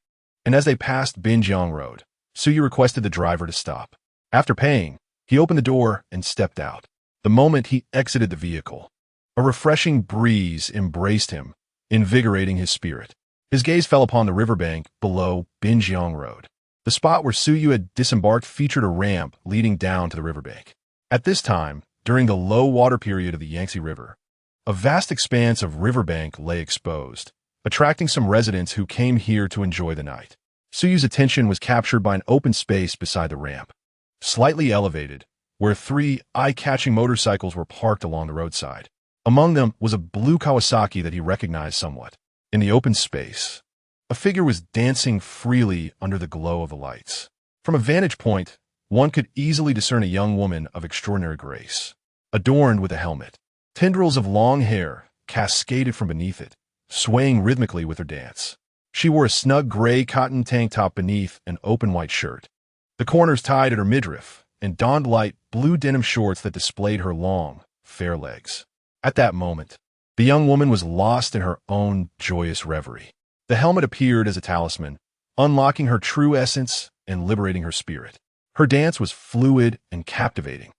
and as they passed Binjiang Road, Su Yu requested the driver to stop. After paying, he opened the door and stepped out. The moment he exited the vehicle, a refreshing breeze embraced him, invigorating his spirit. His gaze fell upon the riverbank below Binjiang Road. The spot where Su Yu had disembarked featured a ramp leading down to the riverbank. At this time, during the low water period of the Yangtze River, a vast expanse of riverbank lay exposed, attracting some residents who came here to enjoy the night. Su Yu's attention was captured by an open space beside the ramp, slightly elevated, where 3 eye-catching motorcycles were parked along the roadside. Among them was a blue Kawasaki that he recognized somewhat. In the open space, a figure was dancing freely under the glow of the lights. From a vantage point, one could easily discern a young woman of extraordinary grace, adorned with a helmet. Tendrils of long hair cascaded from beneath it, swaying rhythmically with her dance. She wore a snug gray cotton tank top beneath an open white shirt, the corners tied at her midriff, and donned light blue denim shorts that displayed her long, fair legs. At that moment, the young woman was lost in her own joyous reverie. The helmet appeared as a talisman, unlocking her true essence and liberating her spirit. Her dance was fluid and captivating,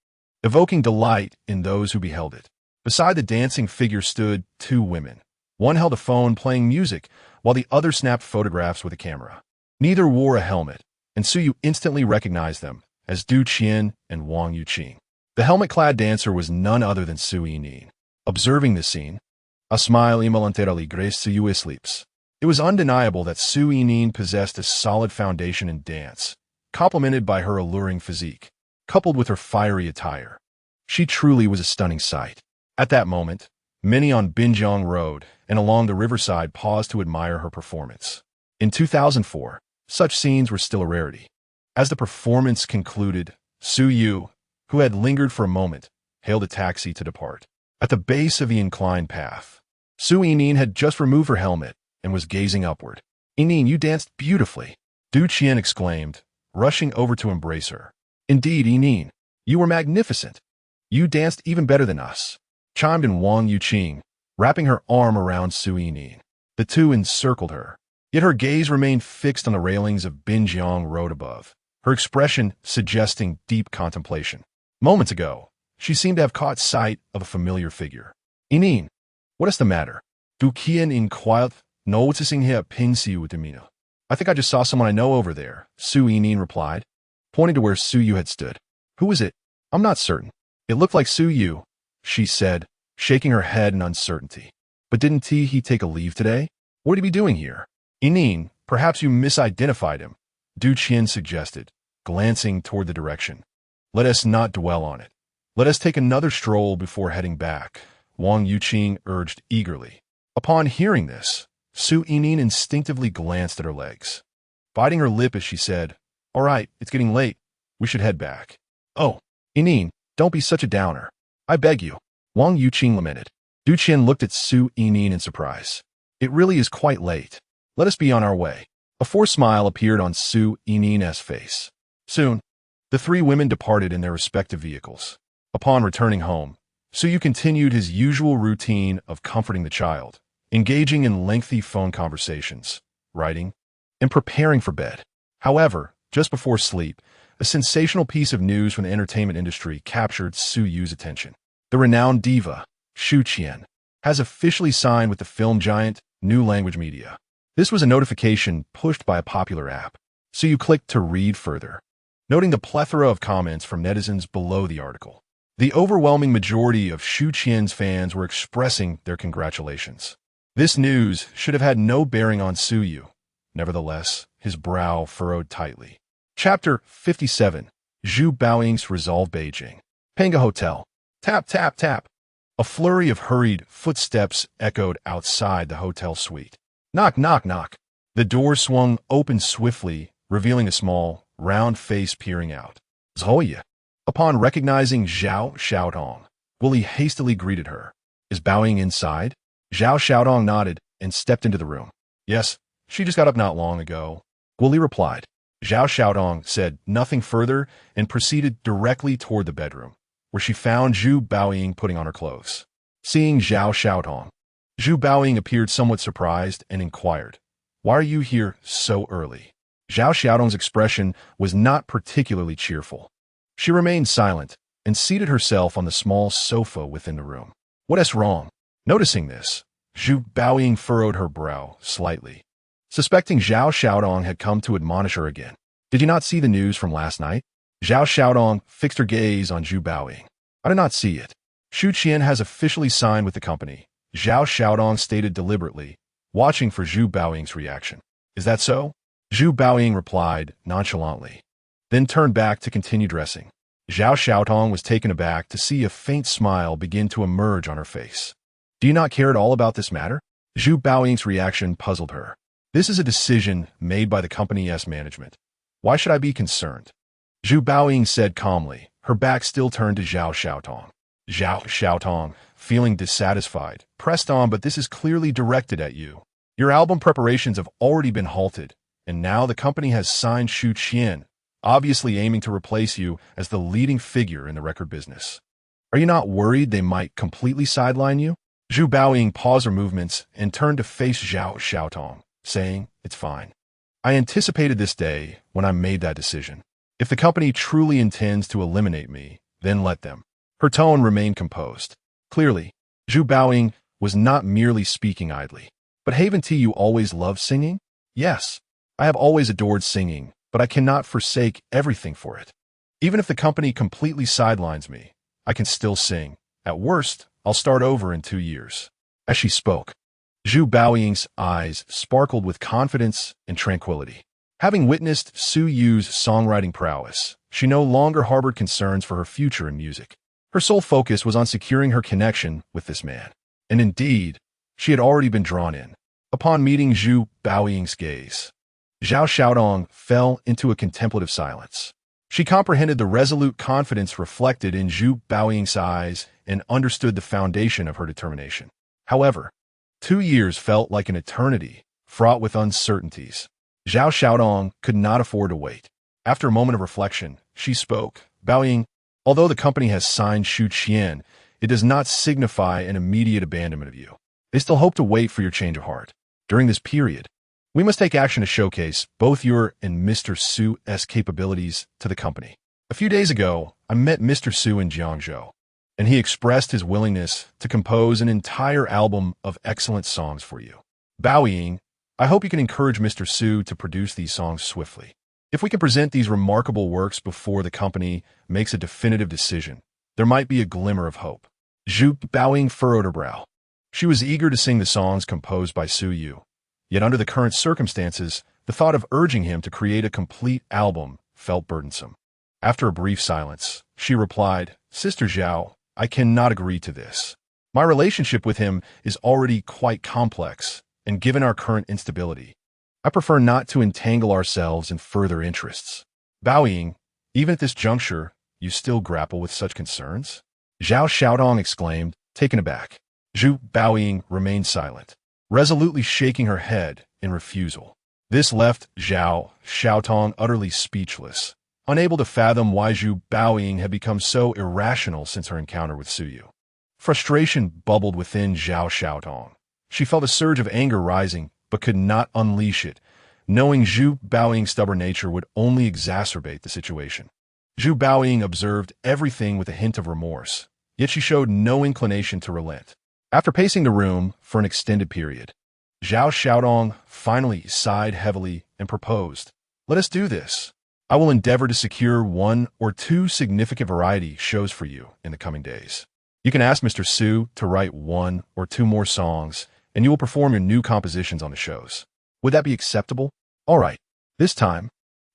evoking delight in those who beheld it. Beside the dancing figure stood 2 women. One held a phone playing music, while the other snapped photographs with a camera. Neither wore a helmet, and Su Yu instantly recognized them as Du Qian and Wang Yuqing. The helmet-clad dancer was none other than Su Yinin. Observing this scene, a smile involuntarily graced Suyu's lips. It was undeniable that Su Yinin possessed a solid foundation in dance, complemented by her alluring physique, coupled with her fiery attire. She truly was a stunning sight. At that moment, many on Binjiang Road and along the riverside paused to admire her performance. In 2004, such scenes were still a rarity. As the performance concluded, Su Yu, who had lingered for a moment, hailed a taxi to depart. At the base of the inclined path, Su Yinin had just removed her helmet and was gazing upward. "Yinin, you danced beautifully," Du Qian exclaimed, rushing over to embrace her. "Indeed, Yinin, you were magnificent. You danced even better than us," chimed in Wang Yuqing, wrapping her arm around Su Yinin. The two encircled her, yet her gaze remained fixed on the railings of Binjiang Road above, her expression suggesting deep contemplation. Moments ago, she seemed to have caught sight of a familiar figure. "Yinin, what is the matter?" Du Qian inquired, noticing her pensive demeanor. "I think I just saw someone I know over there," Su Yinin replied, pointing to where Su Yu had stood. "Who is it? I'm not certain. It looked like Su Yu," she said, shaking her head in uncertainty. "But didn't he take a leave today? What would he be doing here?" "Yinin, perhaps you misidentified him," Du Qian suggested, glancing toward the direction. "Let us not dwell on it. Let us take another stroll before heading back," Wang Yuqing urged eagerly. Upon hearing this, Su Yinin instinctively glanced at her legs, biting her lip as she said, "All right, it's getting late. We should head back." "Oh, Yinin, don't be such a downer. I beg you," Wang Yuqing lamented. Du Qian looked at Su Yinin in surprise. "It really is quite late. Let us be on our way." A forced smile appeared on Su Yinin's face. Soon, the three women departed in their respective vehicles. Upon returning home, Su Yu continued his usual routine of comforting the child, engaging in lengthy phone conversations, writing, and preparing for bed. However, just before sleep, a sensational piece of news from the entertainment industry captured Su Yu's attention. The renowned diva, Xu Qian, has officially signed with the film giant New Language Media. This was a notification pushed by a popular app. Su Yu clicked to read further, noting the plethora of comments from netizens below the article. The overwhelming majority of Xu Qian's fans were expressing their congratulations. This news should have had no bearing on Su Yu. Nevertheless, his brow furrowed tightly. Chapter 57. Zhu Baoying's Resolve Beijing. Panga Hotel. Tap, tap, tap. A flurry of hurried footsteps echoed outside the hotel suite. Knock, knock, knock. The door swung open swiftly, revealing a small, round face peering out. "Zhouye." Upon recognizing Zhao Xiaotong, Willie hastily greeted her. "Is Baoying inside?" Zhao Xiaotong nodded and stepped into the room. "Yes, she just got up not long ago," Willie replied. Zhao Xiaotong said nothing further and proceeded directly toward the bedroom, where she found Zhu Baoying putting on her clothes. Seeing Zhao Xiaotong, Zhu Baoying appeared somewhat surprised and inquired, "Why are you here so early?" Zhao Xiaotong's expression was not particularly cheerful. She remained silent and seated herself on the small sofa within the room. "What is wrong?" Noticing this, Zhu Baoying furrowed her brow slightly, suspecting Zhao Xiaotong had come to admonish her again. "Did you not see the news from last night?" Zhao Xiaotong fixed her gaze on Zhu Baoying. "I did not see it. Xu Qian has officially signed with the company," Zhao Xiaotong stated deliberately, watching for Zhu Baoying's reaction. "Is that so?" Zhu Baoying replied nonchalantly, then turned back to continue dressing. Zhao Xiaotong was taken aback to see a faint smile begin to emerge on her face. "Do you not care at all about this matter?" Zhu Baoying's reaction puzzled her. "This is a decision made by the company's management. Why should I be concerned?" Zhu Baoying said calmly, her back still turned to Zhao Xiaotong. Zhao Xiaotong, feeling dissatisfied, pressed on, "But this is clearly directed at you. Your album preparations have already been halted, and now the company has signed Xu Qian, obviously aiming to replace you as the leading figure in the record business. Are you not worried they might completely sideline you?" Zhu Baoying paused her movements and turned to face Zhao Xiaotong, saying, "It's fine. I anticipated this day when I made that decision. If the company truly intends to eliminate me, then let them." Her tone remained composed. Clearly, Zhu Baoying was not merely speaking idly. "But haven't you always loved singing?" "Yes, I have always adored singing, but I cannot forsake everything for it. Even if the company completely sidelines me, I can still sing. At worst, I'll start over in 2 years." As she spoke, Zhu Baoying's eyes sparkled with confidence and tranquility. Having witnessed Su Yu's songwriting prowess, she no longer harbored concerns for her future in music. Her sole focus was on securing her connection with this man. And indeed, she had already been drawn in. Upon meeting Zhu Baoying's gaze, Zhao Xiaodong fell into a contemplative silence. She comprehended the resolute confidence reflected in Zhu Baoying's eyes and understood the foundation of her determination. However, 2 years felt like an eternity, fraught with uncertainties. Zhao Xiaodong could not afford to wait. After a moment of reflection, she spoke. "Baoying, although the company has signed Shu Qian, it does not signify an immediate abandonment of you. They still hope to wait for your change of heart. During this period, we must take action to showcase both your and Mr. Su's capabilities to the company. A few days ago, I met Mr. Su in Jiangzhou, and he expressed his willingness to compose an entire album of excellent songs for you. Baoying, I hope you can encourage Mr. Su to produce these songs swiftly. If we can present these remarkable works before the company makes a definitive decision, there might be a glimmer of hope." Zhu Baoying furrowed her brow. She was eager to sing the songs composed by Su Yu. Yet under the current circumstances, the thought of urging him to create a complete album felt burdensome. After a brief silence, she replied, "Sister Zhao, I cannot agree to this. My relationship with him is already quite complex, and given our current instability, I prefer not to entangle ourselves in further interests." Baoying, even at this juncture, you still grapple with such concerns? Zhao Xiaodong exclaimed, taken aback. Zhu Baoying remained silent, resolutely shaking her head in refusal. This left Zhao Xiaotong utterly speechless, unable to fathom why Zhu Baoying had become so irrational since her encounter with Su Yu. Frustration bubbled within Zhao Xiaotong. She felt a surge of anger rising, but could not unleash it, knowing Zhu Baoying's stubborn nature would only exacerbate the situation. Zhu Baoying observed everything with a hint of remorse, yet she showed no inclination to relent. After pacing the room for an extended period, Zhao Xiaodong finally sighed heavily and proposed, "Let us do this. I will endeavor to secure 1 or 2 significant variety shows for you in the coming days. You can ask Mr. Su to write 1 or 2 more songs, and you will perform your new compositions on the shows. Would that be acceptable?" "All right." This time,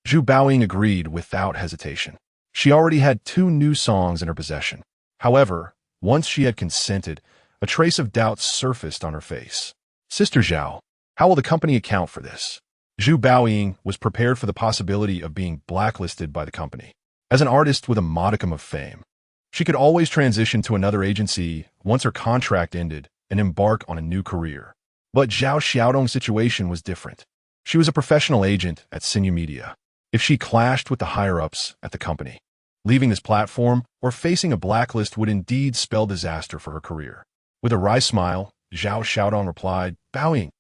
Zhu Baoying agreed without hesitation. She already had 2 new songs in her possession. However, once she had consented, a trace of doubt surfaced on her face. "Sister Zhao, how will the company account for this?" Zhu Baoying was prepared for the possibility of being blacklisted by the company. As an artist with a modicum of fame, she could always transition to another agency once her contract ended and embark on a new career. But Zhao Xiaodong's situation was different. She was a professional agent at Sinew Media. If she clashed with the higher-ups at the company, leaving this platform or facing a blacklist would indeed spell disaster for her career. With a wry smile, Zhao Xiaodong replied, "Baoying,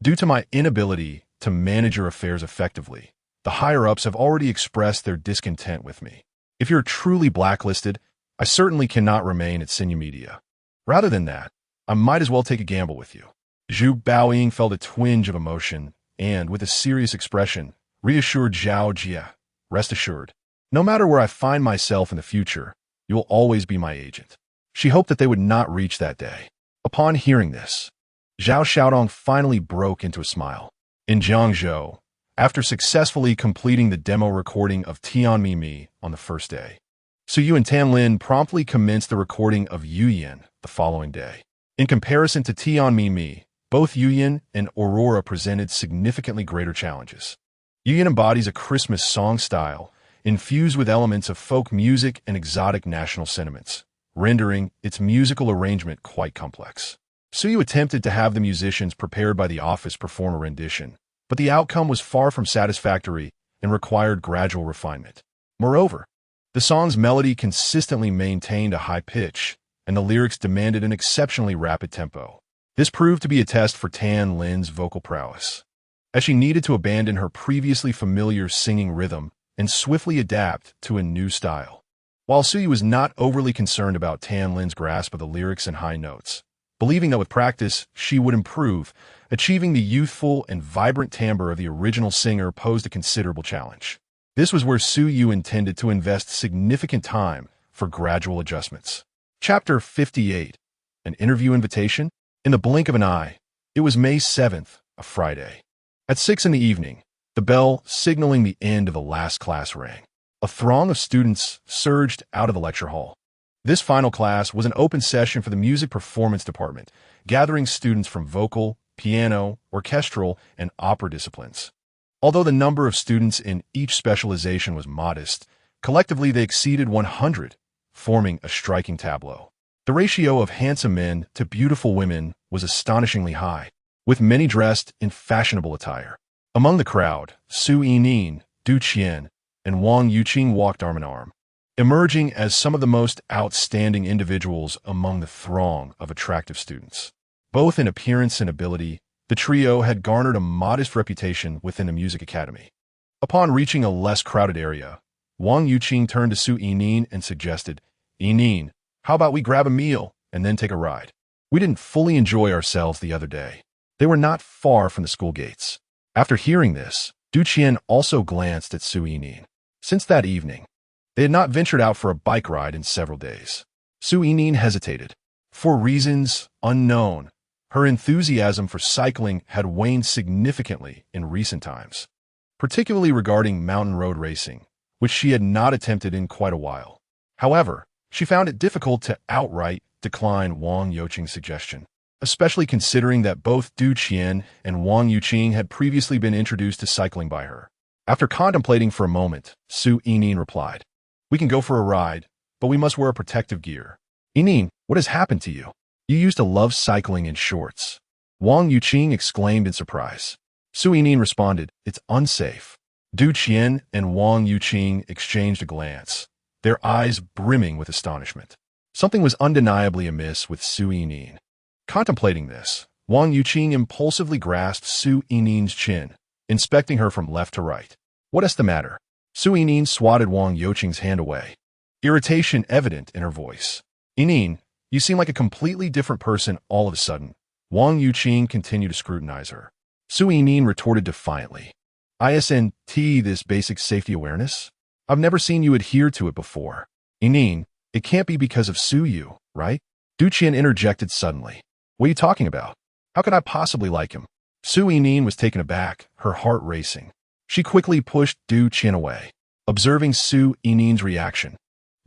due to my inability to manage your affairs effectively, the higher-ups have already expressed their discontent with me. If you're truly blacklisted, I certainly cannot remain at Sinew Media. Rather than that, I might as well take a gamble with you." Zhu Baoying felt a twinge of emotion and, with a serious expression, reassured Zhao Jia, "Rest assured, no matter where I find myself in the future, you will always be my agent." She hoped that they would not reach that day. Upon hearing this, Zhao Xiaodong finally broke into a smile. In Jiangzhou, after successfully completing the demo recording of Tian Mi on the first day, Su Yu and Tan Lin promptly commenced the recording of Yu Yin the following day. In comparison to Tian Mi, both Yu Yin and Aurora presented significantly greater challenges. Yu Yin embodies a Christmas song style, infused with elements of folk music and exotic national sentiments, rendering its musical arrangement quite complex. Su Yu attempted to have the musicians prepared by the office perform a rendition, but the outcome was far from satisfactory and required gradual refinement. Moreover, the song's melody consistently maintained a high pitch, and the lyrics demanded an exceptionally rapid tempo. This proved to be a test for Tan Lin's vocal prowess, as she needed to abandon her previously familiar singing rhythm and swiftly adapt to a new style. While Su Yu was not overly concerned about Tan Lin's grasp of the lyrics and high notes, believing that with practice she would improve, achieving the youthful and vibrant timbre of the original singer posed a considerable challenge. This was where Su Yu intended to invest significant time, for gradual adjustments. Chapter 58. An interview invitation? In the blink of an eye, it was May 7th, a Friday. At 6 in the evening, the bell signaling the end of the last class rang. A throng of students surged out of the lecture hall. This final class was an open session for the music performance department, gathering students from vocal, piano, orchestral, and opera disciplines. Although the number of students in each specialization was modest, collectively they exceeded 100, forming a striking tableau. The ratio of handsome men to beautiful women was astonishingly high, with many dressed in fashionable attire. Among the crowd, Su Yining, Du Qian, and Wang Yuqing walked arm in arm, emerging as some of the most outstanding individuals among the throng of attractive students. Both in appearance and ability, the trio had garnered a modest reputation within the music academy. Upon reaching a less crowded area, Wang Yuqing turned to Su Yining and suggested, "Yining, how about we grab a meal and then take a ride? We didn't fully enjoy ourselves the other day." They were not far from the school gates. After hearing this, Du Qian also glanced at Su Yining. Since that evening, they had not ventured out for a bike ride in several days. Su Yining hesitated. For reasons unknown, her enthusiasm for cycling had waned significantly in recent times, particularly regarding mountain road racing, which she had not attempted in quite a while. However, she found it difficult to outright decline Wang Yuqing's suggestion, especially considering that both Du Qian and Wang Yuqing had previously been introduced to cycling by her. After contemplating for a moment, Su Yining replied, "We can go for a ride, but we must wear protective gear." "Yining, what has happened to you? You used to love cycling in shorts." Wang Yuqing exclaimed in surprise. Su Yining responded, "It's unsafe." Du Qian and Wang Yuqing exchanged a glance, their eyes brimming with astonishment. Something was undeniably amiss with Su Yining. Contemplating this, Wang Yuqing impulsively grasped Su Yining's chin, inspecting her from left to right. "What is the matter?" Su Yining swatted Wang Yuqing's hand away, irritation evident in her voice. "Yining, you seem like a completely different person all of a sudden." Wang Yuqing continued to scrutinize her. Su Yining retorted defiantly, "Isn't this basic safety awareness? I've never seen you adhere to it before." "Yining, it can't be because of Su Yu, right?" Du Qian interjected suddenly. "What are you talking about? How could I possibly like him?" Su Yining was taken aback, her heart racing. She quickly pushed Du Qian away, observing Su Yining's reaction.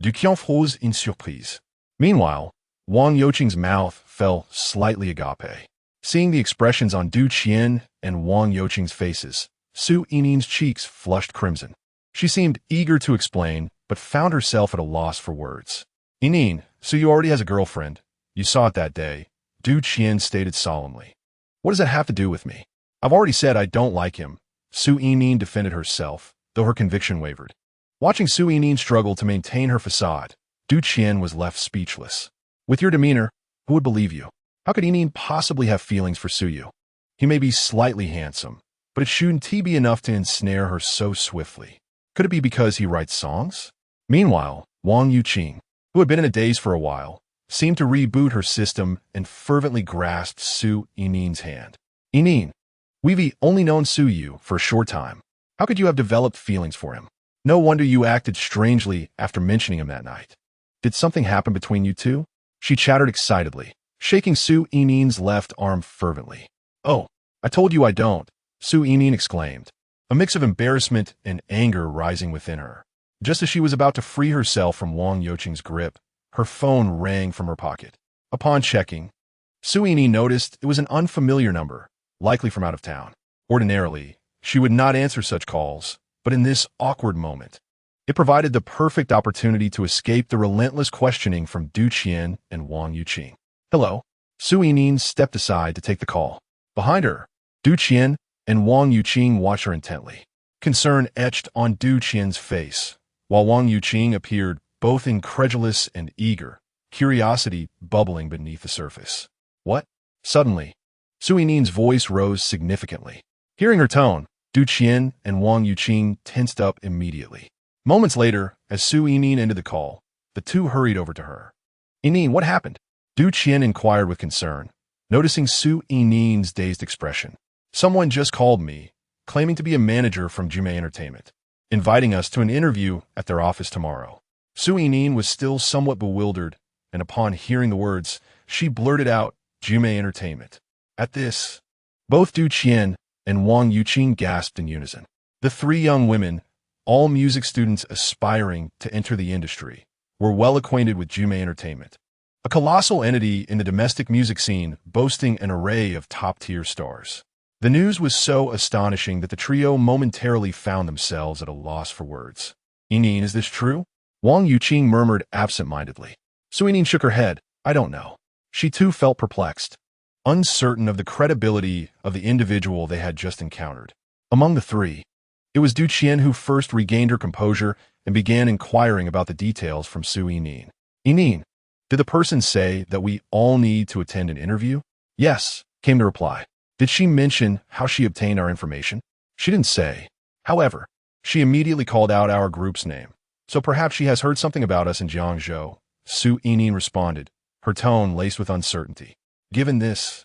Du Qian froze in surprise. Meanwhile, Wang Yuqing's mouth fell slightly agape. Seeing the expressions on Du Qian and Wang Yuqing's faces, Su Yining's cheeks flushed crimson. She seemed eager to explain, but found herself at a loss for words. "Yining, so you already has a girlfriend. You saw it that day," Du Qian stated solemnly. "What does that have to do with me? I've already said I don't like him." Su Yining defended herself, though her conviction wavered. Watching Su Yining struggle to maintain her facade, Du Qian was left speechless. "With your demeanor, who would believe you? How could Yining possibly have feelings for Su Yu? He may be slightly handsome, but it shouldn't be enough to ensnare her so swiftly. Could it be because he writes songs?" Meanwhile, Wang Yuqing, who had been in a daze for a while, seemed to reboot her system and fervently grasped Su Yining's hand. "Yining, we've only known Su Yu for a short time. How could you have developed feelings for him? No wonder you acted strangely after mentioning him that night. Did something happen between you two?" She chattered excitedly, shaking Su Yining's left arm fervently. "Oh, I told you I don't," Su Yining exclaimed, a mix of embarrassment and anger rising within her. Just as she was about to free herself from Wang Yuqing's grip, her phone rang from her pocket. Upon checking, Su Yining noticed it was an unfamiliar number, likely from out of town. Ordinarily, she would not answer such calls, but in this awkward moment, it provided the perfect opportunity to escape the relentless questioning from Du Qian and Wang Yuqing. "Hello." Su Yining stepped aside to take the call. Behind her, Du Qian and Wang Yuqing watched her intently. Concern etched on Du Qian's face, while Wang Yuqing appeared both incredulous and eager, curiosity bubbling beneath the surface. "What?" Suddenly, Su Yining's voice rose significantly. Hearing her tone, Du Qian and Wang Yuqing tensed up immediately. Moments later, as Su Yining ended the call, the two hurried over to her. "Yining, what happened?" Du Qian inquired with concern, noticing Su Yining's dazed expression. "Someone just called me, claiming to be a manager from Jume Entertainment, inviting us to an interview at their office tomorrow." Su Yinin was still somewhat bewildered, and upon hearing the words, she blurted out, Jume Entertainment. At this, both Du Qian and Wang Yuqing gasped in unison. The three young women, all music students aspiring to enter the industry, were well acquainted with Jume Entertainment, a colossal entity in the domestic music scene boasting an array of top-tier stars. The news was so astonishing that the trio momentarily found themselves at a loss for words. Yinin, is this true? Wang Yuqing murmured absent-mindedly. Su Yinin shook her head. I don't know. She too felt perplexed, uncertain of the credibility of the individual they had just encountered. Among the three, it was Du Qian who first regained her composure and began inquiring about the details from Su Yinin. Yinin, did the person say that we all need to attend an interview? Yes, came the reply. Did she mention how she obtained our information? She didn't say. However, she immediately called out our group's name. So perhaps she has heard something about us in Jiangzhou, Su Yinin responded, her tone laced with uncertainty. Given this,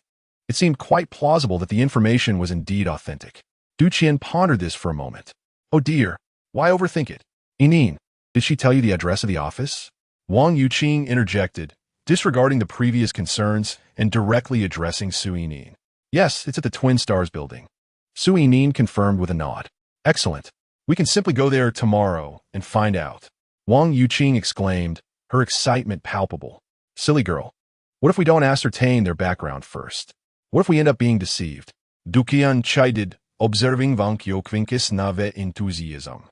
it seemed quite plausible that the information was indeed authentic. Du Qian pondered this for a moment. Oh dear, why overthink it? Yinin, did she tell you the address of the office? Wang Yuqing interjected, disregarding the previous concerns and directly addressing Su Yinin. Yes, it's at the Twin Stars building. Su Yinin confirmed with a nod. Excellent. We can simply go there tomorrow and find out. Wang Yuqing exclaimed, her excitement palpable. Silly girl. What if we don't ascertain their background first? What if we end up being deceived? Du Qian chided, observing Wang Yuqing's naive enthusiasm.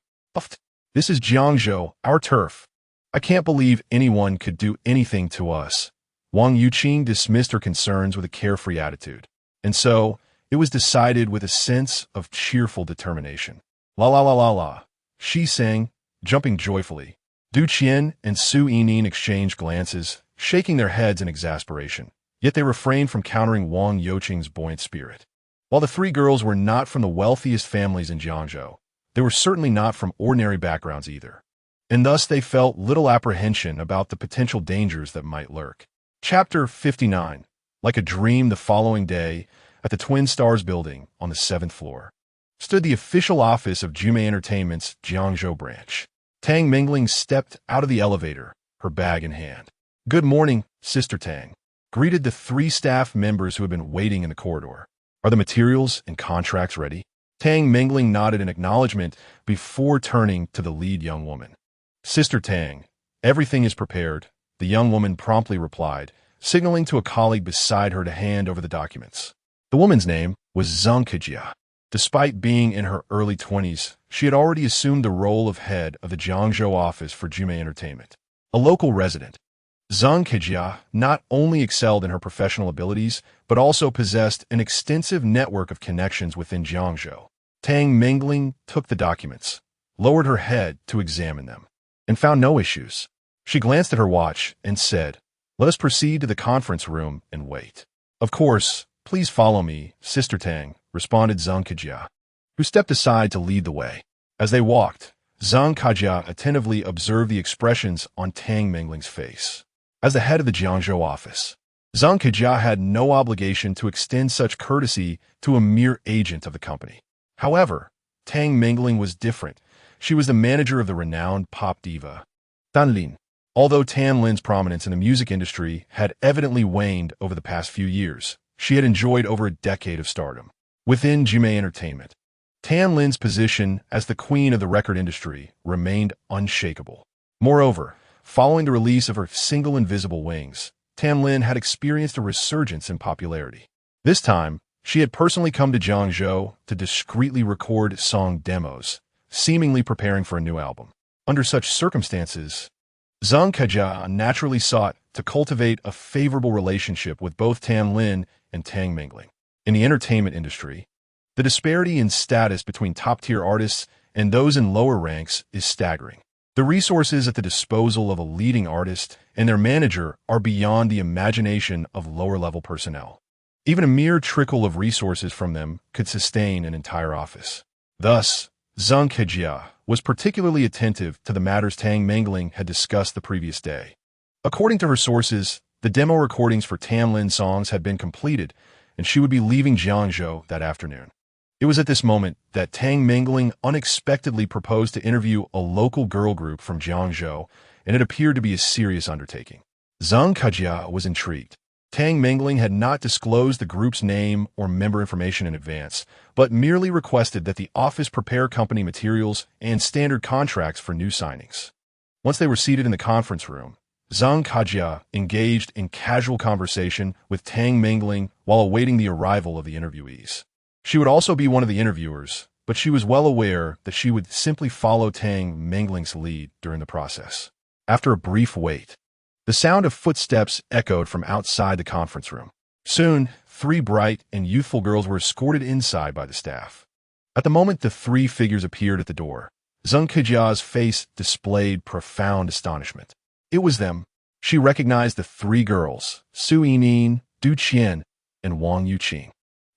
This is Jiangzhou, our turf. I can't believe anyone could do anything to us. Wang Yuqing dismissed her concerns with a carefree attitude. And so, it was decided with a sense of cheerful determination. La la la la la, she sang, jumping joyfully. Du Qian and Su Yinin exchanged glances, shaking their heads in exasperation. Yet they refrained from countering Wang Yuqing's buoyant spirit. While the three girls were not from the wealthiest families in Jiangzhou, they were certainly not from ordinary backgrounds either. And thus they felt little apprehension about the potential dangers that might lurk. Chapter 59. Like a dream, the following day, at the Twin Stars building on the 7th floor, stood the official office of Jume Entertainment's Jiangzhou branch. Tang Mingling stepped out of the elevator, her bag in hand. Good morning, Sister Tang, greeted the three staff members who had been waiting in the corridor. Are the materials and contracts ready? Tang Mingling nodded in acknowledgement before turning to the lead young woman. Sister Tang, everything is prepared, the young woman promptly replied, signaling to a colleague beside her to hand over the documents. The woman's name was Zhang Kejia. Despite being in her early 20s, she had already assumed the role of head of the Jiangzhou office for Jume Entertainment. A local resident, Zhang Kejia not only excelled in her professional abilities, but also possessed an extensive network of connections within Jiangzhou. Tang Mingling took the documents, lowered her head to examine them, and found no issues. She glanced at her watch and said, "Let us proceed to the conference room and wait." "Of course, please follow me, Sister Tang," responded Zhang Kejia, who stepped aside to lead the way. As they walked, Zhang Kejia attentively observed the expressions on Tang Mingling's face. As the head of the Jiangzhou office, Zhang Kejia had no obligation to extend such courtesy to a mere agent of the company. However, Tang Mingling was different. She was the manager of the renowned pop diva, Tan Lin. Although Tan Lin's prominence in the music industry had evidently waned over the past few years, she had enjoyed over a decade of stardom. Within Jume Entertainment, Tan Lin's position as the queen of the record industry remained unshakable. Moreover, following the release of her single Invisible Wings, Tan Lin had experienced a resurgence in popularity. This time, she had personally come to Jiangzhou to discreetly record song demos, seemingly preparing for a new album. Under such circumstances, Zhang Kejia naturally sought to cultivate a favorable relationship with both Tan Lin and Tang Mingling. In the entertainment industry, the disparity in status between top-tier artists and those in lower ranks is staggering. The resources at the disposal of a leading artist and their manager are beyond the imagination of lower-level personnel. Even a mere trickle of resources from them could sustain an entire office. Thus, Zhang Kejia was particularly attentive to the matters Tang Mingling had discussed the previous day. According to her sources, the demo recordings for Tan Lin's songs had been completed, and she would be leaving Jiangzhou that afternoon. It was at this moment that Tang Mingling unexpectedly proposed to interview a local girl group from Jiangzhou, and it appeared to be a serious undertaking. Zhang Kajia was intrigued. Tang Mingling had not disclosed the group's name or member information in advance, but merely requested that the office prepare company materials and standard contracts for new signings. Once they were seated in the conference room, Zhang Kajia engaged in casual conversation with Tang Mingling while awaiting the arrival of the interviewees. She would also be one of the interviewers, but she was well aware that she would simply follow Tang Mingling's lead during the process. After a brief wait, the sound of footsteps echoed from outside the conference room. Soon, 3 bright and youthful girls were escorted inside by the staff. At the moment the 3 figures appeared at the door, Zhang Kejia's face displayed profound astonishment. It was them. She recognized the 3 girls, Su Yining, Du Qian, and Wang Yuqing.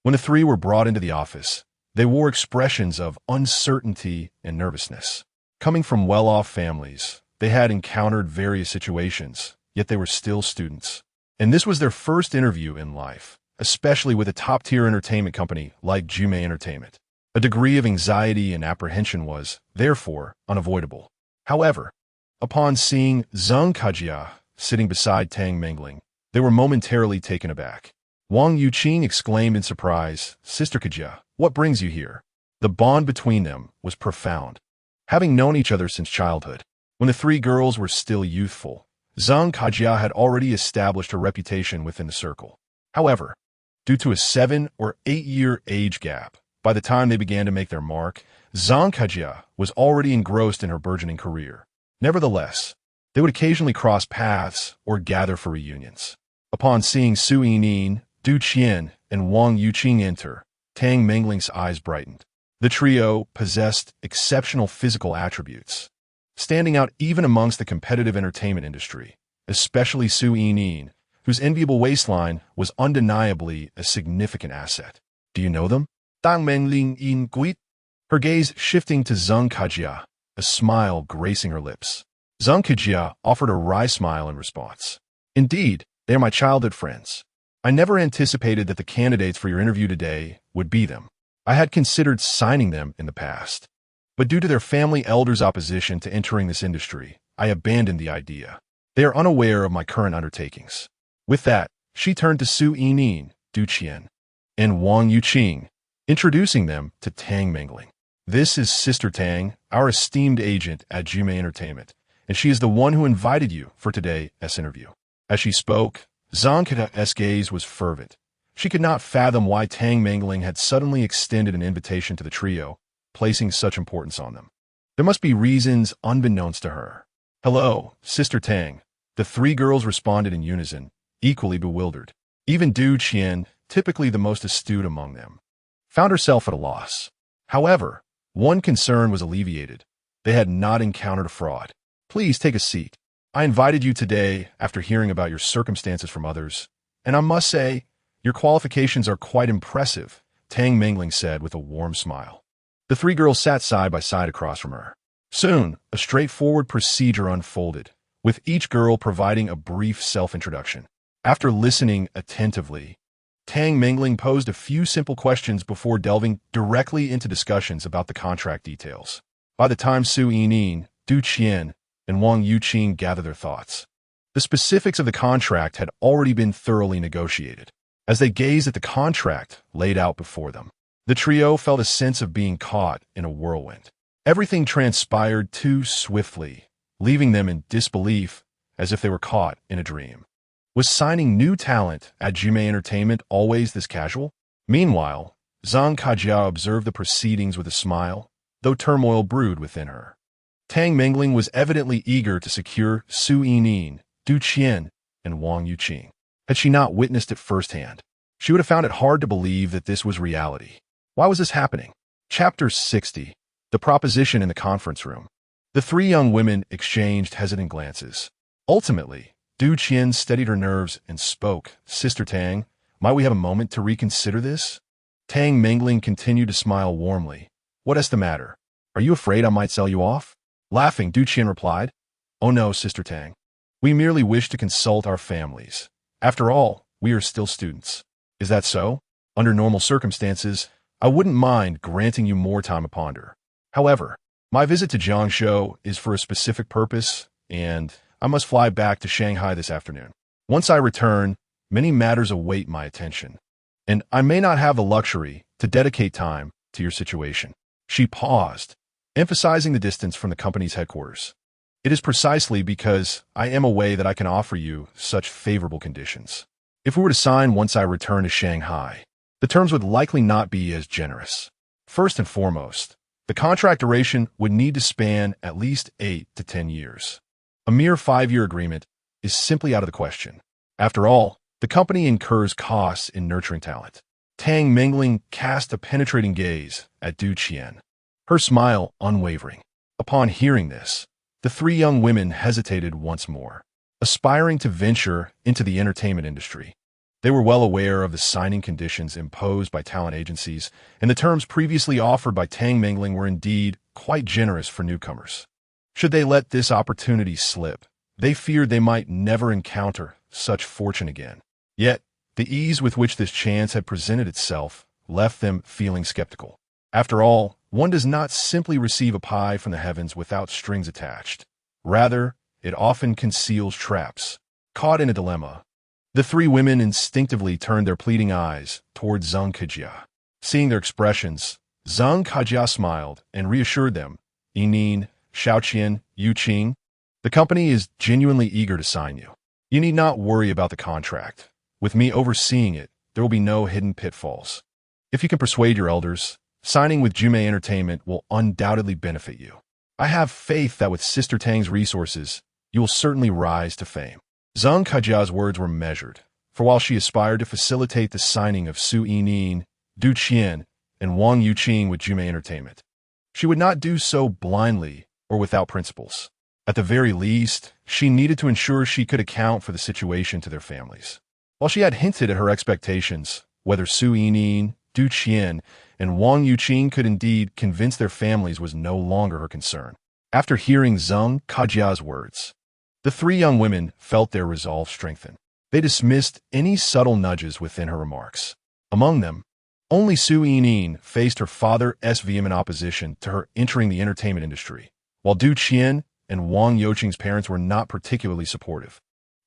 When the 3 were brought into the office, they wore expressions of uncertainty and nervousness. Coming from well-off families, they had encountered various situations, yet they were still students. And this was their first interview in life, especially with a top-tier entertainment company like Jume Entertainment. A degree of anxiety and apprehension was, therefore, unavoidable. However, upon seeing Zhang Kajia sitting beside Tang Mingling, they were momentarily taken aback. Wang Yuqing exclaimed in surprise, "Sister Kajia, what brings you here?" The bond between them was profound. Having known each other since childhood, when the 3 girls were still youthful, Zhang Kajia had already established her reputation within the circle. However, due to a 7 or 8-year age gap, by the time they began to make their mark, Zhang Kajia was already engrossed in her burgeoning career. Nevertheless, they would occasionally cross paths or gather for reunions. Upon seeing Su Yining, Du Qian, and Wang Yuqing enter, Tang Mingling's eyes brightened. The trio possessed exceptional physical attributes, standing out even amongst the competitive entertainment industry, especially Su Yining, whose enviable waistline was undeniably a significant asset. "Do you know them?" Tang Mingling inquired, her gaze shifting to Zhang Kajia, a smile gracing her lips. Zhang Kajia offered a wry smile in response. "Indeed, they are my childhood friends. I never anticipated that the candidates for your interview today would be them. I had considered signing them in the past, but due to their family elders' opposition to entering this industry, I abandoned the idea. They are unaware of my current undertakings." With that, she turned to Su Yining, Du Qian, and Wang Yuqing, introducing them to Tang Mingling. "This is Sister Tang, our esteemed agent at Jume Entertainment, and she is the one who invited you for today's interview." As she spoke, Zhang Kejia's gaze was fervent. She could not fathom why Tang Mingling had suddenly extended an invitation to the trio, placing such importance on them. There must be reasons unbeknownst to her. "Hello, Sister Tang," the 3 girls responded in unison, equally bewildered. Even Du Qian, typically the most astute among them, found herself at a loss. However, one concern was alleviated. They had not encountered a fraud. "Please take a seat. I invited you today after hearing about your circumstances from others, and I must say, your qualifications are quite impressive," Tang Mingling said with a warm smile. The 3 girls sat side by side across from her. Soon, a straightforward procedure unfolded, with each girl providing a brief self-introduction. After listening attentively, Tang Mingling posed a few simple questions before delving directly into discussions about the contract details. By the time Su Yining, Du Qian, and Wang Yuqing gathered their thoughts, the specifics of the contract had already been thoroughly negotiated. As they gazed at the contract laid out before them, the trio felt a sense of being caught in a whirlwind. Everything transpired too swiftly, leaving them in disbelief as if they were caught in a dream. Was signing new talent at Jume Entertainment always this casual? Meanwhile, Zhang Kajia observed the proceedings with a smile, though turmoil brewed within her. Tang Mingling was evidently eager to secure Su Yining, Du Qian, and Wang Yuqing. Had she not witnessed it firsthand, she would have found it hard to believe that this was reality. Why was this happening? Chapter 60. The Proposition in the Conference Room. The 3 young women exchanged hesitant glances. Ultimately, Du Qian steadied her nerves and spoke. "Sister Tang, might we have a moment to reconsider this?" Tang Mingling continued to smile warmly. "What is the matter? Are you afraid I might sell you off?" Laughing, Du Qian replied, "Oh no, Sister Tang. We merely wish to consult our families. After all, we are still students." "Is that so? Under normal circumstances, I wouldn't mind granting you more time to ponder. However, my visit to Jiangzhou is for a specific purpose, and I must fly back to Shanghai this afternoon. Once I return, many matters await my attention, and I may not have the luxury to dedicate time to your situation. She paused, emphasizing the distance from the company's headquarters. It is precisely because I am away that I can offer you such favorable conditions. If we were to sign once I return to Shanghai, the terms would likely not be as generous. First and foremost, the contract duration would need to span at least 8 to 10 years. A mere 5-year agreement is simply out of the question. After all, the company incurs costs in nurturing talent. Tang Mingling cast a penetrating gaze at Du Qian, her smile unwavering. Upon hearing this, the three young women hesitated once more, aspiring to venture into the entertainment industry. They were well aware of the signing conditions imposed by talent agencies, and the terms previously offered by Tang Mingling were indeed quite generous for newcomers. Should they let this opportunity slip, they feared they might never encounter such fortune again. Yet, the ease with which this chance had presented itself left them feeling skeptical. After all, one does not simply receive a pie from the heavens without strings attached. Rather, it often conceals traps. Caught in a dilemma, the three women instinctively turned their pleading eyes toward Zheng Kejia. Seeing their expressions, Zheng Kejia smiled and reassured them. Yining, Xiaoqian, Yuqing, the company is genuinely eager to sign you. You need not worry about the contract. With me overseeing it, there will be no hidden pitfalls. If you can persuade your elders, signing with Jume Entertainment will undoubtedly benefit you. I have faith that with Sister Tang's resources, you will certainly rise to fame. Zheng Kejia's words were measured, for while she aspired to facilitate the signing of Su Yining, Du Qian, and Wang Yuqing with Jume Entertainment, she would not do so blindly or without principles. At the very least, she needed to ensure she could account for the situation to their families. While she had hinted at her expectations, whether Su Yining, Du Qian, and Wang Yuqing could indeed convince their families was no longer her concern. After hearing Zheng Kejia's words, the three young women felt their resolve strengthen. They dismissed any subtle nudges within her remarks. Among them, only Su Yining faced her father's vehement opposition to her entering the entertainment industry, while Du Qian and Wang Yuqing's parents were not particularly supportive.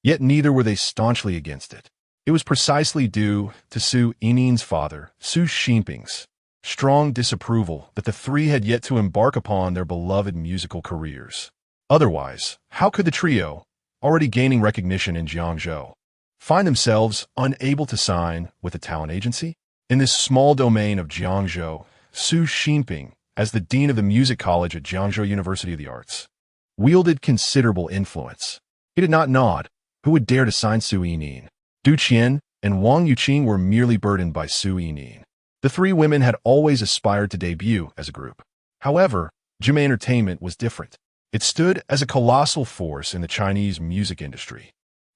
Yet neither were they staunchly against it. It was precisely due to Su Yining's father, Su Xinping's strong disapproval that the three had yet to embark upon their beloved musical careers. Otherwise, how could the trio, already gaining recognition in Jiangzhou, find themselves unable to sign with a talent agency? In this small domain of Jiangzhou, Su Xinping, as the dean of the music college at Jiangzhou University of the Arts, wielded considerable influence. He did not nod. Who would dare to sign Su Yining? Du Qian and Wang Yuqing were merely burdened by Su Yining. The three women had always aspired to debut as a group. However, Jume Entertainment was different. It stood as a colossal force in the Chinese music industry,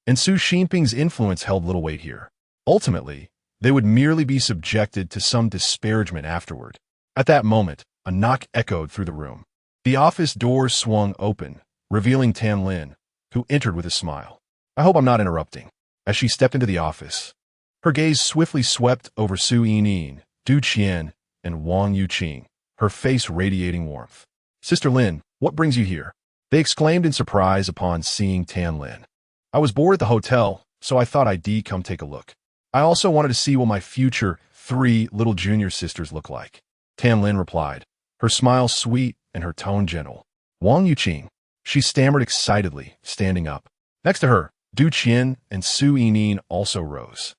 and Su Xinping's influence held little weight here. Ultimately, they would merely be subjected to some disparagement afterward. At that moment, a knock echoed through the room. The office door swung open, revealing Tan Lin, who entered with a smile. I hope I'm not interrupting. As she stepped into the office, her gaze swiftly swept over Su Yining, Du Qian, and Wang Yuqing, her face radiating warmth. Sister Lin, what brings you here? They exclaimed in surprise upon seeing Tan Lin. I was bored at the hotel, so I thought I'd come take a look. I also wanted to see what my future 3 little junior sisters look like. Tan Lin replied, her smile sweet and her tone gentle. Wang Yuqing, she stammered excitedly, standing up. Next to her, Du Qian and Su Yining also rose,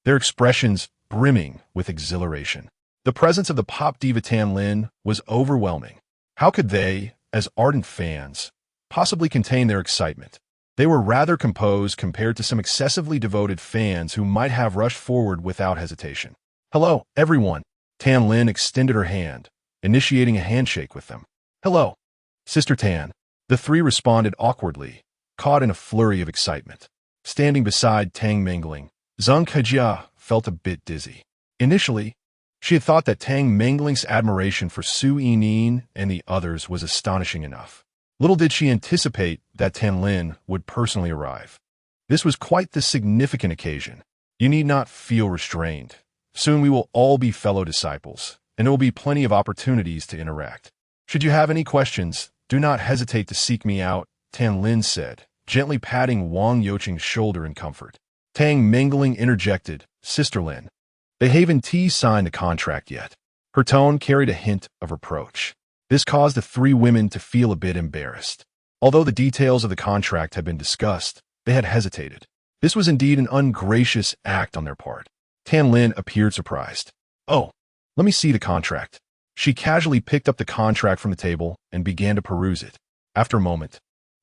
their expressions brimming with exhilaration. The presence of the pop diva Tan Lin was overwhelming. How could they, as ardent fans, possibly contain their excitement? They were rather composed compared to some excessively devoted fans who might have rushed forward without hesitation. Hello, everyone. Tan Lin extended her hand, initiating a handshake with them. Hello, Sister Tan. The three responded awkwardly, caught in a flurry of excitement. Standing beside Tang Mingling, Zheng Kejia felt a bit dizzy. Initially, she had thought that Tang Mingling's admiration for Su Yining and the others was astonishing enough. Little did she anticipate that Tan Lin would personally arrive. This was quite the significant occasion. You need not feel restrained. Soon we will all be fellow disciples, and there will be plenty of opportunities to interact. Should you have any questions, do not hesitate to seek me out, Tan Lin said, gently patting Wang Youqing's shoulder in comfort. Tang Mingling interjected, Sister Lin, they haven't signed the contract yet. Her tone carried a hint of reproach. This caused the three women to feel a bit embarrassed. Although the details of the contract had been discussed, they had hesitated. This was indeed an ungracious act on their part. Tan Lin appeared surprised. Oh, let me see the contract. She casually picked up the contract from the table and began to peruse it. After a moment,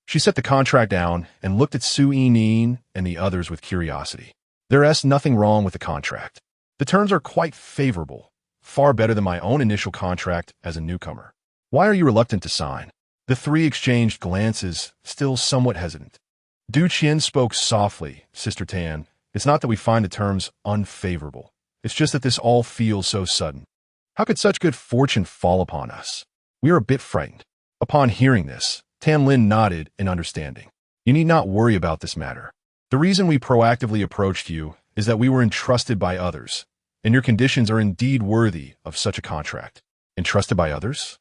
she set the contract down and looked at Su Yining and the others with curiosity. There's nothing wrong with the contract. The terms are quite favorable, far better than my own initial contract as a newcomer. Why are you reluctant to sign? The three exchanged glances, still somewhat hesitant. Du Qian spoke softly, Sister Tan. It's not that we find the terms unfavorable. It's just that this all feels so sudden. How could such good fortune fall upon us? We are a bit frightened. Upon hearing this, Tan Lin nodded in understanding. You need not worry about this matter. The reason we proactively approached you is that we were entrusted by others, and your conditions are indeed worthy of such a contract. Entrusted by others?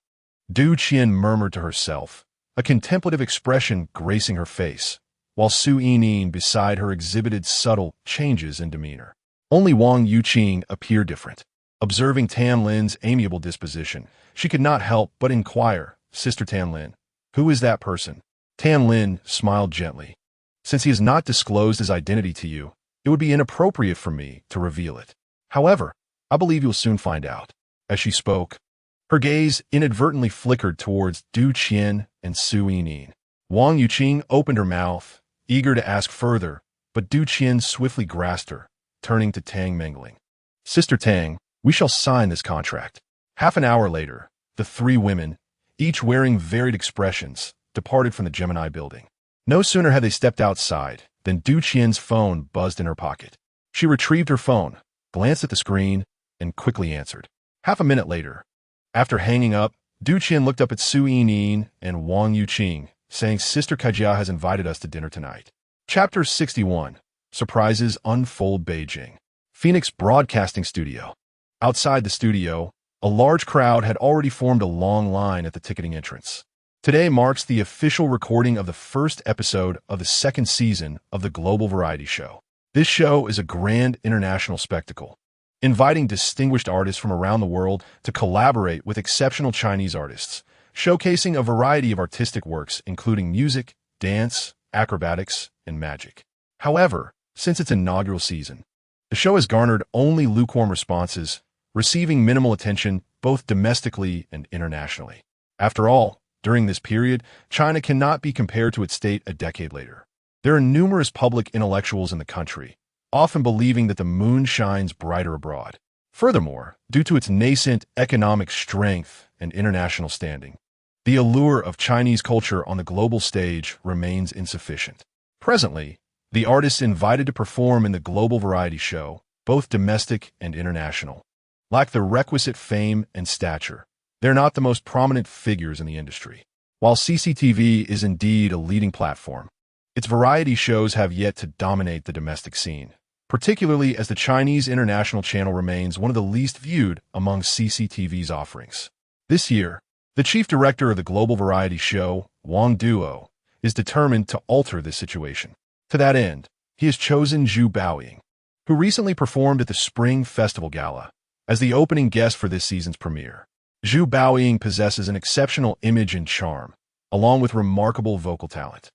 Du Qian murmured to herself, a contemplative expression gracing her face, while Su Yining beside her exhibited subtle changes in demeanor. Only Wang Youqing appeared different. Observing Tan Lin's amiable disposition, she could not help but inquire, Sister Tan Lin, who is that person? Tan Lin smiled gently. Since he has not disclosed his identity to you, it would be inappropriate for me to reveal it. However, I believe you'll soon find out. As she spoke, her gaze inadvertently flickered towards Du Qian and Su Yining. Wang Youqing opened her mouth, eager to ask further, but Du Qian swiftly grasped her, turning to Tang Mingling. Sister Tang, we shall sign this contract. Half an hour later, the three women, each wearing varied expressions, departed from the Gemini building. No sooner had they stepped outside than Du Qian's phone buzzed in her pocket. She retrieved her phone, glanced at the screen, and quickly answered. Half a minute later, after hanging up, Du Qian looked up at Su Yining and Wang Youqing, saying Sister Kajia has invited us to dinner tonight. Chapter 61. Surprises unfold Beijing. Phoenix Broadcasting Studio. Outside the studio, a large crowd had already formed a long line at the ticketing entrance. Today marks the official recording of the first episode of the second season of the Global Variety Show. This show is a grand international spectacle, inviting distinguished artists from around the world to collaborate with exceptional Chinese artists, showcasing a variety of artistic works including music, dance, acrobatics, and magic. However, since its inaugural season, the show has garnered only lukewarm responses, receiving minimal attention both domestically and internationally. After all, during this period, China cannot be compared to its state a decade later. There are numerous public intellectuals in the country, often believing that the moon shines brighter abroad. Furthermore, due to its nascent economic strength and international standing, the allure of Chinese culture on the global stage remains insufficient. Presently, the artists invited to perform in the Global Variety Show, both domestic and international, lack the requisite fame and stature. They're not the most prominent figures in the industry. While CCTV is indeed a leading platform, its variety shows have yet to dominate the domestic scene, particularly as the Chinese International Channel remains one of the least viewed among CCTV's offerings. This year, the chief director of the Global Variety Show, Wang Duo, is determined to alter this situation. To that end, he has chosen Zhu Baoying, who recently performed at the Spring Festival Gala, as the opening guest for this season's premiere. Zhu Baoying possesses an exceptional image and charm, along with remarkable vocal talent.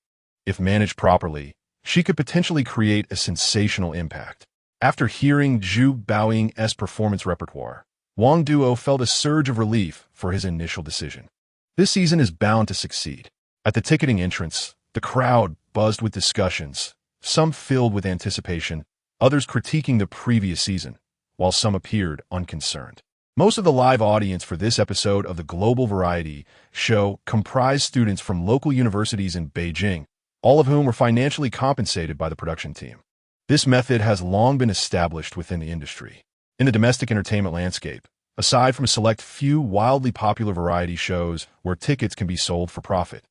If managed properly, she could potentially create a sensational impact. After hearing Zhu Baoying's performance repertoire, Wang Duo felt a surge of relief for his initial decision. This season is bound to succeed. At the ticketing entrance, the crowd buzzed with discussions, some filled with anticipation, others critiquing the previous season, while some appeared unconcerned. Most of the live audience for this episode of the Global Variety Show comprised students from local universities in Beijing, all of whom were financially compensated by the production team. This method has long been established within the industry. In the domestic entertainment landscape, aside from a select few wildly popular variety shows where tickets can be sold for profit,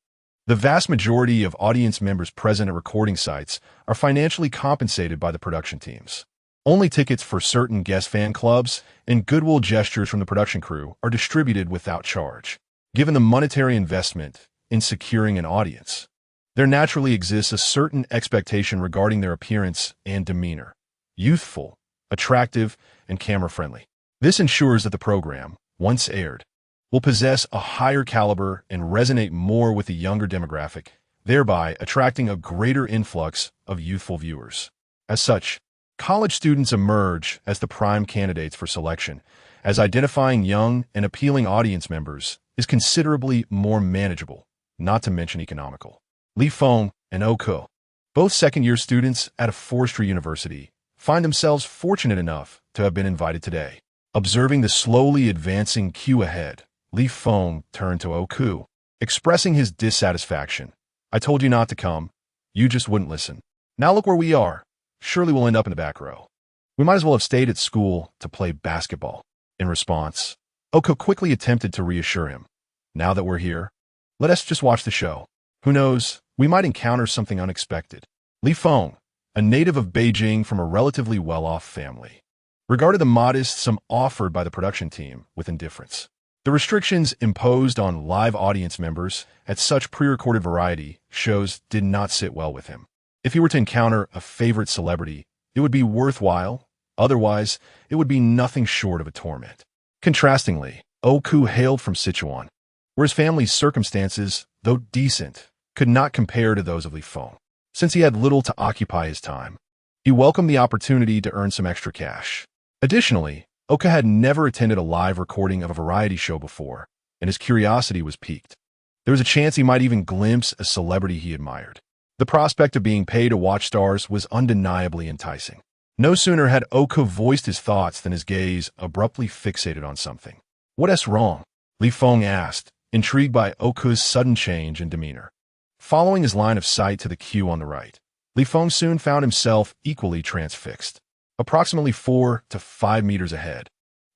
the vast majority of audience members present at recording sites are financially compensated by the production teams. Only tickets for certain guest fan clubs and goodwill gestures from the production crew are distributed without charge. Given the monetary investment in securing an audience, there naturally exists a certain expectation regarding their appearance and demeanor. Youthful, attractive, and camera-friendly. This ensures that the program, once aired, will possess a higher caliber and resonate more with the younger demographic, thereby attracting a greater influx of youthful viewers. As such, college students emerge as the prime candidates for selection, as identifying young and appealing audience members is considerably more manageable, not to mention economical. Li Feng and Oku, both second-year students at a forestry university, find themselves fortunate enough to have been invited today. Observing the slowly advancing queue ahead, Li Feng turned to Oku, expressing his dissatisfaction. "I told you not to come. You just wouldn't listen. Now look where we are. Surely we'll end up in the back row. We might as well have stayed at school to play basketball." In response, Oku quickly attempted to reassure him. "Now that we're here, let us just watch the show. Who knows, we might encounter something unexpected." Li Feng, a native of Beijing from a relatively well-off family, regarded the modest sum offered by the production team with indifference. The restrictions imposed on live audience members at such pre-recorded variety shows did not sit well with him. If he were to encounter a favorite celebrity, it would be worthwhile. Otherwise, it would be nothing short of a torment. Contrastingly, Oku hailed from Sichuan, where his family's circumstances, though decent, could not compare to those of Li Feng. Since he had little to occupy his time, he welcomed the opportunity to earn some extra cash. Additionally, Oku had never attended a live recording of a variety show before, and his curiosity was piqued. There was a chance he might even glimpse a celebrity he admired. The prospect of being paid to watch stars was undeniably enticing. No sooner had Oku voiced his thoughts than his gaze abruptly fixated on something. "What's wrong?" Li Feng asked, intrigued by Oku's sudden change in demeanor. Following his line of sight to the queue on the right, Li Feng soon found himself equally transfixed. Approximately 4 to 5 meters ahead,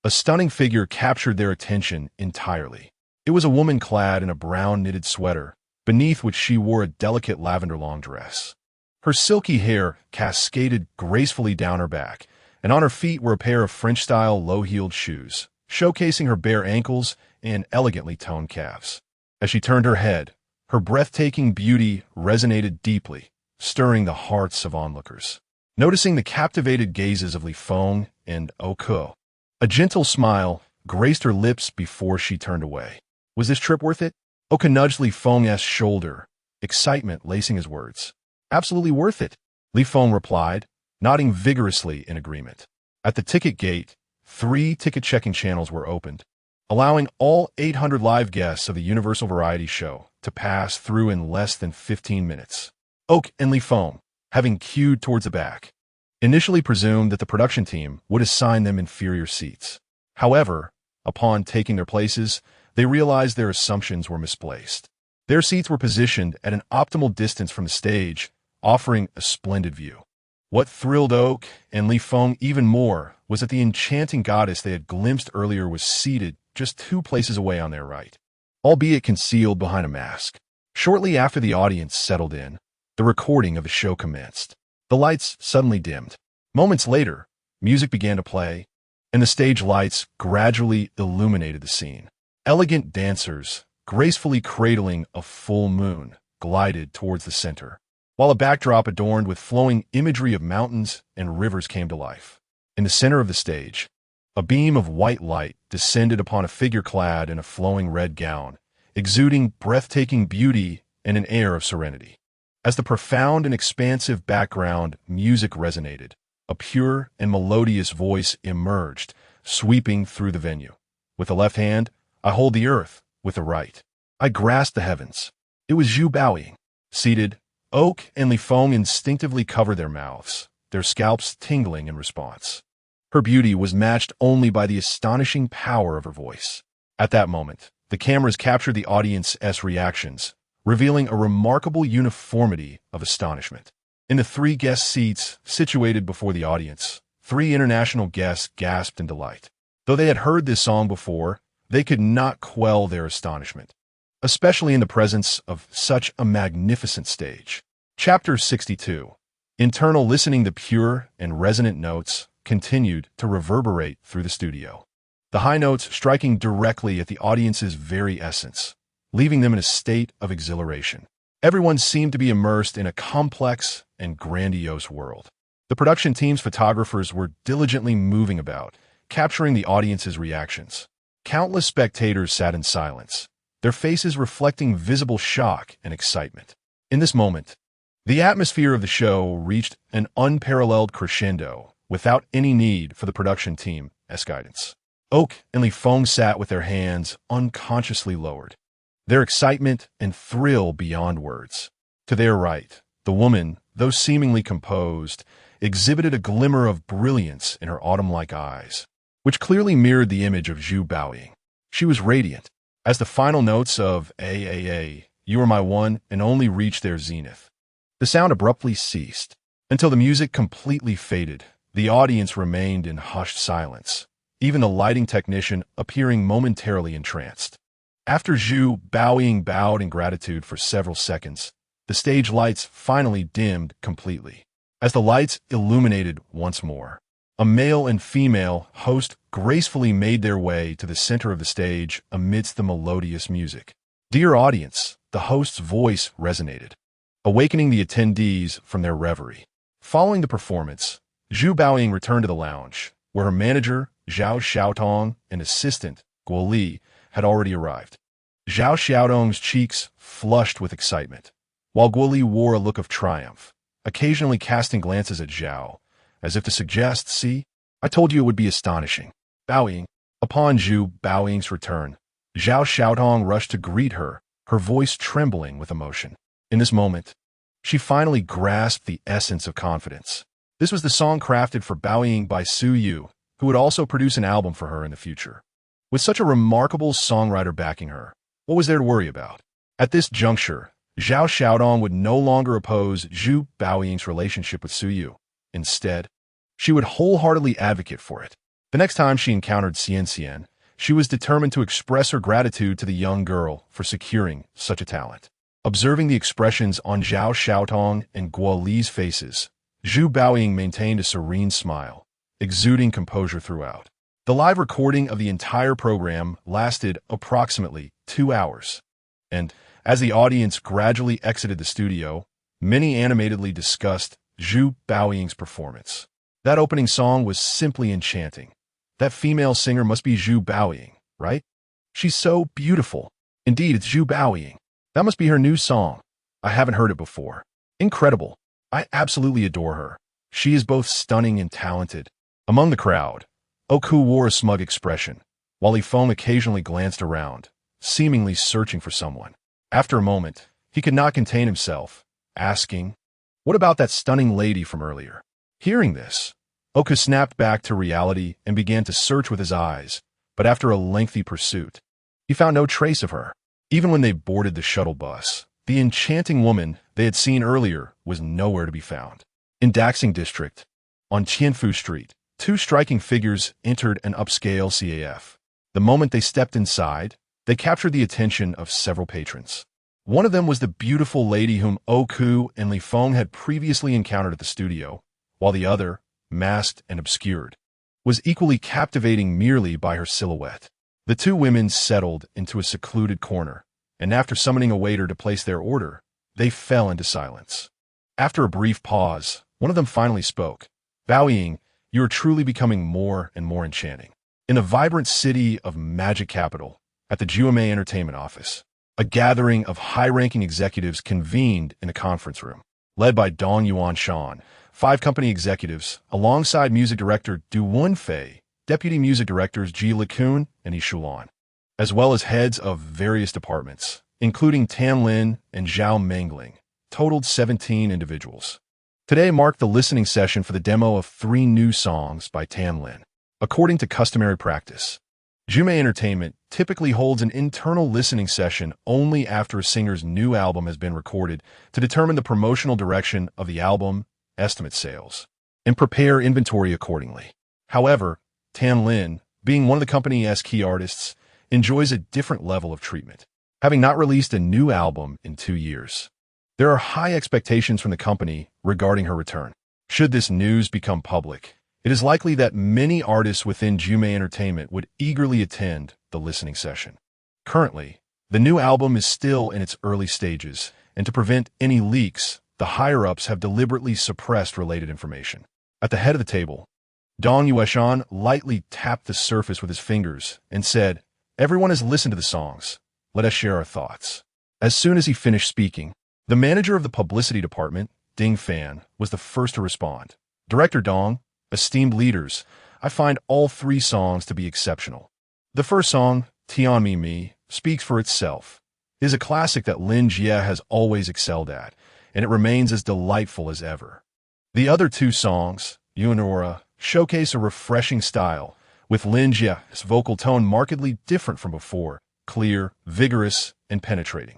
a stunning figure captured their attention entirely. It was a woman clad in a brown knitted sweater, beneath which she wore a delicate lavender long dress. Her silky hair cascaded gracefully down her back, and on her feet were a pair of French-style low-heeled shoes, showcasing her bare ankles and elegantly toned calves. As she turned her head, her breathtaking beauty resonated deeply, stirring the hearts of onlookers. Noticing the captivated gazes of Li Feng and Oku, a gentle smile graced her lips before she turned away. Was this trip worth it? Oku nudged Li Feng's shoulder, excitement lacing his words. "Absolutely worth it," Li Feng replied, nodding vigorously in agreement. At the ticket gate, 3 ticket-checking channels were opened, allowing all 800 live guests of the Universal Variety Show to pass through in less than 15 minutes. Oku and Li Feng, having queued towards the back, initially presumed that the production team would assign them inferior seats. However, upon taking their places, they realized their assumptions were misplaced. Their seats were positioned at an optimal distance from the stage, offering a splendid view. What thrilled Oku and Li Feng even more was that the enchanting goddess they had glimpsed earlier was seated just 2 places away on their right, albeit concealed behind a mask. Shortly after the audience settled in, the recording of the show commenced. The lights suddenly dimmed. Moments later, music began to play, and the stage lights gradually illuminated the scene. Elegant dancers, gracefully cradling a full moon, glided towards the center, while a backdrop adorned with flowing imagery of mountains and rivers came to life. In the center of the stage, a beam of white light descended upon a figure clad in a flowing red gown, exuding breathtaking beauty and an air of serenity. As the profound and expansive background music resonated, a pure and melodious voice emerged, sweeping through the venue. With the left hand, I hold the earth. With the right, I grasp the heavens. It was Zhu bowing. Seated, Oku and Li Feng instinctively covered their mouths, their scalps tingling in response. Her beauty was matched only by the astonishing power of her voice. At that moment, the cameras captured the audience's reactions, revealing a remarkable uniformity of astonishment. In the 3 guest seats situated before the audience, 3 international guests gasped in delight. Though they had heard this song before, they could not quell their astonishment, especially in the presence of such a magnificent stage. Chapter 62. Internal listening. The pure and resonant notes, continued to reverberate through the studio, the high notes striking directly at the audience's very essence, leaving them in a state of exhilaration. Everyone seemed to be immersed in a complex and grandiose world. The production team's photographers were diligently moving about, capturing the audience's reactions. Countless spectators sat in silence, their faces reflecting visible shock and excitement. In this moment, the atmosphere of the show reached an unparalleled crescendo without any need for the production team's guidance. Oak and Li Feng sat with their hands unconsciously lowered, their excitement and thrill beyond words. To their right, the woman, though seemingly composed, exhibited a glimmer of brilliance in her autumn-like eyes, which clearly mirrored the image of Zhu Baoying. She was radiant, as the final notes of "A, You Are My One and Only" reached their zenith. The sound abruptly ceased. Until the music completely faded, the audience remained in hushed silence, even the lighting technician appearing momentarily entranced. After Zhu Baoying bowed in gratitude for several seconds, the stage lights finally dimmed completely. As the lights illuminated once more, a male and female host gracefully made their way to the center of the stage amidst the melodious music. "Dear audience," the host's voice resonated, awakening the attendees from their reverie. Following the performance, Zhu Baoying returned to the lounge, where her manager, Zhao Xiaotong, and assistant, Guo Li, had already arrived. Zhao Xiaotong's cheeks flushed with excitement, while Guo Li wore a look of triumph, occasionally casting glances at Zhao, as if to suggest, "See, I told you it would be astonishing." Baoying. Upon Zhu Baoying's return, Zhao Xiaotong rushed to greet her, her voice trembling with emotion. In this moment, she finally grasped the essence of confidence. This was the song crafted for Baoying by Su Yu, who would also produce an album for her in the future. With such a remarkable songwriter backing her, what was there to worry about? At this juncture, Zhao Xiaodong would no longer oppose Zhu Baoying's relationship with Su Yu. Instead, she would wholeheartedly advocate for it. The next time she encountered Xian Xian, she was determined to express her gratitude to the young girl for securing such a talent. Observing the expressions on Zhao Xiaotong and Guo Li's faces, Zhu Baoying maintained a serene smile, exuding composure throughout. The live recording of the entire program lasted approximately 2 hours, and as the audience gradually exited the studio, many animatedly discussed Zhu Baoying's performance. That opening song was simply enchanting. That female singer must be Zhu Baoying, right? She's so beautiful. Indeed, it's Zhu Baoying. That must be her new song. I haven't heard it before. Incredible. I absolutely adore her. She is both stunning and talented. Among the crowd, Oku wore a smug expression, while Li Feng occasionally glanced around, seemingly searching for someone. After a moment, he could not contain himself, asking, "What about that stunning lady from earlier?" Hearing this, Oku snapped back to reality and began to search with his eyes, but after a lengthy pursuit, he found no trace of her. Even when they boarded the shuttle bus, the enchanting woman they had seen earlier was nowhere to be found. In Daxing District, on Qianfu Street, 2 striking figures entered an upscale CAF. The moment they stepped inside, they captured the attention of several patrons. One of them was the beautiful lady whom Oku and Li Feng had previously encountered at the studio, while the other, masked and obscured, was equally captivating merely by her silhouette. The 2 women settled into a secluded corner, and after summoning a waiter to place their order, they fell into silence. After a brief pause, one of them finally spoke. "Baoying, you are truly becoming more and more enchanting." In the vibrant city of Magic Capital, at the Juame Entertainment office, a gathering of high-ranking executives convened in a conference room. Led by Dong Yuan Shan, 5 company executives, alongside music director Du Wenfei, deputy music directors Ji Likun and Yi Shulan, as well as heads of various departments, including Tan Lin and Zhao Mengling, totaled 17 individuals. Today marked the listening session for the demo of 3 new songs by Tan Lin. According to customary practice, Jume Entertainment typically holds an internal listening session only after a singer's new album has been recorded to determine the promotional direction of the album, estimate sales, and prepare inventory accordingly. However, Tan Lin, being one of the company's key artists, enjoys a different level of treatment, having not released a new album in 2 years. There are high expectations from the company regarding her return. Should this news become public, it is likely that many artists within Jume Entertainment would eagerly attend the listening session. Currently, the new album is still in its early stages, and to prevent any leaks, the higher-ups have deliberately suppressed related information. At the head of the table, Dong Yueshan lightly tapped the surface with his fingers and said, "Everyone has listened to the songs. Let us share our thoughts." As soon as he finished speaking, the manager of the publicity department, Ding Fan, was the first to respond. "Director Dong, esteemed leaders, I find all three songs to be exceptional. The first song, Tian Mi Mi, speaks for itself. It is a classic that Lin Jie has always excelled at, and it remains as delightful as ever. The other two songs, Yuanora, showcase a refreshing style, with Lin Jie's vocal tone markedly different from before, clear, vigorous, and penetrating.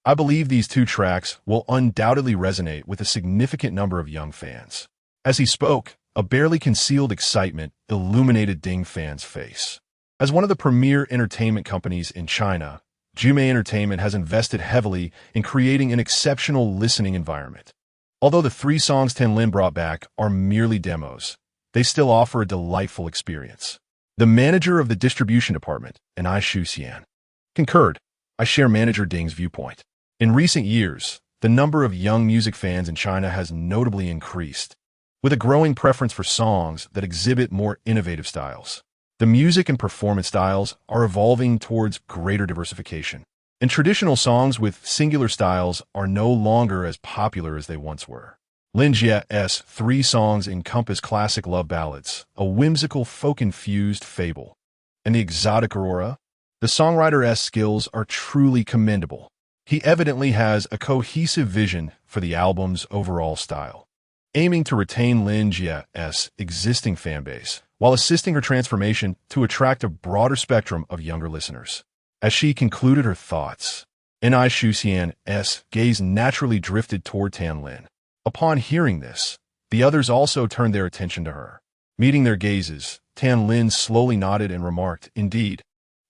I believe these two tracks will undoubtedly resonate with a significant number of young fans." As he spoke, a barely concealed excitement illuminated Ding Fan's face. As one of the premier entertainment companies in China, Jume Entertainment has invested heavily in creating an exceptional listening environment. Although the three songs Tianlin brought back are merely demos, they still offer a delightful experience. The manager of the distribution department, Anai Shuxian, concurred. "I share Manager Ding's viewpoint. In recent years, the number of young music fans in China has notably increased, with a growing preference for songs that exhibit more innovative styles. The music and performance styles are evolving towards greater diversification, and traditional songs with singular styles are no longer as popular as they once were. Lin Jie's three songs encompass classic love ballads, a whimsical folk-infused fable, and the exotic aurora. The songwriter's skills are truly commendable. He evidently has a cohesive vision for the album's overall style, aiming to retain Lin Jie's existing fanbase, while assisting her transformation to attract a broader spectrum of younger listeners." As she concluded her thoughts, Anai Shuxian's gaze naturally drifted toward Tianlin. Upon hearing this, the others also turned their attention to her. Meeting their gazes, Tianlin slowly nodded and remarked, "Indeed."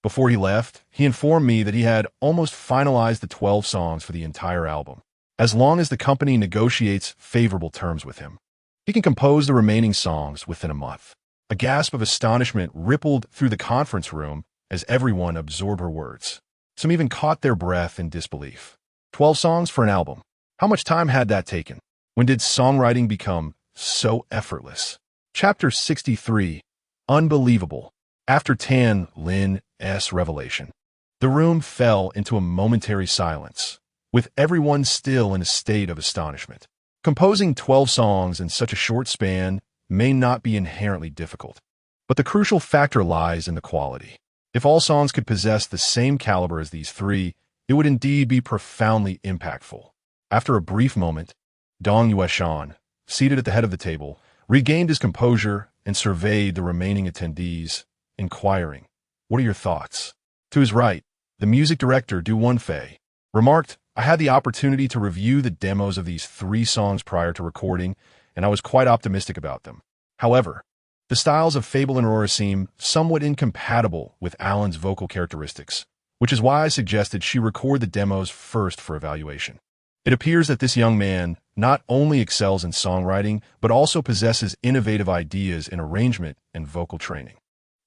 Before he left, he informed me that he had almost finalized the 12 songs for the entire album. As long as the company negotiates favorable terms with him, he can compose the remaining songs within a month. A gasp of astonishment rippled through the conference room as everyone absorbed her words. Some even caught their breath in disbelief. 12 songs for an album. How much time had that taken? When did songwriting become so effortless? Chapter 63. Unbelievable. After Tianlin's revelation, the room fell into a momentary silence, with everyone still in a state of astonishment. Composing 12 songs in such a short span may not be inherently difficult, but the crucial factor lies in the quality. If all songs could possess the same caliber as these three, it would indeed be profoundly impactful. After a brief moment, Dong Yueshan, seated at the head of the table, regained his composure and surveyed the remaining attendees, inquiring, "What are your thoughts?" To his right, the music director, Du Wenfei, remarked, "I had the opportunity to review the demos of these three songs prior to recording, and I was quite optimistic about them. However, the styles of Fable and Aurora seem somewhat incompatible with Alan's vocal characteristics, which is why I suggested she record the demos first for evaluation. It appears that this young man not only excels in songwriting, but also possesses innovative ideas in arrangement and vocal training.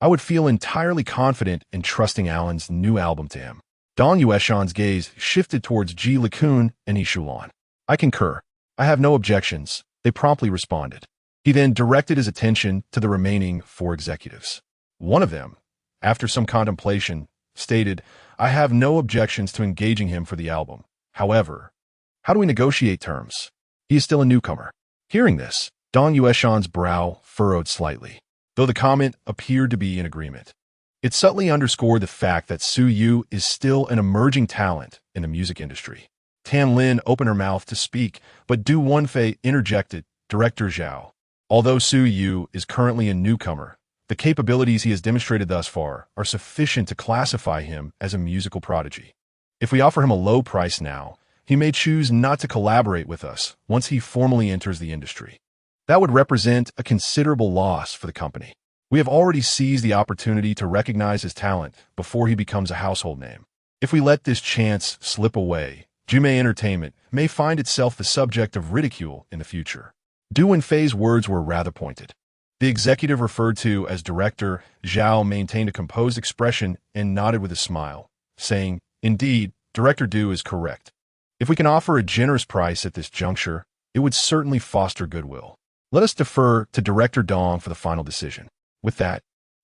I would feel entirely confident in trusting Alan's new album to him." Dong Yueshan's gaze shifted towards Ji Likun and Yishulan. "I concur. I have no objections," they promptly responded. He then directed his attention to the remaining 4 executives. One of them, after some contemplation, stated, "I have no objections to engaging him for the album. However, how do we negotiate terms? He is still a newcomer." Hearing this, Dong Yueshan's brow furrowed slightly, though the comment appeared to be in agreement. It subtly underscored the fact that Su Yu is still an emerging talent in the music industry. Tianlin opened her mouth to speak, but Du Wenfei interjected, "Director Zhao, although Su Yu is currently a newcomer, the capabilities he has demonstrated thus far are sufficient to classify him as a musical prodigy. If we offer him a low price now, he may choose not to collaborate with us once he formally enters the industry. That would represent a considerable loss for the company. We have already seized the opportunity to recognize his talent before he becomes a household name. If we let this chance slip away, Jume Entertainment may find itself the subject of ridicule in the future." Du Wenfei's words were rather pointed. The executive referred to as Director Zhao maintained a composed expression and nodded with a smile, saying, "Indeed, Director Du is correct. If we can offer a generous price at this juncture, it would certainly foster goodwill. Let us defer to Director Dong for the final decision." With that,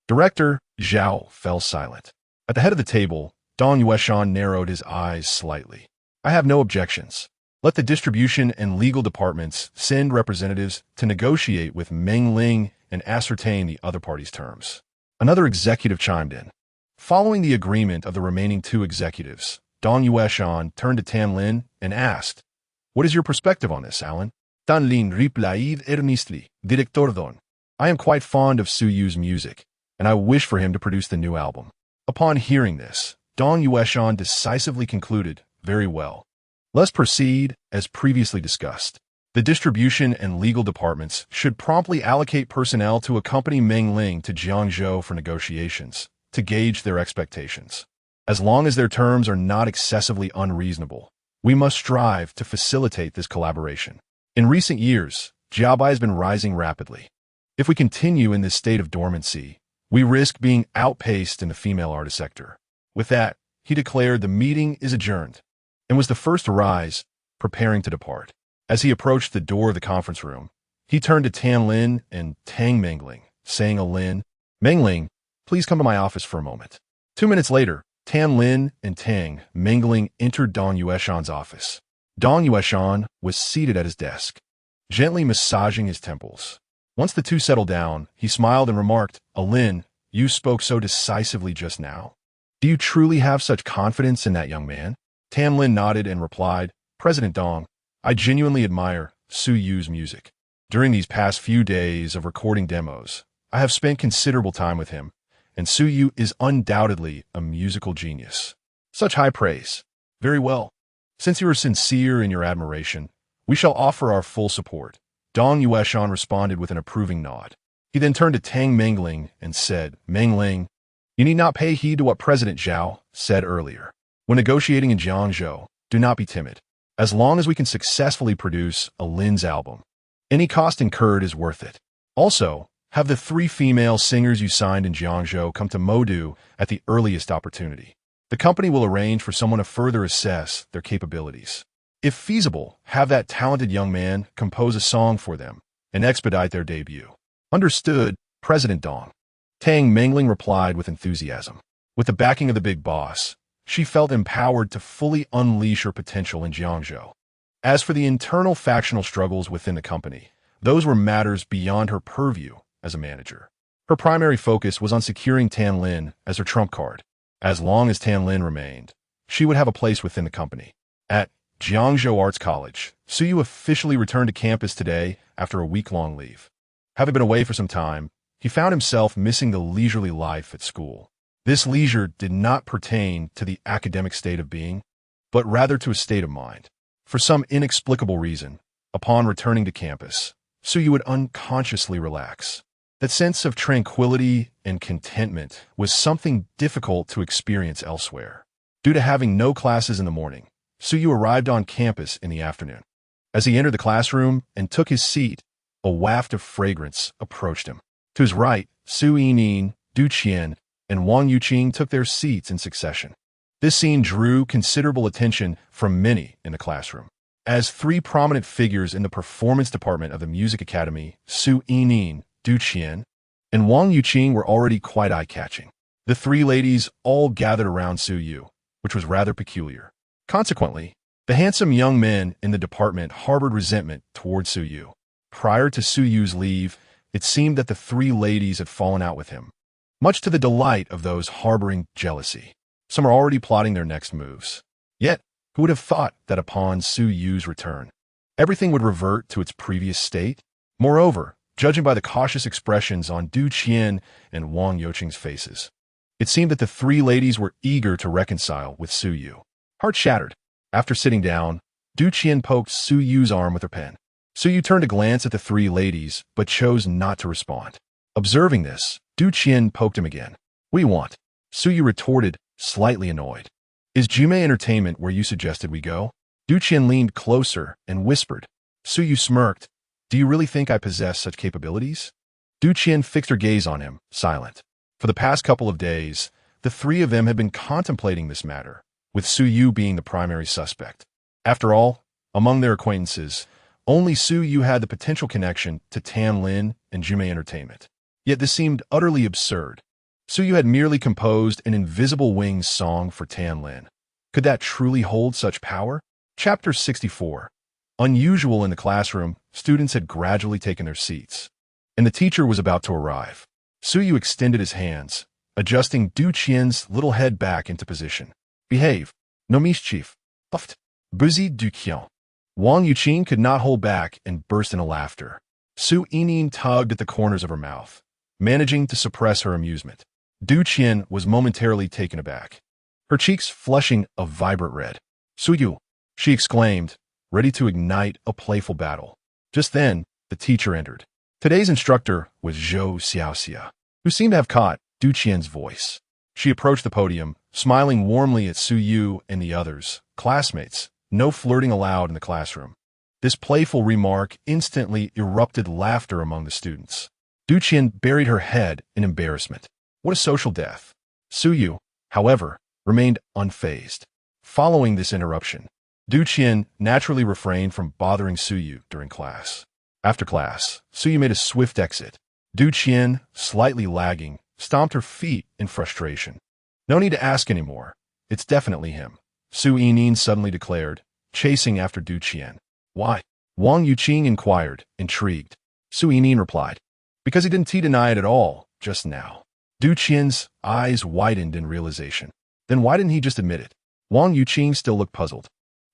Director Zhao fell silent. At the head of the table, Dong Yueshan narrowed his eyes slightly. "I have no objections. Let the distribution and legal departments send representatives to negotiate with Meng Ling and ascertain the other party's terms." Another executive chimed in. Following the agreement of the remaining two executives, Dong Yueshan turned to Tan Lin and asked, "What is your perspective on this, Alan?" Tan Lin replied earnestly, "Director Don, I am quite fond of Su Yu's music, and I wish for him to produce the new album." Upon hearing this, Dong Yueshan decisively concluded, "Very well. Let's proceed as previously discussed. The distribution and legal departments should promptly allocate personnel to accompany Meng Ling to Jiangzhou for negotiations, to gauge their expectations. As long as their terms are not excessively unreasonable, we must strive to facilitate this collaboration. In recent years, Jiabai has been rising rapidly. If we continue in this state of dormancy, we risk being outpaced in the female artist sector." With that, he declared the meeting is adjourned, and was the first to rise, preparing to depart. As he approached the door of the conference room, he turned to Tan Lin and Tang Mengling, saying, "Lin, Mengling, please come to my office for a moment." 2 minutes later, Tan Lin and Tang Mengling entered Dong Yueshan's office. Dong Yueshan was seated at his desk, gently massaging his temples. Once the two settled down, he smiled and remarked, "Lin, you spoke so decisively just now. Do you truly have such confidence in that young man?" Tan Lin nodded and replied, "President Dong, I genuinely admire Su Yu's music. During these past few days of recording demos, I have spent considerable time with him, and Su Yu is undoubtedly a musical genius." Such high praise. Very well. Since you are sincere in your admiration, we shall offer our full support. Dong Yueshan responded with an approving nod. He then turned to Tang Mengling and said, "Meng Ling, you need not pay heed to what President Zhao said earlier. When negotiating in Jiangzhou, do not be timid. As long as we can successfully produce a Lin's album, any cost incurred is worth it. Also, have the 3 female singers you signed in Jiangzhou come to Modu at the earliest opportunity. The company will arrange for someone to further assess their capabilities. If feasible, have that talented young man compose a song for them and expedite their debut." "Understood, President Dong." Tang Mengling replied with enthusiasm. With the backing of the big boss, she felt empowered to fully unleash her potential in Jiangzhou. As for the internal factional struggles within the company, those were matters beyond her purview as a manager. Her primary focus was on securing Tan Lin as her trump card. As long as Tan Lin remained, she would have a place within the company. At Jiangzhou Arts College, Su Yu officially returned to campus today after a week-long leave. Having been away for some time, he found himself missing the leisurely life at school. This leisure did not pertain to the academic state of being, but rather to a state of mind. For some inexplicable reason, upon returning to campus, Su Yu would unconsciously relax. That sense of tranquility and contentment was something difficult to experience elsewhere. Due to having no classes in the morning, Su Yu arrived on campus in the afternoon. As he entered the classroom and took his seat, a waft of fragrance approached him. To his right, Su Yining, Du Qian, and Wang Yuqing took their seats in succession. This scene drew considerable attention from many in the classroom. As 3 prominent figures in the performance department of the Music Academy, Su Yining, Du Qian, and Wang Yuqing were already quite eye-catching. The 3 ladies all gathered around Su Yu, which was rather peculiar. Consequently, the handsome young men in the department harbored resentment toward Su Yu. Prior to Su Yu's leave, it seemed that the 3 ladies had fallen out with him, much to the delight of those harboring jealousy. Some are already plotting their next moves. Yet, who would have thought that upon Su Yu's return, everything would revert to its previous state? Moreover, judging by the cautious expressions on Du Qian and Wang Yuqing's faces, it seemed that the 3 ladies were eager to reconcile with Su Yu. Heart shattered. After sitting down, Du Qian poked Su Yu's arm with her pen. Su Yu turned to glance at the 3 ladies, but chose not to respond. Observing this, Du Qian poked him again. "What do you want?" Su Yu retorted, slightly annoyed. "Is Jume Entertainment where you suggested we go?" Du Qian leaned closer and whispered. Su Yu smirked. "Do you really think I possess such capabilities?" Du Qian fixed her gaze on him, silent. For the past couple of days, the three of them had been contemplating this matter, with Su Yu being the primary suspect. After all, among their acquaintances, only Su Yu had the potential connection to Tan Lin and Jumei Entertainment. Yet this seemed utterly absurd. Su Yu had merely composed an Invisible Wings song for Tan Lin. Could that truly hold such power? Chapter 64. Unusual in the classroom, students had gradually taken their seats, and the teacher was about to arrive. Su Yu extended his hands, adjusting Du Qian's little head back into position. Behave. No mischief. Puffed. Busy Du Qian. Wang Yuqing could not hold back and burst into laughter. Su Yining tugged at the corners of her mouth, managing to suppress her amusement. Du Qian was momentarily taken aback, her cheeks flushing a vibrant red. Su Yu, she exclaimed, ready to ignite a playful battle. Just then, the teacher entered. Today's instructor was Zhou Xiaoxia, who seemed to have caught Du Qian's voice. She approached the podium, smiling warmly at Su Yu and the others, classmates. No flirting allowed in the classroom. This playful remark instantly erupted laughter among the students. Du Qian buried her head in embarrassment. What a social death. Su Yu, however, remained unfazed. Following this interruption, Du Qian naturally refrained from bothering Su Yu during class. After class, Su Yu made a swift exit. Du Qian, slightly lagging, stomped her feet in frustration. No need to ask anymore. It's definitely him, Su Yining suddenly declared, chasing after Du Qian. Why? Wang Yuqing inquired, intrigued. Su Yining replied, because he didn't deny it at all, just now. Du Qian's eyes widened in realization. Then why didn't he just admit it? Wang Yuqing still looked puzzled.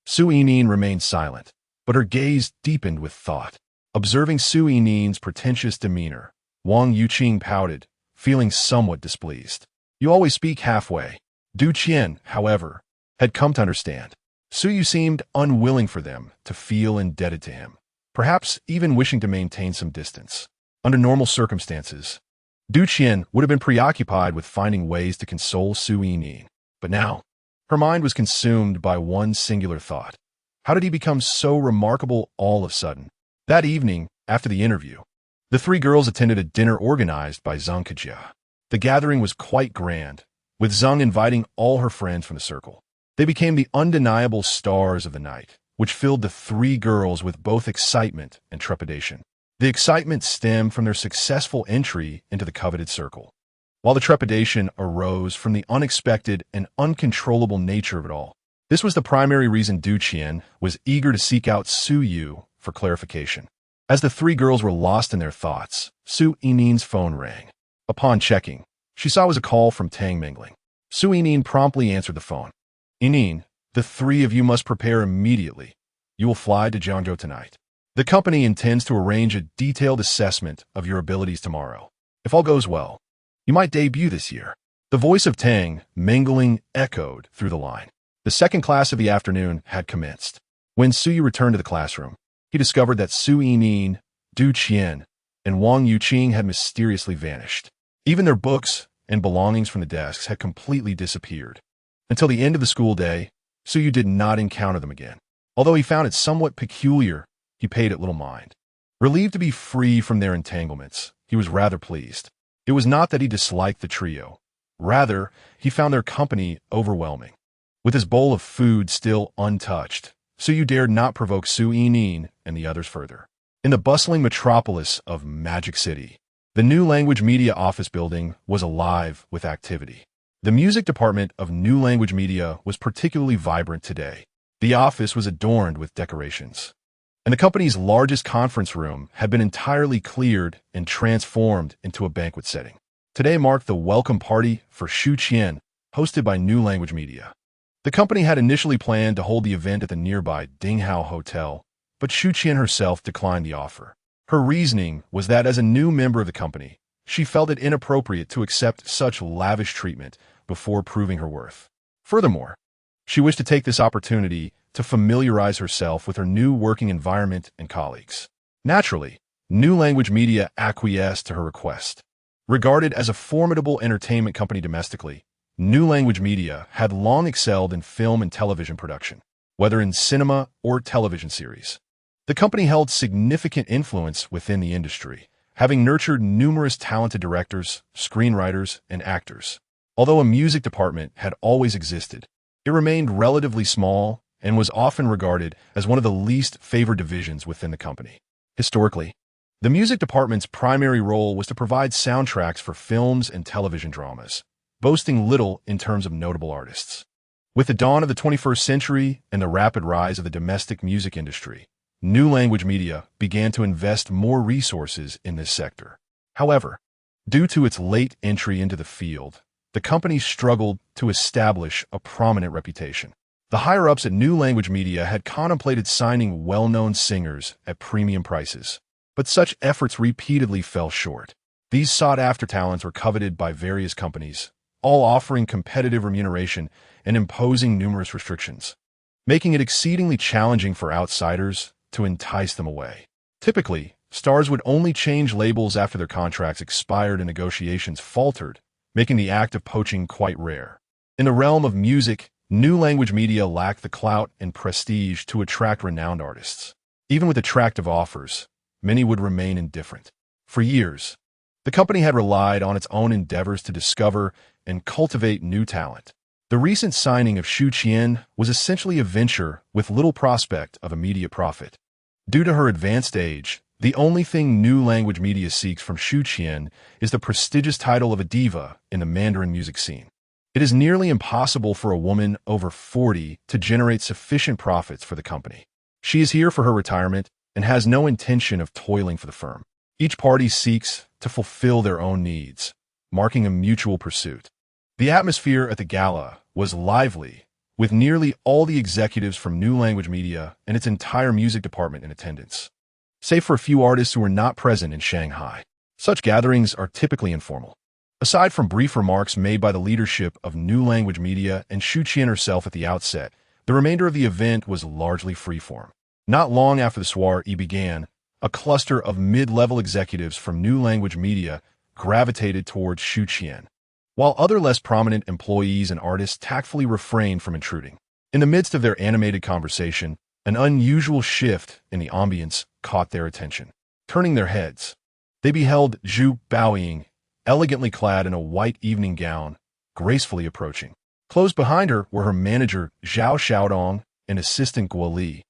Su Yining remained silent, but her gaze deepened with thought. Observing Su Yining's pretentious demeanor, Wang Yuqing pouted, feeling somewhat displeased. You always speak halfway. Du Qian, however, had come to understand. Su Yu seemed unwilling for them to feel indebted to him, perhaps even wishing to maintain some distance. Under normal circumstances, Du Qian would have been preoccupied with finding ways to console Su Yining. But now, her mind was consumed by one singular thought. How did he become so remarkable all of a sudden? That evening, after the interview, the three girls attended a dinner organized by Zhang Kejia. The gathering was quite grand, with Zhang inviting all her friends from the circle. They became the undeniable stars of the night, which filled the three girls with both excitement and trepidation. The excitement stemmed from their successful entry into the coveted circle, while the trepidation arose from the unexpected and uncontrollable nature of it all. This was the primary reason Du Qian was eager to seek out Su Yu for clarification. As the three girls were lost in their thoughts, Su Yining's phone rang. Upon checking, she saw it was a call from Tang Mingling. Su Yining promptly answered the phone. Yining, the three of you must prepare immediately. You will fly to Jiangzhou tonight. The company intends to arrange a detailed assessment of your abilities tomorrow. If all goes well, you might debut this year. The voice of Tang Mingling echoed through the line. The second class of the afternoon had commenced. When Su Yu returned to the classroom, he discovered that Su Yining, Du Qian, and Wang Yuqing had mysteriously vanished. Even their books and belongings from the desks had completely disappeared. Until the end of the school day, Su Yu did not encounter them again. Although he found it somewhat peculiar, he paid it little mind. Relieved to be free from their entanglements, he was rather pleased. It was not that he disliked the trio. Rather, he found their company overwhelming. With his bowl of food still untouched, Su Yu dared not provoke Su Yining and the others further. In the bustling metropolis of Magic City, the New Language Media office building was alive with activity. The music department of New Language Media was particularly vibrant today. The office was adorned with decorations, and the company's largest conference room had been entirely cleared and transformed into a banquet setting. Today marked the welcome party for Shu Qian, hosted by New Language Media. The company had initially planned to hold the event at the nearby Dinghao Hotel, but Shu Qian herself declined the offer. Her reasoning was that as a new member of the company, she felt it inappropriate to accept such lavish treatment before proving her worth. Furthermore, she wished to take this opportunity to familiarize herself with her new working environment and colleagues. Naturally, New Language Media acquiesced to her request. Regarded as a formidable entertainment company domestically, New Language Media had long excelled in film and television production, whether in cinema or television series. The company held significant influence within the industry, having nurtured numerous talented directors, screenwriters, and actors. Although a music department had always existed, it remained relatively small and was often regarded as one of the least favored divisions within the company. Historically, the music department's primary role was to provide soundtracks for films and television dramas, boasting little in terms of notable artists. With the dawn of the 21st century and the rapid rise of the domestic music industry, New Language Media began to invest more resources in this sector. However, due to its late entry into the field, the company struggled to establish a prominent reputation. The higher-ups at New Language Media had contemplated signing well-known singers at premium prices, but such efforts repeatedly fell short. These sought-after talents were coveted by various companies, all offering competitive remuneration and imposing numerous restrictions, making it exceedingly challenging for outsiders to entice them away. Typically, stars would only change labels after their contracts expired and negotiations faltered, making the act of poaching quite rare. In the realm of music, New Language Media lacked the clout and prestige to attract renowned artists. Even with attractive offers, many would remain indifferent. For years, the company had relied on its own endeavors to discover and cultivate new talent. The recent signing of Xu Qian was essentially a venture with little prospect of immediate profit. Due to her advanced age, the only thing New Language Media seeks from Xu Qian is the prestigious title of a diva in the Mandarin music scene. It is nearly impossible for a woman over 40 to generate sufficient profits for the company. She is here for her retirement and has no intention of toiling for the firm. Each party seeks to fulfill their own needs, marking a mutual pursuit. The atmosphere at the gala was lively, with nearly all the executives from New Language Media and its entire music department in attendance, save for a few artists who were not present in Shanghai. Such gatherings are typically informal. Aside from brief remarks made by the leadership of New Language Media and Xu Qian herself at the outset, the remainder of the event was largely freeform. Not long after the soiree began, a cluster of mid-level executives from New Language Media gravitated towards Xu Qian, while other less prominent employees and artists tactfully refrained from intruding. In the midst of their animated conversation, an unusual shift in the ambience caught their attention. Turning their heads, they beheld Zhu Baoying, elegantly clad in a white evening gown, gracefully approaching. Close behind her were her manager Zhao Xiaodong and assistant Guo Li,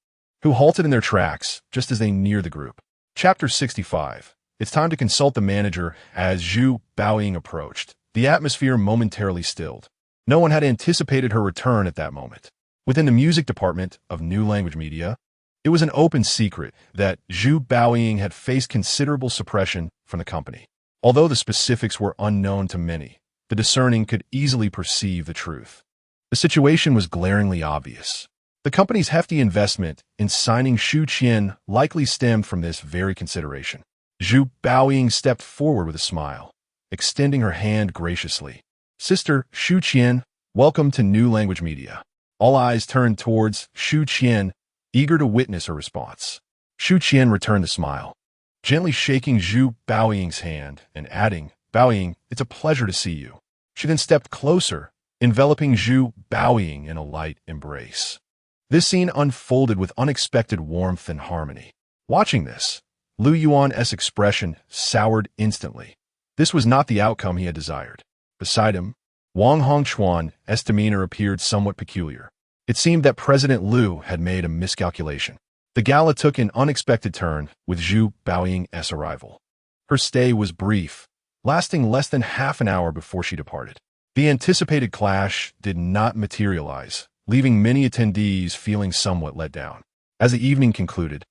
who halted in their tracks just as they neared the group. Chapter 65. It's time to consult the manager. As Zhu Baoying approached, the atmosphere momentarily stilled. No one had anticipated her return at that moment. Within the music department of New Language Media, it was an open secret that Zhu Baoying had faced considerable suppression from the company. Although the specifics were unknown to many, the discerning could easily perceive the truth. The situation was glaringly obvious. The company's hefty investment in signing Xu Qian likely stemmed from this very consideration. Zhu Baoying stepped forward with a smile, extending her hand graciously. "Sister Xu Qian, welcome to New Language Media." All eyes turned towards Xu Qian, eager to witness her response. Xu Qian returned the smile, gently shaking Zhu Baoying's hand and adding, "Baoying, it's a pleasure to see you." She then stepped closer, enveloping Zhu Baoying in a light embrace. This scene unfolded with unexpected warmth and harmony. Watching this, Lu Yuan's expression soured instantly. This was not the outcome he had desired. Beside him, Wang Hongchuan's demeanor appeared somewhat peculiar. It seemed that President Lu had made a miscalculation. The gala took an unexpected turn with Zhu Baoying's arrival. Her stay was brief, lasting less than half an hour before she departed. The anticipated clash did not materialize, leaving many attendees feeling somewhat let down. As the evening concluded,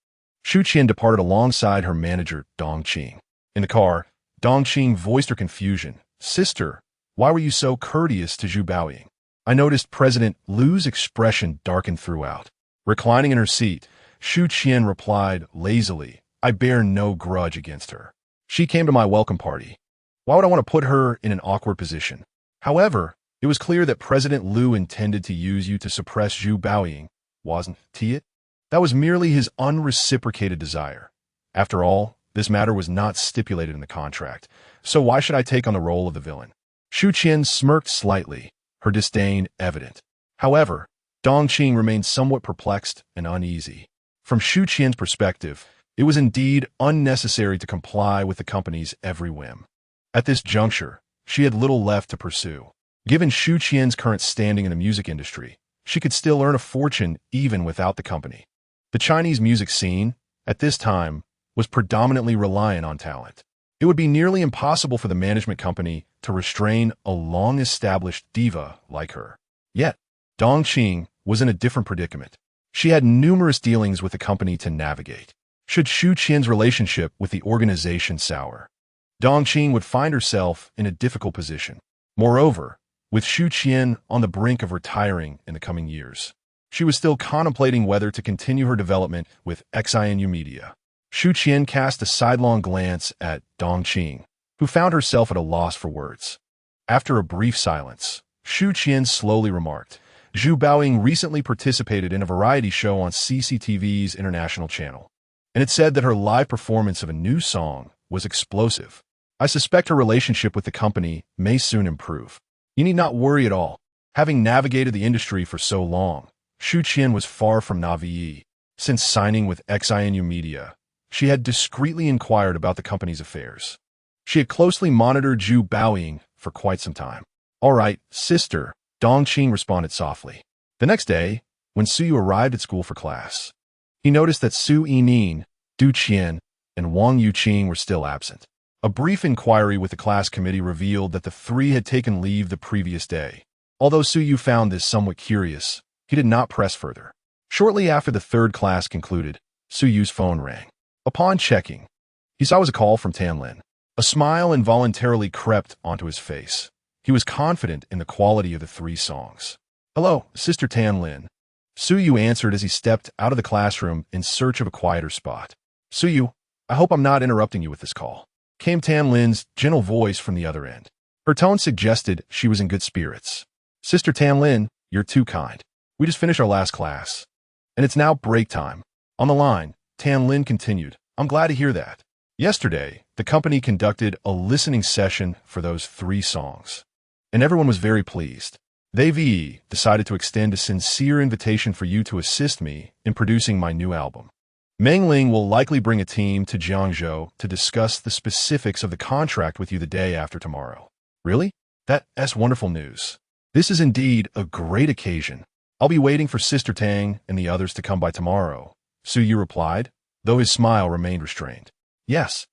Xu Qian departed alongside her manager, Dong Qing. In the car, Dong Qing voiced her confusion. "Sister, why were you so courteous to Zhu Baoying?" I noticed President Lu's expression darkened throughout. Reclining in her seat, Xu Qian replied lazily, "I bear no grudge against her. She came to my welcome party. Why would I want to put her in an awkward position? However, it was clear that President Lu intended to use you to suppress Zhu Baoying, wasn't it? That was merely his unreciprocated desire. After all, this matter was not stipulated in the contract, so why should I take on the role of the villain?" Xu Qian smirked slightly, her disdain evident. However, Dong Qing remained somewhat perplexed and uneasy. From Xu Qian's perspective, It was indeed unnecessary to comply with the company's every whim. At this juncture, she had little left to pursue. Given Xu Qian's current standing in the music industry, she could still earn a fortune even without the company. The Chinese music scene, at this time, was predominantly reliant on talent. It would be nearly impossible for the management company to restrain a long-established diva like her. Yet, Dong Qing was in a different predicament. She had numerous dealings with the company to navigate. Should Xu Qian's relationship with the organization sour, Dong Qing would find herself in a difficult position. Moreover, with Xu Qian on the brink of retiring in the coming years, she was still contemplating whether to continue her development with XINU Media. Xu Qian cast a sidelong glance at Dong Qing, who found herself at a loss for words. After a brief silence, Xu Qian slowly remarked, "Zhu Baoying recently participated in a variety show on CCTV's international channel, and it said that her live performance of a new song was explosive. I suspect her relationship with the company may soon improve. You need not worry at all." Having navigated the industry for so long, Xu Qian was far from naïve. Since signing with XINU Media, she had discreetly inquired about the company's affairs. She had closely monitored Zhu Baoying for quite some time. "All right, sister," Dong Qing responded softly. The next day, when Su Yu arrived at school for class, he noticed that Su Yining, Du Qian, and Wang Yuqing were still absent. A brief inquiry with the class committee revealed that the three had taken leave the previous day. Although Su Yu found this somewhat curious, he did not press further. Shortly after the third class concluded, Su Yu's phone rang. Upon checking, he saw it was a call from Tan Lin. A smile involuntarily crept onto his face. He was confident in the quality of the three songs. "Hello, Sister Tan Lin." Su Yu answered as he stepped out of the classroom in search of a quieter spot. "Su Yu, I hope I'm not interrupting you with this call," came Tan Lin's gentle voice from the other end. Her tone suggested she was in good spirits. "Sister Tan Lin, you're too kind. We just finished our last class, and it's now break time." On the line, Tan Lin continued, "I'm glad to hear that. Yesterday, the company conducted a listening session for those three songs, and everyone was very pleased. They've decided to extend a sincere invitation for you to assist me in producing my new album. Meng Ling will likely bring a team to Jiangzhou to discuss the specifics of the contract with you the day after tomorrow." "Really? That's wonderful news. This is indeed a great occasion. I'll be waiting for Sister Tang and the others to come by tomorrow," Su Yu replied, though his smile remained restrained. "Yes,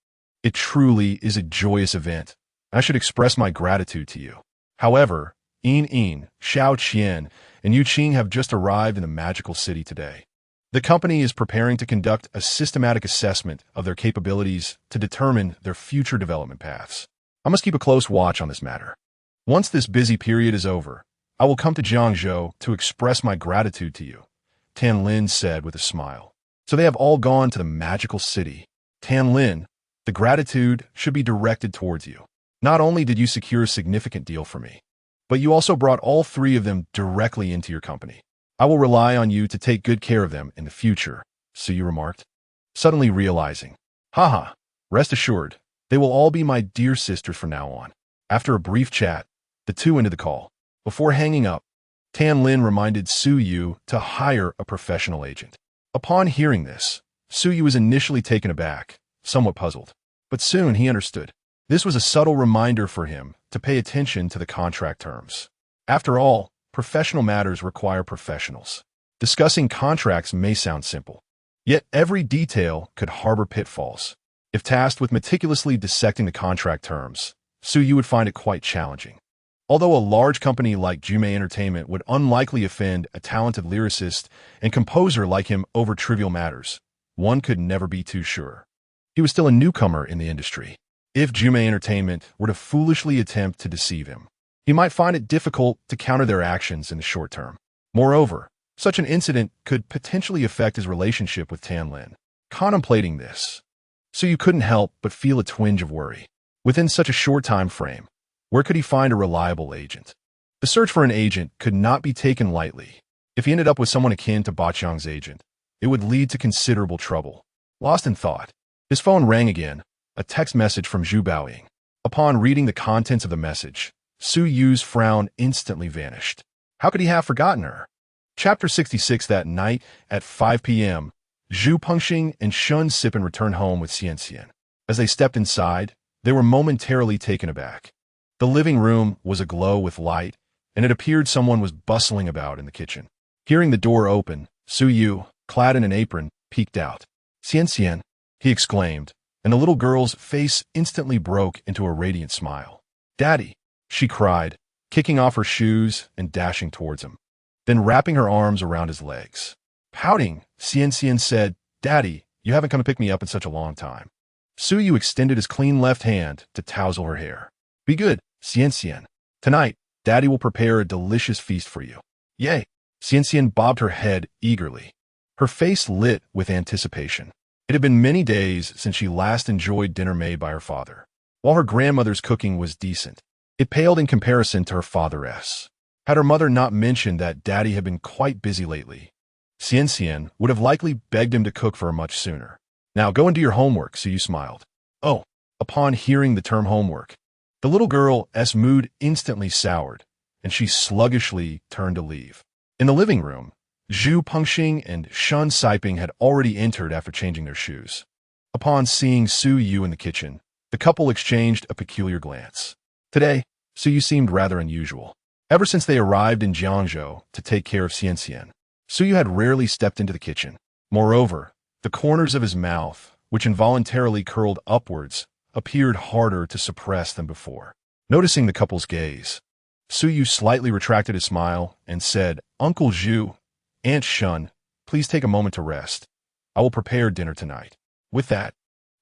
it truly is a joyous event. I should express my gratitude to you. However, Yin, Xiao Qian, and Yu Qing have just arrived in the magical city today. The company is preparing to conduct a systematic assessment of their capabilities to determine their future development paths. I must keep a close watch on this matter. Once this busy period is over, I will come to Jiangzhou to express my gratitude to you," Tan Lin said with a smile. "So they have all gone to the magical city. Tan Lin, the gratitude should be directed towards you. Not only did you secure a significant deal for me, but you also brought all three of them directly into your company. I will rely on you to take good care of them in the future," Su Yu remarked, suddenly realizing, "Haha, rest assured, they will all be my dear sisters from now on." After a brief chat, the two ended the call. Before hanging up, Tan Lin reminded Su Yu to hire a professional agent. Upon hearing this, Su Yu was initially taken aback, somewhat puzzled, but soon he understood. This was a subtle reminder for him to pay attention to the contract terms. After all, professional matters require professionals. Discussing contracts may sound simple, yet every detail could harbor pitfalls. If tasked with meticulously dissecting the contract terms, Su Yu would find it quite challenging. Although a large company like Jumei Entertainment would unlikely offend a talented lyricist and composer like him over trivial matters, one could never be too sure. He was still a newcomer in the industry. If Jumei Entertainment were to foolishly attempt to deceive him, he might find it difficult to counter their actions in the short term. Moreover, such an incident could potentially affect his relationship with Tan Lin. Contemplating this, Su Yu couldn't help but feel a twinge of worry. Within such a short time frame, where could he find a reliable agent? The search for an agent could not be taken lightly. If he ended up with someone akin to Ba Qiang's agent, it would lead to considerable trouble. Lost in thought, his phone rang again, a text message from Zhu Baoying. Upon reading the contents of the message, Su Yu's frown instantly vanished. How could he have forgotten her? Chapter 66. That night, at 5 p.m., Zhu Pengxing and Shun Sipin returned home with Xian Xian. As they stepped inside, they were momentarily taken aback. The living room was aglow with light, and it appeared someone was bustling about in the kitchen. Hearing the door open, Su Yu, clad in an apron, peeked out. "Xian Xian," he exclaimed, and the little girl's face instantly broke into a radiant smile. "Daddy," she cried, kicking off her shoes and dashing towards him, then wrapping her arms around his legs. Pouting, Xian Xian said, "Daddy, you haven't come to pick me up in such a long time." Su Yu extended his clean left hand to tousle her hair. "Be good, Xian Xian. Tonight, Daddy will prepare a delicious feast for you." "Yay!" Xian Xian bobbed her head eagerly. Her face lit with anticipation. It had been many days since she last enjoyed dinner made by her father. While her grandmother's cooking was decent, it paled in comparison to her father's. Had her mother not mentioned that Daddy had been quite busy lately, Xian Xian would have likely begged him to cook for her much sooner. "Now go and do your homework," Su Yu smiled. "Oh." Upon hearing the term homework, the little girl's mood instantly soured, and she sluggishly turned to leave. In the living room, Zhu Pengxing and Shun Siping had already entered after changing their shoes. Upon seeing Su Yu in the kitchen, the couple exchanged a peculiar glance. Today, Su Yu seemed rather unusual. Ever since they arrived in Jiangzhou to take care of Xian Xian, Su Yu had rarely stepped into the kitchen. Moreover, the corners of his mouth, which involuntarily curled upwards, appeared harder to suppress than before. Noticing the couple's gaze, Su Yu slightly retracted his smile and said, "Uncle Zhu, Aunt Shun, please take a moment to rest. I will prepare dinner tonight." With that,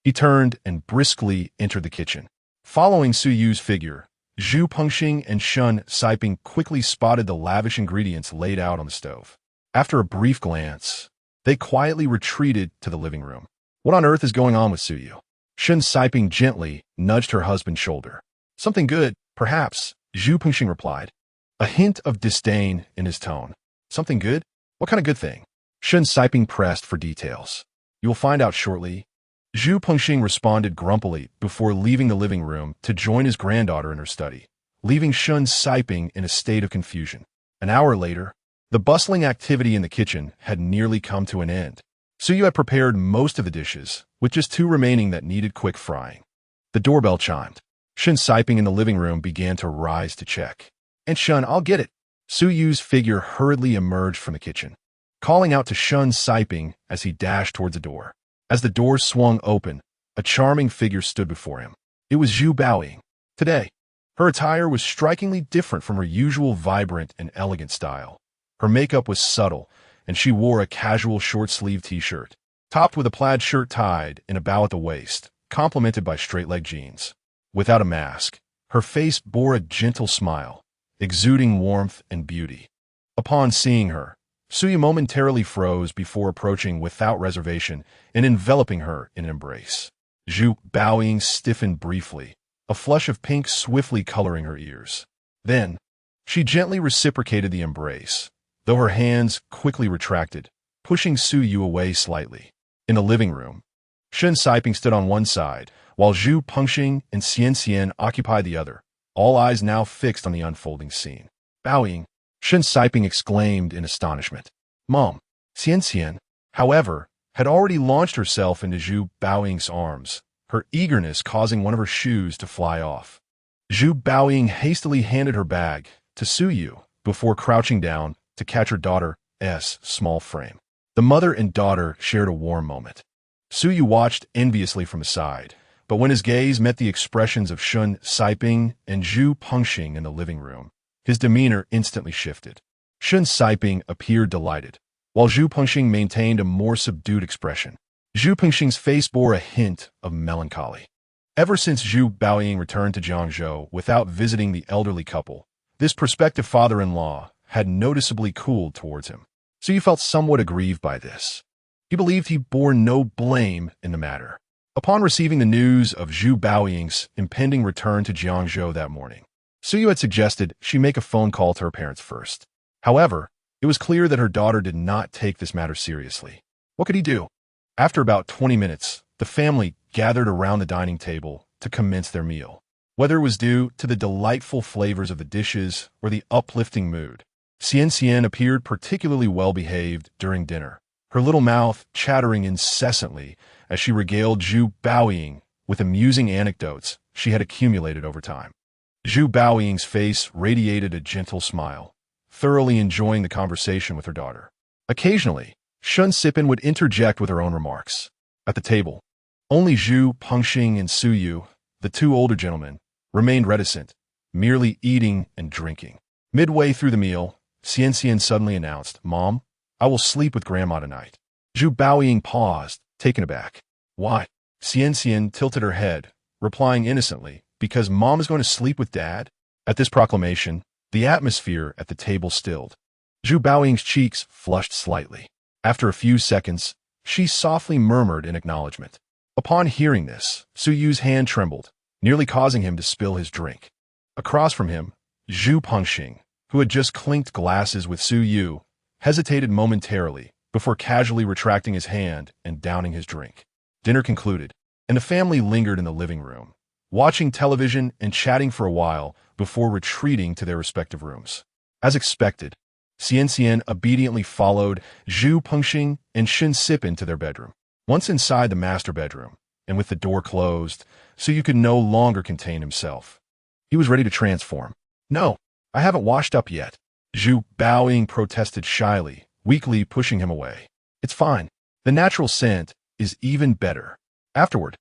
he turned and briskly entered the kitchen. Following Su Yu's figure, Zhu Pengxing and Shun Siping quickly spotted the lavish ingredients laid out on the stove. After a brief glance, they quietly retreated to the living room. "What on earth is going on with Su Yu?" Shun Siping gently nudged her husband's shoulder. "Something good, perhaps," Zhu Pengxing replied, a hint of disdain in his tone. "Something good? What kind of good thing?" Shun Siping pressed for details. "You will find out shortly." Zhu Pengxing responded grumpily before leaving the living room to join his granddaughter in her study, leaving Shun Siping in a state of confusion. An hour later, the bustling activity in the kitchen had nearly come to an end. Su Yu had prepared most of the dishes, with just two remaining that needed quick frying. The doorbell chimed. Shun Siping in the living room began to rise to check. "And Shun, I'll get it." Su Yu's figure hurriedly emerged from the kitchen, calling out to Shun Siping as he dashed towards the door. As the door swung open, a charming figure stood before him. It was Zhu Baoying. Today, her attire was strikingly different from her usual vibrant and elegant style. Her makeup was subtle, and she wore a casual short-sleeved t-shirt, topped with a plaid shirt tied in a bow at the waist, complemented by straight-leg jeans. Without a mask, her face bore a gentle smile, exuding warmth and beauty. Upon seeing her, Su Yu momentarily froze before approaching without reservation and enveloping her in an embrace. Zhu Baoying stiffened briefly, a flush of pink swiftly coloring her ears. Then, she gently reciprocated the embrace, though her hands quickly retracted, pushing Su Yu away slightly. In the living room, Shun Siping stood on one side, while Zhu Pengxing and Xian Xian occupied the other, all eyes now fixed on the unfolding scene. "Baoying," Shun Siping exclaimed in astonishment. "Mom." Xian Xian, however, had already launched herself into Zhu Baoying's arms, her eagerness causing one of her shoes to fly off. Zhu Baoying hastily handed her bag to Su Yu before crouching down to catch her daughter's small frame. The mother and daughter shared a warm moment. Su Yu watched enviously from the side, but when his gaze met the expressions of Shun Siping and Zhu Pengxing in the living room, his demeanor instantly shifted. Shun Siping appeared delighted, while Zhu Pengxing maintained a more subdued expression. Zhu Pengxing's face bore a hint of melancholy. Ever since Zhu Baoying returned to Jiangzhou without visiting the elderly couple, this prospective father-in-law had noticeably cooled towards him. So he felt somewhat aggrieved by this. He believed he bore no blame in the matter. Upon receiving the news of Zhu Baoying's impending return to Jiangzhou that morning, Su Yu had suggested she make a phone call to her parents first. However, it was clear that her daughter did not take this matter seriously. What could he do? After about 20 minutes, the family gathered around the dining table to commence their meal. Whether it was due to the delightful flavors of the dishes or the uplifting mood, Xian Xian appeared particularly well-behaved during dinner, her little mouth chattering incessantly as she regaled Zhu Baoying with amusing anecdotes she had accumulated over time. Zhu Baoying's face radiated a gentle smile, thoroughly enjoying the conversation with her daughter. Occasionally, Shun Sipin would interject with her own remarks. At the table, only Zhu Pengxing and Su Yu, the two older gentlemen, remained reticent, merely eating and drinking. Midway through the meal, Xian suddenly announced, "Mom, I will sleep with Grandma tonight." Zhu Baoying paused, taken aback. "Why?" Xian tilted her head, replying innocently, "Because Mom is going to sleep with Dad?" At this proclamation, the atmosphere at the table stilled. Zhu Baoying's cheeks flushed slightly. After a few seconds, she softly murmured in acknowledgement. Upon hearing this, Su Yu's hand trembled, nearly causing him to spill his drink. Across from him, Zhu Pengxing, who had just clinked glasses with Su Yu, hesitated momentarily before casually retracting his hand and downing his drink. Dinner concluded, and the family lingered in the living room, watching television and chatting for a while before retreating to their respective rooms. As expected, Xian obediently followed Zhu Pengxing and Shun Sipin to their bedroom. Once inside the master bedroom, and with the door closed, Su Yu could no longer contain himself. He was ready to transform. "No, I haven't washed up yet," Zhu Baoying protested shyly, weakly pushing him away. "It's fine. The natural scent is even better." Afterward,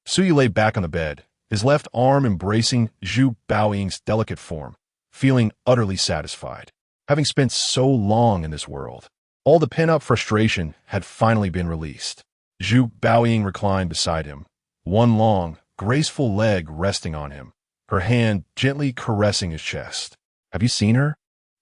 Su Yu lay back on the bed, his left arm embracing Zhu Baoying's delicate form, feeling utterly satisfied. Having spent so long in this world, all the pent-up frustration had finally been released. Zhu Baoying reclined beside him, one long, graceful leg resting on him, her hand gently caressing his chest. "Have you seen her?"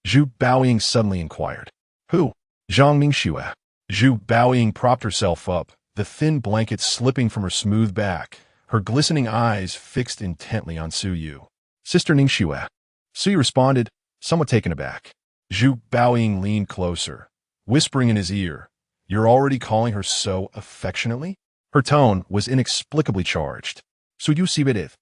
Zhu Baoying suddenly inquired. "Who?" "Zhang Mingxue." Zhu Baoying propped herself up, the thin blanket slipping from her smooth back, her glistening eyes fixed intently on Su Yu. "Sister Ningxue." Su Yu responded, somewhat taken aback. Zhu Baoying leaned closer, whispering in his ear, "You're already calling her so affectionately?" Her tone was inexplicably charged. Su Yu sibedith,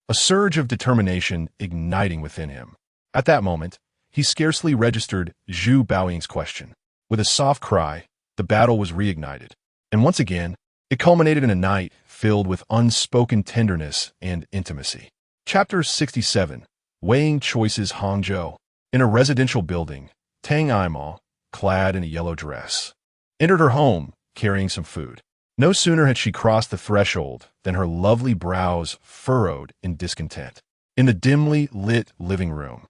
a surge of determination igniting within him. At that moment, he scarcely registered Zhu Baoying's question. With a soft cry, the battle was reignited. And once again, it culminated in a night filled with unspoken tenderness and intimacy. Chapter 67, Weighing Choices Hangzhou. In a residential building, Tang Aimo, clad in a yellow dress, entered her home carrying some food. No sooner had she crossed the threshold than her lovely brows furrowed in discontent. In the dimly lit living room,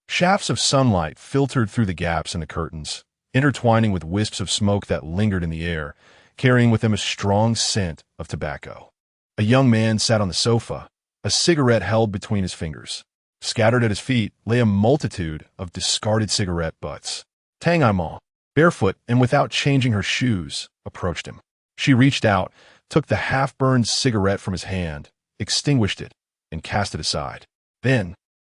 shafts of sunlight filtered through the gaps in the curtains, intertwining with wisps of smoke that lingered in the air, carrying with them a strong scent of tobacco. A young man sat on the sofa, a cigarette held between his fingers. Scattered at his feet lay a multitude of discarded cigarette butts. Tang Aimo, barefoot and without changing her shoes, approached him. She reached out, took the half-burned cigarette from his hand, extinguished it, and cast it aside. Then,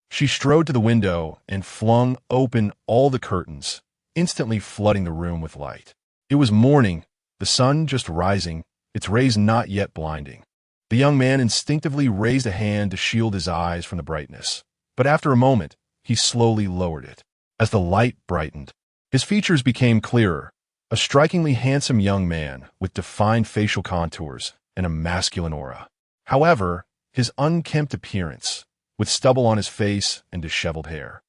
she strode to the window and flung open all the curtains, instantly flooding the room with light. It was morning, the sun just rising, its rays not yet blinding. The young man instinctively raised a hand to shield his eyes from the brightness, but after a moment, he slowly lowered it. As the light brightened, his features became clearer, a strikingly handsome young man with defined facial contours and a masculine aura. However, his unkempt appearance, with stubble on his face and disheveled hair,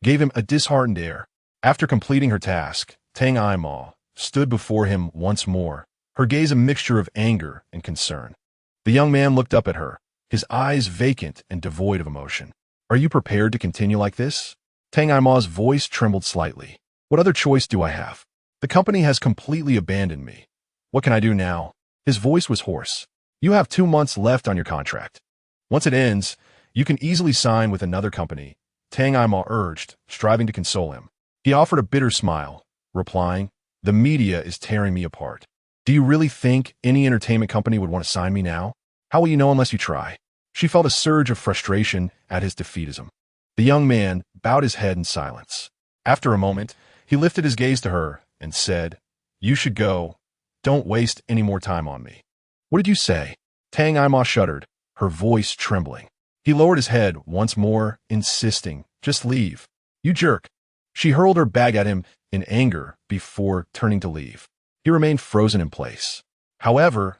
gave him a disheartened air. After completing her task, Tang Aimo stood before him once more, her gaze a mixture of anger and concern. The young man looked up at her, his eyes vacant and devoid of emotion. "Are you prepared to continue like this?" Tang Aimo's voice trembled slightly. "What other choice do I have? The company has completely abandoned me. What can I do now?" His voice was hoarse. "You have 2 months left on your contract. Once it ends, you can easily sign with another company," Tang Aimo urged, striving to console him. He offered a bitter smile, replying, "The media is tearing me apart. Do you really think any entertainment company would want to sign me now? How will you know unless you try?" She felt a surge of frustration at his defeatism. The young man bowed his head in silence. After a moment, he lifted his gaze to her and said, "You should go. Don't waste any more time on me." "What did you say?" Tang Aimo shuddered, her voice trembling. He lowered his head once more, insisting, "Just leave. You jerk." She hurled her bag at him in anger before turning to leave. He remained frozen in place. However,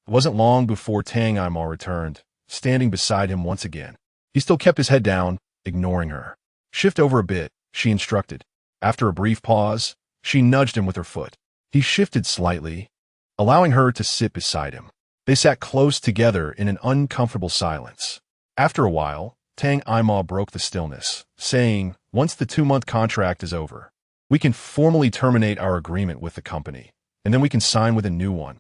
it wasn't long before Tang Imar returned, standing beside him once again. He still kept his head down, ignoring her. Shift over a bit, she instructed. After a brief pause, she nudged him with her foot. He shifted slightly, allowing her to sit beside him. They sat close together in an uncomfortable silence. After a while, Tang Imar broke the stillness, saying, "Once the 2-month contract is over, we can formally terminate our agreement with the company, and then we can sign with a new one.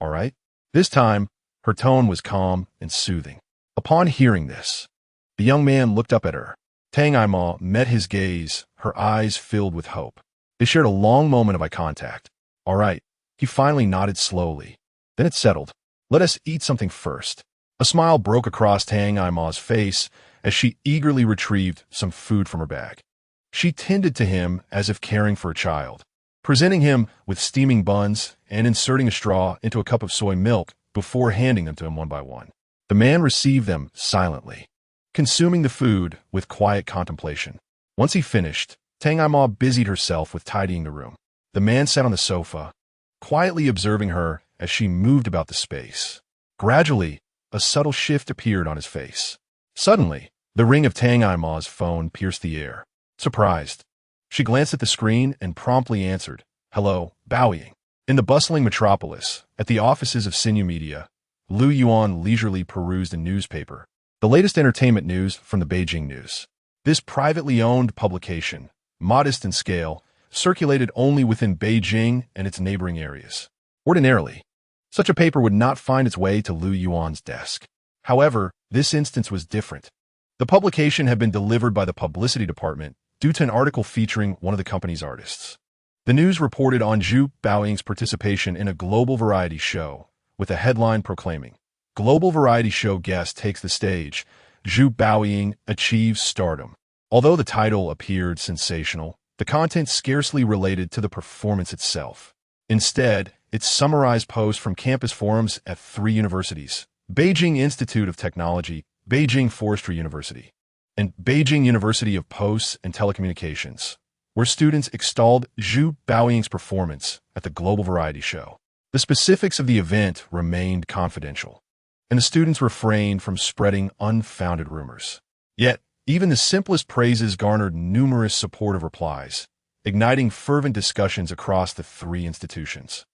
All right?" This time, her tone was calm and soothing. Upon hearing this, the young man looked up at her. Tang Imar met his gaze, her eyes filled with hope. They shared a long moment of eye contact. "All right." He finally nodded slowly. Then it settled. "Let us eat something first." A smile broke across Tang Imar's face as she eagerly retrieved some food from her bag. She tended to him as if caring for a child, presenting him with steaming buns and inserting a straw into a cup of soy milk before handing them to him one by one. The man received them silently, consuming the food with quiet contemplation. Once he finished, Tang Imar busied herself with tidying the room. The man sat on the sofa, quietly observing her as she moved about the space. Gradually, a subtle shift appeared on his face. Suddenly, the ring of Tang Imar's phone pierced the air. Surprised, she glanced at the screen and promptly answered, "Hello, Baoying." In the bustling metropolis, at the offices of Sinew Media, Lu Yuan leisurely perused a newspaper, the latest entertainment news from the Beijing News. This privately owned publication, modest in scale, circulated only within Beijing and its neighboring areas. Ordinarily, such a paper would not find its way to Lu Yuan's desk. However, this instance was different. The publication had been delivered by the publicity department due to an article featuring one of the company's artists. The news reported on Zhu Baoying's participation in a global variety show, with a headline proclaiming, "Global variety show guest takes the stage. Zhu Baoying achieves stardom." Although the title appeared sensational, the content scarcely related to the performance itself. Instead, it summarized posts from campus forums at 3 universities: Beijing Institute of Technology, Beijing Forestry University, and Beijing University of Posts and Telecommunications, where students extolled Zhu Baoying's performance at the global variety show. The specifics of the event remained confidential, and the students refrained from spreading unfounded rumors. Yet, even the simplest praises garnered numerous supportive replies, igniting fervent discussions across the 3 institutions.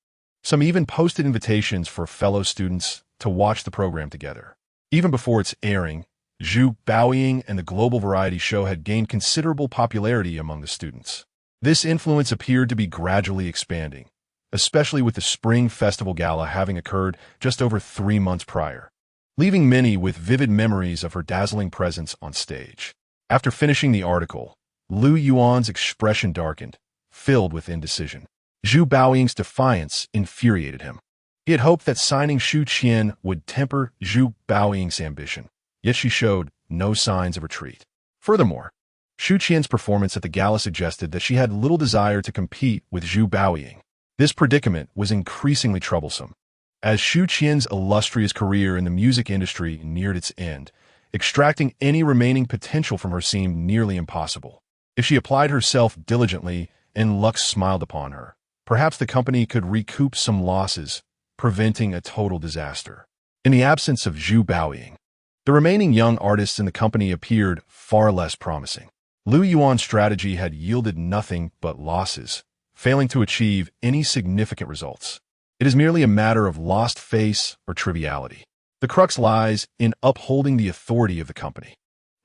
Some even posted invitations for fellow students to watch the program together. Even before its airing, Zhu Baoying and the global variety show had gained considerable popularity among the students. This influence appeared to be gradually expanding, especially with the Spring Festival Gala having occurred just over 3 months prior, leaving many with vivid memories of her dazzling presence on stage. After finishing the article, Lu Yuan's expression darkened, filled with indecision. Zhu Baoying's defiance infuriated him. He had hoped that signing Xu Qian would temper Zhu Baoying's ambition, yet she showed no signs of retreat. Furthermore, Xu Qian's performance at the gala suggested that she had little desire to compete with Zhu Baoying. This predicament was increasingly troublesome. As Xu Qian's illustrious career in the music industry neared its end, extracting any remaining potential from her seemed nearly impossible. If she applied herself diligently and luck smiled upon her, perhaps the company could recoup some losses, preventing a total disaster. In the absence of Zhu Baoying, the remaining young artists in the company appeared far less promising. Lu Yuan's strategy had yielded nothing but losses, failing to achieve any significant results. It is merely a matter of lost face or triviality. The crux lies in upholding the authority of the company.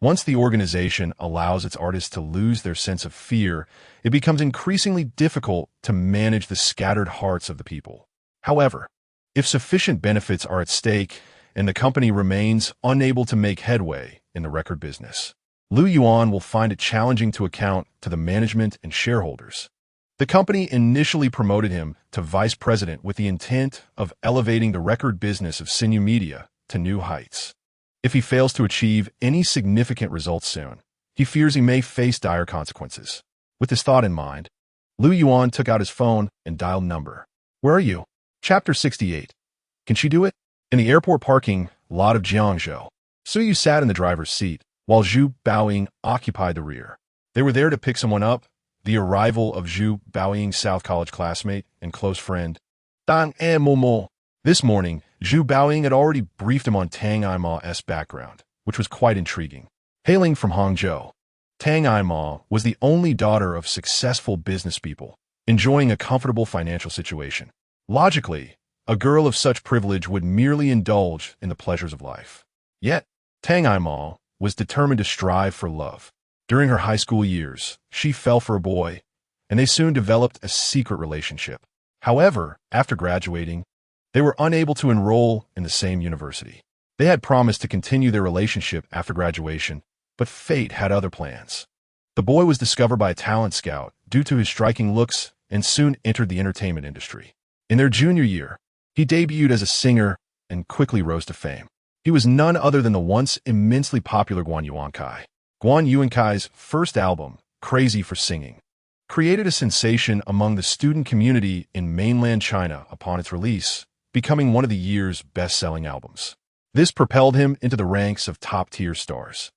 Once the organization allows its artists to lose their sense of fear, it becomes increasingly difficult to manage the scattered hearts of the people. However, if sufficient benefits are at stake and the company remains unable to make headway in the record business, Lu Yuan will find it challenging to account to the management and shareholders. The company initially promoted him to vice president with the intent of elevating the record business of Sinew Media to new heights. If he fails to achieve any significant results soon, he fears he may face dire consequences. With this thought in mind, Lu Yuan took out his phone and dialed number. "Where are you?" Chapter 68. Can she do it? In the airport parking lot of Jiangzhou, Suyu sat in the driver's seat, while Zhu Baoying occupied the rear. They were there to pick someone up, the arrival of Zhu Baoying's South College classmate and close friend, Tang Aimo. This morning, Zhu Baoying had already briefed him on Tang Aima's background, which was quite intriguing. Hailing from Hangzhou, Tang Aimo was the only daughter of successful business people, enjoying a comfortable financial situation. Logically, a girl of such privilege would merely indulge in the pleasures of life. Yet, Tang Aimo was determined to strive for love. During her high school years, she fell for a boy, and they soon developed a secret relationship. However, after graduating, they were unable to enroll in the same university. They had promised to continue their relationship after graduation, but fate had other plans. The boy was discovered by a talent scout due to his striking looks and soon entered the entertainment industry. In their junior year, he debuted as a singer and quickly rose to fame. He was none other than the once immensely popular Guan Yuankai. Guan Yuankai's first album, Crazy for Singing, created a sensation among the student community in mainland China upon its release, becoming one of the year's best-selling albums. This propelled him into the ranks of top-tier stars.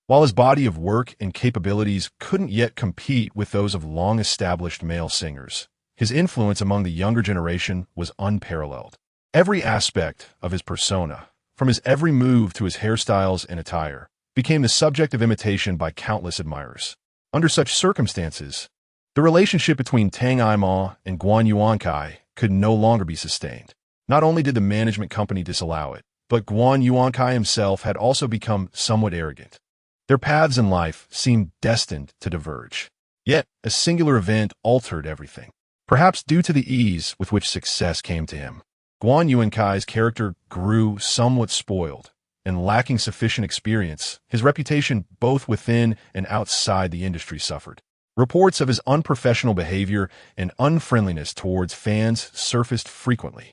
While his body of work and capabilities couldn't yet compete with those of long-established male singers, his influence among the younger generation was unparalleled. Every aspect of his persona, from his every move to his hairstyles and attire, became the subject of imitation by countless admirers. Under such circumstances, the relationship between Tang Aimo and Guan Yuankai could no longer be sustained. Not only did the management company disallow it, but Guan Yuankai himself had also become somewhat arrogant. Their paths in life seemed destined to diverge. Yet, a singular event altered everything. Perhaps due to the ease with which success came to him, Guan Yuankai's character grew somewhat spoiled, and lacking sufficient experience, his reputation both within and outside the industry suffered. Reports of his unprofessional behavior and unfriendliness towards fans surfaced frequently.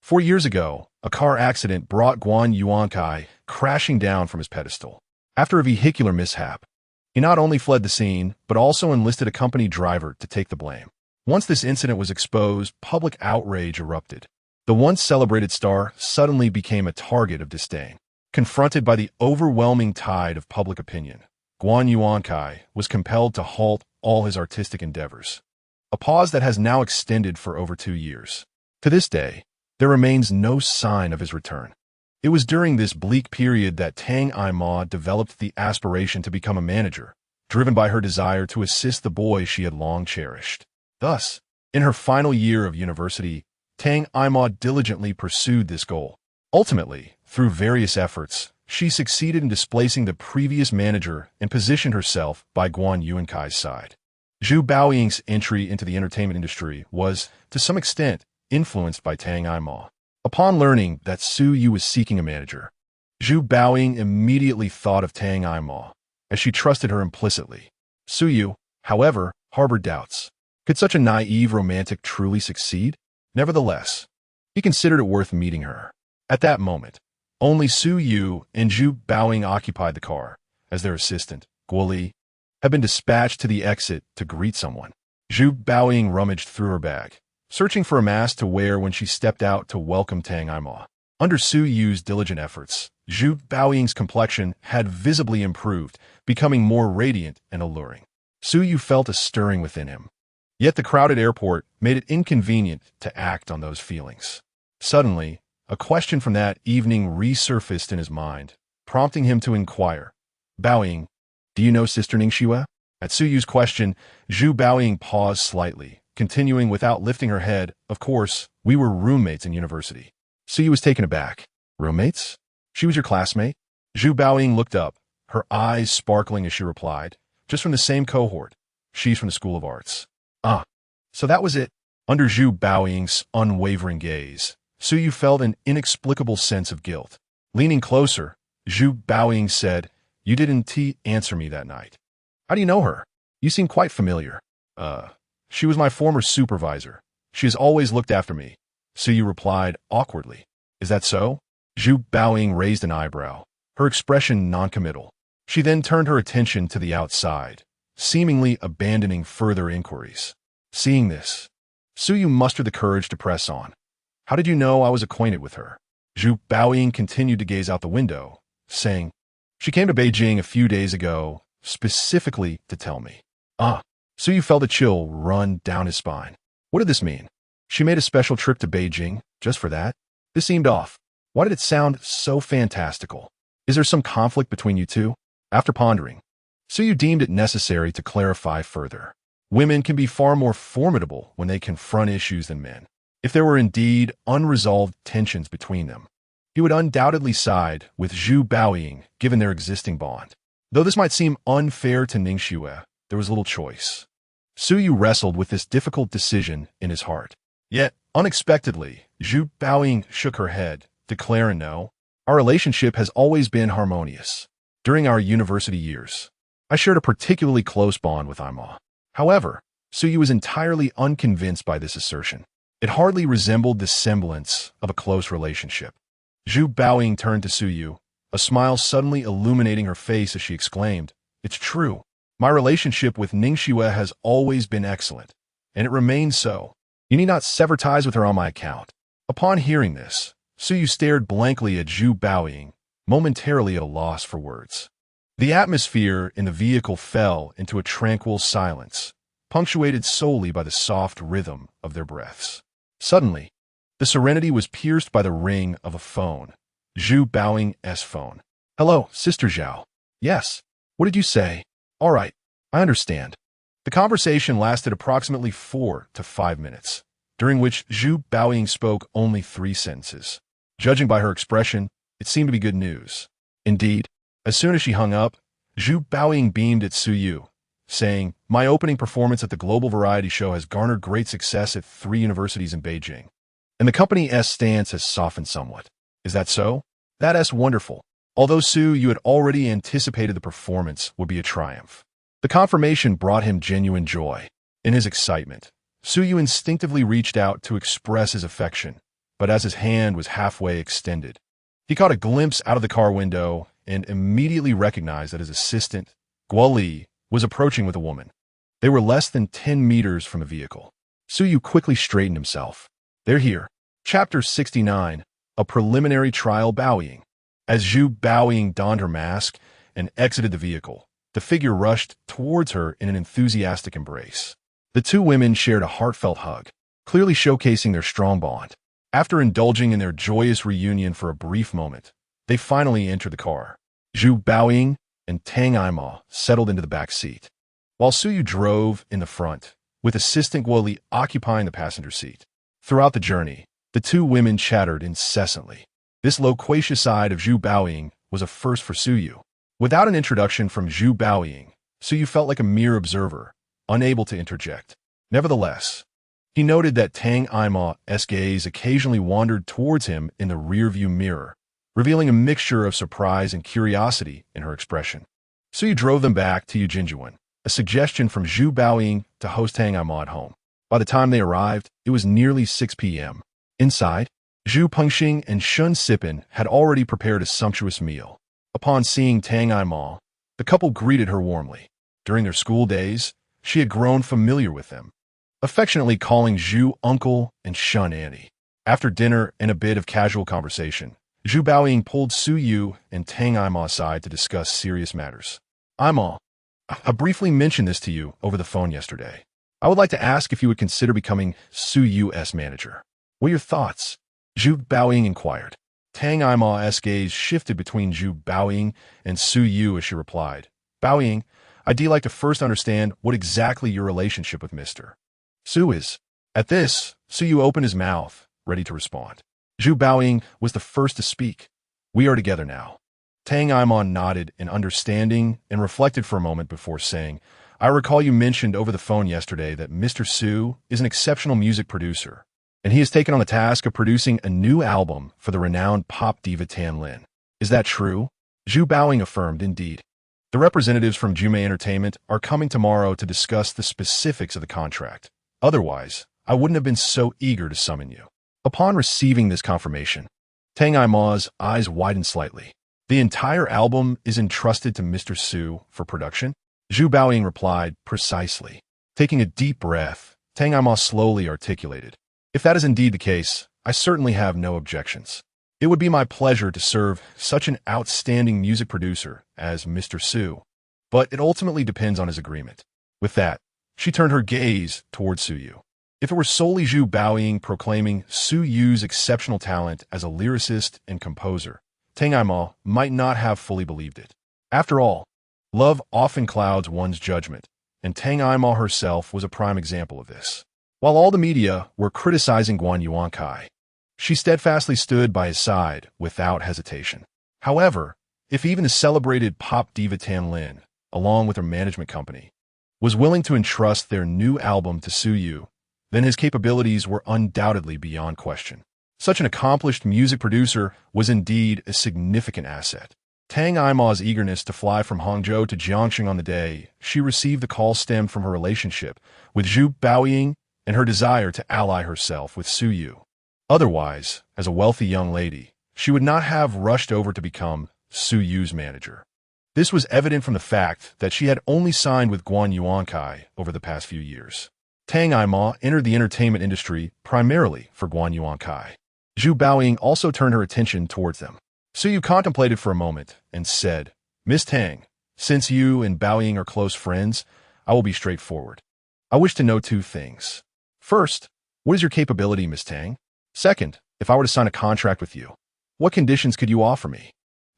4 years ago, a car accident brought Guan Yuankai crashing down from his pedestal. After a vehicular mishap, he not only fled the scene, but also enlisted a company driver to take the blame. Once this incident was exposed, public outrage erupted. The once celebrated star suddenly became a target of disdain. Confronted by the overwhelming tide of public opinion, Guan Yuankai was compelled to halt all his artistic endeavors, a pause that has now extended for over 2 years. To this day, there remains no sign of his return. It was during this bleak period that Tang Aimo developed the aspiration to become a manager, driven by her desire to assist the boy she had long cherished. Thus, in her final year of university, Tang Aimo diligently pursued this goal. Ultimately, through various efforts, she succeeded in displacing the previous manager and positioned herself by Guan Yuankai's side. Zhu Baoying's entry into the entertainment industry was, to some extent, influenced by Tang Aimo. Upon learning that Su Yu was seeking a manager, Zhu Baoying immediately thought of Tang Aimo, as she trusted her implicitly. Su Yu, however, harbored doubts. Could such a naive romantic truly succeed? Nevertheless, he considered it worth meeting her. At that moment, only Su Yu and Zhu Baoying occupied the car, as their assistant, Guo Li, had been dispatched to the exit to greet someone. Zhu Baoying rummaged through her bag, searching for a mask to wear when she stepped out to welcome Tang Aimo. Under Su Yu's diligent efforts, Zhu Baoying's complexion had visibly improved, becoming more radiant and alluring. Su Yu felt a stirring within him. Yet the crowded airport made it inconvenient to act on those feelings. Suddenly, a question from that evening resurfaced in his mind, prompting him to inquire, "Baoying, do you know Sister Ningxue?" At Su Yu's question, Zhu Baoying paused slightly, continuing without lifting her head, "Of course, we were roommates in university." Su Yu was taken aback. "Roommates? She was your classmate?" Zhu Baoying looked up, her eyes sparkling as she replied, "Just from the same cohort. She's from the School of Arts." "Ah, so that was it." Under Zhu Baoying's unwavering gaze, Su Yu felt an inexplicable sense of guilt. Leaning closer, Zhu Baoying said, "You didn't answer me that night. How do you know her? You seem quite familiar." She was my former supervisor. She has always looked after me," Su Yu replied awkwardly. "Is that so?" Zhu Baoying raised an eyebrow, her expression noncommittal. She then turned her attention to the outside, seemingly abandoning further inquiries. Seeing this, Su Yu mustered the courage to press on. "How did you know I was acquainted with her?" Zhu Baoying continued to gaze out the window, saying, "She came to Beijing a few days ago, specifically to tell me." "Ah, Su felt a chill run down his spine. What did this mean? She made a special trip to Beijing just for that? This seemed off. Why did it sound so fantastical? Is there some conflict between you two? After pondering, Su deemed it necessary to clarify further. Women can be far more formidable when they confront issues than men. If there were indeed unresolved tensions between them, he would undoubtedly side with Zhu Baoying given their existing bond. Though this might seem unfair to Ningxue, there was little choice. Su wrestled with this difficult decision in his heart. Yet, unexpectedly, Zhu Baoying shook her head, declaring no. Our relationship has always been harmonious. During our university years, I shared a particularly close bond with Ima. However, Su was entirely unconvinced by this assertion. It hardly resembled the semblance of a close relationship. Zhu Baoying turned to Su, a smile suddenly illuminating her face as she exclaimed, "It's true. My relationship with Ningxue has always been excellent, and it remains so. You need not sever ties with her on my account." Upon hearing this, Su stared blankly at Zhu Baoying, momentarily at a loss for words. The atmosphere in the vehicle fell into a tranquil silence, punctuated solely by the soft rhythm of their breaths. Suddenly, the serenity was pierced by the ring of a phone. Zhu Baoying's phone. "Hello, Sister Zhao." "Yes. What did you say?" "All right, I understand." The conversation lasted approximately 4 to 5 minutes, during which Zhu Baoying spoke only 3 sentences. Judging by her expression, it seemed to be good news. Indeed, as soon as she hung up, Zhu Baoying beamed at Su, saying, "My opening performance at the Global Variety Show has garnered great success at 3 universities in Beijing, and the company's stance has softened somewhat. Is that so? That's wonderful." Although Su had already anticipated the performance would be a triumph, the confirmation brought him genuine joy. In his excitement, Su instinctively reached out to express his affection, but as his hand was halfway extended, he caught a glimpse out of the car window and immediately recognized that his assistant, Guo Li, was approaching with a woman. They were less than 10 meters from the vehicle. Su quickly straightened himself. "They're here." Chapter 69, A Preliminary Trial. Baoying. As Zhu Baoying donned her mask and exited the vehicle, the figure rushed towards her in an enthusiastic embrace. The two women shared a heartfelt hug, clearly showcasing their strong bond. After indulging in their joyous reunion for a brief moment, they finally entered the car. Zhu Baoying and Tang Ima settled into the back seat, while Su drove in the front, with assistant Guo Li occupying the passenger seat. Throughout the journey, the two women chattered incessantly. This loquacious side of Zhu Baoying was a first for Su. Without an introduction from Zhu Baoying, Su felt like a mere observer, unable to interject. Nevertheless, he noted that Tang Ima's gaze occasionally wandered towards him in the rearview mirror, revealing a mixture of surprise and curiosity in her expression. Su drove them back to Yujinjuan, a suggestion from Zhu Baoying to host Tang Ima at home. By the time they arrived, it was nearly 6 p.m. Inside, Zhu Pengxing and Shun Sipin had already prepared a sumptuous meal. Upon seeing Tang Ima, the couple greeted her warmly. During their school days, she had grown familiar with them, affectionately calling Zhu uncle and Shun auntie. After dinner and a bit of casual conversation, Zhu Baoying pulled Su and Tang Ima aside to discuss serious matters. "Ima, I briefly mentioned this to you over the phone yesterday. I would like to ask if you would consider becoming Su's manager. What are your thoughts?" Zhu Baoying inquired. Tang Ima's gaze shifted between Zhu Baoying and Su as she replied, "Baoying, I'd like to first understand what exactly your relationship with Mr. Su is." At this, Su opened his mouth, ready to respond. Zhu Baoying was the first to speak. "We are together now." Tang Ima nodded in understanding and reflected for a moment before saying, "I recall you mentioned over the phone yesterday that Mr. Su is an exceptional music producer, and he has taken on the task of producing a new album for the renowned pop diva Tan Lin. Is that true?" Zhu Baoying affirmed, "Indeed. The representatives from Jume Entertainment are coming tomorrow to discuss the specifics of the contract. Otherwise, I wouldn't have been so eager to summon you." Upon receiving this confirmation, Tang Ima's eyes widened slightly. "The entire album is entrusted to Mr. Su for production?" Zhu Baoying replied, "Precisely." Taking a deep breath, Tang Ima slowly articulated, "If that is indeed the case, I certainly have no objections. It would be my pleasure to serve such an outstanding music producer as Mr. Su, but it ultimately depends on his agreement." With that, She turned her gaze toward Su Yu. If it were solely Zhu Baoying proclaiming Su Yu's exceptional talent as a lyricist and composer, Tang Aima might not have fully believed it. After all, love often clouds one's judgment, and Tang Aima herself was a prime example of this. While all the media were criticizing Guan Yuankai, she steadfastly stood by his side without hesitation. However, if even the celebrated pop diva Tan Lin, along with her management company, was willing to entrust their new album to Su Yu, then his capabilities were undoubtedly beyond question. Such an accomplished music producer was indeed a significant asset. Tang Aima's eagerness to fly from Hangzhou to Jiangxing on the day she received the call stemmed from her relationship with Zhu Baoying and her desire to ally herself with Su Yu. Otherwise, as a wealthy young lady, she would not have rushed over to become Su Yu's manager. This was evident from the fact that she had only signed with Guan Yuankai over the past few years. Tang Aima entered the entertainment industry primarily for Guan Yuankai. Zhu Baoying also turned her attention towards them. Su Yu contemplated for a moment and said, "Miss Tang, since you and Baoying are close friends, I will be straightforward. I wish to know two things. First, what is your capability, Miss Tang? Second, if I were to sign a contract with you, what conditions could you offer me?"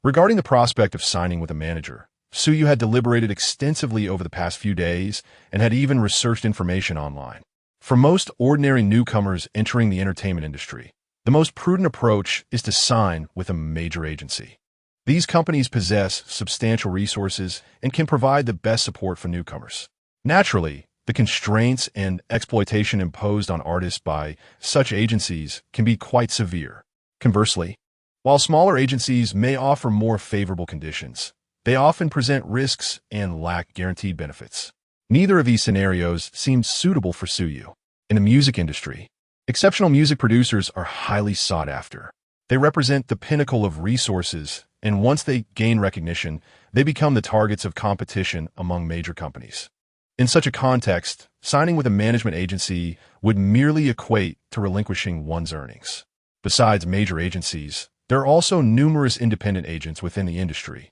Regarding the prospect of signing with a manager, Su Yu had deliberated extensively over the past few days and had even researched information online. For most ordinary newcomers entering the entertainment industry, the most prudent approach is to sign with a major agency. These companies possess substantial resources and can provide the best support for newcomers. Naturally, the constraints and exploitation imposed on artists by such agencies can be quite severe. Conversely, while smaller agencies may offer more favorable conditions, they often present risks and lack guaranteed benefits. Neither of these scenarios seems suitable for Su Yu. In the music industry, exceptional music producers are highly sought after. They represent the pinnacle of resources, and once they gain recognition, they become the targets of competition among major companies. In such a context, signing with a management agency would merely equate to relinquishing one's earnings. Besides major agencies, there are also numerous independent agents within the industry,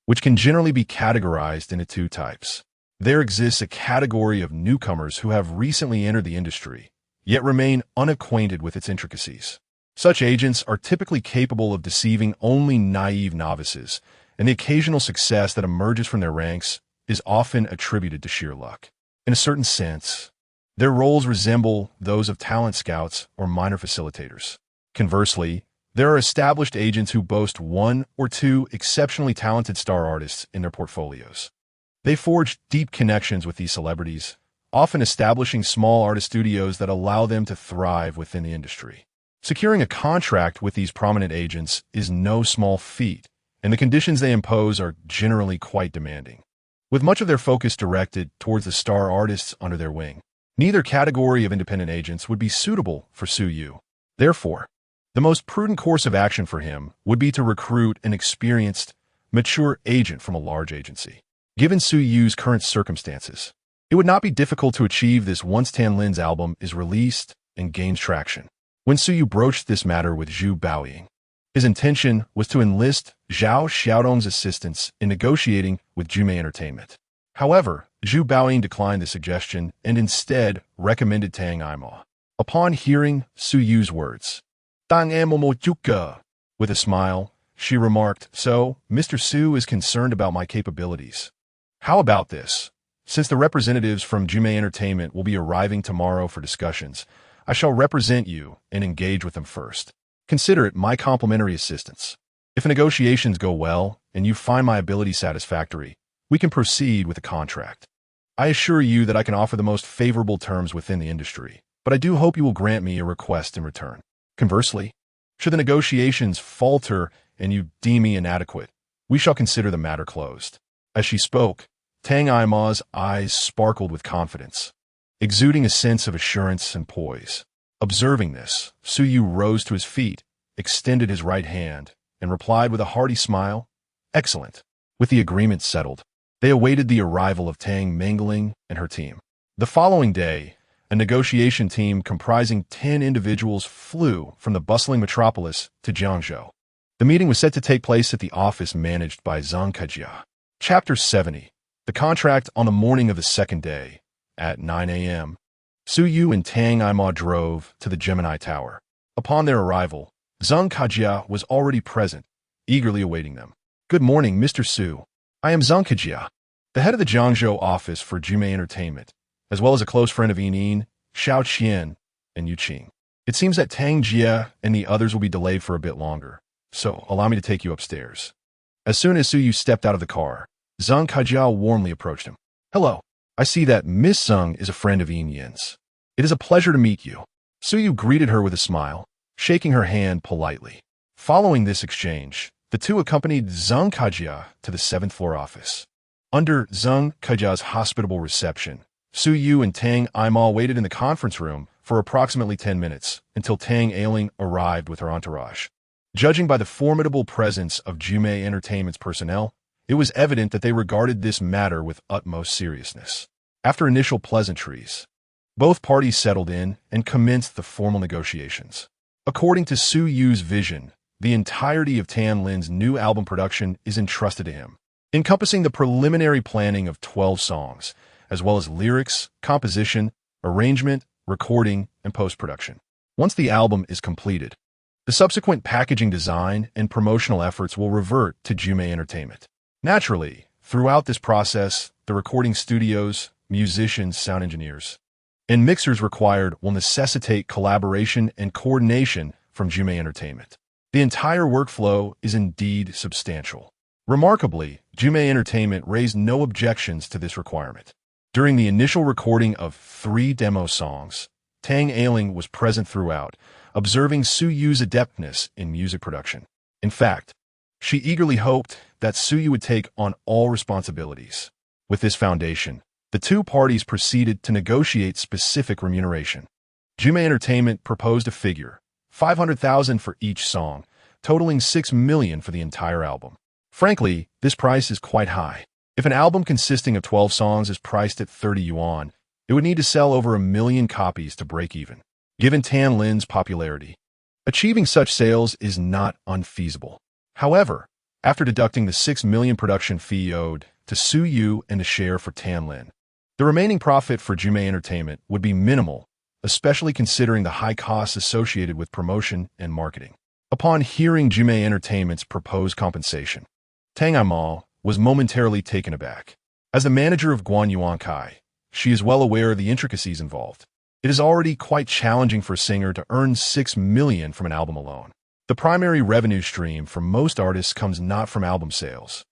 which can generally be categorized into two types. There exists a category of newcomers who have recently entered the industry, yet remain unacquainted with its intricacies. Such agents are typically capable of deceiving only naive novices, and the occasional success that emerges from their ranks is often attributed to sheer luck. In a certain sense, their roles resemble those of talent scouts or minor facilitators. Conversely, there are established agents who boast one or two exceptionally talented star artists in their portfolios. They forge deep connections with these celebrities, often establishing small artist studios that allow them to thrive within the industry. Securing a contract with these prominent agents is no small feat, and the conditions they impose are generally quite demanding. With much of their focus directed towards the star artists under their wing, neither category of independent agents would be suitable for Su Yu. Therefore, the most prudent course of action for him would be to recruit an experienced, mature agent from a large agency. Given Su Yu's current circumstances, it would not be difficult to achieve this once Tan Lin's album is released and gains traction. When Su Yu broached this matter with Zhu Baoying, his intention was to enlist Zhao Xiaodong's assistance in negotiating with Jumei Entertainment. However, Zhu Baoying declined the suggestion and instead recommended Tang Aima. Upon hearing Su Yu's words, "Tang Aima," with a smile, she remarked, "So, Mr. Su is concerned about my capabilities. How about this? Since the representatives from Jumei Entertainment will be arriving tomorrow for discussions, I shall represent you and engage with them first. Consider it my complimentary assistance. If negotiations go well and you find my ability satisfactory, we can proceed with the contract. I assure you that I can offer the most favorable terms within the industry, but I do hope you will grant me a request in return. Conversely, should the negotiations falter and you deem me inadequate, we shall consider the matter closed." As she spoke, Tang Aima's eyes sparkled with confidence, exuding a sense of assurance and poise. Observing this, Su Yu rose to his feet, extended his right hand, and replied with a hearty smile, "Excellent." With the agreement settled, they awaited the arrival of Tang Mengling and her team. The following day, a negotiation team comprising 10 individuals flew from the bustling metropolis to Jiangzhou. The meeting was set to take place at the office managed by Zhang Kejia. Chapter 70. The contract. On the morning of the second day, At 9 a.m., Su Yu and Tang Ima drove to the Gemini Tower. Upon their arrival, Zhang Kajia was already present, eagerly awaiting them. "Good morning, Mr. Su. I am Zhang Kajia, the head of the Jiangzhou office for Jumei Entertainment, as well as a close friend of Yinin, Xiao Qian, and Yu Qing. It seems that Tang Jia and the others will be delayed for a bit longer, so allow me to take you upstairs." As soon as Su Yu stepped out of the car, Zhang Kajia warmly approached him. "Hello. I see that Miss Zhang is a friend of Yin Yin's. It is a pleasure to meet you." Su Yu greeted her with a smile, shaking her hand politely. Following this exchange, the two accompanied Zhang Kajia to the 7th floor office. Under Zhang Kajia's hospitable reception, Su Yu and Tang Ima waited in the conference room for approximately 10 minutes until Tang Ailing arrived with her entourage. Judging by the formidable presence of Jumei Entertainment's personnel, it was evident that they regarded this matter with utmost seriousness. After initial pleasantries, both parties settled in and commenced the formal negotiations. According to Su Yu's vision, the entirety of Tan Lin's new album production is entrusted to him, encompassing the preliminary planning of 12 songs, as well as lyrics, composition, arrangement, recording, and post-production. Once the album is completed, the subsequent packaging design and promotional efforts will revert to Jumei Entertainment. Naturally, throughout this process, the recording studios, musicians, sound engineers, and mixers required will necessitate collaboration and coordination from Jumei Entertainment. The entire workflow is indeed substantial. Remarkably, Jumei Entertainment raised no objections to this requirement. During the initial recording of 3 demo songs, Tang Ailing was present throughout, observing Su Yu's adeptness in music production. In fact, she eagerly hoped that Su Yu would take on all responsibilities. With this foundation, the two parties proceeded to negotiate specific remuneration. Jumei Entertainment proposed a figure, 500,000 for each song, totaling 6 million for the entire album. Frankly, this price is quite high. If an album consisting of 12 songs is priced at 30 yuan, it would need to sell over 1 million copies to break even. Given Tan Lin's popularity, achieving such sales is not unfeasible. However, after deducting the 6 million production fee owed to Su Yu and a share for Tan Lin, the remaining profit for Jumei Entertainment would be minimal, especially considering the high costs associated with promotion and marketing. Upon hearing Jumei Entertainment's proposed compensation, Tang Ima was momentarily taken aback. As the manager of Guanyuan Kai, she is well aware of the intricacies involved. It is already quite challenging for a singer to earn 6 million from an album alone. The primary revenue stream for most artists comes not from album sales,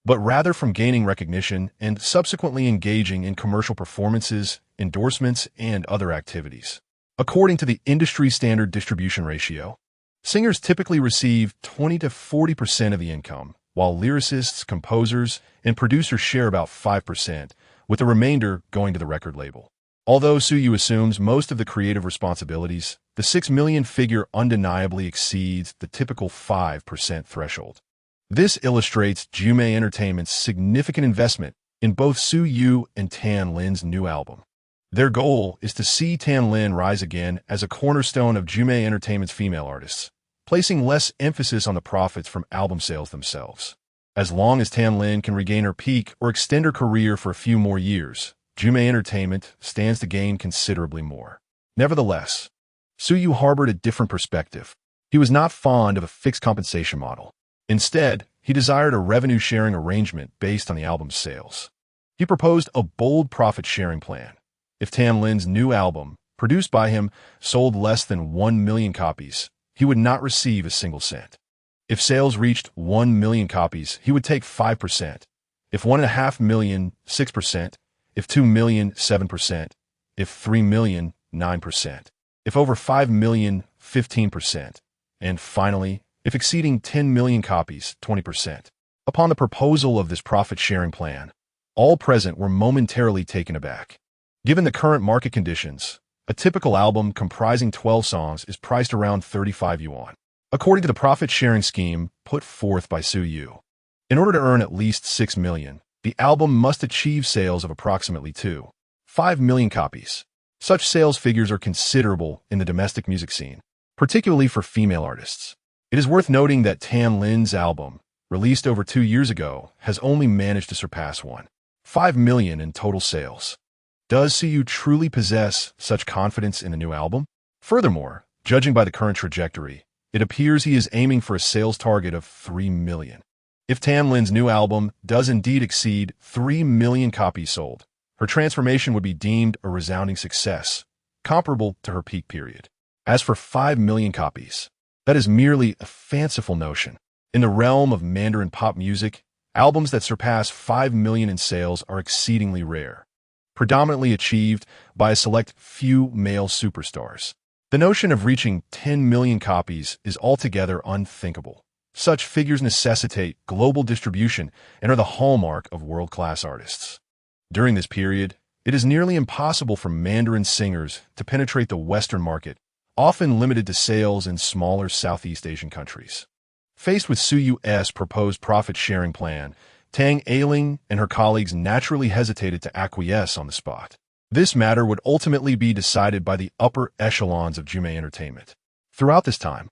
but rather from gaining recognition and subsequently engaging in commercial performances, endorsements, and other activities. According to the industry standard distribution ratio, singers typically receive 20 to 40% of the income, while lyricists, composers, and producers share about 5%, with the remainder going to the record label. Although Su Yu assumes most of the creative responsibilities, the 6 million figure undeniably exceeds the typical 5% threshold. This illustrates Jumei Entertainment's significant investment in both Su Yu and Tan Lin's new album. Their goal is to see Tan Lin rise again as a cornerstone of Jumei Entertainment's female artists, placing less emphasis on the profits from album sales themselves. As long as Tan Lin can regain her peak or extend her career for a few more years, Jumei Entertainment stands to gain considerably more. Nevertheless, Su Yu harbored a different perspective. He was not fond of a fixed compensation model. Instead, he desired a revenue-sharing arrangement based on the album's sales. He proposed a bold profit-sharing plan. If Tan Lin's new album, produced by him, sold less than 1 million copies, he would not receive a single cent. If sales reached 1 million copies, he would take 5%. If 1.5 million, 6%. If 2 million, 7%. If 3 million, 9%. If over 5 million, 15%. And finally, if exceeding 10 million copies, 20%. Upon the proposal of this profit-sharing plan, all present were momentarily taken aback. Given the current market conditions, a typical album comprising 12 songs is priced around 35 yuan. According to the profit-sharing scheme put forth by Su Yu, in order to earn at least 6 million, the album must achieve sales of approximately 2.5 million copies. Such sales figures are considerable in the domestic music scene, particularly for female artists. It is worth noting that Tan Lin's album, released over 2 years ago, has only managed to surpass 1.5 million in total sales. Does Suyu truly possess such confidence in the new album? Furthermore, judging by the current trajectory, it appears he is aiming for a sales target of 3 million. If Tan Lin's new album does indeed exceed 3 million copies sold, her transformation would be deemed a resounding success, comparable to her peak period. As for 5 million copies, that is merely a fanciful notion. In the realm of Mandarin pop music, albums that surpass 5 million in sales are exceedingly rare, predominantly achieved by a select few male superstars. The notion of reaching 10 million copies is altogether unthinkable. Such figures necessitate global distribution and are the hallmark of world-class artists. During this period, it is nearly impossible for Mandarin singers to penetrate the Western market, often limited to sales in smaller Southeast Asian countries. Faced with Suyu's proposed profit-sharing plan, Tang Ailing and her colleagues naturally hesitated to acquiesce on the spot. This matter would ultimately be decided by the upper echelons of Jume Entertainment. Throughout this time,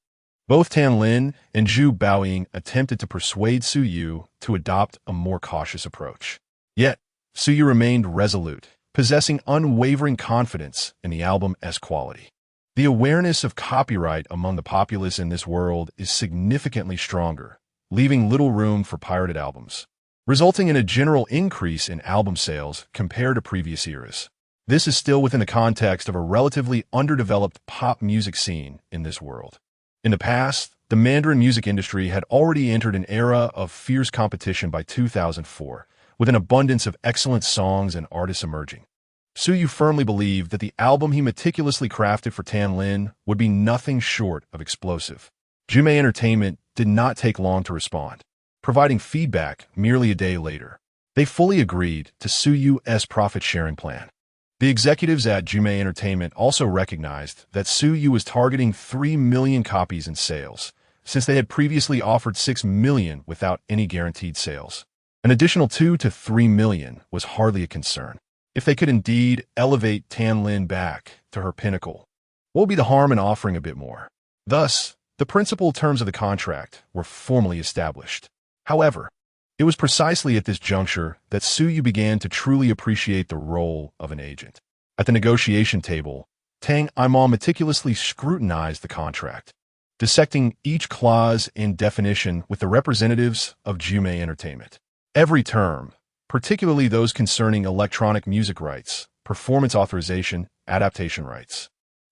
both Tan Lin and Zhu Baoying attempted to persuade Suyu to adopt a more cautious approach. Yet, Suyu remained resolute, possessing unwavering confidence in the album's quality. The awareness of copyright among the populace in this world is significantly stronger, leaving little room for pirated albums, resulting in a general increase in album sales compared to previous eras. This is still within the context of a relatively underdeveloped pop music scene in this world. In the past, the Mandarin music industry had already entered an era of fierce competition by 2004, with an abundance of excellent songs and artists emerging. Suyu firmly believed that the album he meticulously crafted for Tan Lin would be nothing short of explosive. Jume Entertainment did not take long to respond, providing feedback merely a day later. They fully agreed to Suyu's profit-sharing plan. The executives at Jume Entertainment also recognized that Suyu was targeting 3 million copies in sales, since they had previously offered 6 million without any guaranteed sales. An additional 2 to 3 million was hardly a concern. If they could indeed elevate Tan Lin back to her pinnacle, what would be the harm in offering a bit more? Thus, the principal terms of the contract were formally established. However, it was precisely at this juncture that Suyu began to truly appreciate the role of an agent. At the negotiation table, Tang Aimal meticulously scrutinized the contract, dissecting each clause and definition with the representatives of Jume Entertainment. Every term, particularly those concerning electronic music rights, performance authorization, adaptation rights,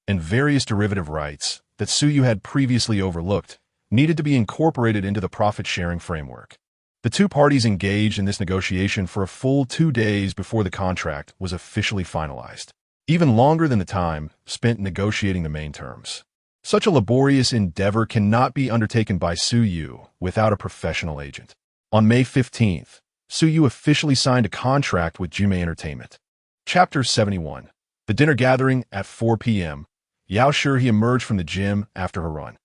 and various derivative rights that Suyu had previously overlooked, needed to be incorporated into the profit-sharing framework. The two parties engaged in this negotiation for a full 2 days before the contract was officially finalized, even longer than the time spent negotiating the main terms. Such a laborious endeavor cannot be undertaken by Suyu without a professional agent. On May 15th, Suyu officially signed a contract with Jume Entertainment. Chapter 71. The dinner gathering at 4 p.m. Yao Shi emerged from the gym after her run.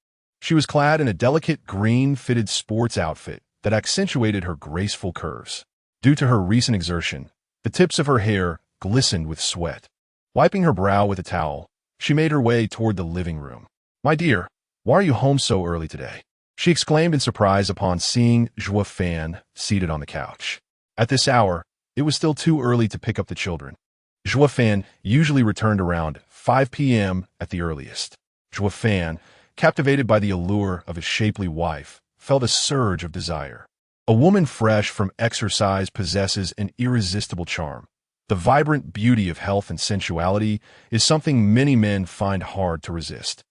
She was clad in a delicate green-fitted sports outfit that accentuated her graceful curves. Due to her recent exertion, the tips of her hair glistened with sweat. Wiping her brow with a towel, she made her way toward the living room. "My dear, why are you home so early today?" she exclaimed in surprise upon seeing Zhua Fan seated on the couch. At this hour, it was still too early to pick up the children. Zhua Fan usually returned around 5 p.m. at the earliest. Zhua Fan, captivated by the allure of his shapely wife, felt a surge of desire. A woman fresh from exercise possesses an irresistible charm. The vibrant beauty of health and sensuality is something many men find hard to resist.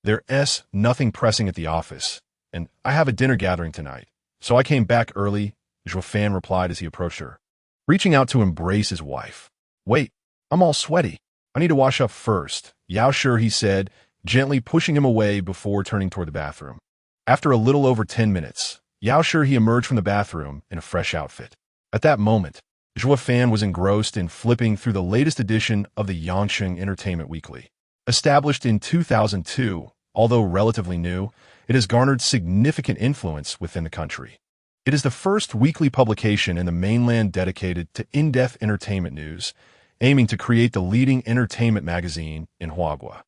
There's nothing pressing at the office, and I have a dinner gathering tonight, so I came back early, Zhua Fan replied as he approached her, reaching out to embrace his wife. "Wait, I'm all sweaty. I need to wash up first," Yao Shi he said, gently pushing him away before turning toward the bathroom. After a little over 10 minutes, Yao Shi emerged from the bathroom in a fresh outfit. At that moment, Zhua Fan was engrossed in flipping through the latest edition of the Yangsheng Entertainment Weekly. Established in 2002, although relatively new, it has garnered significant influence within the country. It is the first weekly publication in the mainland dedicated to in-depth entertainment news, aiming to create the leading entertainment magazine in Huaguo.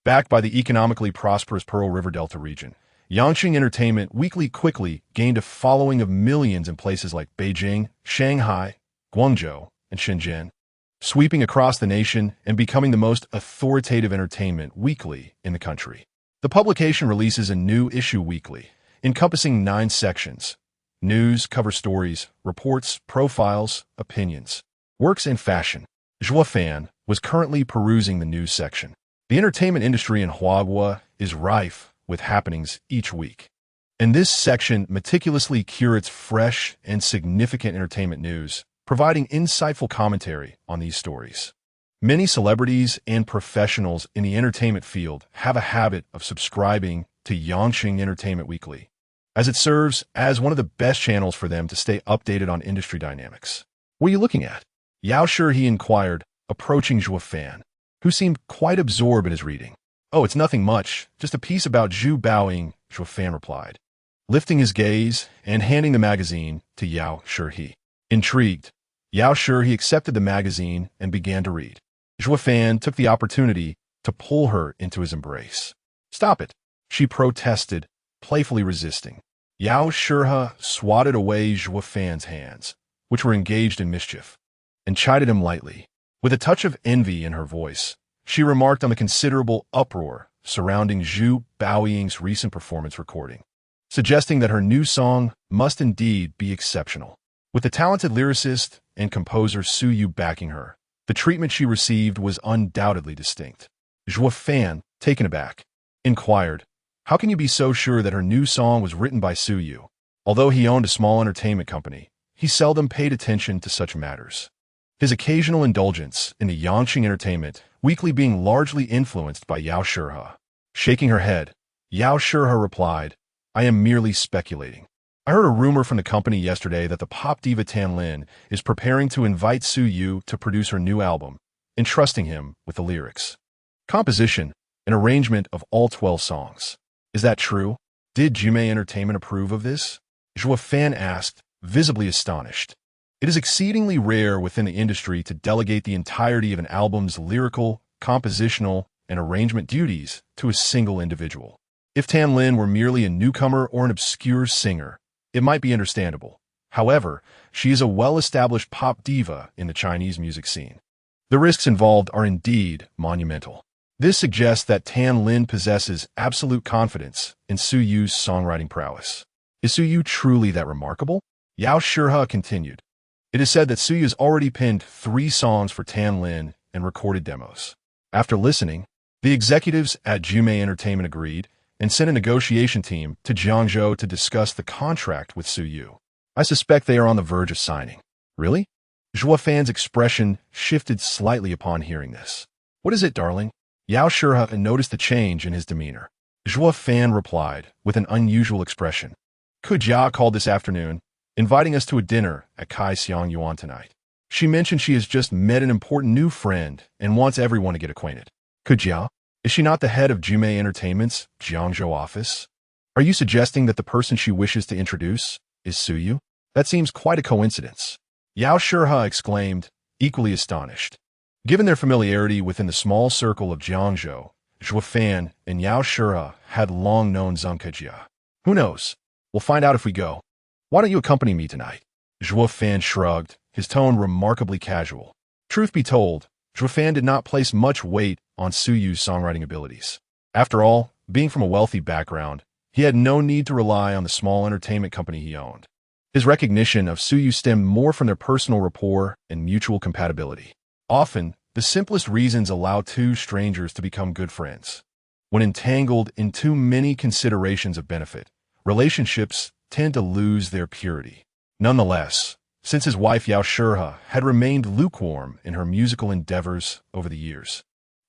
Backed by the economically prosperous Pearl River Delta region, Yangsheng Entertainment Weekly quickly gained a following of millions in places like Beijing, Shanghai, Guangzhou, and Shenzhen. sweeping across the nation and becoming the most authoritative entertainment weekly in the country. The publication releases a new issue weekly, encompassing 9 sections: news, cover stories, reports, profiles, opinions, works, and fashion. Zhuo Fan was currently perusing the news section. The entertainment industry in Huahua is rife with happenings each week, and this section meticulously curates fresh and significant entertainment news, providing insightful commentary on these stories. Many celebrities and professionals in the entertainment field have a habit of subscribing to Yangqing Entertainment Weekly, as it serves as one of the best channels for them to stay updated on industry dynamics. "What are you looking at?" Yao Shi inquired, approaching Zhuo Fan, who seemed quite absorbed in his reading. "Oh, it's nothing much, just a piece about Zhu Baoying," Zhuo Fan replied, lifting his gaze and handing the magazine to Yao Shi. Intrigued, Yao Shi accepted the magazine and began to read. Zhuo Fan took the opportunity to pull her into his embrace. "Stop it," she protested, playfully resisting. Yao Shi swatted away Zhuo Fan's hands, which were engaged in mischief, and chided him lightly. With a touch of envy in her voice, she remarked on the considerable uproar surrounding Zhu Baoying's recent performance recording, suggesting that her new song must indeed be exceptional. With the talented lyricist and composer Su Yu backing her, the treatment she received was undoubtedly distinct. Zhuo Fan, taken aback, inquired, "How can you be so sure that her new song was written by Su Yu?" Although he owned a small entertainment company, he seldom paid attention to such matters, his occasional indulgence in the Yangqing Entertainment Weekly being largely influenced by Yao Shi. Shaking her head, Yao Shi replied, "I am merely speculating. I heard a rumor from the company yesterday that the pop diva Tan Lin is preparing to invite Su Yu to produce her new album, entrusting him with the lyrics, composition, and arrangement of all 12 songs. Is that true? Did Jume Entertainment approve of this?" Zhuo Fan asked, visibly astonished. It is exceedingly rare within the industry to delegate the entirety of an album's lyrical, compositional, and arrangement duties to a single individual. If Tan Lin were merely a newcomer or an obscure singer, it might be understandable. However, she is a well-established pop diva in the Chinese music scene. The risks involved are indeed monumental. This suggests that Tan Lin possesses absolute confidence in Su Yu's songwriting prowess. Is Su Yu truly that remarkable? Yao Shi continued. It is said that Su Yu has already penned 3 songs for Tan Lin and recorded demos. After listening, the executives at Jume Entertainment agreed and sent a negotiation team to Jiangzhou to discuss the contract with Su Yu. I suspect they are on the verge of signing. Really? Zhuo Fan's expression shifted slightly upon hearing this. What is it, darling? Yao Shi noticed the change in his demeanor. Zhuo Fan replied with an unusual expression. Kujia called this afternoon, inviting us to a dinner at Kai Xiang Yuan tonight. She mentioned she has just met an important new friend and wants everyone to get acquainted. Kujia? Is she not the head of Jume Entertainment's Jiangzhou office? Are you suggesting that the person she wishes to introduce is Su Yu? That seems quite a coincidence. Yao Shi exclaimed, equally astonished. Given their familiarity within the small circle of Jiangzhou, Zhuo Fan and Yao Shi had long known Zhang Kejia. Who knows? We'll find out if we go. Why don't you accompany me tonight? Zhuo Fan shrugged, his tone remarkably casual. Truth be told, Zhuo Fan did not place much weight on Su Yu's songwriting abilities. After all, being from a wealthy background, he had no need to rely on the small entertainment company he owned. His recognition of Su Yu stemmed more from their personal rapport and mutual compatibility. Often, the simplest reasons allow two strangers to become good friends. When entangled in too many considerations of benefit, relationships tend to lose their purity. Nonetheless, since his wife Yao Shi had remained lukewarm in her musical endeavors over the years,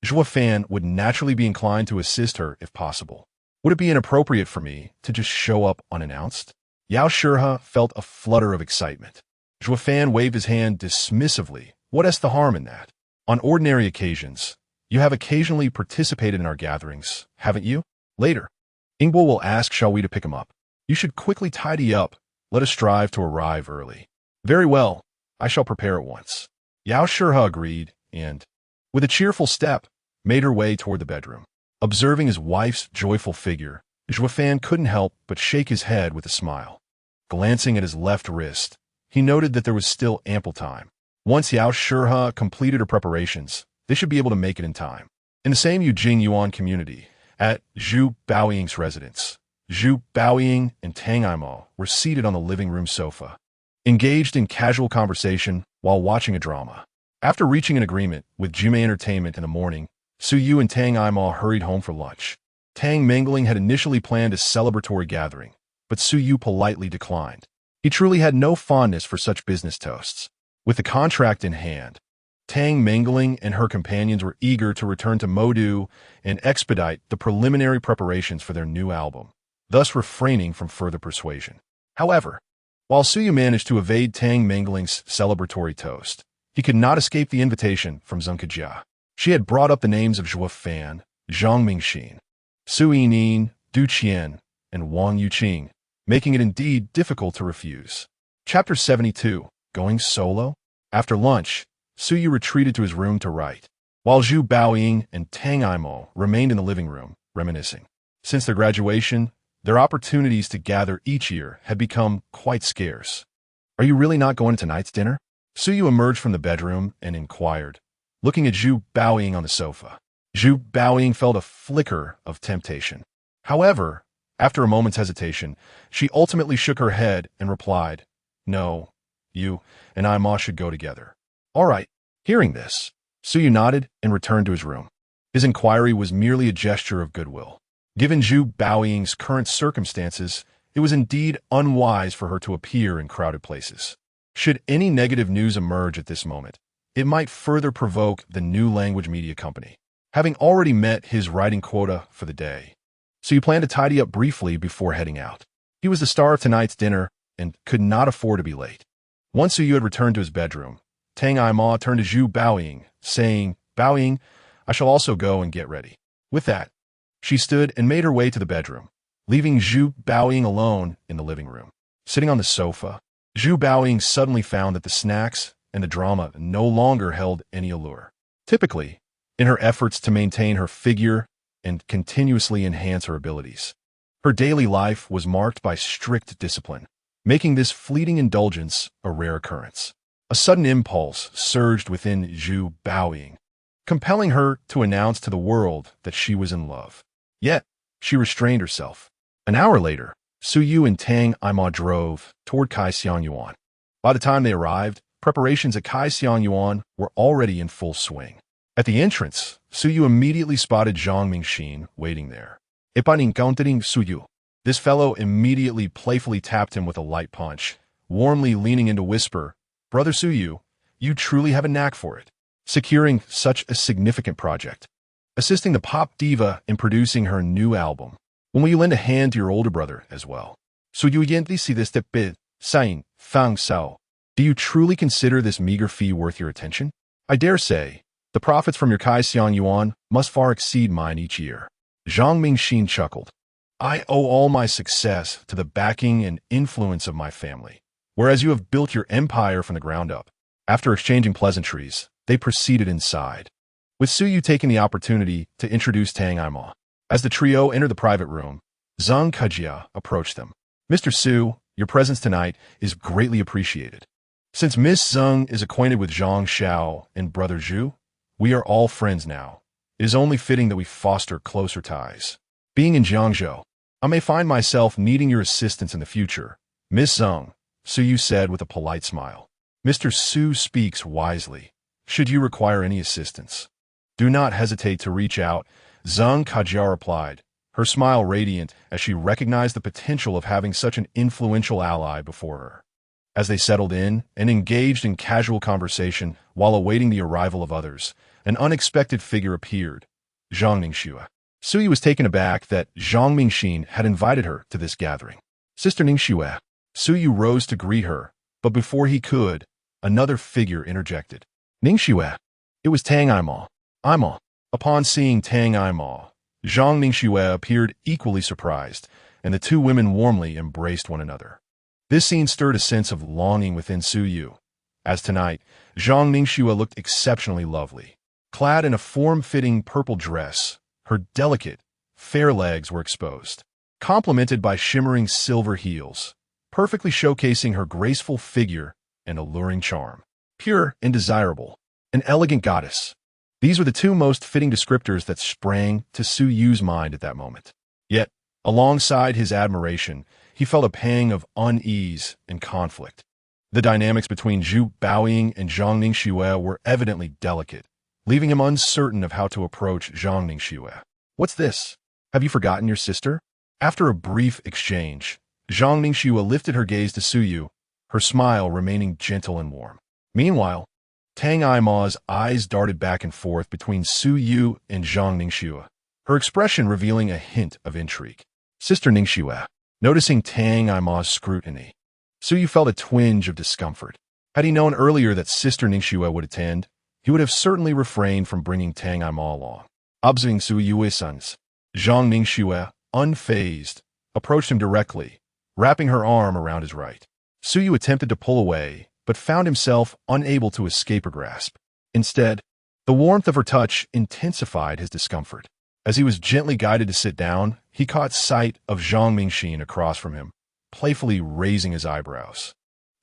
Zhuo Fan would naturally be inclined to assist her if possible. Would it be inappropriate for me to just show up unannounced? Yao Shi felt a flutter of excitement. Zhuo Fan waved his hand dismissively. What is the harm in that? On ordinary occasions, you have occasionally participated in our gatherings, haven't you? Later, Ingbo will ask shall we to pick him up. You should quickly tidy up. Let us strive to arrive early. Very well, I shall prepare at once. Yao Shi agreed and, with a cheerful step, made her way toward the bedroom. Observing his wife's joyful figure, Zhuo Fan couldn't help but shake his head with a smile. Glancing at his left wrist, he noted that there was still ample time. Once Yao Shurha completed her preparations, they should be able to make it in time. In the same Yujing Yuan community, at Zhu Baoying's residence, Zhu Baoying and Tang Aimo were seated on the living room sofa, engaged in casual conversation while watching a drama. After reaching an agreement with Jime Entertainment in the morning, Su Yu and Tang Aimo hurried home for lunch. Tang Mingling had initially planned a celebratory gathering, but Su Yu politely declined. He truly had no fondness for such business toasts. With the contract in hand, Tang Mingling and her companions were eager to return to Modu and expedite the preliminary preparations for their new album, thus refraining from further persuasion. However, while Su Yu managed to evade Tang Mingling's celebratory toast, he could not escape the invitation from Zheng Kejia. She had brought up the names of Zhou Fan, Zhang Mingxin, Su Yining, Du Qian, and Wang Yuqing, making it indeed difficult to refuse. Chapter 72, Going Solo? After lunch, Su Yu retreated to his room to write, while Zhu Baoying and Tang Aimo remained in the living room, reminiscing. Since their graduation, their opportunities to gather each year had become quite scarce. Are you really not going to tonight's dinner? Su Yu emerged from the bedroom and inquired, looking at Zhu Baoying on the sofa. Zhu Baoying felt a flicker of temptation. However, after a moment's hesitation, she ultimately shook her head and replied, "No, you and Aimo should go together." All right. Hearing this, Su Yu nodded and returned to his room. His inquiry was merely a gesture of goodwill. Given Zhu Baoying's current circumstances, it was indeed unwise for her to appear in crowded places. Should any negative news emerge at this moment, it might further provoke the new language media company. Having already met his writing quota for the day, Su Yu planned to tidy up briefly before heading out. He was the star of tonight's dinner and could not afford to be late. Once Su Yu had returned to his bedroom, Tang Aimo turned to Zhu Baoying, saying, "Baoying, I shall also go and get ready." With that, she stood and made her way to the bedroom, leaving Zhu Baoying alone in the living room. Sitting on the sofa, Zhu Baoying suddenly found that the snacks and the drama no longer held any allure. Typically, in her efforts to maintain her figure and continuously enhance her abilities, her daily life was marked by strict discipline, making this fleeting indulgence a rare occurrence. A sudden impulse surged within Zhu Baoying, compelling her to announce to the world that she was in love. Yet, she restrained herself. An hour later, Su Yu and Tang Aimo drove toward Kaisiang Yuan. By the time they arrived, preparations at Kaisiang Yuan were already in full swing. At the entrance, Su Yu immediately spotted Zhang Mingxin waiting there. "Ipan encountering Su Yu." This fellow immediately playfully tapped him with a light punch, warmly leaning in to whisper, "Brother Su Yu, you truly have a knack for it. Securing such a significant project. Assisting the pop diva in producing her new album. When will you lend a hand to your older brother as well? Su Yu yenti si this bid, saying, Fang Sao. Do you truly consider this meager fee worth your attention? I dare say, the profits from your Kaisiang Yuan must far exceed mine each year." Zhang Mingxin chuckled. "I owe all my success to the backing and influence of my family, whereas you have built your empire from the ground up." After exchanging pleasantries, they proceeded inside, with Su Yu taking the opportunity to introduce Tang Aimo. As the trio entered the private room, Zheng Kejia approached them. "Mr. Su, your presence tonight is greatly appreciated. Since Miss Zheng is acquainted with Zhang Xiao and Brother Zhu, we are all friends now. It is only fitting that we foster closer ties. Being in Jiangzhou, I may find myself needing your assistance in the future. Miss Zheng," Su Yu said with a polite smile. "Mr. Su speaks wisely. Should you require any assistance, do not hesitate to reach out," Zheng Kejia replied, her smile radiant as she recognized the potential of having such an influential ally before her. As they settled in and engaged in casual conversation while awaiting the arrival of others, an unexpected figure appeared, Zhang Ningxue. Su Yu was taken aback that Zhang Mingxin had invited her to this gathering. "Sister Ningxue." Su Yu rose to greet her, but before he could, another figure interjected. "Ningxue." It was Tang Aimo. "Aimo." Upon seeing Tang Aimo, Zhang Ningxue appeared equally surprised, and the two women warmly embraced one another. This scene stirred a sense of longing within Su Yu, as tonight, Zhang Ningxue looked exceptionally lovely. Clad in a form-fitting purple dress, her delicate, fair legs were exposed, complemented by shimmering silver heels, perfectly showcasing her graceful figure and alluring charm. pure and desirable, an elegant goddess. These were the two most fitting descriptors that sprang to Su Yu's mind at that moment. Yet, alongside his admiration, he felt a pang of unease and conflict. The dynamics between Zhu Baoying and Zhang Ningxue were evidently delicate, leaving him uncertain of how to approach Zhang Ningxue. "What's this? Have you forgotten your sister?" After a brief exchange, Zhang Ningxue lifted her gaze to Su Yu, her smile remaining gentle and warm. Meanwhile, Tang Aima's eyes darted back and forth between Su Yu and Zhang Ningxue, her expression revealing a hint of intrigue. Sister Ningxue, noticing Tang Aima's scrutiny, Su Yu felt a twinge of discomfort. Had he known earlier that Sister Ningxue would attend, he would have certainly refrained from bringing Tang Aima along. Observing Su Yu's sons, Zhang Ningxue, unfazed, approached him directly, wrapping her arm around his right. Su Yu attempted to pull away, but found himself unable to escape her grasp. Instead, the warmth of her touch intensified his discomfort. As he was gently guided to sit down, he caught sight of Zhang Mingxin across from him, playfully raising his eyebrows.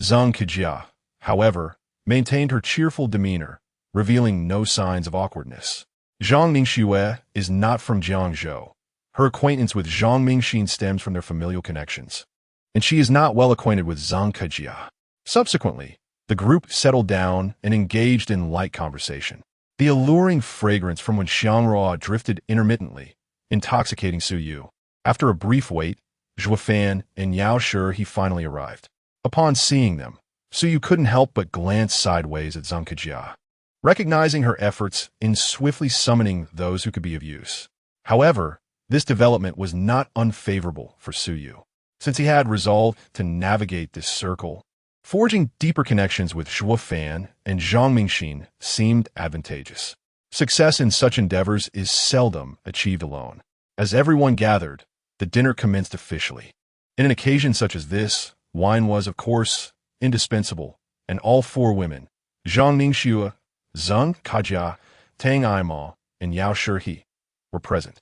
Zhang Kejia, however, maintained her cheerful demeanor, revealing no signs of awkwardness. Zhang Ningxue is not from Jiangzhou. Her acquaintance with Zhang Mingxin stems from their familial connections, and she is not well acquainted with Zhang Kejia. Subsequently, the group settled down and engaged in light conversation. The alluring fragrance from Wen Xiangrua drifted intermittently, intoxicating Su Yu. After a brief wait, Zhuo Fan and Yao Shi he finally arrived. Upon seeing them, Su Yu couldn't help but glance sideways at Zhang Kejia, recognizing her efforts in swiftly summoning those who could be of use. However, this development was not unfavorable for Su Yu, since he had resolved to navigate this circle. Forging deeper connections with Zhuo Fan and Zhang Mingxin seemed advantageous. Success in such endeavors is seldom achieved alone. As everyone gathered, the dinner commenced officially. In an occasion such as this, wine was, of course, indispensable, and all four women, Zhang Ningxue, Zhang Kejia, Tang Aima, and Yao Shi, were present.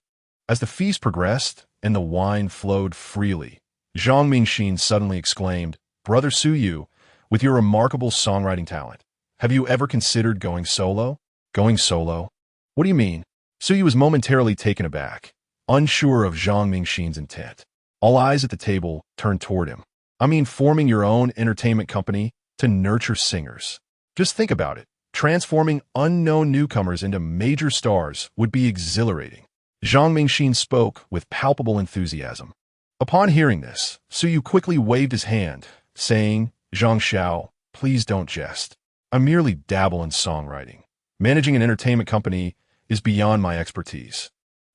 As the feast progressed and the wine flowed freely, Zhang Mingxin suddenly exclaimed, "Brother Su Yu, with your remarkable songwriting talent, have you ever considered going solo?" "Going solo? What do you mean?" Su Yu was momentarily taken aback, unsure of Zhang Mingxin's intent. All eyes at the table turned toward him. "I mean forming your own entertainment company to nurture singers. Just think about it. Transforming unknown newcomers into major stars would be exhilarating." Zhang Mingxin spoke with palpable enthusiasm. Upon hearing this, Su Yu quickly waved his hand, saying, "Zhang Xiao, please don't jest. I merely dabble in songwriting. Managing an entertainment company is beyond my expertise."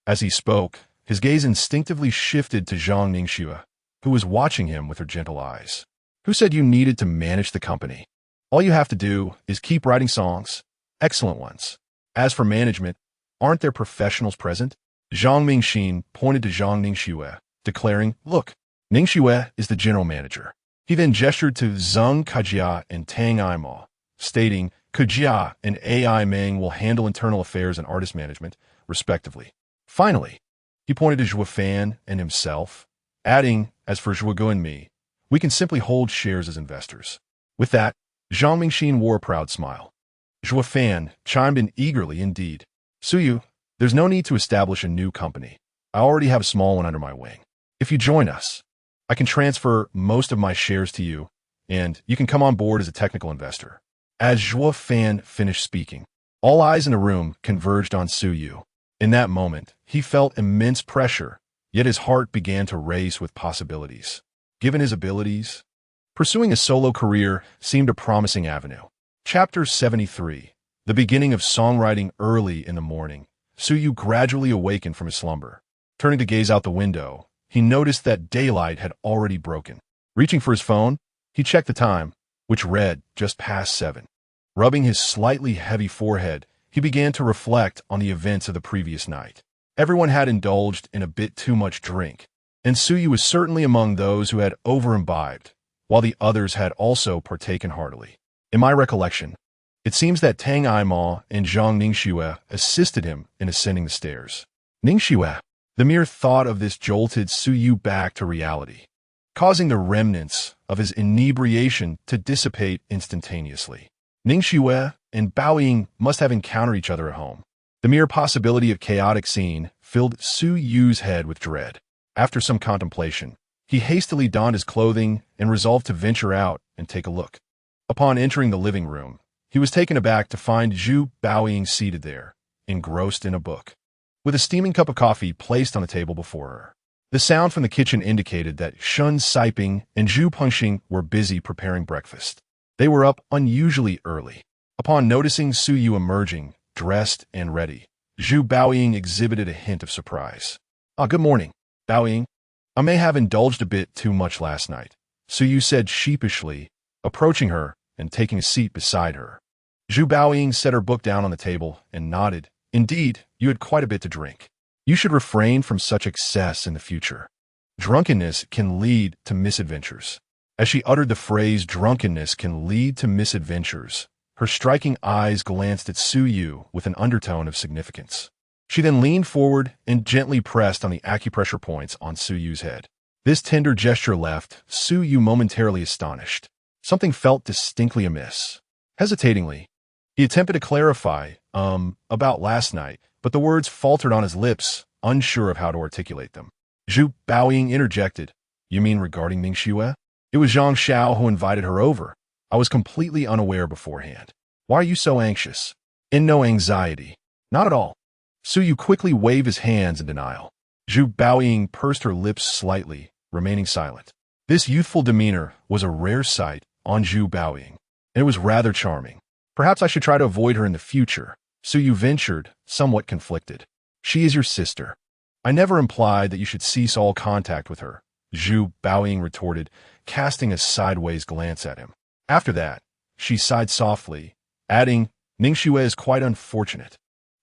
As he spoke, his gaze instinctively shifted to Zhang Ningxue, who was watching him with her gentle eyes. "Who said you needed to manage the company? All you have to do is keep writing songs, excellent ones. As for management, aren't there professionals present?" Zhang Mingxin pointed to Zhang Ningxue, declaring, "Look, Ningxue is the general manager." He then gestured to Zhang Kejia and Tang Aima, stating, "Kejia and Ai Meng will handle internal affairs and artist management, respectively." Finally, he pointed to Zhuo Fan and himself, adding, "As for Zhuo and me, we can simply hold shares as investors." With that, Zhang Mingxin wore a proud smile. Zhuo Fan chimed in eagerly indeed. "Su Yu, there's no need to establish a new company. I already have a small one under my wing. If you join us, I can transfer most of my shares to you, and you can come on board as a technical investor." As Zhuo Fan finished speaking, all eyes in the room converged on Su Yu. In that moment, he felt immense pressure, yet his heart began to race with possibilities. Given his abilities, pursuing a solo career seemed a promising avenue. Chapter 73. The beginning of songwriting. Early in the morning, Su Yu gradually awakened from his slumber. Turning to gaze out the window, he noticed that daylight had already broken. Reaching for his phone, he checked the time, which read just past 7. Rubbing his slightly heavy forehead, he began to reflect on the events of the previous night. Everyone had indulged in a bit too much drink, and Su Yu was certainly among those who had over-imbibed, while the others had also partaken heartily. In my recollection, it seems that Tang Aima and Zhang Ningxue assisted him in ascending the stairs. Ningxue. The mere thought of this jolted Su Yu back to reality, causing the remnants of his inebriation to dissipate instantaneously. Ning Xue and Bao Ying must have encountered each other at home. The mere possibility of chaotic scene filled Su Yu's head with dread. After some contemplation, he hastily donned his clothing and resolved to venture out and take a look. Upon entering the living room, he was taken aback to find Zhu Baoying seated there, engrossed in a book, with a steaming cup of coffee placed on the table before her. The sound from the kitchen indicated that Shun Siping and Zhu Pengxing were busy preparing breakfast. They were up unusually early. Upon noticing Su Yu emerging, dressed and ready, Zhu Baoying exhibited a hint of surprise. Good morning, Baoying. I may have indulged a bit too much last night, Su Yu said sheepishly, approaching her and taking a seat beside her. Zhu Baoying set her book down on the table and nodded. Indeed, you had quite a bit to drink. You should refrain from such excess in the future. Drunkenness can lead to misadventures. As she uttered the phrase, drunkenness can lead to misadventures, her striking eyes glanced at Su Yu with an undertone of significance. She then leaned forward and gently pressed on the acupressure points on Su Yu's head. This tender gesture left Su Yu momentarily astonished. Something felt distinctly amiss. Hesitatingly, he attempted to clarify, about last night, but the words faltered on his lips, unsure of how to articulate them. Zhu Baoying interjected, You mean regarding Ning Xue? It was Zhang Xiao who invited her over. I was completely unaware beforehand. Why are you so anxious? In no anxiety. Not at all. Su Yu quickly waved his hands in denial. Zhu Baoying pursed her lips slightly, remaining silent. This youthful demeanor was a rare sight on Zhu Baoying, and it was rather charming. Perhaps I should try to avoid her in the future, Su Yu ventured, somewhat conflicted. She is your sister. I never implied that you should cease all contact with her, Zhu Baoying retorted, casting a sideways glance at him. After that, she sighed softly, adding, Ning Xue is quite unfortunate.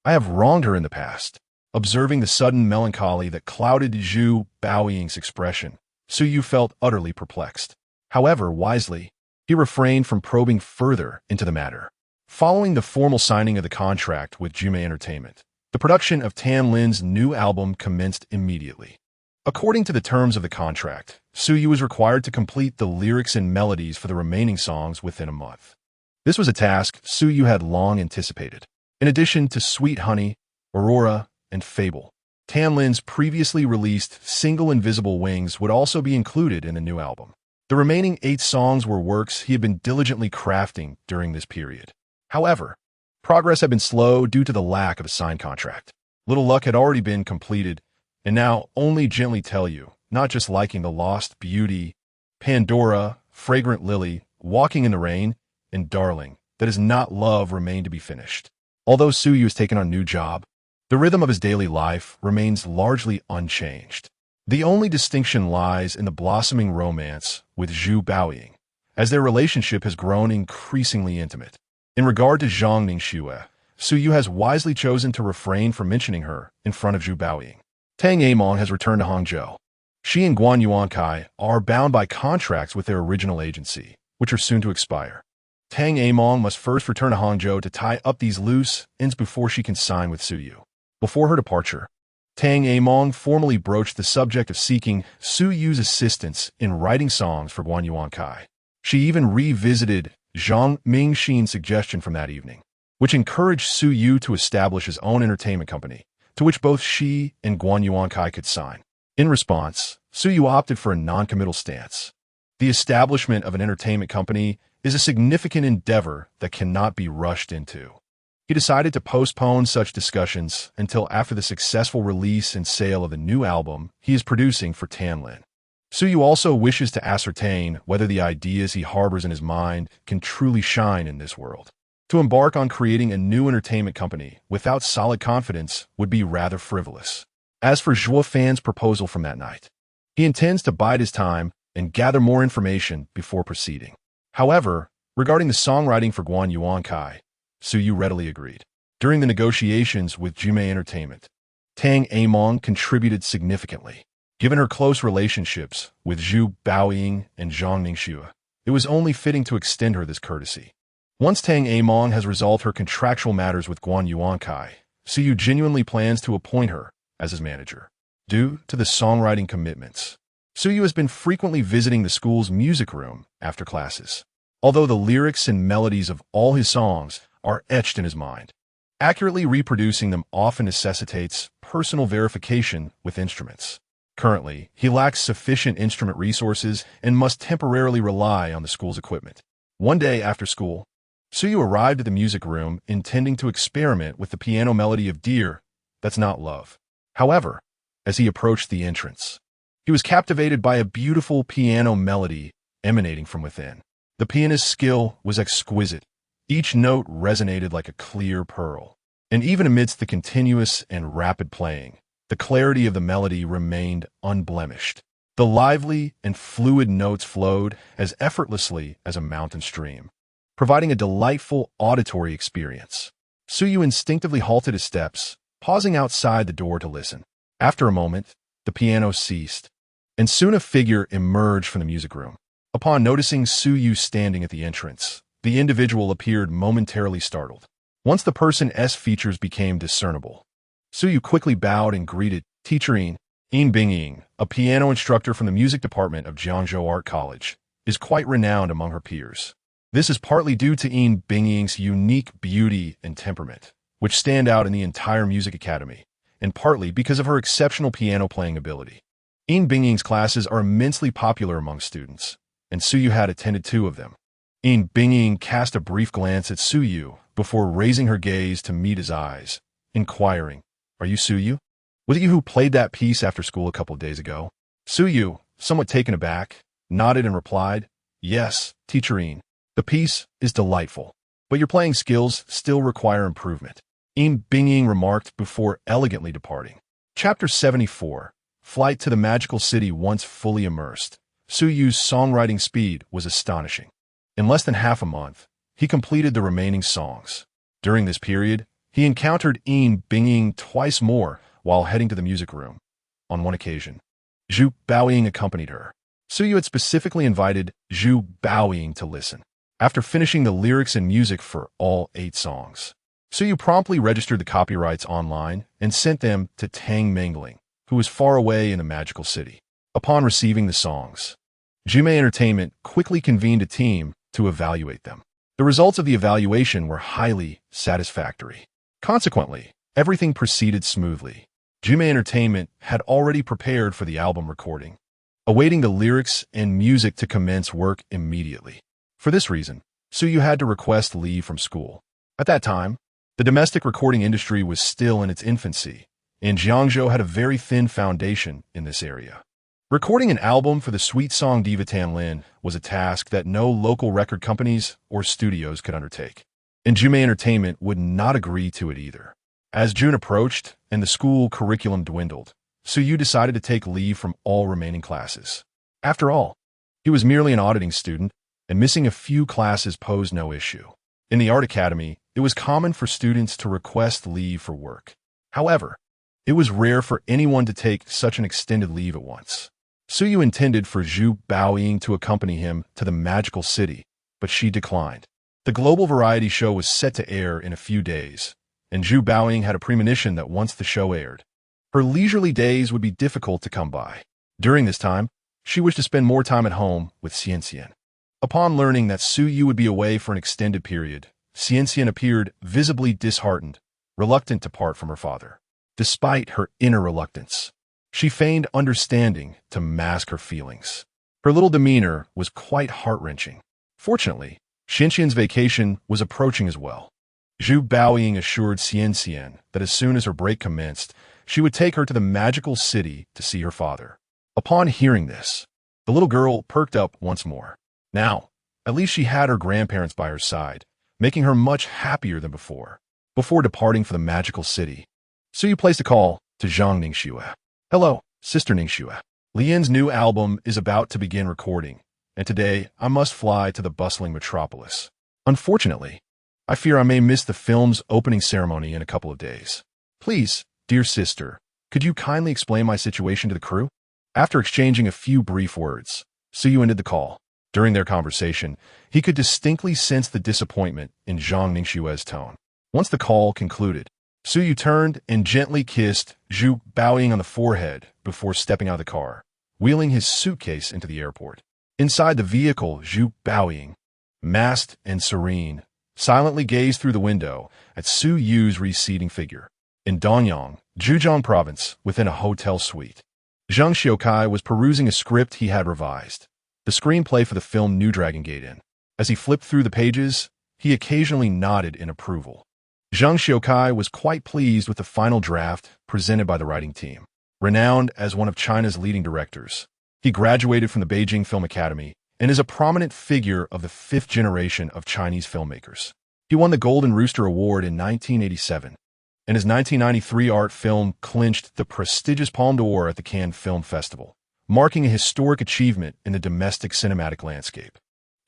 I have wronged her in the past. Observing the sudden melancholy that clouded Zhu Baoying's expression, Su Yu felt utterly perplexed. However, wisely, he refrained from probing further into the matter. Following the formal signing of the contract with Jume Entertainment, the production of Tan Lin's new album commenced immediately. According to the terms of the contract, Su Yu was required to complete the lyrics and melodies for the remaining songs within a month. This was a task Su Yu had long anticipated. In addition to Sweet Honey, Aurora, and Fable, Tan Lin's previously released single Invisible Wings would also be included in the new album. The remaining 8 songs were works he had been diligently crafting during this period. However, progress had been slow due to the lack of a signed contract. Little Luck had already been completed, and now Only Gently Tell You, Not Just Liking the Lost Beauty, Pandora, Fragrant Lily, Walking in the Rain, and Darling, That Is Not Love remained to be finished. Although Su Yu has taken on a new job, the rhythm of his daily life remains largely unchanged. The only distinction lies in the blossoming romance with Zhu Baoying, as their relationship has grown increasingly intimate. In regard to Zhang Ning Xue, Su Yu has wisely chosen to refrain from mentioning her in front of Zhu Baoying. Tang Among has returned to Hangzhou. She and Guan Yuankai are bound by contracts with their original agency, which are soon to expire. Tang Among must first return to Hangzhou to tie up these loose ends before she can sign with Su Yu. Before her departure, Tang Among formally broached the subject of seeking Su Yu's assistance in writing songs for Guan Yuankai. She even revisited Zhang Mingxin's suggestion from that evening, which encouraged Su Yu to establish his own entertainment company, to which both she and Guan Yuankai could sign. In response, Su Yu opted for a non-committal stance. The establishment of an entertainment company is a significant endeavor that cannot be rushed into. He decided to postpone such discussions until after the successful release and sale of the new album he is producing for Tan Lin. Su Yu also wishes to ascertain whether the ideas he harbors in his mind can truly shine in this world. To embark on creating a new entertainment company without solid confidence would be rather frivolous. As for Zhuo Fan's proposal from that night, he intends to bide his time and gather more information before proceeding. However, regarding the songwriting for Guan Yuankai, Su Yu readily agreed. During the negotiations with Jume Entertainment, Tang Among contributed significantly. Given her close relationships with Zhu Baoying and Zhang Ningxue, it was only fitting to extend her this courtesy. Once Tang Among has resolved her contractual matters with Guan Yuankai, Su Yu genuinely plans to appoint her as his manager. Due to the songwriting commitments, Su Yu has been frequently visiting the school's music room after classes. although the lyrics and melodies of all his songs are etched in his mind. Accurately reproducing them often necessitates personal verification with instruments. Currently, he lacks sufficient instrument resources and must temporarily rely on the school's equipment. One day after school, Suyu arrived at the music room intending to experiment with the piano melody of Dear That's Not Love. However, as he approached the entrance, he was captivated by a beautiful piano melody emanating from within. The pianist's skill was exquisite. Each note resonated like a clear pearl. And even amidst the continuous and rapid playing, the clarity of the melody remained unblemished. The lively and fluid notes flowed as effortlessly as a mountain stream, providing a delightful auditory experience. Suyu instinctively halted his steps, pausing outside the door to listen. After a moment, the piano ceased, and soon a figure emerged from the music room. Upon noticing Suyu standing at the entrance, the individual appeared momentarily startled. Once the person's features became discernible, Suyu quickly bowed and greeted Teacher Yin Bingying, a piano instructor from the music department of Jiangzhou Art College, is quite renowned among her peers. This is partly due to Yin Bingying's unique beauty and temperament, which stand out in the entire music academy, and partly because of her exceptional piano playing ability. Yin Bingying's classes are immensely popular among students, and Suyu had attended 2 of them. Yin Bingying cast a brief glance at Suyu before raising her gaze to meet his eyes, inquiring, "Are you Suyu? Was it you who played that piece after school a couple of days ago?" Suyu, somewhat taken aback, nodded and replied, "Yes, Teacher Yin. The piece is delightful, but your playing skills still require improvement," Yin Bingying remarked before elegantly departing. Chapter 74. Flight to the Magical City. Once fully immersed, Suyu's songwriting speed was astonishing. In less than half a month, he completed the remaining songs. During this period, he encountered Yin Bingying twice more while heading to the music room. On one occasion, Zhu Baoying accompanied her. Suyu had specifically invited Zhu Baoying to listen. After finishing the lyrics and music for all 8 songs, Suyu promptly registered the copyrights online and sent them to Tang Mengling, who was far away in the magical city. Upon receiving the songs, Jumei Entertainment quickly convened a team to evaluate them. The results of the evaluation were highly satisfactory. Consequently, everything proceeded smoothly. Jumei Entertainment had already prepared for the album recording, awaiting the lyrics and music to commence work immediately. For this reason, Suyu had to request leave from school. At that time, the domestic recording industry was still in its infancy, and Jiangzhou had a very thin foundation in this area. Recording an album for the sweet song diva Tan Lin was a task that no local record companies or studios could undertake, and Jumei Entertainment would not agree to it either. As June approached and the school curriculum dwindled, Suyu decided to take leave from all remaining classes. After all, he was merely an auditing student, and missing a few classes posed no issue. In the art academy, it was common for students to request leave for work. However, it was rare for anyone to take such an extended leave at once. Suyu intended for Zhu Baoying to accompany him to the magical city, but she declined. The global variety show was set to air in a few days, and Zhu Baoying had a premonition that once the show aired, her leisurely days would be difficult to come by. During this time, she wished to spend more time at home with Xianxian. Upon learning that Suyu would be away for an extended period, Xianxian appeared visibly disheartened, reluctant to part from her father. Despite her inner reluctance, she feigned understanding to mask her feelings. Her little demeanor was quite heart-wrenching. Fortunately, Xianxian's vacation was approaching as well. Zhu Baoying assured Xianxian that as soon as her break commenced, she would take her to the magical city to see her father. Upon hearing this, the little girl perked up once more. Now, at least she had her grandparents by her side, making her much happier than before. Before departing for the magical city, Suyu placed a call to Zhang Ningxue. "Hello, Sister Ningxue. Lian's new album is about to begin recording, and today I must fly to the bustling metropolis. Unfortunately, I fear I may miss the film's opening ceremony in a couple of days. Please, dear sister, could you kindly explain my situation to the crew?" After exchanging a few brief words, Suyu ended the call. During their conversation, he could distinctly sense the disappointment in Zhang Ningxue's tone. Once the call concluded, Suyu turned and gently kissed Zhu Baoying on the forehead before stepping out of the car, wheeling his suitcase into the airport. Inside the vehicle, Zhu Baoying masked and serene, silently gazed through the window at Su Yu's receding figure. In Danyang, Zhejiang province, within a hotel suite, Zhang Xiaokai was perusing a script he had revised, the screenplay for the film New Dragon Gate In. As he flipped through the pages, he occasionally nodded in approval. Zhang Xiaokai was quite pleased with the final draft presented by the writing team. Renowned as one of China's leading directors, he graduated from the Beijing Film Academy and is a prominent figure of the fifth generation of Chinese filmmakers. He won the Golden Rooster Award in 1987, and his 1993 art film clinched the prestigious Palme d'Or at the Cannes Film Festival, marking a historic achievement in the domestic cinematic landscape.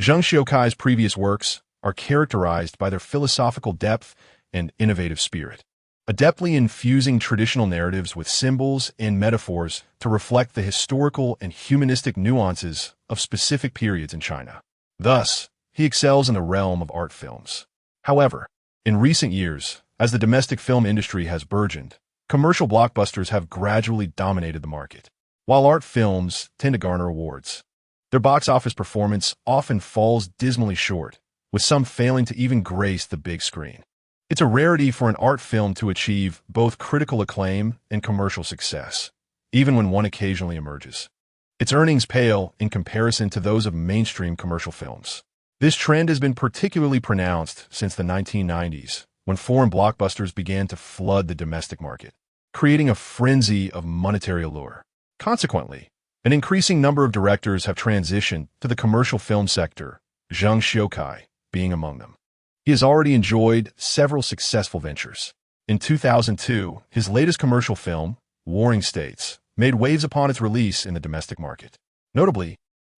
Zhang Xiaokai's previous works are characterized by their philosophical depth and innovative spirit, adeptly infusing traditional narratives with symbols and metaphors to reflect the historical and humanistic nuances of specific periods in China. Thus, he excels in the realm of art films. However, in recent years, as the domestic film industry has burgeoned, commercial blockbusters have gradually dominated the market. While art films tend to garner awards, their box office performance often falls dismally short, with some failing to even grace the big screen. It's a rarity for an art film to achieve both critical acclaim and commercial success, even when one occasionally emerges. Its earnings pale in comparison to those of mainstream commercial films. This trend has been particularly pronounced since the 1990s, when foreign blockbusters began to flood the domestic market, creating a frenzy of monetary allure. Consequently, an increasing number of directors have transitioned to the commercial film sector, Zhang Xiaokai being among them. He has already enjoyed several successful ventures. In 2002, his latest commercial film, Warring States, made waves upon its release in the domestic market. Notably,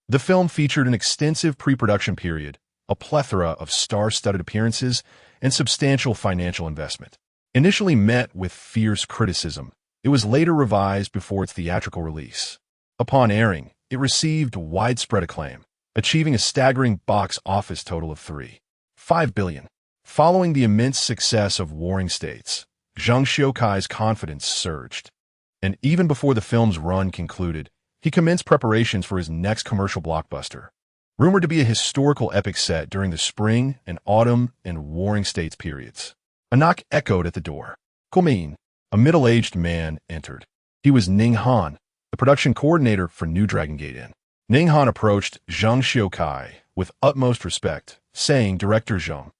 the film featured an extensive pre-production period, a plethora of star-studded appearances, and substantial financial investment. Initially met with fierce criticism, it was later revised before its theatrical release. Upon airing, it received widespread acclaim, achieving a staggering box office total of $3.5 billion. Following the immense success of Warring States, Zhang Xiaokai's confidence surged, and even before the film's run concluded, he commenced preparations for his next commercial blockbuster. Rumored to be a historical epic set during the spring and autumn and Warring States periods. A knock echoed at the door. Kumin, a middle-aged man, entered. He was Ning Han, the production coordinator for New Dragon Gate In. Ning Han approached Zhang Xiaokai with utmost respect, saying, "Director Zhang,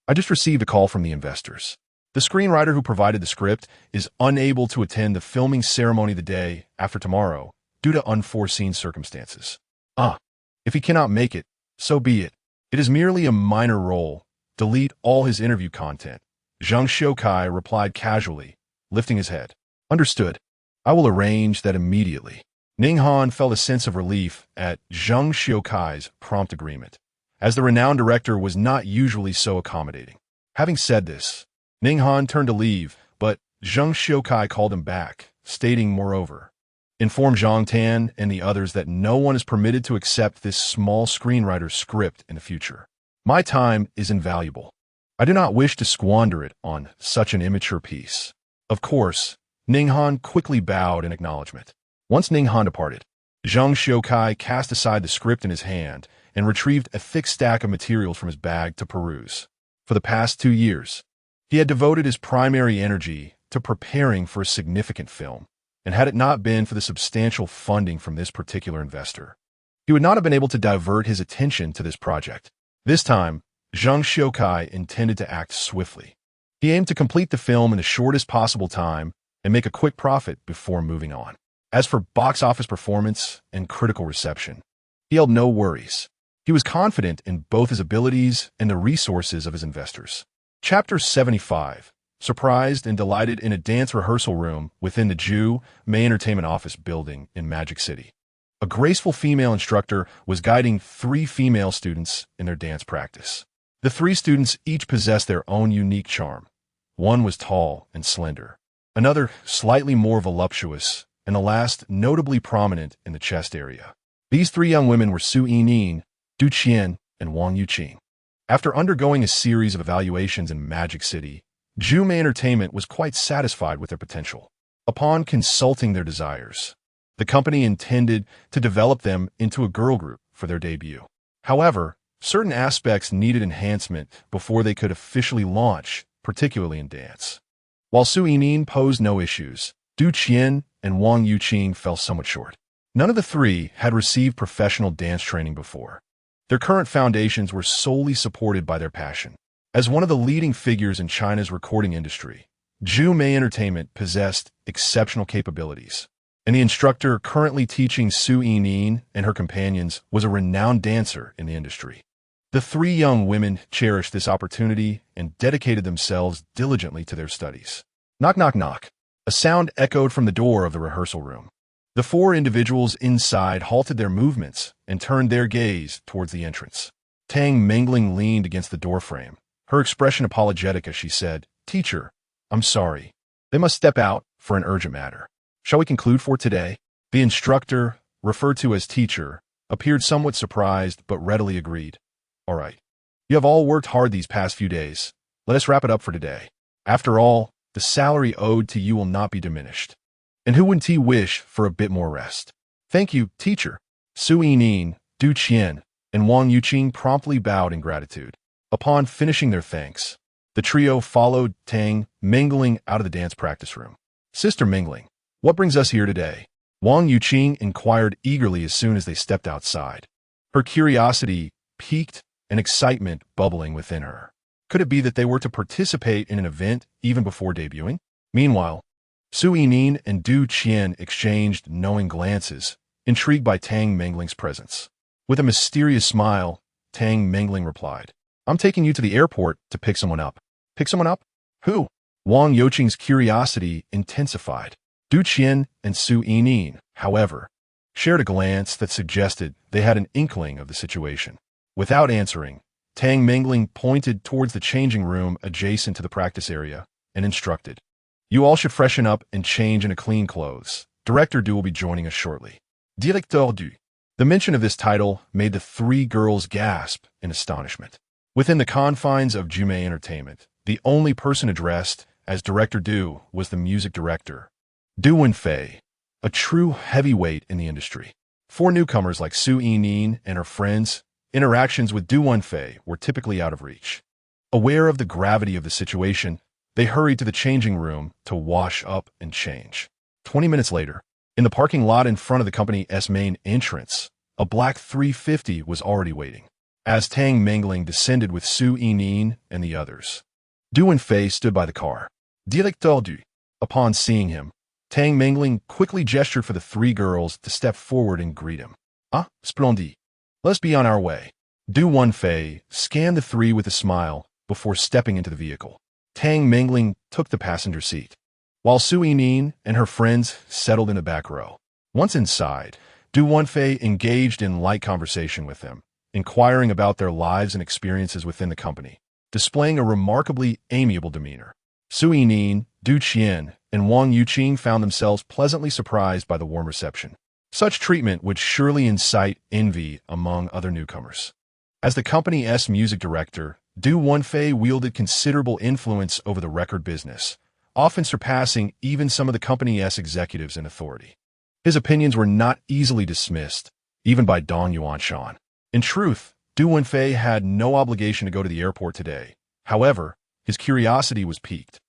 I just received a call from the investors. The screenwriter who provided the script is unable to attend the filming ceremony the day after tomorrow due to unforeseen circumstances. If he cannot make it, so be it. It is merely a minor role. Delete all his interview content." Zhang Xiaokai replied casually, lifting his head. "Understood. I will arrange that immediately." Ning Han felt a sense of relief at Zhang Xiaokai's prompt agreement, as the renowned director was not usually so accommodating. Having said this, Ning Han turned to leave, but Zhang Xiaokai called him back, stating, moreover, "Inform Zhang Tan and the others that no one is permitted to accept this small screenwriter's script in the future. My time is invaluable. I do not wish to squander it on such an immature piece." Of course, Ning Han quickly bowed in acknowledgement. Once Ning Han departed, Zhang Xiaokai cast aside the script in his hand and retrieved a thick stack of materials from his bag to peruse. For the past 2 years, he had devoted his primary energy to preparing for a significant film, and had it not been for the substantial funding from this particular investor, he would not have been able to divert his attention to this project. This time, Zhang Xiaokai intended to act swiftly. He aimed to complete the film in the shortest possible time and make a quick profit before moving on. As for box office performance and critical reception, he held no worries. He was confident in both his abilities and the resources of his investors. Chapter 75. Surprised and delighted in a dance rehearsal room within the Ju May Entertainment Office building in Magic City. A graceful female instructor was guiding 3 female students in their dance practice. The 3 students each possessed their own unique charm. One was tall and slender, another slightly more voluptuous, and the last notably prominent in the chest area. These 3 young women were Su Yining, Du Qian, and Wang Yuqing. After undergoing a series of evaluations in Magic City, Ju May Entertainment was quite satisfied with their potential. Upon consulting their desires, the company intended to develop them into a girl group for their debut. However, certain aspects needed enhancement before they could officially launch, particularly in dance. While Su Yining posed no issues, Du Qian and Wang Yuqing fell somewhat short. None of the three had received professional dance training before. Their current foundations were solely supported by their passion. As one of the leading figures in China's recording industry, Zhu Mei Entertainment possessed exceptional capabilities, and the instructor currently teaching Su Yining and her companions was a renowned dancer in the industry. The three young women cherished this opportunity and dedicated themselves diligently to their studies. Knock, knock, knock. A sound echoed from the door of the rehearsal room. The four individuals inside halted their movements and turned their gaze towards the entrance. Tang Mingling leaned against the doorframe, her expression apologetic as she said, "Teacher, I'm sorry. They must step out for an urgent matter. Shall we conclude for today?" The instructor, referred to as teacher, appeared somewhat surprised but readily agreed. "All right. You have all worked hard these past few days. Let us wrap it up for today. After all, the salary owed to you will not be diminished. And who wouldn't wish for a bit more rest?" "Thank you, teacher." Su Yining, Du Qian, and Wang Yuqing promptly bowed in gratitude. Upon finishing their thanks, the trio followed Tang Mingling out of the dance practice room. "Sister Mingling, what brings us here today?" Wang Yuqing inquired eagerly as soon as they stepped outside. Her curiosity piqued and excitement bubbling within her. Could it be that they were to participate in an event even before debuting? Meanwhile, Su Yining and Du Qian exchanged knowing glances, intrigued by Tang Mingling's presence. With a mysterious smile, Tang Mingling replied, "I'm taking you to the airport to pick someone up." "Pick someone up? Who?" Wang Yuqing's curiosity intensified. Du Qian and Su Yining, however, shared a glance that suggested they had an inkling of the situation. Without answering, Tang Mingling pointed towards the changing room adjacent to the practice area and instructed, "You all should freshen up and change into clean clothes. Director Du will be joining us shortly." Directeur Du. The mention of this title made the three girls gasp in astonishment. Within the confines of Zhu Mei Entertainment, the only person addressed as Director Du was the music director, Du Wenfei, a true heavyweight in the industry. For newcomers like Su Yining and her friends, interactions with Du Wenfei were typically out of reach. Aware of the gravity of the situation, they hurried to the changing room to wash up and change. 20 minutes later, in the parking lot in front of the company's main entrance, a black 350 was already waiting. As Tang Mingling descended with Su Yining and the others, Du Wenfei stood by the car. Directeur Du. Upon seeing him, Tang Mingling quickly gestured for the three girls to step forward and greet him. "Ah, splendid. Let's be on our way." Du Wenfei scanned the three with a smile before stepping into the vehicle. Tang Mingling took the passenger seat, while Su Yining and her friends settled in the back row. Once inside, Du Wenfei engaged in light conversation with them, inquiring about their lives and experiences within the company, displaying a remarkably amiable demeanor. Su Yining, Du Qian, and Wang Yuqing found themselves pleasantly surprised by the warm reception. Such treatment would surely incite envy among other newcomers. As the company's music director, Du Wenfei wielded considerable influence over the record business, often surpassing even some of the company's executives in authority. His opinions were not easily dismissed, even by Dong Yuanshan. In truth, Du Wenfei had no obligation to go to the airport today. However, his curiosity was piqued.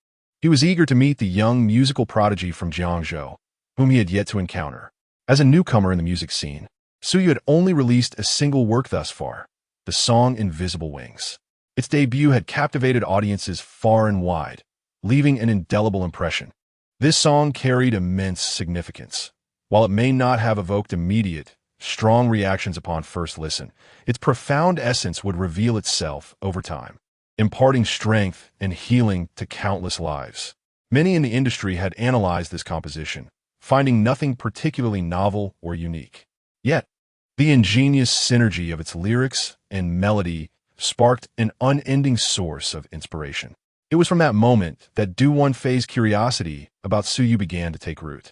He was eager to meet the young musical prodigy from Jiangzhou, whom he had yet to encounter. As a newcomer in the music scene, Suyu had only released a single work thus far, the song Invisible Wings. Its debut had captivated audiences far and wide, leaving an indelible impression. This song carried immense significance. While it may not have evoked immediate, strong reactions upon first listen, its profound essence would reveal itself over time, imparting strength and healing to countless lives. Many in the industry had analyzed this composition, finding nothing particularly novel or unique. Yet, the ingenious synergy of its lyrics and melody sparked an unending source of inspiration. It was from that moment that Du Wenfei's curiosity about Suyu began to take root.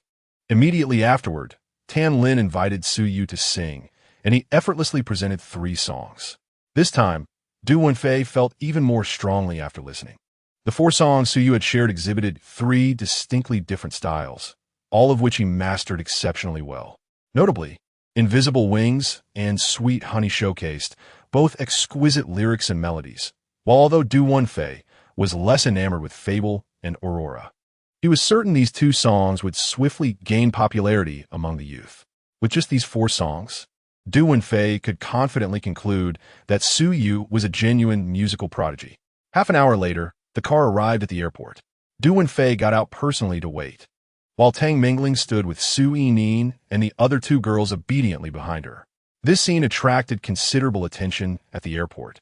Immediately afterward, Tan Lin invited Suyu to sing, and he effortlessly presented 3 songs. This time, Du Wenfei felt even more strongly after listening. The 4 songs Suyu had shared exhibited 3 distinctly different styles, all of which he mastered exceptionally well. Notably, Invisible Wings and Sweet Honey showcased both exquisite lyrics and melodies, while although Du Wonfei was less enamored with Fable and Aurora. He was certain these two songs would swiftly gain popularity among the youth. With just these 4 songs, Du Wonfei could confidently conclude that Su Yu was a genuine musical prodigy. Half an hour later, the car arrived at the airport. Du Wonfei got out personally to wait, while Tang Mingling stood with Su Yining and the other 2 girls obediently behind her. This scene attracted considerable attention at the airport,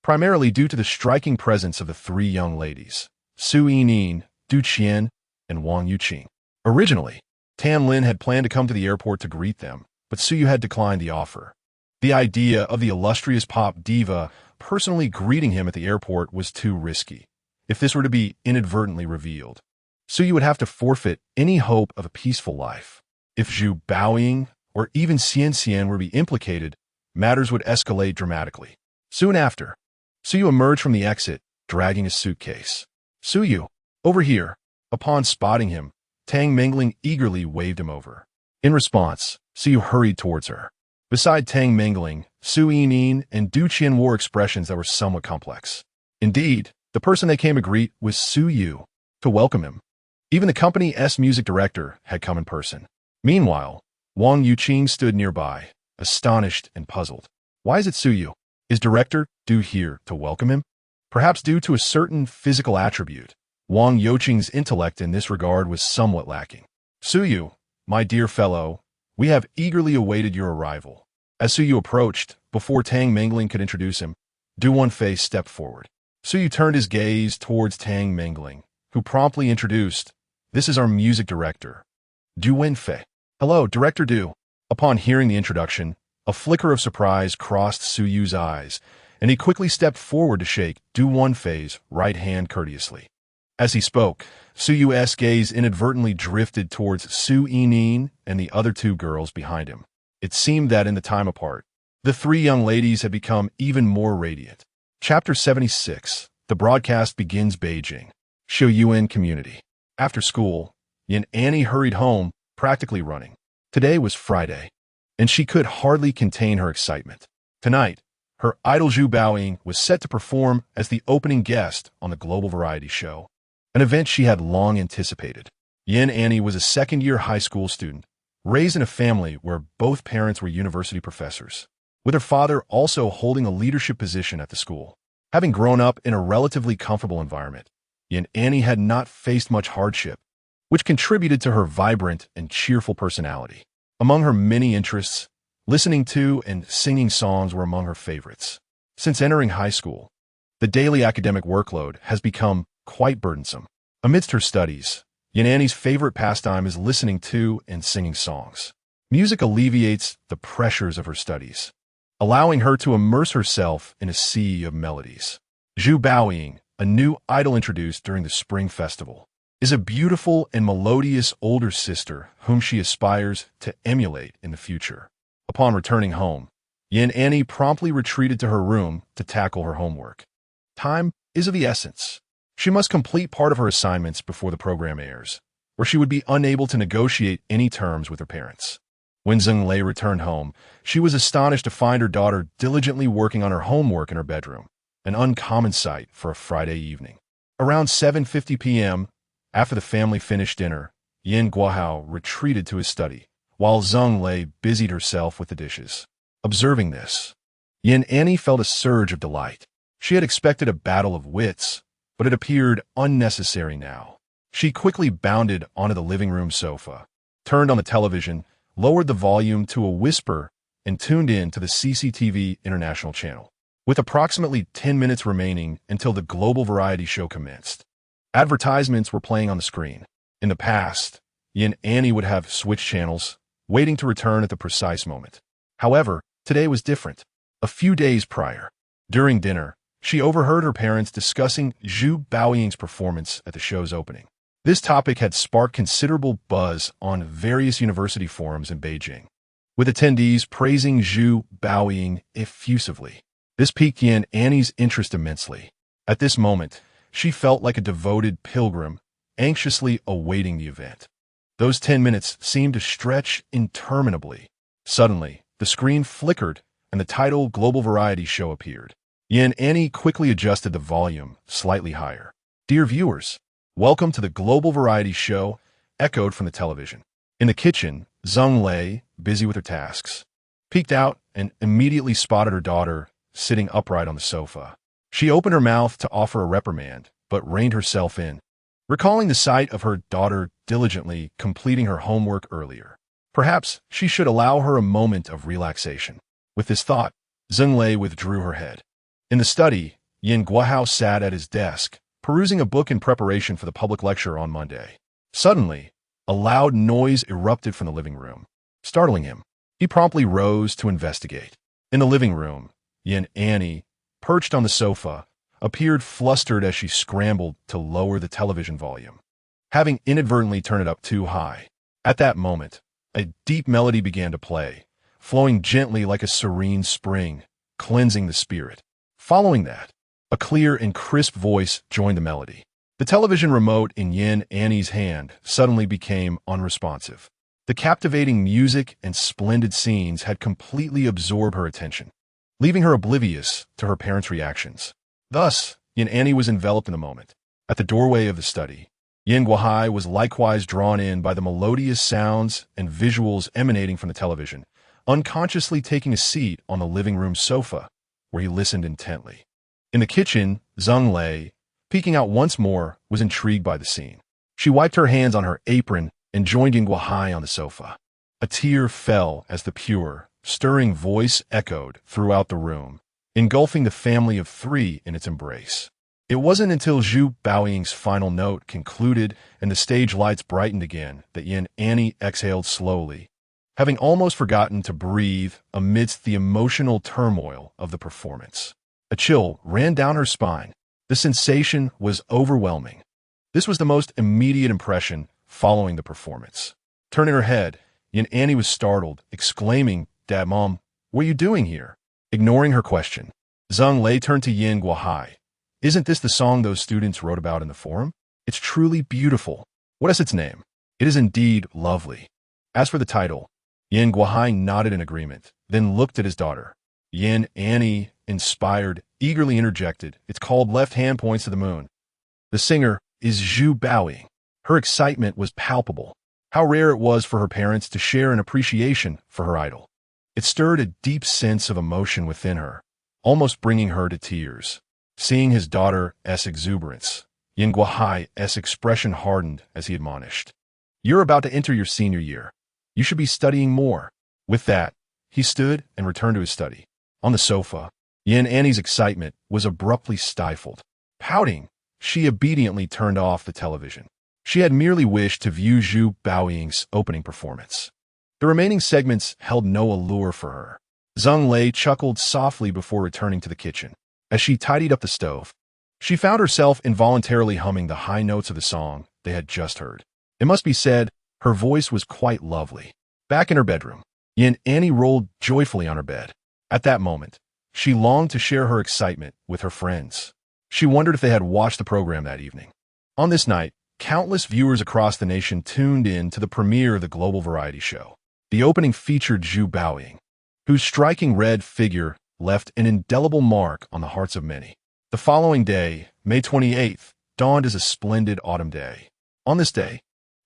primarily due to the striking presence of the 3 young ladies, Su Yining, Du Qian, and Wang Yuqing. Originally, Tan Lin had planned to come to the airport to greet them, but Su Yu had declined the offer. The idea of the illustrious pop diva personally greeting him at the airport was too risky. If this were to be inadvertently revealed, Su Yu would have to forfeit any hope of a peaceful life. If Zhu Baoying or even Xian Xian were to be implicated, matters would escalate dramatically. Soon after, Su Yu emerged from the exit, dragging a suitcase. Su Yu, over here. Upon spotting him, Tang Mingling eagerly waved him over. In response, Su Yu hurried towards her. Beside Tang Mingling, Su Yining and Du Qian wore expressions that were somewhat complex. Indeed, the person they came to greet was Su Yu, to welcome him. Even the company's music director had come in person. Meanwhile, Wang Yuqing stood nearby, astonished and puzzled. Why is it Su Yu? Is director Du here to welcome him? Perhaps due to a certain physical attribute, Wang Yuqing's intellect in this regard was somewhat lacking. Su Yu, my dear fellow, we have eagerly awaited your arrival. As Su Yu approached, before Tang Mingling could introduce him, Du Wonfei stepped forward. Su Yu turned his gaze towards Tang Mingling, who promptly introduced, "This is our music director, Du Wonfei." "Hello, Director Du." Upon hearing the introduction, a flicker of surprise crossed Su Yu's eyes, and he quickly stepped forward to shake Du Wonfei's right hand courteously. As he spoke, Su Yu's gaze inadvertently drifted towards Su Yining and the other 2 girls behind him. It seemed that in the time apart, the 3 young ladies had become even more radiant. Chapter 76. The broadcast begins. Beijing. Shouyuan community. After school, Yan Annie hurried home, practically running. Today was Friday, and she could hardly contain her excitement. Tonight, her idol Zhu Baoying was set to perform as the opening guest on the global variety show, an event she had long anticipated. Yan Annie was a second-year high school student, raised in a family where both parents were university professors, with her father also holding a leadership position at the school. Having grown up in a relatively comfortable environment, Yan Annie had not faced much hardship, which contributed to her vibrant and cheerful personality. Among her many interests, listening to and singing songs were among her favorites. Since entering high school, the daily academic workload has become quite burdensome. Amidst her studies, Yan Annie's favorite pastime is listening to and singing songs. Music alleviates the pressures of her studies, allowing her to immerse herself in a sea of melodies. Zhu Baoying, a new idol introduced during the Spring Festival, is a beautiful and melodious older sister whom she aspires to emulate in the future. Upon returning home, Yan Annie promptly retreated to her room to tackle her homework. Time is of the essence. She must complete part of her assignments before the program airs, or she would be unable to negotiate any terms with her parents. When Zheng Lei returned home, she was astonished to find her daughter diligently working on her homework in her bedroom, an uncommon sight for a Friday evening. Around 7:50 p.m., after the family finished dinner, Yin Guohao retreated to his study, while Zheng Lei busied herself with the dishes. Observing this, Yan Annie felt a surge of delight. She had expected a battle of wits, but it appeared unnecessary now. She quickly bounded onto the living room sofa, turned on the television, lowered the volume to a whisper, and tuned in to the CCTV International channel. With approximately 10 minutes remaining until the global variety show commenced, advertisements were playing on the screen. In the past, Yan Annie would have switched channels, waiting to return at the precise moment. However, today was different. A few days prior, during dinner, she overheard her parents discussing Zhu Baoying's performance at the show's opening. This topic had sparked considerable buzz on various university forums in Beijing, with attendees praising Zhu Baoying effusively. This piqued Yan Annie's interest immensely. At this moment, she felt like a devoted pilgrim, anxiously awaiting the event. Those 10 minutes seemed to stretch interminably. Suddenly, the screen flickered, and the title Global Variety Show appeared. Yin Annie quickly adjusted the volume slightly higher. Dear viewers, welcome to the Global Variety Show, echoed from the television. In the kitchen, Zheng Lei, busy with her tasks, peeked out and immediately spotted her daughter sitting upright on the sofa. She opened her mouth to offer a reprimand, but reined herself in, recalling the sight of her daughter diligently completing her homework earlier. Perhaps she should allow her a moment of relaxation. With this thought, Zheng Lei withdrew her head. In the study, Yin Guohao sat at his desk, perusing a book in preparation for the public lecture on Monday. Suddenly, a loud noise erupted from the living room, startling him. He promptly rose to investigate. In the living room, Yin Annie, perched on the sofa, appeared flustered as she scrambled to lower the television volume, having inadvertently turned it up too high. At that moment, a deep melody began to play, flowing gently like a serene spring, cleansing the spirit. Following that, a clear and crisp voice joined the melody. The television remote in Yin Annie's hand suddenly became unresponsive. The captivating music and splendid scenes had completely absorbed her attention, leaving her oblivious to her parents' reactions. Thus, Yin Annie was enveloped in the moment. At the doorway of the study, Yin Guohai was likewise drawn in by the melodious sounds and visuals emanating from the television, unconsciously taking a seat on the living room sofa, where he listened intently. In the kitchen, Zheng Lei, peeking out once more, was intrigued by the scene. She wiped her hands on her apron and joined Yin Guohai on the sofa. A tear fell as the pure, stirring voice echoed throughout the room, engulfing the family of three in its embrace. It wasn't until Zhu Baoying's final note concluded and the stage lights brightened again that Yin Annie exhaled slowly, having almost forgotten to breathe amidst the emotional turmoil of the performance. A chill ran down her spine. The sensation was overwhelming. This was the most immediate impression following the performance. Turning her head, Yin Annie was startled, exclaiming, "Dad, Mom, what are you doing here?" Ignoring her question, Zheng Lei turned to Yin Guohai. "Isn't this the song those students wrote about in the forum? It's truly beautiful. What is its name?" "It is indeed lovely." As for the title, Yin Guohai nodded in agreement, then looked at his daughter. Yin Annie, inspired, eagerly interjected, "It's called Left Hand Points to the Moon. The singer is Zhu Baoying." Her excitement was palpable. How rare it was for her parents to share an appreciation for her idol. It stirred a deep sense of emotion within her, almost bringing her to tears. Seeing his daughter's exuberance, Yin Guohai's expression hardened as he admonished, "You're about to enter your senior year. You should be studying more." With that, he stood and returned to his study. On the sofa, Yin Annie's excitement was abruptly stifled. Pouting, she obediently turned off the television. She had merely wished to view Zhu Baoying's opening performance. The remaining segments held no allure for her. Zheng Lei chuckled softly before returning to the kitchen. As she tidied up the stove, she found herself involuntarily humming the high notes of the song they had just heard. It must be said, her voice was quite lovely. Back in her bedroom, Yin Annie rolled joyfully on her bed. At that moment, she longed to share her excitement with her friends. She wondered if they had watched the program that evening. On this night, countless viewers across the nation tuned in to the premiere of the Global Variety Show. The opening featured Zhu Baoying, whose striking red figure left an indelible mark on the hearts of many. The following day, May 28th, dawned as a splendid autumn day. On this day,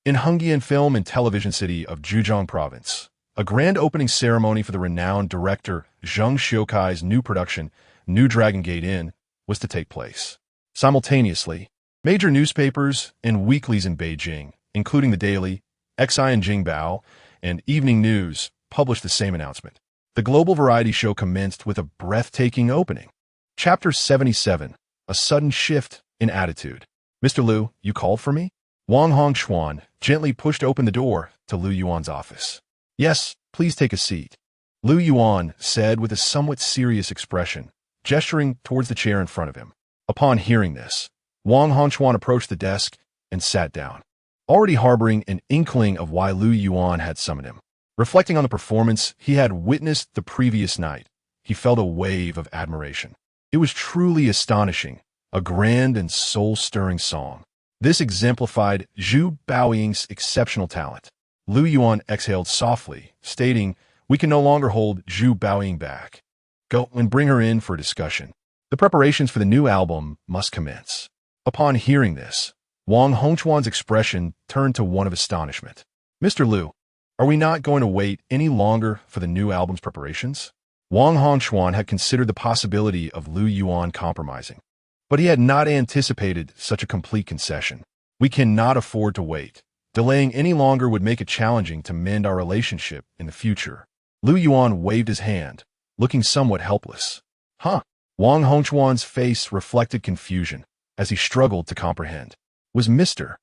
in Hengyan Film and Television City of Zhejiang Province, a grand opening ceremony for the renowned director Zheng Xiaokai's new production, New Dragon Gate Inn, was to take place. Simultaneously, major newspapers and weeklies in Beijing, including the Daily, Xi and Jingbao, and Evening News, published the same announcement. The Global Variety Show commenced with a breathtaking opening. Chapter 77, A Sudden Shift in Attitude. "Mr. Liu, you called for me?" Wang Hongxuan gently pushed open the door to Liu Yuan's office. "Yes, please take a seat," Liu Yuan said with a somewhat serious expression, gesturing towards the chair in front of him. Upon hearing this, Wang Hongxuan approached the desk and sat down, already harboring an inkling of why Liu Yuan had summoned him. Reflecting on the performance he had witnessed the previous night, he felt a wave of admiration. It was truly astonishing, a grand and soul-stirring song. This exemplified Zhu Baoying's exceptional talent. Liu Yuan exhaled softly, stating, "We can no longer hold Zhu Baoying back. Go and bring her in for a discussion. The preparations for the new album must commence. Upon hearing this, Wang Hongchuan's expression turned to one of astonishment. Mr. Liu, are we not going to wait any longer for the new album's preparations? Wang Hongchuan had considered the possibility of Liu Yuan compromising, but he had not anticipated such a complete concession. We cannot afford to wait. Delaying any longer would make it challenging to mend our relationship in the future. Liu Yuan waved his hand, looking somewhat helpless. Huh? Wang Hongchuan's face reflected confusion as he struggled to comprehend. Was Mr.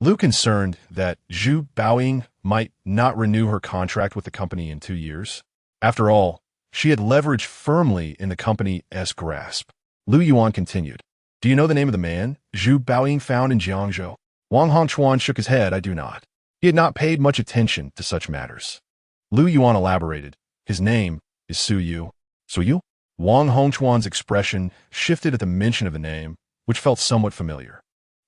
Liu concerned that Zhu Baoying might not renew her contract with the company in 2 years? After all, she had leverage firmly in the company's grasp. Liu Yuan continued. Do you know the name of the man Zhu Baoying found in Jiangzhou? Wang Hongchuan shook his head. I do not. He had not paid much attention to such matters. Liu Yuan elaborated. His name is Su Yu. Su Yu? Wang Hongchuan's expression shifted at the mention of the name, which felt somewhat familiar.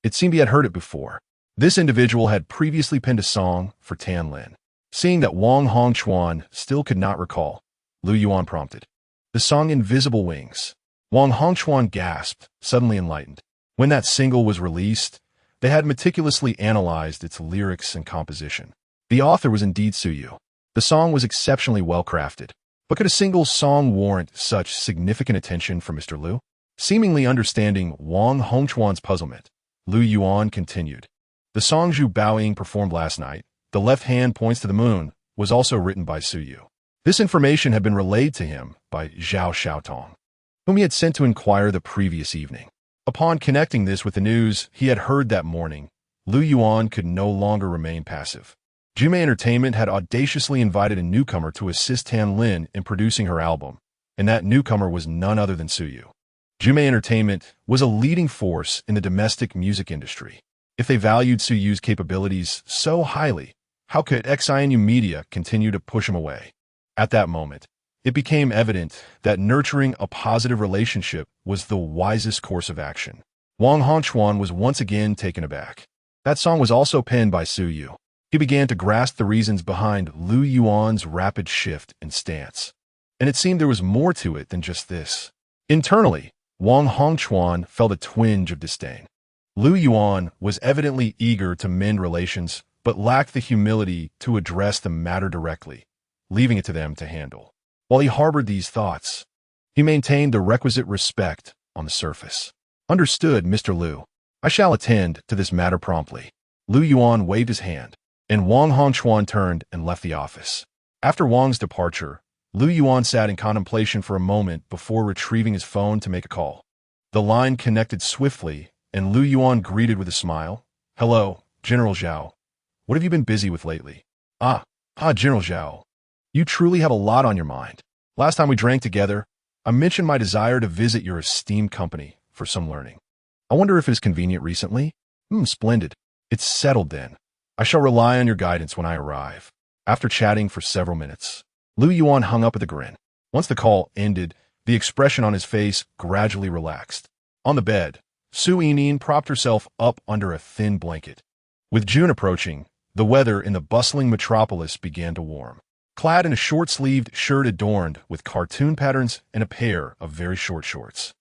It seemed he had heard it before. This individual had previously penned a song for Tan Lin. Seeing that Wang Hongchuan still could not recall, Liu Yuan prompted. The song Invisible Wings. Wang Hongchuan gasped, suddenly enlightened. When that single was released, they had meticulously analyzed its lyrics and composition. The author was indeed Su Yu. The song was exceptionally well crafted. But could a single song warrant such significant attention from Mr. Liu? Seemingly understanding Wang Hongchuan's puzzlement, Liu Yuan continued. The song Zhu Baoying performed last night, The Left Hand Points to the Moon, was also written by Su Yu. This information had been relayed to him by Zhao Xiaotong, whom he had sent to inquire the previous evening. Upon connecting this with the news he had heard that morning, Liu Yuan could no longer remain passive. Jumei Entertainment had audaciously invited a newcomer to assist Tan Lin in producing her album, and that newcomer was none other than Su Yu. Jumei Entertainment was a leading force in the domestic music industry. If they valued Su Yu's capabilities so highly, how could XINU Media continue to push him away? At that moment, it became evident that nurturing a positive relationship was the wisest course of action. Wang Hongchuan was once again taken aback. That song was also penned by Su Yu. He began to grasp the reasons behind Liu Yuan's rapid shift in stance. And it seemed there was more to it than just this. Internally, Wang Hongchuan felt a twinge of disdain. Liu Yuan was evidently eager to mend relations, but lacked the humility to address the matter directly, leaving it to them to handle. While he harbored these thoughts, he maintained the requisite respect on the surface. Understood, Mr. Liu. I shall attend to this matter promptly. Liu Yuan waved his hand, and Wang Hongchuan turned and left the office. After Wang's departure, Liu Yuan sat in contemplation for a moment before retrieving his phone to make a call. The line connected swiftly, and Liu Yuan greeted with a smile. Hello, General Zhao. What have you been busy with lately? General Zhao. You truly have a lot on your mind. Last time we drank together, I mentioned my desire to visit your esteemed company for some learning. I wonder if it is convenient recently? Splendid. It's settled then. I shall rely on your guidance when I arrive. After chatting for several minutes, Liu Yuan hung up with a grin. Once the call ended, the expression on his face gradually relaxed. On the bed, Su Yining propped herself up under a thin blanket. With June approaching, the weather in the bustling metropolis began to warm. Clad in a short-sleeved shirt adorned with cartoon patterns and a pair of very short shorts,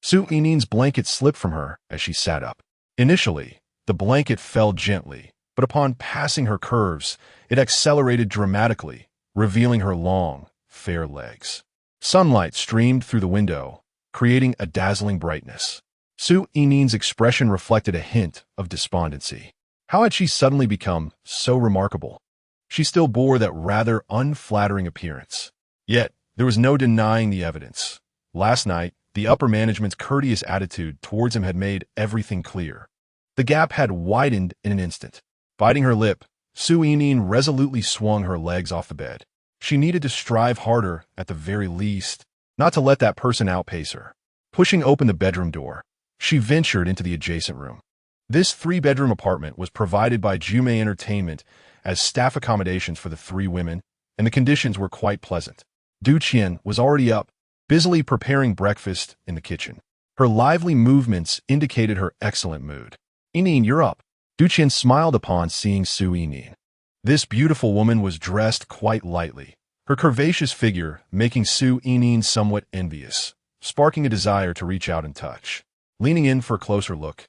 Su Yining's blanket slipped from her as she sat up. Initially, the blanket fell gently, but upon passing her curves, it accelerated dramatically, revealing her long, fair legs. Sunlight streamed through the window, creating a dazzling brightness. Su Yining's expression reflected a hint of despondency. How had she suddenly become so remarkable? She still bore that rather unflattering appearance. Yet, there was no denying the evidence. Last night, the upper management's courteous attitude towards him had made everything clear. The gap had widened in an instant. Biting her lip, Su Yining resolutely swung her legs off the bed. She needed to strive harder, at the very least, not to let that person outpace her. Pushing open the bedroom door, she ventured into the adjacent room. This 3-bedroom apartment was provided by Jumei Entertainment as staff accommodations for the 3 women, and the conditions were quite pleasant. Du Qian was already up, busily preparing breakfast in the kitchen. Her lively movements indicated her excellent mood. Yining, you're up. Du Qian smiled upon seeing Su Yining. This beautiful woman was dressed quite lightly. her curvaceous figure making Su Yining somewhat envious, sparking a desire to reach out and touch. Leaning in for a closer look,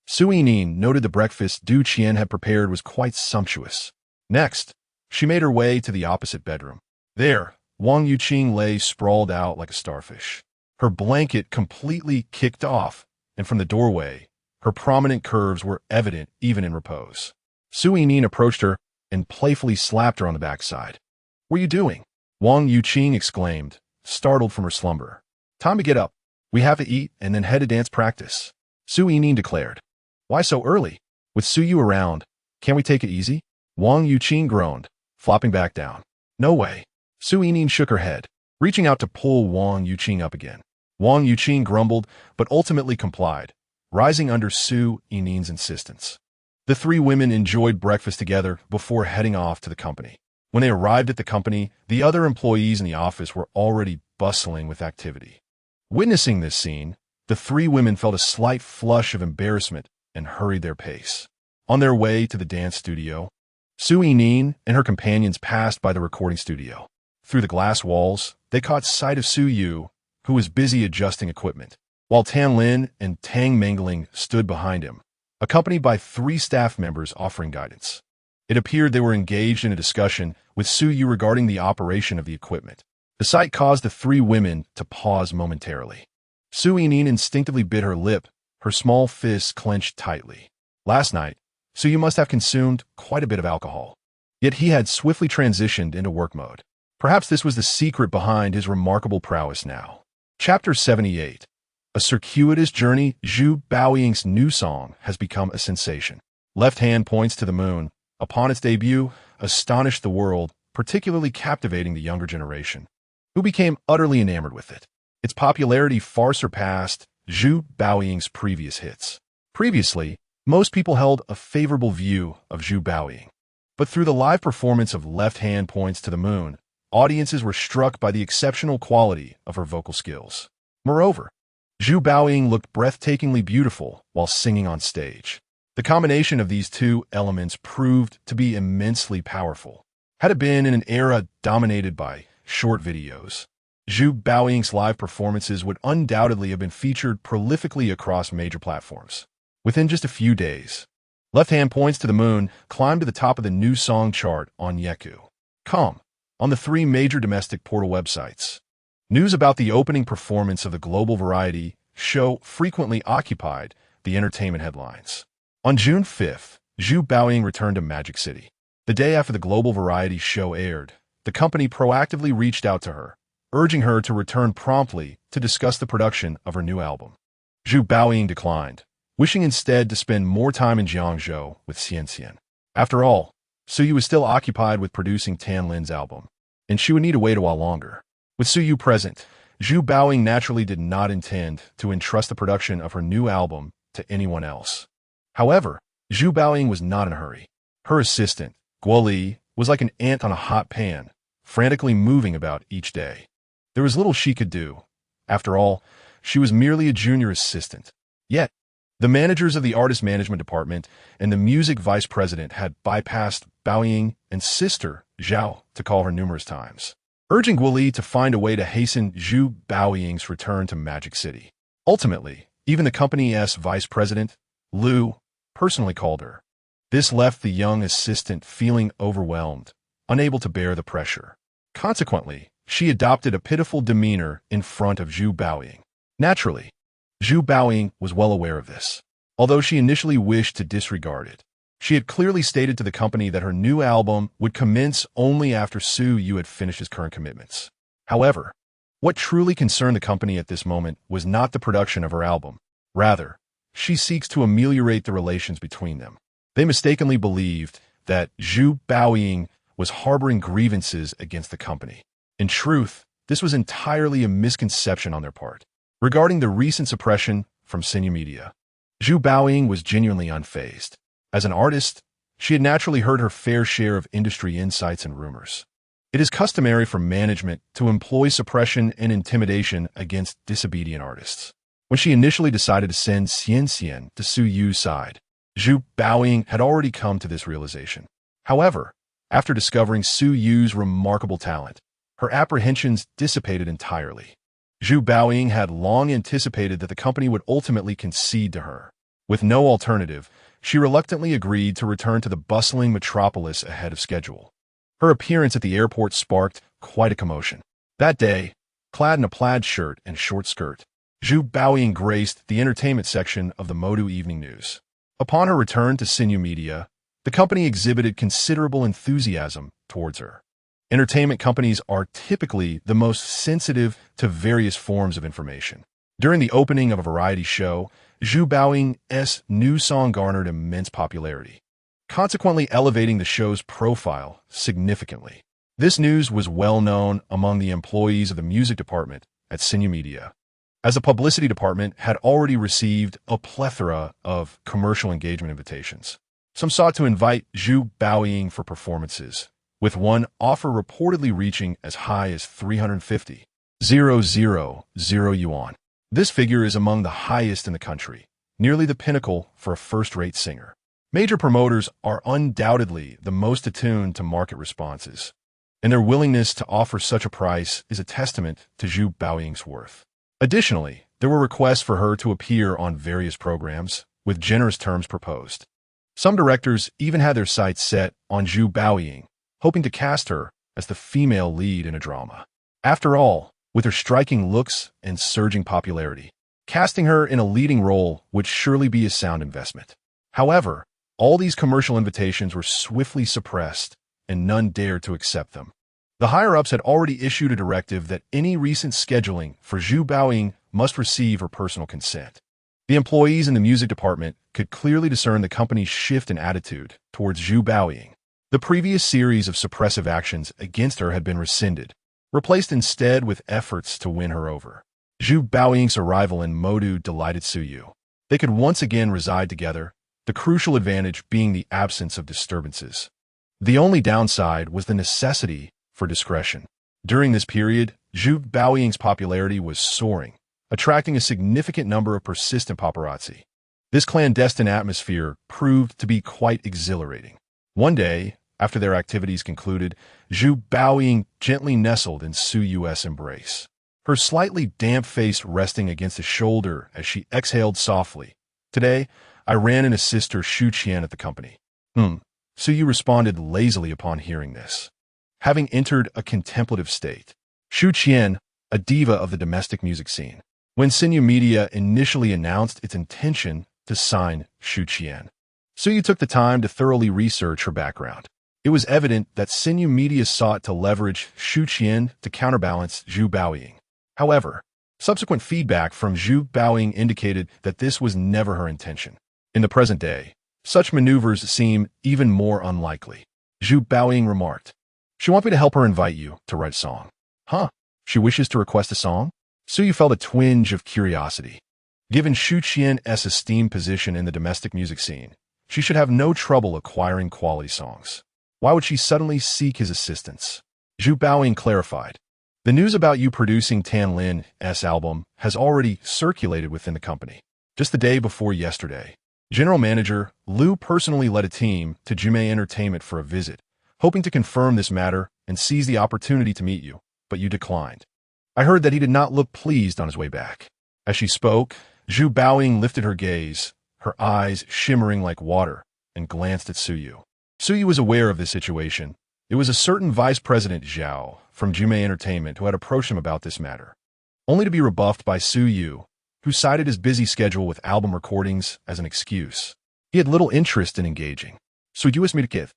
Su Yining noted the breakfast Du Qian had prepared was quite sumptuous. Next, she made her way to the opposite bedroom. There, Wang Yuqing lay sprawled out like a starfish. Her blanket completely kicked off, and from the doorway, her prominent curves were evident even in repose. Su Yining approached her and playfully slapped her on the backside. "What are you doing?" Wang Yuqing exclaimed, startled from her slumber. "Time to get up. We have to eat and then head to dance practice," Su Yining declared. "Why so early? With Su Yu around, can't we take it easy?" Wang Yuqing groaned, flopping back down. "No way." Su Yining shook her head, reaching out to pull Wang Yuqing up again. Wang Yuqing grumbled, but ultimately complied, rising under Su Yining's insistence. The three women enjoyed breakfast together before heading off to the company. When they arrived at the company, the other employees in the office were already bustling with activity. Witnessing this scene, the three women felt a slight flush of embarrassment and hurried their pace. On their way to the dance studio, Su Yining and her companions passed by the recording studio. Through the glass walls, they caught sight of Su Yu, who was busy adjusting equipment, while Tan Lin and Tang Mengling stood behind him, accompanied by three staff members offering guidance. It appeared they were engaged in a discussion with Su Yu regarding the operation of the equipment. The sight caused the three women to pause momentarily. Su Yining instinctively bit her lip, her small fists clenched tightly. Last night, Su Yu must have consumed quite a bit of alcohol. Yet he had swiftly transitioned into work mode. Perhaps this was the secret behind his remarkable prowess now. Chapter 78. A circuitous journey. Zhu Baoying's new song has become a sensation. Left Hand Points to the Moon, upon its debut, astonished the world, particularly captivating the younger generation, who became utterly enamored with it. Its popularity far surpassed Zhu Baoying's previous hits. Previously, most people held a favorable view of Zhu Baoying. But through the live performance of Left Hand Points to the Moon, audiences were struck by the exceptional quality of her vocal skills. Moreover, Zhu Baoying looked breathtakingly beautiful while singing on stage. The combination of these two elements proved to be immensely powerful. Had it been in an era dominated by short videos, Zhu Baoying's live performances would undoubtedly have been featured prolifically across major platforms. Within just a few days, Left Hand Points to the Moon climbed to the top of the new song chart on Yeku.com, on the three major domestic portal websites. News about the opening performance of the global variety show frequently occupied the entertainment headlines. On June 5th, Zhu Baoying returned to Magic City. The day after the global variety show aired, the company proactively reached out to her, urging her to return promptly to discuss the production of her new album. Zhu Baoying declined, wishing instead to spend more time in Jiangzhou with Xianxian. After all, Su Yu was still occupied with producing Tan Lin's album, and she would need to wait a while longer. With Su Yu present, Zhu Baoying naturally did not intend to entrust the production of her new album to anyone else. However, Zhu Baoying was not in a hurry. Her assistant, Guo Li, was like an ant on a hot pan, frantically moving about each day. There was little she could do. After all, she was merely a junior assistant. Yet, the managers of the artist management department and the music vice president had bypassed Baoying and sister, Zhao, to call her numerous times, urging Guo Li to find a way to hasten Zhu Baoying's return to Magic City. Ultimately, even the company's vice president, Liu, personally called her. This left the young assistant feeling overwhelmed, unable to bear the pressure. Consequently, she adopted a pitiful demeanor in front of Zhu Baoying. Naturally, Zhu Baoying was well aware of this. Although she initially wished to disregard it, she had clearly stated to the company that her new album would commence only after Su Yu had finished his current commitments. However, what truly concerned the company at this moment was not the production of her album. Rather, she seeks to ameliorate the relations between them. They mistakenly believed that Zhu Baoying was harboring grievances against the company. In truth, this was entirely a misconception on their part. Regarding the recent suppression from Sinu Media, Zhu Baoying was genuinely unfazed. As an artist, she had naturally heard her fair share of industry insights and rumors. It is customary for management to employ suppression and intimidation against disobedient artists. When she initially decided to send Xianxian to Su Yu's side, Zhu Baoying had already come to this realization. However, after discovering Su Yu's remarkable talent, her apprehensions dissipated entirely. Zhu Baoying had long anticipated that the company would ultimately concede to her. With no alternative, she reluctantly agreed to return to the bustling metropolis ahead of schedule. Her appearance at the airport sparked quite a commotion. That day, clad in a plaid shirt and short skirt, Zhu Baoying graced the entertainment section of the Modu Evening News. Upon her return to Sinu Media, the company exhibited considerable enthusiasm towards her. Entertainment companies are typically the most sensitive to various forms of information. During the opening of a variety show, Zhu Baoying's new song garnered immense popularity, consequently elevating the show's profile significantly. This news was well known among the employees of the music department at Sinu Media, as the publicity department had already received a plethora of commercial engagement invitations. Some sought to invite Zhu Baoying for performances, with one offer reportedly reaching as high as 350,000 yuan. This figure is among the highest in the country, nearly the pinnacle for a first-rate singer. Major promoters are undoubtedly the most attuned to market responses, and their willingness to offer such a price is a testament to Zhu Baoying's worth. Additionally, there were requests for her to appear on various programs, with generous terms proposed. Some directors even had their sights set on Zhu Baoying, hoping to cast her as the female lead in a drama. After all, with her striking looks and surging popularity, casting her in a leading role would surely be a sound investment. However, all these commercial invitations were swiftly suppressed, and none dared to accept them. The higher-ups had already issued a directive that any recent scheduling for Zhu Baoying must receive her personal consent. The employees in the music department could clearly discern the company's shift in attitude towards Zhu Baoying. The previous series of suppressive actions against her had been rescinded, replaced instead with efforts to win her over. Zhu Baoying's arrival in Modu delighted Suyu. They could once again reside together, the crucial advantage being the absence of disturbances. The only downside was the necessity for discretion. During this period, Zhu Baoying's popularity was soaring, attracting a significant number of persistent paparazzi. This clandestine atmosphere proved to be quite exhilarating. One day, after their activities concluded, Zhu Baoying gently nestled in Suyu's embrace, her slightly damp face resting against his shoulder as she exhaled softly. "Today, I ran into Sister Shu Qian at the company." Suyu responded lazily upon hearing this. Having entered a contemplative state, Shu Qian, a diva of the domestic music scene, when Sinu Media initially announced its intention to sign Shu Qian, Suyu took the time to thoroughly research her background. It was evident that Sinu Media sought to leverage Shu Qian to counterbalance Zhu Baoying. However, subsequent feedback from Zhu Baoying indicated that this was never her intention. In the present day, such maneuvers seem even more unlikely. Zhu Baoying remarked, "She wants me to help her invite you to write a song." "Huh? She wishes to request a song?" Suyu felt a twinge of curiosity. Given Shu Qian's esteemed position in the domestic music scene, she should have no trouble acquiring quality songs. Why would she suddenly seek his assistance? Zhu Baoying clarified, "The news about you producing Tan Lin's album has already circulated within the company. Just the day before yesterday, General Manager Liu personally led a team to Jumei Entertainment for a visit, hoping to confirm this matter and seize the opportunity to meet you, but you declined. I heard that he did not look pleased on his way back." As she spoke, Zhu Baoying lifted her gaze, her eyes shimmering like water, and glanced at Suyu. Suyu was aware of this situation. It was a certain Vice President Zhao from Jumei Entertainment who had approached him about this matter, only to be rebuffed by Suyu, who cited his busy schedule with album recordings as an excuse. He had little interest in engaging. "Suyu is Midkiv.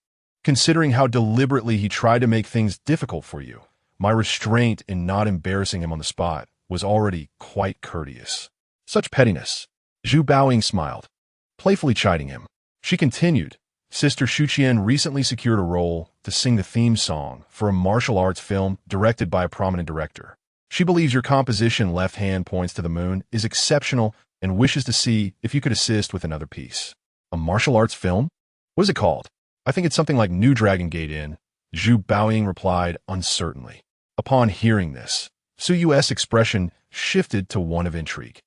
Considering how deliberately he tried to make things difficult for you, my restraint in not embarrassing him on the spot was already quite courteous." Such pettiness. Zhu Baoying smiled, playfully chiding him. She continued, "Sister Shu Qian recently secured a role to sing the theme song for a martial arts film directed by a prominent director. She believes your composition Left Hand Points to the Moon is exceptional and wishes to see if you could assist with another piece." "A martial arts film? What is it called?" "I think it's something like New Dragon Gate Inn," Zhu Baoying replied uncertainly. Upon hearing this, Suyu's expression shifted to one of intrigue.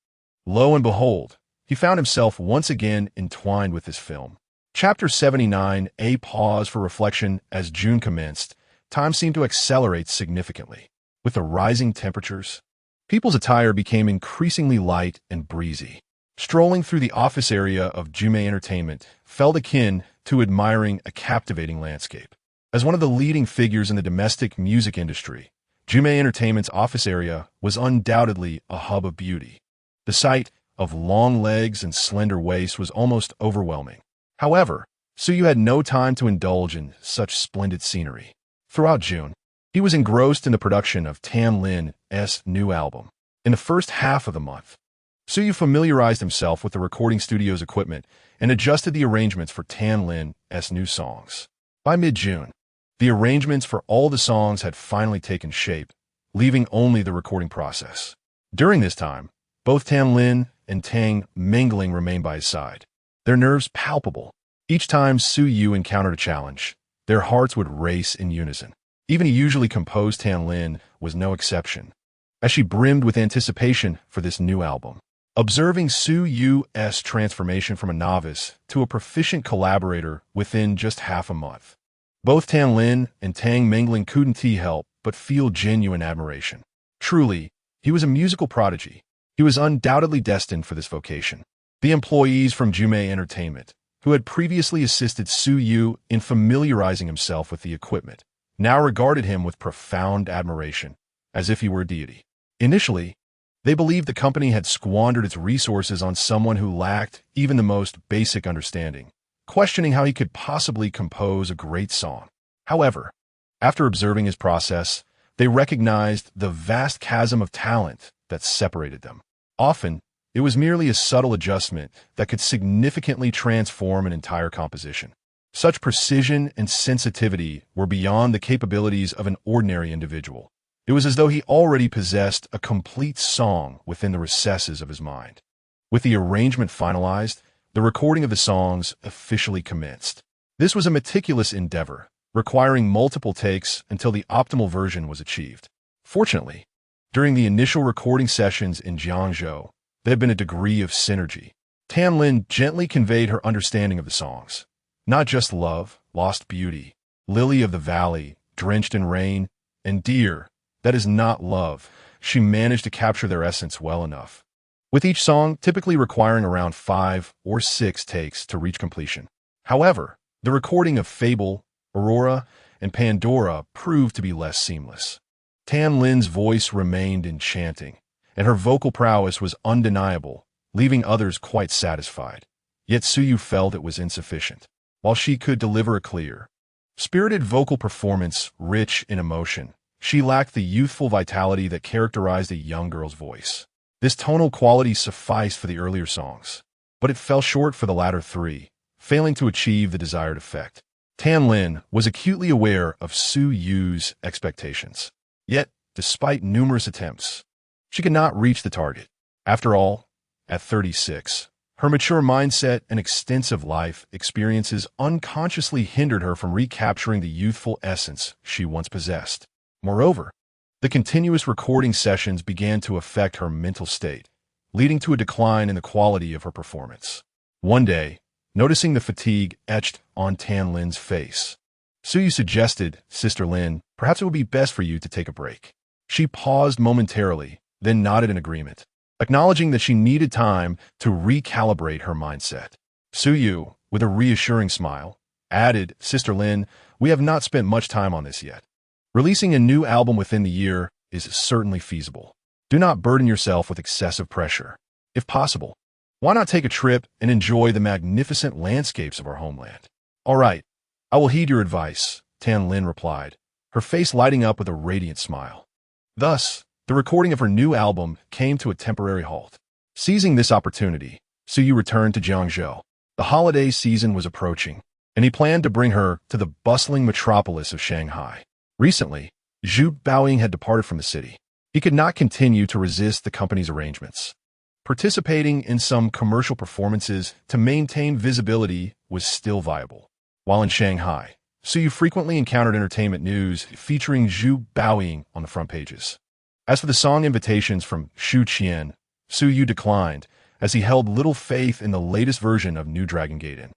Lo and behold, he found himself once again entwined with this film. Chapter 79, a pause for reflection as June commenced, time seemed to accelerate significantly. With the rising temperatures, people's attire became increasingly light and breezy. Strolling through the office area of Jume Entertainment felt akin to admiring a captivating landscape. As one of the leading figures in the domestic music industry, Jume Entertainment's office area was undoubtedly a hub of beauty. The sight of long legs and slender waist was almost overwhelming. However, Suyu had no time to indulge in such splendid scenery. Throughout June, he was engrossed in the production of Tan Lin's new album. In the first half of the month, Suyu familiarized himself with the recording studio's equipment and adjusted the arrangements for Tan Lin's new songs. By mid-June, the arrangements for all the songs had finally taken shape, leaving only the recording process. During this time, both Tan Lin and Tang Mingling remained by his side, their nerves palpable. Each time Suyu encountered a challenge, their hearts would race in unison. Even a usually composed Tan Lin was no exception, as she brimmed with anticipation for this new album. Observing Suyu's transformation from a novice to a proficient collaborator within just half a month, both Tan Lin and Tang Mingling couldn't help but feel genuine admiration. Truly, he was a musical prodigy. He was undoubtedly destined for this vocation. The employees from Jume Entertainment, who had previously assisted Suyu in familiarizing himself with the equipment, now regarded him with profound admiration, as if he were a deity. Initially, they believed the company had squandered its resources on someone who lacked even the most basic understanding, questioning how he could possibly compose a great song. However, after observing his process, they recognized the vast chasm of talent that separated them. Often, it was merely a subtle adjustment that could significantly transform an entire composition. Such precision and sensitivity were beyond the capabilities of an ordinary individual. It was as though he already possessed a complete song within the recesses of his mind. With the arrangement finalized, the recording of the songs officially commenced. This was a meticulous endeavor, requiring multiple takes until the optimal version was achieved. Fortunately, during the initial recording sessions in Jiangzhou, there had been a degree of synergy. Tan Lin gently conveyed her understanding of the songs. Not just Love, Lost Beauty, Lily of the Valley, Drenched in Rain, and Dear, That Is Not Love. She managed to capture their essence well enough, with each song typically requiring around 5 or 6 takes to reach completion. However, the recording of Fable, Aurora, and Pandora proved to be less seamless. Tan Lin's voice remained enchanting, and her vocal prowess was undeniable, leaving others quite satisfied. Yet Suyu felt it was insufficient. While she could deliver a clear, spirited vocal performance rich in emotion, she lacked the youthful vitality that characterized a young girl's voice. This tonal quality sufficed for the earlier songs, but it fell short for the latter 3, failing to achieve the desired effect. Tan Lin was acutely aware of Suyu's expectations. Yet, despite numerous attempts, she could not reach the target. After all, at 36, her mature mindset and extensive life experiences unconsciously hindered her from recapturing the youthful essence she once possessed. Moreover, the continuous recording sessions began to affect her mental state, leading to a decline in the quality of her performance. One day, noticing the fatigue etched on Tan Lin's face, Suyu suggested, "Sister Lin, perhaps it would be best for you to take a break." She paused momentarily, then nodded in agreement, acknowledging that she needed time to recalibrate her mindset. Suyu, with a reassuring smile, added, "Sister Lin, we have not spent much time on this yet. Releasing a new album within the year is certainly feasible. Do not burden yourself with excessive pressure. If possible, why not take a trip and enjoy the magnificent landscapes of our homeland?" "All right, I will heed your advice," Tan Lin replied, her face lighting up with a radiant smile. Thus, the recording of her new album came to a temporary halt. Seizing this opportunity, Suyu returned to Jiangzhou. The holiday season was approaching, and he planned to bring her to the bustling metropolis of Shanghai. Recently, Zhu Baoying had departed from the city. He could not continue to resist the company's arrangements. Participating in some commercial performances to maintain visibility was still viable. While in Shanghai, Suyu frequently encountered entertainment news featuring Zhu Baoying on the front pages. As for the song invitations from Xu Qian, Suyu declined, as he held little faith in the latest version of New Dragon Gaiden.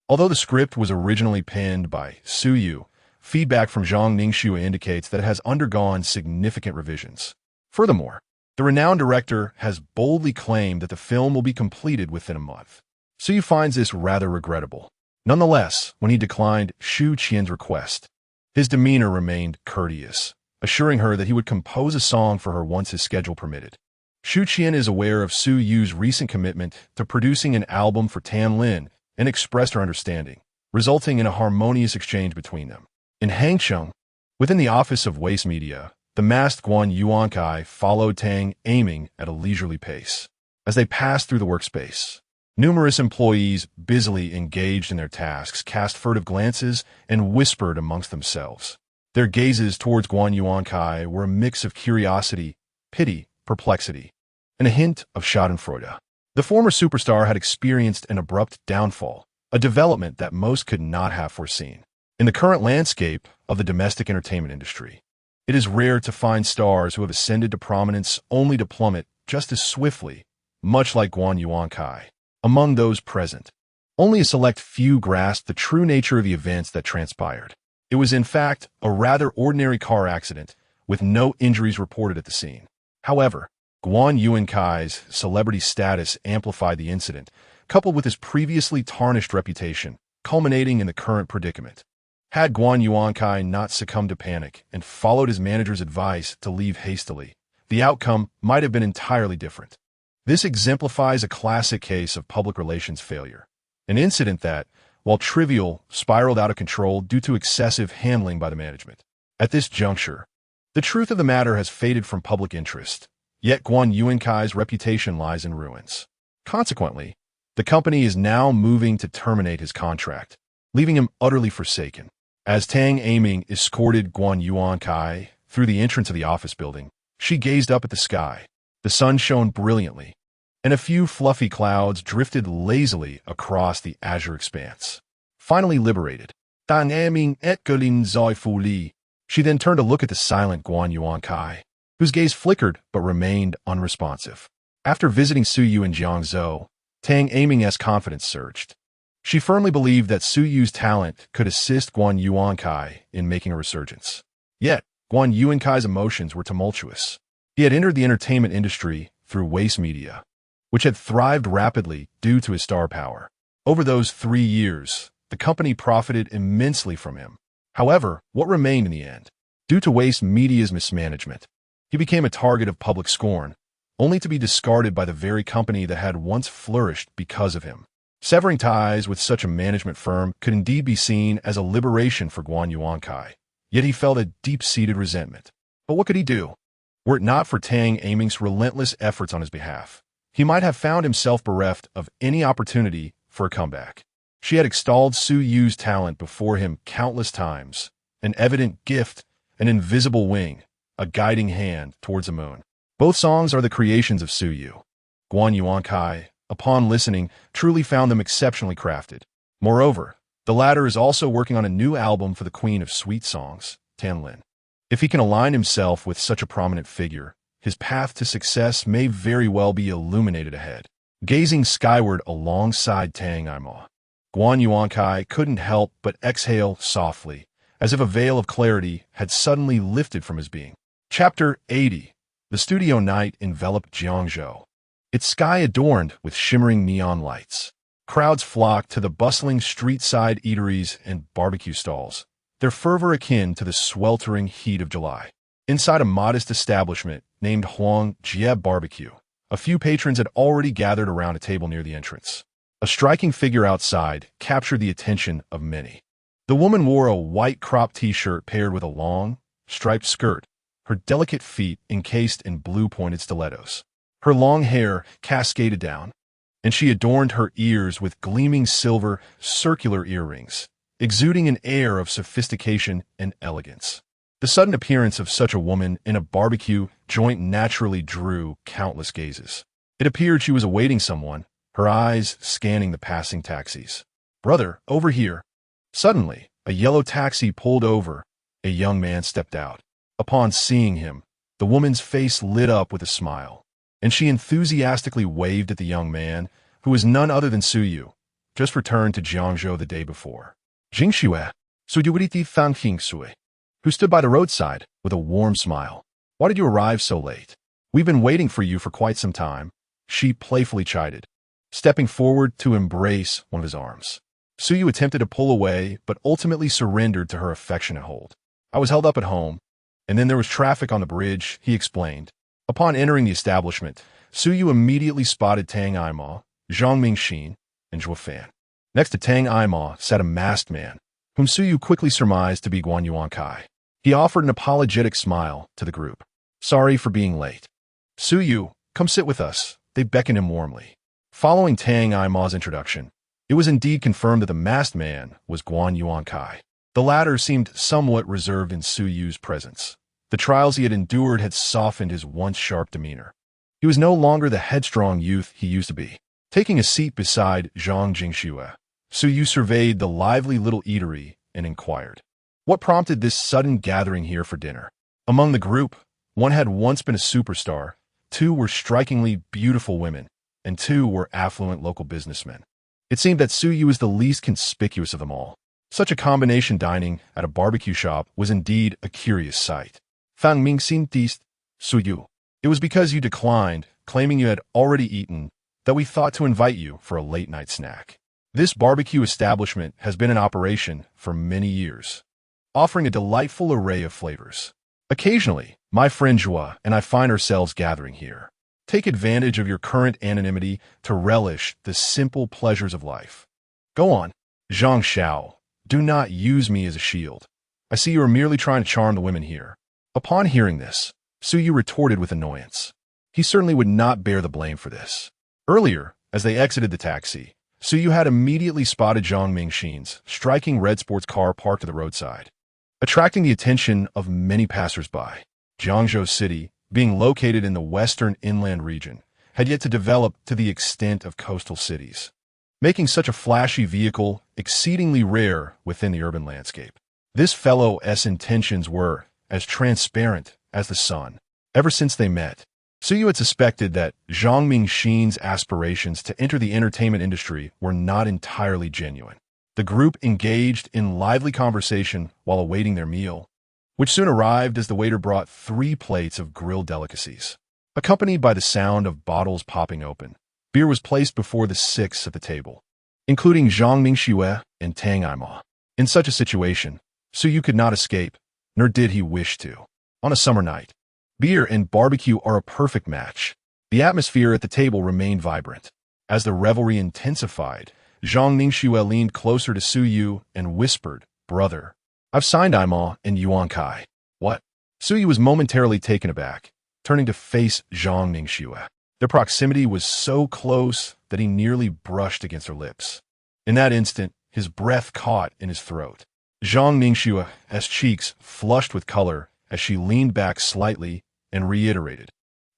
Although the script was originally penned by Suyu, feedback from Zhang Ningxue indicates that it has undergone significant revisions. Furthermore, the renowned director has boldly claimed that the film will be completed within a month. Suyu finds this rather regrettable. Nonetheless, when he declined Xu Qian's request, his demeanor remained courteous, assuring her that he would compose a song for her once his schedule permitted. Xu Qian is aware of Su Yu's recent commitment to producing an album for Tan Lin and expressed her understanding, resulting in a harmonious exchange between them. In Hangzhou, within the office of Waste Media, the masked Guan Yuankai followed Tang, aiming at a leisurely pace. As they passed through the workspace, numerous employees busily engaged in their tasks cast furtive glances and whispered amongst themselves. Their gazes towards Guan Yuankai were a mix of curiosity, pity, perplexity, and a hint of schadenfreude. The former superstar had experienced an abrupt downfall, a development that most could not have foreseen. In the current landscape of the domestic entertainment industry, it is rare to find stars who have ascended to prominence only to plummet just as swiftly, much like Guan Yuankai. Among those present, only a select few grasped the true nature of the events that transpired. It was in fact a rather ordinary car accident, with no injuries reported at the scene. However, Guan Yuankai's celebrity status amplified the incident, coupled with his previously tarnished reputation, culminating in the current predicament. Had Guan Yuankai not succumbed to panic and followed his manager's advice to leave hastily, the outcome might have been entirely different. This exemplifies a classic case of public relations failure, an incident that, while trivial, spiraled out of control due to excessive handling by the management. At this juncture, the truth of the matter has faded from public interest, yet Guan Yuankai's reputation lies in ruins. Consequently, the company is now moving to terminate his contract, leaving him utterly forsaken. As Tang Aiming escorted Guan Yuankai through the entrance of the office building, she gazed up at the sky. The sun shone brilliantly, and a few fluffy clouds drifted lazily across the azure expanse. Finally liberated, Tang Aiming et Gelin Zoi Fu Li. She then turned to look at the silent Guan Yuankai, whose gaze flickered but remained unresponsive. After visiting Su Yu in Jiangzhou, Tang Aiming's confidence surged. She firmly believed that Su Yu's talent could assist Guan Yuankai in making a resurgence. Yet, Guan Yuankai's emotions were tumultuous. He had entered the entertainment industry through Waste Media, which had thrived rapidly due to his star power. Over those 3 years, the company profited immensely from him. However, what remained in the end? Due to Waste Media's mismanagement, he became a target of public scorn, only to be discarded by the very company that had once flourished because of him. Severing ties with such a management firm could indeed be seen as a liberation for Guan Yuankai, yet he felt a deep-seated resentment. But what could he do? Were it not for Tang Aiming's relentless efforts on his behalf, he might have found himself bereft of any opportunity for a comeback. She had extolled Su Yu's talent before him countless times, an evident gift, an invisible wing, a guiding hand towards the moon. Both songs are the creations of Su Yu. Guan Yuankai, upon listening, truly found them exceptionally crafted. Moreover, the latter is also working on a new album for the queen of sweet songs, Tan Lin. If he can align himself with such a prominent figure, his path to success may very well be illuminated ahead. Gazing skyward alongside Tang Aiming, Guan Yuankai couldn't help but exhale softly, as if a veil of clarity had suddenly lifted from his being. Chapter 80. The studio night enveloped Jiangzhou, its sky adorned with shimmering neon lights. Crowds flocked to the bustling street-side eateries and barbecue stalls, their fervor akin to the sweltering heat of July. Inside a modest establishment named Huang Jie Barbecue, a few patrons had already gathered around a table near the entrance. A striking figure outside captured the attention of many. The woman wore a white crop t-shirt paired with a long, striped skirt, her delicate feet encased in blue pointed stilettos. Her long hair cascaded down, and she adorned her ears with gleaming silver, circular earrings, exuding an air of sophistication and elegance. The sudden appearance of such a woman in a barbecue joint naturally drew countless gazes. It appeared she was awaiting someone, her eyes scanning the passing taxis. "Brother, over here." Suddenly, a yellow taxi pulled over. A young man stepped out. Upon seeing him, the woman's face lit up with a smile, and she enthusiastically waved at the young man, who was none other than Su Yu, just returned to Jiangzhou the day before. "Jingxue," Suyuiriti Fan Sui, who stood by the roadside with a warm smile. Why did you arrive so late? We've been waiting for you for quite some time, she playfully chided, stepping forward to embrace one of his arms. Suyu attempted to pull away, but ultimately surrendered to her affectionate hold. I was held up at home, and then there was traffic on the bridge, he explained. Upon entering the establishment, Suyu immediately spotted Tang Aima, Zhang Mingxin, and Zhuo Fan. Next to Tang Aima sat a masked man, whom Suyu quickly surmised to be Guan Yuankai. He offered an apologetic smile to the group. Sorry for being late. Suyu, come sit with us, they beckoned him warmly. Following Tang Aima's introduction, it was indeed confirmed that the masked man was Guan Yuankai. The latter seemed somewhat reserved in Suyu's presence. The trials he had endured had softened his once sharp demeanor. He was no longer the headstrong youth he used to be. Taking a seat beside Zhang Jingxue, Suyu surveyed the lively little eatery and inquired, what prompted this sudden gathering here for dinner? Among the group, one had once been a superstar, two were strikingly beautiful women, and two were affluent local businessmen. It seemed that Suyu was the least conspicuous of them all. Such a combination dining at a barbecue shop was indeed a curious sight. Fan Mingxin dist, Suyu. It was because you declined, claiming you had already eaten, that we thought to invite you for a late-night snack. This barbecue establishment has been in operation for many years, offering a delightful array of flavors. Occasionally, my friend Zhua and I find ourselves gathering here. Take advantage of your current anonymity to relish the simple pleasures of life. Go on, Zhang Xiao. Do not use me as a shield. I see you are merely trying to charm the women here. Upon hearing this, Suyu retorted with annoyance. He certainly would not bear the blame for this. Earlier, as they exited the taxi, Suyu had immediately spotted Zhang Mingxin's striking red sports car parked at the roadside, attracting the attention of many passers-by. Jiangzhou City, being located in the western inland region, had yet to develop to the extent of coastal cities, making such a flashy vehicle exceedingly rare within the urban landscape. This fellow's intentions were as transparent as the sun. Ever since they met, Suyu had suspected that Zhang Mingxin's aspirations to enter the entertainment industry were not entirely genuine. The group engaged in lively conversation while awaiting their meal, which soon arrived as the waiter brought 3 plates of grilled delicacies. Accompanied by the sound of bottles popping open, beer was placed before the 6 at the table, including Zhang Mingxue and Tang Aima. In such a situation, Suyu could not escape, nor did he wish to. On a summer night, beer and barbecue are a perfect match. The atmosphere at the table remained vibrant. As the revelry intensified, Zhang Mingxue leaned closer to Suyu and whispered, Brother, I've signed Aima and Yuan Kai. What? Suyu was momentarily taken aback, turning to face Zhang Mingxue. Their proximity was so close that he nearly brushed against her lips. In that instant, his breath caught in his throat. Zhang Mingxue's cheeks flushed with color as she leaned back slightly and reiterated,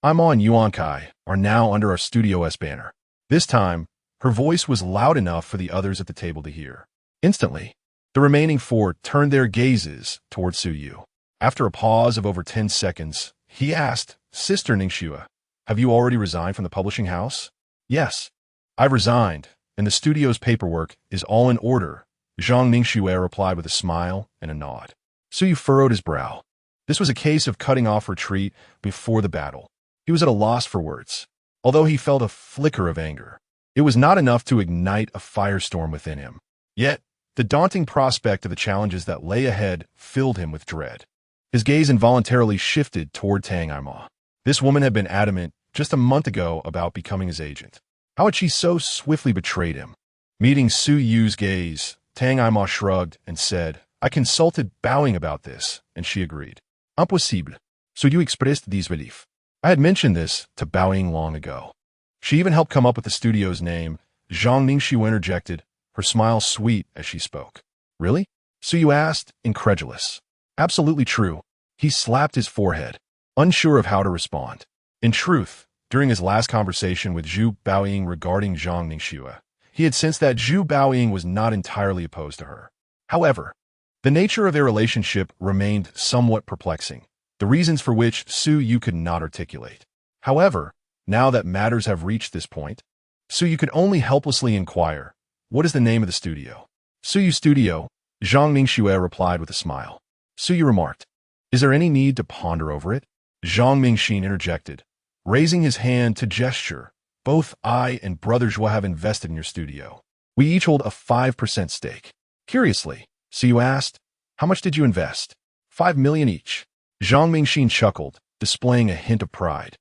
Aima and Yuan Kai are now under our Studio's banner. This time, her voice was loud enough for the others at the table to hear. Instantly, the remaining 4 turned their gazes toward Suyu. After a pause of over 10 seconds, he asked, Sister Ningxue, have you already resigned from the publishing house? Yes, I've resigned, and the studio's paperwork is all in order, Zhang Mingxue replied with a smile and a nod. Suyu furrowed his brow. This was a case of cutting off retreat before the battle. He was at a loss for words. Although he felt a flicker of anger, it was not enough to ignite a firestorm within him. Yet, the daunting prospect of the challenges that lay ahead filled him with dread. His gaze involuntarily shifted toward Tang Aima. This woman had been adamant just a month ago about becoming his agent. How had she so swiftly betrayed him? Meeting Suyu's gaze, Tang Aima shrugged and said, I consulted Bowing about this, and she agreed. Impossible. So you expressed disbelief. I had mentioned this to Bowing long ago. She even helped come up with the studio's name. Zhang Mingxue interjected, her smile sweet as she spoke. Really? Suyu asked, incredulous. Absolutely true. He slapped his forehead, unsure of how to respond. In truth, during his last conversation with Zhu Baoying regarding Zhang Mingxue, he had sensed that Zhu Baoying was not entirely opposed to her. However, the nature of their relationship remained somewhat perplexing, the reasons for which Suyu could not articulate. However, now that matters have reached this point, Suyu could only helplessly inquire, what is the name of the studio? Suyu Studio, Zhang Mingxue replied with a smile. Suyu remarked, is there any need to ponder over it? Zhang Mingxin interjected, raising his hand to gesture. Both I and Brother Zhua have invested in your studio. We each hold a 5% stake. Curiously, Suyu asked, how much did you invest? 5 million each. Zhang Mingxin chuckled, displaying a hint of pride.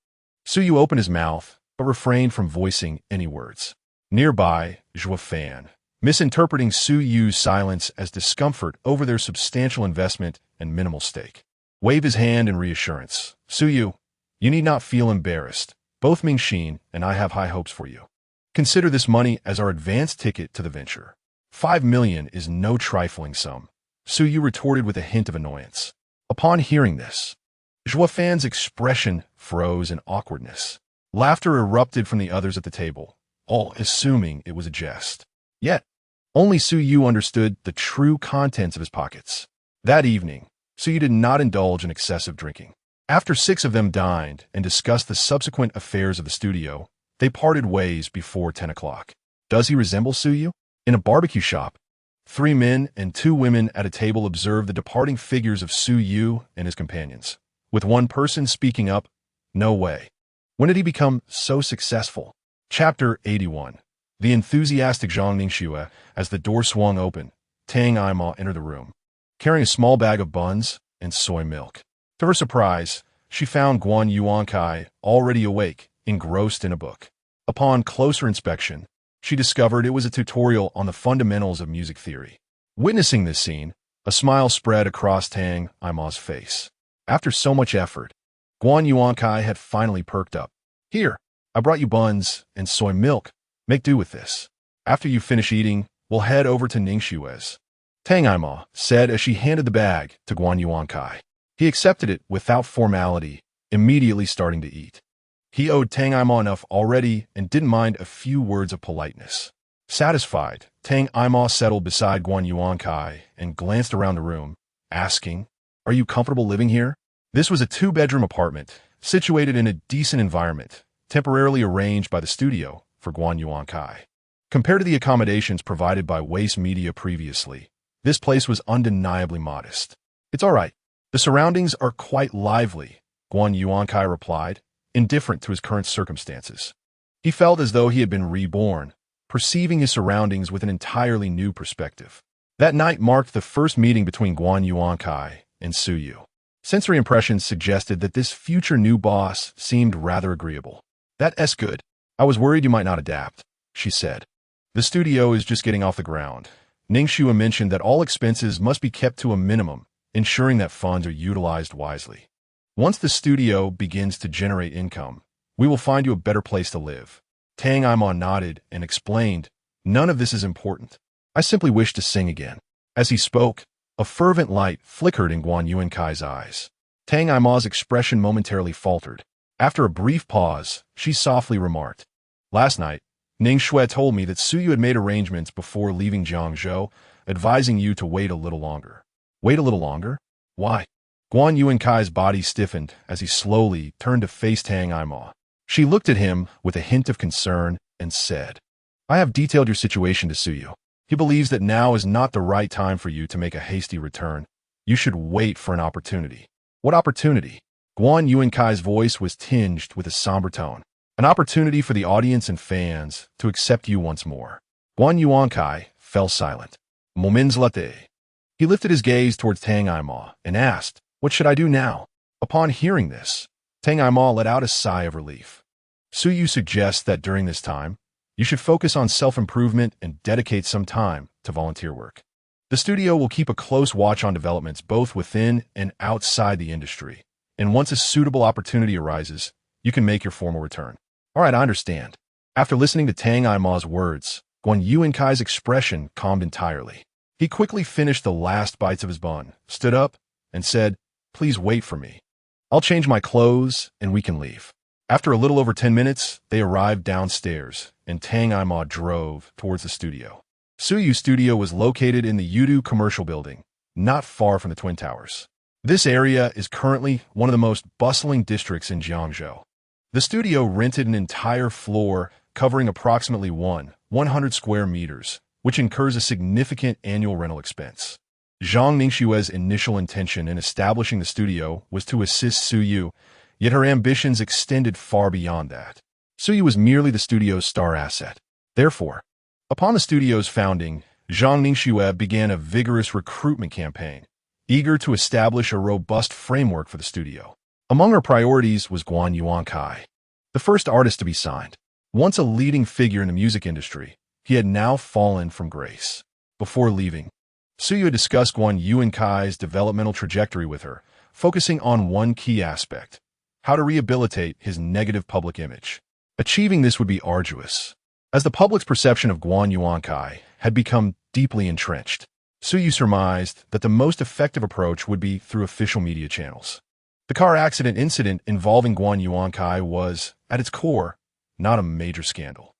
Suyu opened his mouth, but refrained from voicing any words. Nearby, Zhua Fan, misinterpreting Suyu's silence as discomfort over their substantial investment and minimal stake, waved his hand in reassurance. Suyu, you need not feel embarrassed. Both Mingxin and I have high hopes for you. Consider this money as our advance ticket to the venture. 5 million is no trifling sum. Suyu retorted with a hint of annoyance. Upon hearing this, Zhua Fan's expression froze in awkwardness. Laughter erupted from the others at the table, all assuming it was a jest. Yet, only Suyu understood the true contents of his pockets. That evening, Suyu did not indulge in excessive drinking. After 6 of them dined and discussed the subsequent affairs of the studio, they parted ways before 10 o'clock. Does he resemble Suyu? In a barbecue shop, 3 men and 2 women at a table observed the departing figures of Suyu and his companions, with one person speaking up, no way. When did he become so successful? Chapter 81. The enthusiastic Zhang Ningxue. As the door swung open, Tang Aima entered the room, carrying a small bag of buns and soy milk. To her surprise, she found Guan Yuankai already awake, engrossed in a book. Upon closer inspection, she discovered it was a tutorial on the fundamentals of music theory. Witnessing this scene, a smile spread across Tang Aima's face. After so much effort, Guan Yuankai had finally perked up. Here, I brought you buns and soy milk. Make do with this. After you finish eating, we'll head over to Ningxue's. Tang Aima said as she handed the bag to Guan Yuankai. He accepted it without formality, immediately starting to eat. He owed Tang Aima enough already and didn't mind a few words of politeness. Satisfied, Tang Aima settled beside Guan Yuankai and glanced around the room, asking, are you comfortable living here? This was a 2-bedroom apartment, situated in a decent environment, temporarily arranged by the studio for Guan Yuankai. Compared to the accommodations provided by Waste Media previously, this place was undeniably modest. It's all right. The surroundings are quite lively, Guan Yuankai replied, indifferent to his current circumstances. He felt as though he had been reborn, perceiving his surroundings with an entirely new perspective. That night marked the first meeting between Guan Yuankai and Suyu. Sensory impressions suggested that this future new boss seemed rather agreeable. That's good. I was worried you might not adapt, she said. The studio is just getting off the ground. Ningxue mentioned that all expenses must be kept to a minimum, ensuring that funds are utilized wisely. Once the studio begins to generate income, we will find you a better place to live. Tang Aima nodded and explained, none of this is important. I simply wish to sing again. As he spoke, a fervent light flickered in Guan Yuankai's eyes. Tang Aima's expression momentarily faltered. After a brief pause, she softly remarked, last night, Ningxue told me that Suyu had made arrangements before leaving Jiangzhou, advising you to wait a little longer. Wait a little longer? Why? Guan Yuankai's body stiffened as he slowly turned to face Tang Aima. She looked at him with a hint of concern and said, I have detailed your situation to Suyu. He believes that now is not the right time for you to make a hasty return. You should wait for an opportunity. What opportunity? Guan Yuankai's voice was tinged with a somber tone. An opportunity for the audience and fans to accept you once more. Guan Yuankai fell silent. Moments later, he lifted his gaze towards Tang Aima and asked, what should I do now? Upon hearing this, Tang Aima let out a sigh of relief. Suyu suggests that during this time, you should focus on self-improvement and dedicate some time to volunteer work. The studio will keep a close watch on developments both within and outside the industry, and once a suitable opportunity arises, you can make your formal return. All right, I understand. After listening to Tang Aima's words, Guan Yuankai's expression calmed entirely. He quickly finished the last bites of his bun, stood up, and said, please wait for me. I'll change my clothes and we can leave. After a little over 10 minutes, they arrived downstairs, and Tang Aima drove towards the studio. Suyu's studio was located in the Yudu commercial building, not far from the Twin Towers. This area is currently one of the most bustling districts in Jiangzhou. The studio rented an entire floor covering approximately 100 square meters, which incurs a significant annual rental expense. Zhang Ningxue's initial intention in establishing the studio was to assist Su Yu, yet her ambitions extended far beyond that. Su Yu was merely the studio's star asset. Therefore, upon the studio's founding, Zhang Ningxue began a vigorous recruitment campaign, eager to establish a robust framework for the studio. Among her priorities was Guan Yuankai, the first artist to be signed. Once a leading figure in the music industry, he had now fallen from grace. Before leaving, Su Yu discussed Guan Yuankai's developmental trajectory with her, focusing on one key aspect: how to rehabilitate his negative public image. Achieving this would be arduous, as the public's perception of Guan Yuankai had become deeply entrenched. Su Yu surmised that the most effective approach would be through official media channels. The car accident incident involving Guan Yuankai was, at its core, not a major scandal.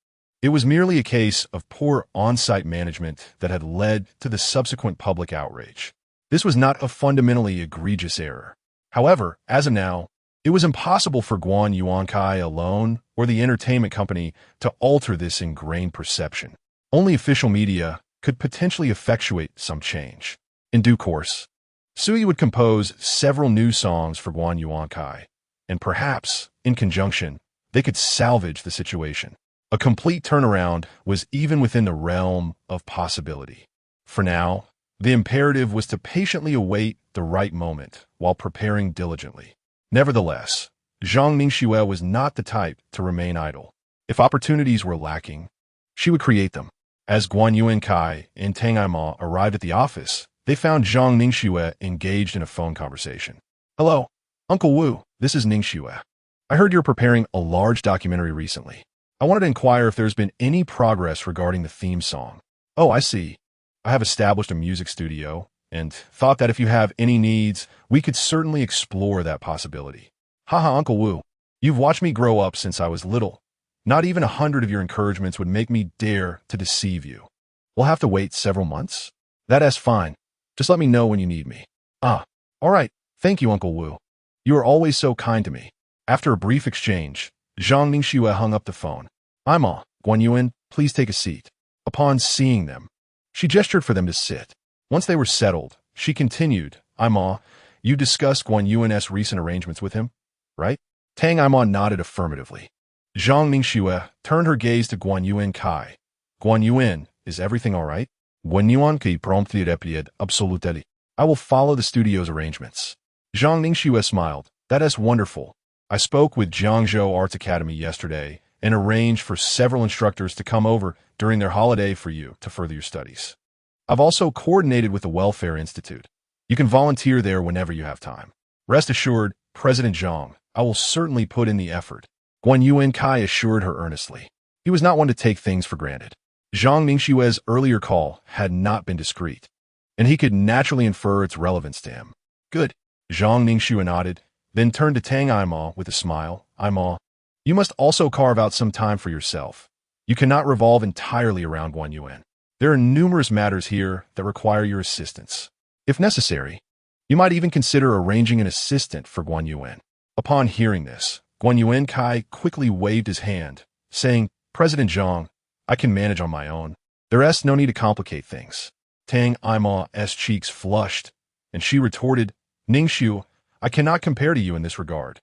It was merely a case of poor on-site management that had led to the subsequent public outrage. This was not a fundamentally egregious error. However, as of now, it was impossible for Guan Yuankai alone or the entertainment company to alter this ingrained perception. Only official media could potentially effectuate some change. In due course, Su Yu would compose several new songs for Guan Yuankai, and perhaps, in conjunction, they could salvage the situation. A complete turnaround was even within the realm of possibility. For now, the imperative was to patiently await the right moment while preparing diligently. Nevertheless, Zhang Ningxue was not the type to remain idle. If opportunities were lacking, she would create them. As Guan Yuankai and Tang Aima arrived at the office, they found Zhang Ningxue engaged in a phone conversation. "Hello, Uncle Wu, this is Ningxue. I heard you're preparing a large documentary recently. I wanted to inquire if there's been any progress regarding the theme song." "Oh, I see. I have established a music studio and thought that if you have any needs, we could certainly explore that possibility." "Haha, Uncle Wu, you've watched me grow up since I was little. Not even 100 of your encouragements would make me dare to deceive you. We'll have to wait several months?" "That's fine. Just let me know when you need me." "Ah, all right. Thank you, Uncle Wu. You are always so kind to me." After a brief exchange, Zhang Ningxue hung up the phone. "Aima, Guan Yuan, please take a seat." Upon seeing them, she gestured for them to sit. Once they were settled, she continued, "Aima, you discussed Guan Yuan's recent arrangements with him, right?" Tang Aima nodded affirmatively. Zhang Ningxue turned her gaze to Guan Yuankai. "Guan Yuan, is everything all right?" "Guan Yuankai promptly replied, "Absolutely. I will follow the studio's arrangements." Zhang Ningxue smiled. "That's wonderful. I spoke with Jiangzhou Arts Academy yesterday and arranged for several instructors to come over during their holiday for you to further your studies. I've also coordinated with the Welfare Institute. You can volunteer there whenever you have time. Rest assured, President Zhang, I will certainly put in the effort." Guan Yuankai assured her earnestly. He was not one to take things for granted. Zhang Ningxue's earlier call had not been discreet, and he could naturally infer its relevance to him. "Good." Zhang Ningxue nodded, then turned to Tang Aima with a smile. "Aima, you must also carve out some time for yourself. You cannot revolve entirely around Guan Yuan. There are numerous matters here that require your assistance. If necessary, you might even consider arranging an assistant for Guan Yuan." Upon hearing this, Guan Yuankai quickly waved his hand, saying, "President Zhang, I can manage on my own. There's no need to complicate things." Tang Aima's cheeks flushed, and she retorted, "Ningxue, I cannot compare to you in this regard.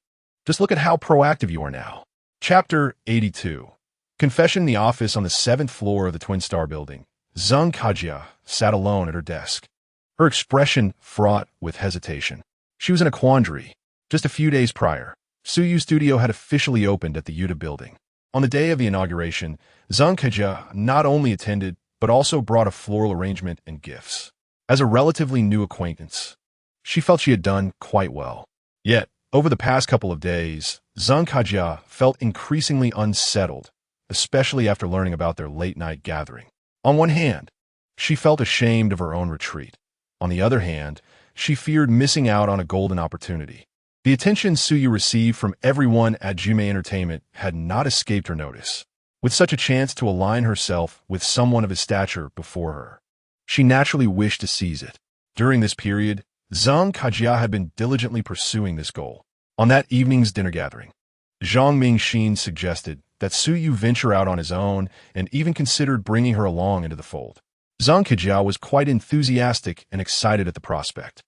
Just look at how proactive you are now." Chapter 82. Confession. In the office on the 7th floor of the Twin Star building, Zheng Kajia sat alone at her desk, her expression fraught with hesitation. She was in a quandary. Just a few days prior, Su Yu's studio had officially opened at the Yuta building. On the day of the inauguration, Zheng Kajia not only attended, but also brought a floral arrangement and gifts. As a relatively new acquaintance, she felt she had done quite well. Yet, over the past couple of days, Zheng Kajia felt increasingly unsettled, especially after learning about their late-night gathering. On one hand, she felt ashamed of her own retreat. On the other hand, she feared missing out on a golden opportunity. The attention Su Yu received from everyone at Jume Entertainment had not escaped her notice. With such a chance to align herself with someone of his stature before her, she naturally wished to seize it. During this period, Zheng Kajia had been diligently pursuing this goal. On that evening's dinner gathering, Zhang Mingxin suggested that Su Yu venture out on his own and even considered bringing her along into the fold. Zhang Kejia was quite enthusiastic and excited at the prospect.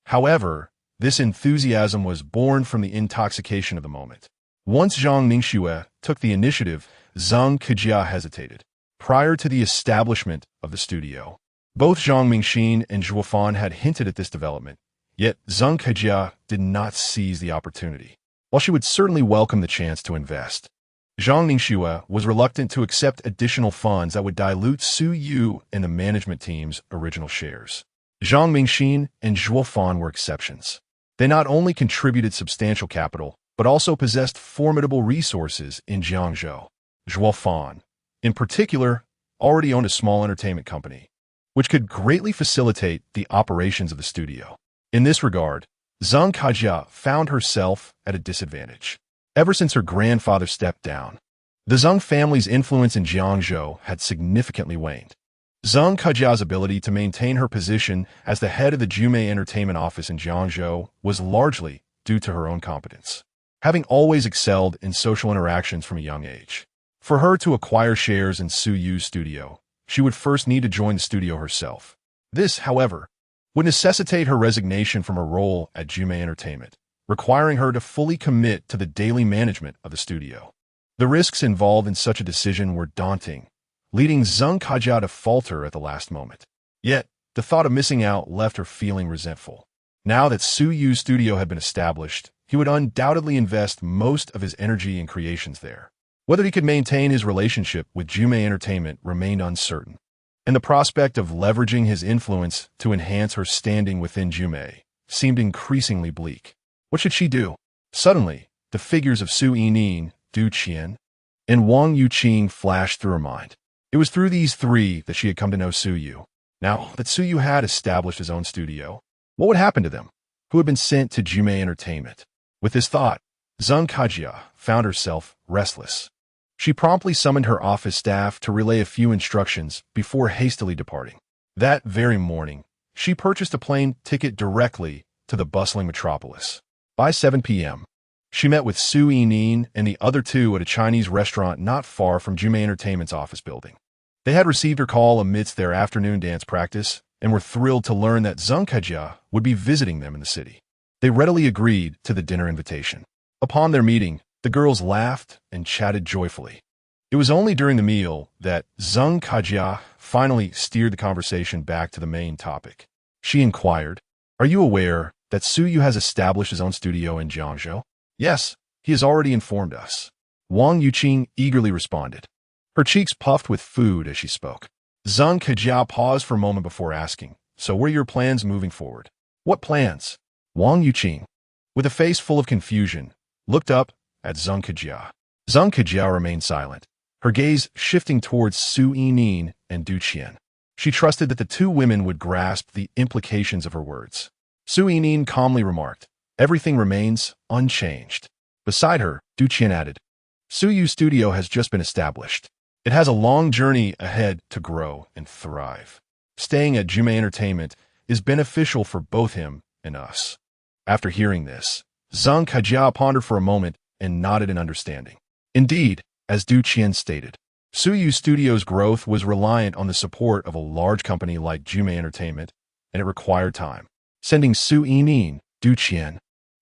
However, this enthusiasm was born from the intoxication of the moment. Once Zhang Mingxue took the initiative, Zhang Kejia hesitated. Prior to the establishment of the studio, both Zhang Mingxin and Zhuo Fan had hinted at this development, yet Zhang Kejia did not seize the opportunity. While she would certainly welcome the chance to invest, Zhang Mingxue was reluctant to accept additional funds that would dilute Su Yu and the management team's original shares. Zhang Mingxin and Zhuo Fan were exceptions. They not only contributed substantial capital, but also possessed formidable resources in Jiangzhou. Zhuo Fan, in particular, already owned a small entertainment company, which could greatly facilitate the operations of the studio. In this regard, Zhang Kejia found herself at a disadvantage. Ever since her grandfather stepped down, the Zhang family's influence in Jiangzhou had significantly waned. Zhang Kejia's ability to maintain her position as the head of the Jumei Entertainment office in Jiangzhou was largely due to her own competence, having always excelled in social interactions from a young age. For her to acquire shares in Su Yu's studio, she would first need to join the studio herself. This, however, would necessitate her resignation from her role at Jumei Entertainment, requiring her to fully commit to the daily management of the studio. The risks involved in such a decision were daunting, leading Zhang Kejia to falter at the last moment. Yet, the thought of missing out left her feeling resentful. Now that Su Yu's studio had been established, he would undoubtedly invest most of his energy and creations there. Whether he could maintain his relationship with Jumei Entertainment remained uncertain, and the prospect of leveraging his influence to enhance her standing within Jumei seemed increasingly bleak. What should she do? Suddenly, the figures of Su Yining, Du Qian, and Wang Yuqing flashed through her mind. It was through these three that she had come to know Su Yu. Now that Su Yu had established his own studio, what would happen to them, who had been sent to Jumei Entertainment? With this thought, Zhang Kejia found herself restless. She promptly summoned her office staff to relay a few instructions before hastily departing. That very morning, she purchased a plane ticket directly to the bustling metropolis. By 7 p.m., she met with Su Yining and the other two at a Chinese restaurant not far from Jumei Entertainment's office building. They had received her call amidst their afternoon dance practice and were thrilled to learn that Zhang Kejia would be visiting them in the city. They readily agreed to the dinner invitation. Upon their meeting, the girls laughed and chatted joyfully. It was only during the meal that Zhang Kejia finally steered the conversation back to the main topic. She inquired, "Are you aware that Su Yu has established his own studio in Jiangzhou?" "Yes, he has already informed us," Wang Yuqing eagerly responded. Her cheeks puffed with food as she spoke. Zhang Kejia paused for a moment before asking, "So what are your plans moving forward?" "What plans?" Wang Yuqing, with a face full of confusion, looked up at Zhang Kejia. Zhang Kejia remained silent, her gaze shifting towards Su Yining and Du Qian. She trusted that the two women would grasp the implications of her words. Su Yining calmly remarked, "Everything remains unchanged." Beside her, Du Qian added, "Su Yu's studio has just been established. It has a long journey ahead to grow and thrive. Staying at Jumei Entertainment is beneficial for both him and us." After hearing this, Zhang Kejia pondered for a moment and nodded in understanding. Indeed, as Du Qian stated, Su Yu's studio's growth was reliant on the support of a large company like Jumei Entertainment, and it required time. Sending Su Yining, Du Qian,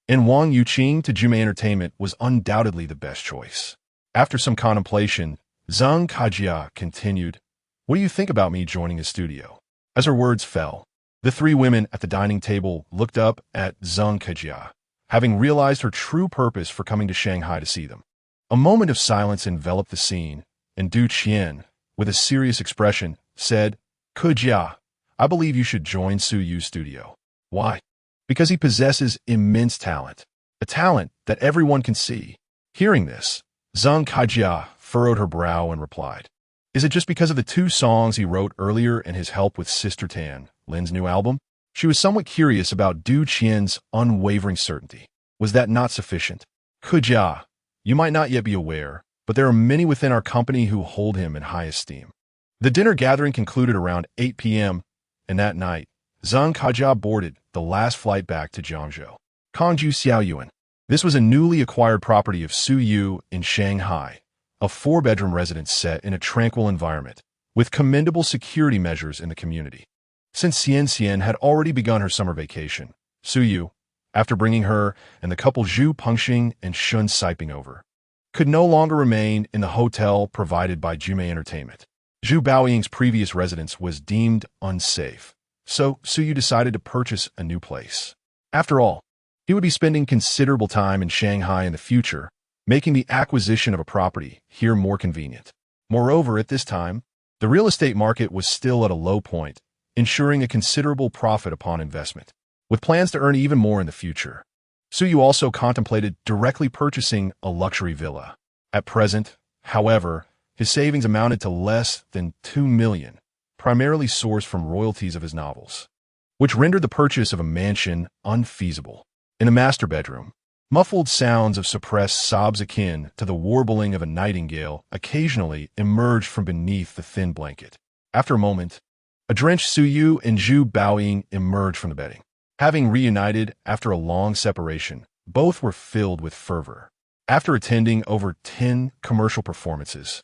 and Wang Yuqing to Jumei Entertainment was undoubtedly the best choice. After some contemplation, Zhang Kejia continued, "What do you think about me joining his studio?" As her words fell, the three women at the dining table looked up at Zhang Kejia, having realized her true purpose for coming to Shanghai to see them. A moment of silence enveloped the scene, and Du Qian, with a serious expression, said, "Kejia, I believe you should join Su Yu's studio." "Why?" "Because he possesses immense talent, a talent that everyone can see." Hearing this, Zhang Kejia furrowed her brow and replied, "Is it just because of the two songs he wrote earlier and his help with Sister Tan, Lin's new album?" She was somewhat curious about Du Qian's unwavering certainty. Was that not sufficient? "Kejia, you might not yet be aware, but there are many within our company who hold him in high esteem." The dinner gathering concluded around 8 p.m., and that night, Zhang Kejia boarded the last flight back to Jiangzhou. Kangju Xiaoyuan. This was a newly acquired property of Su Yu in Shanghai, a 4-bedroom residence set in a tranquil environment, with commendable security measures in the community. Since Xian Xian had already begun her summer vacation, Suyu, after bringing her and the couple Zhu Pengxing and Shun Siping over, could no longer remain in the hotel provided by Jumei Entertainment. Zhu Baoying's previous residence was deemed unsafe, so Suyu decided to purchase a new place. After all, he would be spending considerable time in Shanghai in the future, making the acquisition of a property here more convenient. Moreover, at this time, the real estate market was still at a low point, ensuring a considerable profit upon investment, with plans to earn even more in the future. Suyu also contemplated directly purchasing a luxury villa. At present, however, his savings amounted to less than 2 million, primarily sourced from royalties of his novels, which rendered the purchase of a mansion unfeasible. In the master bedroom, muffled sounds of suppressed sobs akin to the warbling of a nightingale occasionally emerged from beneath the thin blanket. After a moment, a drenched Suyu and Zhu Baoying emerged from the bedding. Having reunited after a long separation, both were filled with fervor. After attending over 10 commercial performances,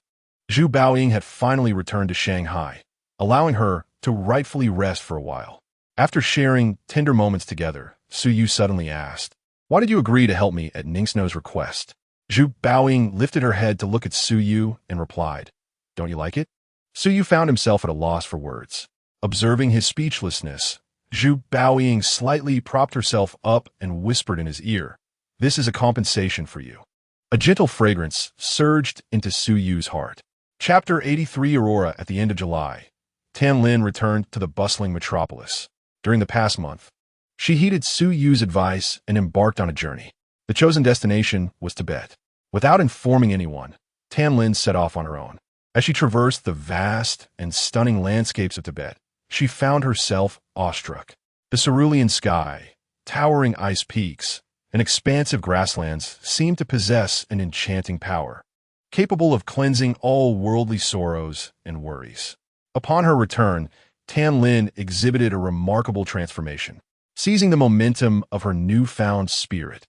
Zhu Baoying had finally returned to Shanghai, allowing her to rightfully rest for a while. After sharing tender moments together, Suyu suddenly asked, "Why did you agree to help me at Ningxno's request?" Zhu Baoying lifted her head to look at Suyu and replied, "Don't you like it?" Suyu found himself at a loss for words. Observing his speechlessness, Zhu Baoying slightly propped herself up and whispered in his ear, "This is a compensation for you." A gentle fragrance surged into Suyu's heart. Chapter 83. Aurora. At the end of July, Tanlin returned to the bustling metropolis. During the past month, she heeded Suyu's advice and embarked on a journey. The chosen destination was Tibet. Without informing anyone, Tanlin set off on her own. As she traversed the vast and stunning landscapes of Tibet, she found herself awestruck. The cerulean sky, towering ice peaks, and expansive grasslands seemed to possess an enchanting power, capable of cleansing all worldly sorrows and worries. Upon her return, Tanlin exhibited a remarkable transformation. Seizing the momentum of her newfound spirit,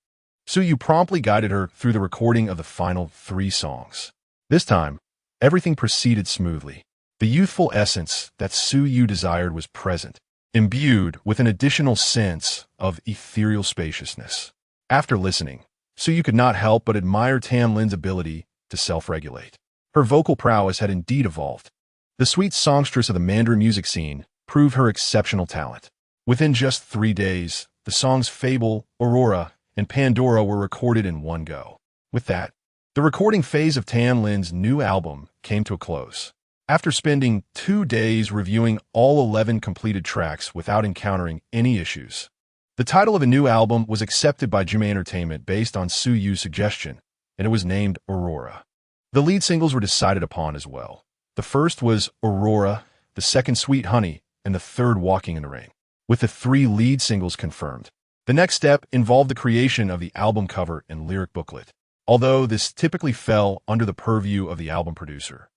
Suyu promptly guided her through the recording of the final 3 songs. This time, everything proceeded smoothly. The youthful essence that Suyu desired was present, imbued with an additional sense of ethereal spaciousness. After listening, Suyu could not help but admire Tanlin's ability to self-regulate. Her vocal prowess had indeed evolved. The sweet songstress of the Mandarin music scene proved her exceptional talent. Within just 3 days, the songs Fable, Aurora, and Pandora were recorded in one go. With that, the recording phase of Tanlin's new album came to a close. After spending 2 days reviewing all 11 completed tracks without encountering any issues, the title of a new album was accepted by Jumei Entertainment based on Suyu's suggestion, and it was named Aurora. The lead singles were decided upon as well. The first was Aurora, the second Sweet Honey, and the third Walking in the Rain. With the 3 lead singles confirmed, the next step involved the creation of the album cover and lyric booklet, although this typically fell under the purview of the album producer.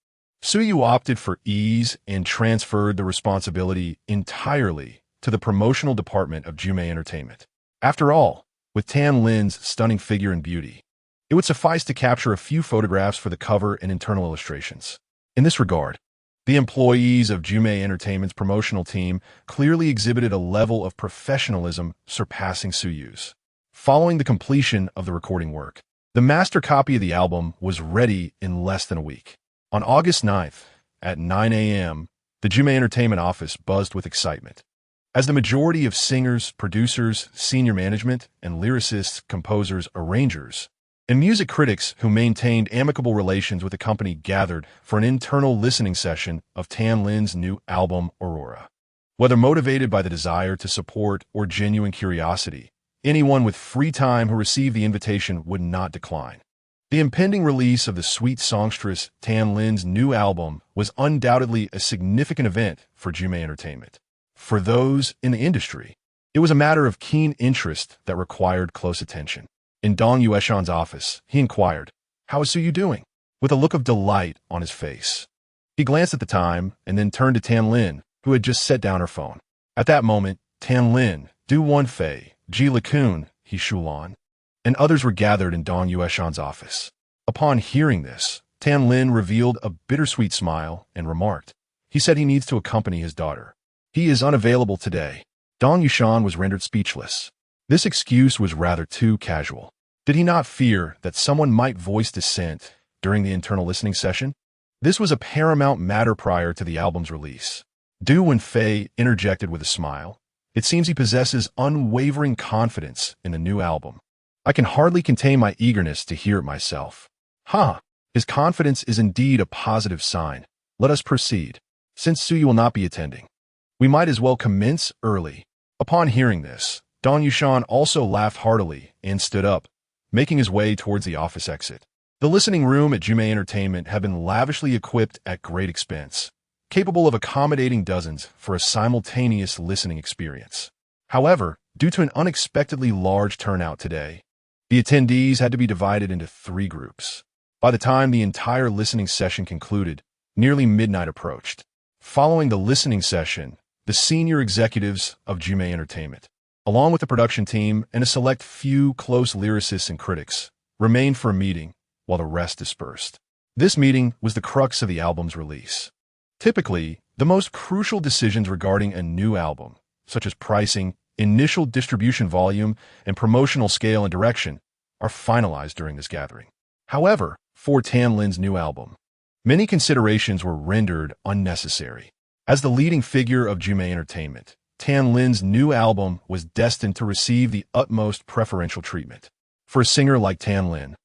Suyu opted for ease and transferred the responsibility entirely to the promotional department of Jumei Entertainment. After all, with Tanlin's stunning figure and beauty, it would suffice to capture a few photographs for the cover and internal illustrations. In this regard, the employees of Jumei Entertainment's promotional team clearly exhibited a level of professionalism surpassing Suyu's. Following the completion of the recording work, the master copy of the album was ready in less than a week. On August 9th, at 9 a.m., the Jumei Entertainment office buzzed with excitement, as the majority of singers, producers, senior management, and lyricists, composers, arrangers, and music critics who maintained amicable relations with the company gathered for an internal listening session of Tanlin's new album, Aurora. Whether motivated by the desire to support or genuine curiosity, anyone with free time who received the invitation would not decline. The impending release of the sweet songstress Tanlin's new album was undoubtedly a significant event for Jumei Entertainment. For those in the industry, it was a matter of keen interest that required close attention. In Dong Yueshan's office, he inquired, "How is Suyu doing?" with a look of delight on his face. He glanced at the time and then turned to Tanlin, who had just set down her phone. At that moment, Tanlin, Du Wanfei, Ji Likun, He Shulan, and others were gathered in Dong Yueshan's office. Upon hearing this, Tanlin revealed a bittersweet smile and remarked, He said he needs to accompany his daughter. He is unavailable today. Dong Yushan was rendered speechless. This excuse was rather too casual. Did he not fear that someone might voice dissent during the internal listening session? This was a paramount matter prior to the album's release. Du Wenfei interjected with a smile. It seems he possesses unwavering confidence in the new album. I can hardly contain my eagerness to hear it myself. His confidence is indeed a positive sign. Let us proceed. Since Suyu will not be attending, we might as well commence early. Upon hearing this, Dong Yushan also laughed heartily and stood up, making his way towards the office exit. The listening room at Jume Entertainment had been lavishly equipped at great expense, capable of accommodating dozens for a simultaneous listening experience. However, due to an unexpectedly large turnout today, the attendees had to be divided into 3 groups. By the time the entire listening session concluded, nearly midnight approached. Following the listening session, the senior executives of Jume Entertainment, along with the production team and a select few close lyricists and critics, remained for a meeting while the rest dispersed. This meeting was the crux of the album's release. Typically, the most crucial decisions regarding a new album, such as pricing, initial distribution volume, and promotional scale and direction, are finalized during this gathering. However, for Tan Lin's new album, many considerations were rendered unnecessary. As the leading figure of Jume Entertainment, Tan Lin's new album was destined to receive the utmost preferential treatment. For a singer like Tan Lin,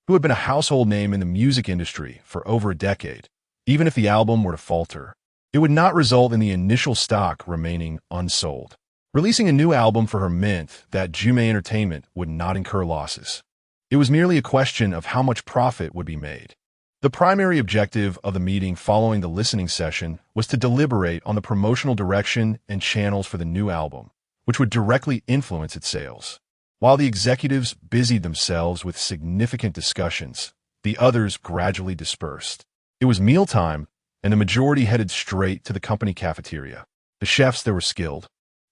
who had been a household name in the music industry for over a decade, even if the album were to falter, it would not result in the initial stock remaining unsold. Releasing a new album for her meant that Jume Entertainment would not incur losses. It was merely a question of how much profit would be made. The primary objective of the meeting following the listening session was to deliberate on the promotional direction and channels for the new album, which would directly influence its sales. While the executives busied themselves with significant discussions, the others gradually dispersed. It was mealtime, and the majority headed straight to the company cafeteria. The chefs there were skilled,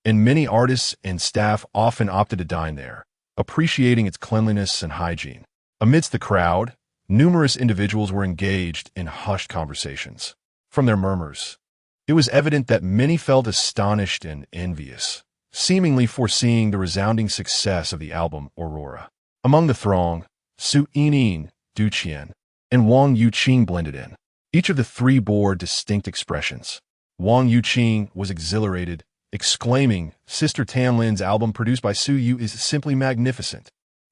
and many artists and staff often opted to dine there, appreciating its cleanliness and hygiene. Amidst the crowd, numerous individuals were engaged in hushed conversations. From their murmurs, it was evident that many felt astonished and envious, seemingly foreseeing the resounding success of the album Aurora. Among the throng, Su Yining, Du Qian, and Wang Yuqing blended in. Each of the 3 bore distinct expressions. Wang Yuqing was exhilarated, exclaiming, "Sister Tan Lin's album produced by Su Yu is simply magnificent.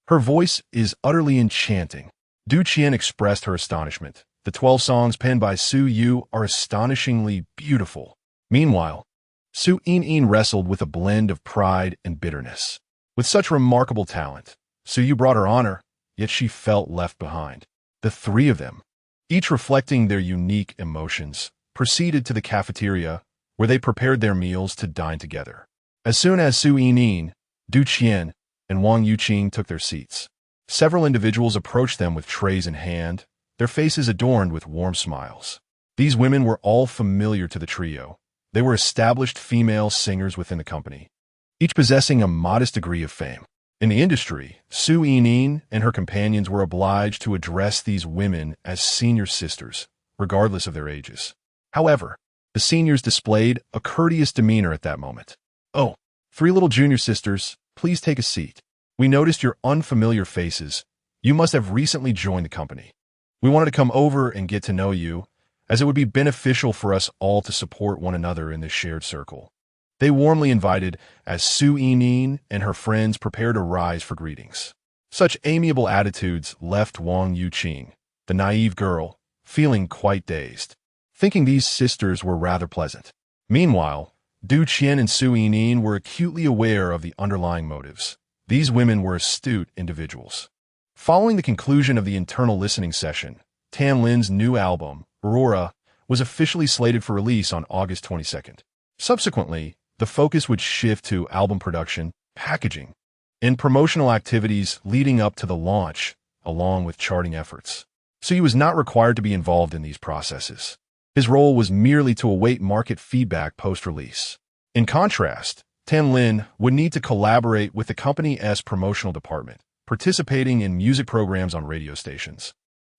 Her voice is utterly enchanting." Du Qian expressed her astonishment. The 12 songs penned by Su Yu are astonishingly beautiful. Meanwhile, Su Yining wrestled with a blend of pride and bitterness. With such remarkable talent, Su Yu brought her honor, yet she felt left behind. The 3 of them, each reflecting their unique emotions, proceeded to the cafeteria, where they prepared their meals to dine together. As soon as Su Yining, Du Qian, and Wang Yuqing took their seats, several individuals approached them with trays in hand, their faces adorned with warm smiles. These women were all familiar to the trio. They were established female singers within the company, each possessing a modest degree of fame. In the industry, Su Yining and her companions were obliged to address these women as senior sisters, regardless of their ages. However, the seniors displayed a courteous demeanor at that moment. "Oh, 3 little junior sisters, please take a seat. We noticed your unfamiliar faces. You must have recently joined the company. We wanted to come over and get to know you, as it would be beneficial for us all to support one another in this shared circle." They warmly invited as Su Yining and her friends prepared to rise for greetings. Such amiable attitudes left Wang Yuqing, the naive girl, feeling quite dazed, thinking these sisters were rather pleasant. Meanwhile, Du Qian and Su Yining were acutely aware of the underlying motives. These women were astute individuals. Following the conclusion of the internal listening session, Tan Lin's new album, Aurora, was officially slated for release on August 22nd. Subsequently, the focus would shift to album production, packaging, and promotional activities leading up to the launch, along with charting efforts. So he was not required to be involved in these processes. His role was merely to await market feedback post-release. In contrast, Tan Lin would need to collaborate with the company's promotional department, participating in music programs on radio stations,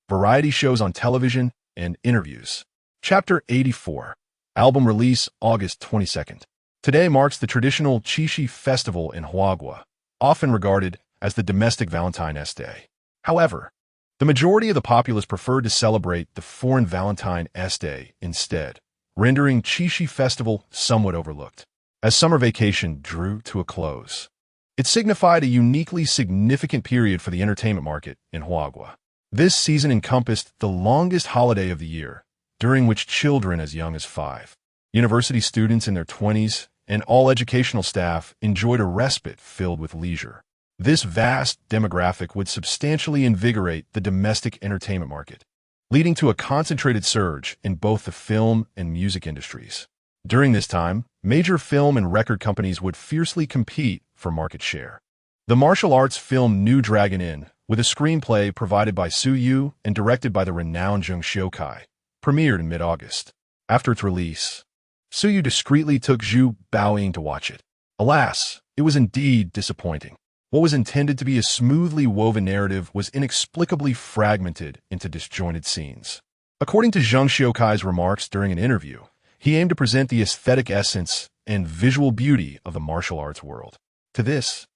variety shows on television, and interviews. Chapter 84. Album release August 22nd. Today marks the traditional Qixi festival in Huagua, often regarded as the domestic Valentine's Day. However, the majority of the populace preferred to celebrate the foreign Valentine's Day instead, rendering Qixi festival somewhat overlooked. As summer vacation drew to a close, it signified a uniquely significant period for the entertainment market in Huagua. This season encompassed the longest holiday of the year, during which children as young as 5, university students in their 20s, and all educational staff enjoyed a respite filled with leisure. This vast demographic would substantially invigorate the domestic entertainment market, leading to a concentrated surge in both the film and music industries. During this time, major film and record companies would fiercely compete for market share. The martial arts film New Dragon Inn, with a screenplay provided by Su Yu and directed by the renowned Zheng Xiukai, premiered in mid-August. After its release, Su Yu discreetly took Zhu Baoying to watch it. Alas, it was indeed disappointing. What was intended to be a smoothly woven narrative was inexplicably fragmented into disjointed scenes. According to Zheng Xiukai's remarks during an interview, he aimed to present the aesthetic essence and visual beauty of the martial arts world. To this,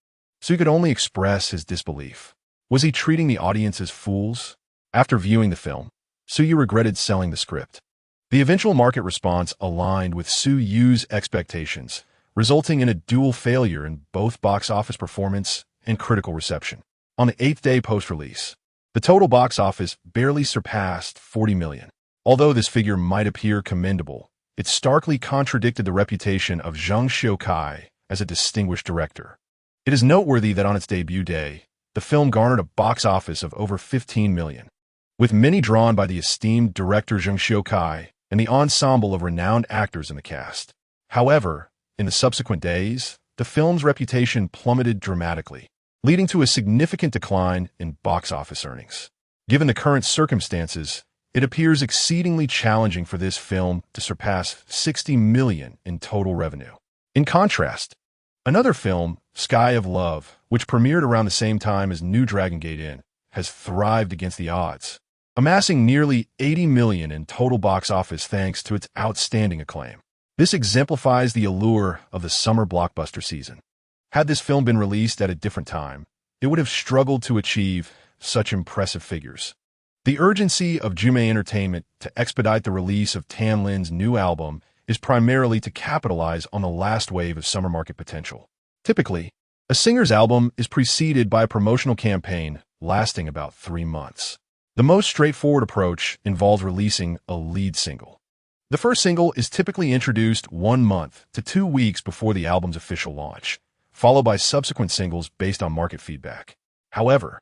Su could only express his disbelief. Was he treating the audience as fools? After viewing the film, Su Yu regretted selling the script. The eventual market response aligned with Su Yu's expectations, resulting in a dual failure in both box office performance and critical reception. On the 8th day post-release, the total box office barely surpassed 40 million. Although this figure might appear commendable, it starkly contradicted the reputation of Zheng Xiukai as a distinguished director. It is noteworthy that on its debut day, the film garnered a box office of over 15 million, with many drawn by the esteemed director Zheng Xiukai and the ensemble of renowned actors in the cast. However, in the subsequent days, the film's reputation plummeted dramatically, leading to a significant decline in box office earnings. Given the current circumstances, it appears exceedingly challenging for this film to surpass 60 million in total revenue. In contrast, another film, Sky of Love, which premiered around the same time as New Dragon Gate Inn, has thrived against the odds, amassing nearly 80 million in total box office thanks to its outstanding acclaim. This exemplifies the allure of the summer blockbuster season. Had this film been released at a different time, it would have struggled to achieve such impressive figures. The urgency of Jume Entertainment to expedite the release of Tan Lin's new album is primarily to capitalize on the last wave of summer market potential. Typically, a singer's album is preceded by a promotional campaign lasting about 3 months. The most straightforward approach involves releasing a lead single. The first single is typically introduced 1 month to 2 weeks before the album's official launch, followed by subsequent singles based on market feedback. However,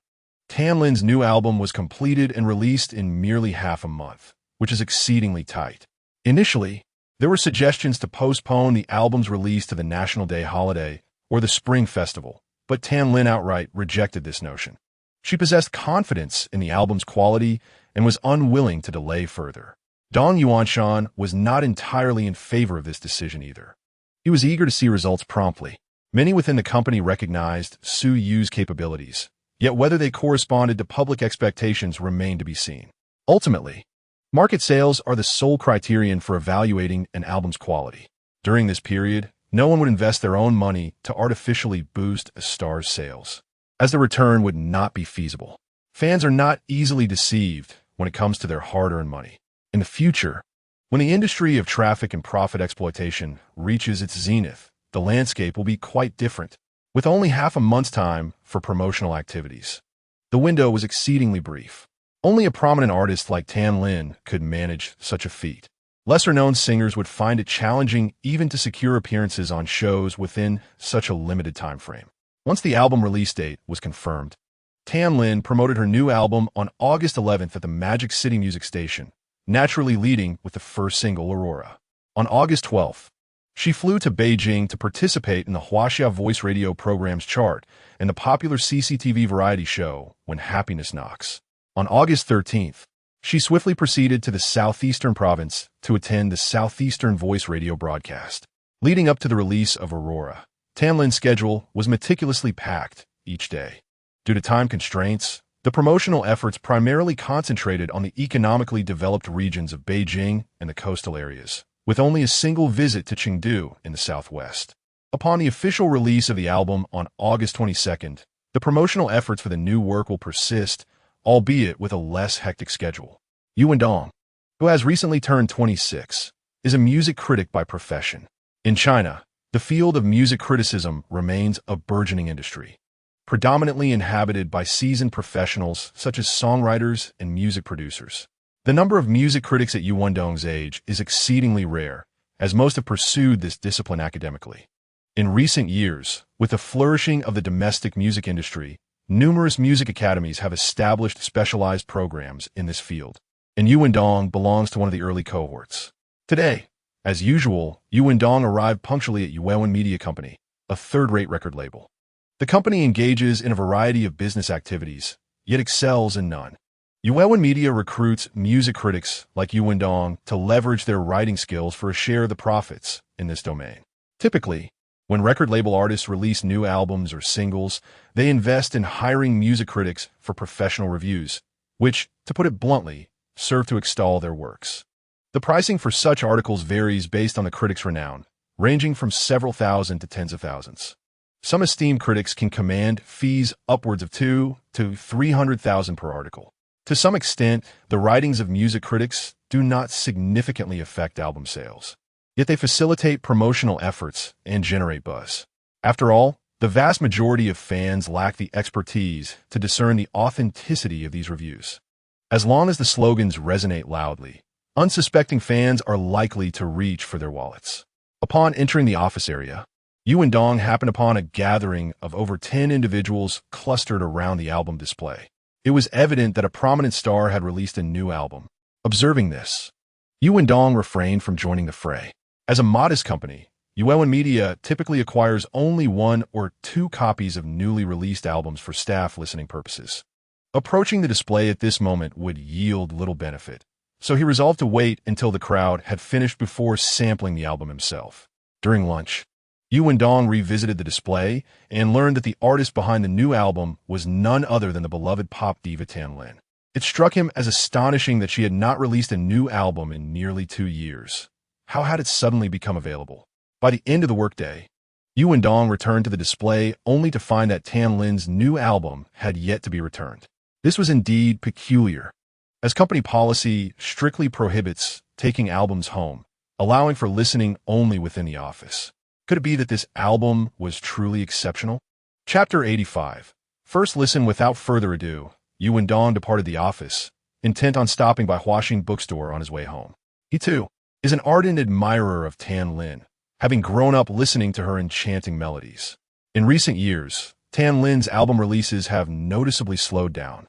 Tan Lin's new album was completed and released in merely half a month, which is exceedingly tight. Initially, there were suggestions to postpone the album's release to the National Day holiday or the Spring Festival, but Tan Lin outright rejected this notion. She possessed confidence in the album's quality and was unwilling to delay further. Dong Yuanshan was not entirely in favor of this decision either. He was eager to see results promptly. Many within the company recognized Su Yu's capabilities, yet whether they corresponded to public expectations remained to be seen. Ultimately, market sales are the sole criterion for evaluating an album's quality. During this period, no one would invest their own money to artificially boost a star's sales, as the return would not be feasible. Fans are not easily deceived when it comes to their hard-earned money. In the future, when the industry of traffic and profit exploitation reaches its zenith, the landscape will be quite different. With only half a month's time for promotional activities, the window was exceedingly brief. Only a prominent artist like Tan Lin could manage such a feat. Lesser-known singers would find it challenging even to secure appearances on shows within such a limited time frame. Once the album release date was confirmed, Tan Lin promoted her new album on August 11th at the Magic City Music Station, naturally leading with the first single, Aurora. On August 12th, she flew to Beijing to participate in the Huaxia Voice Radio program's chart and the popular CCTV variety show When Happiness Knocks. On August 13th, she swiftly proceeded to the southeastern province to attend the Southeastern Voice Radio broadcast. Leading up to the release of Aurora, Tan Lin's schedule was meticulously packed each day. Due to time constraints, the promotional efforts primarily concentrated on the economically developed regions of Beijing and the coastal areas, with only a single visit to Chengdu in the southwest. Upon the official release of the album on August 22nd, the promotional efforts for the new work will persist, albeit with a less hectic schedule. Yu Wendong, who has recently turned 26, is a music critic by profession. In China, the field of music criticism remains a burgeoning industry, predominantly inhabited by seasoned professionals such as songwriters and music producers. The number of music critics at Yu Wendong's age is exceedingly rare, as most have pursued this discipline academically. In recent years, with the flourishing of the domestic music industry, numerous music academies have established specialized programs in this field, and Yu Wendong belongs to one of the early cohorts. Today, as usual, Yu Wendong arrived punctually at Reborn Media Company, a third-rate record label. The company engages in a variety of business activities, yet excels in none. Reborn Media recruits music critics like Yu Wendong to leverage their writing skills for a share of the profits in this domain. Typically, when record label artists release new albums or singles, they invest in hiring music critics for professional reviews, which, to put it bluntly, serve to extol their works. The pricing for such articles varies based on the critic's renown, ranging from several thousand to tens of thousands. Some esteemed critics can command fees upwards of $200,000 to $300,000 per article. To some extent, the writings of music critics do not significantly affect album sales, yet they facilitate promotional efforts and generate buzz. After all, the vast majority of fans lack the expertise to discern the authenticity of these reviews. As long as the slogans resonate loudly, unsuspecting fans are likely to reach for their wallets. Upon entering the office area, Yu Wendong happened upon a gathering of over 10 individuals clustered around the album display. It was evident that a prominent star had released a new album. Observing this, Yu Wendong refrained from joining the fray. As a modest company, Reborn Media typically acquires only 1 or 2 copies of newly released albums for staff listening purposes. Approaching the display at this moment would yield little benefit, so he resolved to wait until the crowd had finished before sampling the album himself. During lunch, Yu Wendong revisited the display and learned that the artist behind the new album was none other than the beloved pop diva Tan Lin. It struck him as astonishing that she had not released a new album in nearly 2 years. How had it suddenly become available? By the end of the workday, Yu Wendong returned to the display only to find that Tan Lin's new album had yet to be returned. This was indeed peculiar, as company policy strictly prohibits taking albums home, allowing for listening only within the office. Could it be that this album was truly exceptional? Chapter 85. First listen. Without further ado, Yu Wendong departed the office, intent on stopping by Huaxing bookstore on his way home. He, too, is an ardent admirer of Tan Lin, having grown up listening to her enchanting melodies. In recent years, Tan Lin's album releases have noticeably slowed down,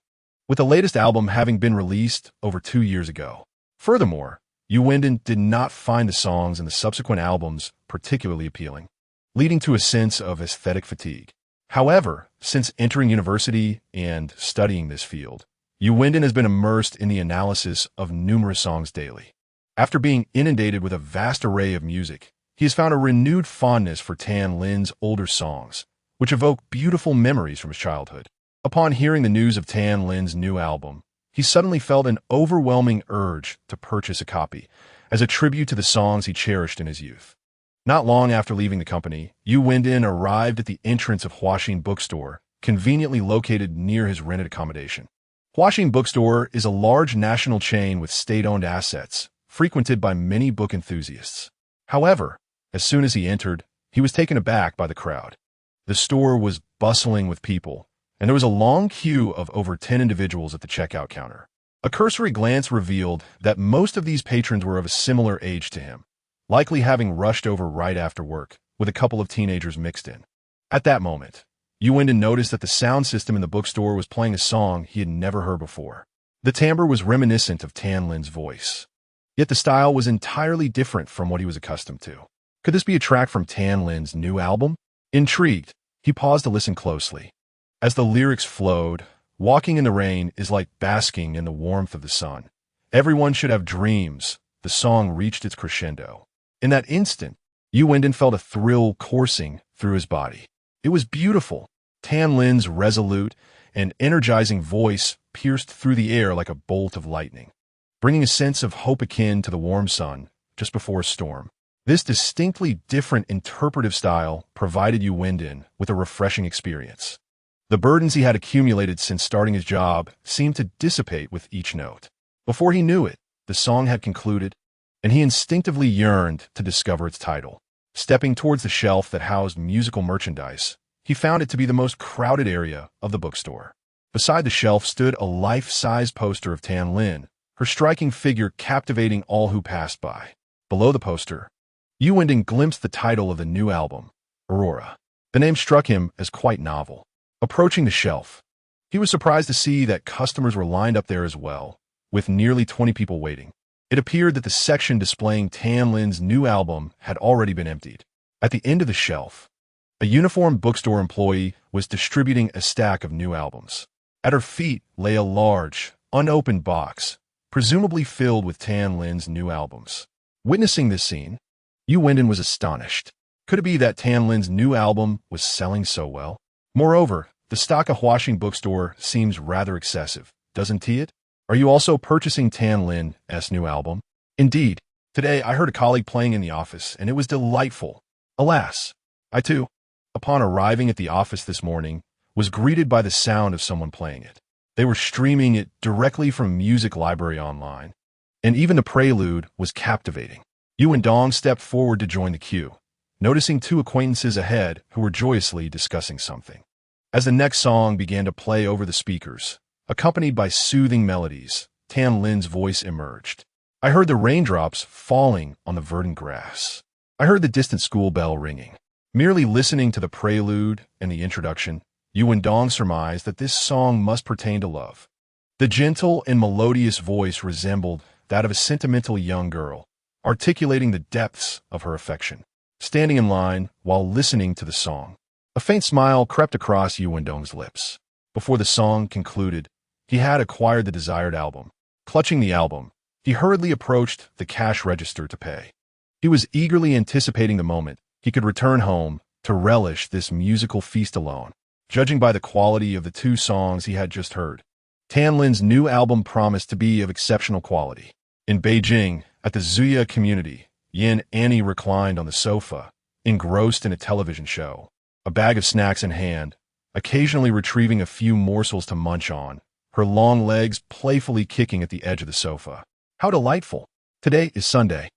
with the latest album having been released over 2 years ago. Furthermore, Yu Wendong did not find the songs in the subsequent albums particularly appealing, leading to a sense of aesthetic fatigue. However, since entering university and studying this field, Yu Wendong has been immersed in the analysis of numerous songs daily. After being inundated with a vast array of music, he has found a renewed fondness for Tan Lin's older songs, which evoke beautiful memories from his childhood. Upon hearing the news of Tan Lin's new album, he suddenly felt an overwhelming urge to purchase a copy, as a tribute to the songs he cherished in his youth. Not long after leaving the company, Yu Wendong arrived at the entrance of Huaxing bookstore, conveniently located near his rented accommodation. Huaxing bookstore is a large national chain with state-owned assets, frequented by many book enthusiasts. However, as soon as he entered, he was taken aback by the crowd. The store was bustling with people, and there was a long queue of over 10 individuals at the checkout counter. A cursory glance revealed that most of these patrons were of a similar age to him, likely having rushed over right after work, with a couple of teenagers mixed in. At that moment, Yu Wendong noticed that the sound system in the bookstore was playing a song he had never heard before. The timbre was reminiscent of Tan Lin's voice, yet the style was entirely different from what he was accustomed to. Could this be a track from Tan Lin's new album? Intrigued, he paused to listen closely. As the lyrics flowed, walking in the rain is like basking in the warmth of the sun. Everyone should have dreams. The song reached its crescendo. In that instant, Yu Wendong felt a thrill coursing through his body. It was beautiful. Tan Lin's resolute and energizing voice pierced through the air like a bolt of lightning, bringing a sense of hope akin to the warm sun just before a storm. This distinctly different interpretive style provided Yu Windin with a refreshing experience. The burdens he had accumulated since starting his job seemed to dissipate with each note. Before he knew it, the song had concluded, and he instinctively yearned to discover its title. Stepping towards the shelf that housed musical merchandise, he found it to be the most crowded area of the bookstore. Beside the shelf stood a life-size poster of Tan Lin, her striking figure captivating all who passed by. Below the poster, Yu Winding glimpsed the title of the new album, Aurora. The name struck him as quite novel. Approaching the shelf, he was surprised to see that customers were lined up there as well, with nearly 20 people waiting. It appeared that the section displaying Tan Lin's new album had already been emptied. At the end of the shelf, a uniformed bookstore employee was distributing a stack of new albums. At her feet lay a large, unopened box, presumably filled with Tan Lin's new albums. Witnessing this scene, Yu Windin was astonished. Could it be that Tan Lin's new album was selling so well? Moreover, the stock of Huaxing bookstore seems rather excessive, doesn't it? Are you also purchasing Tan Lin's new album? Indeed, today I heard a colleague playing in the office, and it was delightful. Alas, I too, upon arriving at the office this morning, was greeted by the sound of someone playing it. They were streaming it directly from Music Library Online, and even the prelude was captivating. Yu and Dong stepped forward to join the queue, noticing two acquaintances ahead who were joyously discussing something. As the next song began to play over the speakers, accompanied by soothing melodies, Tan Lin's voice emerged. I heard the raindrops falling on the verdant grass. I heard the distant school bell ringing. Merely listening to the prelude and the introduction, Yu and Dong surmised that this song must pertain to love. The gentle and melodious voice resembled that of a sentimental young girl, articulating the depths of her affection. Standing in line while listening to the song, a faint smile crept across Yu and Dong's lips. Before the song concluded, he had acquired the desired album. Clutching the album, he hurriedly approached the cash register to pay. He was eagerly anticipating the moment he could return home to relish this musical feast alone. Judging by the quality of the two songs he had just heard, Tan Lin's new album promised to be of exceptional quality. In Beijing, at the Zuya community, Yin Annie reclined on the sofa, engrossed in a television show, a bag of snacks in hand, occasionally retrieving a few morsels to munch on, her long legs playfully kicking at the edge of the sofa. How delightful! Today is Sunday,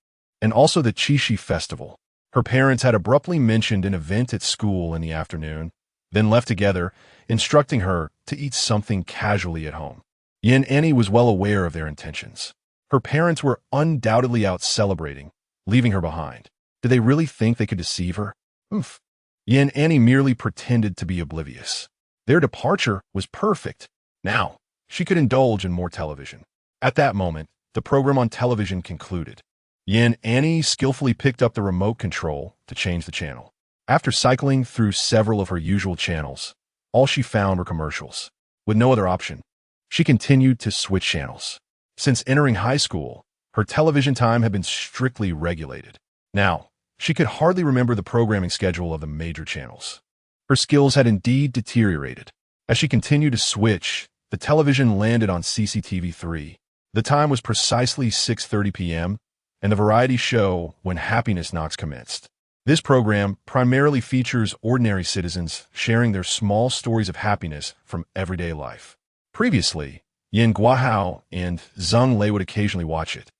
and also the Qixi festival. Her parents had abruptly mentioned an event at school in the afternoon, then left together, instructing her to eat something casually at home. Yin Annie was well aware of their intentions. Her parents were undoubtedly out celebrating, leaving her behind. Did they really think they could deceive her? Oof. Yin Annie merely pretended to be oblivious. Their departure was perfect. Now, she could indulge in more television. At that moment, the program on television concluded. Yin Annie skillfully picked up the remote control to change the channel. After cycling through several of her usual channels, all she found were commercials. With no other option, she continued to switch channels. Since entering high school, her television time had been strictly regulated. Now, she could hardly remember the programming schedule of the major channels. Her skills had indeed deteriorated. As she continued to switch, the television landed on CCTV3. The time was precisely 6:30 p.m., and the variety show When Happiness Knocks commenced. This program primarily features ordinary citizens sharing their small stories of happiness from everyday life. Previously, Yin Guahao and Zheng Lei would occasionally watch it,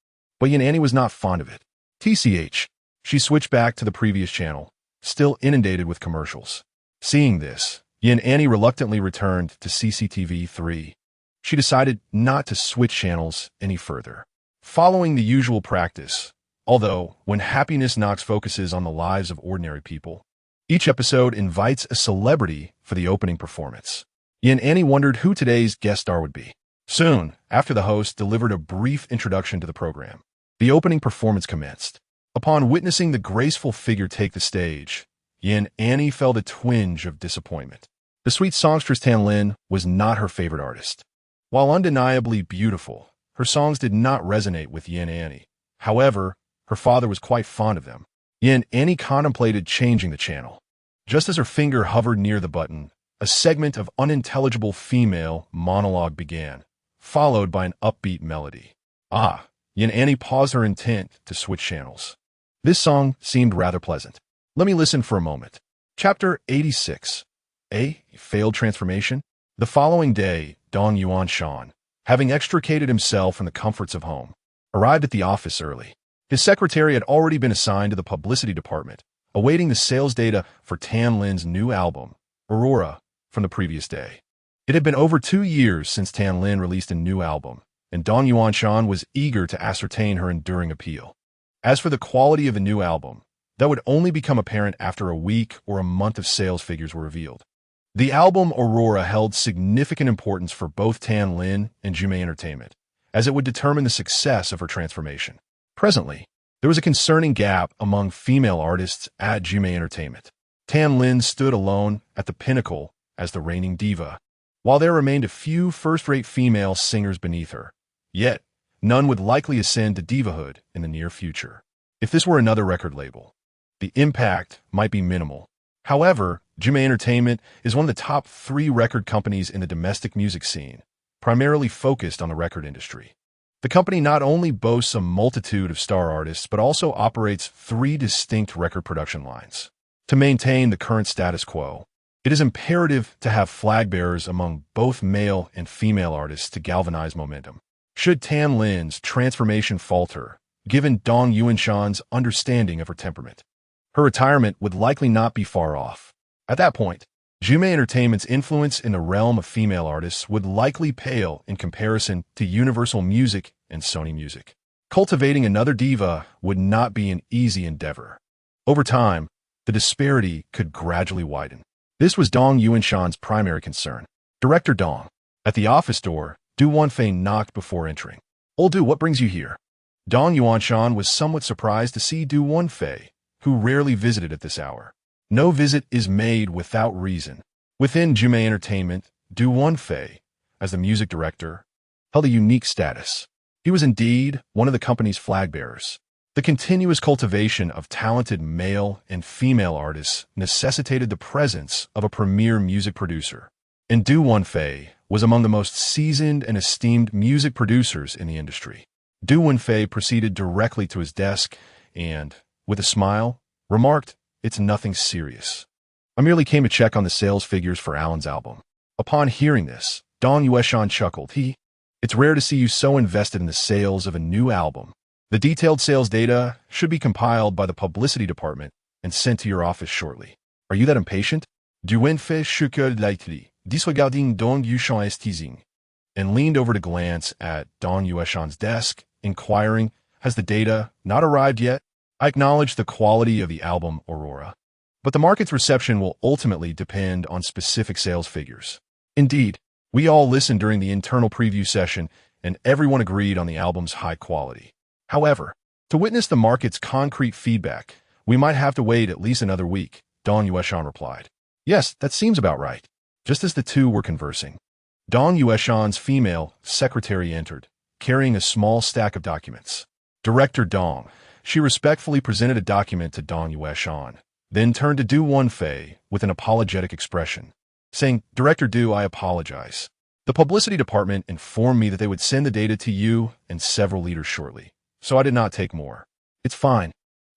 but Yin Annie was not fond of it. TCH, she switched back to the previous channel, still inundated with commercials. Seeing this, Yin Annie reluctantly returned to CCTV3. She decided not to switch channels any further. Following the usual practice, although When Happiness Knocks focuses on the lives of ordinary people, each episode invites a celebrity for the opening performance. Yin Annie wondered who today's guest star would be. Soon, after the host delivered a brief introduction to the program, the opening performance commenced. Upon witnessing the graceful figure take the stage, Yin Annie felt a twinge of disappointment. The sweet songstress Tan Lin was not her favorite artist. While undeniably beautiful, her songs did not resonate with Yin Annie. However, her father was quite fond of them. Yin Annie contemplated changing the channel. Just as her finger hovered near the button, a segment of unintelligible female monologue began, followed by an upbeat melody. Ah, Yin Annie paused her intent to switch channels. This song seemed rather pleasant. Let me listen for a moment. Chapter 86. A failed transformation? The following day, Dong Yuanshan, having extricated himself from the comforts of home, arrived at the office early. His secretary had already been assigned to the publicity department, awaiting the sales data for Tan Lin's new album, Aurora, from the previous day. It had been over 2 years since Tan Lin released a new album, and Dong Yuanshan was eager to ascertain her enduring appeal. As for the quality of the new album, that would only become apparent after a week or a month of sales figures were revealed. The album Aurora held significant importance for both Tan Lin and Jumei Entertainment, as it would determine the success of her transformation. Presently, there was a concerning gap among female artists at Jumei Entertainment. Tan Lin stood alone at the pinnacle as the reigning diva, while there remained a few first-rate female singers beneath her. Yet, none would likely ascend to divahood in the near future. If this were another record label, the impact might be minimal. However, Jumei Entertainment is one of the top 3 record companies in the domestic music scene, primarily focused on the record industry. The company not only boasts a multitude of star artists, but also operates 3 distinct record production lines. To maintain the current status quo, it is imperative to have flag bearers among both male and female artists to galvanize momentum. Should Tan Lin's transformation falter, given Dong Yuanshan's understanding of her temperament, her retirement would likely not be far off. At that point, Jumei Entertainment's influence in the realm of female artists would likely pale in comparison to Universal Music and Sony Music. Cultivating another diva would not be an easy endeavor. Over time, the disparity could gradually widen. This was Dong Yuanshan's primary concern. Director Dong. At the office door, Du Wanfei knocked before entering. "Old Du, what brings you here?" Dong Yuanshan was somewhat surprised to see Du Wanfei, who rarely visited at this hour. No visit is made without reason. Within Jumei Entertainment, Du Wanfei, as the music director, held a unique status. He was indeed one of the company's flag bearers. The continuous cultivation of talented male and female artists necessitated the presence of a premier music producer, and Du Wanfei was among the most seasoned and esteemed music producers in the industry. Du Wanfei proceeded directly to his desk and, with a smile, remarked, "It's nothing serious. I merely came to check on the sales figures for Alan's album." Upon hearing this, Dong Yuanshan chuckled. "It's rare to see you so invested in the sales of a new album. The detailed sales data should be compiled by the publicity department and sent to your office shortly. Are you that impatient?" Du Wanfei shook lightly, disregarding Dong Yuanshan's teasing, and leaned over to glance at Dong Yuanshan's desk, inquiring, "Has the data not arrived yet?" "I acknowledge the quality of the album Aurora, but the market's reception will ultimately depend on specific sales figures." Indeed, we all listened during the internal preview session, and everyone agreed on the album's high quality. However, to witness the market's concrete feedback, we might have to wait at least another week, Dong Yuanshan replied. "Yes, that seems about right." Just as the two were conversing, Dong Yuanshan's female secretary entered, carrying a small stack of documents. "Director Dong." She respectfully presented a document to Dong Yuanshan, then turned to Du Wanfei with an apologetic expression, saying, "Director Du, I apologize. The publicity department informed me that they would send the data to you and several leaders shortly, so I did not take more." "It's fine.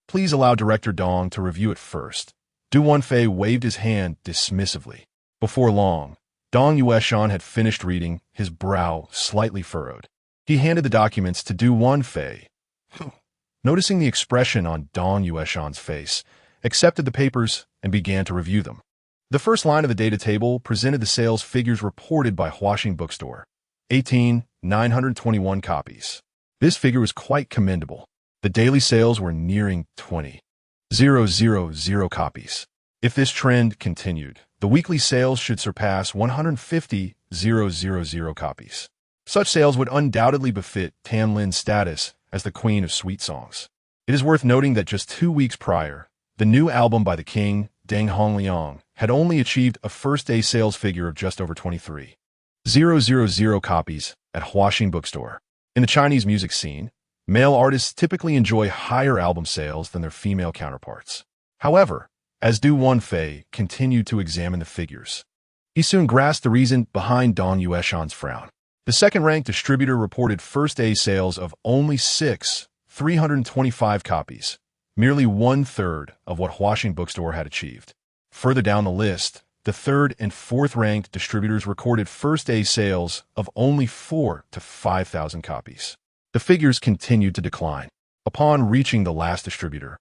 Please allow Director Dong to review it first." Du Wanfei waved his hand dismissively. Before long, Dong Yuanshan had finished reading, his brow slightly furrowed. He handed the documents to Du Wanfei, who, noticing the expression on Dong Yuanshan's face, accepted the papers and began to review them. The first line of the data table presented the sales figures reported by Huaxing Bookstore, 18,921 copies. This figure was quite commendable. The daily sales were nearing 20,000 copies. If this trend continued, the weekly sales should surpass 150,000 copies. Such sales would undoubtedly befit Tan Lin's status as the queen of sweet songs. It is worth noting that just 2 weeks prior, the new album by the king, Deng Hongliang, had only achieved a first-day sales figure of just over 23,000 copies at Huaxing Bookstore. In the Chinese music scene, male artists typically enjoy higher album sales than their female counterparts. However, as Du Wanfei continued to examine the figures, he soon grasped the reason behind Dong Yuanshan's frown. The second-ranked distributor reported first-day sales of only 325 copies, merely one-third of what Huaxing Bookstore had achieved. Further down the list, the third and fourth-ranked distributors recorded first-day sales of only 4,000 to 5,000 copies. The figures continued to decline. Upon reaching the last distributor,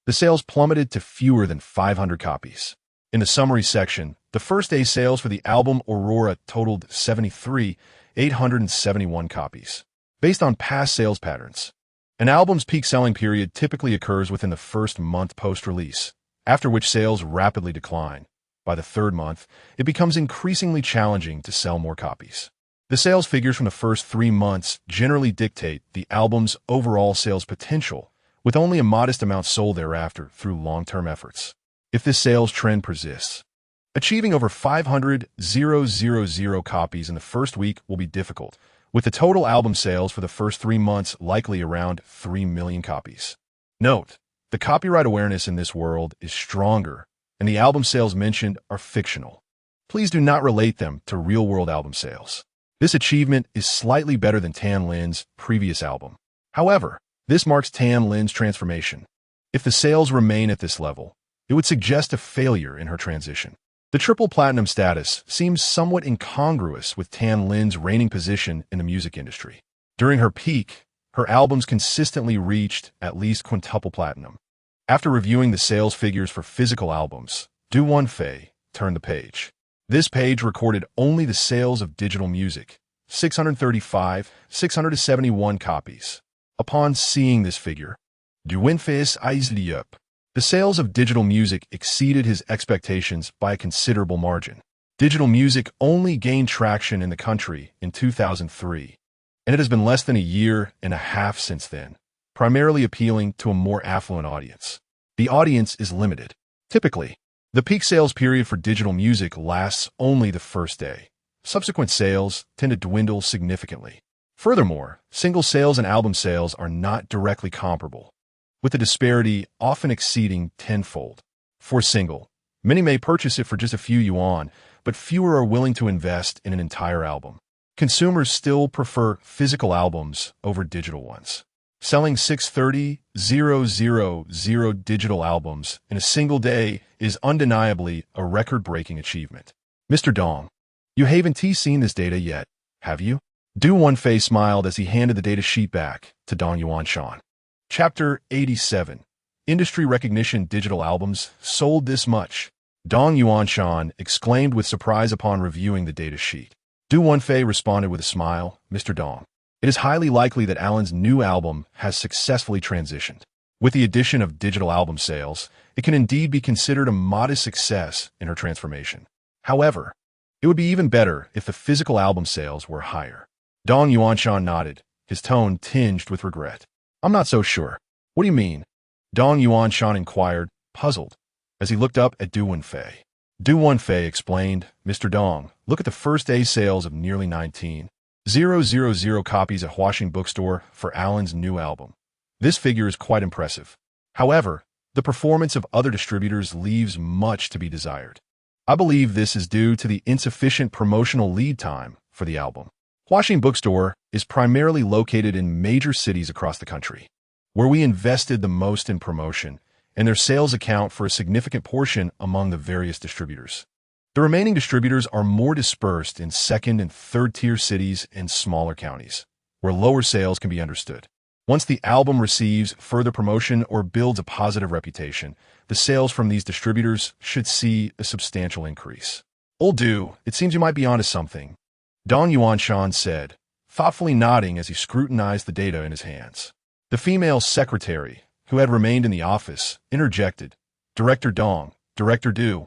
the sales plummeted to fewer than 500 copies. In the summary section, the first-day sales for the album Aurora totaled 871 copies. Based on past sales patterns, an album's peak selling period typically occurs within the first month post-release, after which sales rapidly decline. By the third month, it becomes increasingly challenging to sell more copies. The sales figures from the first 3 months generally dictate the album's overall sales potential, with only a modest amount sold thereafter through long-term efforts. If this sales trend persists, achieving over 500,000 copies in the first week will be difficult, with the total album sales for the first 3 months likely around 3 million copies. Note, the copyright awareness in this world is stronger, and the album sales mentioned are fictional. Please do not relate them to real-world album sales. This achievement is slightly better than Tan Lin's previous album. However, this marks Tan Lin's transformation. If the sales remain at this level, it would suggest a failure in her transition. The triple platinum status seems somewhat incongruous with Tan Lin's reigning position in the music industry. During her peak, her albums consistently reached at least quintuple platinum. After reviewing the sales figures for physical albums, Du Wenfei turned the page. This page recorded only the sales of digital music, 671 copies. Upon seeing this figure, Du Wenfei's eyes lit up. The sales of digital music exceeded his expectations by a considerable margin. Digital music only gained traction in the country in 2003, and it has been less than a year and a half since then, primarily appealing to a more affluent audience. The audience is limited. Typically, the peak sales period for digital music lasts only the first day. Subsequent sales tend to dwindle significantly. Furthermore, single sales and album sales are not directly comparable, with the disparity often exceeding tenfold. For single, many may purchase it for just a few yuan, but fewer are willing to invest in an entire album. Consumers still prefer physical albums over digital ones. Selling 630,000 digital albums in a single day is undeniably a record-breaking achievement. Mr. Dong, you haven't seen this data yet, have you? Du Wenfei smiled as he handed the data sheet back to Dong Yuanshan. Chapter 87. Industry recognition digital albums sold this much. Dong Yuanshan exclaimed with surprise upon reviewing the data sheet. Du Wenfei responded with a smile, Mr. Dong. It is highly likely that Alan's new album has successfully transitioned. With the addition of digital album sales, it can indeed be considered a modest success in her transformation. However, it would be even better if the physical album sales were higher. Dong Yuanshan nodded, his tone tinged with regret. I'm not so sure. What do you mean? Dong Yuanshan inquired, puzzled, as he looked up at Du Wenfei. Du Wenfei explained, Mr. Dong, look at the first-day sales of nearly 19,000 copies at Huaxing Bookstore for Alan's new album. This figure is quite impressive. However, the performance of other distributors leaves much to be desired. I believe this is due to the insufficient promotional lead time for the album. Huaxing Bookstore is primarily located in major cities across the country, where we invested the most in promotion, and their sales account for a significant portion among the various distributors. The remaining distributors are more dispersed in second- and third-tier cities and smaller counties, where lower sales can be understood. Once the album receives further promotion or builds a positive reputation, the sales from these distributors should see a substantial increase. Old Du, it seems you might be onto something, Dong Yuanshan said, thoughtfully nodding as he scrutinized the data in his hands. The female secretary, who had remained in the office, interjected, Director Dong, Director Du,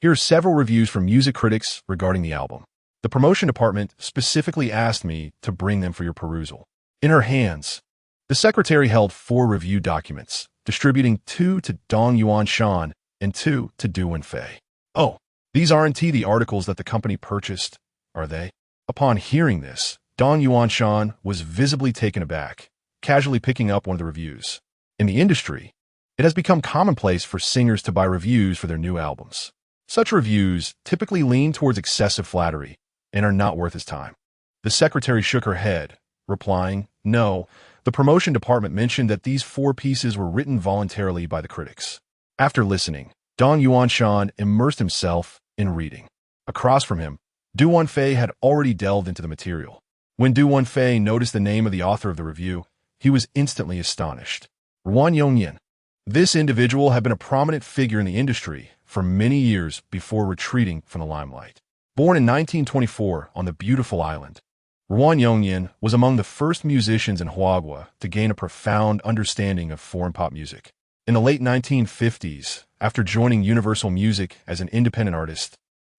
here are several reviews from music critics regarding the album. The promotion department specifically asked me to bring them for your perusal. In her hands, the secretary held 4 review documents, distributing 2 to Dong Yuanshan and 2 to Du Wenfei. Oh, these aren't the articles that the company purchased, are they? Upon hearing this, Dong Yuanshan was visibly taken aback, casually picking up one of the reviews. In the industry, it has become commonplace for singers to buy reviews for their new albums. Such reviews typically lean towards excessive flattery and are not worth his time. The secretary shook her head, replying, "No, the promotion department mentioned that these 4 pieces were written voluntarily by the critics." After listening, Dong Yuanshan immersed himself in reading. Across from him, Du Wenfei had already delved into the material. When Du Wenfei noticed the name of the author of the review, he was instantly astonished. Ruan Yongyan. This individual had been a prominent figure in the industry for many years before retreating from the limelight. Born in 1924 on the beautiful island, Ruan Yongyan was among the first musicians in Huagua to gain a profound understanding of foreign pop music. In the late 1950s, after joining Universal Music as an independent artist,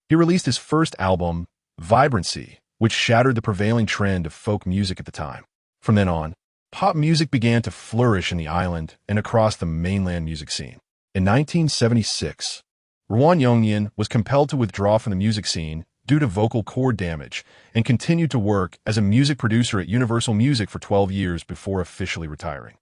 he released his first album, Vibrancy, which shattered the prevailing trend of folk music at the time. From then on, pop music began to flourish in the island and across the mainland music scene. In 1976, Ruan Yongyan was compelled to withdraw from the music scene due to vocal cord damage and continued to work as a music producer at Universal Music for 12 years before officially retiring.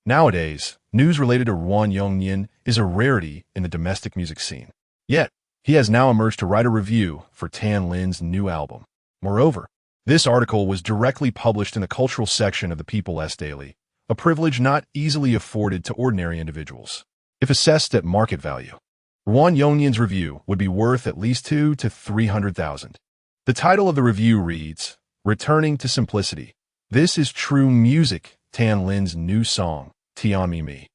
Nowadays, news related to Ruan Yongyan is a rarity in the domestic music scene. Yet, he has now emerged to write a review for Tan Lin's new album. Moreover, this article was directly published in the cultural section of the People's Daily, a privilege not easily afforded to ordinary individuals. If assessed at market value, Ruan Yongyan's review would be worth at least 200,000 to 300,000. The title of the review reads, "Returning to Simplicity. This is True Music, Tan Lin's new song, Tian Mi Mi."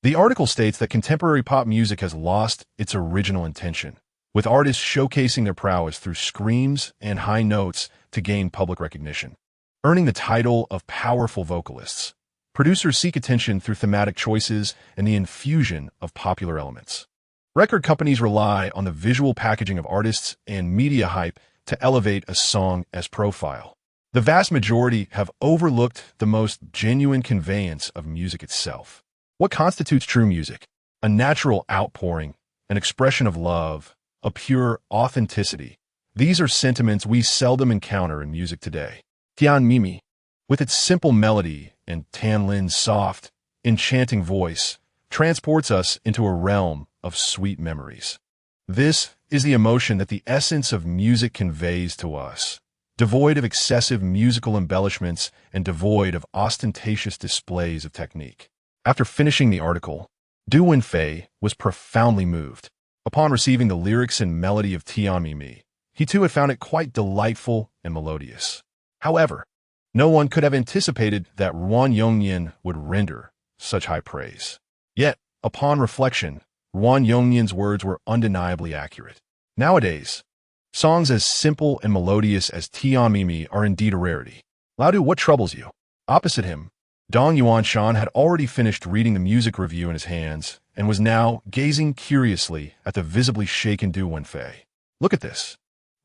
The article states that contemporary pop music has lost its original intention, with artists showcasing their prowess through screams and high notes to gain public recognition. Earning the title of powerful vocalists, producers seek attention through thematic choices and the infusion of popular elements. Record companies rely on the visual packaging of artists and media hype to elevate a song as profile. The vast majority have overlooked the most genuine conveyance of music itself. What constitutes true music? A natural outpouring, an expression of love, a pure authenticity. These are sentiments we seldom encounter in music today. Tian Mi Mi, with its simple melody and Tan Lin's soft, enchanting voice, transports us into a realm of sweet memories. This is the emotion that the essence of music conveys to us, devoid of excessive musical embellishments and devoid of ostentatious displays of technique. After finishing the article, Du Wenfei was profoundly moved. Upon receiving the lyrics and melody of Tian Mi Mi, he too had found it quite delightful and melodious. However, no one could have anticipated that Ruan Yongyan would render such high praise. Yet, upon reflection, Ruan Yongyan's words were undeniably accurate. Nowadays, songs as simple and melodious as Tian Mi Mi are indeed a rarity. Laudu, what troubles you? Opposite him, Dong Yuanshan had already finished reading the music review in his hands and was now gazing curiously at the visibly shaken Du Wenfei. Look at this.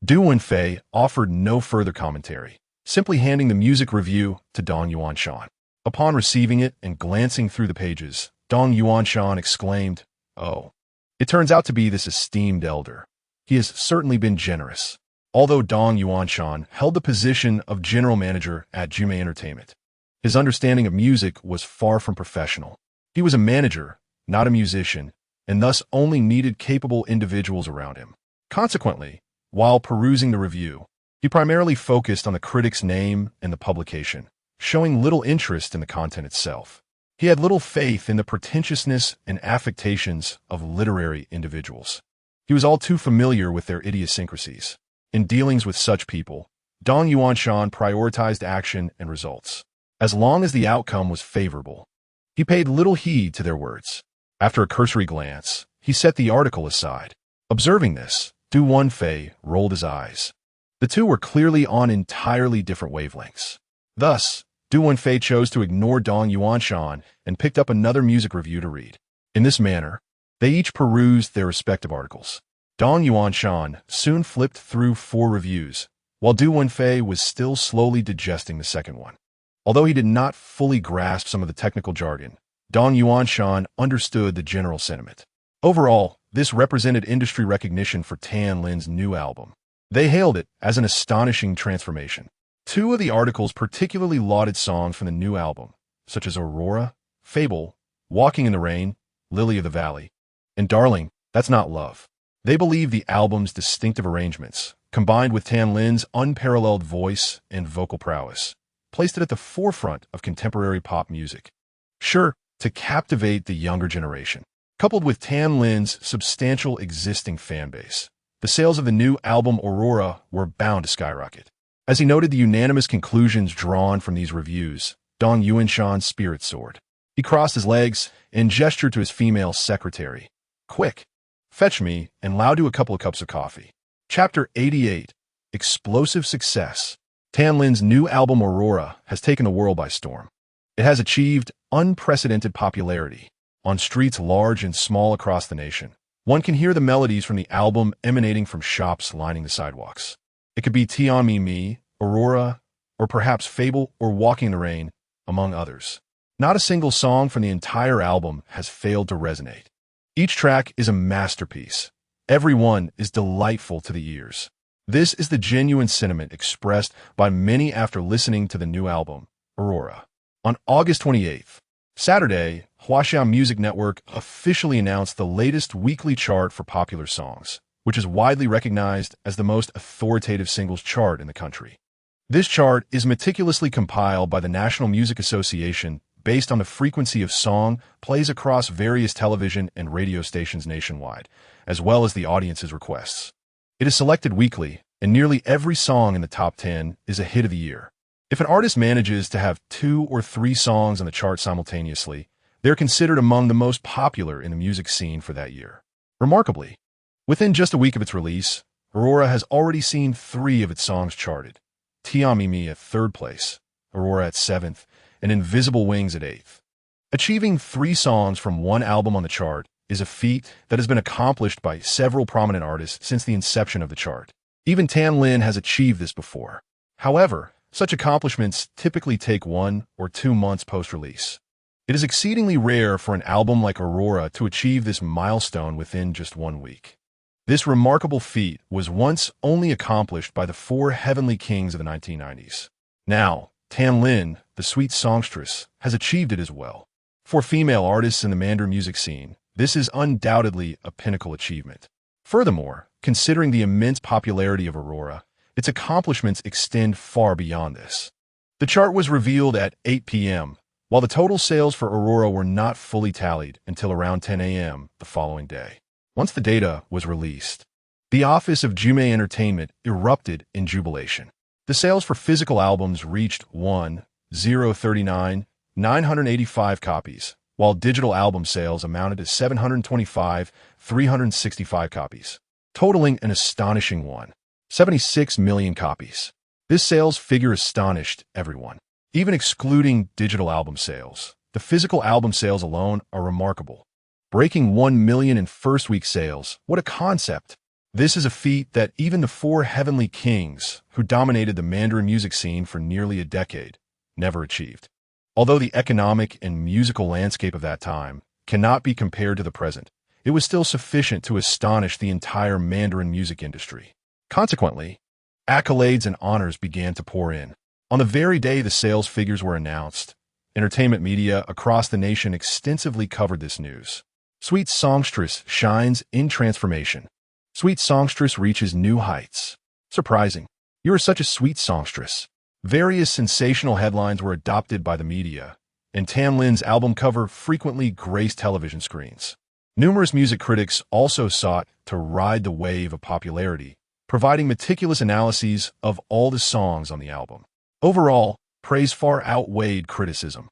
Du Wenfei offered no further commentary, simply handing the music review to Dong Yuanshan. Upon receiving it and glancing through the pages, Dong Yuanshan exclaimed, "Oh, it turns out to be this esteemed elder. He has certainly been generous." Although Dong Yuanshan held the position of general manager at Jume Entertainment, his understanding of music was far from professional. He was a manager, not a musician, and thus only needed capable individuals around him. Consequently, while perusing the review, he primarily focused on the critic's name and the publication, showing little interest in the content itself. He had little faith in the pretentiousness and affectations of literary individuals. He was all too familiar with their idiosyncrasies. In dealings with such people, Dong Yuanshan prioritized action and results. As long as the outcome was favorable, he paid little heed to their words. After a cursory glance, he set the article aside. Observing this, Du Wenfei rolled his eyes. The two were clearly on entirely different wavelengths. Thus, Du Wenfei chose to ignore Dong Yuanshan and picked up another music review to read. In this manner, they each perused their respective articles. Dong Yuanshan soon flipped through 4 reviews, while Du Wenfei was still slowly digesting the second one. Although he did not fully grasp some of the technical jargon, Dong Yuanshan understood the general sentiment. Overall, this represented industry recognition for Tan Lin's new album. They hailed it as an astonishing transformation. 2 of the articles particularly lauded songs from the new album, such as Aurora, Fable, Walking in the Rain, Lily of the Valley, and Darling, That's Not Love. They believe the album's distinctive arrangements, combined with Tan Lin's unparalleled voice and vocal prowess, placed it at the forefront of contemporary pop music. Sure, to captivate the younger generation. Coupled with Tan Lin's substantial existing fan base, the sales of the new album Aurora were bound to skyrocket. As he noted the unanimous conclusions drawn from these reviews, Dong Yuanshan's spirit soared. He crossed his legs and gestured to his female secretary. "Quick, fetch me and Lao do a couple of cups of coffee." Chapter 88. Explosive Success. Tan Lin's new album Aurora has taken the world by storm. It has achieved unprecedented popularity on streets large and small across the nation. One can hear the melodies from the album emanating from shops lining the sidewalks. It could be Tian Me, Aurora, or perhaps Fable or Walking in the Rain, among others. Not a single song from the entire album has failed to resonate. Each track is a masterpiece. Every one is delightful to the ears. This is the genuine sentiment expressed by many after listening to the new album, Aurora. On August 28th, Saturday, Huaxiang Music Network officially announced the latest weekly chart for popular songs, which is widely recognized as the most authoritative singles chart in the country. This chart is meticulously compiled by the National Music Association based on the frequency of song plays across various television and radio stations nationwide, as well as the audience's requests. It is selected weekly, and nearly every song in the top 10 is a hit of the year. If an artist manages to have 2 or 3 songs on the chart simultaneously, they're considered among the most popular in the music scene for that year. Remarkably, within just a week of its release, Aurora has already seen 3 of its songs charted. Tian Me at 3rd place, Aurora at 7th, and Invisible Wings at 8th. Achieving 3 songs from one album on the chart is a feat that has been accomplished by several prominent artists since the inception of the chart. Even Tan Lin has achieved this before. However, such accomplishments typically take 1 or 2 months post-release. It is exceedingly rare for an album like Aurora to achieve this milestone within just 1 week. This remarkable feat was once only accomplished by the 4 heavenly kings of the 1990s. Now, Tan Lin, the sweet songstress, has achieved it as well. For female artists in the Mandarin music scene, this is undoubtedly a pinnacle achievement. Furthermore, considering the immense popularity of Aurora, its accomplishments extend far beyond this. The chart was revealed at 8 p.m., while the total sales for Aurora were not fully tallied until around 10 a.m. the following day. Once the data was released, the office of Jume Entertainment erupted in jubilation. The sales for physical albums reached 1,039,985 copies, while digital album sales amounted to 725,365 copies, totaling an astonishing 76 million copies. This sales figure astonished everyone. Even excluding digital album sales, the physical album sales alone are remarkable. Breaking 1 million in first week sales, what a concept! This is a feat that even the 4 heavenly kings, who dominated the Mandarin music scene for nearly a decade, never achieved. Although the economic and musical landscape of that time cannot be compared to the present, it was still sufficient to astonish the entire Mandarin music industry. Consequently, accolades and honors began to pour in. On the very day the sales figures were announced, entertainment media across the nation extensively covered this news. Sweet songstress shines in transformation. Sweet songstress reaches new heights. Surprising. You are such a sweet songstress. Various sensational headlines were adopted by the media, and Tan Lin's album cover frequently graced television screens. Numerous music critics also sought to ride the wave of popularity, providing meticulous analyses of all the songs on the album. Overall, praise far outweighed criticism,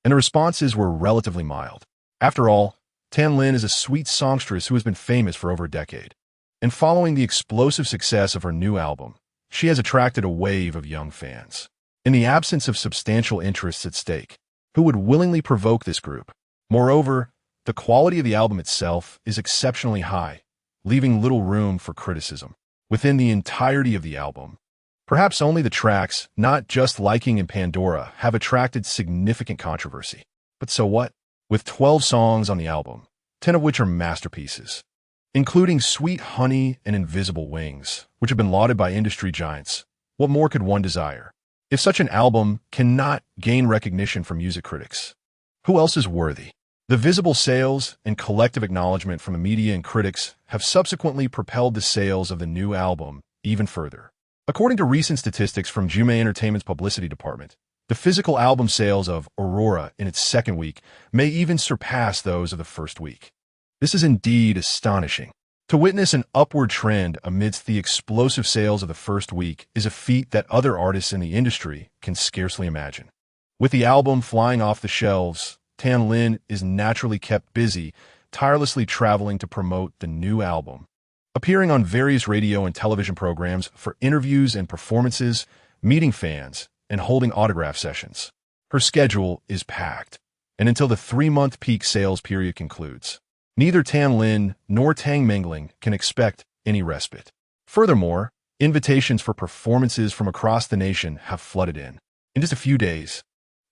and the responses were relatively mild. After all, Tan Lin is a sweet songstress who has been famous for over a decade. And following the explosive success of her new album, she has attracted a wave of young fans. In the absence of substantial interests at stake, who would willingly provoke this group? Moreover, the quality of the album itself is exceptionally high, leaving little room for criticism. Within the entirety of the album, perhaps only the tracks Not Just Liking and Pandora have attracted significant controversy. But so what? With 12 songs on the album, 10 of which are masterpieces, including Sweet Honey and Invisible Wings, which have been lauded by industry giants, what more could one desire? If such an album cannot gain recognition from music critics, who else is worthy? The visible sales and collective acknowledgement from the media and critics have subsequently propelled the sales of the new album even further. According to recent statistics from Jume Entertainment's publicity department, the physical album sales of Aurora in its second week may even surpass those of the first week. This is indeed astonishing. To witness an upward trend amidst the explosive sales of the first week is a feat that other artists in the industry can scarcely imagine. With the album flying off the shelves, Tan Lin is naturally kept busy, tirelessly traveling to promote the new album, appearing on various radio and television programs for interviews and performances, meeting fans, and holding autograph sessions. Her schedule is packed, and until the 3-month peak sales period concludes, neither Tan Lin nor Tang Mingling can expect any respite. Furthermore, invitations for performances from across the nation have flooded in. In just a few days,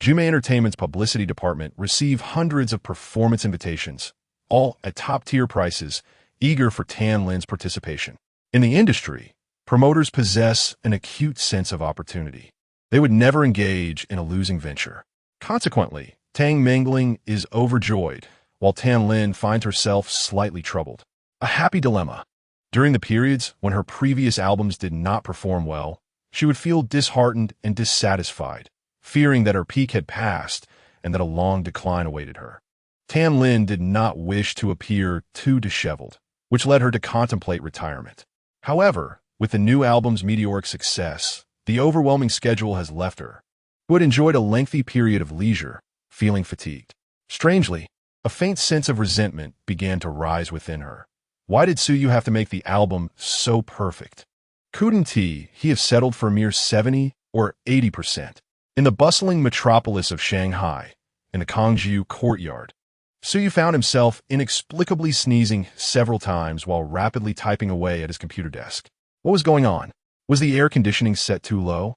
Jume Entertainment's publicity department received hundreds of performance invitations, all at top-tier prices, eager for Tan Lin's participation. In the industry, promoters possess an acute sense of opportunity. They would never engage in a losing venture. Consequently, Tang Mingling is overjoyed, while Tan Lin finds herself slightly troubled. A happy dilemma. During the periods when her previous albums did not perform well, she would feel disheartened and dissatisfied, fearing that her peak had passed and that a long decline awaited her. Tan Lin did not wish to appear too disheveled, which led her to contemplate retirement. However, with the new album's meteoric success, the overwhelming schedule has left her, who had enjoyed a lengthy period of leisure, feeling fatigued. Strangely, a faint sense of resentment began to rise within her. Why did Suyu have to make the album so perfect? Couldn't he have settled for a mere 70 or 80%? In the bustling metropolis of Shanghai, in the Kangju courtyard, Suyu found himself inexplicably sneezing several times while rapidly typing away at his computer desk. What was going on? Was the air conditioning set too low?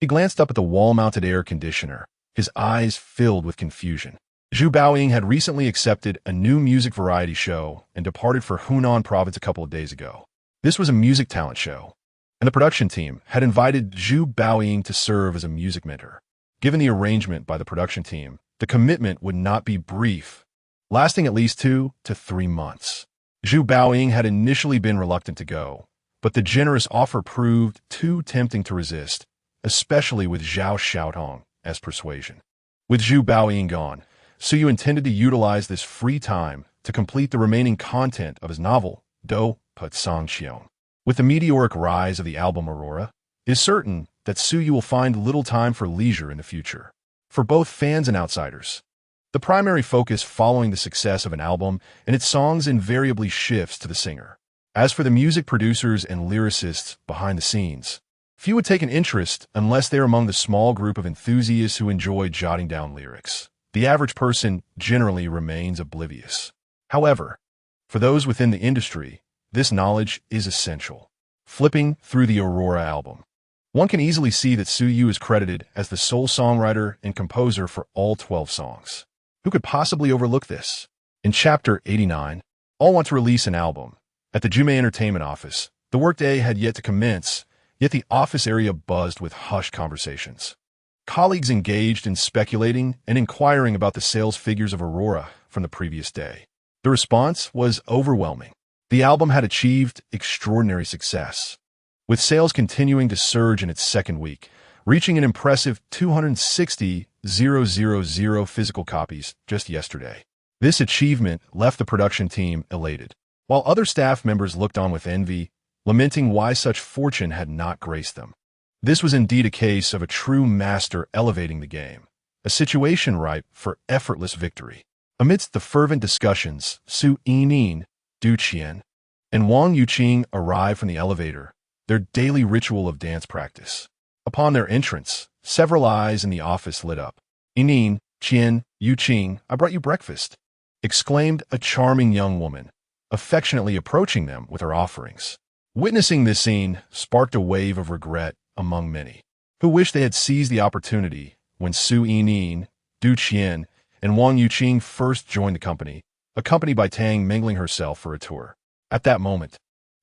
He glanced up at the wall-mounted air conditioner, his eyes filled with confusion. Zhu Baoying had recently accepted a new music variety show and departed for Hunan province a couple of days ago. This was a music talent show, and the production team had invited Zhu Baoying to serve as a music mentor. Given the arrangement by the production team, the commitment would not be brief, lasting at least 2 to 3 months. Zhu Baoying had initially been reluctant to go, but the generous offer proved too tempting to resist, especially with Zhao Xiaotong as persuasion. With Zhu Baoying gone, Suyu intended to utilize this free time to complete the remaining content of his novel, Do Put Sang Xiong. With the meteoric rise of the album Aurora, it is certain that Suyu will find little time for leisure in the future. For both fans and outsiders, the primary focus following the success of an album and its songs invariably shifts to the singer. As for the music producers and lyricists behind the scenes, few would take an interest unless they are among the small group of enthusiasts who enjoy jotting down lyrics. The average person generally remains oblivious. However, for those within the industry, this knowledge is essential. Flipping through the Aurora album, one can easily see that Suyu is credited as the sole songwriter and composer for all 12 songs. Who could possibly overlook this? In Chapter 89, all want to release an album. At the Jume Entertainment office, the workday had yet to commence, yet the office area buzzed with hushed conversations. Colleagues engaged in speculating and inquiring about the sales figures of Aurora from the previous day. The response was overwhelming. The album had achieved extraordinary success, with sales continuing to surge in its second week, reaching an impressive 260,000 physical copies just yesterday. This achievement left the production team elated, while other staff members looked on with envy, lamenting why such fortune had not graced them. This was indeed a case of a true master elevating the game, a situation ripe for effortless victory. Amidst the fervent discussions, Su Yining, Du Qian, and Wang Yuqing arrived from the elevator, their daily ritual of dance practice. Upon their entrance, several eyes in the office lit up. Yining, Qian, Yuqing, I brought you breakfast, exclaimed a charming young woman, affectionately approaching them with her offerings. Witnessing this scene sparked a wave of regret among many, who wished they had seized the opportunity when Su Yining, Du Qian, and Wang Yuqing first joined the company, accompanied by Tang Mingling herself for a tour. At that moment,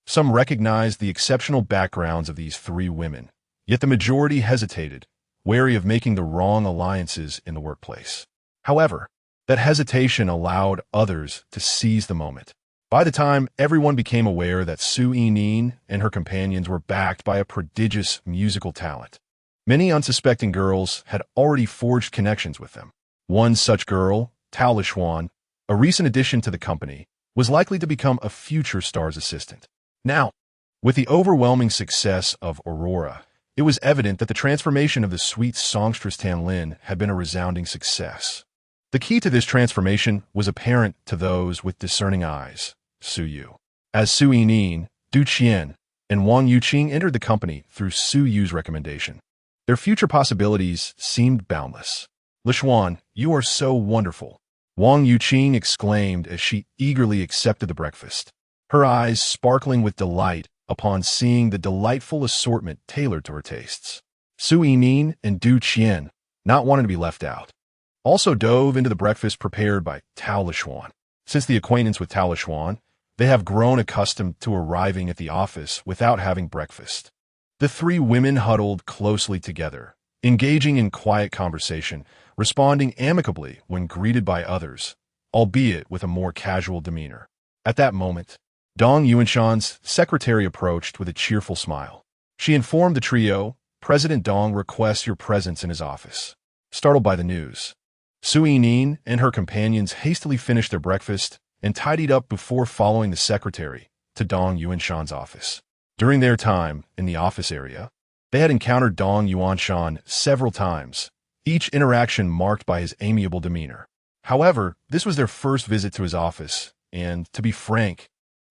some recognized the exceptional backgrounds of these 3 women, yet the majority hesitated, wary of making the wrong alliances in the workplace. However, that hesitation allowed others to seize the moment. By the time everyone became aware that Su Yi and her companions were backed by a prodigious musical talent, many unsuspecting girls had already forged connections with them. One such girl, Tao Lishuan, a recent addition to the company, was likely to become a future star's assistant. Now, with the overwhelming success of Aurora, it was evident that the transformation of the sweet songstress Tan Lin had been a resounding success. The key to this transformation was apparent to those with discerning eyes: Su Yu. As Su Yining, Du Qian, and Wang Yuqing entered the company through Su Yu's recommendation, their future possibilities seemed boundless. "Lishuan, you are so wonderful," Wang Yuqing exclaimed as she eagerly accepted the breakfast, her eyes sparkling with delight upon seeing the delightful assortment tailored to her tastes. Su Yining and Du Qian, not wanting to be left out, also dove into the breakfast prepared by Tao Lishuan. Since the acquaintance with Tao Lishuan, they have grown accustomed to arriving at the office without having breakfast. The three women huddled closely together, engaging in quiet conversation, responding amicably when greeted by others, albeit with a more casual demeanor. At that moment, Dong Yuanshan's secretary approached with a cheerful smile. She informed the trio, "President Dong requests your presence in his office." Startled by the news, Su Yining and her companions hastily finished their breakfast and tidied up before following the secretary to Dong Yuanshan's office. During their time in the office area, they had encountered Dong Yuanshan several times, each interaction marked by his amiable demeanor. However, this was their first visit to his office, and, to be frank,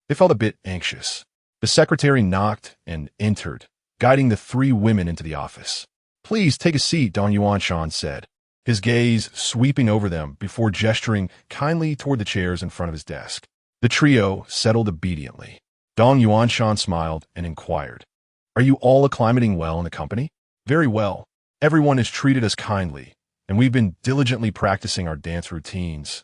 they felt a bit anxious. The secretary knocked and entered, guiding the three women into the office. "Please take a seat," Dong Yuanshan said, his gaze sweeping over them before gesturing kindly toward the chairs in front of his desk. The trio settled obediently. Dong Yuanshan smiled and inquired, "Are you all acclimating well in the company?" "Very well. Everyone has treated us kindly, and we've been diligently practicing our dance routines,"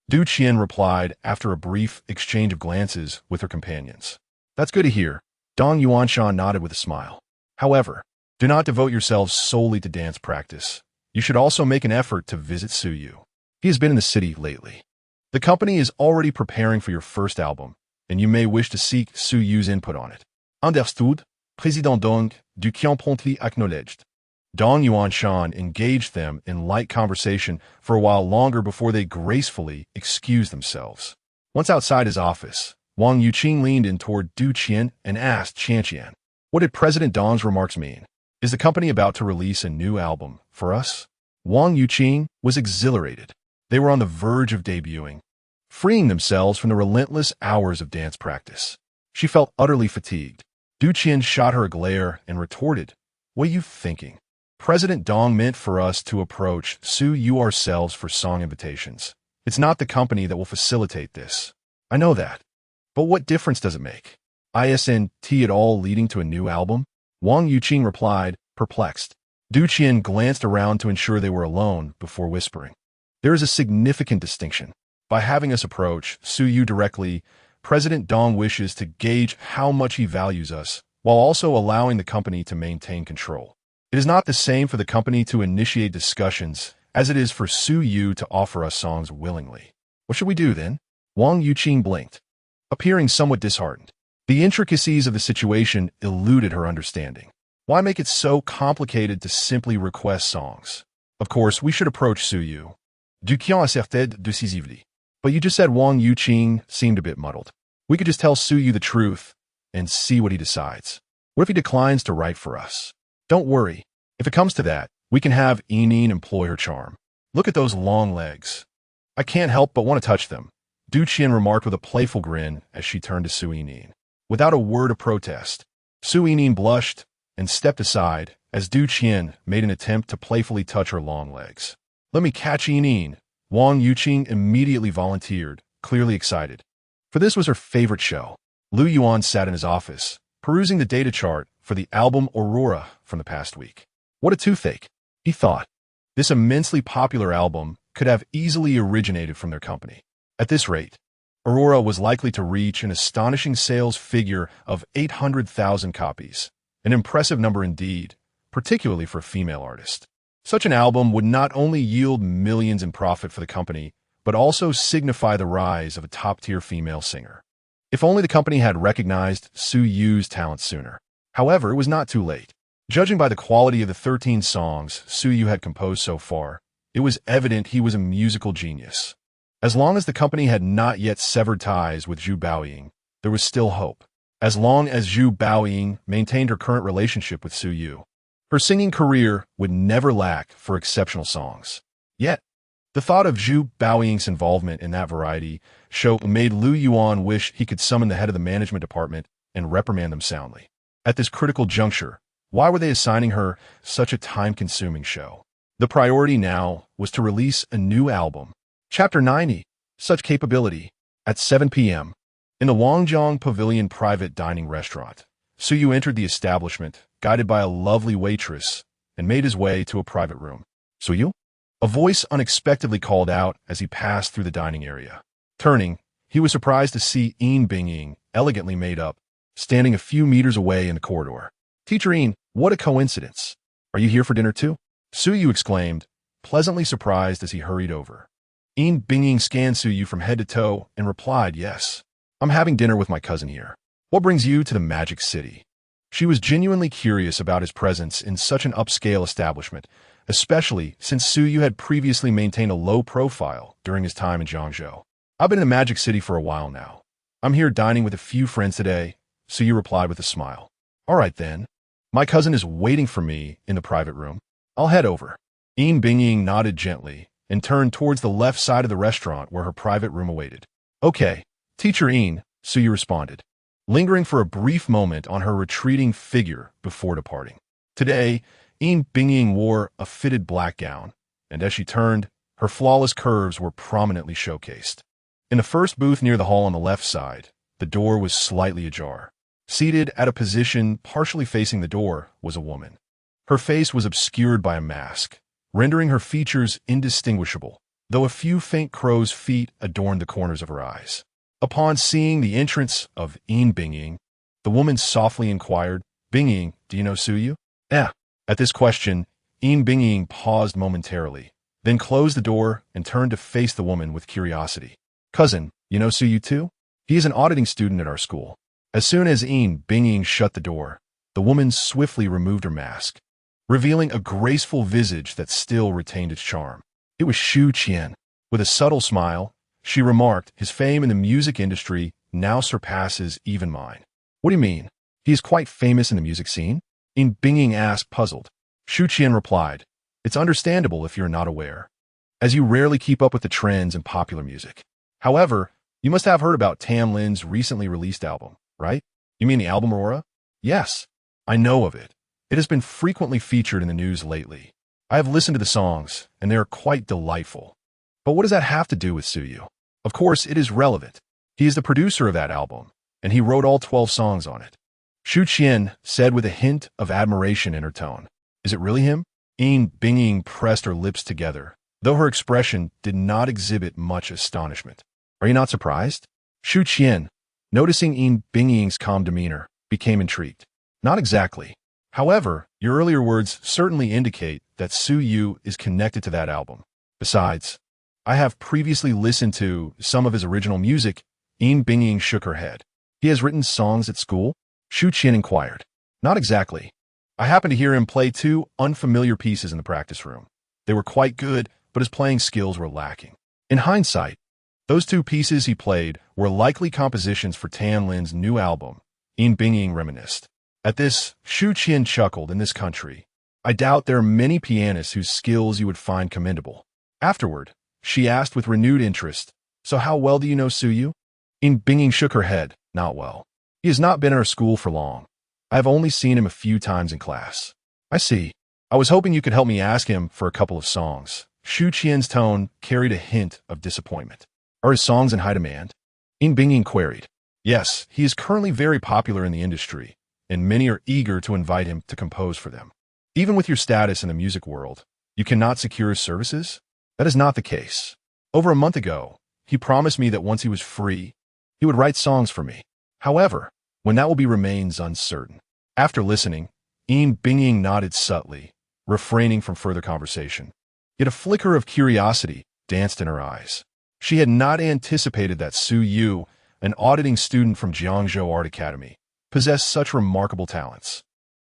Du Qian replied after a brief exchange of glances with her companions. "That's good to hear." Dong Yuanshan nodded with a smile. "However, do not devote yourselves solely to dance practice. You should also make an effort to visit Su Yu. He has been in the city lately. The company is already preparing for your first album, and you may wish to seek Su Yu's input on it." "Understood." Président Dong, Du Qian promptly acknowledged. Dong Yuanshan engaged them in light conversation for a while longer before they gracefully excused themselves. Once outside his office, Wang Yuqing leaned in toward Du Qian and asked Qian, "What did President Dong's remarks mean? Is the company about to release a new album for us?" Wang Yuqing was exhilarated. They were on the verge of debuting, freeing themselves from the relentless hours of dance practice. She felt utterly fatigued. Du Qian shot her a glare and retorted, "What are you thinking? President Dong meant for us to approach Su Yu ourselves for song invitations. It's not the company that will facilitate this. I know that. But what difference does it make? Isn't it all leading to a new album?" Wang Yuqing replied, perplexed. Du Qian glanced around to ensure they were alone before whispering, "There is a significant distinction. By having us approach Su Yu directly, President Dong wishes to gauge how much he values us, while also allowing the company to maintain control. It is not the same for the company to initiate discussions as it is for Su Yu to offer us songs willingly. What should we do then?" Wang Yuqing blinked, appearing somewhat disheartened. The intricacies of the situation eluded her understanding. Why make it so complicated to simply request songs? "Of course, we should approach Su Yu." Du Qian asserted decisively. "But you just said," Wang Yuqing seemed a bit muddled. "We could just tell Su Yu the truth and see what he decides. What if he declines to write for us? Don't worry. If it comes to that, we can have Yining employ her charm. Look at those long legs. I can't help but want to touch them," Du Qian remarked with a playful grin as she turned to Su Yining. Without a word of protest, Su Yining blushed and stepped aside as Du Qian made an attempt to playfully touch her long legs. "Let me catch Yining," Wang Yuqing immediately volunteered, clearly excited. For this was her favorite show. Lu Yuan sat in his office, perusing the data chart for the album Aurora from the past week. What a toothache, he thought. This immensely popular album could have easily originated from their company. At this rate, Aurora was likely to reach an astonishing sales figure of 800,000 copies, an impressive number indeed, particularly for a female artist. Such an album would not only yield millions in profit for the company, but also signify the rise of a top-tier female singer. If only the company had recognized Su Yu's talent sooner. However, it was not too late. Judging by the quality of the 13 songs Su Yu had composed so far, it was evident he was a musical genius. As long as the company had not yet severed ties with Zhu Baoying, there was still hope. As long as Zhu Baoying maintained her current relationship with Su Yu, her singing career would never lack for exceptional songs. Yet, the thought of Zhu Baoying's involvement in that variety show made Lu Yuan wish he could summon the head of the management department and reprimand them soundly. At this critical juncture, why were they assigning her such a time-consuming show? The priority now was to release a new album. Chapter 90, Such Capability, at 7 p.m. In the Wangjiang Pavilion private dining restaurant, Su Yu entered the establishment, guided by a lovely waitress, and made his way to a private room. Su Yu? A voice unexpectedly called out as he passed through the dining area. Turning, he was surprised to see Yin Bingying, elegantly made up, standing a few meters away in the corridor. Teacher Yin, what a coincidence. Are you here for dinner too? Su Yu exclaimed, pleasantly surprised as he hurried over. Yin Bingying scanned Su Yu from head to toe and replied, yes. I'm having dinner with my cousin here. What brings you to the Magic City? She was genuinely curious about his presence in such an upscale establishment, especially since Su Yu had previously maintained a low profile during his time in Zhangzhou. I've been in the Magic City for a while now. I'm here dining with a few friends today, Su Yu replied with a smile. All right then. My cousin is waiting for me in the private room. I'll head over. Yin Bingying nodded gently and turned towards the left side of the restaurant where her private room awaited. Okay. Teacher Yin, Su Yu responded, lingering for a brief moment on her retreating figure before departing. Today, Yin Bingying wore a fitted black gown, and as she turned, her flawless curves were prominently showcased. In the first booth near the hall on the left side, the door was slightly ajar. Seated at a position partially facing the door was a woman. Her face was obscured by a mask, rendering her features indistinguishable, though a few faint crow's feet adorned the corners of her eyes. Upon seeing the entrance of Yin Bingying, the woman softly inquired, Bingying, do you know Su Yu? At this question, Yin Bingying paused momentarily, then closed the door and turned to face the woman with curiosity. Cousin, you know Su Yu too? He is an auditing student at our school. As soon as Yin Bingying shut the door, the woman swiftly removed her mask, revealing a graceful visage that still retained its charm. It was Shu Qian. With a subtle smile, she remarked, his fame in the music industry now surpasses even mine. What do you mean? He is quite famous in the music scene? Yin Bingying asked, puzzled. Shu Qian replied, it's understandable if you're not aware, as you rarely keep up with the trends in popular music. However, you must have heard about Tam Lin's recently released album, right? You mean the album Aurora? Yes, I know of it. It has been frequently featured in the news lately. I have listened to the songs, and they are quite delightful. But what does that have to do with Su Yu? Of course, it is relevant. He is the producer of that album, and he wrote all 12 songs on it. Shu Qian said with a hint of admiration in her tone. Is it really him? Yin Bingying pressed her lips together, though her expression did not exhibit much astonishment. Are you not surprised? Shu Qian, noticing Yin Bingying's calm demeanor, became intrigued. Not exactly. However, your earlier words certainly indicate that Su Yu is connected to that album. Besides, I have previously listened to some of his original music. Yin Bingying shook her head. He has written songs at school? Shu Qian inquired. Not exactly. I happened to hear him play 2 unfamiliar pieces in the practice room. They were quite good, but his playing skills were lacking. In hindsight, those 2 pieces he played were likely compositions for Tan Lin's new album, Yin Bingying reminisced. At this, Shu Qian chuckled. In this country, I doubt there are many pianists whose skills you would find commendable. Afterward, she asked with renewed interest, so how well do you know Su Yu? Yin Bingying shook her head. Not well. He has not been at our school for long. I have only seen him a few times in class. I see. I was hoping you could help me ask him for a couple of songs. Shu Qian's tone carried a hint of disappointment. Are his songs in high demand? Yin Bingying queried. Yes, he is currently very popular in the industry, and many are eager to invite him to compose for them. Even with your status in the music world, you cannot secure his services? That is not the case. Over a month ago, he promised me that once he was free, he would write songs for me. However, when that will be remains uncertain. After listening, Yin Bingying nodded subtly, refraining from further conversation. Yet a flicker of curiosity danced in her eyes. She had not anticipated that Su Yu, an auditing student from Jiangzhou Art Academy, possessed such remarkable talents.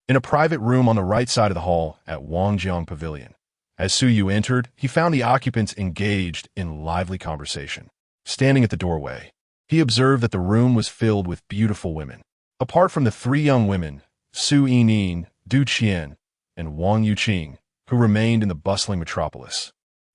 In a private room on the right side of the hall at Wangjiang Pavilion, as Su Yu entered, he found the occupants engaged in lively conversation. Standing at the doorway, he observed that the room was filled with beautiful women. Apart from the three young women, Su Yining, Du Qian, and Wang Yuqing, who remained in the bustling metropolis,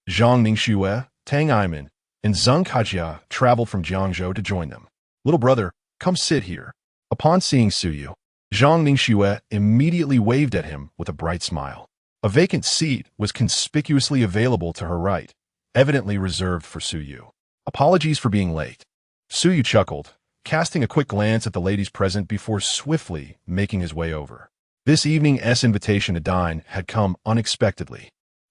Zhang Ningxue, Tang Aiman, and Zheng Kajia traveled from Jiangzhou to join them. "Little brother, come sit here." Upon seeing Su Yu, Zhang Ningxue immediately waved at him with a bright smile. A vacant seat was conspicuously available to her right, evidently reserved for Su Yu. "Apologies for being late." Su Yu chuckled, casting a quick glance at the ladies present before swiftly making his way over. This evening's invitation to dine had come unexpectedly.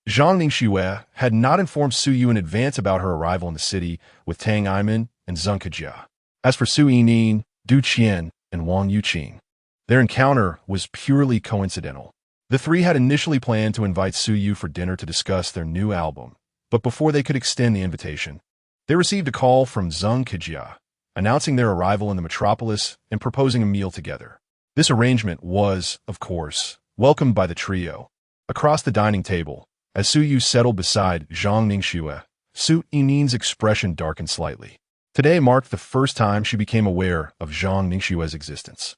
Zhang Ningxue had not informed Su Yu in advance about her arrival in the city with Tang Aiman and Zheng Kejia. As for Su Yining, Du Qian, and Wang Yuqing, their encounter was purely coincidental. The three had initially planned to invite Su Yu for dinner to discuss their new album, but before they could extend the invitation, they received a call from Zheng Kejia, announcing their arrival in the metropolis and proposing a meal together. This arrangement was, of course, welcomed by the trio. Across the dining table, as Su Yu settled beside Zhang Ningxue, Su Yining's expression darkened slightly. Today marked the first time she became aware of Zhang Ningxue's existence.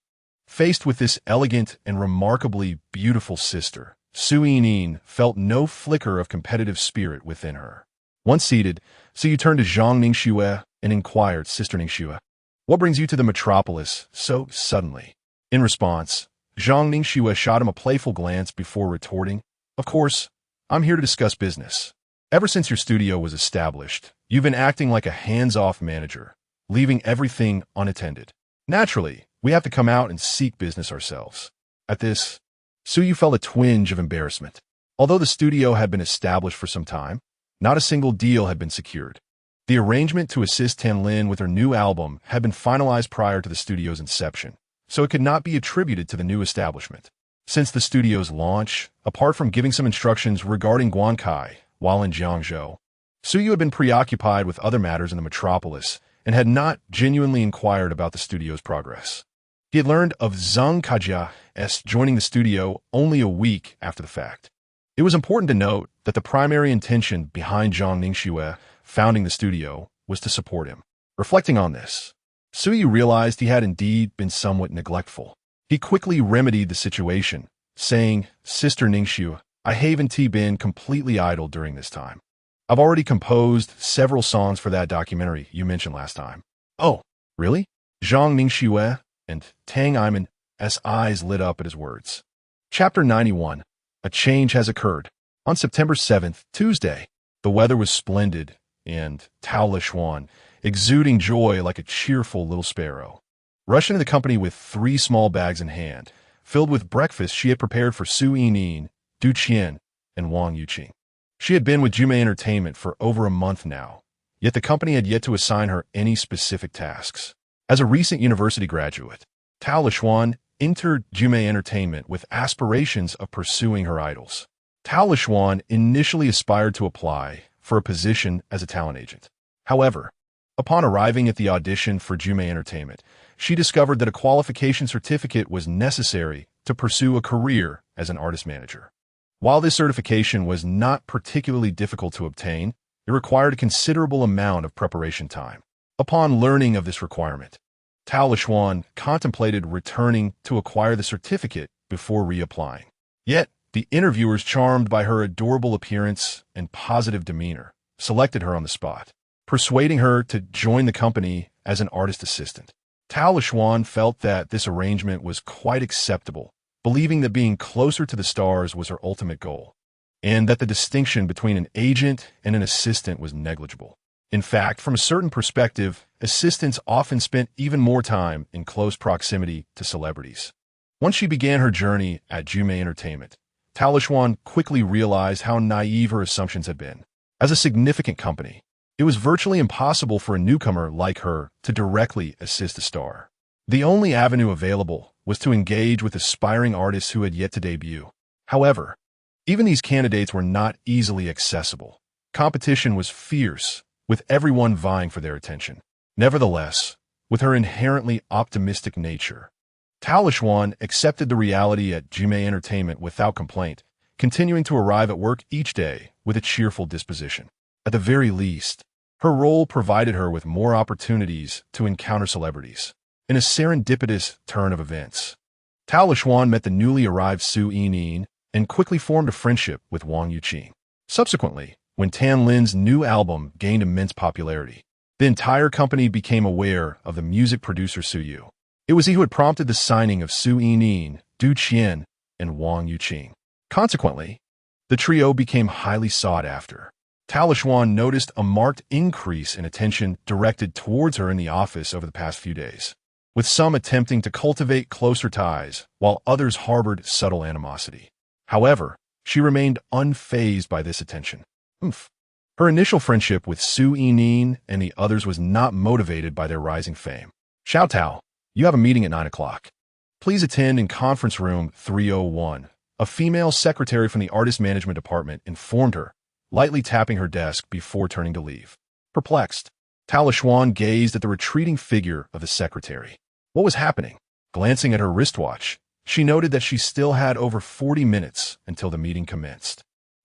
Faced with this elegant and remarkably beautiful sister, Su Yining felt no flicker of competitive spirit within her. Once seated, Su Yu turned to Zhang Ningxue and inquired, "Sister Ningxue, what brings you to the metropolis so suddenly?" In response, Zhang Ningxue shot him a playful glance before retorting, "Of course, I'm here to discuss business. Ever since your studio was established, you've been acting like a hands-off manager, leaving everything unattended. Naturally, we have to come out and seek business ourselves." At this, Su Yu felt a twinge of embarrassment. Although the studio had been established for some time, not a single deal had been secured. The arrangement to assist Tanlin with her new album had been finalized prior to the studio's inception, so it could not be attributed to the new establishment. Since the studio's launch, apart from giving some instructions regarding Guankai while in Jiangzhou, Su Yu had been preoccupied with other matters in the metropolis and had not genuinely inquired about the studio's progress. He had learned of Zheng Kajia's joining the studio only a week after the fact. It was important to note that the primary intention behind Zhang Ningxue founding the studio was to support him. Reflecting on this, Su Yu realized he had indeed been somewhat neglectful. He quickly remedied the situation, saying, "Sister Ningxue, I haven't been completely idle during this time. I've already composed several songs for that documentary you mentioned last time." "Oh, really?" Zhang Ningxue and Tang Aiman's eyes lit up at his words. Chapter 91. A change has occurred. On September 7th, Tuesday, the weather was splendid, and Tao Lishuan, exuding joy like a cheerful little sparrow, rushed into the company with 3 small bags in hand, filled with breakfast she had prepared for Su Yining, Du Qian, and Wang Yuqing. She had been with Jume Entertainment for over a month now, yet the company had yet to assign her any specific tasks. As a recent university graduate, Tao Lishuan entered Jume Entertainment with aspirations of pursuing her idols. Tao Lishuan initially aspired to apply for a position as a talent agent. However, upon arriving at the audition for Jume Entertainment, she discovered that a qualification certificate was necessary to pursue a career as an artist manager. While this certification was not particularly difficult to obtain, it required a considerable amount of preparation time. Upon learning of this requirement, Tao Lishuan contemplated returning to acquire the certificate before reapplying. Yet, the interviewers, charmed by her adorable appearance and positive demeanor, selected her on the spot, persuading her to join the company as an artist assistant. Tao Lishuan felt that this arrangement was quite acceptable, believing that being closer to the stars was her ultimate goal, and that the distinction between an agent and an assistant was negligible. In fact, from a certain perspective, assistants often spent even more time in close proximity to celebrities. Once she began her journey at Jume Entertainment, Tao Lishuan quickly realized how naive her assumptions had been. As a significant company, it was virtually impossible for a newcomer like her to directly assist a star. The only avenue available was to engage with aspiring artists who had yet to debut. However, even these candidates were not easily accessible. Competition was fierce, with everyone vying for their attention. Nevertheless, with her inherently optimistic nature. Tao Lishuan accepted the reality at Jime Entertainment without complaint, continuing to arrive at work each day with a cheerful disposition. At the very least, her role provided her with more opportunities to encounter celebrities. In a serendipitous turn of events, Tao Lishuan met the newly arrived Su Yining and quickly formed a friendship with Wang Yuqing. Subsequently, when Tan Lin's new album gained immense popularity, the entire company became aware of the music producer Su Yu. It was he who had prompted the signing of Su Yining, Du Qian, and Wang Yuqing. Consequently, the trio became highly sought after. Tao Lishuan noticed a marked increase in attention directed towards her in the office over the past few days, with some attempting to cultivate closer ties, while others harbored subtle animosity. However, she remained unfazed by this attention. Her initial friendship with Su Yining and the others was not motivated by their rising fame. Xiao Tao, you have a meeting at 9 o'clock. Please attend in conference room 301. A female secretary from the artist management department informed her, lightly tapping her desk before turning to leave. Perplexed, Tao Lishuan gazed at the retreating figure of the secretary. What was happening? Glancing at her wristwatch, she noted that she still had over 40 minutes until the meeting commenced.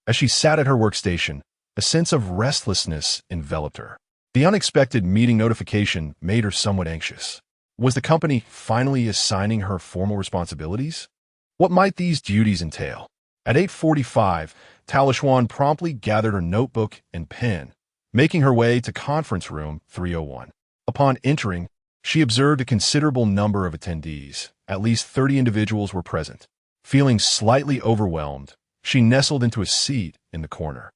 As she sat at her workstation, a sense of restlessness enveloped her. The unexpected meeting notification made her somewhat anxious. Was the company finally assigning her formal responsibilities? What might these duties entail? At 8:45, Tao Lishuan promptly gathered her notebook and pen, making her way to conference room 301. Upon entering, she observed a considerable number of attendees. At least 30 individuals were present. Feeling slightly overwhelmed, she nestled into a seat in the corner,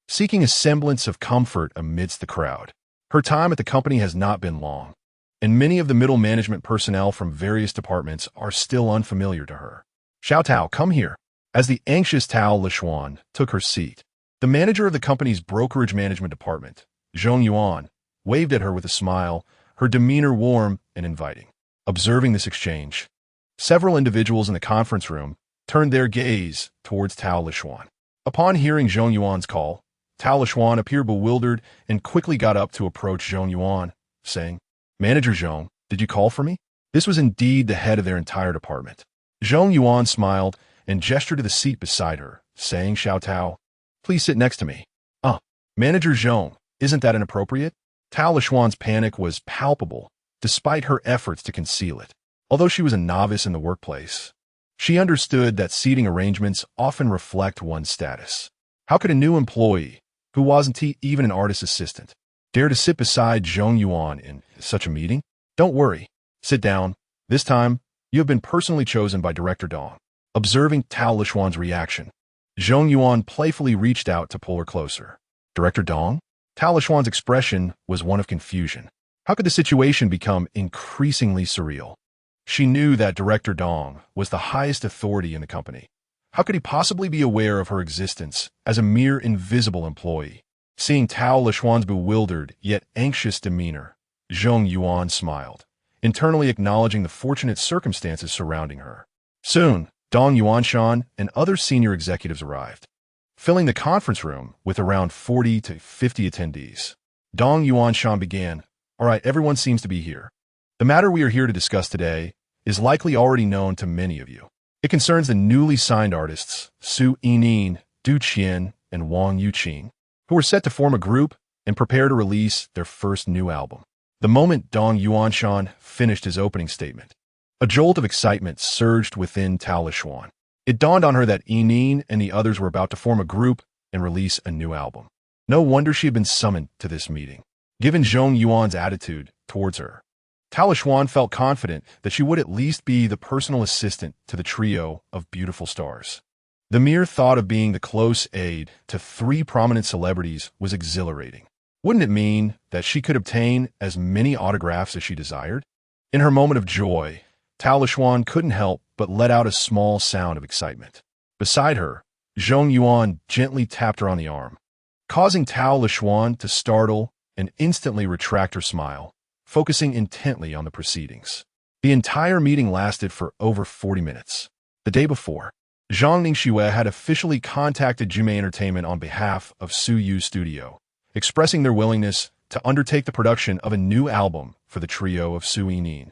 seeking a semblance of comfort amidst the crowd. Her time at the company has not been long, and many of the middle management personnel from various departments are still unfamiliar to her. Xiao Tao, come here. As the anxious Tao Lishuan took her seat, the manager of the company's brokerage management department, Zhong Yuan, waved at her with a smile, her demeanor warm and inviting. Observing this exchange, several individuals in the conference room turned their gaze towards Tao Lishuan. Upon hearing Zhong Yuan's call, Tao Lishuan appeared bewildered and quickly got up to approach Zhong Yuan, saying, Manager Zhong, did you call for me? This was indeed the head of their entire department. Zhong Yuan smiled and gestured to the seat beside her, saying, Xiao Tao, please sit next to me. Manager Zhong, isn't that inappropriate? Tao Lishuan's panic was palpable, despite her efforts to conceal it. Although she was a novice in the workplace, she understood that seating arrangements often reflect one's status. How could a new employee, who wasn't even an artist assistant, dare to sit beside Zhong Yuan in such a meeting? Don't worry. Sit down. This time, you have been personally chosen by Director Dong. Observing Tao Lishuan's reaction, Zhong Yuan playfully reached out to pull her closer. Director Dong? Tao Lishuan's expression was one of confusion. How could the situation become increasingly surreal? She knew that Director Dong was the highest authority in the company. How could he possibly be aware of her existence as a mere invisible employee? Seeing Tao Lishuan's bewildered yet anxious demeanor, Zhong Yuan smiled, internally acknowledging the fortunate circumstances surrounding her. Soon, Dong Yuanshan and other senior executives arrived, filling the conference room with around 40 to 50 attendees. Dong Yuanshan began, All right, everyone seems to be here. The matter we are here to discuss today is likely already known to many of you. It concerns the newly signed artists, Su Yining, Du Qian, and Wang Yuqing, who are set to form a group and prepare to release their first new album. The moment Dong Yuanshan finished his opening statement, a jolt of excitement surged within Tao Lishuan. It dawned on her that Yining and the others were about to form a group and release a new album. No wonder she had been summoned to this meeting. Given Zhong Yuan's attitude towards her, Tao Lishuan felt confident that she would at least be the personal assistant to the trio of beautiful stars. The mere thought of being the close aide to 3 prominent celebrities was exhilarating. Wouldn't it mean that she could obtain as many autographs as she desired? In her moment of joy, Tao Lishuan couldn't help but let out a small sound of excitement. Beside her, Zhong Yuan gently tapped her on the arm, causing Tao Lishuan to startle and instantly retract her smile, focusing intently on the proceedings. The entire meeting lasted for over 40 minutes. The day before, Zhang Ningxue had officially contacted Jime Entertainment on behalf of Su Yu's studio, expressing their willingness to undertake the production of a new album for the trio of Su Yining,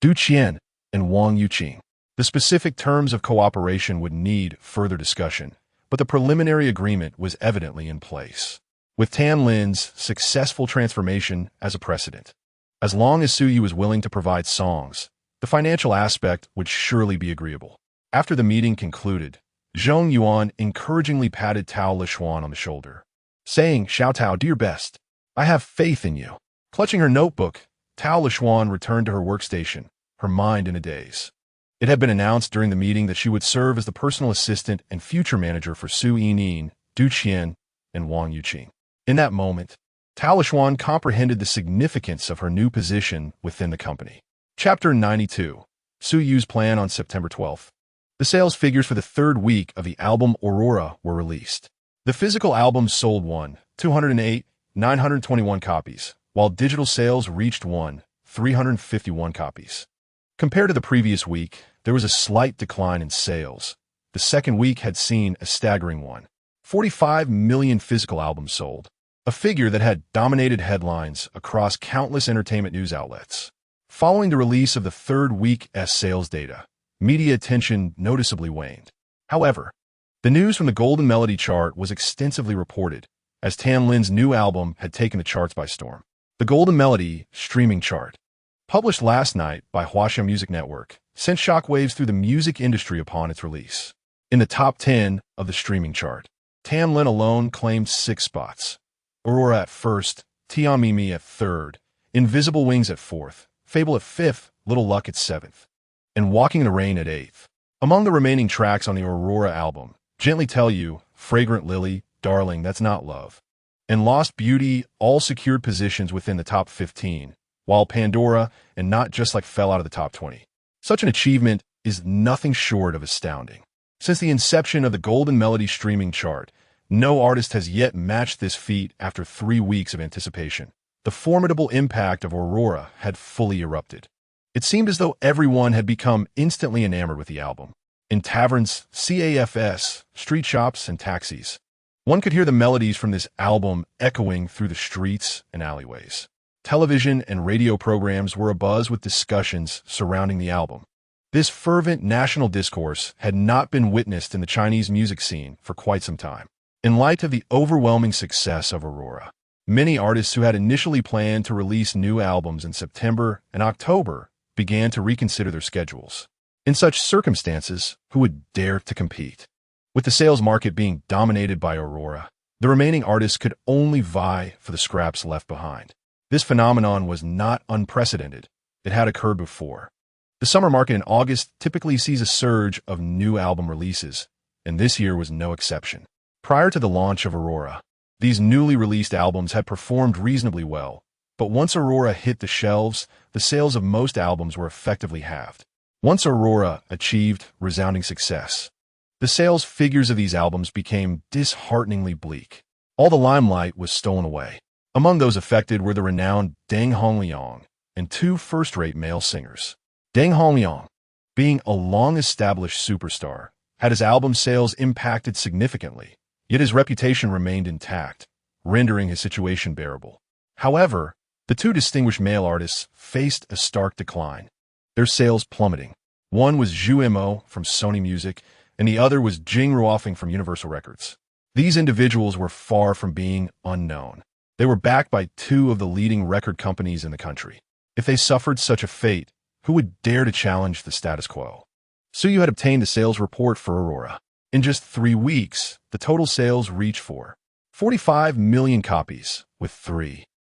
Du Qian, and Wang Yuqing. The specific terms of cooperation would need further discussion, but the preliminary agreement was evidently in place, with Tan Lin's successful transformation as a precedent. As long as Su Yu was willing to provide songs, the financial aspect would surely be agreeable. After the meeting concluded, Zhong Yuan encouragingly patted Tao Lishuan on the shoulder, saying, "Xiao Tao, do your best. I have faith in you." Clutching her notebook, Tao Lishuan returned to her workstation, her mind in a daze. It had been announced during the meeting that she would serve as the personal assistant and future manager for Su Yining, Du Qian, and Wang Yuqing. In that moment, Tao Lishuan comprehended the significance of her new position within the company. Chapter 92. Su Yu's plan on September 12th. The sales figures for the third week of the album Aurora were released. The physical album sold 208,921 copies, while digital sales reached 351 copies. Compared to the previous week, there was a slight decline in sales. The second week had seen a staggering 45 million physical albums sold, a figure that had dominated headlines across countless entertainment news outlets. Following the release of the third week's sales data, media attention noticeably waned. However, the news from the Golden Melody chart was extensively reported, as Tan Lin's new album had taken the charts by storm. The Golden Melody streaming chart, published last night by Huaxia Music Network, sent shockwaves through the music industry upon its release. In the top 10 of the streaming chart, Tan Lin alone claimed 6 spots. Aurora at first, Tian Mimi at third, Invisible Wings at fourth, Fable at fifth, Little Luck at seventh, and Walking in the Rain at eighth. Among the remaining tracks on the Aurora album, Gently Tell You, Fragrant Lily, Darling, That's Not Love, and Lost Beauty all secured positions within the top 15, while Pandora and Not Just Like fell out of the top 20. Such an achievement is nothing short of astounding. Since the inception of the Golden Melody streaming chart, no artist has yet matched this feat after 3 weeks of anticipation. The formidable impact of Aurora had fully erupted. It seemed as though everyone had become instantly enamored with the album. In taverns, CAFs, street shops, and taxis, one could hear the melodies from this album echoing through the streets and alleyways. Television and radio programs were abuzz with discussions surrounding the album. This fervent national discourse had not been witnessed in the Chinese music scene for quite some time. In light of the overwhelming success of Aurora, many artists who had initially planned to release new albums in September and October began to reconsider their schedules. In such circumstances, who would dare to compete? With the sales market being dominated by Aurora, the remaining artists could only vie for the scraps left behind. This phenomenon was not unprecedented. It had occurred before. The summer market in August typically sees a surge of new album releases, and this year was no exception. Prior to the launch of Aurora, these newly released albums had performed reasonably well, but once Aurora hit the shelves, the sales of most albums were effectively halved. Once Aurora achieved resounding success, the sales figures of these albums became dishearteningly bleak. All the limelight was stolen away. Among those affected were the renowned Deng Hongliang and 2 first-rate male singers. Deng Hongliang, being a long-established superstar, had his album sales impacted significantly, yet his reputation remained intact, rendering his situation bearable. However, the 2 distinguished male artists faced a stark decline, their sales plummeting. One was Zhu Mo from Sony Music, and the other was Jing Ruofing from Universal Records. These individuals were far from being unknown. They were backed by 2 of the leading record companies in the country. If they suffered such a fate, who would dare to challenge the status quo? Su Yu had obtained the sales report for Aurora. In just 3 weeks, the total sales reached 45 million copies, with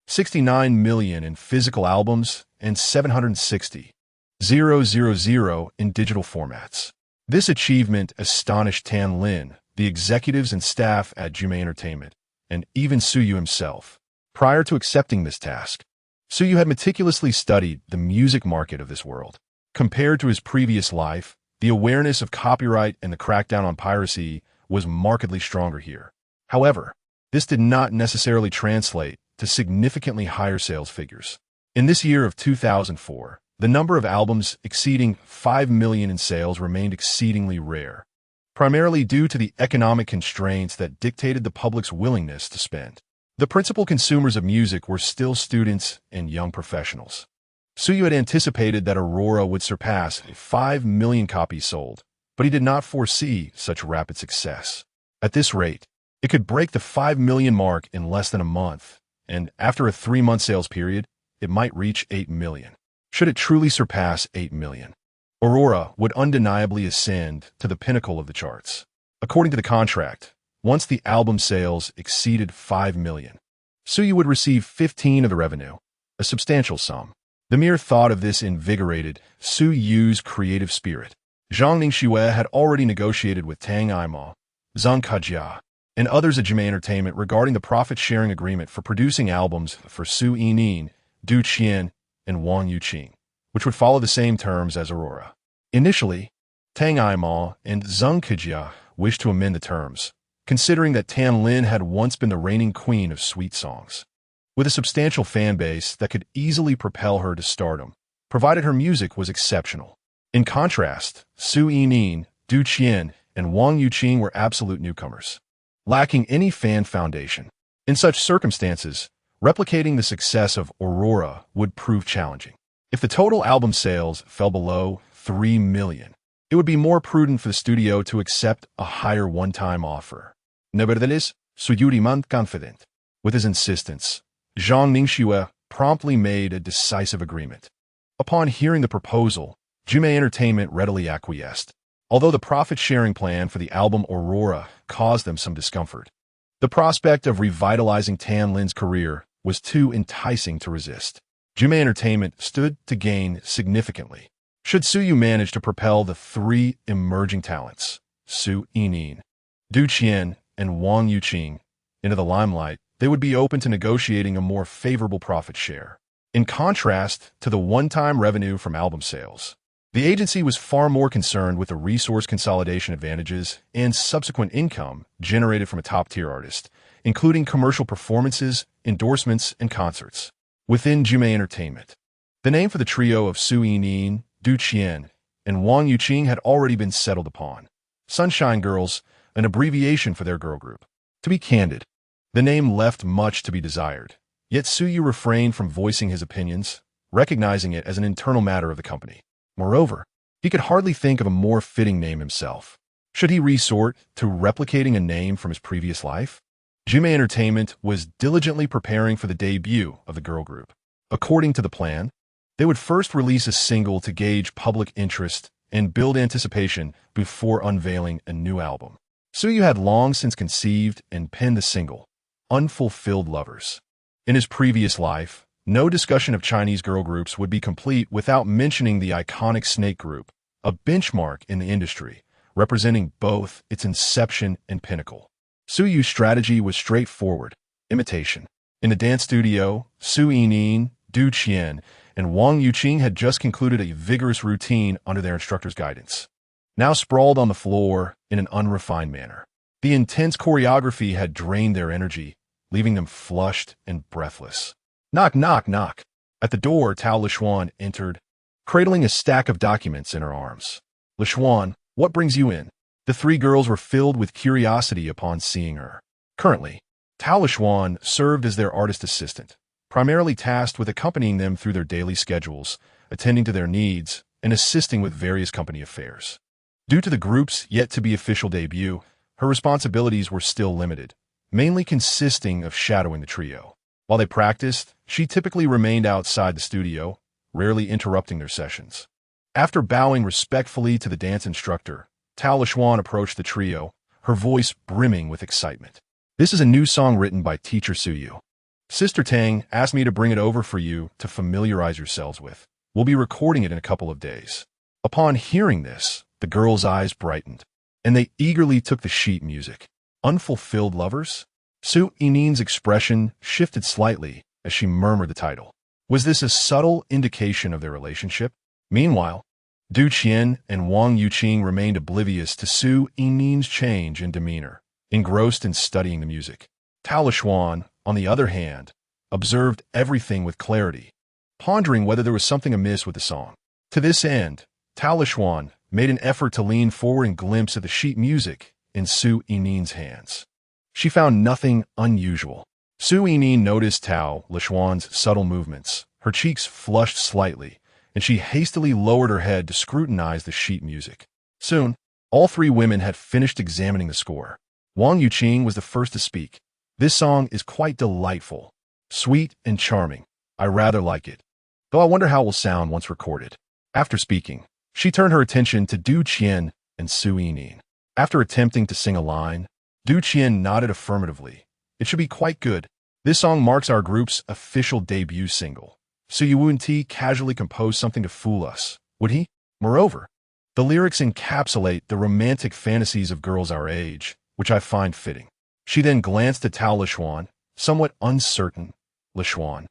69 million in physical albums and 760,000 in digital formats. This achievement astonished Tan Lin, the executives and staff at Jume Entertainment, and even Su Yu himself. Prior to accepting this task, Su Yu had meticulously studied the music market of this world. Compared to his previous life, the awareness of copyright and the crackdown on piracy was markedly stronger here. However, this did not necessarily translate to significantly higher sales figures. In this year of 2004, the number of albums exceeding 5 million in sales remained exceedingly rare, primarily due to the economic constraints that dictated the public's willingness to spend. The principal consumers of music were still students and young professionals. Suyu had anticipated that Aurora would surpass 5 million copies sold, but he did not foresee such rapid success. At this rate, it could break the 5 million mark in less than a month, and after a 3-month sales period, it might reach 8 million. Should it truly surpass 8 million, Aurora would undeniably ascend to the pinnacle of the charts. According to the contract, once the album sales exceeded 5 million, Suyu would receive 15 of the revenue, a substantial sum. The mere thought of this invigorated Suyu's creative spirit. Zhang Ningxue had already negotiated with Tang Aima, Zhang Kajia, and others at Jimei Entertainment regarding the profit-sharing agreement for producing albums for Su Yining, Du Qian, and Wang Yuqing, which would follow the same terms as Aurora. Initially, Tang Aima and Zhang Kajia wished to amend the terms, considering that Tan Lin had once been the reigning queen of sweet songs. With a substantial fan base that could easily propel her to stardom, provided her music was exceptional. In contrast, Su Yining, Du Qian, and Wang Yuqing were absolute newcomers, lacking any fan foundation. In such circumstances, replicating the success of Aurora would prove challenging. If the total album sales fell below 3 million, it would be more prudent for the studio to accept a higher one-time offer. Nevertheless, Suyu remained confident. With his insistence, Zhang Ningxue promptly made a decisive agreement. Upon hearing the proposal, Jimei Entertainment readily acquiesced, although the profit-sharing plan for the album Aurora caused them some discomfort. The prospect of revitalizing Tan Lin's career was too enticing to resist. Jimei Entertainment stood to gain significantly. Should Suyu manage to propel the 3 emerging talents, Su Yining, Du Qian, and Wang Yuqing, into the limelight, they would be open to negotiating a more favorable profit share. In contrast to the one-time revenue from album sales, the agency was far more concerned with the resource consolidation advantages and subsequent income generated from a top-tier artist, including commercial performances, endorsements, and concerts. Within Jimei Entertainment, the name for the trio of Su Yining, Du Qian, and Wang Yuqing had already been settled upon. Sunshine Girls, an abbreviation for their girl group. To be candid, the name left much to be desired, yet Suyu refrained from voicing his opinions, recognizing it as an internal matter of the company. Moreover, he could hardly think of a more fitting name himself. Should he resort to replicating a name from his previous life? Jimei Entertainment was diligently preparing for the debut of the girl group. According to the plan, they would first release a single to gauge public interest and build anticipation before unveiling a new album. Suyu had long since conceived and penned the single, Unfulfilled Lovers. In his previous life, no discussion of Chinese girl groups would be complete without mentioning the iconic Snake Group, a benchmark in the industry, representing both its inception and pinnacle. Suyu's strategy was straightforward: imitation. In the dance studio, Su Yining, Du Qian, and Wang Yuqing had just concluded a vigorous routine under their instructor's guidance. Now sprawled on the floor in an unrefined manner, the intense choreography had drained their energy, leaving them flushed and breathless. Knock, knock, knock. At the door, Tao Lishuan entered, cradling a stack of documents in her arms. Lishuan, what brings you in? The 3 girls were filled with curiosity upon seeing her. Currently, Tao Lishuan served as their artist assistant, primarily tasked with accompanying them through their daily schedules, attending to their needs, and assisting with various company affairs. Due to the group's yet-to-be official debut, her responsibilities were still limited, mainly consisting of shadowing the trio. While they practiced, she typically remained outside the studio, rarely interrupting their sessions. After bowing respectfully to the dance instructor, Tao Lishuan approached the trio, her voice brimming with excitement. This is a new song written by teacher Suyu. Sister Tang asked me to bring it over for you to familiarize yourselves with. We'll be recording it in a couple of days. Upon hearing this, the girls' eyes brightened, and they eagerly took the sheet music. Unfulfilled Lovers? Su Yining's expression shifted slightly as she murmured the title. Was this a subtle indication of their relationship? Meanwhile, Du Qian and Wang Yuqing remained oblivious to Su Yining's change in demeanor, engrossed in studying the music. Tao Lishuan, on the other hand, observed everything with clarity, pondering whether there was something amiss with the song. To this end, Tao Lishuan made an effort to lean forward and glimpse at the sheet music in Su Yining's hands. She found nothing unusual. Su Yinyin noticed Tao Lishuan's subtle movements. Her cheeks flushed slightly, and she hastily lowered her head to scrutinize the sheet music. Soon, all three women had finished examining the score. Wang Yuqing was the first to speak. This song is quite delightful, sweet and charming. I rather like it, though I wonder how it will sound once recorded. After speaking, she turned her attention to Du Qian and Su Yinyin. After attempting to sing a line, Du Qian nodded affirmatively. It should be quite good. This song marks our group's official debut single. Su Yuan-ti casually composed something to fool us, would he? Moreover, the lyrics encapsulate the romantic fantasies of girls our age, which I find fitting. She then glanced at Tao Lishuan, somewhat uncertain. Lishuan,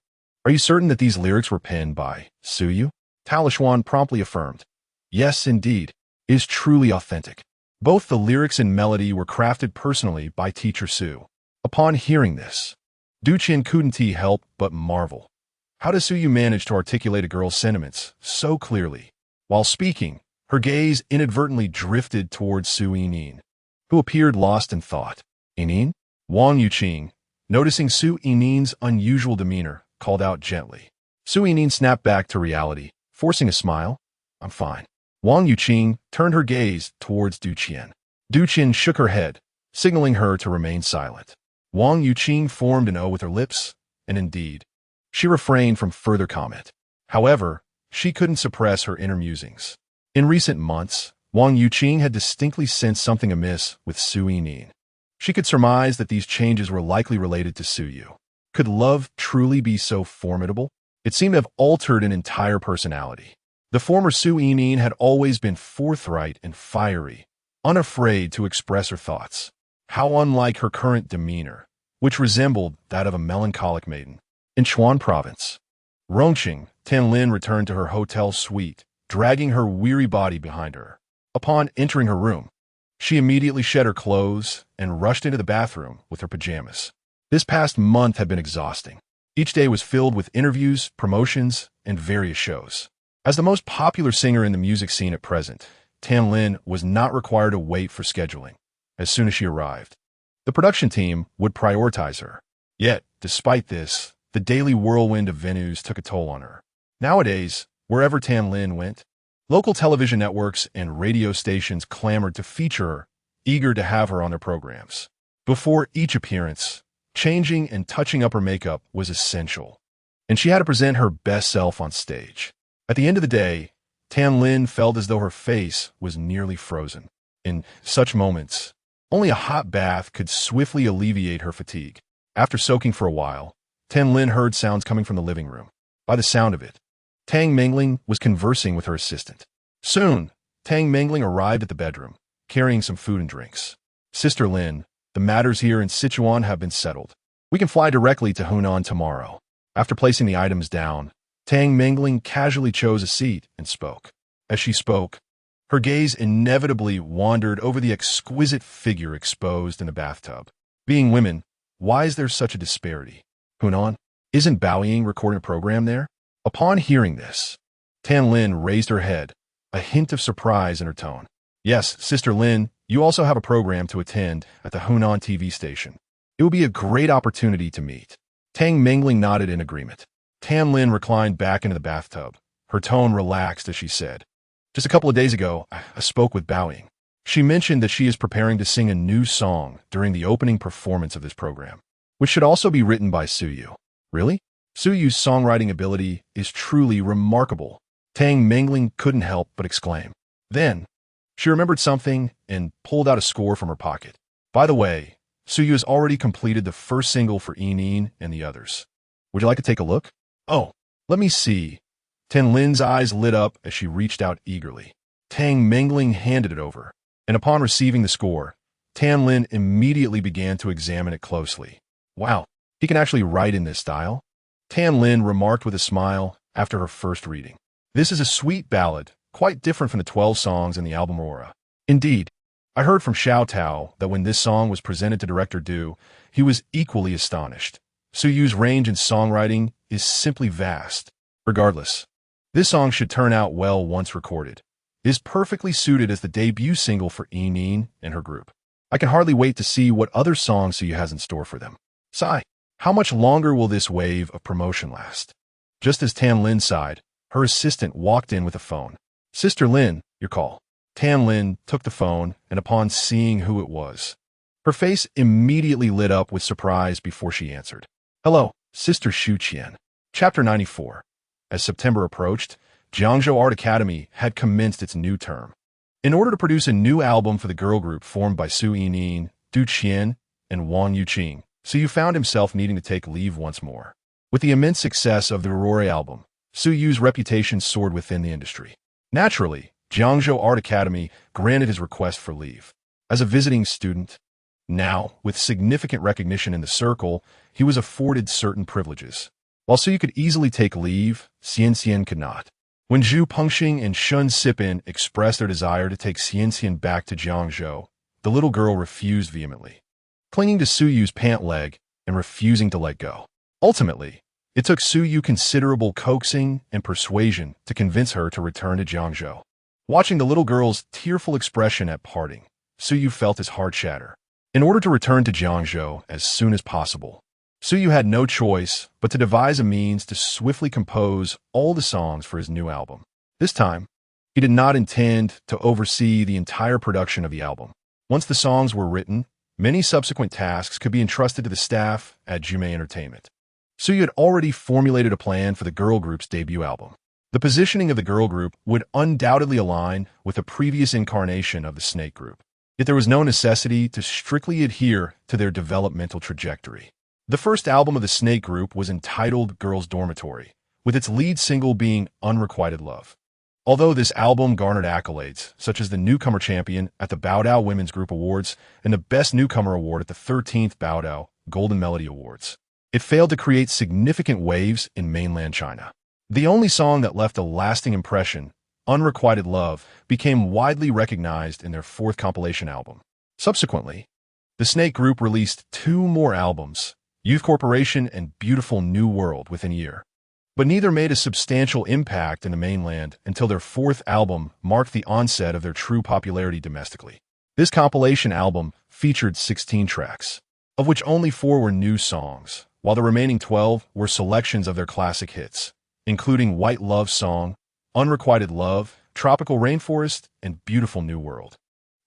are you certain that these lyrics were penned by Su Yu? Tao Lishuan promptly affirmed. Yes, indeed. It is truly authentic. Both the lyrics and melody were crafted personally by teacher Su. Upon hearing this, Du Qian couldn't help but marvel. How does Su Yu manage to articulate a girl's sentiments so clearly? While speaking, her gaze inadvertently drifted towards Su Yinyin, who appeared lost in thought. Yinyin? Wang Yuqing, noticing Su Yinin's unusual demeanor, called out gently. Su Yinyin snapped back to reality, forcing a smile. I'm fine. Wang Yuqing turned her gaze towards Du Qian. Du Qian shook her head, signaling her to remain silent. Wang Yuqing formed an O with her lips, and indeed, she refrained from further comment. However, she couldn't suppress her inner musings. In recent months, Wang Yuqing had distinctly sensed something amiss with Su Yinyin. She could surmise that these changes were likely related to Su Yu. Could love truly be so formidable? It seemed to have altered an entire personality. The former Su Yinyin had always been forthright and fiery, unafraid to express her thoughts. How unlike her current demeanor, which resembled that of a melancholic maiden. In Chuan Province, Rongqing, Tianlin returned to her hotel suite, dragging her weary body behind her. Upon entering her room, she immediately shed her clothes and rushed into the bathroom with her pajamas. This past month had been exhausting. Each day was filled with interviews, promotions, and various shows. As the most popular singer in the music scene at present, Tianlin was not required to wait for scheduling. As soon as she arrived, the production team would prioritize her. Yet, despite this, the daily whirlwind of venues took a toll on her. Nowadays, wherever Tianlin went, local television networks and radio stations clamored to feature her, eager to have her on their programs. Before each appearance, changing and touching up her makeup was essential, and she had to present her best self on stage. At the end of the day, Tianlin felt as though her face was nearly frozen. In such moments, only a hot bath could swiftly alleviate her fatigue. After soaking for a while, Tianlin heard sounds coming from the living room. By the sound of it, Tang Mingling was conversing with her assistant. Soon, Tang Mingling arrived at the bedroom, carrying some food and drinks. Sister Lin, the matters here in Sichuan have been settled. We can fly directly to Hunan tomorrow. After placing the items down, Tang Mingling casually chose a seat and spoke. As she spoke, her gaze inevitably wandered over the exquisite figure exposed in the bathtub. Being women, why is there such a disparity? Hunan, isn't Baoying recording a program there? Upon hearing this, Tianlin raised her head, a hint of surprise in her tone. Yes, Sister Lin, you also have a program to attend at the Hunan TV station. It will be a great opportunity to meet. Tang Mingling nodded in agreement. Tianlin reclined back into the bathtub. Her tone relaxed as she said, just a couple of days ago, I spoke with Baoying. She mentioned that she is preparing to sing a new song during the opening performance of this program, which should also be written by Su Yu. Really? Su Yu's songwriting ability is truly remarkable. Tang Mingling couldn't help but exclaim. Then, she remembered something and pulled out a score from her pocket. By the way, Su Yu has already completed the first single for Yinyin and the others. Would you like to take a look? Oh, let me see. Tianlin's eyes lit up as she reached out eagerly. Tang Mingling handed it over, and upon receiving the score, Tianlin immediately began to examine it closely. Wow, he can actually write in this style? Tianlin remarked with a smile after her first reading. This is a sweet ballad, quite different from the 12 songs in the album Aurora. Indeed, I heard from Xiao Tao that when this song was presented to director Du, he was equally astonished. Su Yu's range in songwriting is simply vast. Regardless, this song should turn out well once recorded. It is perfectly suited as the debut single for Yinyin and her group. I can hardly wait to see what other songs Su Yu has in store for them. Sigh, How much longer will this wave of promotion last? Just as Tan Lin sighed, her assistant walked in with a phone. Sister Lin, your call. Tan Lin took the phone, and upon seeing who it was, her face immediately lit up with surprise before she answered. Hello, Sister Shu Qian. Chapter 94. As September approached, Jiangzhou Art Academy had commenced its new term. In order to produce a new album for the girl group formed by Su Yining, Du Qian, and Wang Yuqing, Su found himself needing to take leave once more. With the immense success of the Aurora album, Su Yu's reputation soared within the industry. Naturally, Jiangzhou Art Academy granted his request for leave. As a visiting student, now, with significant recognition in the circle, he was afforded certain privileges. While Su Yu could easily take leave, Xian could not. When Zhu Pengxing and Shun Sipin expressed their desire to take Xian back to Jiangzhou, the little girl refused vehemently, clinging to Su Yu's pant leg and refusing to let go. Ultimately, it took Su Yu considerable coaxing and persuasion to convince her to return to Jiangzhou. Watching the little girl's tearful expression at parting, Su Yu felt his heart shatter. In order to return to Jiangzhou as soon as possible, Su Yu had no choice but to devise a means to swiftly compose all the songs for his new album. This time, he did not intend to oversee the entire production of the album. Once the songs were written, many subsequent tasks could be entrusted to the staff at Jumei Entertainment. Su Yu had already formulated a plan for the girl group's debut album. The positioning of the girl group would undoubtedly align with the previous incarnation of the Snake group. Yet there was no necessity to strictly adhere to their developmental trajectory. The first album of the Snake group was entitled Girls' Dormitory, with its lead single being Unrequited Love. Although this album garnered accolades, such as the Newcomer Champion at the Baodao Women's Group Awards and the Best Newcomer Award at the 13th Baodao Golden Melody Awards, it failed to create significant waves in mainland China. The only song that left a lasting impression, Unrequited Love, became widely recognized in their fourth compilation album. Subsequently, the Snake group released 2 more albums, Youth Corporation and Beautiful New World, within a year. But neither made a substantial impact in the mainland until their 4th album marked the onset of their true popularity domestically. This compilation album featured 16 tracks, of which only 4 were new songs, while the remaining 12 were selections of their classic hits, including White Love Song, Unrequited Love, Tropical Rainforest, and Beautiful New World.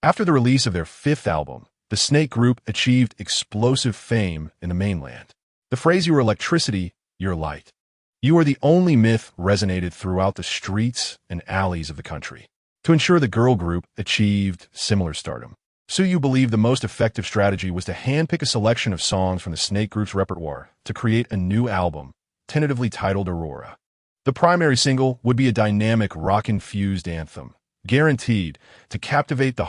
After the release of their 5th album, the Snake group achieved explosive fame in the mainland. The phrase "You are electricity, you're light. You are the only myth" resonated throughout the streets and alleys of the country. To ensure the girl group achieved similar stardom, Su Yu believed the most effective strategy was to handpick a selection of songs from the Snake group's repertoire to create a new album, tentatively titled Aurora. The primary single would be a dynamic rock-infused anthem, guaranteed to captivate the